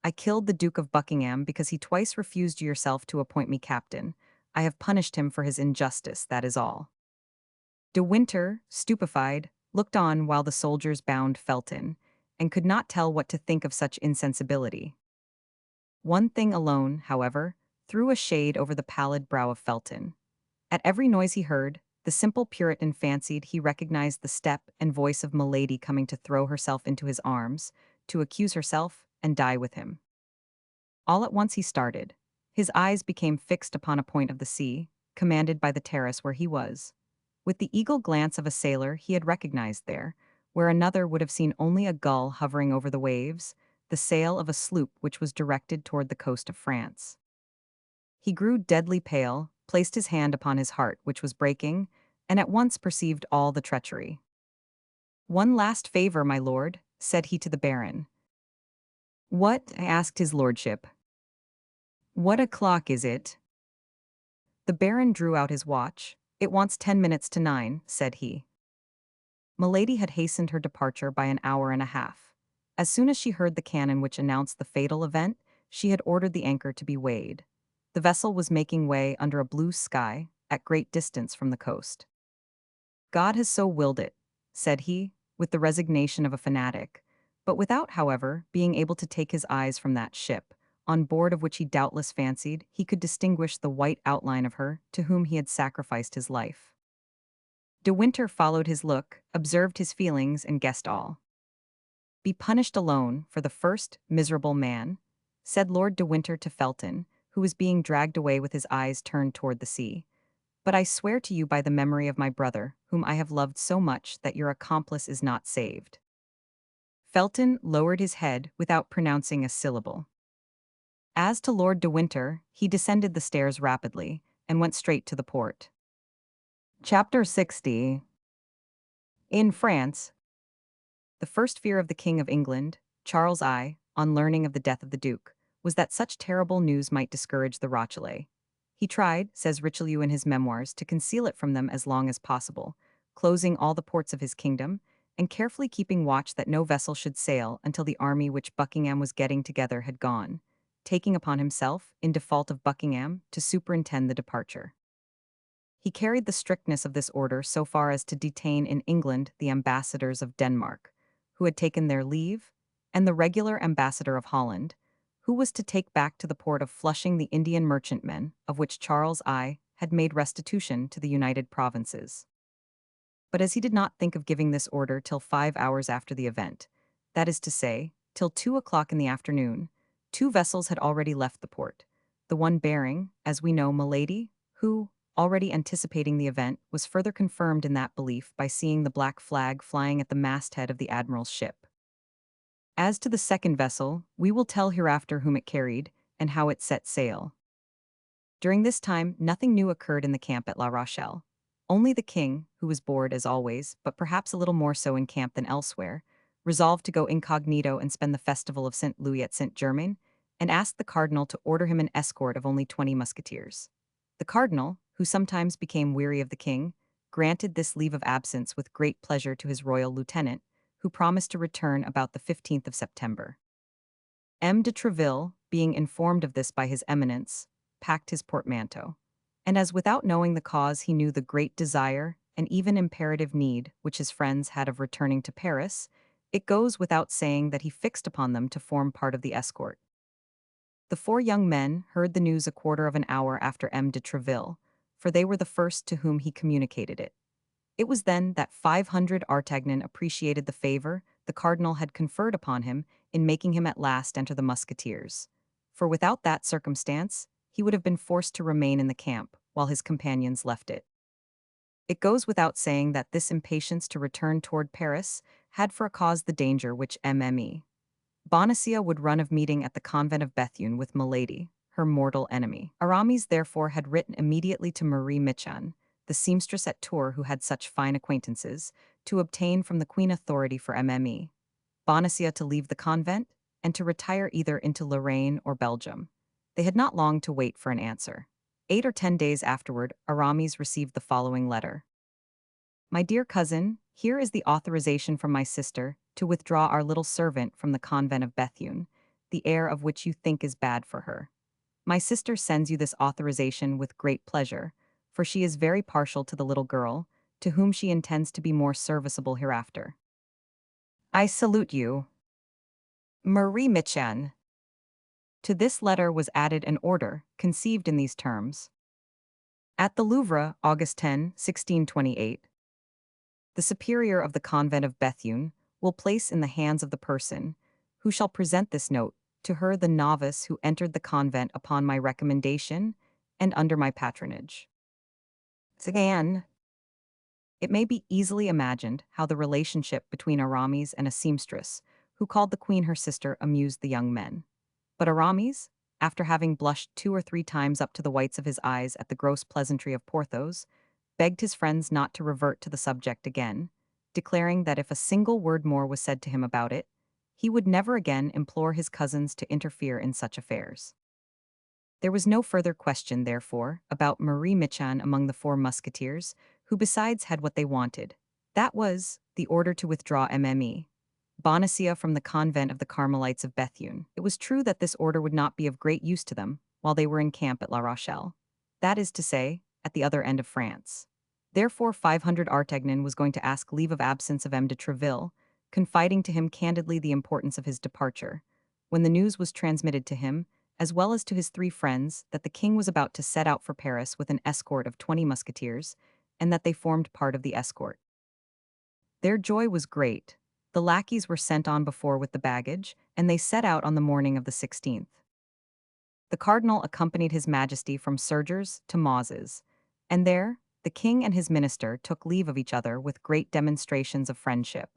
I killed the Duke of Buckingham because he twice refused yourself to appoint me captain. I have punished him for his injustice, that is all." De Winter, stupefied, looked on while the soldiers bound Felton, and could not tell what to think of such insensibility. One thing alone, however, threw a shade over the pallid brow of Felton. At every noise he heard, the simple Puritan fancied he recognized the step and voice of Milady coming to throw herself into his arms, to accuse herself and die with him. All at once he started. His eyes became fixed upon a point of the sea, commanded by the terrace where he was. With the eagle glance of a sailor he had recognized there, where another would have seen only a gull hovering over the waves, the sail of a sloop which was directed toward the coast of France. He grew deadly pale, placed his hand upon his heart, which was breaking, and at once perceived all the treachery. "One last favor, my lord," said he to the baron. "What?" asked his lordship. "What o'clock is it?" The baron drew out his watch. "It wants 10 minutes to 9, said he. Milady had hastened her departure by an hour and a half. As soon as she heard the cannon which announced the fatal event, she had ordered the anchor to be weighed. The vessel was making way under a blue sky, at great distance from the coast. "God has so willed it," said he, with the resignation of a fanatic, but without, however, being able to take his eyes from that ship, on board of which he doubtless fancied he could distinguish the white outline of her to whom he had sacrificed his life. De Winter followed his look, observed his feelings, and guessed all. "Be punished alone for the first, miserable man," said Lord de Winter to Felton, who was being dragged away with his eyes turned toward the sea. "But I swear to you by the memory of my brother, whom I have loved so much, that your accomplice is not saved." Felton lowered his head without pronouncing a syllable. As to Lord de Winter, he descended the stairs rapidly, and went straight to the port. Chapter 60. In France, the first fear of the King of England, Charles I, on learning of the death of the Duke, was that such terrible news might discourage the Rochellais. He tried, says Richelieu in his memoirs, to conceal it from them as long as possible, closing all the ports of his kingdom, and carefully keeping watch that no vessel should sail until the army which Buckingham was getting together had gone, taking upon himself, in default of Buckingham, to superintend the departure. He carried the strictness of this order so far as to detain in England the ambassadors of Denmark, who had taken their leave, and the regular ambassador of Holland, who was to take back to the port of Flushing the Indian merchantmen of which Charles I had made restitution to the United Provinces. But as he did not think of giving this order till 5 hours after the event, that is to say, till 2 o'clock in the afternoon, 2 vessels had already left the port, the one bearing, as we know, Milady, who, already anticipating the event, was further confirmed in that belief by seeing the black flag flying at the masthead of the admiral's ship. As to the second vessel, we will tell hereafter whom it carried, and how it set sail. During this time nothing new occurred in the camp at La Rochelle. Only the king, who was bored as always, but perhaps a little more so in camp than elsewhere, resolved to go incognito and spend the festival of St. Louis at St. Germain, and asked the cardinal to order him an escort of only 20 musketeers. The cardinal, who sometimes became weary of the king, granted this leave of absence with great pleasure to his royal lieutenant, who promised to return about the 15th of September. M. de Treville, being informed of this by his eminence, packed his portmanteau, and as without knowing the cause he knew the great desire and even imperative need which his friends had of returning to Paris, it goes without saying that he fixed upon them to form part of the escort. The four young men heard the news a quarter of an hour after M. de Treville, for they were the first to whom he communicated it. It was then that 500 Artagnan appreciated the favor the cardinal had conferred upon him in making him at last enter the musketeers. For without that circumstance, he would have been forced to remain in the camp, while his companions left it. It goes without saying that this impatience to return toward Paris had for a cause the danger which Mme. Bonacieux would run of meeting at the convent of Bethune with Milady, her mortal enemy. Aramis therefore had written immediately to Marie Michan, the seamstress at Tours who had such fine acquaintances, to obtain from the queen authority for Mme. Bonacieux to leave the convent, and to retire either into Lorraine or Belgium. They had not long to wait for an answer. 8 or 10 days afterward, Aramis received the following letter. My dear cousin, here is the authorization from my sister to withdraw our little servant from the convent of Bethune, the air of which you think is bad for her. My sister sends you this authorization with great pleasure, for she is very partial to the little girl, to whom she intends to be more serviceable hereafter. I salute you. Marie Michan. To this letter was added an order, conceived in these terms. At the Louvre, August 10, 1628. The superior of the convent of Bethune will place in the hands of the person who shall present this note to her the novice who entered the convent upon my recommendation and under my patronage. Again, it may be easily imagined how the relationship between Aramis and a seamstress, who called the queen her sister, amused the young men. But Aramis, after having blushed 2 or 3 times up to the whites of his eyes at the gross pleasantry of Porthos, begged his friends not to revert to the subject again, declaring that if a single word more was said to him about it, he would never again implore his cousins to interfere in such affairs. There was no further question, therefore, about Marie Michan among the 4 musketeers, who besides had what they wanted. That was the order to withdraw Mme. Bonacieux from the convent of the Carmelites of Bethune. It was true that this order would not be of great use to them while they were in camp at La Rochelle. That is to say, at the other end of France. Therefore 500 Artagnan was going to ask leave of absence of M. de Treville, confiding to him candidly the importance of his departure, when the news was transmitted to him, as well as to his 3 friends, that the king was about to set out for Paris with an escort of 20 musketeers, and that they formed part of the escort. Their joy was great. The lackeys were sent on before with the baggage, and they set out on the morning of the 16th. The cardinal accompanied his majesty from Surgers to Mauses, and there the king and his minister took leave of each other with great demonstrations of friendship.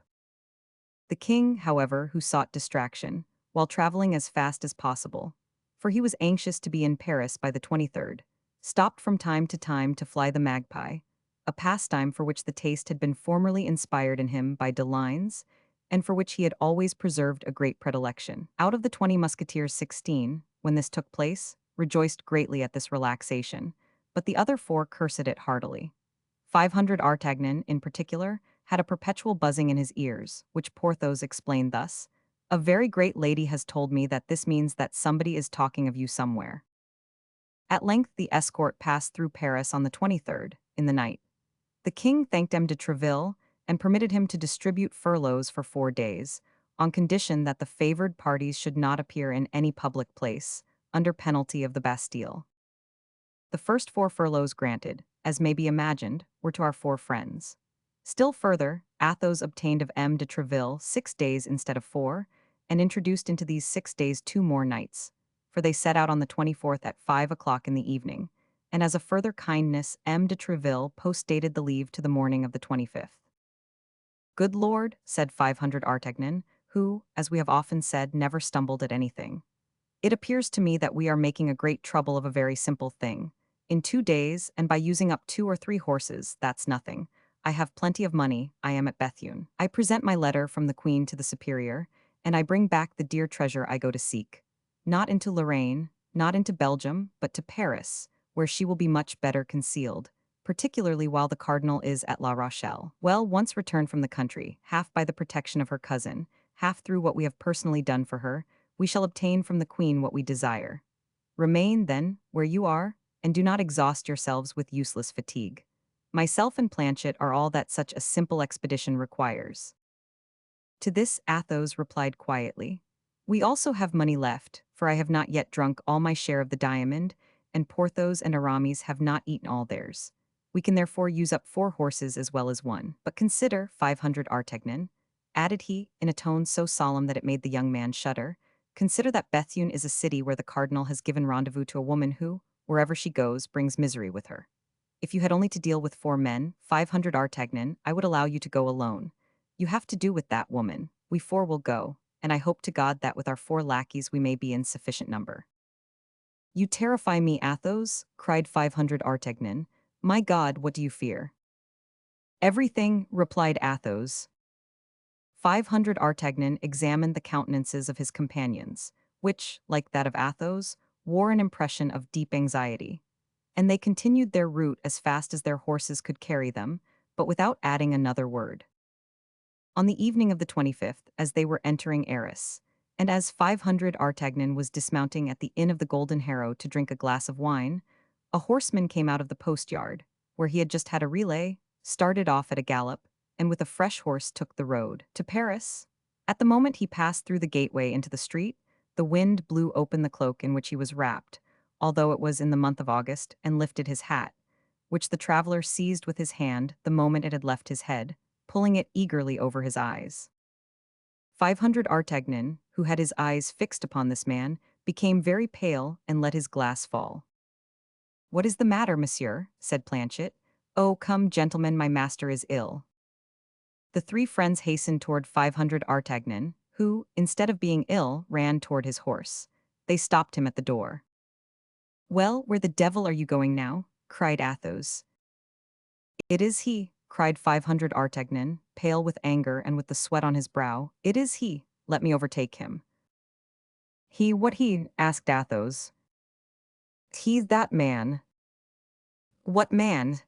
The king, however, who sought distraction, while traveling as fast as possible, for he was anxious to be in Paris by the 23rd, stopped from time to time to fly the magpie, a pastime for which the taste had been formerly inspired in him by Delines, and for which he had always preserved a great predilection. Out of the 20 musketeers 16, when this took place, rejoiced greatly at this relaxation, but the other 4 cursed it heartily. 500 Artagnan, in particular, had a perpetual buzzing in his ears, which Porthos explained thus: "A very great lady has told me that this means that somebody is talking of you somewhere." At length the escort passed through Paris on the 23rd, in the night. The king thanked M. de Treville and permitted him to distribute furloughs for 4 days, on condition that the favored parties should not appear in any public place, under penalty of the Bastille. The first 4 furloughs granted, as may be imagined, were to our 4 friends. Still further, Athos obtained of M. de Treville 6 days instead of 4, and introduced into these 6 days 2 more nights, for they set out on the 24th at 5 o'clock in the evening, and as a further kindness M. de Treville postdated the leave to the morning of the 25th. Good Lord, said 500 Artagnan, who, as we have often said, never stumbled at anything. It appears to me that we are making a great trouble of a very simple thing. In 2 days, and by using up 2 or 3 horses, that's nothing. I have plenty of money, I am at Bethune. I present my letter from the queen to the superior, and I bring back the dear treasure I go to seek. Not into Lorraine, not into Belgium, but to Paris, where she will be much better concealed, particularly while the cardinal is at La Rochelle. Well, once returned from the country, half by the protection of her cousin, half through what we have personally done for her, we shall obtain from the queen what we desire. Remain, then, where you are, and do not exhaust yourselves with useless fatigue. Myself and Planchet are all that such a simple expedition requires. To this Athos replied quietly, We also have money left, for I have not yet drunk all my share of the diamond, and Porthos and Aramis have not eaten all theirs. We can therefore use up 4 horses as well as one. But consider 500 Artagnan, added he, in a tone so solemn that it made the young man shudder. Consider that Bethune is a city where the cardinal has given rendezvous to a woman who, wherever she goes, brings misery with her. If you had only to deal with 4 men, 500 Artagnan, I would allow you to go alone. You have to do with that woman. We 4 will go, and I hope to God that with our 4 lackeys we may be in sufficient number. You terrify me, Athos, cried 500 Artagnan. My God, what do you fear? Everything, replied Athos. 500 Artagnan examined the countenances of his companions, which, like that of Athos, wore an impression of deep anxiety. And they continued their route as fast as their horses could carry them, but without adding another word. On the evening of the 25th, as they were entering Arras, and as 500 Artagnan was dismounting at the Inn of the Golden Harrow to drink a glass of wine, a horseman came out of the post-yard, where he had just had a relay, started off at a gallop, and with a fresh horse took the road to Paris. At the moment he passed through the gateway into the street, the wind blew open the cloak in which he was wrapped, although it was in the month of August, and lifted his hat, which the traveler seized with his hand the moment it had left his head, pulling it eagerly over his eyes. 500 Artagnan, who had his eyes fixed upon this man, became very pale and let his glass fall. "What is the matter, monsieur?" said Planchet. "Oh, come, gentlemen, my master is ill." The 3 friends hastened toward 500 Artagnan, who, instead of being ill, ran toward his horse. They stopped him at the door. "Well, where the devil are you going now?" cried Athos. "It is he," cried 500 Artagnan, pale with anger and with the sweat on his brow. "It is he. Let me overtake him." "He, what he?" asked Athos. "He's that man." "What man?"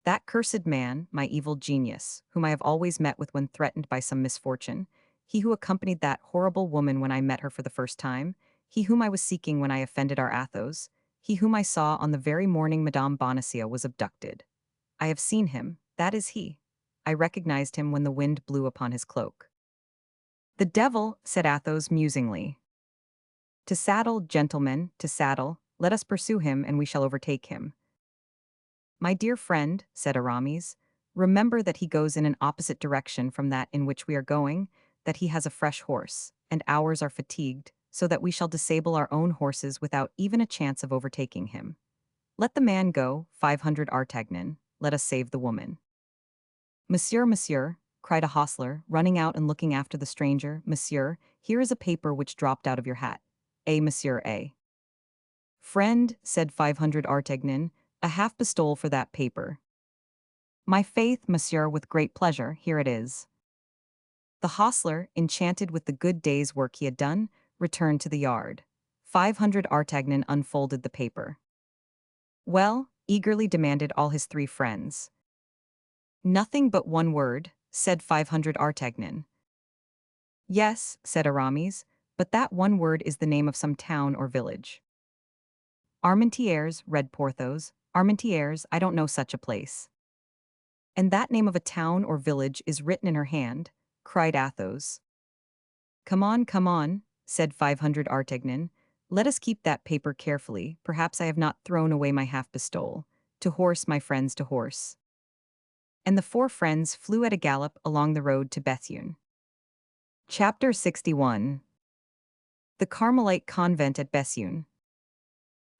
"That cursed man, my evil genius, whom I have always met with when threatened by some misfortune, he who accompanied that horrible woman when I met her for the first time, he whom I was seeking when I offended our Athos, he whom I saw on the very morning Madame Bonacieux was abducted. I have seen him, that is he. I recognized him when the wind blew upon his cloak." "The devil," said Athos musingly. "To saddle, gentlemen, to saddle. Let us pursue him, and we shall overtake him." "My dear friend," said Aramis, "remember that he goes in an opposite direction from that in which we are going, that he has a fresh horse, and ours are fatigued, so that we shall disable our own horses without even a chance of overtaking him. Let the man go, 500 Artagnan, let us save the woman." "Monsieur, monsieur," cried a hostler, running out and looking after the stranger, "monsieur, here is a paper which dropped out of your hat. Monsieur, a." "Friend," said 500 Artagnan, "a half pistole for that paper." "My faith, monsieur, with great pleasure, here it is." The hostler, enchanted with the good day's work he had done, returned to the yard. 500 Artagnan unfolded the paper. "Well?" eagerly demanded all his 3 friends. "Nothing but one word," said 500 Artagnan. "Yes," said Aramis, "but that one word is the name of some town or village." "Armentières," read Porthos. "Armentières, I don't know such a place." "And that name of a town or village is written in her hand," cried Athos. Come on," said 500 Artagnan. "Let us keep that paper carefully. Perhaps I have not thrown away my half pistole. To horse, my friends, to horse." And the 4 friends flew at a gallop along the road to Bethune. Chapter 61. The Carmelite Convent at Bethune.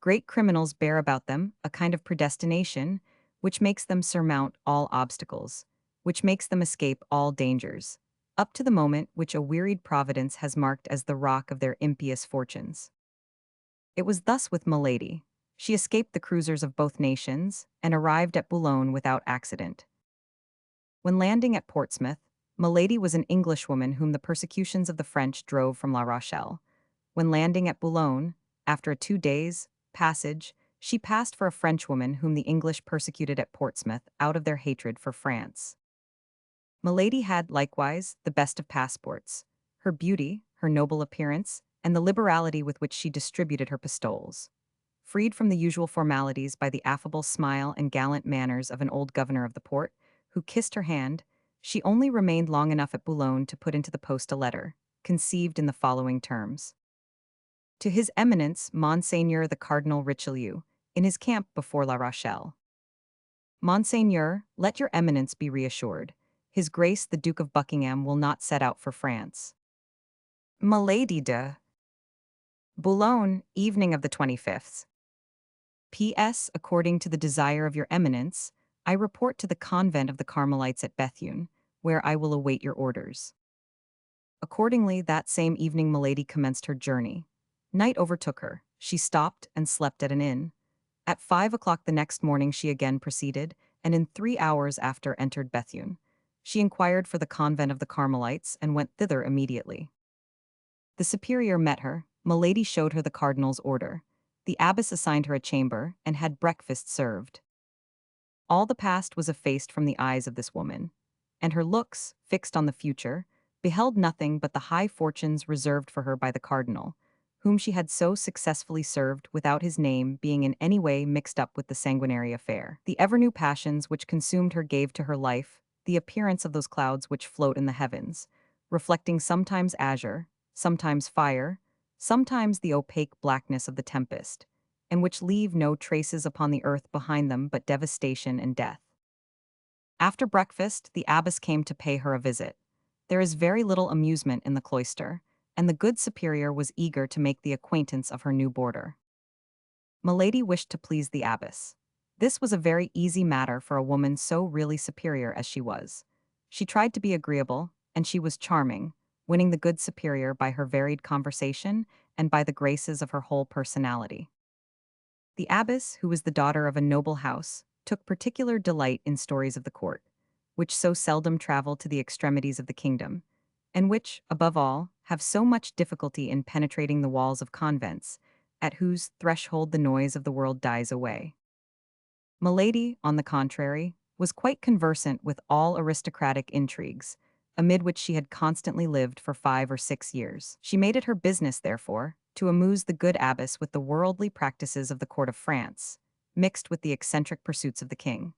Great criminals bear about them a kind of predestination, which makes them surmount all obstacles, which makes them escape all dangers, up to the moment which a wearied providence has marked as the rock of their impious fortunes. It was thus with Milady. She escaped the cruisers of both nations, and arrived at Boulogne without accident. When landing at Portsmouth, Milady was an Englishwoman whom the persecutions of the French drove from La Rochelle. When landing at Boulogne, after a 2 days' passage, she passed for a Frenchwoman whom the English persecuted at Portsmouth out of their hatred for France. Milady had, likewise, the best of passports: her beauty, her noble appearance, and the liberality with which she distributed her pistoles. Freed from the usual formalities by the affable smile and gallant manners of an old governor of the port, who kissed her hand, she only remained long enough at Boulogne to put into the post a letter, conceived in the following terms. To His Eminence, Monseigneur the Cardinal Richelieu, in his camp before La Rochelle. Monseigneur, let your Eminence be reassured. His Grace the Duke of Buckingham will not set out for France. Milady de Boulogne, evening of the 25th. P.S. According to the desire of your Eminence, I report to the convent of the Carmelites at Bethune, where I will await your orders. Accordingly, that same evening Milady commenced her journey. Night overtook her. She stopped and slept at an inn. At 5 o'clock the next morning she again proceeded, and in 3 hours after entered Bethune. She inquired for the convent of the Carmelites and went thither immediately. The superior met her. Milady showed her the cardinal's order. The abbess assigned her a chamber and had breakfast served. All the past was effaced from the eyes of this woman, and her looks, fixed on the future, beheld nothing but the high fortunes reserved for her by the cardinal, whom she had so successfully served without his name being in any way mixed up with the sanguinary affair. The ever-new passions which consumed her gave to her life the appearance of those clouds which float in the heavens, reflecting sometimes azure, sometimes fire, sometimes the opaque blackness of the tempest, and which leave no traces upon the earth behind them but devastation and death. After breakfast, the abbess came to pay her a visit. There is very little amusement in the cloister, and the good superior was eager to make the acquaintance of her new boarder. Milady wished to please the abbess. This was a very easy matter for a woman so really superior as she was. She tried to be agreeable, and she was charming, winning the good superior by her varied conversation and by the graces of her whole personality. The abbess, who was the daughter of a noble house, took particular delight in stories of the court, which so seldom travel to the extremities of the kingdom, and which, above all, have so much difficulty in penetrating the walls of convents, at whose threshold the noise of the world dies away. Milady, on the contrary, was quite conversant with all aristocratic intrigues, amid which she had constantly lived for 5 or 6 years. She made it her business, therefore, to amuse the good abbess with the worldly practices of the court of France, mixed with the eccentric pursuits of the king.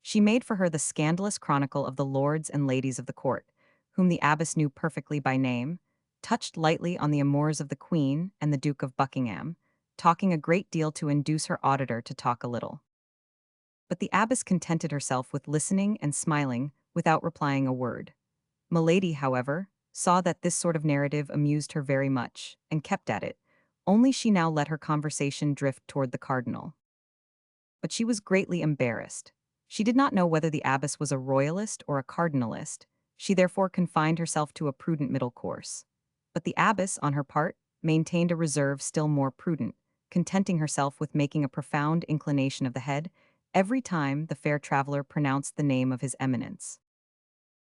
She made for her the scandalous chronicle of the lords and ladies of the court, whom the abbess knew perfectly by name, touched lightly on the amours of the Queen and the Duke of Buckingham, talking a great deal to induce her auditor to talk a little. But the abbess contented herself with listening and smiling without replying a word. Milady, however, saw that this sort of narrative amused her very much, and kept at it, only she now let her conversation drift toward the cardinal. But she was greatly embarrassed. She did not know whether the abbess was a royalist or a cardinalist. She therefore confined herself to a prudent middle course. But the abbess, on her part, maintained a reserve still more prudent, contenting herself with making a profound inclination of the head every time the fair traveler pronounced the name of His Eminence.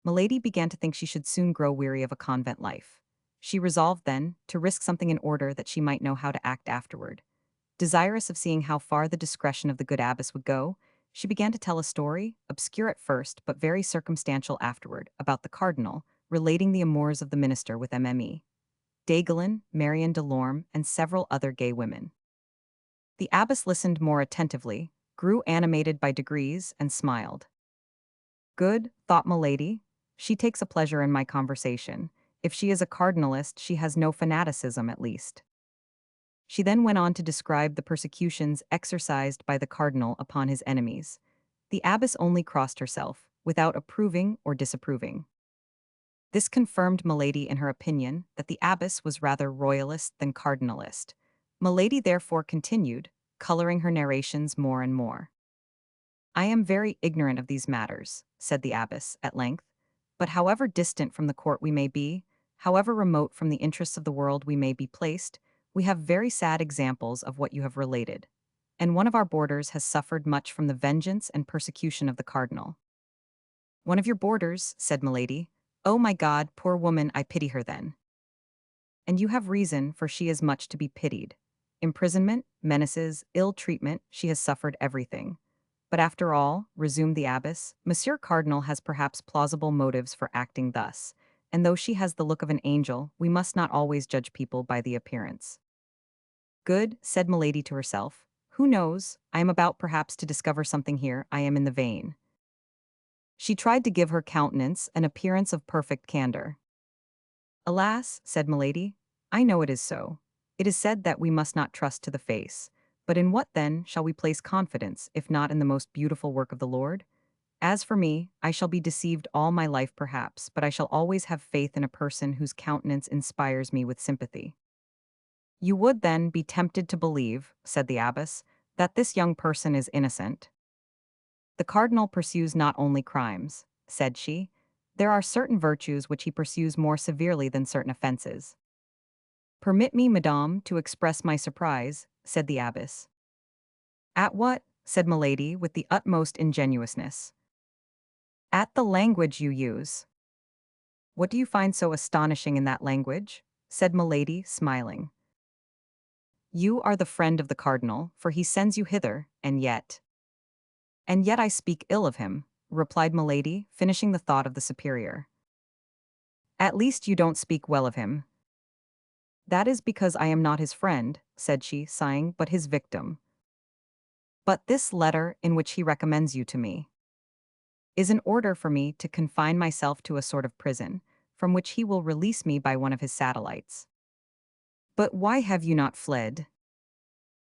Milady began to think she should soon grow weary of a convent life. She resolved, then, to risk something in order that she might know how to act afterward. Desirous of seeing how far the discretion of the good abbess would go, she began to tell a story, obscure at first but very circumstantial afterward, about the cardinal, relating the amours of the minister with Mme. Daigelin, Marion Delorme, and several other gay women. The abbess listened more attentively, grew animated by degrees, and smiled. Good, thought Milady, she takes a pleasure in my conversation. If she is a cardinalist, she has no fanaticism at least. She then went on to describe the persecutions exercised by the cardinal upon his enemies. The abbess only crossed herself, without approving or disapproving. This confirmed Milady in her opinion that the abbess was rather royalist than cardinalist. Milady therefore continued, coloring her narrations more and more. I am very ignorant of these matters, said the abbess, at length, but however distant from the court we may be, however remote from the interests of the world we may be placed, we have very sad examples of what you have related, and one of our boarders has suffered much from the vengeance and persecution of the cardinal. One of your boarders, said Milady. Oh my God, poor woman, I pity her then. And you have reason, for she is much to be pitied. Imprisonment, menaces, ill treatment, she has suffered everything. But after all, resumed the abbess, Monsieur Cardinal has perhaps plausible motives for acting thus, and though she has the look of an angel, we must not always judge people by the appearance. Good, said Milady to herself. Who knows, I am about perhaps to discover something here, I am in the vein. She tried to give her countenance an appearance of perfect candor. Alas, said Milady, I know it is so. It is said that we must not trust to the face. But in what, then, shall we place confidence, if not in the most beautiful work of the Lord? As for me, I shall be deceived all my life perhaps, but I shall always have faith in a person whose countenance inspires me with sympathy. You would, then, be tempted to believe, said the abbess, that this young person is innocent. The cardinal pursues not only crimes, said she. There are certain virtues which he pursues more severely than certain offenses. Permit me, madame, to express my surprise, said the abbess. At what? Said Milady with the utmost ingenuousness. At the language you use. What do you find so astonishing in that language? Said Milady, smiling. You are the friend of the cardinal, for he sends you hither, and yet. And yet I speak ill of him, replied Milady, finishing the thought of the superior. At least you don't speak well of him. That is because I am not his friend, said she, sighing, but his victim. But this letter, in which he recommends you to me, is an order for me to confine myself to a sort of prison, from which he will release me by one of his satellites. But why have you not fled?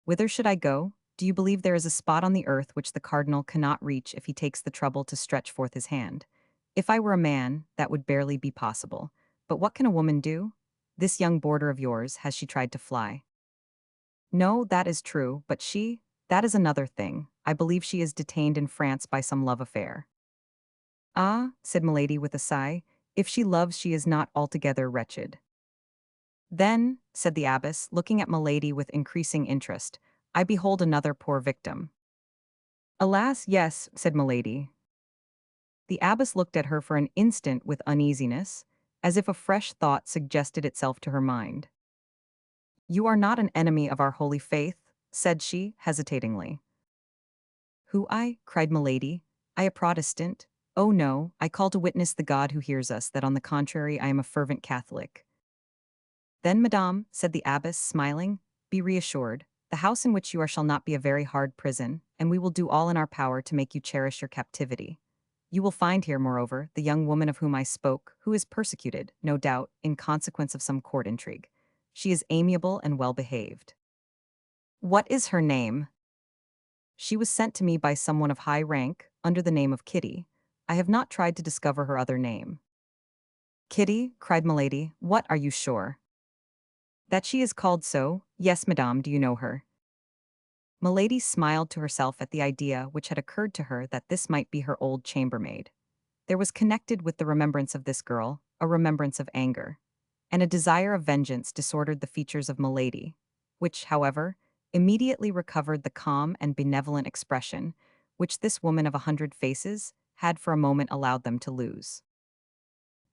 Whither should I go? Do you believe there is a spot on the earth which the cardinal cannot reach if he takes the trouble to stretch forth his hand? If I were a man, that would barely be possible. But what can a woman do? This young boarder of yours, has she tried to fly? No, that is true, but that is another thing. I believe she is detained in France by some love affair. Ah, said Milady with a sigh, if she loves she is not altogether wretched. Then, said the abbess, looking at Milady with increasing interest, I behold another poor victim. Alas, yes, said Milady. The abbess looked at her for an instant with uneasiness, as if a fresh thought suggested itself to her mind. You are not an enemy of our holy faith, said she, hesitatingly. Who I? Cried Milady. I a Protestant? Oh no, I call to witness the God who hears us that on the contrary I am a fervent Catholic. Then, madame, said the abbess, smiling, be reassured. The house in which you are shall not be a very hard prison, and we will do all in our power to make you cherish your captivity. You will find here, moreover, the young woman of whom I spoke, who is persecuted, no doubt, in consequence of some court intrigue. She is amiable and well-behaved. What is her name? She was sent to me by someone of high rank, under the name of Kitty. I have not tried to discover her other name. Kitty, cried Milady, what, are you sure? That she is called so? Yes, madame, do you know her? Milady smiled to herself at the idea which had occurred to her that this might be her old chambermaid. There was connected with the remembrance of this girl a remembrance of anger, and a desire of vengeance disordered the features of Milady, which, however, immediately recovered the calm and benevolent expression which this woman of 100 faces had for a moment allowed them to lose.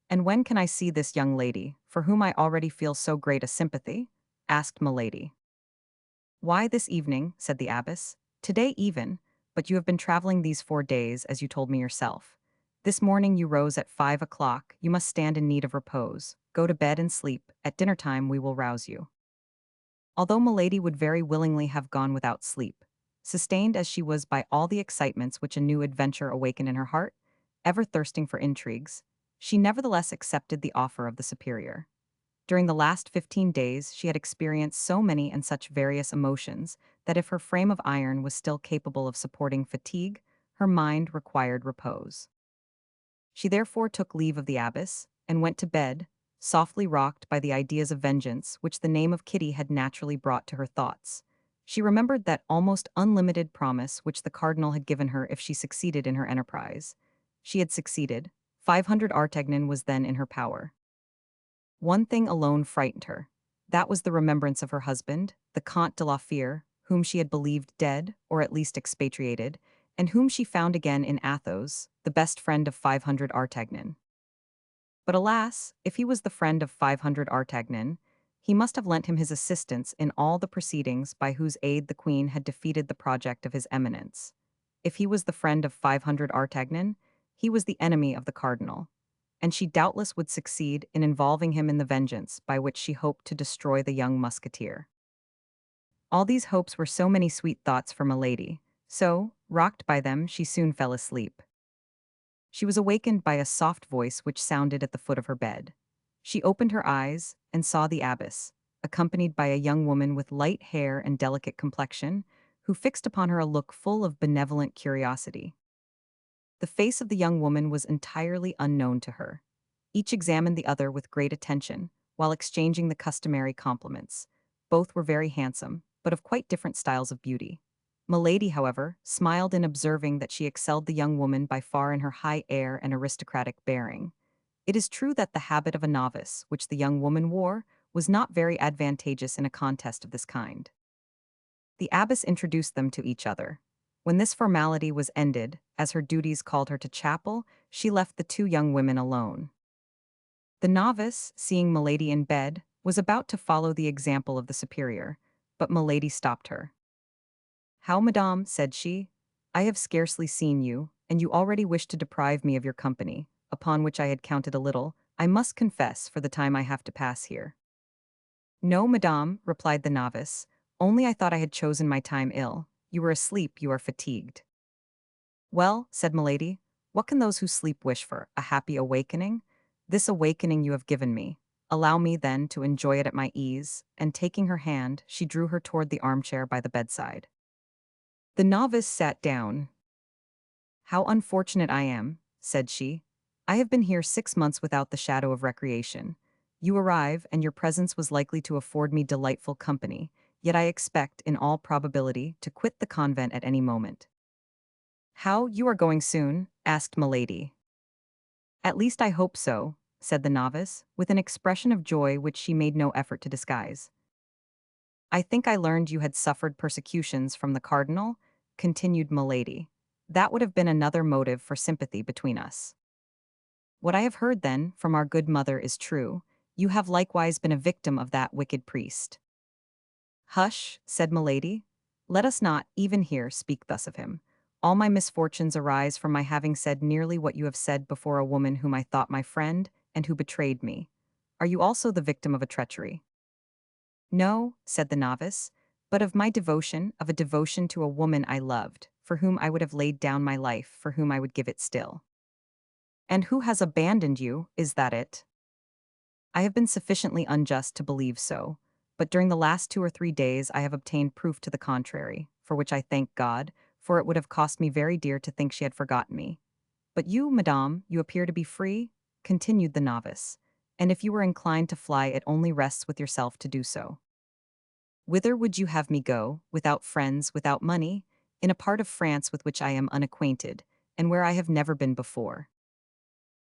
And when can I see this young lady, for whom I already feel so great a sympathy? Asked Milady. Why, this evening, said the abbess. Today even, but you have been traveling these 4 days, as you told me yourself. This morning you rose at 5 o'clock, you must stand in need of repose. Go to bed and sleep, at dinner time we will rouse you. Although Milady would very willingly have gone without sleep, sustained as she was by all the excitements which a new adventure awakened in her heart, ever thirsting for intrigues, she nevertheless accepted the offer of the superior. During the last 15 days she had experienced so many and such various emotions that if her frame of iron was still capable of supporting fatigue, her mind required repose. She therefore took leave of the abbess, and went to bed, softly rocked by the ideas of vengeance which the name of Kitty had naturally brought to her thoughts. She remembered that almost unlimited promise which the cardinal had given her if she succeeded in her enterprise. She had succeeded. 500 artagnan was then in her power. One thing alone frightened her. That was the remembrance of her husband, the Comte de la Fere, whom she had believed dead, or at least expatriated, and whom she found again in Athos, the best friend of 500 artagnan. But alas, if he was the friend of 500 artagnan, he must have lent him his assistance in all the proceedings by whose aid the queen had defeated the project of his eminence. If he was the friend of 500 artagnan, he was the enemy of the cardinal, and she doubtless would succeed in involving him in the vengeance by which she hoped to destroy the young musketeer. All these hopes were so many sweet thoughts for Milady, so, rocked by them, she soon fell asleep. She was awakened by a soft voice which sounded at the foot of her bed. She opened her eyes and saw the abbess, accompanied by a young woman with light hair and delicate complexion, who fixed upon her a look full of benevolent curiosity. The face of the young woman was entirely unknown to her. Each examined the other with great attention, while exchanging the customary compliments. Both were very handsome, but of quite different styles of beauty. Milady, however, smiled in observing that she excelled the young woman by far in her high air and aristocratic bearing. It is true that the habit of a novice, which the young woman wore, was not very advantageous in a contest of this kind. The abbess introduced them to each other. When this formality was ended, as her duties called her to chapel, she left the two young women alone. The novice, seeing Milady in bed, was about to follow the example of the superior, but Milady stopped her. "How, madame," said she, "I have scarcely seen you, and you already wish to deprive me of your company, upon which I had counted a little, I must confess, for the time I have to pass here." "No, madame," replied the novice, "only I thought I had chosen my time ill. You were asleep, you are fatigued." "Well," said Milady, "what can those who sleep wish for? A happy awakening? This awakening you have given me. Allow me, then, to enjoy it at my ease," and taking her hand, she drew her toward the armchair by the bedside. The novice sat down. "How unfortunate I am," said she. "I have been here 6 months without the shadow of recreation. You arrive, and your presence was likely to afford me delightful company, yet I expect, in all probability, to quit the convent at any moment." "How, you are going soon?" asked Milady. "At least I hope so," said the novice, with an expression of joy which she made no effort to disguise. "I think I learned you had suffered persecutions from the cardinal," continued Milady. "That would have been another motive for sympathy between us." "What I have heard, then, from our good mother is true. You have likewise been a victim of that wicked priest." "Hush," said Milady. "Let us not, even here, speak thus of him. All my misfortunes arise from my having said nearly what you have said before a woman whom I thought my friend, and who betrayed me. Are you also the victim of a treachery?" "No," said the novice, "but of a devotion to a woman I loved, for whom I would have laid down my life, for whom I would give it still." "And who has abandoned you, is that it?" "I have been sufficiently unjust to believe so, but during the last 2 or 3 days I have obtained proof to the contrary, for which I thank God, for it would have cost me very dear to think she had forgotten me. But you, madame, you appear to be free," continued the novice, "and if you were inclined to fly it only rests with yourself to do so. Whither would you have me go, without friends, without money, in a part of France with which I am unacquainted, and where I have never been before?"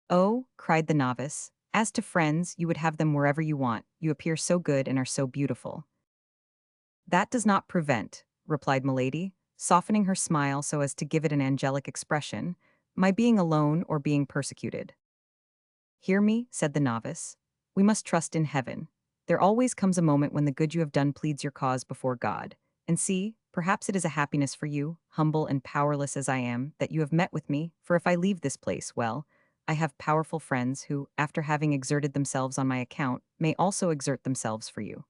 "Oh," cried the novice, "as to friends, you would have them wherever you want, you appear so good and are so beautiful." "That does not prevent," replied Milady, softening her smile so as to give it an angelic expression, "my being alone or being persecuted." "Hear me," said the novice. "We must trust in heaven. There always comes a moment when the good you have done pleads your cause before God. And see, perhaps it is a happiness for you, humble and powerless as I am, that you have met with me, for if I leave this place, well, I have powerful friends who, after having exerted themselves on my account, may also exert themselves for you."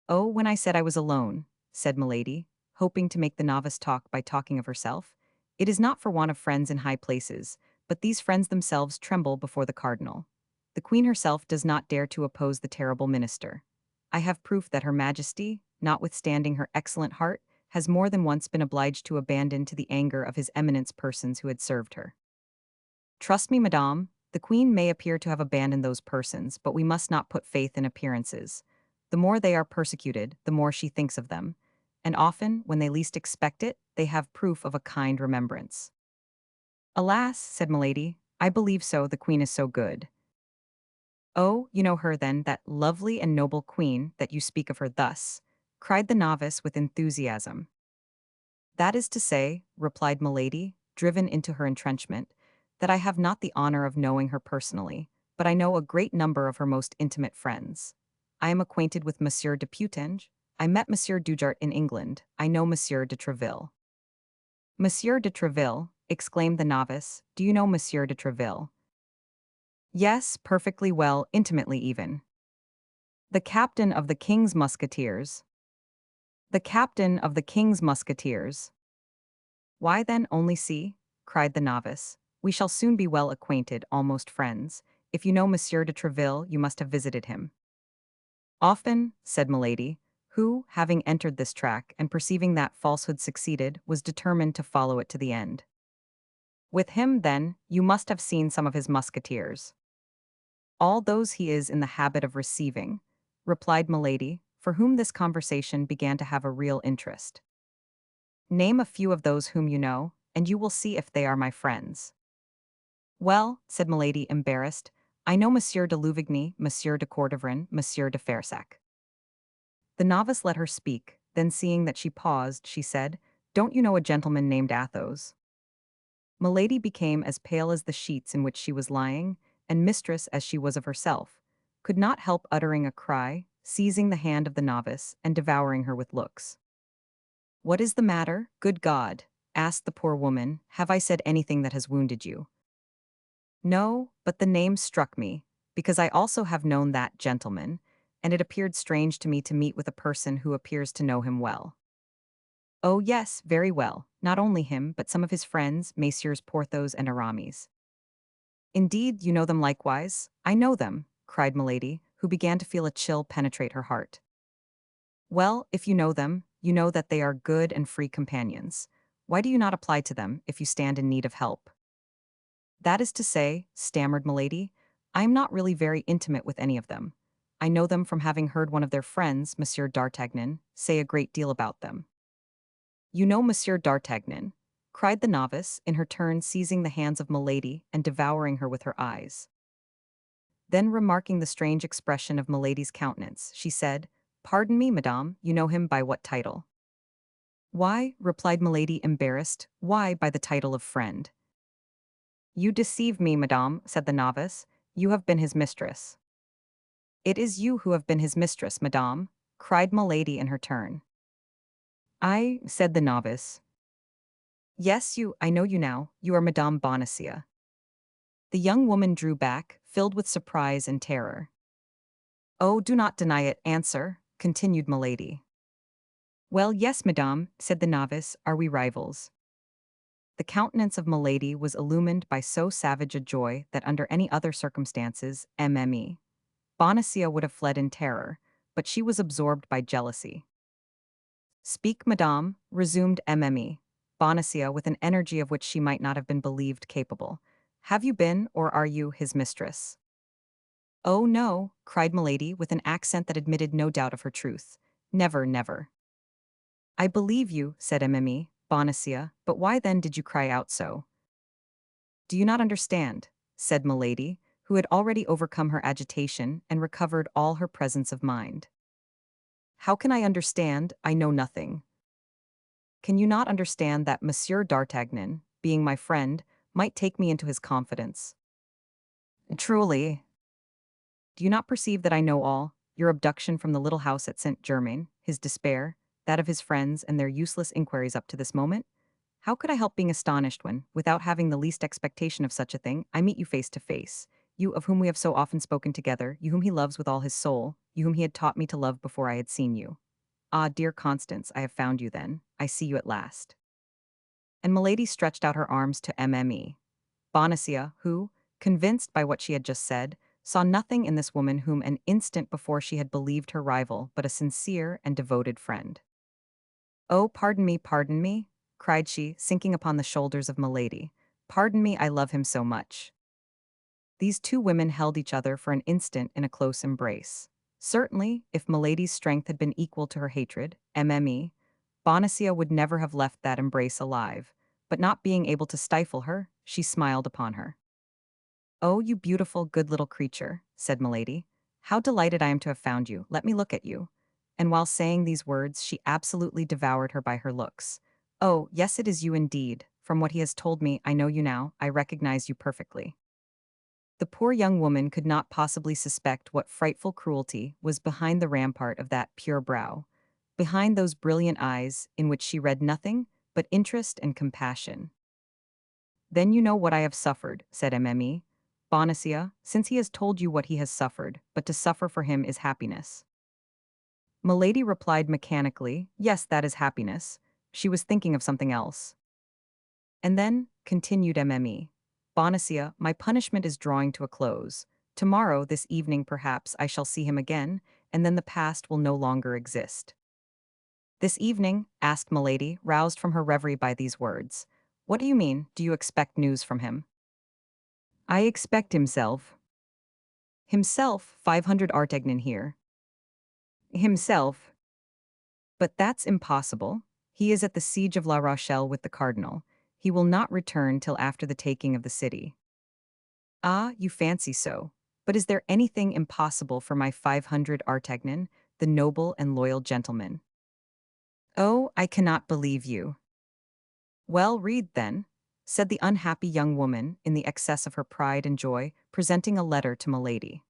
"Oh, when I said I was alone," said Milady, hoping to make the novice talk by talking of herself, "it is not for want of friends in high places, but these friends themselves tremble before the cardinal. The queen herself does not dare to oppose the terrible minister. I have proof that her majesty, notwithstanding her excellent heart, has more than once been obliged to abandon to the anger of his eminence persons who had served her." "Trust me, madame, the queen may appear to have abandoned those persons, but we must not put faith in appearances. The more they are persecuted, the more she thinks of them, and often, when they least expect it, they have proof of a kind remembrance." "Alas," said Milady, "I believe so, the queen is so good." "Oh, you know her then, that lovely and noble queen, that you speak of her thus," cried the novice with enthusiasm. "That is to say," replied Milady, driven into her entrenchment, "that I have not the honor of knowing her personally, but I know a great number of her most intimate friends. I am acquainted with Monsieur de Putange. I met Monsieur Dujart in England. I know Monsieur de Treville." "Monsieur de Treville," exclaimed the novice. "Do you know Monsieur de Treville?" "Yes, perfectly well, intimately even." "The captain of the king's musketeers." "The captain of the king's musketeers." "Why then, only see," cried the novice, "we shall soon be well acquainted, almost friends. If you know Monsieur de Treville, you must have visited him. Often, said Milady, who, having entered this track and perceiving that falsehood succeeded, was determined to follow it to the end. With him, then, you must have seen some of his musketeers. All those he is in the habit of receiving, replied Milady, for whom this conversation began to have a real interest. Name a few of those whom you know, and you will see if they are my friends. Well, said Milady, embarrassed, I know Monsieur de Louvigny, Monsieur de Cordovan, Monsieur de Fersac. The novice let her speak, then seeing that she paused, she said, Don't you know a gentleman named Athos? Milady became as pale as the sheets in which she was lying, and mistress as she was of herself, could not help uttering a cry, seizing the hand of the novice, and devouring her with looks. What is the matter, good God? Asked the poor woman, have I said anything that has wounded you? No, but the name struck me, because I also have known that gentleman, and it appeared strange to me to meet with a person who appears to know him well. Oh yes, very well, not only him, but some of his friends, Messieurs Porthos and Aramis. Indeed, you know them likewise? I know them, cried Milady, who began to feel a chill penetrate her heart. Well, if you know them, you know that they are good and free companions. Why do you not apply to them, if you stand in need of help? That is to say, stammered Milady, I am not really very intimate with any of them. I know them from having heard one of their friends, Monsieur d'Artagnan, say a great deal about them. You know Monsieur d'Artagnan, cried the novice, in her turn seizing the hands of Milady and devouring her with her eyes. Then remarking the strange expression of Milady's countenance, she said, Pardon me, madame, you know him by what title? Why, replied Milady, embarrassed, why by the title of friend? You deceive me, madame, said the novice, you have been his mistress. It is you who have been his mistress, madame, cried Milady in her turn. I, said the novice. Yes, I know you now, you are Madame Bonacieux. The young woman drew back, filled with surprise and terror. Oh, do not deny it, answer, continued Milady. Well, yes, madame, said the novice, are we rivals? The countenance of Milady was illumined by so savage a joy that under any other circumstances, Bonacieux would have fled in terror, but she was absorbed by jealousy. Speak, madame, resumed Bonacieux with an energy of which she might not have been believed capable. Have you been, or are you, his mistress? Oh no, cried Milady with an accent that admitted no doubt of her truth. Never, never. I believe you, said Bonacieux, but why then did you cry out so? Do you not understand? Said Milady, who had already overcome her agitation and recovered all her presence of mind. How can I understand? I know nothing. Can you not understand that Monsieur d'Artagnan, being my friend, might take me into his confidence? Truly. Do you not perceive that I know all, your abduction from the little house at Saint-Germain, his despair, that of his friends and their useless inquiries up to this moment? How could I help being astonished when, without having the least expectation of such a thing, I meet you face to face, you of whom we have so often spoken together, you whom he loves with all his soul, you whom he had taught me to love before I had seen you? Ah, dear Constance, I have found you then, I see you at last. And Milady stretched out her arms to Bonacieux, who, convinced by what she had just said, saw nothing in this woman whom an instant before she had believed her rival but a sincere and devoted friend. Oh, pardon me, cried she, sinking upon the shoulders of Milady. Pardon me, I love him so much. These two women held each other for an instant in a close embrace. Certainly, if Milady's strength had been equal to her hatred, Bonacieux would never have left that embrace alive, but not being able to stifle her, she smiled upon her. Oh, you beautiful, good little creature, said Milady. How delighted I am to have found you, let me look at you. And while saying these words, she absolutely devoured her by her looks. Oh, yes, it is you indeed. From what he has told me, I know you now, I recognize you perfectly. The poor young woman could not possibly suspect what frightful cruelty was behind the rampart of that pure brow, behind those brilliant eyes in which she read nothing but interest and compassion. Then you know what I have suffered, said Bonacieux, since he has told you what he has suffered, but to suffer for him is happiness. Milady replied mechanically, yes, that is happiness. She was thinking of something else. And then, continued Bonacieux, my punishment is drawing to a close. Tomorrow, this evening perhaps, I shall see him again, and then the past will no longer exist. This evening? Asked Milady, roused from her reverie by these words. What do you mean? Do you expect news from him? I expect himself. Himself, 500 Artegnan here. Himself. But that's impossible. He is at the siege of La Rochelle with the cardinal. He will not return till after the taking of the city. Ah, you fancy so. But is there anything impossible for my 500 Artegnan, the noble and loyal gentleman? Oh, I cannot believe you. Well, read then, said the unhappy young woman, in the excess of her pride and joy, presenting a letter to Milady.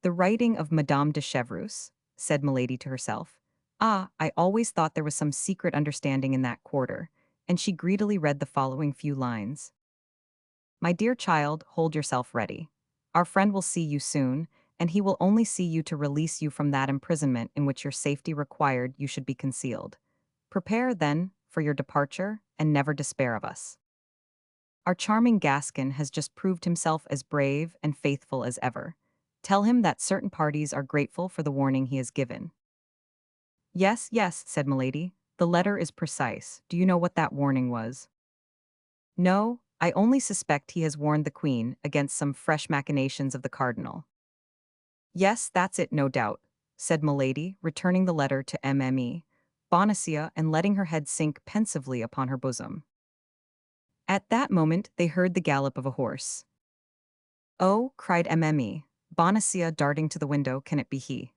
The writing of Madame de Chevreuse, said Milady to herself. Ah, I always thought there was some secret understanding in that quarter, and she greedily read the following few lines. My dear child, hold yourself ready. Our friend will see you soon, and he will only see you to release you from that imprisonment in which your safety required you should be concealed. Prepare, then, for your departure, and never despair of us. Our charming Gascon has just proved himself as brave and faithful as ever. Tell him that certain parties are grateful for the warning he has given. Yes, yes, said Milady. The letter is precise. Do you know what that warning was? No, I only suspect he has warned the Queen against some fresh machinations of the Cardinal. Yes, that's it, no doubt, said Milady, returning the letter to Mme. Bonacieux and letting her head sink pensively upon her bosom. At that moment they heard the gallop of a horse. Oh, cried Mme. Bonacieux darting to the window, can it be he?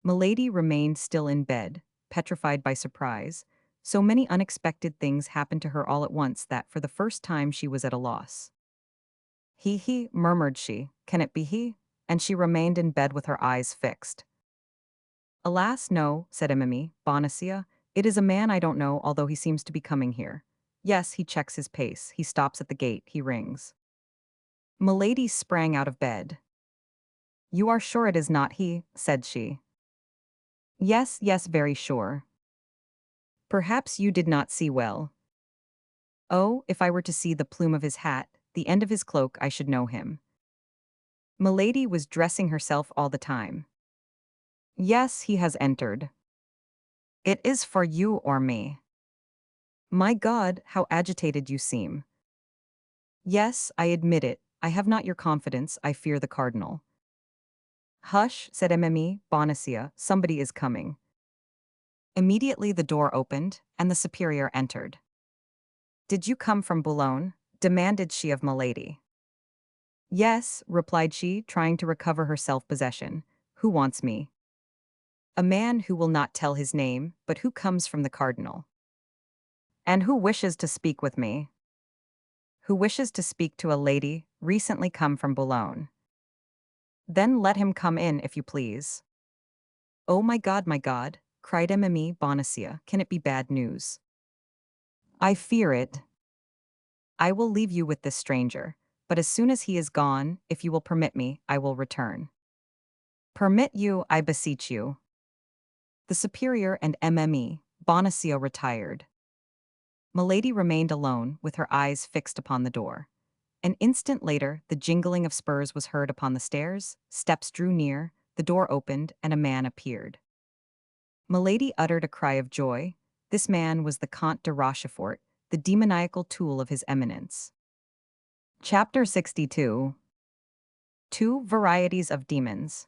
Milady remained still in bed, petrified by surprise. So many unexpected things happened to her all at once that for the first time she was at a loss. He, murmured she, can it be he? And she remained in bed with her eyes fixed. Alas, no, said Mme. Bonacieux. It is a man I don't know, although he seems to be coming here. Yes, he checks his pace, he stops at the gate, he rings. Milady sprang out of bed. You are sure it is not he, said she. Yes, yes, very sure. Perhaps you did not see well. Oh, if I were to see the plume of his hat, the end of his cloak, I should know him. Milady was dressing herself all the time. Yes, he has entered. It is for you or me. My God, how agitated you seem. Yes, I admit it, I have not your confidence, I fear the cardinal. Hush, said Mme. Bonacieux, somebody is coming. Immediately the door opened, and the superior entered. Did you come from Boulogne? Demanded she of Milady. Yes, replied she, trying to recover her self-possession. Who wants me? A man who will not tell his name, but who comes from the cardinal. And who wishes to speak with me? Who wishes to speak to a lady, recently come from Boulogne. Then let him come in, if you please. Oh my God, cried Mme. Bonacieux, can it be bad news? I fear it. I will leave you with this stranger, but as soon as he is gone, if you will permit me, I will return. Permit you, I beseech you. The superior and Mme. Bonacieux retired. Milady remained alone, with her eyes fixed upon the door. An instant later, the jingling of spurs was heard upon the stairs, steps drew near, the door opened, and a man appeared. Milady uttered a cry of joy. This man was the Comte de Rochefort, the demoniacal tool of his eminence. Chapter 62. Two Varieties of Demons.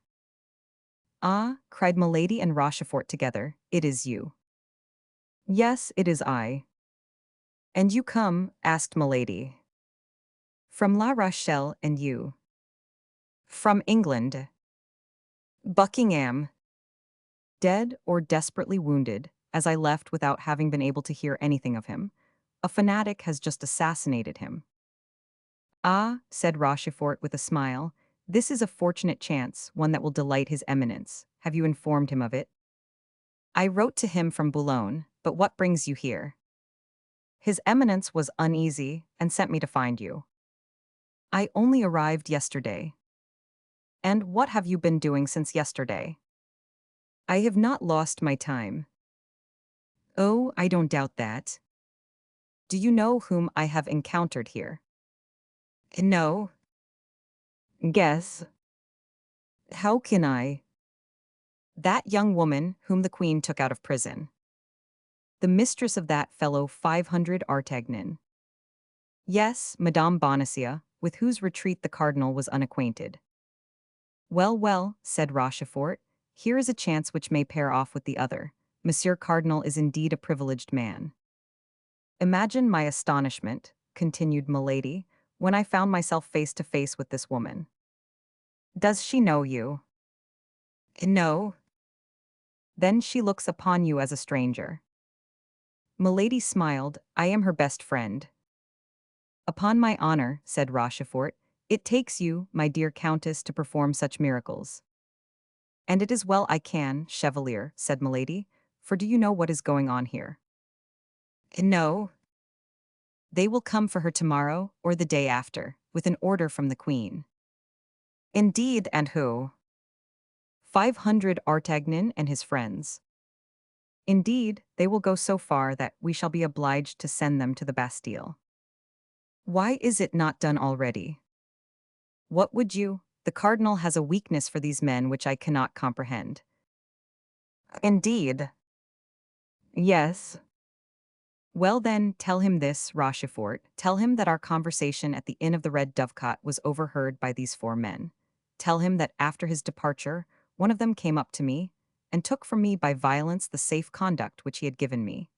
Ah, cried Milady and Rochefort together, it is you. Yes, it is I. And you come, asked Milady. From La Rochelle, and you? From England. Buckingham. Dead or desperately wounded, as I left without having been able to hear anything of him. A fanatic has just assassinated him. Ah, said Rochefort with a smile, this is a fortunate chance, one that will delight his eminence. Have you informed him of it? I wrote to him from Boulogne, but what brings you here? His eminence was uneasy and sent me to find you. I only arrived yesterday. And what have you been doing since yesterday? I have not lost my time. Oh, I don't doubt that. Do you know whom I have encountered here? No. Guess. How can I? That young woman whom the queen took out of prison. The mistress of that fellow 500 Artagnan. Yes, Madame Bonacieux, with whose retreat the cardinal was unacquainted. Well, well, said Rochefort, here is a chance which may pair off with the other. Monsieur Cardinal is indeed a privileged man. Imagine my astonishment, continued Milady, when I found myself face to face with this woman. Does she know you? No. Then she looks upon you as a stranger. Milady smiled. I am her best friend. Upon my honor, said Rochefort, it takes you, my dear Countess, to perform such miracles. And it is well I can, Chevalier, said Milady, for do you know what is going on here? No. They will come for her tomorrow, or the day after, with an order from the Queen. Indeed, and who? 500 Artagnan and his friends. Indeed, they will go so far that we shall be obliged to send them to the Bastille. Why is it not done already? What would you? The cardinal has a weakness for these men which I cannot comprehend. Indeed. Yes. Well then, tell him this, Rochefort. Tell him that our conversation at the Inn of the Red Dovecot was overheard by these 4 men. Tell him that after his departure, one of them came up to me, and took from me by violence the safe conduct which he had given me.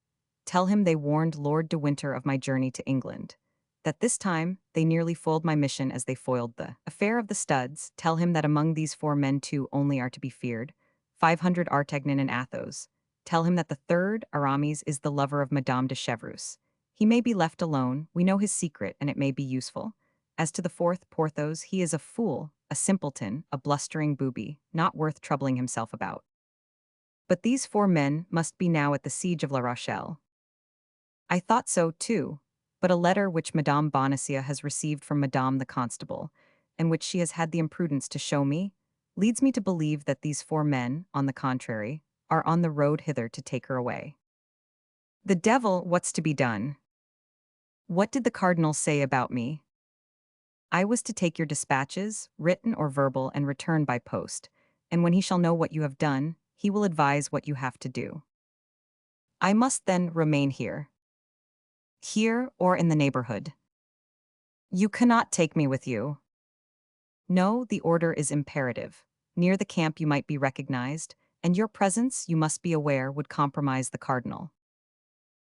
Tell him they warned Lord de Winter of my journey to England. That this time, they nearly foiled my mission as they foiled the affair of the studs. Tell him that among these 4 men 2 only are to be feared, 500 Artagnan and Athos. Tell him that the third, Aramis, is the lover of Madame de Chevreuse. He may be left alone, we know his secret, and it may be useful. As to the fourth, Porthos, he is a fool, a simpleton, a blustering booby, not worth troubling himself about. But these 4 men must be now at the siege of La Rochelle. I thought so, too, but a letter which Madame Bonacieux has received from Madame the Constable, and which she has had the imprudence to show me, leads me to believe that these 4 men, on the contrary, are on the road hither to take her away. The devil, what's to be done? What did the cardinal say about me? I was to take your dispatches, written or verbal, and return by post, and when he shall know what you have done, he will advise what you have to do. I must then remain here. Here or in the neighborhood. You cannot take me with you. No, the order is imperative. Near the camp you might be recognized, and your presence, you must be aware, would compromise the cardinal.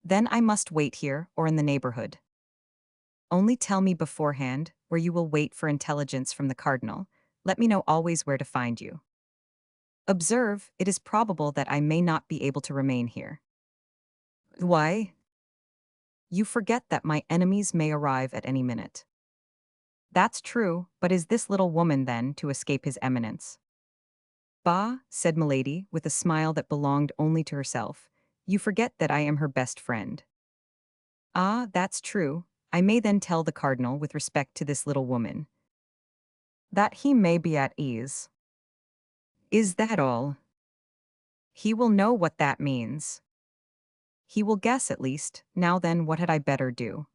Then I must wait here or in the neighborhood. Only tell me beforehand where you will wait for intelligence from the cardinal. Let me know always where to find you. Observe, it is probable that I may not be able to remain here. Why? You forget that my enemies may arrive at any minute. That's true, but is this little woman, then, to escape his eminence? Bah, said Milady, with a smile that belonged only to herself, you forget that I am her best friend. Ah, that's true. I may then tell the cardinal with respect to this little woman. That he may be at ease. Is that all? He will know what that means. He will guess at least. Now then, what had I better do?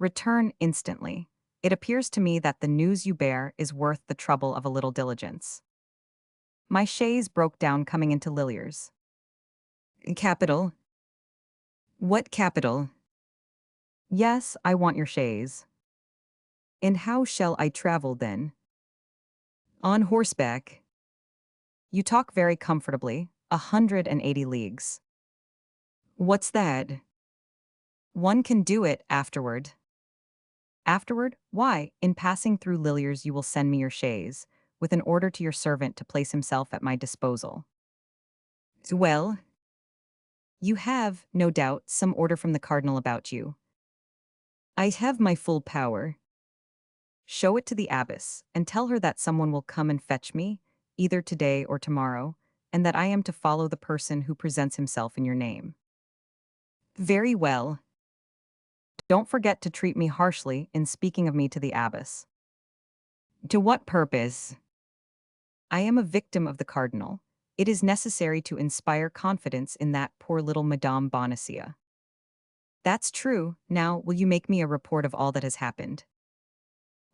Return instantly. It appears to me that the news you bear is worth the trouble of a little diligence. My chaise broke down coming into Lilliers. Capital. What capital? Yes, I want your chaise. And how shall I travel then? On horseback. You talk very comfortably, 180 leagues. What's that? One can do it afterward. Afterward? Why, in passing through Lilliers you will send me your chaise, with an order to your servant to place himself at my disposal. Well? You have, no doubt, some order from the cardinal about you. I have my full power. Show it to the abbess, and tell her that someone will come and fetch me, either today or tomorrow, and that I am to follow the person who presents himself in your name. Very well. Don't forget to treat me harshly in speaking of me to the abbess. To what purpose? I am a victim of the cardinal. It is necessary to inspire confidence in that poor little Madame Bonacieux. That's true. Now, will you make me a report of all that has happened?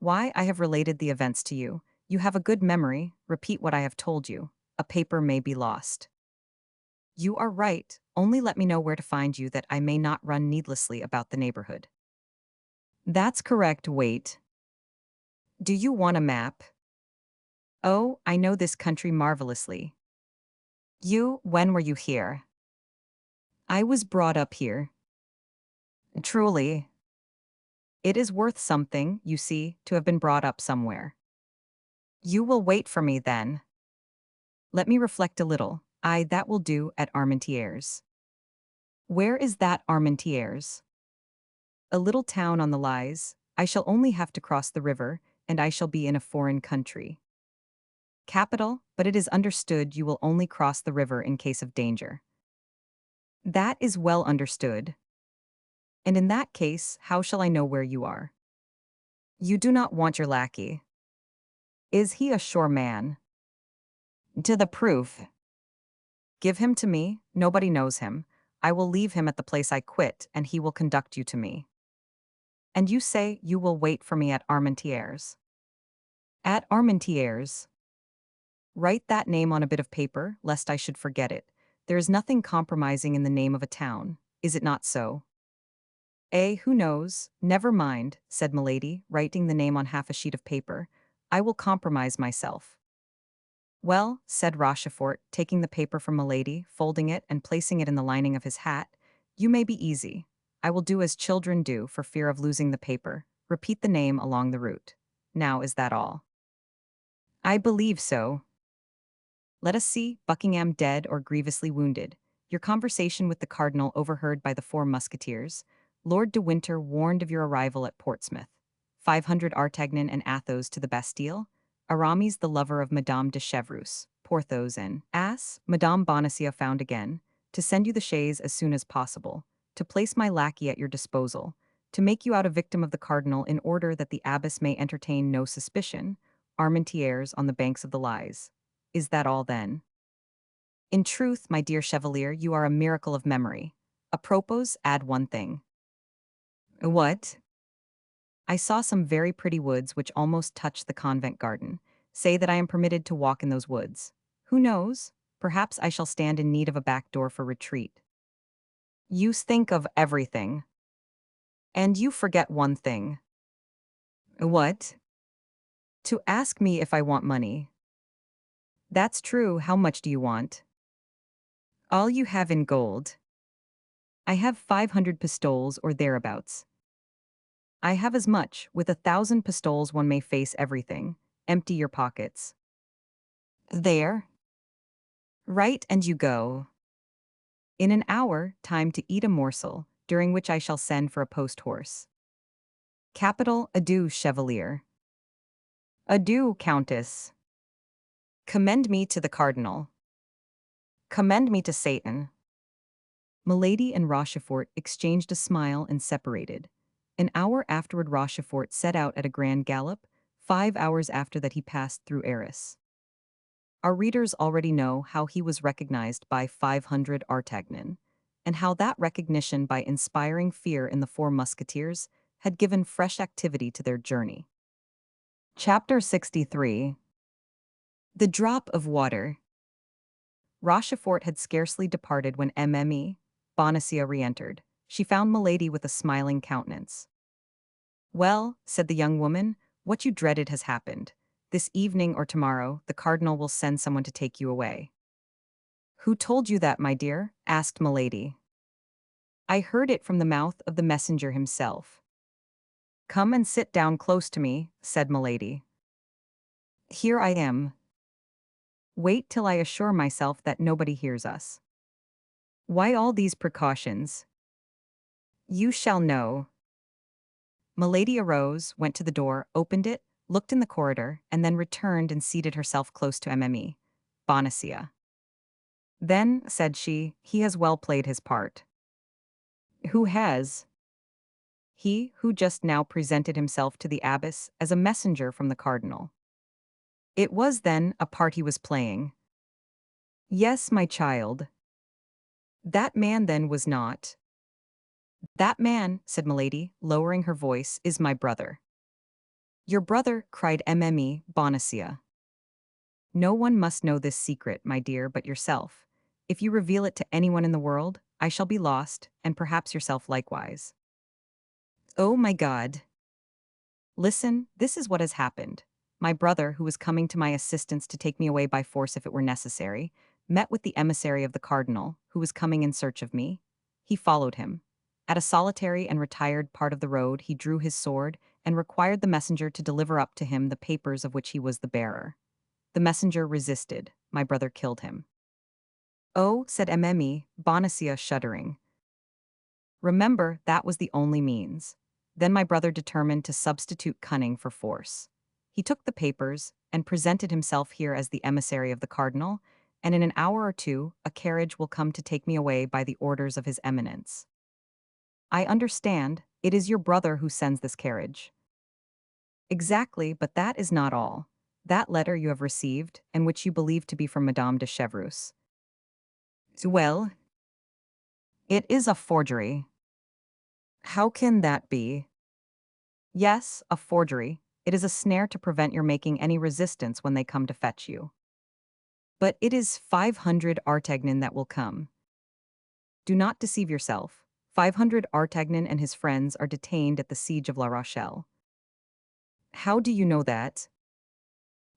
Why, I have related the events to you. You have a good memory, repeat what I have told you. A paper may be lost. You are right, only let me know where to find you that I may not run needlessly about the neighborhood. That's correct, wait. Do you want a map? Oh, I know this country marvelously. When were you here? I was brought up here. Truly. It is worth something, you see, to have been brought up somewhere. You will wait for me then. Let me reflect a little. That will do, at Armentières. Where is that Armentières? A little town on the Lys. I shall only have to cross the river, and I shall be in a foreign country. Capital, but it is understood you will only cross the river in case of danger. That is well understood. And in that case, how shall I know where you are? You do not want your lackey. Is he a sure man? To the proof. Give him to me, nobody knows him. I will leave him at the place I quit, and he will conduct you to me. And you say you will wait for me at Armentières. At Armentières. Write that name on a bit of paper, lest I should forget it. There is nothing compromising in the name of a town, is it not so? Who knows? Never mind, said Milady, writing the name on half a sheet of paper. I will compromise myself. Well, said Rochefort, taking the paper from Milady, folding it and placing it in the lining of his hat, you may be easy. I will do as children do for fear of losing the paper. Repeat the name along the route. Now, is that all? I believe so. Let us see, Buckingham dead or grievously wounded. Your conversation with the cardinal overheard by the 4 musketeers. Lord de Winter warned of your arrival at Portsmouth. 500 Artagnan and Athos to the Bastille. Aramis the lover of Madame de Chevreuse. Porthos and Madame Bonacieux found again. To send you the chaise as soon as possible. To place my lackey at your disposal. To make you out a victim of the cardinal in order that the abbess may entertain no suspicion. Armentières on the banks of the Lys. Is that all then? In truth, my dear Chevalier, you are a miracle of memory. Apropos, add one thing. What? I saw some very pretty woods which almost touch the convent garden. Say that I am permitted to walk in those woods. Who knows? Perhaps I shall stand in need of a back door for retreat. You think of everything. And you forget one thing. What? To ask me if I want money. That's true, how much do you want? All you have in gold. I have 500 pistoles or thereabouts. I have as much. With 1,000 pistoles one may face everything. Empty your pockets. There. Right, and you go. In an hour, time to eat a morsel, during which I shall send for a post-horse. Capital, adieu, Chevalier. Adieu, Countess. Commend me to the cardinal. Commend me to Satan. Milady and Rochefort exchanged a smile and separated. An hour afterward Rochefort set out at a grand gallop. 5 hours after that he passed through Arras. Our readers already know how he was recognized by 500 Artagnan, and how that recognition by inspiring fear in the 4 musketeers had given fresh activity to their journey. Chapter 63. The Drop of Water. Rochefort had scarcely departed when Mme. Bonacieux re-entered. She found Milady with a smiling countenance. Well, said the young woman, what you dreaded has happened. This evening or tomorrow, the cardinal will send someone to take you away. Who told you that, my dear? Asked Milady. I heard it from the mouth of the messenger himself. Come and sit down close to me, said Milady. Here I am. Wait till I assure myself that nobody hears us. Why all these precautions? You shall know. Milady arose, went to the door, opened it, looked in the corridor, and then returned and seated herself close to Mme. Bonacieux. Then, said she, he has well played his part. Who has? He who just now presented himself to the abbess as a messenger from the cardinal. It was, then, a part he was playing. Yes, my child. That man, then, was not. That man, said Milady, lowering her voice, is my brother. Your brother, cried Mme Bonacieux. No one must know this secret, my dear, but yourself. If you reveal it to anyone in the world, I shall be lost, and perhaps yourself likewise. Oh my God. Listen, this is what has happened. My brother, who was coming to my assistance to take me away by force if it were necessary, met with the emissary of the cardinal, who was coming in search of me. He followed him. At a solitary and retired part of the road, he drew his sword and required the messenger to deliver up to him the papers of which he was the bearer. The messenger resisted. My brother killed him. Oh, said Mme Bonacieux, shuddering. Remember, that was the only means. Then my brother determined to substitute cunning for force. He took the papers and presented himself here as the emissary of the cardinal, and in an hour or two a carriage will come to take me away by the orders of his eminence. I understand, it is your brother who sends this carriage. Exactly, but that is not all. That letter you have received, and which you believe to be from Madame de Chevreuse. Well, it is a forgery. How can that be? Yes, a forgery. It is a snare to prevent your making any resistance when they come to fetch you. But it is 500 Artagnan that will come. Do not deceive yourself. 500 Artagnan and his friends are detained at the siege of La Rochelle. How do you know that?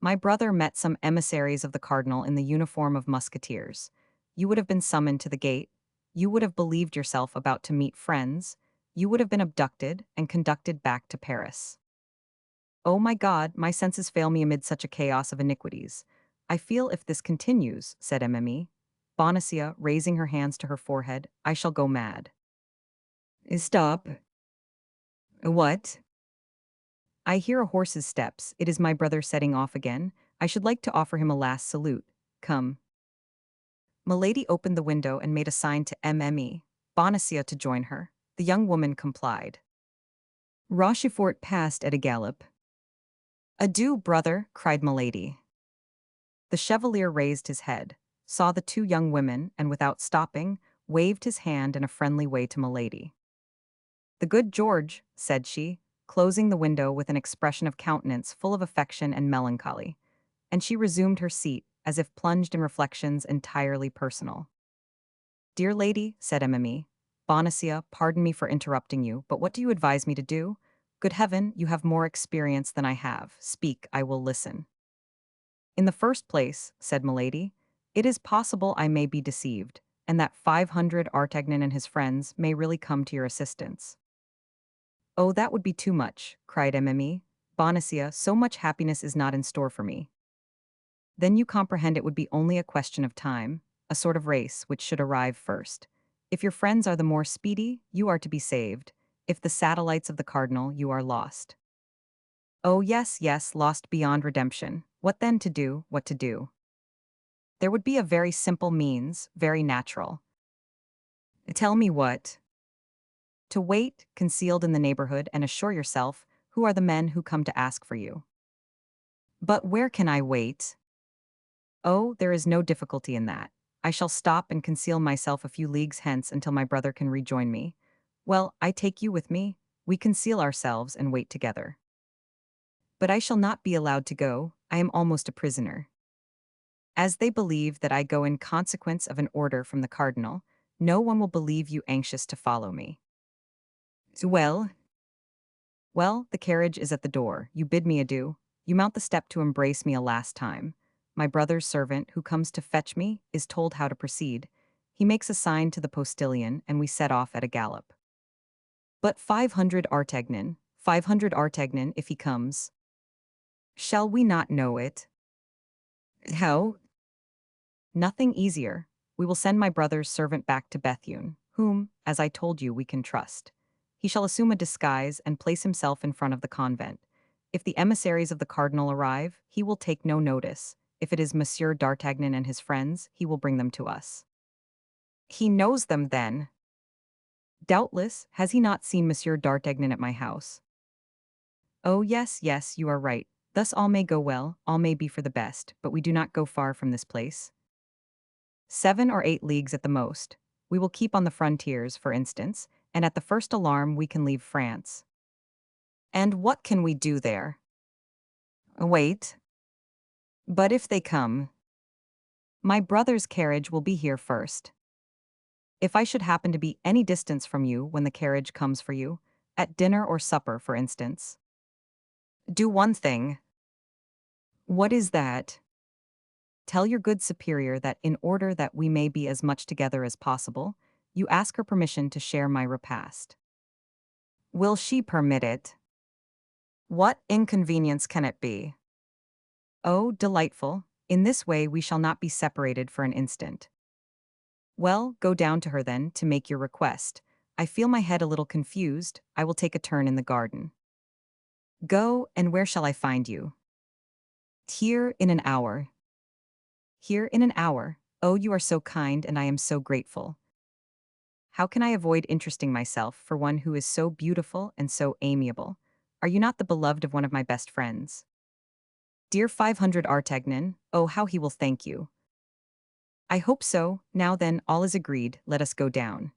My brother met some emissaries of the cardinal in the uniform of musketeers. You would have been summoned to the gate. You would have believed yourself about to meet friends. You would have been abducted and conducted back to Paris. Oh my God, my senses fail me amid such a chaos of iniquities. I feel if this continues, said Mme Bonacieux, raising her hands to her forehead, I shall go mad. Stop. What? I hear a horse's steps. It is my brother setting off again. I should like to offer him a last salute. Come. Milady opened the window and made a sign to Mme Bonacieux to join her. The young woman complied. Rochefort passed at a gallop. Adieu, brother, cried Milady. The chevalier raised his head, saw the two young women, and without stopping, waved his hand in a friendly way to Milady. The good George, said she, closing the window with an expression of countenance full of affection and melancholy, and she resumed her seat, as if plunged in reflections entirely personal. Dear lady, said Mme Bonacieux, pardon me for interrupting you, but what do you advise me to do? Good heaven, you have more experience than I have. Speak, I will listen. In the first place, said Milady, it is possible I may be deceived, and that 500 Artagnan and his friends may really come to your assistance. Oh, that would be too much, cried Mme Bonacieux, so much happiness is not in store for me. Then you comprehend it would be only a question of time, a sort of race which should arrive first. If your friends are the more speedy, you are to be saved. If the satellites of the cardinal, you are lost. Oh yes, yes, lost beyond redemption. What then to do, what to do? There would be a very simple means, very natural. Tell me what? To wait, concealed in the neighborhood, and assure yourself, who are the men who come to ask for you. But where can I wait? Oh, there is no difficulty in that. I shall stop and conceal myself a few leagues hence until my brother can rejoin me. Well, I take you with me. We conceal ourselves and wait together. But I shall not be allowed to go. I am almost a prisoner. As they believe that I go in consequence of an order from the cardinal, no one will believe you anxious to follow me. Well, the carriage is at the door. You bid me adieu. You mount the step to embrace me a last time. My brother's servant, who comes to fetch me, is told how to proceed. He makes a sign to the postilion, and we set off at a gallop. But 500 Artagnan, if he comes. Shall we not know it? How? Nothing easier. We will send my brother's servant back to Bethune, whom, as I told you, we can trust. He shall assume a disguise and place himself in front of the convent. If the emissaries of the cardinal arrive, he will take no notice. If it is Monsieur d'Artagnan and his friends, he will bring them to us. He knows them, then? Doubtless, has he not seen Monsieur d'Artagnan at my house? Oh, yes, yes, you are right. Thus all may go well, all may be for the best, but we do not go far from this place. 7 or 8 leagues at the most. We will keep on the frontiers, for instance, and at the first alarm we can leave France. And what can we do there? Wait. But if they come, my brother's carriage will be here first. If I should happen to be any distance from you when the carriage comes for you, at dinner or supper, for instance, do one thing. What is that? Tell your good superior that in order that we may be as much together as possible, you ask her permission to share my repast. Will she permit it? What inconvenience can it be? Oh, delightful. In this way we shall not be separated for an instant. Well, go down to her then, to make your request. I feel my head a little confused. I will take a turn in the garden. Go, and where shall I find you? Here in an hour. Here in an hour. Oh, you are so kind, and I am so grateful. How can I avoid interesting myself for one who is so beautiful and so amiable? Are you not the beloved of one of my best friends? Dear 500 Artagnan, oh, how he will thank you. I hope so. Now then, all is agreed. Let us go down.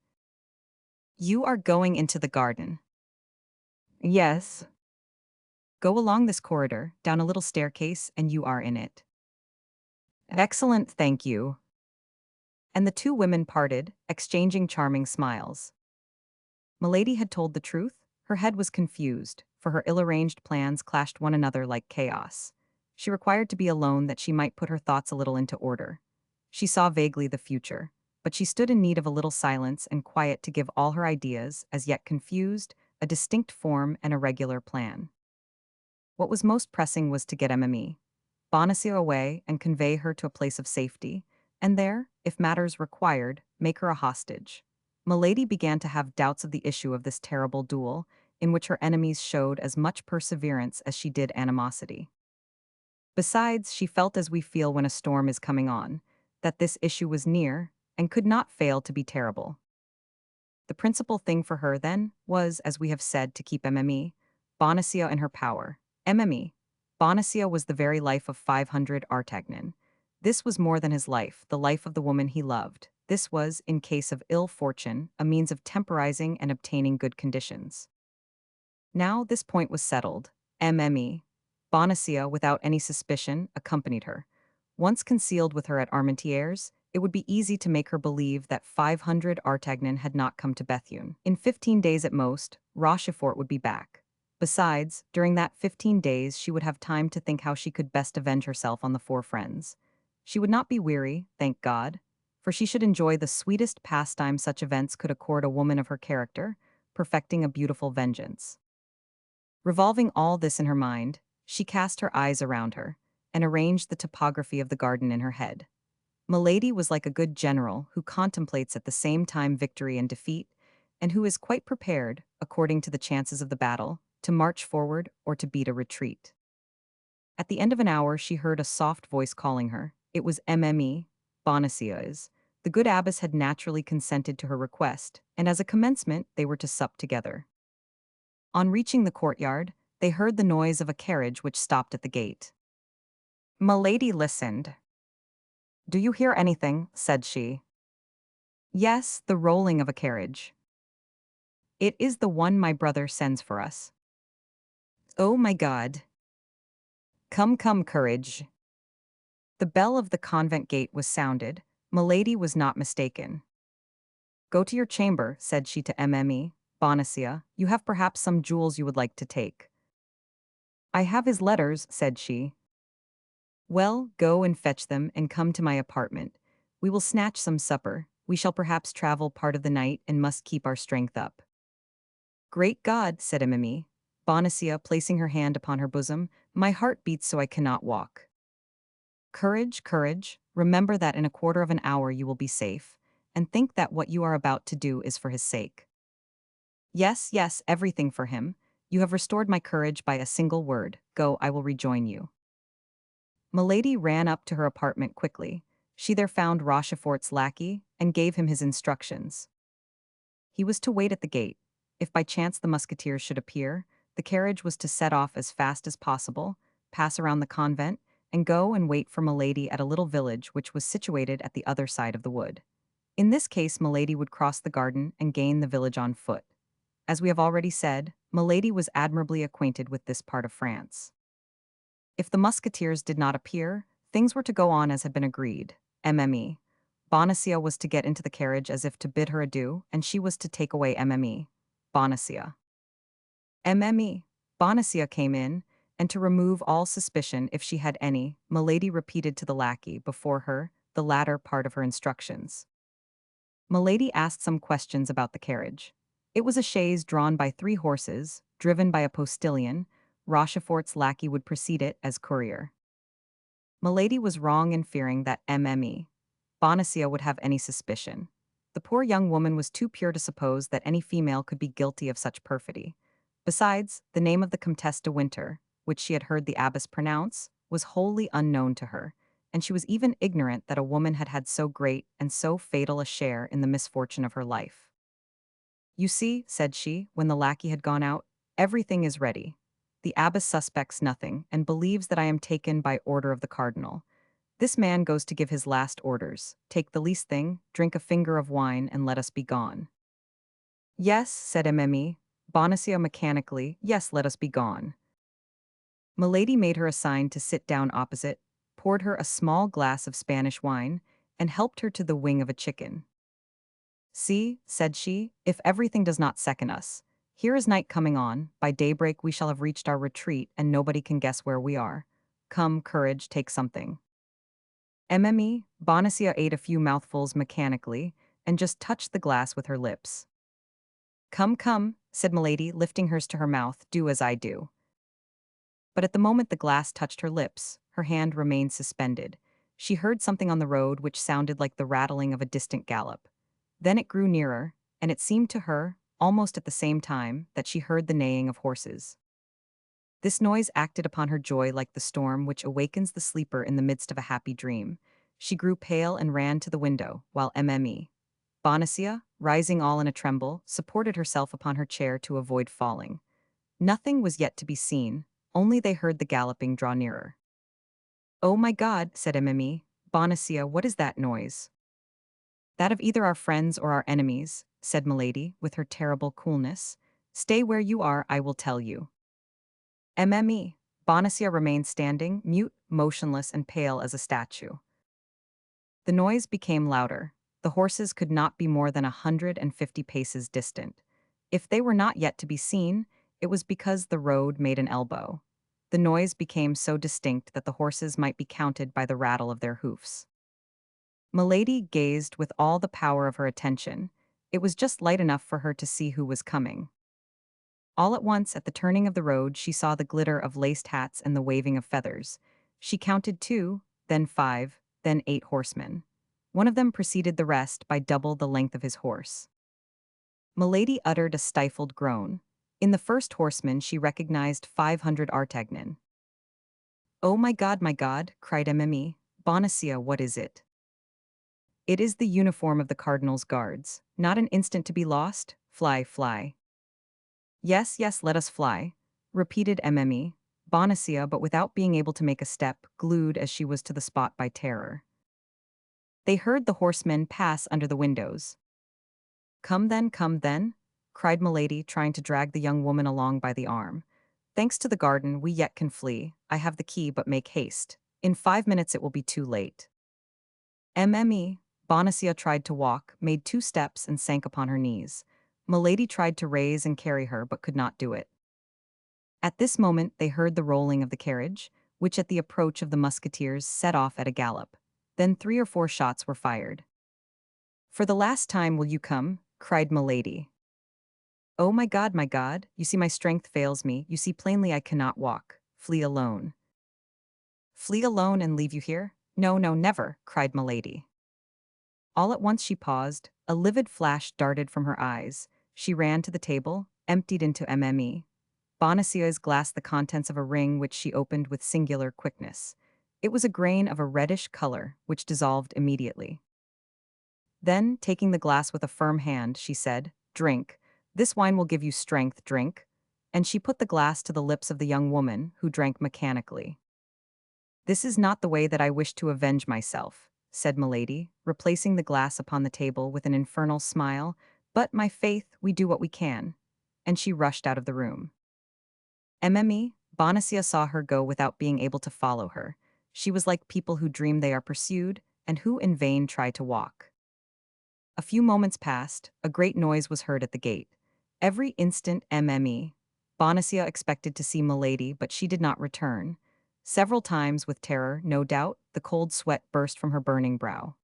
You are going into the garden. Yes. Go along this corridor, down a little staircase, and you are in it. Excellent, thank you. And the two women parted, exchanging charming smiles. Milady had told the truth. Her head was confused, for her ill-arranged plans clashed one another like chaos. She required to be alone that she might put her thoughts a little into order. She saw vaguely the future, but she stood in need of a little silence and quiet to give all her ideas, as yet confused, a distinct form and a regular plan. What was most pressing was to get Bonacieux away and convey her to a place of safety, and there, if matters required, make her a hostage. Milady began to have doubts of the issue of this terrible duel, in which her enemies showed as much perseverance as she did animosity. Besides, she felt as we feel when a storm is coming on, that this issue was near, and could not fail to be terrible. The principal thing for her, then, was, as we have said, to keep Bonacieux in her power. Bonacieux was the very life of 500 Artagnan. This was more than his life, the life of the woman he loved. This was, in case of ill fortune, a means of temporizing and obtaining good conditions. Now this point was settled. Bonacieux, without any suspicion, accompanied her. Once concealed with her at Armentières, it would be easy to make her believe that 500 Artagnan had not come to Bethune. In 15 days at most, Rochefort would be back. Besides, during that 15 days she would have time to think how she could best avenge herself on the four friends. She would not be weary, thank God, for she should enjoy the sweetest pastime such events could accord a woman of her character, perfecting a beautiful vengeance. Revolving all this in her mind, she cast her eyes around her, and arranged the topography of the garden in her head. Milady was like a good general who contemplates at the same time victory and defeat, and who is quite prepared, according to the chances of the battle, to march forward or to beat a retreat. At the end of an hour she heard a soft voice calling her. It was Bonacieux's. The good abbess had naturally consented to her request, and as a commencement they were to sup together. On reaching the courtyard, they heard the noise of a carriage which stopped at the gate. Milady listened. "Do you hear anything?" said she. "Yes, the rolling of a carriage." "It is the one my brother sends for us." "Oh my God." "Come, come, courage." The bell of the convent gate was sounded. Milady was not mistaken. "Go to your chamber," said she to Bonacieux. "You have perhaps some jewels you would like to take." "I have his letters," said she. "Well, go and fetch them and come to my apartment. We will snatch some supper. We shall perhaps travel part of the night and must keep our strength up." "Great God," said Bonacieux, placing her hand upon her bosom, "my heart beats so I cannot walk." "Courage, courage. Remember that in a quarter of an hour you will be safe, and think that what you are about to do is for his sake." "Yes, yes, everything for him. You have restored my courage by a single word. Go, I will rejoin you." Milady ran up to her apartment quickly. She there found Rochefort's lackey, and gave him his instructions. He was to wait at the gate. If by chance the musketeers should appear, the carriage was to set off as fast as possible, pass around the convent, and go and wait for Milady at a little village which was situated at the other side of the wood. In this case Milady would cross the garden and gain the village on foot. As we have already said, Milady was admirably acquainted with this part of France. If the musketeers did not appear, things were to go on as had been agreed. Mme. Bonacieux was to get into the carriage as if to bid her adieu, and she was to take away Mme. Bonacieux. Mme. Bonacieux came in, and to remove all suspicion if she had any, Milady repeated to the lackey before her the latter part of her instructions. Milady asked some questions about the carriage. It was a chaise drawn by 3 horses, driven by a postilion. Rochefort's lackey would precede it as courier. Milady was wrong in fearing that Mme. Bonacieux would have any suspicion. The poor young woman was too pure to suppose that any female could be guilty of such perfidy. Besides, the name of the Comtesse de Winter, which she had heard the abbess pronounce, was wholly unknown to her, and she was even ignorant that a woman had had so great and so fatal a share in the misfortune of her life. "You see," said she, when the lackey had gone out, "everything is ready. The abbess suspects nothing, and believes that I am taken by order of the cardinal. This man goes to give his last orders. Take the least thing, drink a finger of wine, and let us be gone." "Yes," said Mme. Bonacieux mechanically, "yes, let us be gone." Milady made her a sign to sit down opposite, poured her a small glass of Spanish wine, and helped her to the wing of a chicken. "See," said she, "if everything does not second us. Here is night coming on, by daybreak we shall have reached our retreat, and nobody can guess where we are. Come, courage, take something." Mme. Bonacieux ate a few mouthfuls mechanically, and just touched the glass with her lips. "Come, come," said Milady, lifting hers to her mouth, "do as I do." But at the moment the glass touched her lips, her hand remained suspended. She heard something on the road which sounded like the rattling of a distant gallop. Then it grew nearer, and it seemed to her, almost at the same time, that she heard the neighing of horses. This noise acted upon her joy like the storm which awakens the sleeper in the midst of a happy dream. She grew pale and ran to the window, while Mme. Bonacieux, rising all in a tremble, supported herself upon her chair to avoid falling. Nothing was yet to be seen, only they heard the galloping draw nearer. "Oh my God," said Mme. Bonacieux, "what is that noise?" "That of either our friends or our enemies," said Milady, with her terrible coolness. "Stay where you are, I will tell you." Mme. Bonacieux remained standing, mute, motionless, and pale as a statue. The noise became louder. The horses could not be more than 150 paces distant. If they were not yet to be seen, it was because the road made an elbow. The noise became so distinct that the horses might be counted by the rattle of their hoofs. Milady gazed with all the power of her attention. It was just light enough for her to see who was coming. All at once, at the turning of the road, she saw the glitter of laced hats and the waving of feathers. She counted 2, then 5, then 8 horsemen. One of them preceded the rest by double the length of his horse. Milady uttered a stifled groan. In the first horseman she recognized 500 Artagnan. "Oh my God," cried Mme. Bonacieux, "what is it?" "It is the uniform of the cardinal's guards. Not an instant to be lost. Fly, fly." "Yes, yes, let us fly," repeated Mme. Bonacieux, but without being able to make a step, glued as she was to the spot by terror. They heard the horsemen pass under the windows. Come then," cried Milady, trying to drag the young woman along by the arm. "Thanks to the garden, we yet can flee. I have the key, but make haste. In 5 minutes it will be too late." Mme. Bonacieux tried to walk, made 2 steps, and sank upon her knees. Milady tried to raise and carry her, but could not do it. At this moment they heard the rolling of the carriage, which at the approach of the musketeers set off at a gallop. Then 3 or 4 shots were fired. "For the last time, will you come?" cried Milady. "Oh my God, you see my strength fails me, you see plainly I cannot walk. Flee alone." "Flee alone and leave you here? No, no, never," cried Milady. All at once she paused, a livid flash darted from her eyes. She ran to the table, emptied into Mme. Bonacieux's glass the contents of a ring which she opened with singular quickness. It was a grain of a reddish color, which dissolved immediately. Then, taking the glass with a firm hand, she said, "Drink. This wine will give you strength, drink." And she put the glass to the lips of the young woman, who drank mechanically. "This is not the way that I wish to avenge myself," said Milady, replacing the glass upon the table with an infernal smile, "but, my faith, we do what we can." And she rushed out of the room. Mme. Bonacieux saw her go without being able to follow her. She was like people who dream they are pursued, and who in vain try to walk. A few moments passed, a great noise was heard at the gate. Every instant Bonacieux expected to see Milady, but she did not return. Several times, with terror, no doubt, the cold sweat burst from her burning brow.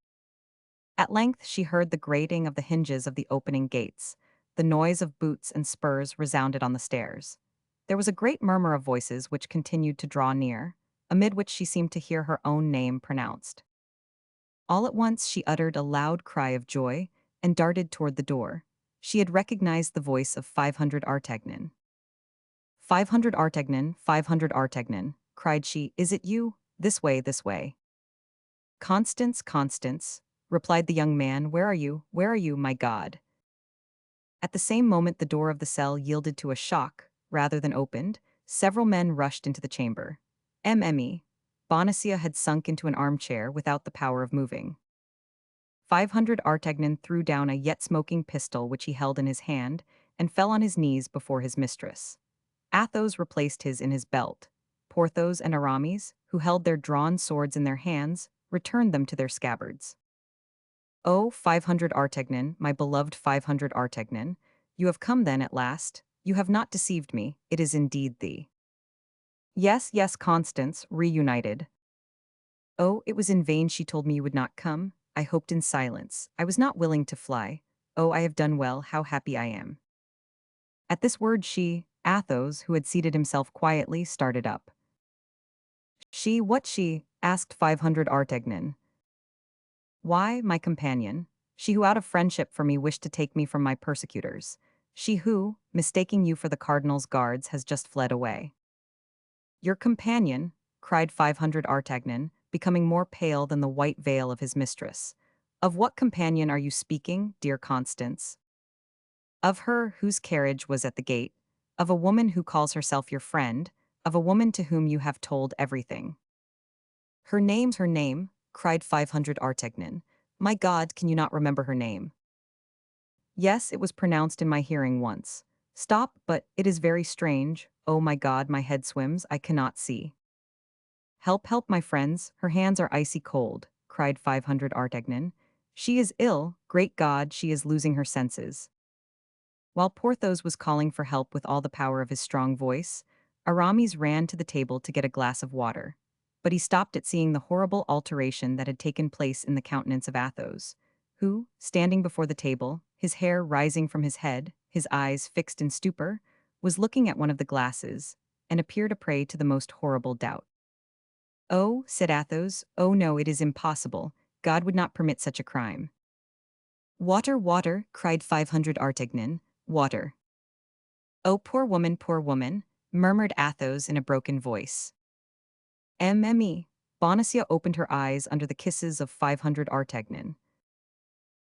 At length she heard the grating of the hinges of the opening gates. The noise of boots and spurs resounded on the stairs. There was a great murmur of voices which continued to draw near, amid which she seemed to hear her own name pronounced. All at once she uttered a loud cry of joy, and darted toward the door. She had recognized the voice of 500 Artagnan. 500 Artagnan, 500 Artagnan, cried she, is it you? This way, this way. Constance, Constance, replied the young man, where are you, my God? At the same moment the door of the cell yielded to a shock, rather than opened. Several men rushed into the chamber. Bonacieux had sunk into an armchair without the power of moving. 500 Artagnan threw down a yet smoking pistol which he held in his hand, and fell on his knees before his mistress. Athos replaced his in his belt. Porthos and Aramis, who held their drawn swords in their hands, returned them to their scabbards. Oh, 500 Artagnan, my beloved 500 Artagnan, you have come then at last. You have not deceived me, it is indeed thee. Yes, yes, Constance, reunited. Oh, it was in vain she told me you would not come. I hoped in silence. I was not willing to fly. Oh, I have done well, how happy I am. At this word Athos, who had seated himself quietly, started up. What she? Asked 500 Artagnan. Why, my companion. She who out of friendship for me wished to take me from my persecutors. She who, mistaking you for the cardinal's guards, has just fled away. Your companion, cried 500 Artagnan, becoming more pale than the white veil of his mistress. Of what companion are you speaking, dear Constance? Of her whose carriage was at the gate, of a woman who calls herself your friend, of a woman to whom you have told everything. Her name, cried 500 Artagnan. My God, can you not remember her name? Yes, it was pronounced in my hearing once. Stop, but it is very strange. Oh my God, my head swims, I cannot see. Help, help, my friends, her hands are icy cold, cried 500 Artagnan. She is ill, great God, she is losing her senses. While Porthos was calling for help with all the power of his strong voice, Aramis ran to the table to get a glass of water. But he stopped at seeing the horrible alteration that had taken place in the countenance of Athos, who, standing before the table, his hair rising from his head, his eyes fixed in stupor, was looking at one of the glasses, and appeared a prey to the most horrible doubt. Oh, said Athos, oh no, it is impossible. God would not permit such a crime. Water, water, cried 500 Artagnan, water. Oh, poor woman, murmured Athos in a broken voice. Bonacieux opened her eyes under the kisses of 500 Artagnan.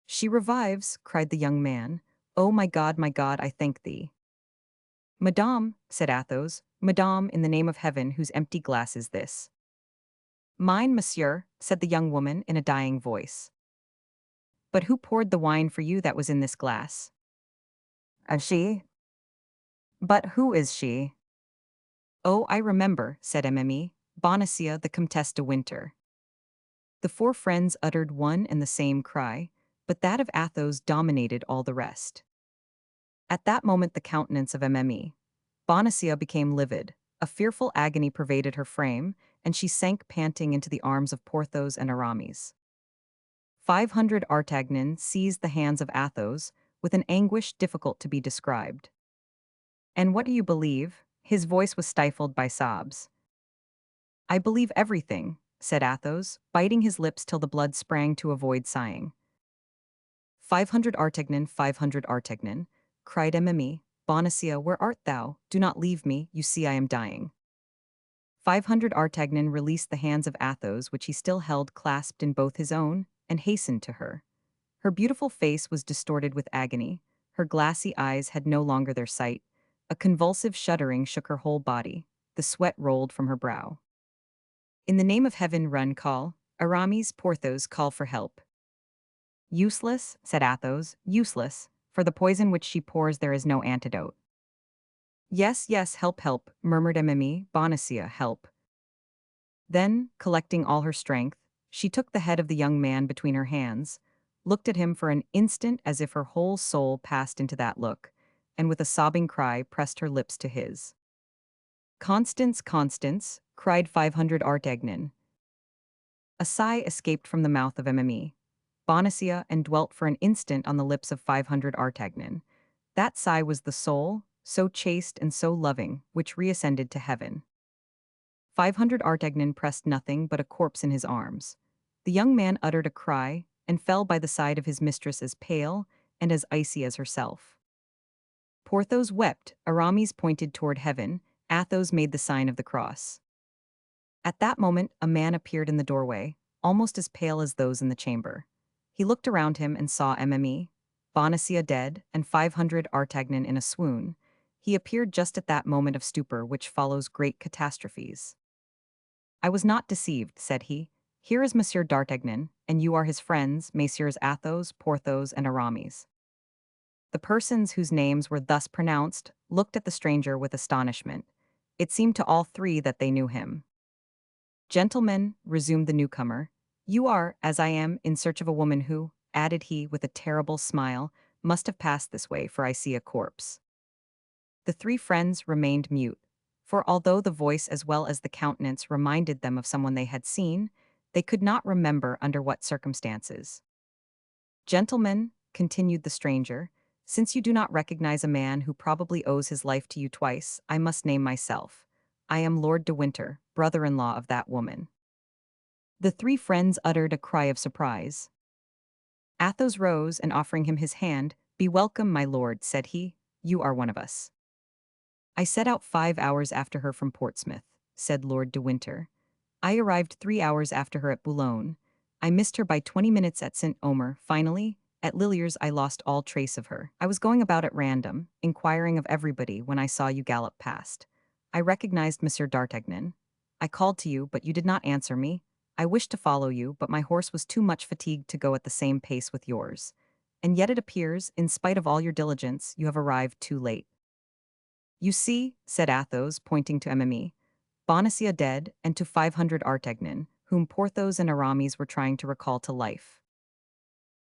She revives, cried the young man. Oh, my God, I thank thee. Madame, said Athos, Madame, in the name of heaven, whose empty glass is this? Mine, monsieur, said the young woman in a dying voice. But who poured the wine for you that was in this glass? She? But who is she? Oh, I remember, said Bonacieux, the Comtesse de Winter. The four friends uttered one and the same cry, but that of Athos dominated all the rest. At that moment the countenance of Bonacieux became livid, a fearful agony pervaded her frame, and she sank panting into the arms of Porthos and Aramis. 500 Artagnan seized the hands of Athos with an anguish difficult to be described. And what do you believe? His voice was stifled by sobs. I believe everything, said Athos, biting his lips till the blood sprang to avoid sighing. 500 Artagnan, cried Bonacieux, where art thou? Do not leave me, you see I am dying. 500 Artagnan released the hands of Athos, which he still held clasped in both his own, and hastened to her. Her beautiful face was distorted with agony, her glassy eyes had no longer their sight, a convulsive shuddering shook her whole body, the sweat rolled from her brow. In the name of heaven, run, call. Aramis, Porthos, call for help. Useless, said Athos, useless. For the poison which she pours there is no antidote. Yes, yes, help, help, murmured Mimi, Bonacieux, help. Then, collecting all her strength, she took the head of the young man between her hands, looked at him for an instant as if her whole soul passed into that look, and with a sobbing cry pressed her lips to his. Constance, Constance, cried 500 Artagnan. A sigh escaped from the mouth of Mimi, Bonacieux, and dwelt for an instant on the lips of 500 Artagnan. That sigh was the soul, so chaste and so loving, which reascended to heaven. 500 Artagnan pressed nothing but a corpse in his arms. The young man uttered a cry and fell by the side of his mistress as pale and as icy as herself. Porthos wept, Aramis pointed toward heaven, Athos made the sign of the cross. At that moment, a man appeared in the doorway, almost as pale as those in the chamber. He looked around him and saw Mimi, Bonacieux dead, and 500 Artagnan in a swoon. He appeared just at that moment of stupor which follows great catastrophes. I was not deceived, said he. Here is Monsieur d'Artagnan, and you are his friends, Messieurs Athos, Porthos, and Aramis. The persons whose names were thus pronounced looked at the stranger with astonishment. It seemed to all three that they knew him. Gentlemen, resumed the newcomer, you are, as I am, in search of a woman who, added he with a terrible smile, must have passed this way, for I see a corpse. The three friends remained mute, for although the voice as well as the countenance reminded them of someone they had seen, they could not remember under what circumstances. Gentlemen, continued the stranger, since you do not recognize a man who probably owes his life to you twice, I must name myself. I am Lord de Winter, brother-in-law of that woman. The three friends uttered a cry of surprise. Athos rose, and offering him his hand, "Be welcome, my lord," said he. "You are one of us." "I set out 5 hours after her from Portsmouth," said Lord de Winter. "I arrived 3 hours after her at Boulogne. I missed her by 20 minutes at St. Omer. Finally, at Lilliers I lost all trace of her. I was going about at random, inquiring of everybody when I saw you gallop past. I recognized Monsieur d'Artagnan. I called to you, but you did not answer me. I wished to follow you, but my horse was too much fatigued to go at the same pace with yours. And yet it appears, in spite of all your diligence, you have arrived too late." "You see," said Athos, pointing to Mimi, "Bonacieux dead, and to 500 Artagnan, whom Porthos and Aramis were trying to recall to life."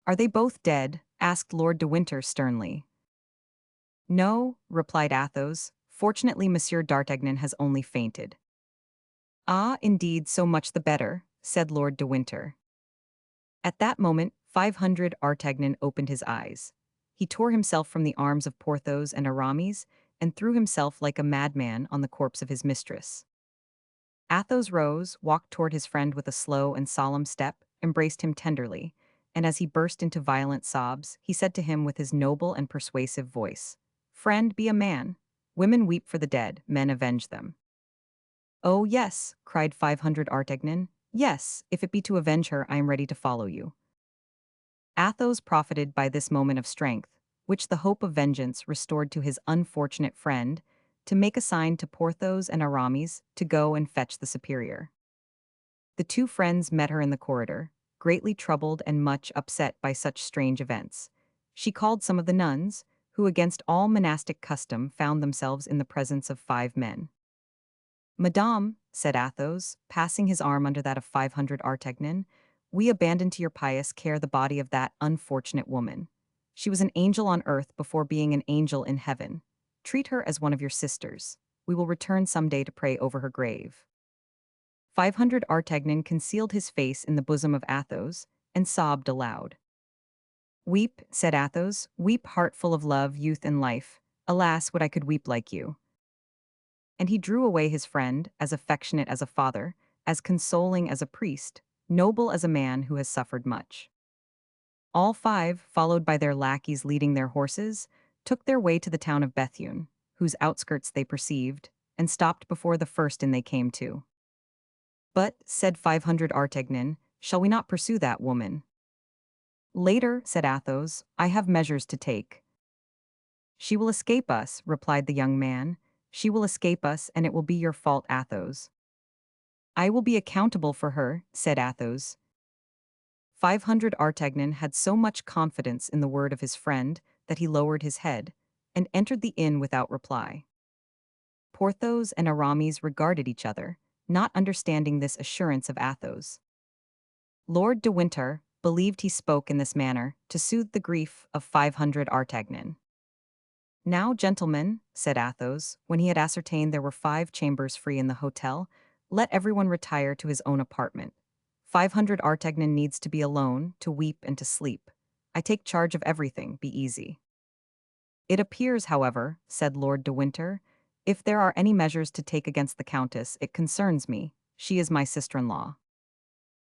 "Are they both dead?" asked Lord de Winter sternly. "No," replied Athos. "Fortunately, Monsieur d'Artagnan has only fainted." "Ah, indeed, so much the better," said Lord de Winter. At that moment, 500 Artagnan opened his eyes. He tore himself from the arms of Porthos and Aramis and threw himself like a madman on the corpse of his mistress. Athos rose, walked toward his friend with a slow and solemn step, embraced him tenderly, and as he burst into violent sobs, he said to him with his noble and persuasive voice, "Friend, be a man. Women weep for the dead, men avenge them." "Oh, yes," cried 500 Artagnan. "Yes, if it be to avenge her, I am ready to follow you." Athos profited by this moment of strength, which the hope of vengeance restored to his unfortunate friend, to make a sign to Porthos and Aramis to go and fetch the superior. The two friends met her in the corridor, greatly troubled and much upset by such strange events. She called some of the nuns, who against all monastic custom found themselves in the presence of 5 men. "Madame," said Athos, passing his arm under that of 500 Artagnan, "we abandon to your pious care the body of that unfortunate woman. She was an angel on earth before being an angel in heaven. Treat her as one of your sisters. We will return some day to pray over her grave." 500 Artagnan concealed his face in the bosom of Athos and sobbed aloud. "Weep," said Athos, "weep, heart full of love, youth, and life. Alas, would I could weep like you." And he drew away his friend, as affectionate as a father, as consoling as a priest, noble as a man who has suffered much. All 5, followed by their lackeys leading their horses, took their way to the town of Bethune, whose outskirts they perceived, and stopped before the first inn they came to. "But," said 500 Artagnan, "shall we not pursue that woman?" "Later," said Athos, "I have measures to take." "She will escape us," replied the young man. "She will escape us, and it will be your fault, Athos." "I will be accountable for her," said Athos. 500 Artagnan had so much confidence in the word of his friend that he lowered his head and entered the inn without reply. Porthos and Aramis regarded each other, not understanding this assurance of Athos. Lord de Winter believed he spoke in this manner to soothe the grief of 500 Artagnan. "Now, gentlemen," said Athos, when he had ascertained there were 5 chambers free in the hotel, "let everyone retire to his own apartment. 500 Artagnan needs to be alone, to weep and to sleep. I take charge of everything, be easy." "It appears, however," said Lord de Winter, "if there are any measures to take against the Countess, it concerns me. She is my sister-in-law."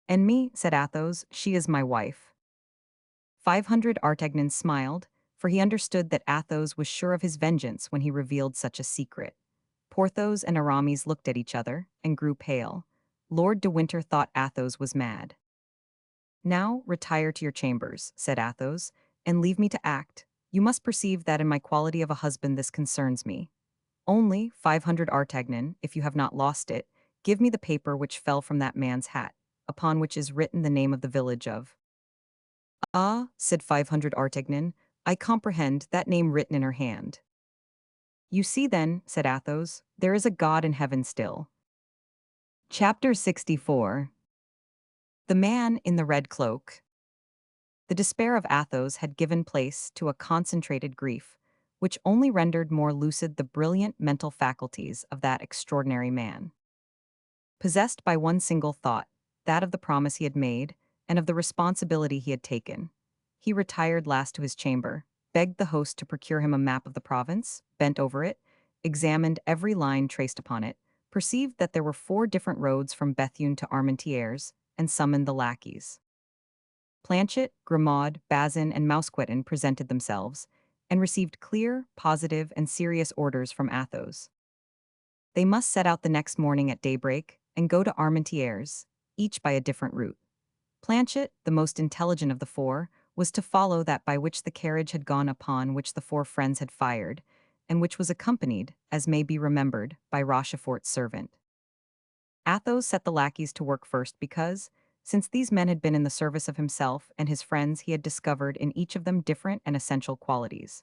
"And me," said Athos, "she is my wife." 500 Artagnan smiled, for he understood that Athos was sure of his vengeance when he revealed such a secret. Porthos and Aramis looked at each other and grew pale. Lord de Winter thought Athos was mad. "Now, retire to your chambers," said Athos, "and leave me to act. You must perceive that in my quality of a husband this concerns me. Only, 500 Artagnan, if you have not lost it, give me the paper which fell from that man's hat, upon which is written the name of the village of—" "Ah," said 500 Artagnan, "I comprehend that name written in her hand." "You see then," said Athos, "there is a God in heaven still." Chapter 64. The Man in the Red Cloak. The despair of Athos had given place to a concentrated grief, which only rendered more lucid the brilliant mental faculties of that extraordinary man. Possessed by one single thought, that of the promise he had made, and of the responsibility he had taken, he retired last to his chamber, begged the host to procure him a map of the province, bent over it, examined every line traced upon it, perceived that there were 4 different roads from Bethune to Armentières, and summoned the lackeys. Planchet, Grimaud, Bazin, and Mousqueton presented themselves, and received clear, positive, and serious orders from Athos. They must set out the next morning at daybreak, and go to Armentières, each by a different route. Planchet, the most intelligent of the 4, was to follow that by which the carriage had gone upon which the 4 friends had fired, and which was accompanied, as may be remembered, by Rochefort's servant. Athos set the lackeys to work first because, since these men had been in the service of himself and his friends, he had discovered in each of them different and essential qualities.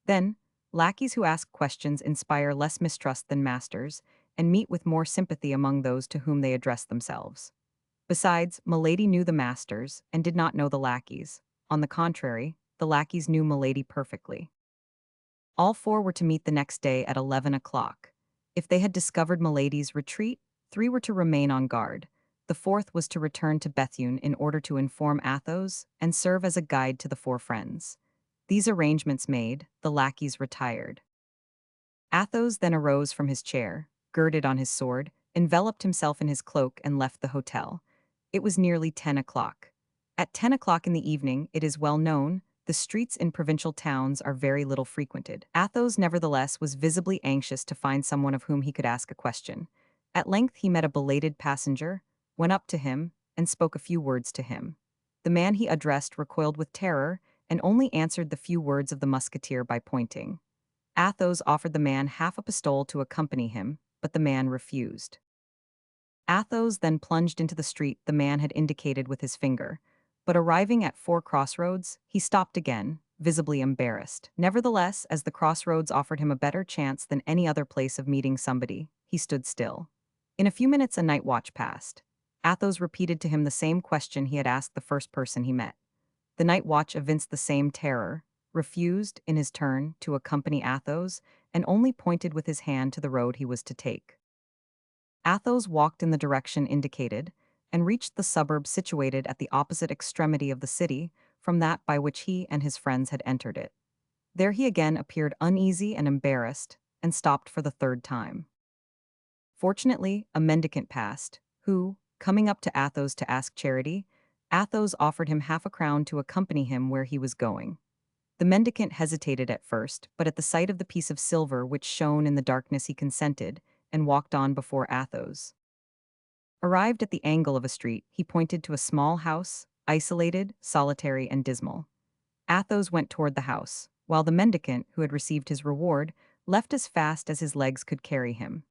Then, lackeys who ask questions inspire less mistrust than masters, and meet with more sympathy among those to whom they address themselves. Besides, Milady knew the masters, and did not know the lackeys. On the contrary, the lackeys knew Milady perfectly. All 4 were to meet the next day at 11 o'clock. If they had discovered Milady's retreat, 3 were to remain on guard. The 4th was to return to Bethune in order to inform Athos and serve as a guide to the 4 friends. These arrangements made, the lackeys retired. Athos then arose from his chair, girded on his sword, enveloped himself in his cloak, and left the hotel. It was nearly 10 o'clock. At 10 o'clock in the evening, it is well known, the streets in provincial towns are very little frequented. Athos, nevertheless, was visibly anxious to find someone of whom he could ask a question. At length he met a belated passenger, went up to him, and spoke a few words to him. The man he addressed recoiled with terror, and only answered the few words of the musketeer by pointing. Athos offered the man half a pistole to accompany him, but the man refused. Athos then plunged into the street the man had indicated with his finger, but arriving at 4 crossroads, he stopped again, visibly embarrassed. Nevertheless, as the crossroads offered him a better chance than any other place of meeting somebody, he stood still. In a few minutes a night watch passed. Athos repeated to him the same question he had asked the first person he met. The night watch evinced the same terror, refused, in his turn, to accompany Athos, and only pointed with his hand to the road he was to take. Athos walked in the direction indicated, and reached the suburb situated at the opposite extremity of the city from that by which he and his friends had entered it. There he again appeared uneasy and embarrassed, and stopped for the 3rd time. Fortunately, a mendicant passed, who, coming up to Athos to ask charity, Athos offered him half a crown to accompany him where he was going. The mendicant hesitated at first, but at the sight of the piece of silver which shone in the darkness he consented, and walked on before Athos. Arrived at the angle of a street, he pointed to a small house, isolated, solitary, and dismal. Athos went toward the house, while the mendicant, who had received his reward, left as fast as his legs could carry him.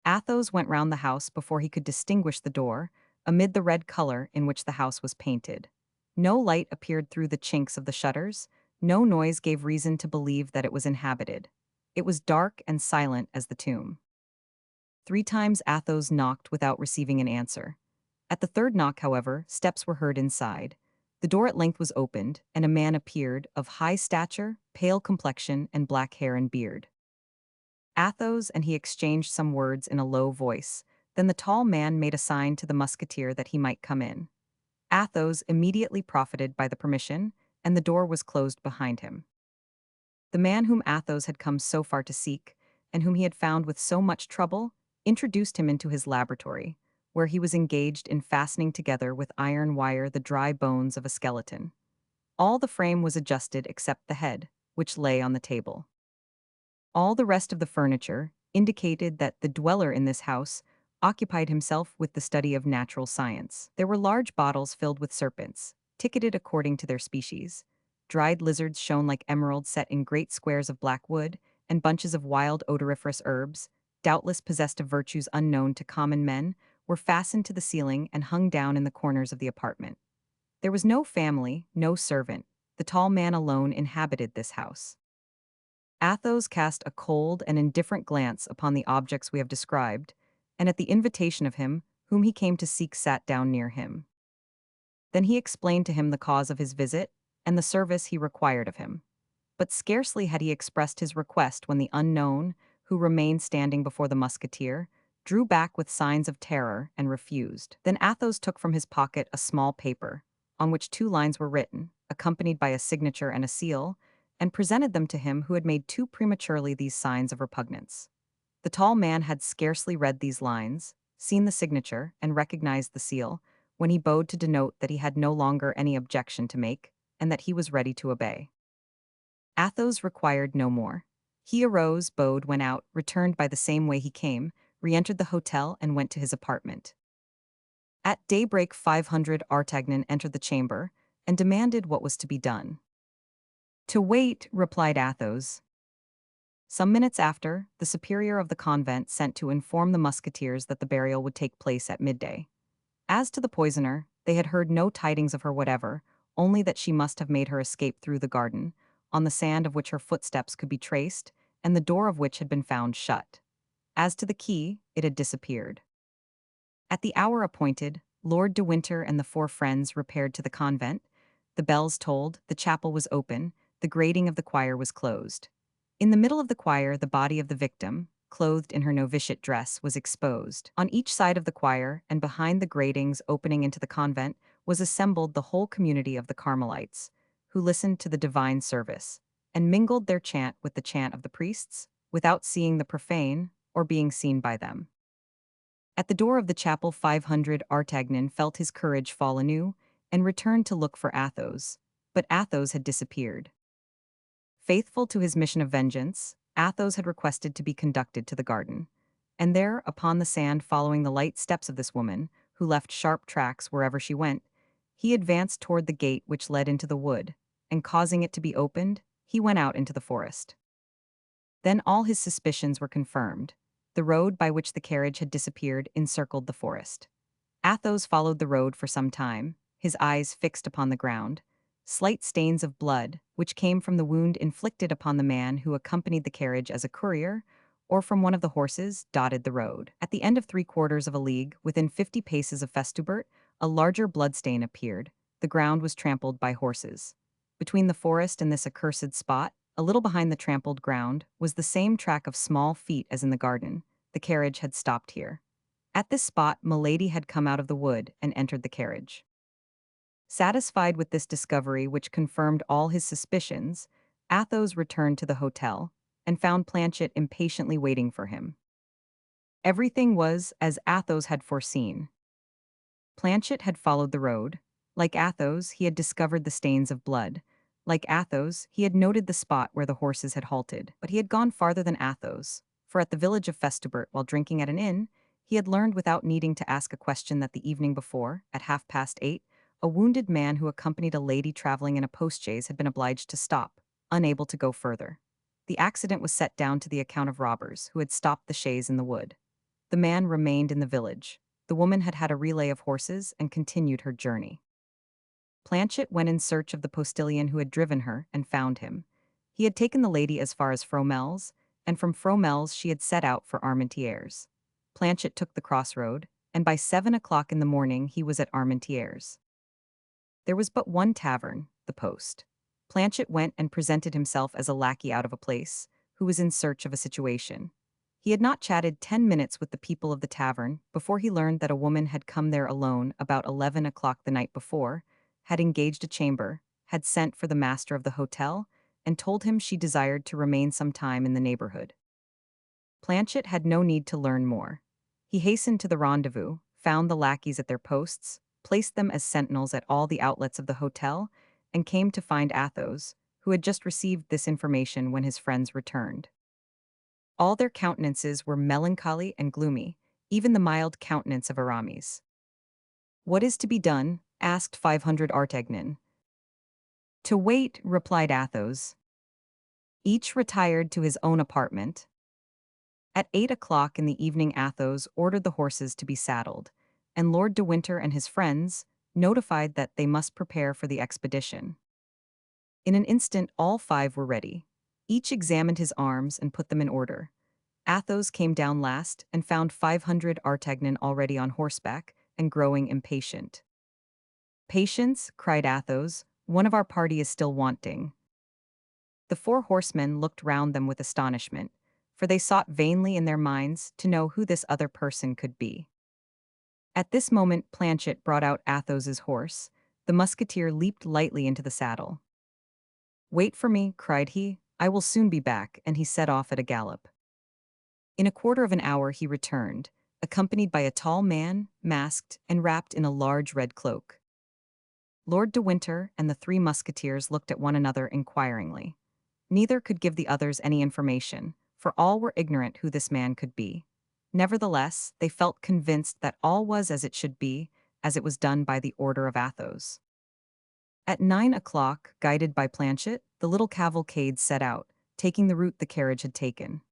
Athos went round the house before he could distinguish the door, amid the red color in which the house was painted. No light appeared through the chinks of the shutters, no noise gave reason to believe that it was inhabited. It was dark and silent as the tomb. 3 times Athos knocked without receiving an answer. At the third knock, however, steps were heard inside. The door at length was opened, and a man appeared, of high stature, pale complexion, and black hair and beard. Athos and he exchanged some words in a low voice. Then the tall man made a sign to the musketeer that he might come in. Athos immediately profited by the permission, and the door was closed behind him. The man whom Athos had come so far to seek, and whom he had found with so much trouble, introduced him into his laboratory, where he was engaged in fastening together with iron wire the dry bones of a skeleton. All the frame was adjusted except the head, which lay on the table. All the rest of the furniture indicated that the dweller in this house occupied himself with the study of natural science. There were large bottles filled with serpents, ticketed according to their species. Dried lizards shone like emeralds set in great squares of black wood, and bunches of wild odoriferous herbs, doubtless possessed of virtues unknown to common men, were fastened to the ceiling and hung down in the corners of the apartment. There was no family, no servant. The tall man alone inhabited this house. Athos cast a cold and indifferent glance upon the objects we have described, and at the invitation of him whom he came to seek sat down near him. Then he explained to him the cause of his visit and the service he required of him. But scarcely had he expressed his request when the unknown, who remained standing before the musketeer, drew back with signs of terror and refused. Then Athos took from his pocket a small paper, on which 2 lines were written, accompanied by a signature and a seal, and presented them to him who had made too prematurely these signs of repugnance. The tall man had scarcely read these lines, seen the signature, and recognized the seal, when he bowed to denote that he had no longer any objection to make, and that he was ready to obey. Athos required no more. He arose, bowed, went out, returned by the same way he came, re-entered the hotel, and went to his apartment. At daybreak 500 Artagnan entered the chamber, and demanded what was to be done. "To wait," replied Athos. Some minutes after, the superior of the convent sent to inform the musketeers that the burial would take place at midday. As to the poisoner, they had heard no tidings of her whatever, only that she must have made her escape through the garden, on the sand of which her footsteps could be traced, and the door of which had been found shut. As to the key, it had disappeared. At the hour appointed, Lord de Winter and the 4 friends repaired to the convent. The bells tolled, the chapel was open, the grating of the choir was closed. In the middle of the choir, the body of the victim, clothed in her novitiate dress, was exposed. On each side of the choir, and behind the gratings opening into the convent, was assembled the whole community of the Carmelites, who listened to the divine service, and mingled their chant with the chant of the priests, without seeing the profane, or being seen by them. At the door of the chapel 500 Artagnan felt his courage fall anew, and returned to look for Athos, but Athos had disappeared. Faithful to his mission of vengeance, Athos had requested to be conducted to the garden, and there, upon the sand following the light steps of this woman, who left sharp tracks wherever she went, he advanced toward the gate which led into the wood, and causing it to be opened, he went out into the forest. Then all his suspicions were confirmed. The road by which the carriage had disappeared encircled the forest. Athos followed the road for some time, his eyes fixed upon the ground. Slight stains of blood, which came from the wound inflicted upon the man who accompanied the carriage as a courier, or from one of the horses, dotted the road. At the end of 3/4 of a league, within 50 paces of Festubert, a larger bloodstain appeared. The ground was trampled by horses. Between the forest and this accursed spot, a little behind the trampled ground, was the same track of small feet as in the garden. The carriage had stopped here. At this spot, Milady had come out of the wood and entered the carriage. Satisfied with this discovery, which confirmed all his suspicions, Athos returned to the hotel, and found Planchet impatiently waiting for him. Everything was as Athos had foreseen. Planchet had followed the road. Like Athos, he had discovered the stains of blood. Like Athos, he had noted the spot where the horses had halted. But he had gone farther than Athos, for at the village of Festubert, while drinking at an inn, he had learned without needing to ask a question that the evening before, at 8:30, a wounded man who accompanied a lady traveling in a postchaise had been obliged to stop, unable to go further. The accident was set down to the account of robbers who had stopped the chaise in the wood. The man remained in the village. The woman had had a relay of horses and continued her journey. Planchet went in search of the postilion who had driven her and found him. He had taken the lady as far as Fromel's, and from Fromel's she had set out for Armentières. Planchet took the crossroad, and by 7 o'clock in the morning he was at Armentières. There was but one tavern, the Post. Planchet went and presented himself as a lackey out of a place, who was in search of a situation. He had not chatted 10 minutes with the people of the tavern before he learned that a woman had come there alone about 11 o'clock the night before, had engaged a chamber, had sent for the master of the hotel, and told him she desired to remain some time in the neighborhood. Planchet had no need to learn more. He hastened to the rendezvous, found the lackeys at their posts, placed them as sentinels at all the outlets of the hotel, and came to find Athos, who had just received this information when his friends returned. All their countenances were melancholy and gloomy, even the mild countenance of Aramis. "What is to be done?" asked 500 Artagnan. "To wait," replied Athos. Each retired to his own apartment. At 8 o'clock in the evening Athos ordered the horses to be saddled, and Lord de Winter and his friends notified that they must prepare for the expedition. In an instant all five were ready. Each examined his arms and put them in order. Athos came down last and found 500 Artagnan already on horseback and growing impatient. "Patience," cried Athos, "one of our party is still wanting." The four horsemen looked round them with astonishment, for they sought vainly in their minds to know who this other person could be. At this moment Planchet brought out Athos's horse. The musketeer leaped lightly into the saddle. "Wait for me," cried he, "I will soon be back," and he set off at a gallop. In a quarter of an hour he returned, accompanied by a tall man, masked, and wrapped in a large red cloak. Lord de Winter and the three musketeers looked at one another inquiringly. Neither could give the others any information, for all were ignorant who this man could be. Nevertheless, they felt convinced that all was as it should be, as it was done by the order of Athos. At 9 o'clock, guided by Planchet, the little cavalcade set out, taking the route the carriage had taken.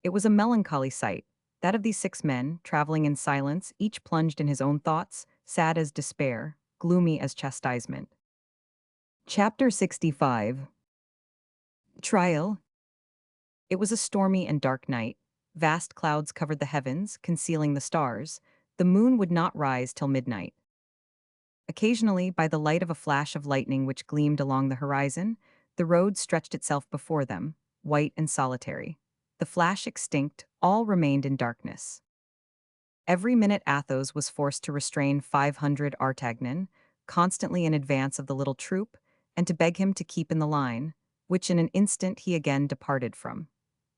It was a melancholy sight, that of these 6 men, traveling in silence, each plunged in his own thoughts, sad as despair, gloomy as chastisement. Chapter 65. Trial. It was a stormy and dark night. Vast clouds covered the heavens, concealing the stars. The moon would not rise till midnight. Occasionally, by the light of a flash of lightning which gleamed along the horizon, the road stretched itself before them, white and solitary. The flash extinct, all remained in darkness. Every minute Athos was forced to restrain 500 Artagnan, constantly in advance of the little troop, and to beg him to keep in the line, which in an instant he again departed from.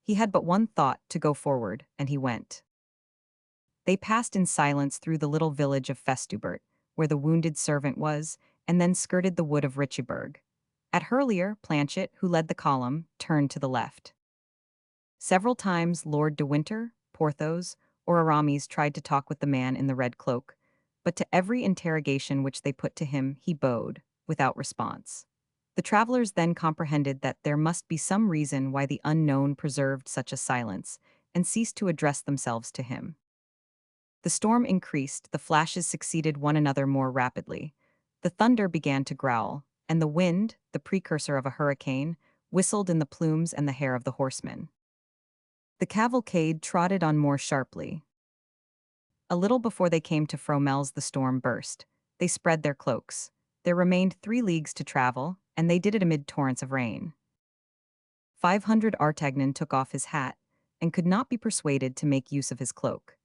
He had but one thought, to go forward, and he went. They passed in silence through the little village of Festubert, where the wounded servant was, and then skirted the wood of Richebourg. At Hurlier, Planchet, who led the column, turned to the left. Several times Lord de Winter, Porthos, or Aramis tried to talk with the man in the red cloak, but to every interrogation which they put to him he bowed, without response. The travelers then comprehended that there must be some reason why the unknown preserved such a silence, and ceased to address themselves to him. The storm increased, the flashes succeeded one another more rapidly. The thunder began to growl, and the wind, the precursor of a hurricane, whistled in the plumes and the hair of the horsemen. The cavalcade trotted on more sharply. A little before they came to Fromel's the storm burst. They spread their cloaks. There remained 3 leagues to travel, and they did it amid torrents of rain. 500 Artagnan took off his hat, and could not be persuaded to make use of his cloak.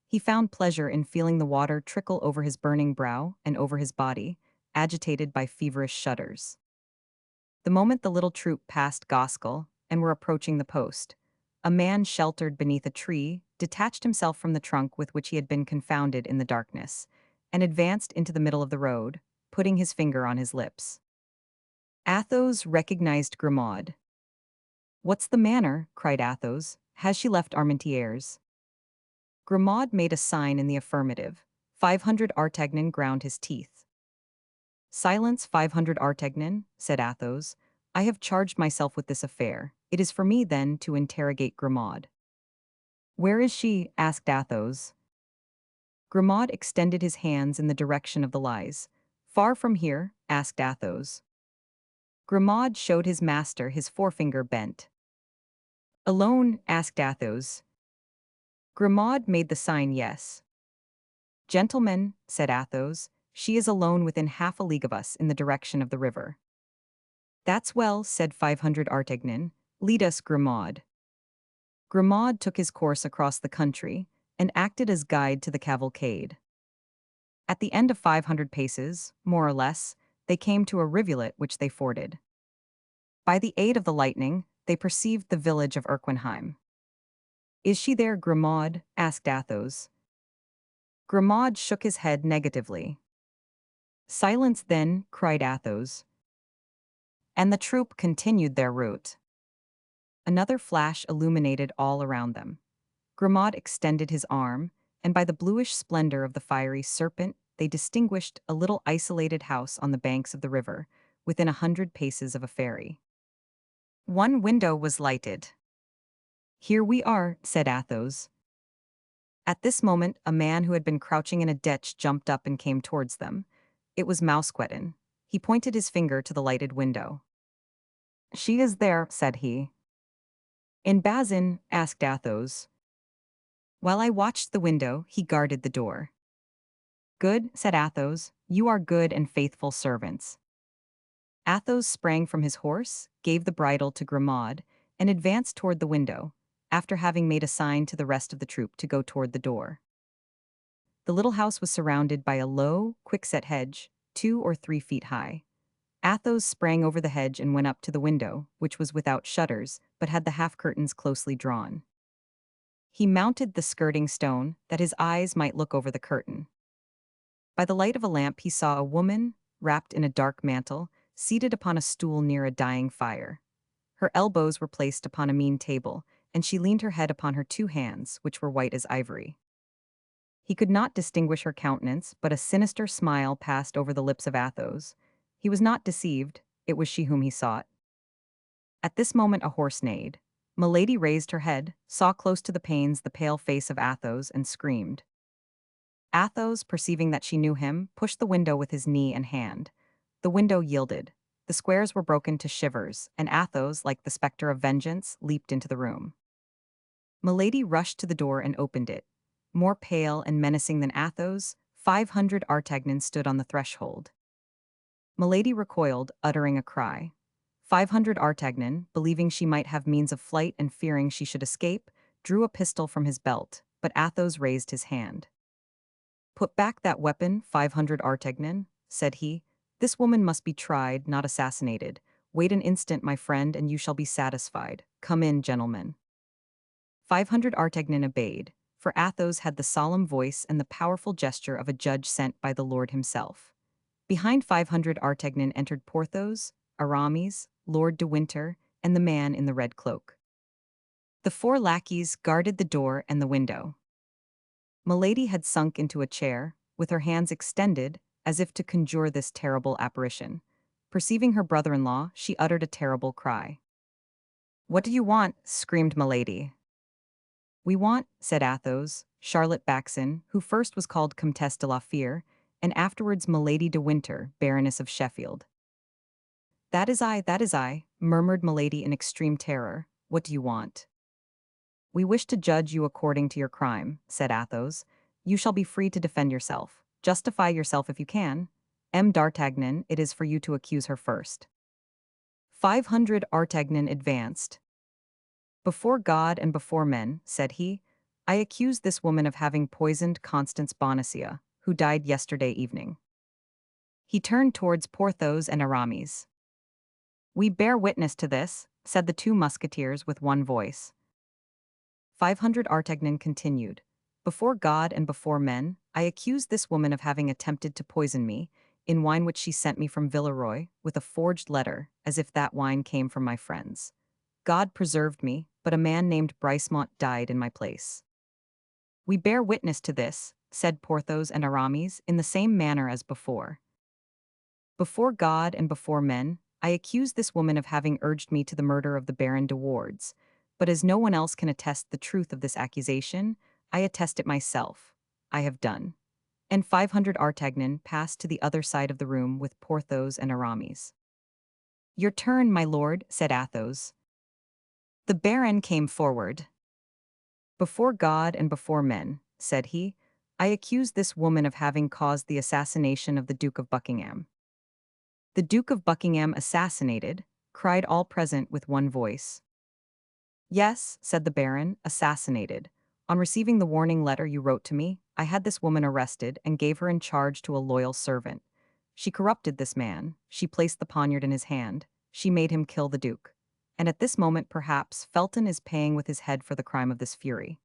He found pleasure in feeling the water trickle over his burning brow and over his body, agitated by feverish shudders. The moment the little troop passed Goskell and were approaching the post, a man sheltered beneath a tree detached himself from the trunk with which he had been confounded in the darkness, and advanced into the middle of the road, putting his finger on his lips. Athos recognized Grimaud. "What's the manner?" cried Athos. "Has she left Armentières?" Grimaud made a sign in the affirmative. 500 Artagnan ground his teeth. "Silence, 500 Artagnan," said Athos. "I have charged myself with this affair. It is for me, then, to interrogate Grimaud." "Where is she?" asked Athos. Grimaud extended his hands in the direction of the lies. "Far from here?" asked Athos. Grimaud showed his master his forefinger bent. Alone? Asked Athos. Grimaud made the sign yes. Gentlemen, said Athos, she is alone within half a league of us in the direction of the river. That's well, said 500 Artagnan. Lead us, Grimaud. Grimaud took his course across the country and acted as guide to the cavalcade. At the end of 500 paces, more or less, they came to a rivulet which they forded. By the aid of the lightning, they perceived the village of Erquinheim. Is she there, Grimaud? Asked Athos. Grimaud shook his head negatively. Silence then, cried Athos. And the troop continued their route. Another flash illuminated all around them. Grimaud extended his arm, and by the bluish splendor of the fiery serpent, they distinguished a little isolated house on the banks of the river, within 100 paces of a ferry. One window was lighted. Here we are, said Athos. At this moment, a man who had been crouching in a ditch jumped up and came towards them. It was Mousqueton. He pointed his finger to the lighted window. She is there, said he. In Bazin? Asked Athos. While I watched the window, he guarded the door. Good, said Athos, you are good and faithful servants. Athos sprang from his horse, gave the bridle to Grimaud, and advanced toward the window, after having made a sign to the rest of the troop to go toward the door. The little house was surrounded by a low, quickset hedge, 2 or 3 feet high. Athos sprang over the hedge and went up to the window, which was without shutters, but had the half-curtains closely drawn. He mounted the skirting stone, that his eyes might look over the curtain. By the light of a lamp he saw a woman, wrapped in a dark mantle, seated upon a stool near a dying fire. Her elbows were placed upon a mean table, and she leaned her head upon her 2 hands, which were white as ivory. He could not distinguish her countenance, but a sinister smile passed over the lips of Athos. He was not deceived, it was she whom he sought. At this moment a horse neighed. Milady raised her head, saw close to the panes the pale face of Athos, and screamed. Athos, perceiving that she knew him, pushed the window with his knee and hand. The window yielded. The squares were broken to shivers, and Athos, like the spectre of vengeance, leaped into the room. Milady rushed to the door and opened it. More pale and menacing than Athos, 500 Artagnans stood on the threshold. Milady recoiled, uttering a cry. 500 Artagnan, believing she might have means of flight and fearing she should escape, drew a pistol from his belt, but Athos raised his hand. Put back that weapon, 500 Artagnan, said he. This woman must be tried, not assassinated. Wait an instant, my friend, and you shall be satisfied. Come in, gentlemen. 500 Artagnan obeyed, for Athos had the solemn voice and the powerful gesture of a judge sent by the Lord himself. Behind 500 Artagnan entered Porthos, Aramis, Lord de Winter, and the man in the red cloak. The 4 lackeys guarded the door and the window. Milady had sunk into a chair, with her hands extended, as if to conjure this terrible apparition. Perceiving her brother-in-law, she uttered a terrible cry. "What do you want?" screamed Milady. "We want," said Athos, "Charlotte Backson, who first was called Comtesse de la Fere, and afterwards Milady de Winter, Baroness of Sheffield." That is I, murmured Milady in extreme terror. "What do you want?" "We wish to judge you according to your crime," said Athos. "You shall be free to defend yourself. Justify yourself if you can. M. d'Artagnan, it is for you to accuse her first." 500 Artagnan advanced. "Before God and before men," said he, "I accuse this woman of having poisoned Constance Bonacieux, who died yesterday evening." He turned towards Porthos and Aramis. "We bear witness to this," said the 2 musketeers with one voice. 500 Artagnan continued. "Before God and before men, I accuse this woman of having attempted to poison me, in wine which she sent me from Villeroy, with a forged letter, as if that wine came from my friends. God preserved me, but a man named Bricemont died in my place." "We bear witness to this," said Porthos and Aramis, in the same manner as before. "Before God and before men, I accuse this woman of having urged me to the murder of the Baron de Wardes, but as no one else can attest the truth of this accusation, I attest it myself. I have done." And 500 Artagnan passed to the other side of the room with Porthos and Aramis. "Your turn, my lord," said Athos. The baron came forward. "Before God and before men," said he, "I accuse this woman of having caused the assassination of the Duke of Buckingham." "The Duke of Buckingham assassinated?" cried all present with one voice. "Yes," said the baron, "assassinated. On receiving the warning letter you wrote to me, I had this woman arrested and gave her in charge to a loyal servant. She corrupted this man, she placed the poniard in his hand, she made him kill the duke. And at this moment, perhaps, Felton is paying with his head for the crime of this fury."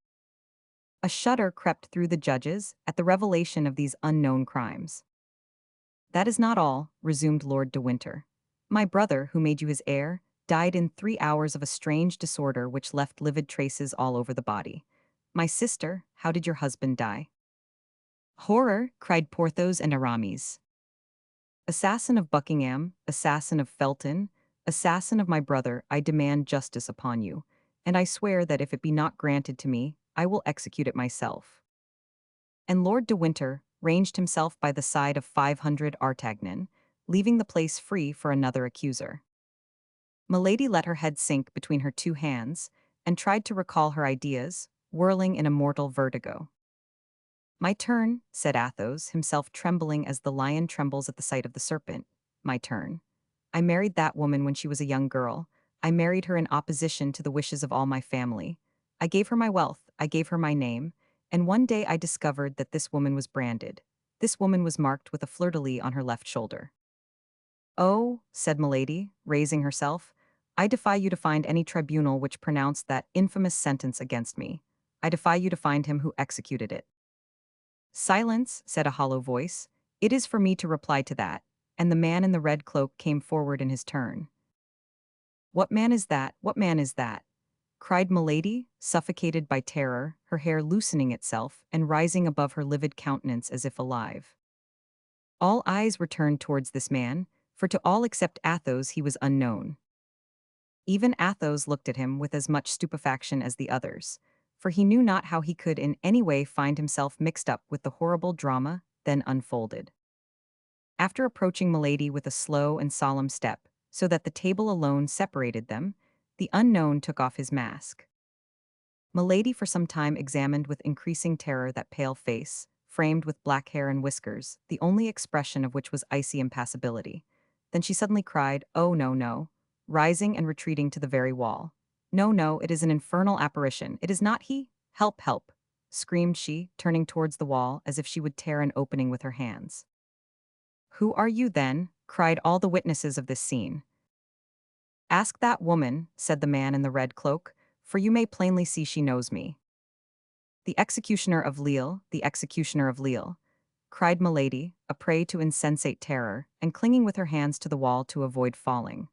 A shudder crept through the judges at the revelation of these unknown crimes. "That is not all," resumed Lord de Winter. "My brother, who made you his heir, died in 3 hours of a strange disorder which left livid traces all over the body. My sister, how did your husband die?" "Horror!" cried Porthos and Aramis. "Assassin of Buckingham, assassin of Felton, assassin of my brother, I demand justice upon you, and I swear that if it be not granted to me, I will execute it myself." And Lord de Winter ranged himself by the side of 500 Artagnan, leaving the place free for another accuser. Milady let her head sink between her two hands and tried to recall her ideas, whirling in a mortal vertigo. "My turn," said Athos, himself trembling as the lion trembles at the sight of the serpent. "My turn. I married that woman when she was a young girl. I married her in opposition to the wishes of all my family. I gave her my wealth, I gave her my name, and one day I discovered that this woman was branded. This woman was marked with a fleur-de-lis on her left shoulder." "Oh," said Milady, raising herself, "I defy you to find any tribunal which pronounced that infamous sentence against me. I defy you to find him who executed it." "Silence," said a hollow voice. "It is for me to reply to that," and the man in the red cloak came forward in his turn. "What man is that? What man is that?" cried Milady, suffocated by terror, her hair loosening itself and rising above her livid countenance as if alive. All eyes were turned towards this man, for to all except Athos he was unknown. Even Athos looked at him with as much stupefaction as the others, for he knew not how he could in any way find himself mixed up with the horrible drama then unfolded. After approaching Milady with a slow and solemn step, so that the table alone separated them, the unknown took off his mask. Milady for some time examined with increasing terror that pale face, framed with black hair and whiskers, the only expression of which was icy impassibility. Then she suddenly cried, "Oh, no, no," rising and retreating to the very wall. "No, no, it is an infernal apparition. It is not he. Help, help," screamed she, turning towards the wall as if she would tear an opening with her hands. "Who are you, then?" cried all the witnesses of this scene. "Ask that woman," said the man in the red cloak, "for you may plainly see she knows me." "The executioner of Lille, the executioner of Lille," cried Milady, a prey to insensate terror, and clinging with her hands to the wall to avoid falling.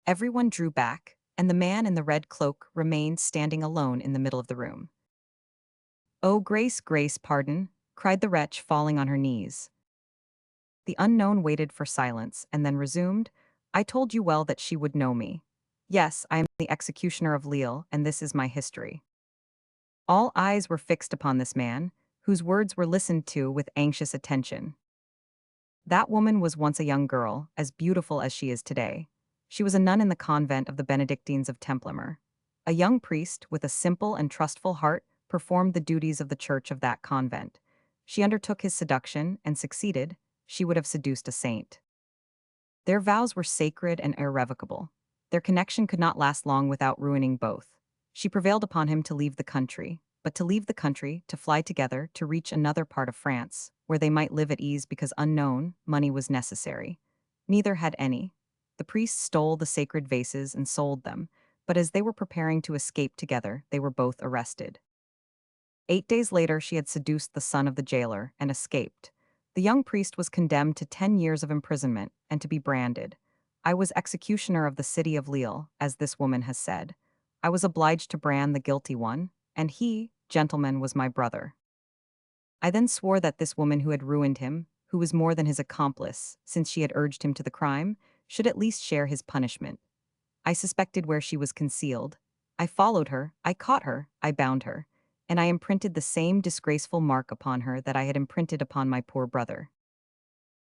Everyone drew back, and the man in the red cloak remained standing alone in the middle of the room. "Oh, grace, grace, pardon," cried the wretch, falling on her knees. The unknown waited for silence, and then resumed, "I told you well that she would know me. Yes, I am the executioner of Lille, and this is my history." All eyes were fixed upon this man, whose words were listened to with anxious attention. That woman was once a young girl, as beautiful as she is today. She was a nun in the convent of the Benedictines of Templemar. A young priest, with a simple and trustful heart, performed the duties of the church of that convent. She undertook his seduction, and succeeded. She would have seduced a saint. Their vows were sacred and irrevocable. Their connection could not last long without ruining both. She prevailed upon him to leave the country, but to leave the country, to fly together, to reach another part of France, where they might live at ease because unknown, money was necessary. Neither had any. The priest stole the sacred vases and sold them, but as they were preparing to escape together, they were both arrested. 8 days later, she had seduced the son of the jailer and escaped. The young priest was condemned to 10 years of imprisonment and to be branded. "I was executioner of the city of Lille," as this woman has said. "I was obliged to brand the guilty one, and he, gentlemen, was my brother." I then swore that this woman who had ruined him, who was more than his accomplice, since she had urged him to the crime, should at least share his punishment. I suspected where she was concealed. I followed her, I caught her, I bound her, and I imprinted the same disgraceful mark upon her that I had imprinted upon my poor brother.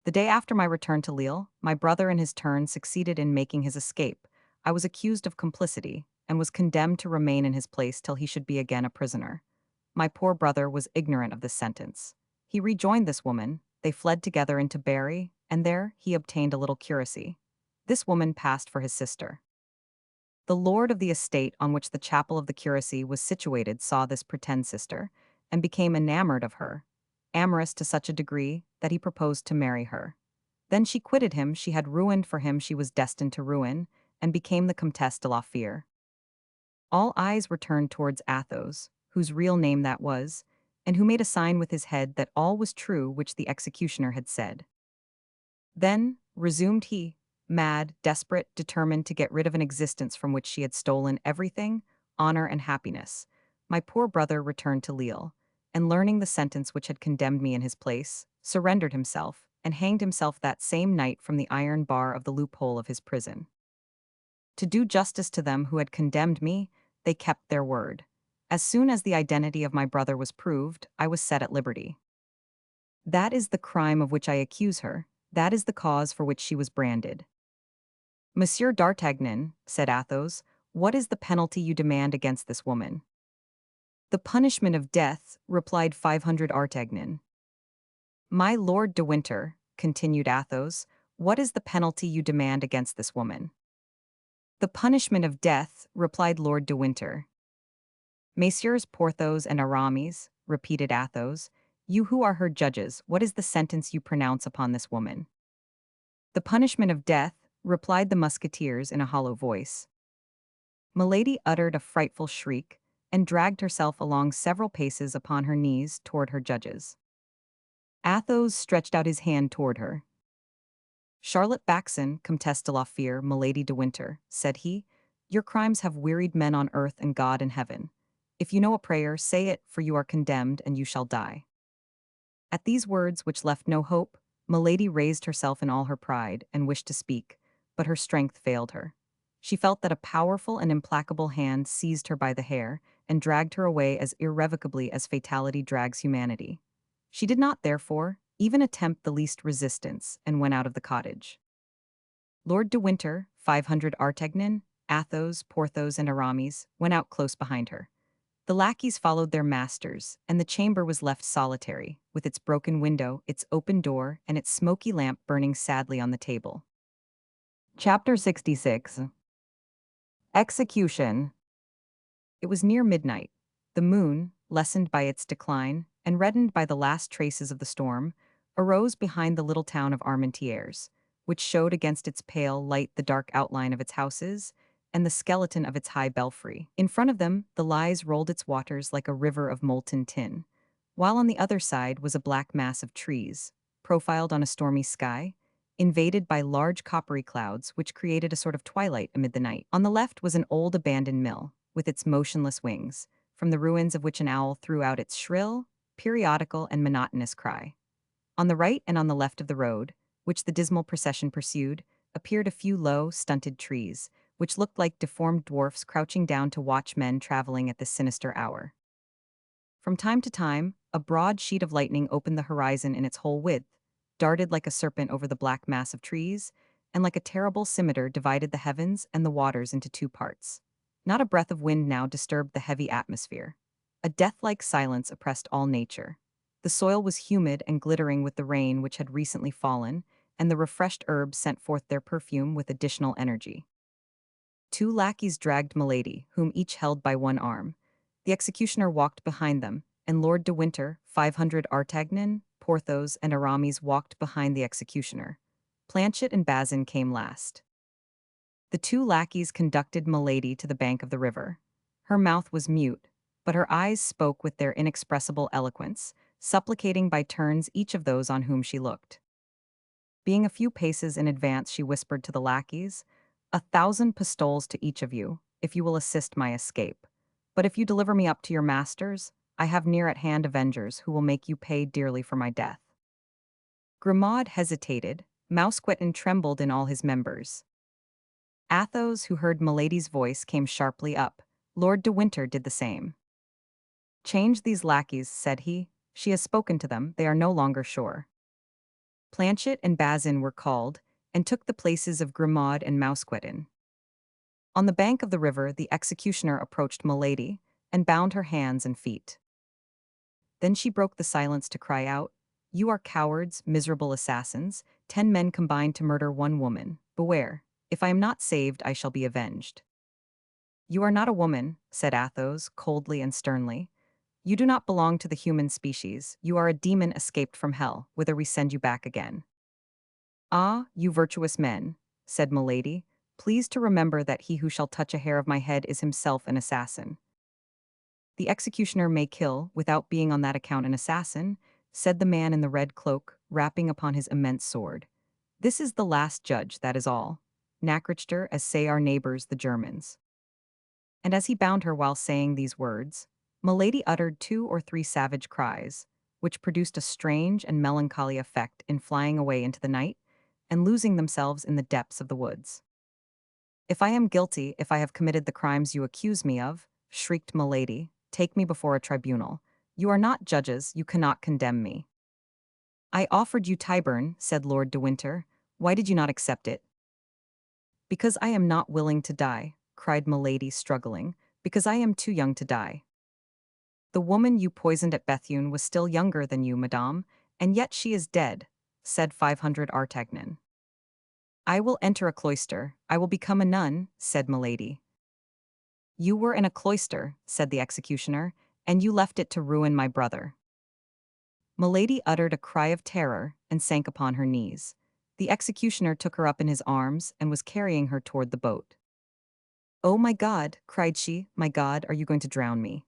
The day after my return to Lille, my brother in his turn succeeded in making his escape. I was accused of complicity. and was condemned to remain in his place till he should be again a prisoner. My poor brother was ignorant of this sentence. He rejoined this woman, they fled together into Berry, and there he obtained a little curacy. This woman passed for his sister. The lord of the estate on which the chapel of the curacy was situated saw this pretend sister, and became enamored of her, amorous to such a degree that he proposed to marry her. Then she quitted him, she had ruined for him, she was destined to ruin, and became the Comtesse de la Fere. All eyes were turned towards Athos, whose real name that was, and who made a sign with his head that all was true which the executioner had said. Then, resumed he, mad, desperate, determined to get rid of an existence from which she had stolen everything, honor and happiness, my poor brother returned to Lille, and learning the sentence which had condemned me in his place, surrendered himself, and hanged himself that same night from the iron bar of the loophole of his prison. To do justice to them who had condemned me, they kept their word. As soon as the identity of my brother was proved, I was set at liberty. That is the crime of which I accuse her, that is the cause for which she was branded. Monsieur d'Artagnan, said Athos, what is the penalty you demand against this woman? The punishment of death, replied 500 Artagnan. My Lord de Winter, continued Athos, what is the penalty you demand against this woman? The punishment of death, replied Lord de Winter. Messieurs Porthos and Aramis, repeated Athos, you who are her judges, what is the sentence you pronounce upon this woman? The punishment of death, replied the musketeers in a hollow voice. Milady uttered a frightful shriek, and dragged herself along several paces upon her knees toward her judges. Athos stretched out his hand toward her. Charlotte Backson, Comtesse de la Fere, Milady de Winter, said he, your crimes have wearied men on earth and God in heaven. If you know a prayer, say it, for you are condemned and you shall die. At these words, which left no hope, Milady raised herself in all her pride and wished to speak, but her strength failed her. She felt that a powerful and implacable hand seized her by the hair and dragged her away as irrevocably as fatality drags humanity. She did not, therefore, even attempt the least resistance, and went out of the cottage. Lord de Winter, 500 Artagnan, Athos, Porthos, and Aramis went out close behind her. The lackeys followed their masters, and the chamber was left solitary, with its broken window, its open door, and its smoky lamp burning sadly on the table. Chapter 66. Execution. It was near midnight. The moon, lessened by its decline, and reddened by the last traces of the storm, arose behind the little town of Armentières, which showed against its pale light the dark outline of its houses, and the skeleton of its high belfry. In front of them, the Lys rolled its waters like a river of molten tin, while on the other side was a black mass of trees, profiled on a stormy sky, invaded by large coppery clouds which created a sort of twilight amid the night. On the left was an old abandoned mill, with its motionless wings, from the ruins of which an owl threw out its shrill, periodical, and monotonous cry. On the right and on the left of the road, which the dismal procession pursued, appeared a few low, stunted trees, which looked like deformed dwarfs crouching down to watch men traveling at this sinister hour. From time to time, a broad sheet of lightning opened the horizon in its whole width, darted like a serpent over the black mass of trees, and like a terrible scimitar divided the heavens and the waters into two parts. Not a breath of wind now disturbed the heavy atmosphere. A death-like silence oppressed all nature. The soil was humid and glittering with the rain which had recently fallen, and the refreshed herbs sent forth their perfume with additional energy. Two lackeys dragged Milady, whom each held by one arm. The executioner walked behind them, and Lord de Winter, 500 Artagnan, Porthos, and Aramis walked behind the executioner. Planchet and Bazin came last. The two lackeys conducted Milady to the bank of the river. Her mouth was mute, but her eyes spoke with their inexpressible eloquence, supplicating by turns each of those on whom she looked. Being a few paces in advance, she whispered to the lackeys, 1,000 pistoles to each of you, if you will assist my escape. But if you deliver me up to your masters, I have near at hand avengers who will make you pay dearly for my death. Grimaud hesitated, Mousqueton trembled in all his members. Athos, who heard Milady's voice, came sharply up. Lord de Winter did the same. Change these lackeys, said he. She has spoken to them, they are no longer sure. Planchet and Bazin were called, and took the places of Grimaud and Mousqueton. On the bank of the river, the executioner approached Milady and bound her hands and feet. Then she broke the silence to cry out, "You are cowards, miserable assassins. 10 men combined to murder one woman. Beware. If I am not saved, I shall be avenged." "You are not a woman," said Athos, coldly and sternly. "You do not belong to the human species. You are a demon escaped from hell, whither we send you back again." "Ah, you virtuous men," said Milady, "please to remember that he who shall touch a hair of my head is himself an assassin." "The executioner may kill, without being on that account an assassin," said the man in the red cloak, rapping upon his immense sword. "This is the last judge, that is all. Nachrichter, as say our neighbors, the Germans." And as he bound her while saying these words, Milady uttered 2 or 3 savage cries, which produced a strange and melancholy effect in flying away into the night and losing themselves in the depths of the woods. "If I am guilty, if I have committed the crimes you accuse me of," shrieked Milady, "take me before a tribunal. You are not judges, you cannot condemn me." "I offered you Tyburn," said Lord de Winter. "Why did you not accept it?" "Because I am not willing to die," cried Milady, struggling, "because I am too young to die." "The woman you poisoned at Bethune was still younger than you, madame, and yet she is dead," said 500 Artagnan. "I will enter a cloister, I will become a nun," said Milady. "You were in a cloister," said the executioner, "and you left it to ruin my brother." Milady uttered a cry of terror and sank upon her knees. The executioner took her up in his arms and was carrying her toward the boat. "Oh my God!" cried she, "my God, are you going to drown me?"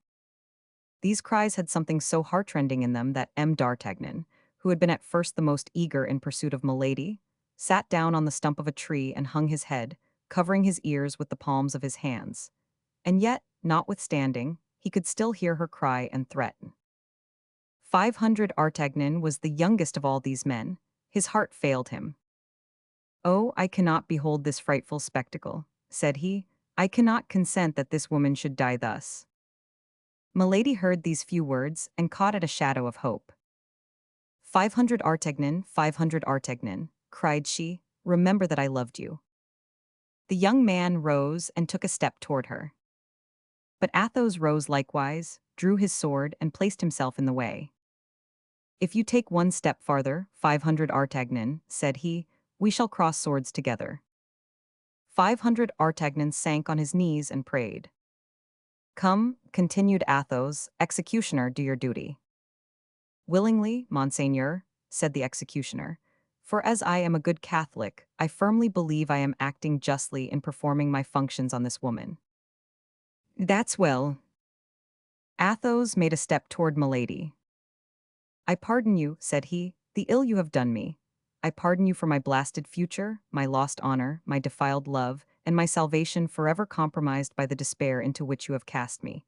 These cries had something so heartrending in them that M. d'Artagnan, who had been at first the most eager in pursuit of Milady, sat down on the stump of a tree and hung his head, covering his ears with the palms of his hands. And yet, notwithstanding, he could still hear her cry and threaten. 500 Artagnan was the youngest of all these men. His heart failed him. "Oh, I cannot behold this frightful spectacle," said he. "I cannot consent that this woman should die thus." Milady heard these few words and caught at a shadow of hope. 500 Artagnan, 500 Artagnan," cried she, "remember that I loved you." The young man rose and took a step toward her. But Athos rose likewise, drew his sword, and placed himself in the way. "If you take one step farther, 500 Artagnan," said he, "we shall cross swords together." 500 Artagnan sank on his knees and prayed. "Come," continued Athos, "executioner, do your duty." "Willingly, monseigneur," said the executioner, "for as I am a good Catholic, I firmly believe I am acting justly in performing my functions on this woman." "That's well." Athos made a step toward Milady. "I pardon you," said he, "the ill you have done me. I pardon you for my blasted future, my lost honor, my defiled love, and my salvation forever compromised by the despair into which you have cast me.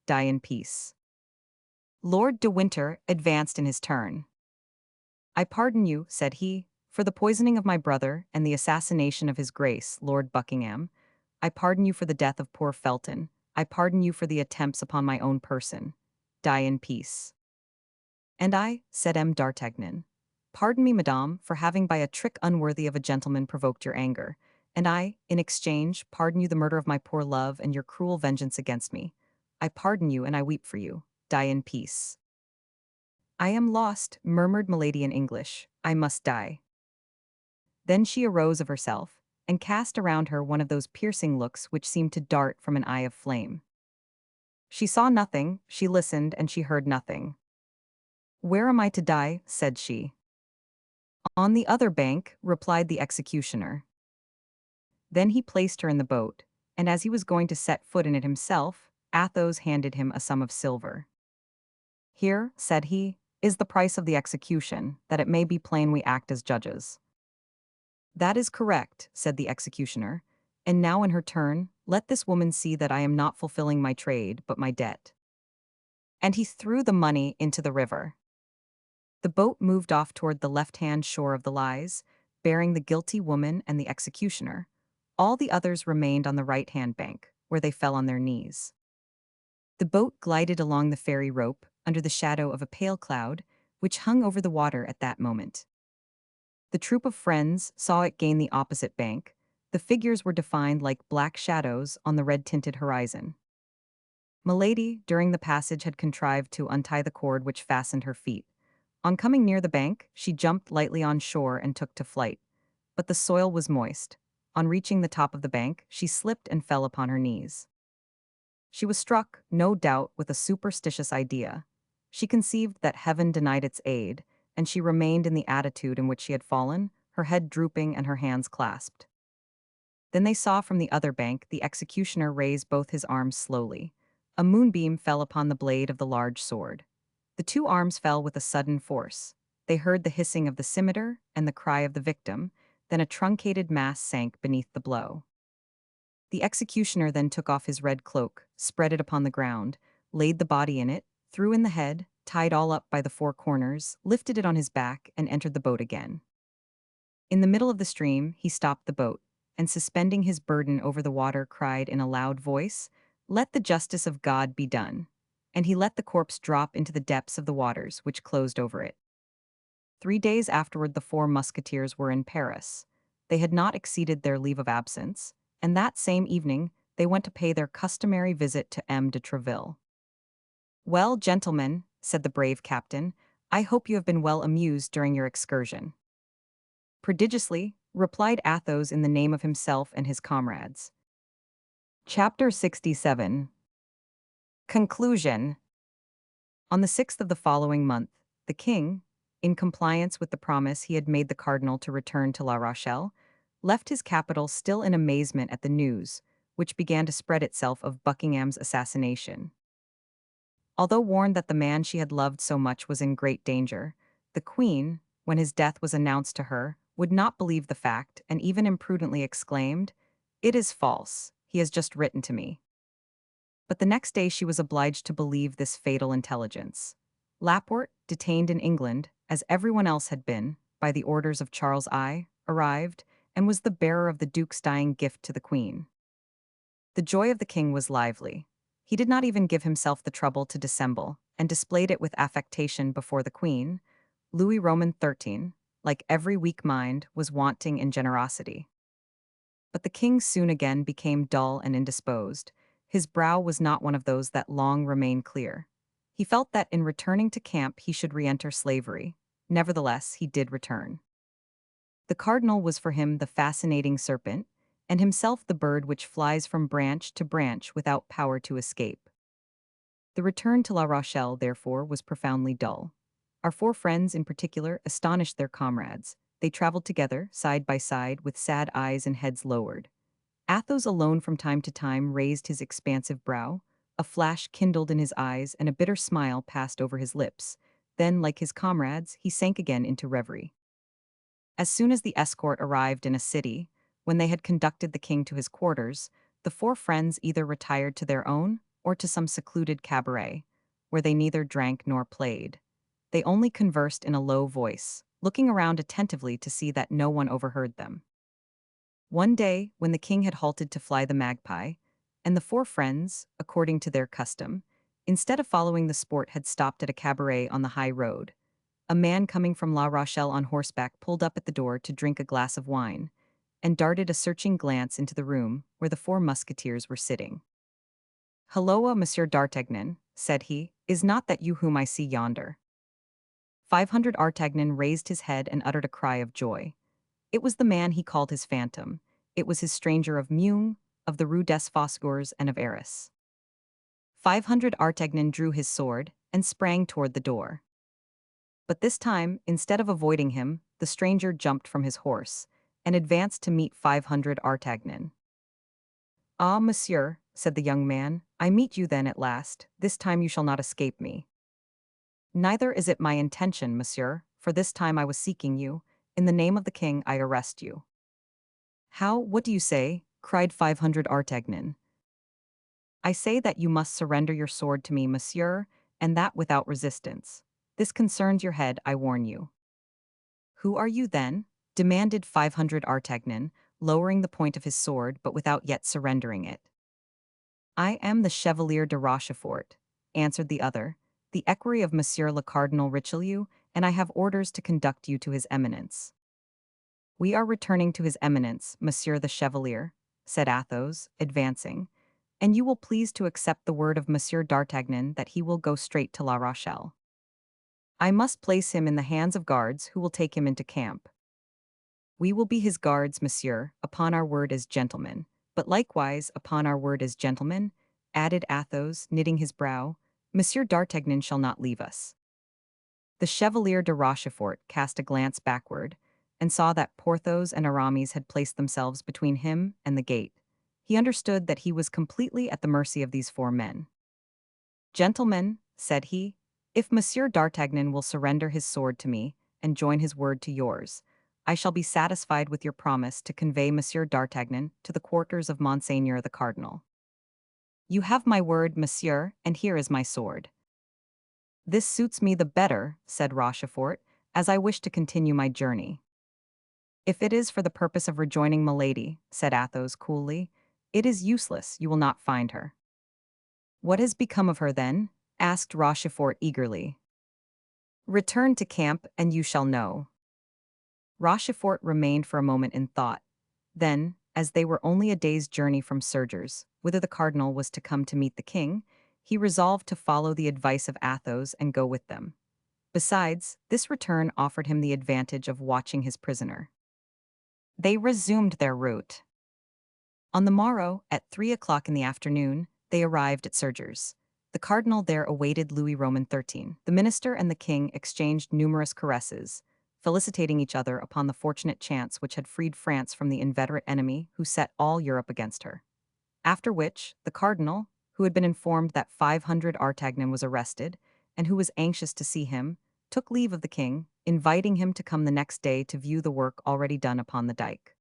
Die in peace." Lord de Winter advanced in his turn. "I pardon you," said he, "for the poisoning of my brother and the assassination of his grace, Lord Buckingham. I pardon you for the death of poor Felton. I pardon you for the attempts upon my own person. Die in peace." "And I," said M. d'Artagnan, "pardon me, madame, for having by a trick unworthy of a gentleman provoked your anger. And I, in exchange, pardon you the murder of my poor love and your cruel vengeance against me. I pardon you, and I weep for you. Die in peace." "I am lost," murmured Milady in English. "I must die." Then she arose of herself, and cast around her one of those piercing looks which seemed to dart from an eye of flame. She saw nothing, she listened, and she heard nothing. "Where am I to die?" said she. "On the other bank," replied the executioner. Then he placed her in the boat, and as he was going to set foot in it himself, Athos handed him a sum of silver. "Here," said he, "is the price of the execution, that it may be plain we act as judges." "That is correct," said the executioner, "and now in her turn, let this woman see that I am not fulfilling my trade, but my debt." And he threw the money into the river. The boat moved off toward the left-hand shore of the Lys, bearing the guilty woman and the executioner. All the others remained on the right-hand bank, where they fell on their knees. The boat glided along the ferry rope under the shadow of a pale cloud, which hung over the water at that moment. The troop of friends saw it gain the opposite bank, The figures were defined like black shadows on the red-tinted horizon. Milady, during the passage, had contrived to untie the cord which fastened her feet. On coming near the bank, she jumped lightly on shore and took to flight. But the soil was moist. On reaching the top of the bank, she slipped and fell upon her knees. She was struck, no doubt, with a superstitious idea. She conceived that heaven denied its aid, and she remained in the attitude in which she had fallen, her head drooping and her hands clasped. Then they saw from the other bank the executioner raise both his arms slowly. A moonbeam fell upon the blade of the large sword. The two arms fell with a sudden force. They heard the hissing of the scimitar and the cry of the victim, then a truncated mass sank beneath the blow. The executioner then took off his red cloak, spread it upon the ground, laid the body in it, threw in the head, tied all up by the four corners, lifted it on his back, and entered the boat again. In the middle of the stream, he stopped the boat, and suspending his burden over the water, cried in a loud voice, "Let the justice of God be done." And he let the corpse drop into the depths of the waters, which closed over it. 3 days afterward, the four musketeers were in Paris. They had not exceeded their leave of absence, and that same evening they went to pay their customary visit to M. de Treville. "Well, gentlemen," said the brave captain, "I hope you have been well amused during your excursion." "Prodigiously," replied Athos in the name of himself and his comrades. Chapter 67. Conclusion. On the 6th of the following month, the king, in compliance with the promise he had made the cardinal to return to La Rochelle, left his capital still in amazement at the news, which began to spread itself of Buckingham's assassination. Although warned that the man she had loved so much was in great danger, the queen, when his death was announced to her, would not believe the fact and even imprudently exclaimed, "It is false, he has just written to me." But the next day she was obliged to believe this fatal intelligence. Laporte, detained in England, as everyone else had been, by the orders of Charles I, arrived, and was the bearer of the Duke's dying gift to the Queen. The joy of the king was lively. He did not even give himself the trouble to dissemble, and displayed it with affectation before the Queen. Louis Roman XIII, like every weak mind, was wanting in generosity. But the king soon again became dull and indisposed. His brow was not one of those that long remain clear. He felt that in returning to camp he should re-enter slavery. Nevertheless, he did return. The cardinal was for him the fascinating serpent, and himself the bird which flies from branch to branch without power to escape. The return to La Rochelle, therefore, was profoundly dull. Our four friends, in particular, astonished their comrades. They traveled together, side by side, with sad eyes and heads lowered. Athos alone from time to time raised his expansive brow, a flash kindled in his eyes, and a bitter smile passed over his lips. Then, like his comrades, he sank again into reverie. As soon as the escort arrived in a city, when they had conducted the king to his quarters, the four friends either retired to their own or to some secluded cabaret, where they neither drank nor played. They only conversed in a low voice, looking around attentively to see that no one overheard them. One day, when the king had halted to fly the magpie, and the four friends, according to their custom, instead of following the sport, had stopped at a cabaret on the high road, a man coming from La Rochelle on horseback pulled up at the door to drink a glass of wine, and darted a searching glance into the room where the four musketeers were sitting. "Halloa, Monsieur d'Artagnan," said he, "is not that you whom I see yonder?" 500 Artagnan raised his head and uttered a cry of joy. It was the man he called his phantom. It was his stranger of Meung, of the Rue des Fossoyeurs, and of Arras. 500 Artagnan drew his sword and sprang toward the door. But this time, instead of avoiding him, the stranger jumped from his horse and advanced to meet 500 Artagnan. "Ah, monsieur," said the young man, "I meet you then at last. This time you shall not escape me." "Neither is it my intention, monsieur, for this time I was seeking you. In the name of the king I arrest you." "How, what do you say?" cried 500 Artagnan. "I say that you must surrender your sword to me, monsieur, and that without resistance. This concerns your head, I warn you." "Who are you, then?" demanded 500 Artagnan, lowering the point of his sword but without yet surrendering it. "I am the Chevalier de Rochefort," answered the other, "the equerry of Monsieur le Cardinal Richelieu, and I have orders to conduct you to his eminence." "We are returning to his eminence, Monsieur the Chevalier," said Athos, advancing, "and you will please to accept the word of Monsieur d'Artagnan that he will go straight to La Rochelle. I must place him in the hands of guards who will take him into camp. We will be his guards, monsieur, upon our word as gentlemen, but likewise upon our word as gentlemen," added Athos, knitting his brow, "Monsieur d'Artagnan shall not leave us." The Chevalier de Rochefort cast a glance backward, and saw that Porthos and Aramis had placed themselves between him and the gate. He understood that he was completely at the mercy of these four men. "Gentlemen," said he, "if Monsieur d'Artagnan will surrender his sword to me, and join his word to yours, I shall be satisfied with your promise to convey Monsieur d'Artagnan to the quarters of Monseigneur the Cardinal. You have my word, monsieur, and here is my sword." "This suits me the better," said Rochefort, "as I wish to continue my journey." "If it is for the purpose of rejoining Milady," said Athos coolly, "it is useless, you will not find her." "What has become of her, then?" asked Rochefort eagerly. "Return to camp, and you shall know." Rochefort remained for a moment in thought. Then, as they were only a day's journey from Surgers, whither the cardinal was to come to meet the king, he resolved to follow the advice of Athos and go with them. Besides, this return offered him the advantage of watching his prisoner. They resumed their route. On the morrow, at 3 o'clock in the afternoon, they arrived at Surgers. The cardinal there awaited Louis Roman XIII. The minister and the king exchanged numerous caresses, felicitating each other upon the fortunate chance which had freed France from the inveterate enemy who set all Europe against her. After which, the cardinal, who had been informed that 500 Artagnan was arrested, and who was anxious to see him, took leave of the king, inviting him to come the next day to view the work already done upon the dike.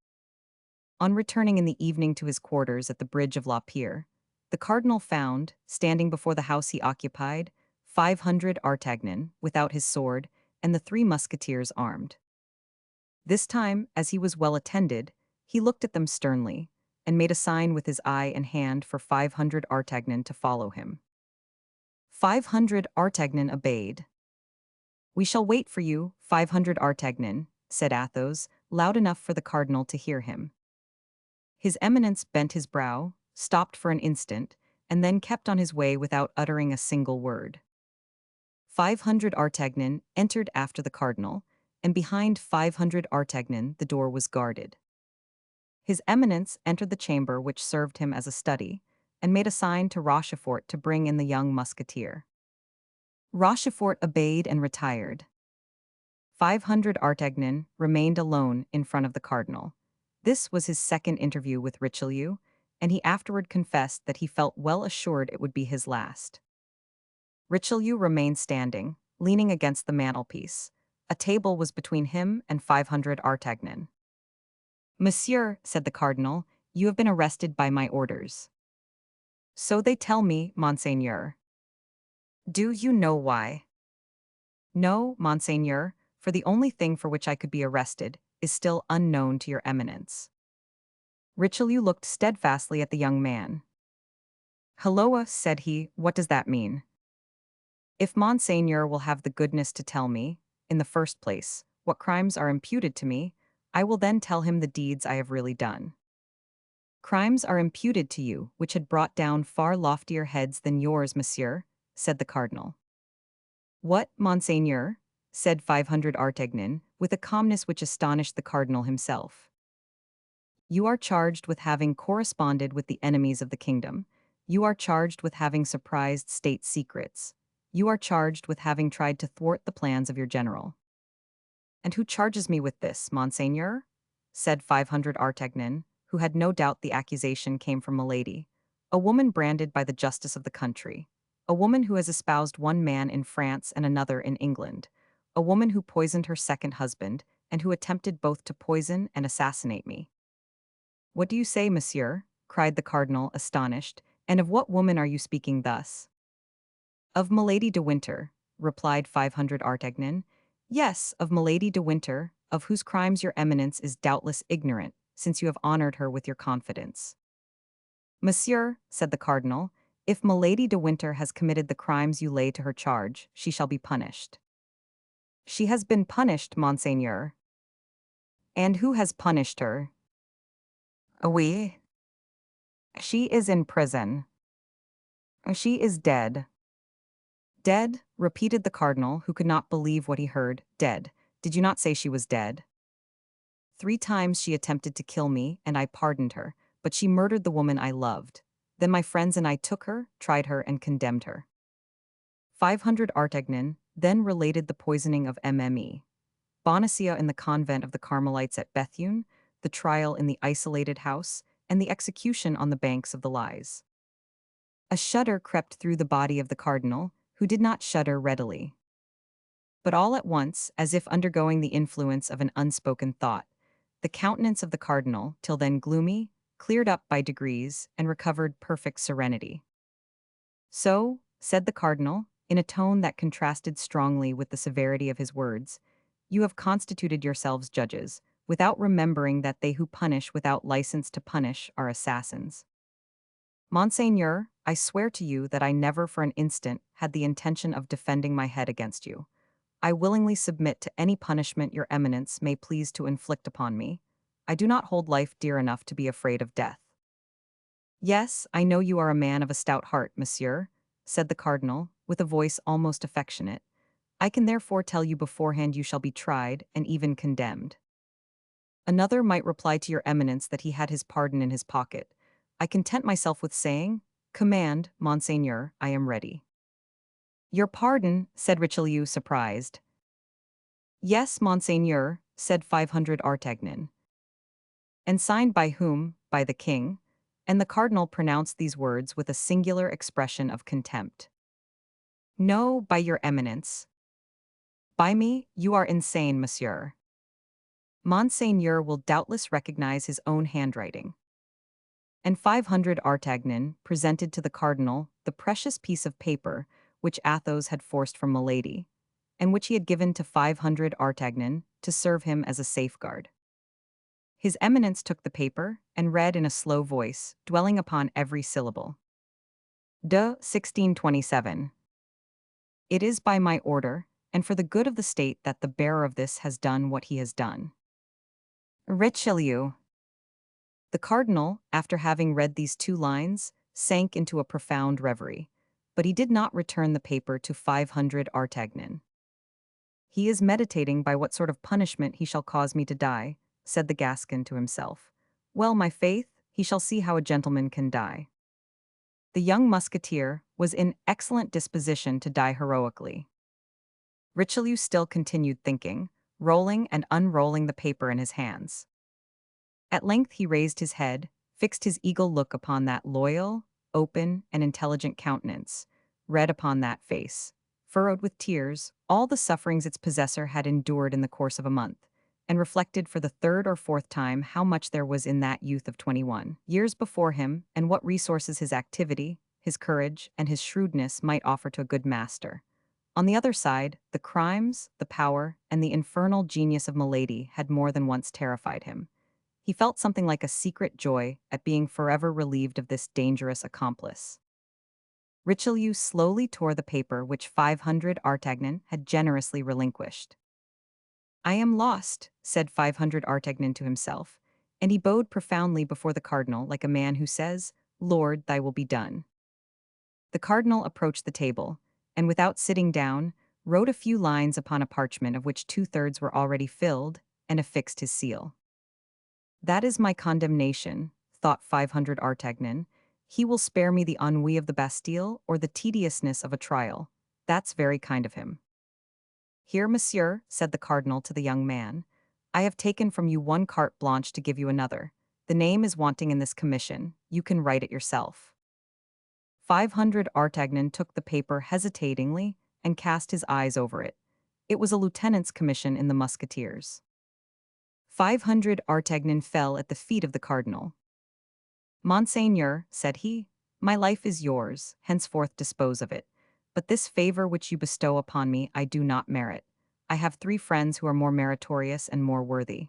On returning in the evening to his quarters at the bridge of La Pierre, the cardinal found, standing before the house he occupied, 500 Artagnan, without his sword, and the 3 musketeers armed. This time, as he was well attended, he looked at them sternly, and made a sign with his eye and hand for 500 Artagnan to follow him. 500 Artagnan obeyed. "We shall wait for you, 500 Artagnan," said Athos, loud enough for the cardinal to hear him. His Eminence bent his brow, stopped for an instant, and then kept on his way without uttering a single word. 500 Artagnan entered after the cardinal, and behind 500 Artagnan the door was guarded. His Eminence entered the chamber which served him as a study, and made a sign to Rochefort to bring in the young musketeer. Rochefort obeyed and retired. 500 Artagnan remained alone in front of the cardinal. This was his second interview with Richelieu, and he afterward confessed that he felt well assured it would be his last. Richelieu remained standing, leaning against the mantelpiece. A table was between him and 500 Artagnan. "Monsieur," said the cardinal, "you have been arrested by my orders." "So they tell me, monseigneur." "Do you know why?" "No, monseigneur, for the only thing for which I could be arrested is still unknown to your eminence." Richelieu looked steadfastly at the young man. "Halloa," said he, "what does that mean?" "If monseigneur will have the goodness to tell me, in the first place, what crimes are imputed to me, I will then tell him the deeds I have really done." "Crimes are imputed to you which had brought down far loftier heads than yours, monsieur," said the cardinal. "What, monseigneur?" said 500 Artagnan, with a calmness which astonished the cardinal himself. "You are charged with having corresponded with the enemies of the kingdom. You are charged with having surprised state secrets. You are charged with having tried to thwart the plans of your general." "And who charges me with this, monseigneur?" said 500 Artagnan, who had no doubt the accusation came from Milady, a woman branded by the justice of the country, a woman who has espoused one man in France and another in England, a woman who poisoned her second husband, and who attempted both to poison and assassinate me. "What do you say, monsieur?" cried the cardinal, astonished, "and of what woman are you speaking thus?" "Of Milady de Winter," replied 500 Artagnan. "Yes, of Milady de Winter, of whose crimes your eminence is doubtless ignorant, since you have honored her with your confidence." "Monsieur," said the cardinal, "if Milady de Winter has committed the crimes you lay to her charge, she shall be punished." "She has been punished, monseigneur." And who has punished her? Oui. She is in prison. She is dead. Dead, repeated the cardinal, who could not believe what he heard. Dead. Did you not say she was dead? 3 times she attempted to kill me, and I pardoned her, but she murdered the woman I loved. Then my friends and I took her, tried her, and condemned her. 500 Artagnan then related the poisoning of Mme. Bonacieux in the convent of the Carmelites at Bethune, the trial in the isolated house, and the execution on the banks of the Lys. A shudder crept through the body of the cardinal, who did not shudder readily. But all at once, as if undergoing the influence of an unspoken thought, the countenance of the cardinal, till then gloomy, cleared up by degrees and recovered perfect serenity. So, said the cardinal, in a tone that contrasted strongly with the severity of his words, you have constituted yourselves judges, without remembering that they who punish without license to punish are assassins. Monseigneur, I swear to you that I never for an instant had the intention of defending my head against you. I willingly submit to any punishment your eminence may please to inflict upon me. I do not hold life dear enough to be afraid of death. Yes, I know you are a man of a stout heart, monsieur, said the cardinal, with a voice almost affectionate. I can therefore tell you beforehand you shall be tried and even condemned. Another might reply to your eminence that he had his pardon in his pocket. I content myself with saying, command, monseigneur, I am ready. Your pardon, said Richelieu, surprised. Yes, monseigneur, said 500 Artagnan. And signed by whom? By the king? And the cardinal pronounced these words with a singular expression of contempt. No, by your eminence. By me, you are insane, monsieur. Monseigneur will doubtless recognize his own handwriting. And 500 Artagnan presented to the cardinal the precious piece of paper which Athos had forced from Milady, and which he had given to 500 Artagnan to serve him as a safeguard. His eminence took the paper and read in a slow voice, dwelling upon every syllable. De 1627. It is by my order, and for the good of the state that the bearer of this has done what he has done. Richelieu. The cardinal, after having read these 2 lines, sank into a profound reverie, but he did not return the paper to 500 Artagnan. He is meditating by what sort of punishment he shall cause me to die, said the Gascon to himself. Well, my faith, he shall see how a gentleman can die. The young musketeer was in excellent disposition to die heroically. Richelieu still continued thinking, rolling and unrolling the paper in his hands. At length he raised his head, fixed his eagle look upon that loyal, open, and intelligent countenance, read upon that face, furrowed with tears, all the sufferings its possessor had endured in the course of a month, and reflected for the 3rd or 4th time how much there was in that youth of 21 years before him, and what resources his activity, his courage, and his shrewdness might offer to a good master. On the other side, the crimes, the power, and the infernal genius of Milady had more than once terrified him. He felt something like a secret joy at being forever relieved of this dangerous accomplice. Richelieu slowly tore the paper which 500 Artagnan had generously relinquished. I am lost, said 500 Artagnan to himself, and he bowed profoundly before the cardinal like a man who says, Lord, thy will be done. The cardinal approached the table, and without sitting down, wrote a few lines upon a parchment of which 2/3 were already filled, and affixed his seal. That is my condemnation, thought 500 Artagnan. He will spare me the ennui of the Bastille or the tediousness of a trial. That's very kind of him. Here, monsieur, said the cardinal to the young man, I have taken from you 1 carte blanche to give you another. The name is wanting in this commission. You can write it yourself. 500 Artagnan took the paper hesitatingly and cast his eyes over it. It was a lieutenant's commission in the musketeers. 500 Artagnan fell at the feet of the cardinal. Monseigneur, said he, my life is yours, henceforth dispose of it. But this favor which you bestow upon me I do not merit. I have 3 friends who are more meritorious and more worthy.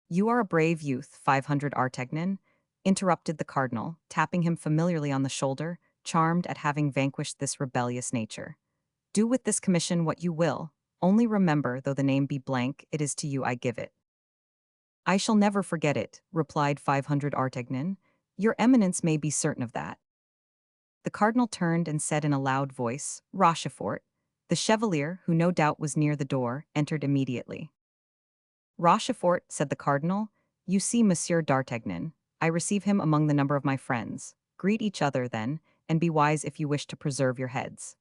You are a brave youth, 500 Artagnan, interrupted the cardinal, tapping him familiarly on the shoulder, charmed at having vanquished this rebellious nature. Do with this commission what you will. Only remember, though the name be blank, it is to you I give it. I shall never forget it, replied 500 Artagnan. Your Eminence may be certain of that. The cardinal turned and said in a loud voice, Rochefort. The chevalier, who no doubt was near the door, entered immediately. Rochefort, said the cardinal, you see Monsieur d'Artagnan. I receive him among the number of my friends. Greet each other, then, and be wise if you wish to preserve your heads.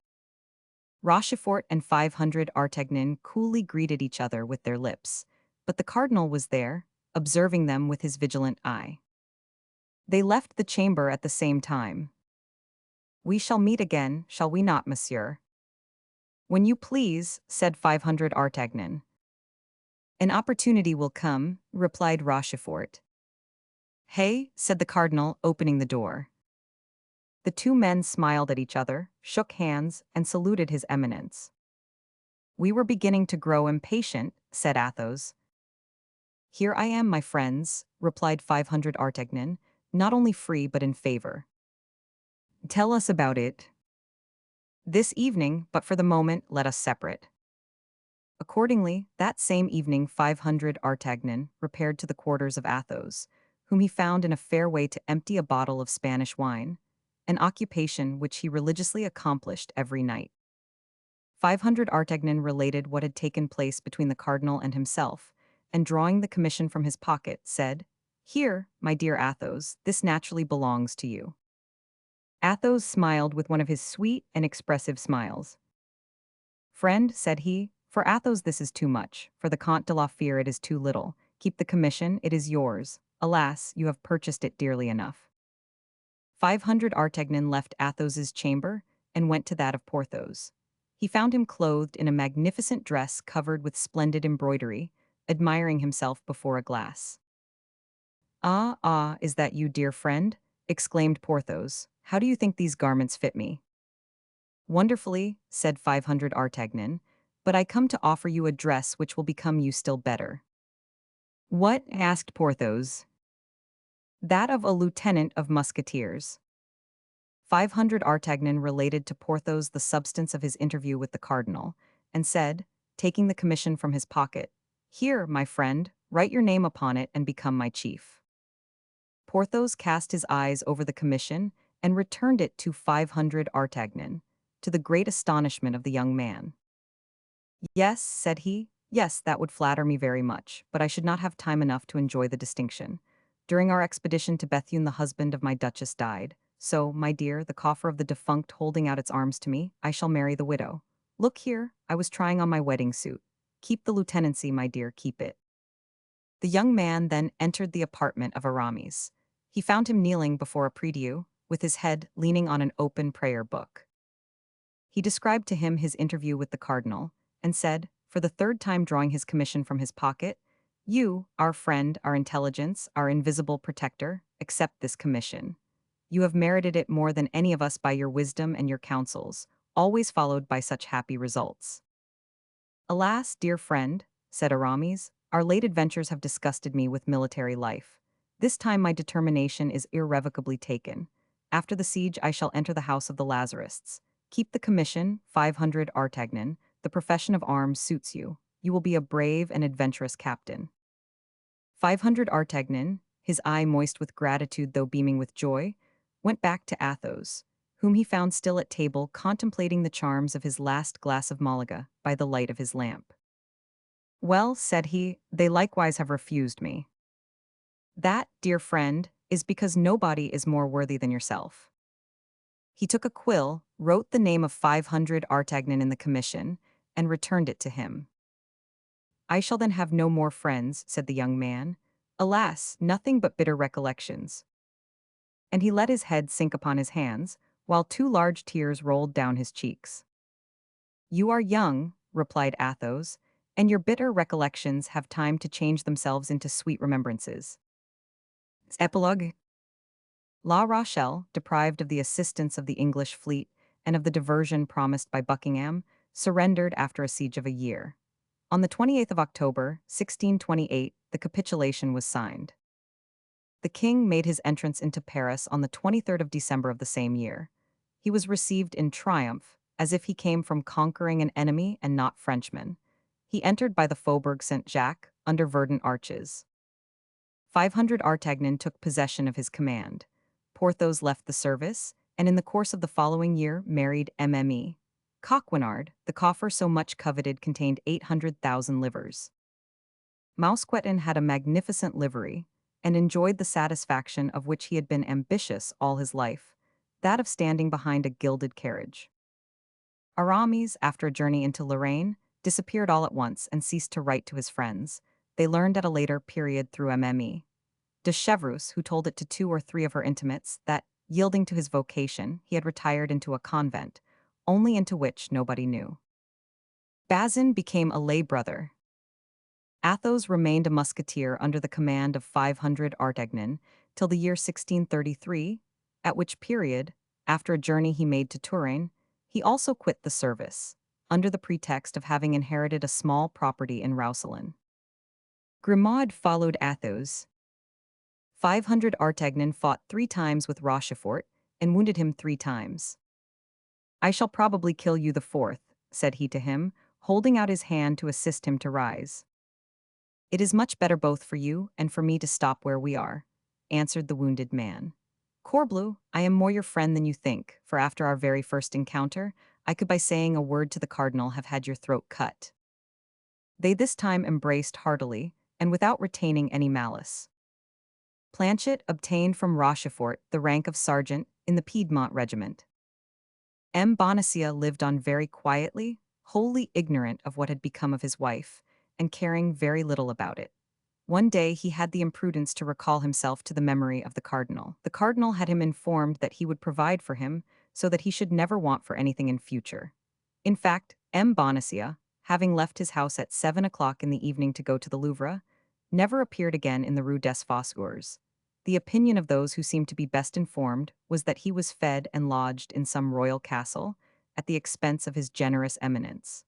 Rochefort and 500 Artagnan coolly greeted each other with their lips, but the cardinal was there, observing them with his vigilant eye. They left the chamber at the same time. We shall meet again, shall we not, monsieur? When you please, said 500 Artagnan. An opportunity will come, replied Rochefort. Hey, said the cardinal, opening the door. The two men smiled at each other, shook hands, and saluted his Eminence. We were beginning to grow impatient, said Athos. Here I am, my friends, replied 500 Artagnan, not only free but in favor. Tell us about it. This evening, but for the moment, let us separate. Accordingly, that same evening 500 Artagnan repaired to the quarters of Athos, whom he found in a fair way to empty a bottle of Spanish wine, an occupation which he religiously accomplished every night. 500 Artagnan related what had taken place between the cardinal and himself, and drawing the commission from his pocket, said, Here, my dear Athos, this naturally belongs to you. Athos smiled with one of his sweet and expressive smiles. Friend, said he, for Athos this is too much, for the Comte de la Fere it is too little. Keep the commission, it is yours. Alas, you have purchased it dearly enough. 500 Artagnan left Athos's chamber and went to that of Porthos. He found him clothed in a magnificent dress covered with splendid embroidery, admiring himself before a glass. Ah, is that you, dear friend? Exclaimed Porthos. How do you think these garments fit me? Wonderfully, said 500 Artagnan, but I come to offer you a dress which will become you still better. What? Asked Porthos. That of a lieutenant of musketeers. 500 Artagnan related to Porthos the substance of his interview with the cardinal, and said, taking the commission from his pocket, Here, my friend, write your name upon it and become my chief. Porthos cast his eyes over the commission and returned it to 500 Artagnan, to the great astonishment of the young man. Yes, said he, yes, that would flatter me very much, but I should not have time enough to enjoy the distinction. During our expedition to Bethune the husband of my duchess died, so, my dear, the coffer of the defunct holding out its arms to me, I shall marry the widow. Look here, I was trying on my wedding suit. Keep the lieutenancy, my dear, keep it. The young man then entered the apartment of Aramis. He found him kneeling before a prie-dieu, with his head leaning on an open prayer book. He described to him his interview with the cardinal, and said, for the third time drawing his commission from his pocket, You, our friend, our intelligence, our invisible protector, accept this commission. You have merited it more than any of us by your wisdom and your counsels, always followed by such happy results. Alas, dear friend, said Aramis, our late adventures have disgusted me with military life. This time my determination is irrevocably taken. After the siege I shall enter the house of the Lazarists. Keep the commission, 500 Artagnan, the profession of arms suits you. You will be a brave and adventurous captain. 500 Artagnan, his eye moist with gratitude though beaming with joy, went back to Athos, whom he found still at table contemplating the charms of his last glass of Malaga by the light of his lamp. Well, said he, they likewise have refused me. That, dear friend, is because nobody is more worthy than yourself. He took a quill, wrote the name of 500 Artagnan in the commission, and returned it to him. I shall then have no more friends, said the young man. Alas, nothing but bitter recollections. And he let his head sink upon his hands, while two large tears rolled down his cheeks. You are young, replied Athos, and your bitter recollections have time to change themselves into sweet remembrances. Epilogue. La Rochelle, deprived of the assistance of the English fleet and of the diversion promised by Buckingham, surrendered after a siege of a year. On the 28th of October, 1628, the capitulation was signed. The king made his entrance into Paris on the 23rd of December of the same year. He was received in triumph, as if he came from conquering an enemy and not Frenchmen. He entered by the Faubourg Saint-Jacques, under verdant arches. 500 Artagnan took possession of his command. Porthos left the service, and in the course of the following year married Mme. Coquenard, the coffer so much coveted contained 800,000 livres. Mousqueton had a magnificent livery, and enjoyed the satisfaction of which he had been ambitious all his life, that of standing behind a gilded carriage. Aramis, after a journey into Lorraine, disappeared all at once and ceased to write to his friends. They learned at a later period through Mme. de Chevreuse, who told it to 2 or 3 of her intimates, that, yielding to his vocation, he had retired into a convent, only into which nobody knew. Bazin became a lay brother. Athos remained a musketeer under the command of 500 Artagnan till the year 1633, at which period, after a journey he made to Touraine, he also quit the service, under the pretext of having inherited a small property in Roussillon. Grimaud followed Athos. 500 Artagnan fought 3 times with Rochefort and wounded him 3 times. "I shall probably kill you the 4th," said he to him, holding out his hand to assist him to rise. "It is much better both for you and for me to stop where we are," answered the wounded man. "Corbleu, I am more your friend than you think, for after our very first encounter, I could by saying a word to the cardinal have had your throat cut." They this time embraced heartily, and without retaining any malice. Planchet obtained from Rochefort the rank of sergeant in the Piedmont regiment. M. Bonacieux lived on very quietly, wholly ignorant of what had become of his wife, and caring very little about it. One day he had the imprudence to recall himself to the memory of the cardinal. The cardinal had him informed that he would provide for him, so that he should never want for anything in future. In fact, M. Bonacieux, having left his house at 7 o'clock in the evening to go to the Louvre, never appeared again in the Rue des Fossoyeurs. The opinion of those who seemed to be best informed was that he was fed and lodged in some royal castle, at the expense of his generous eminence.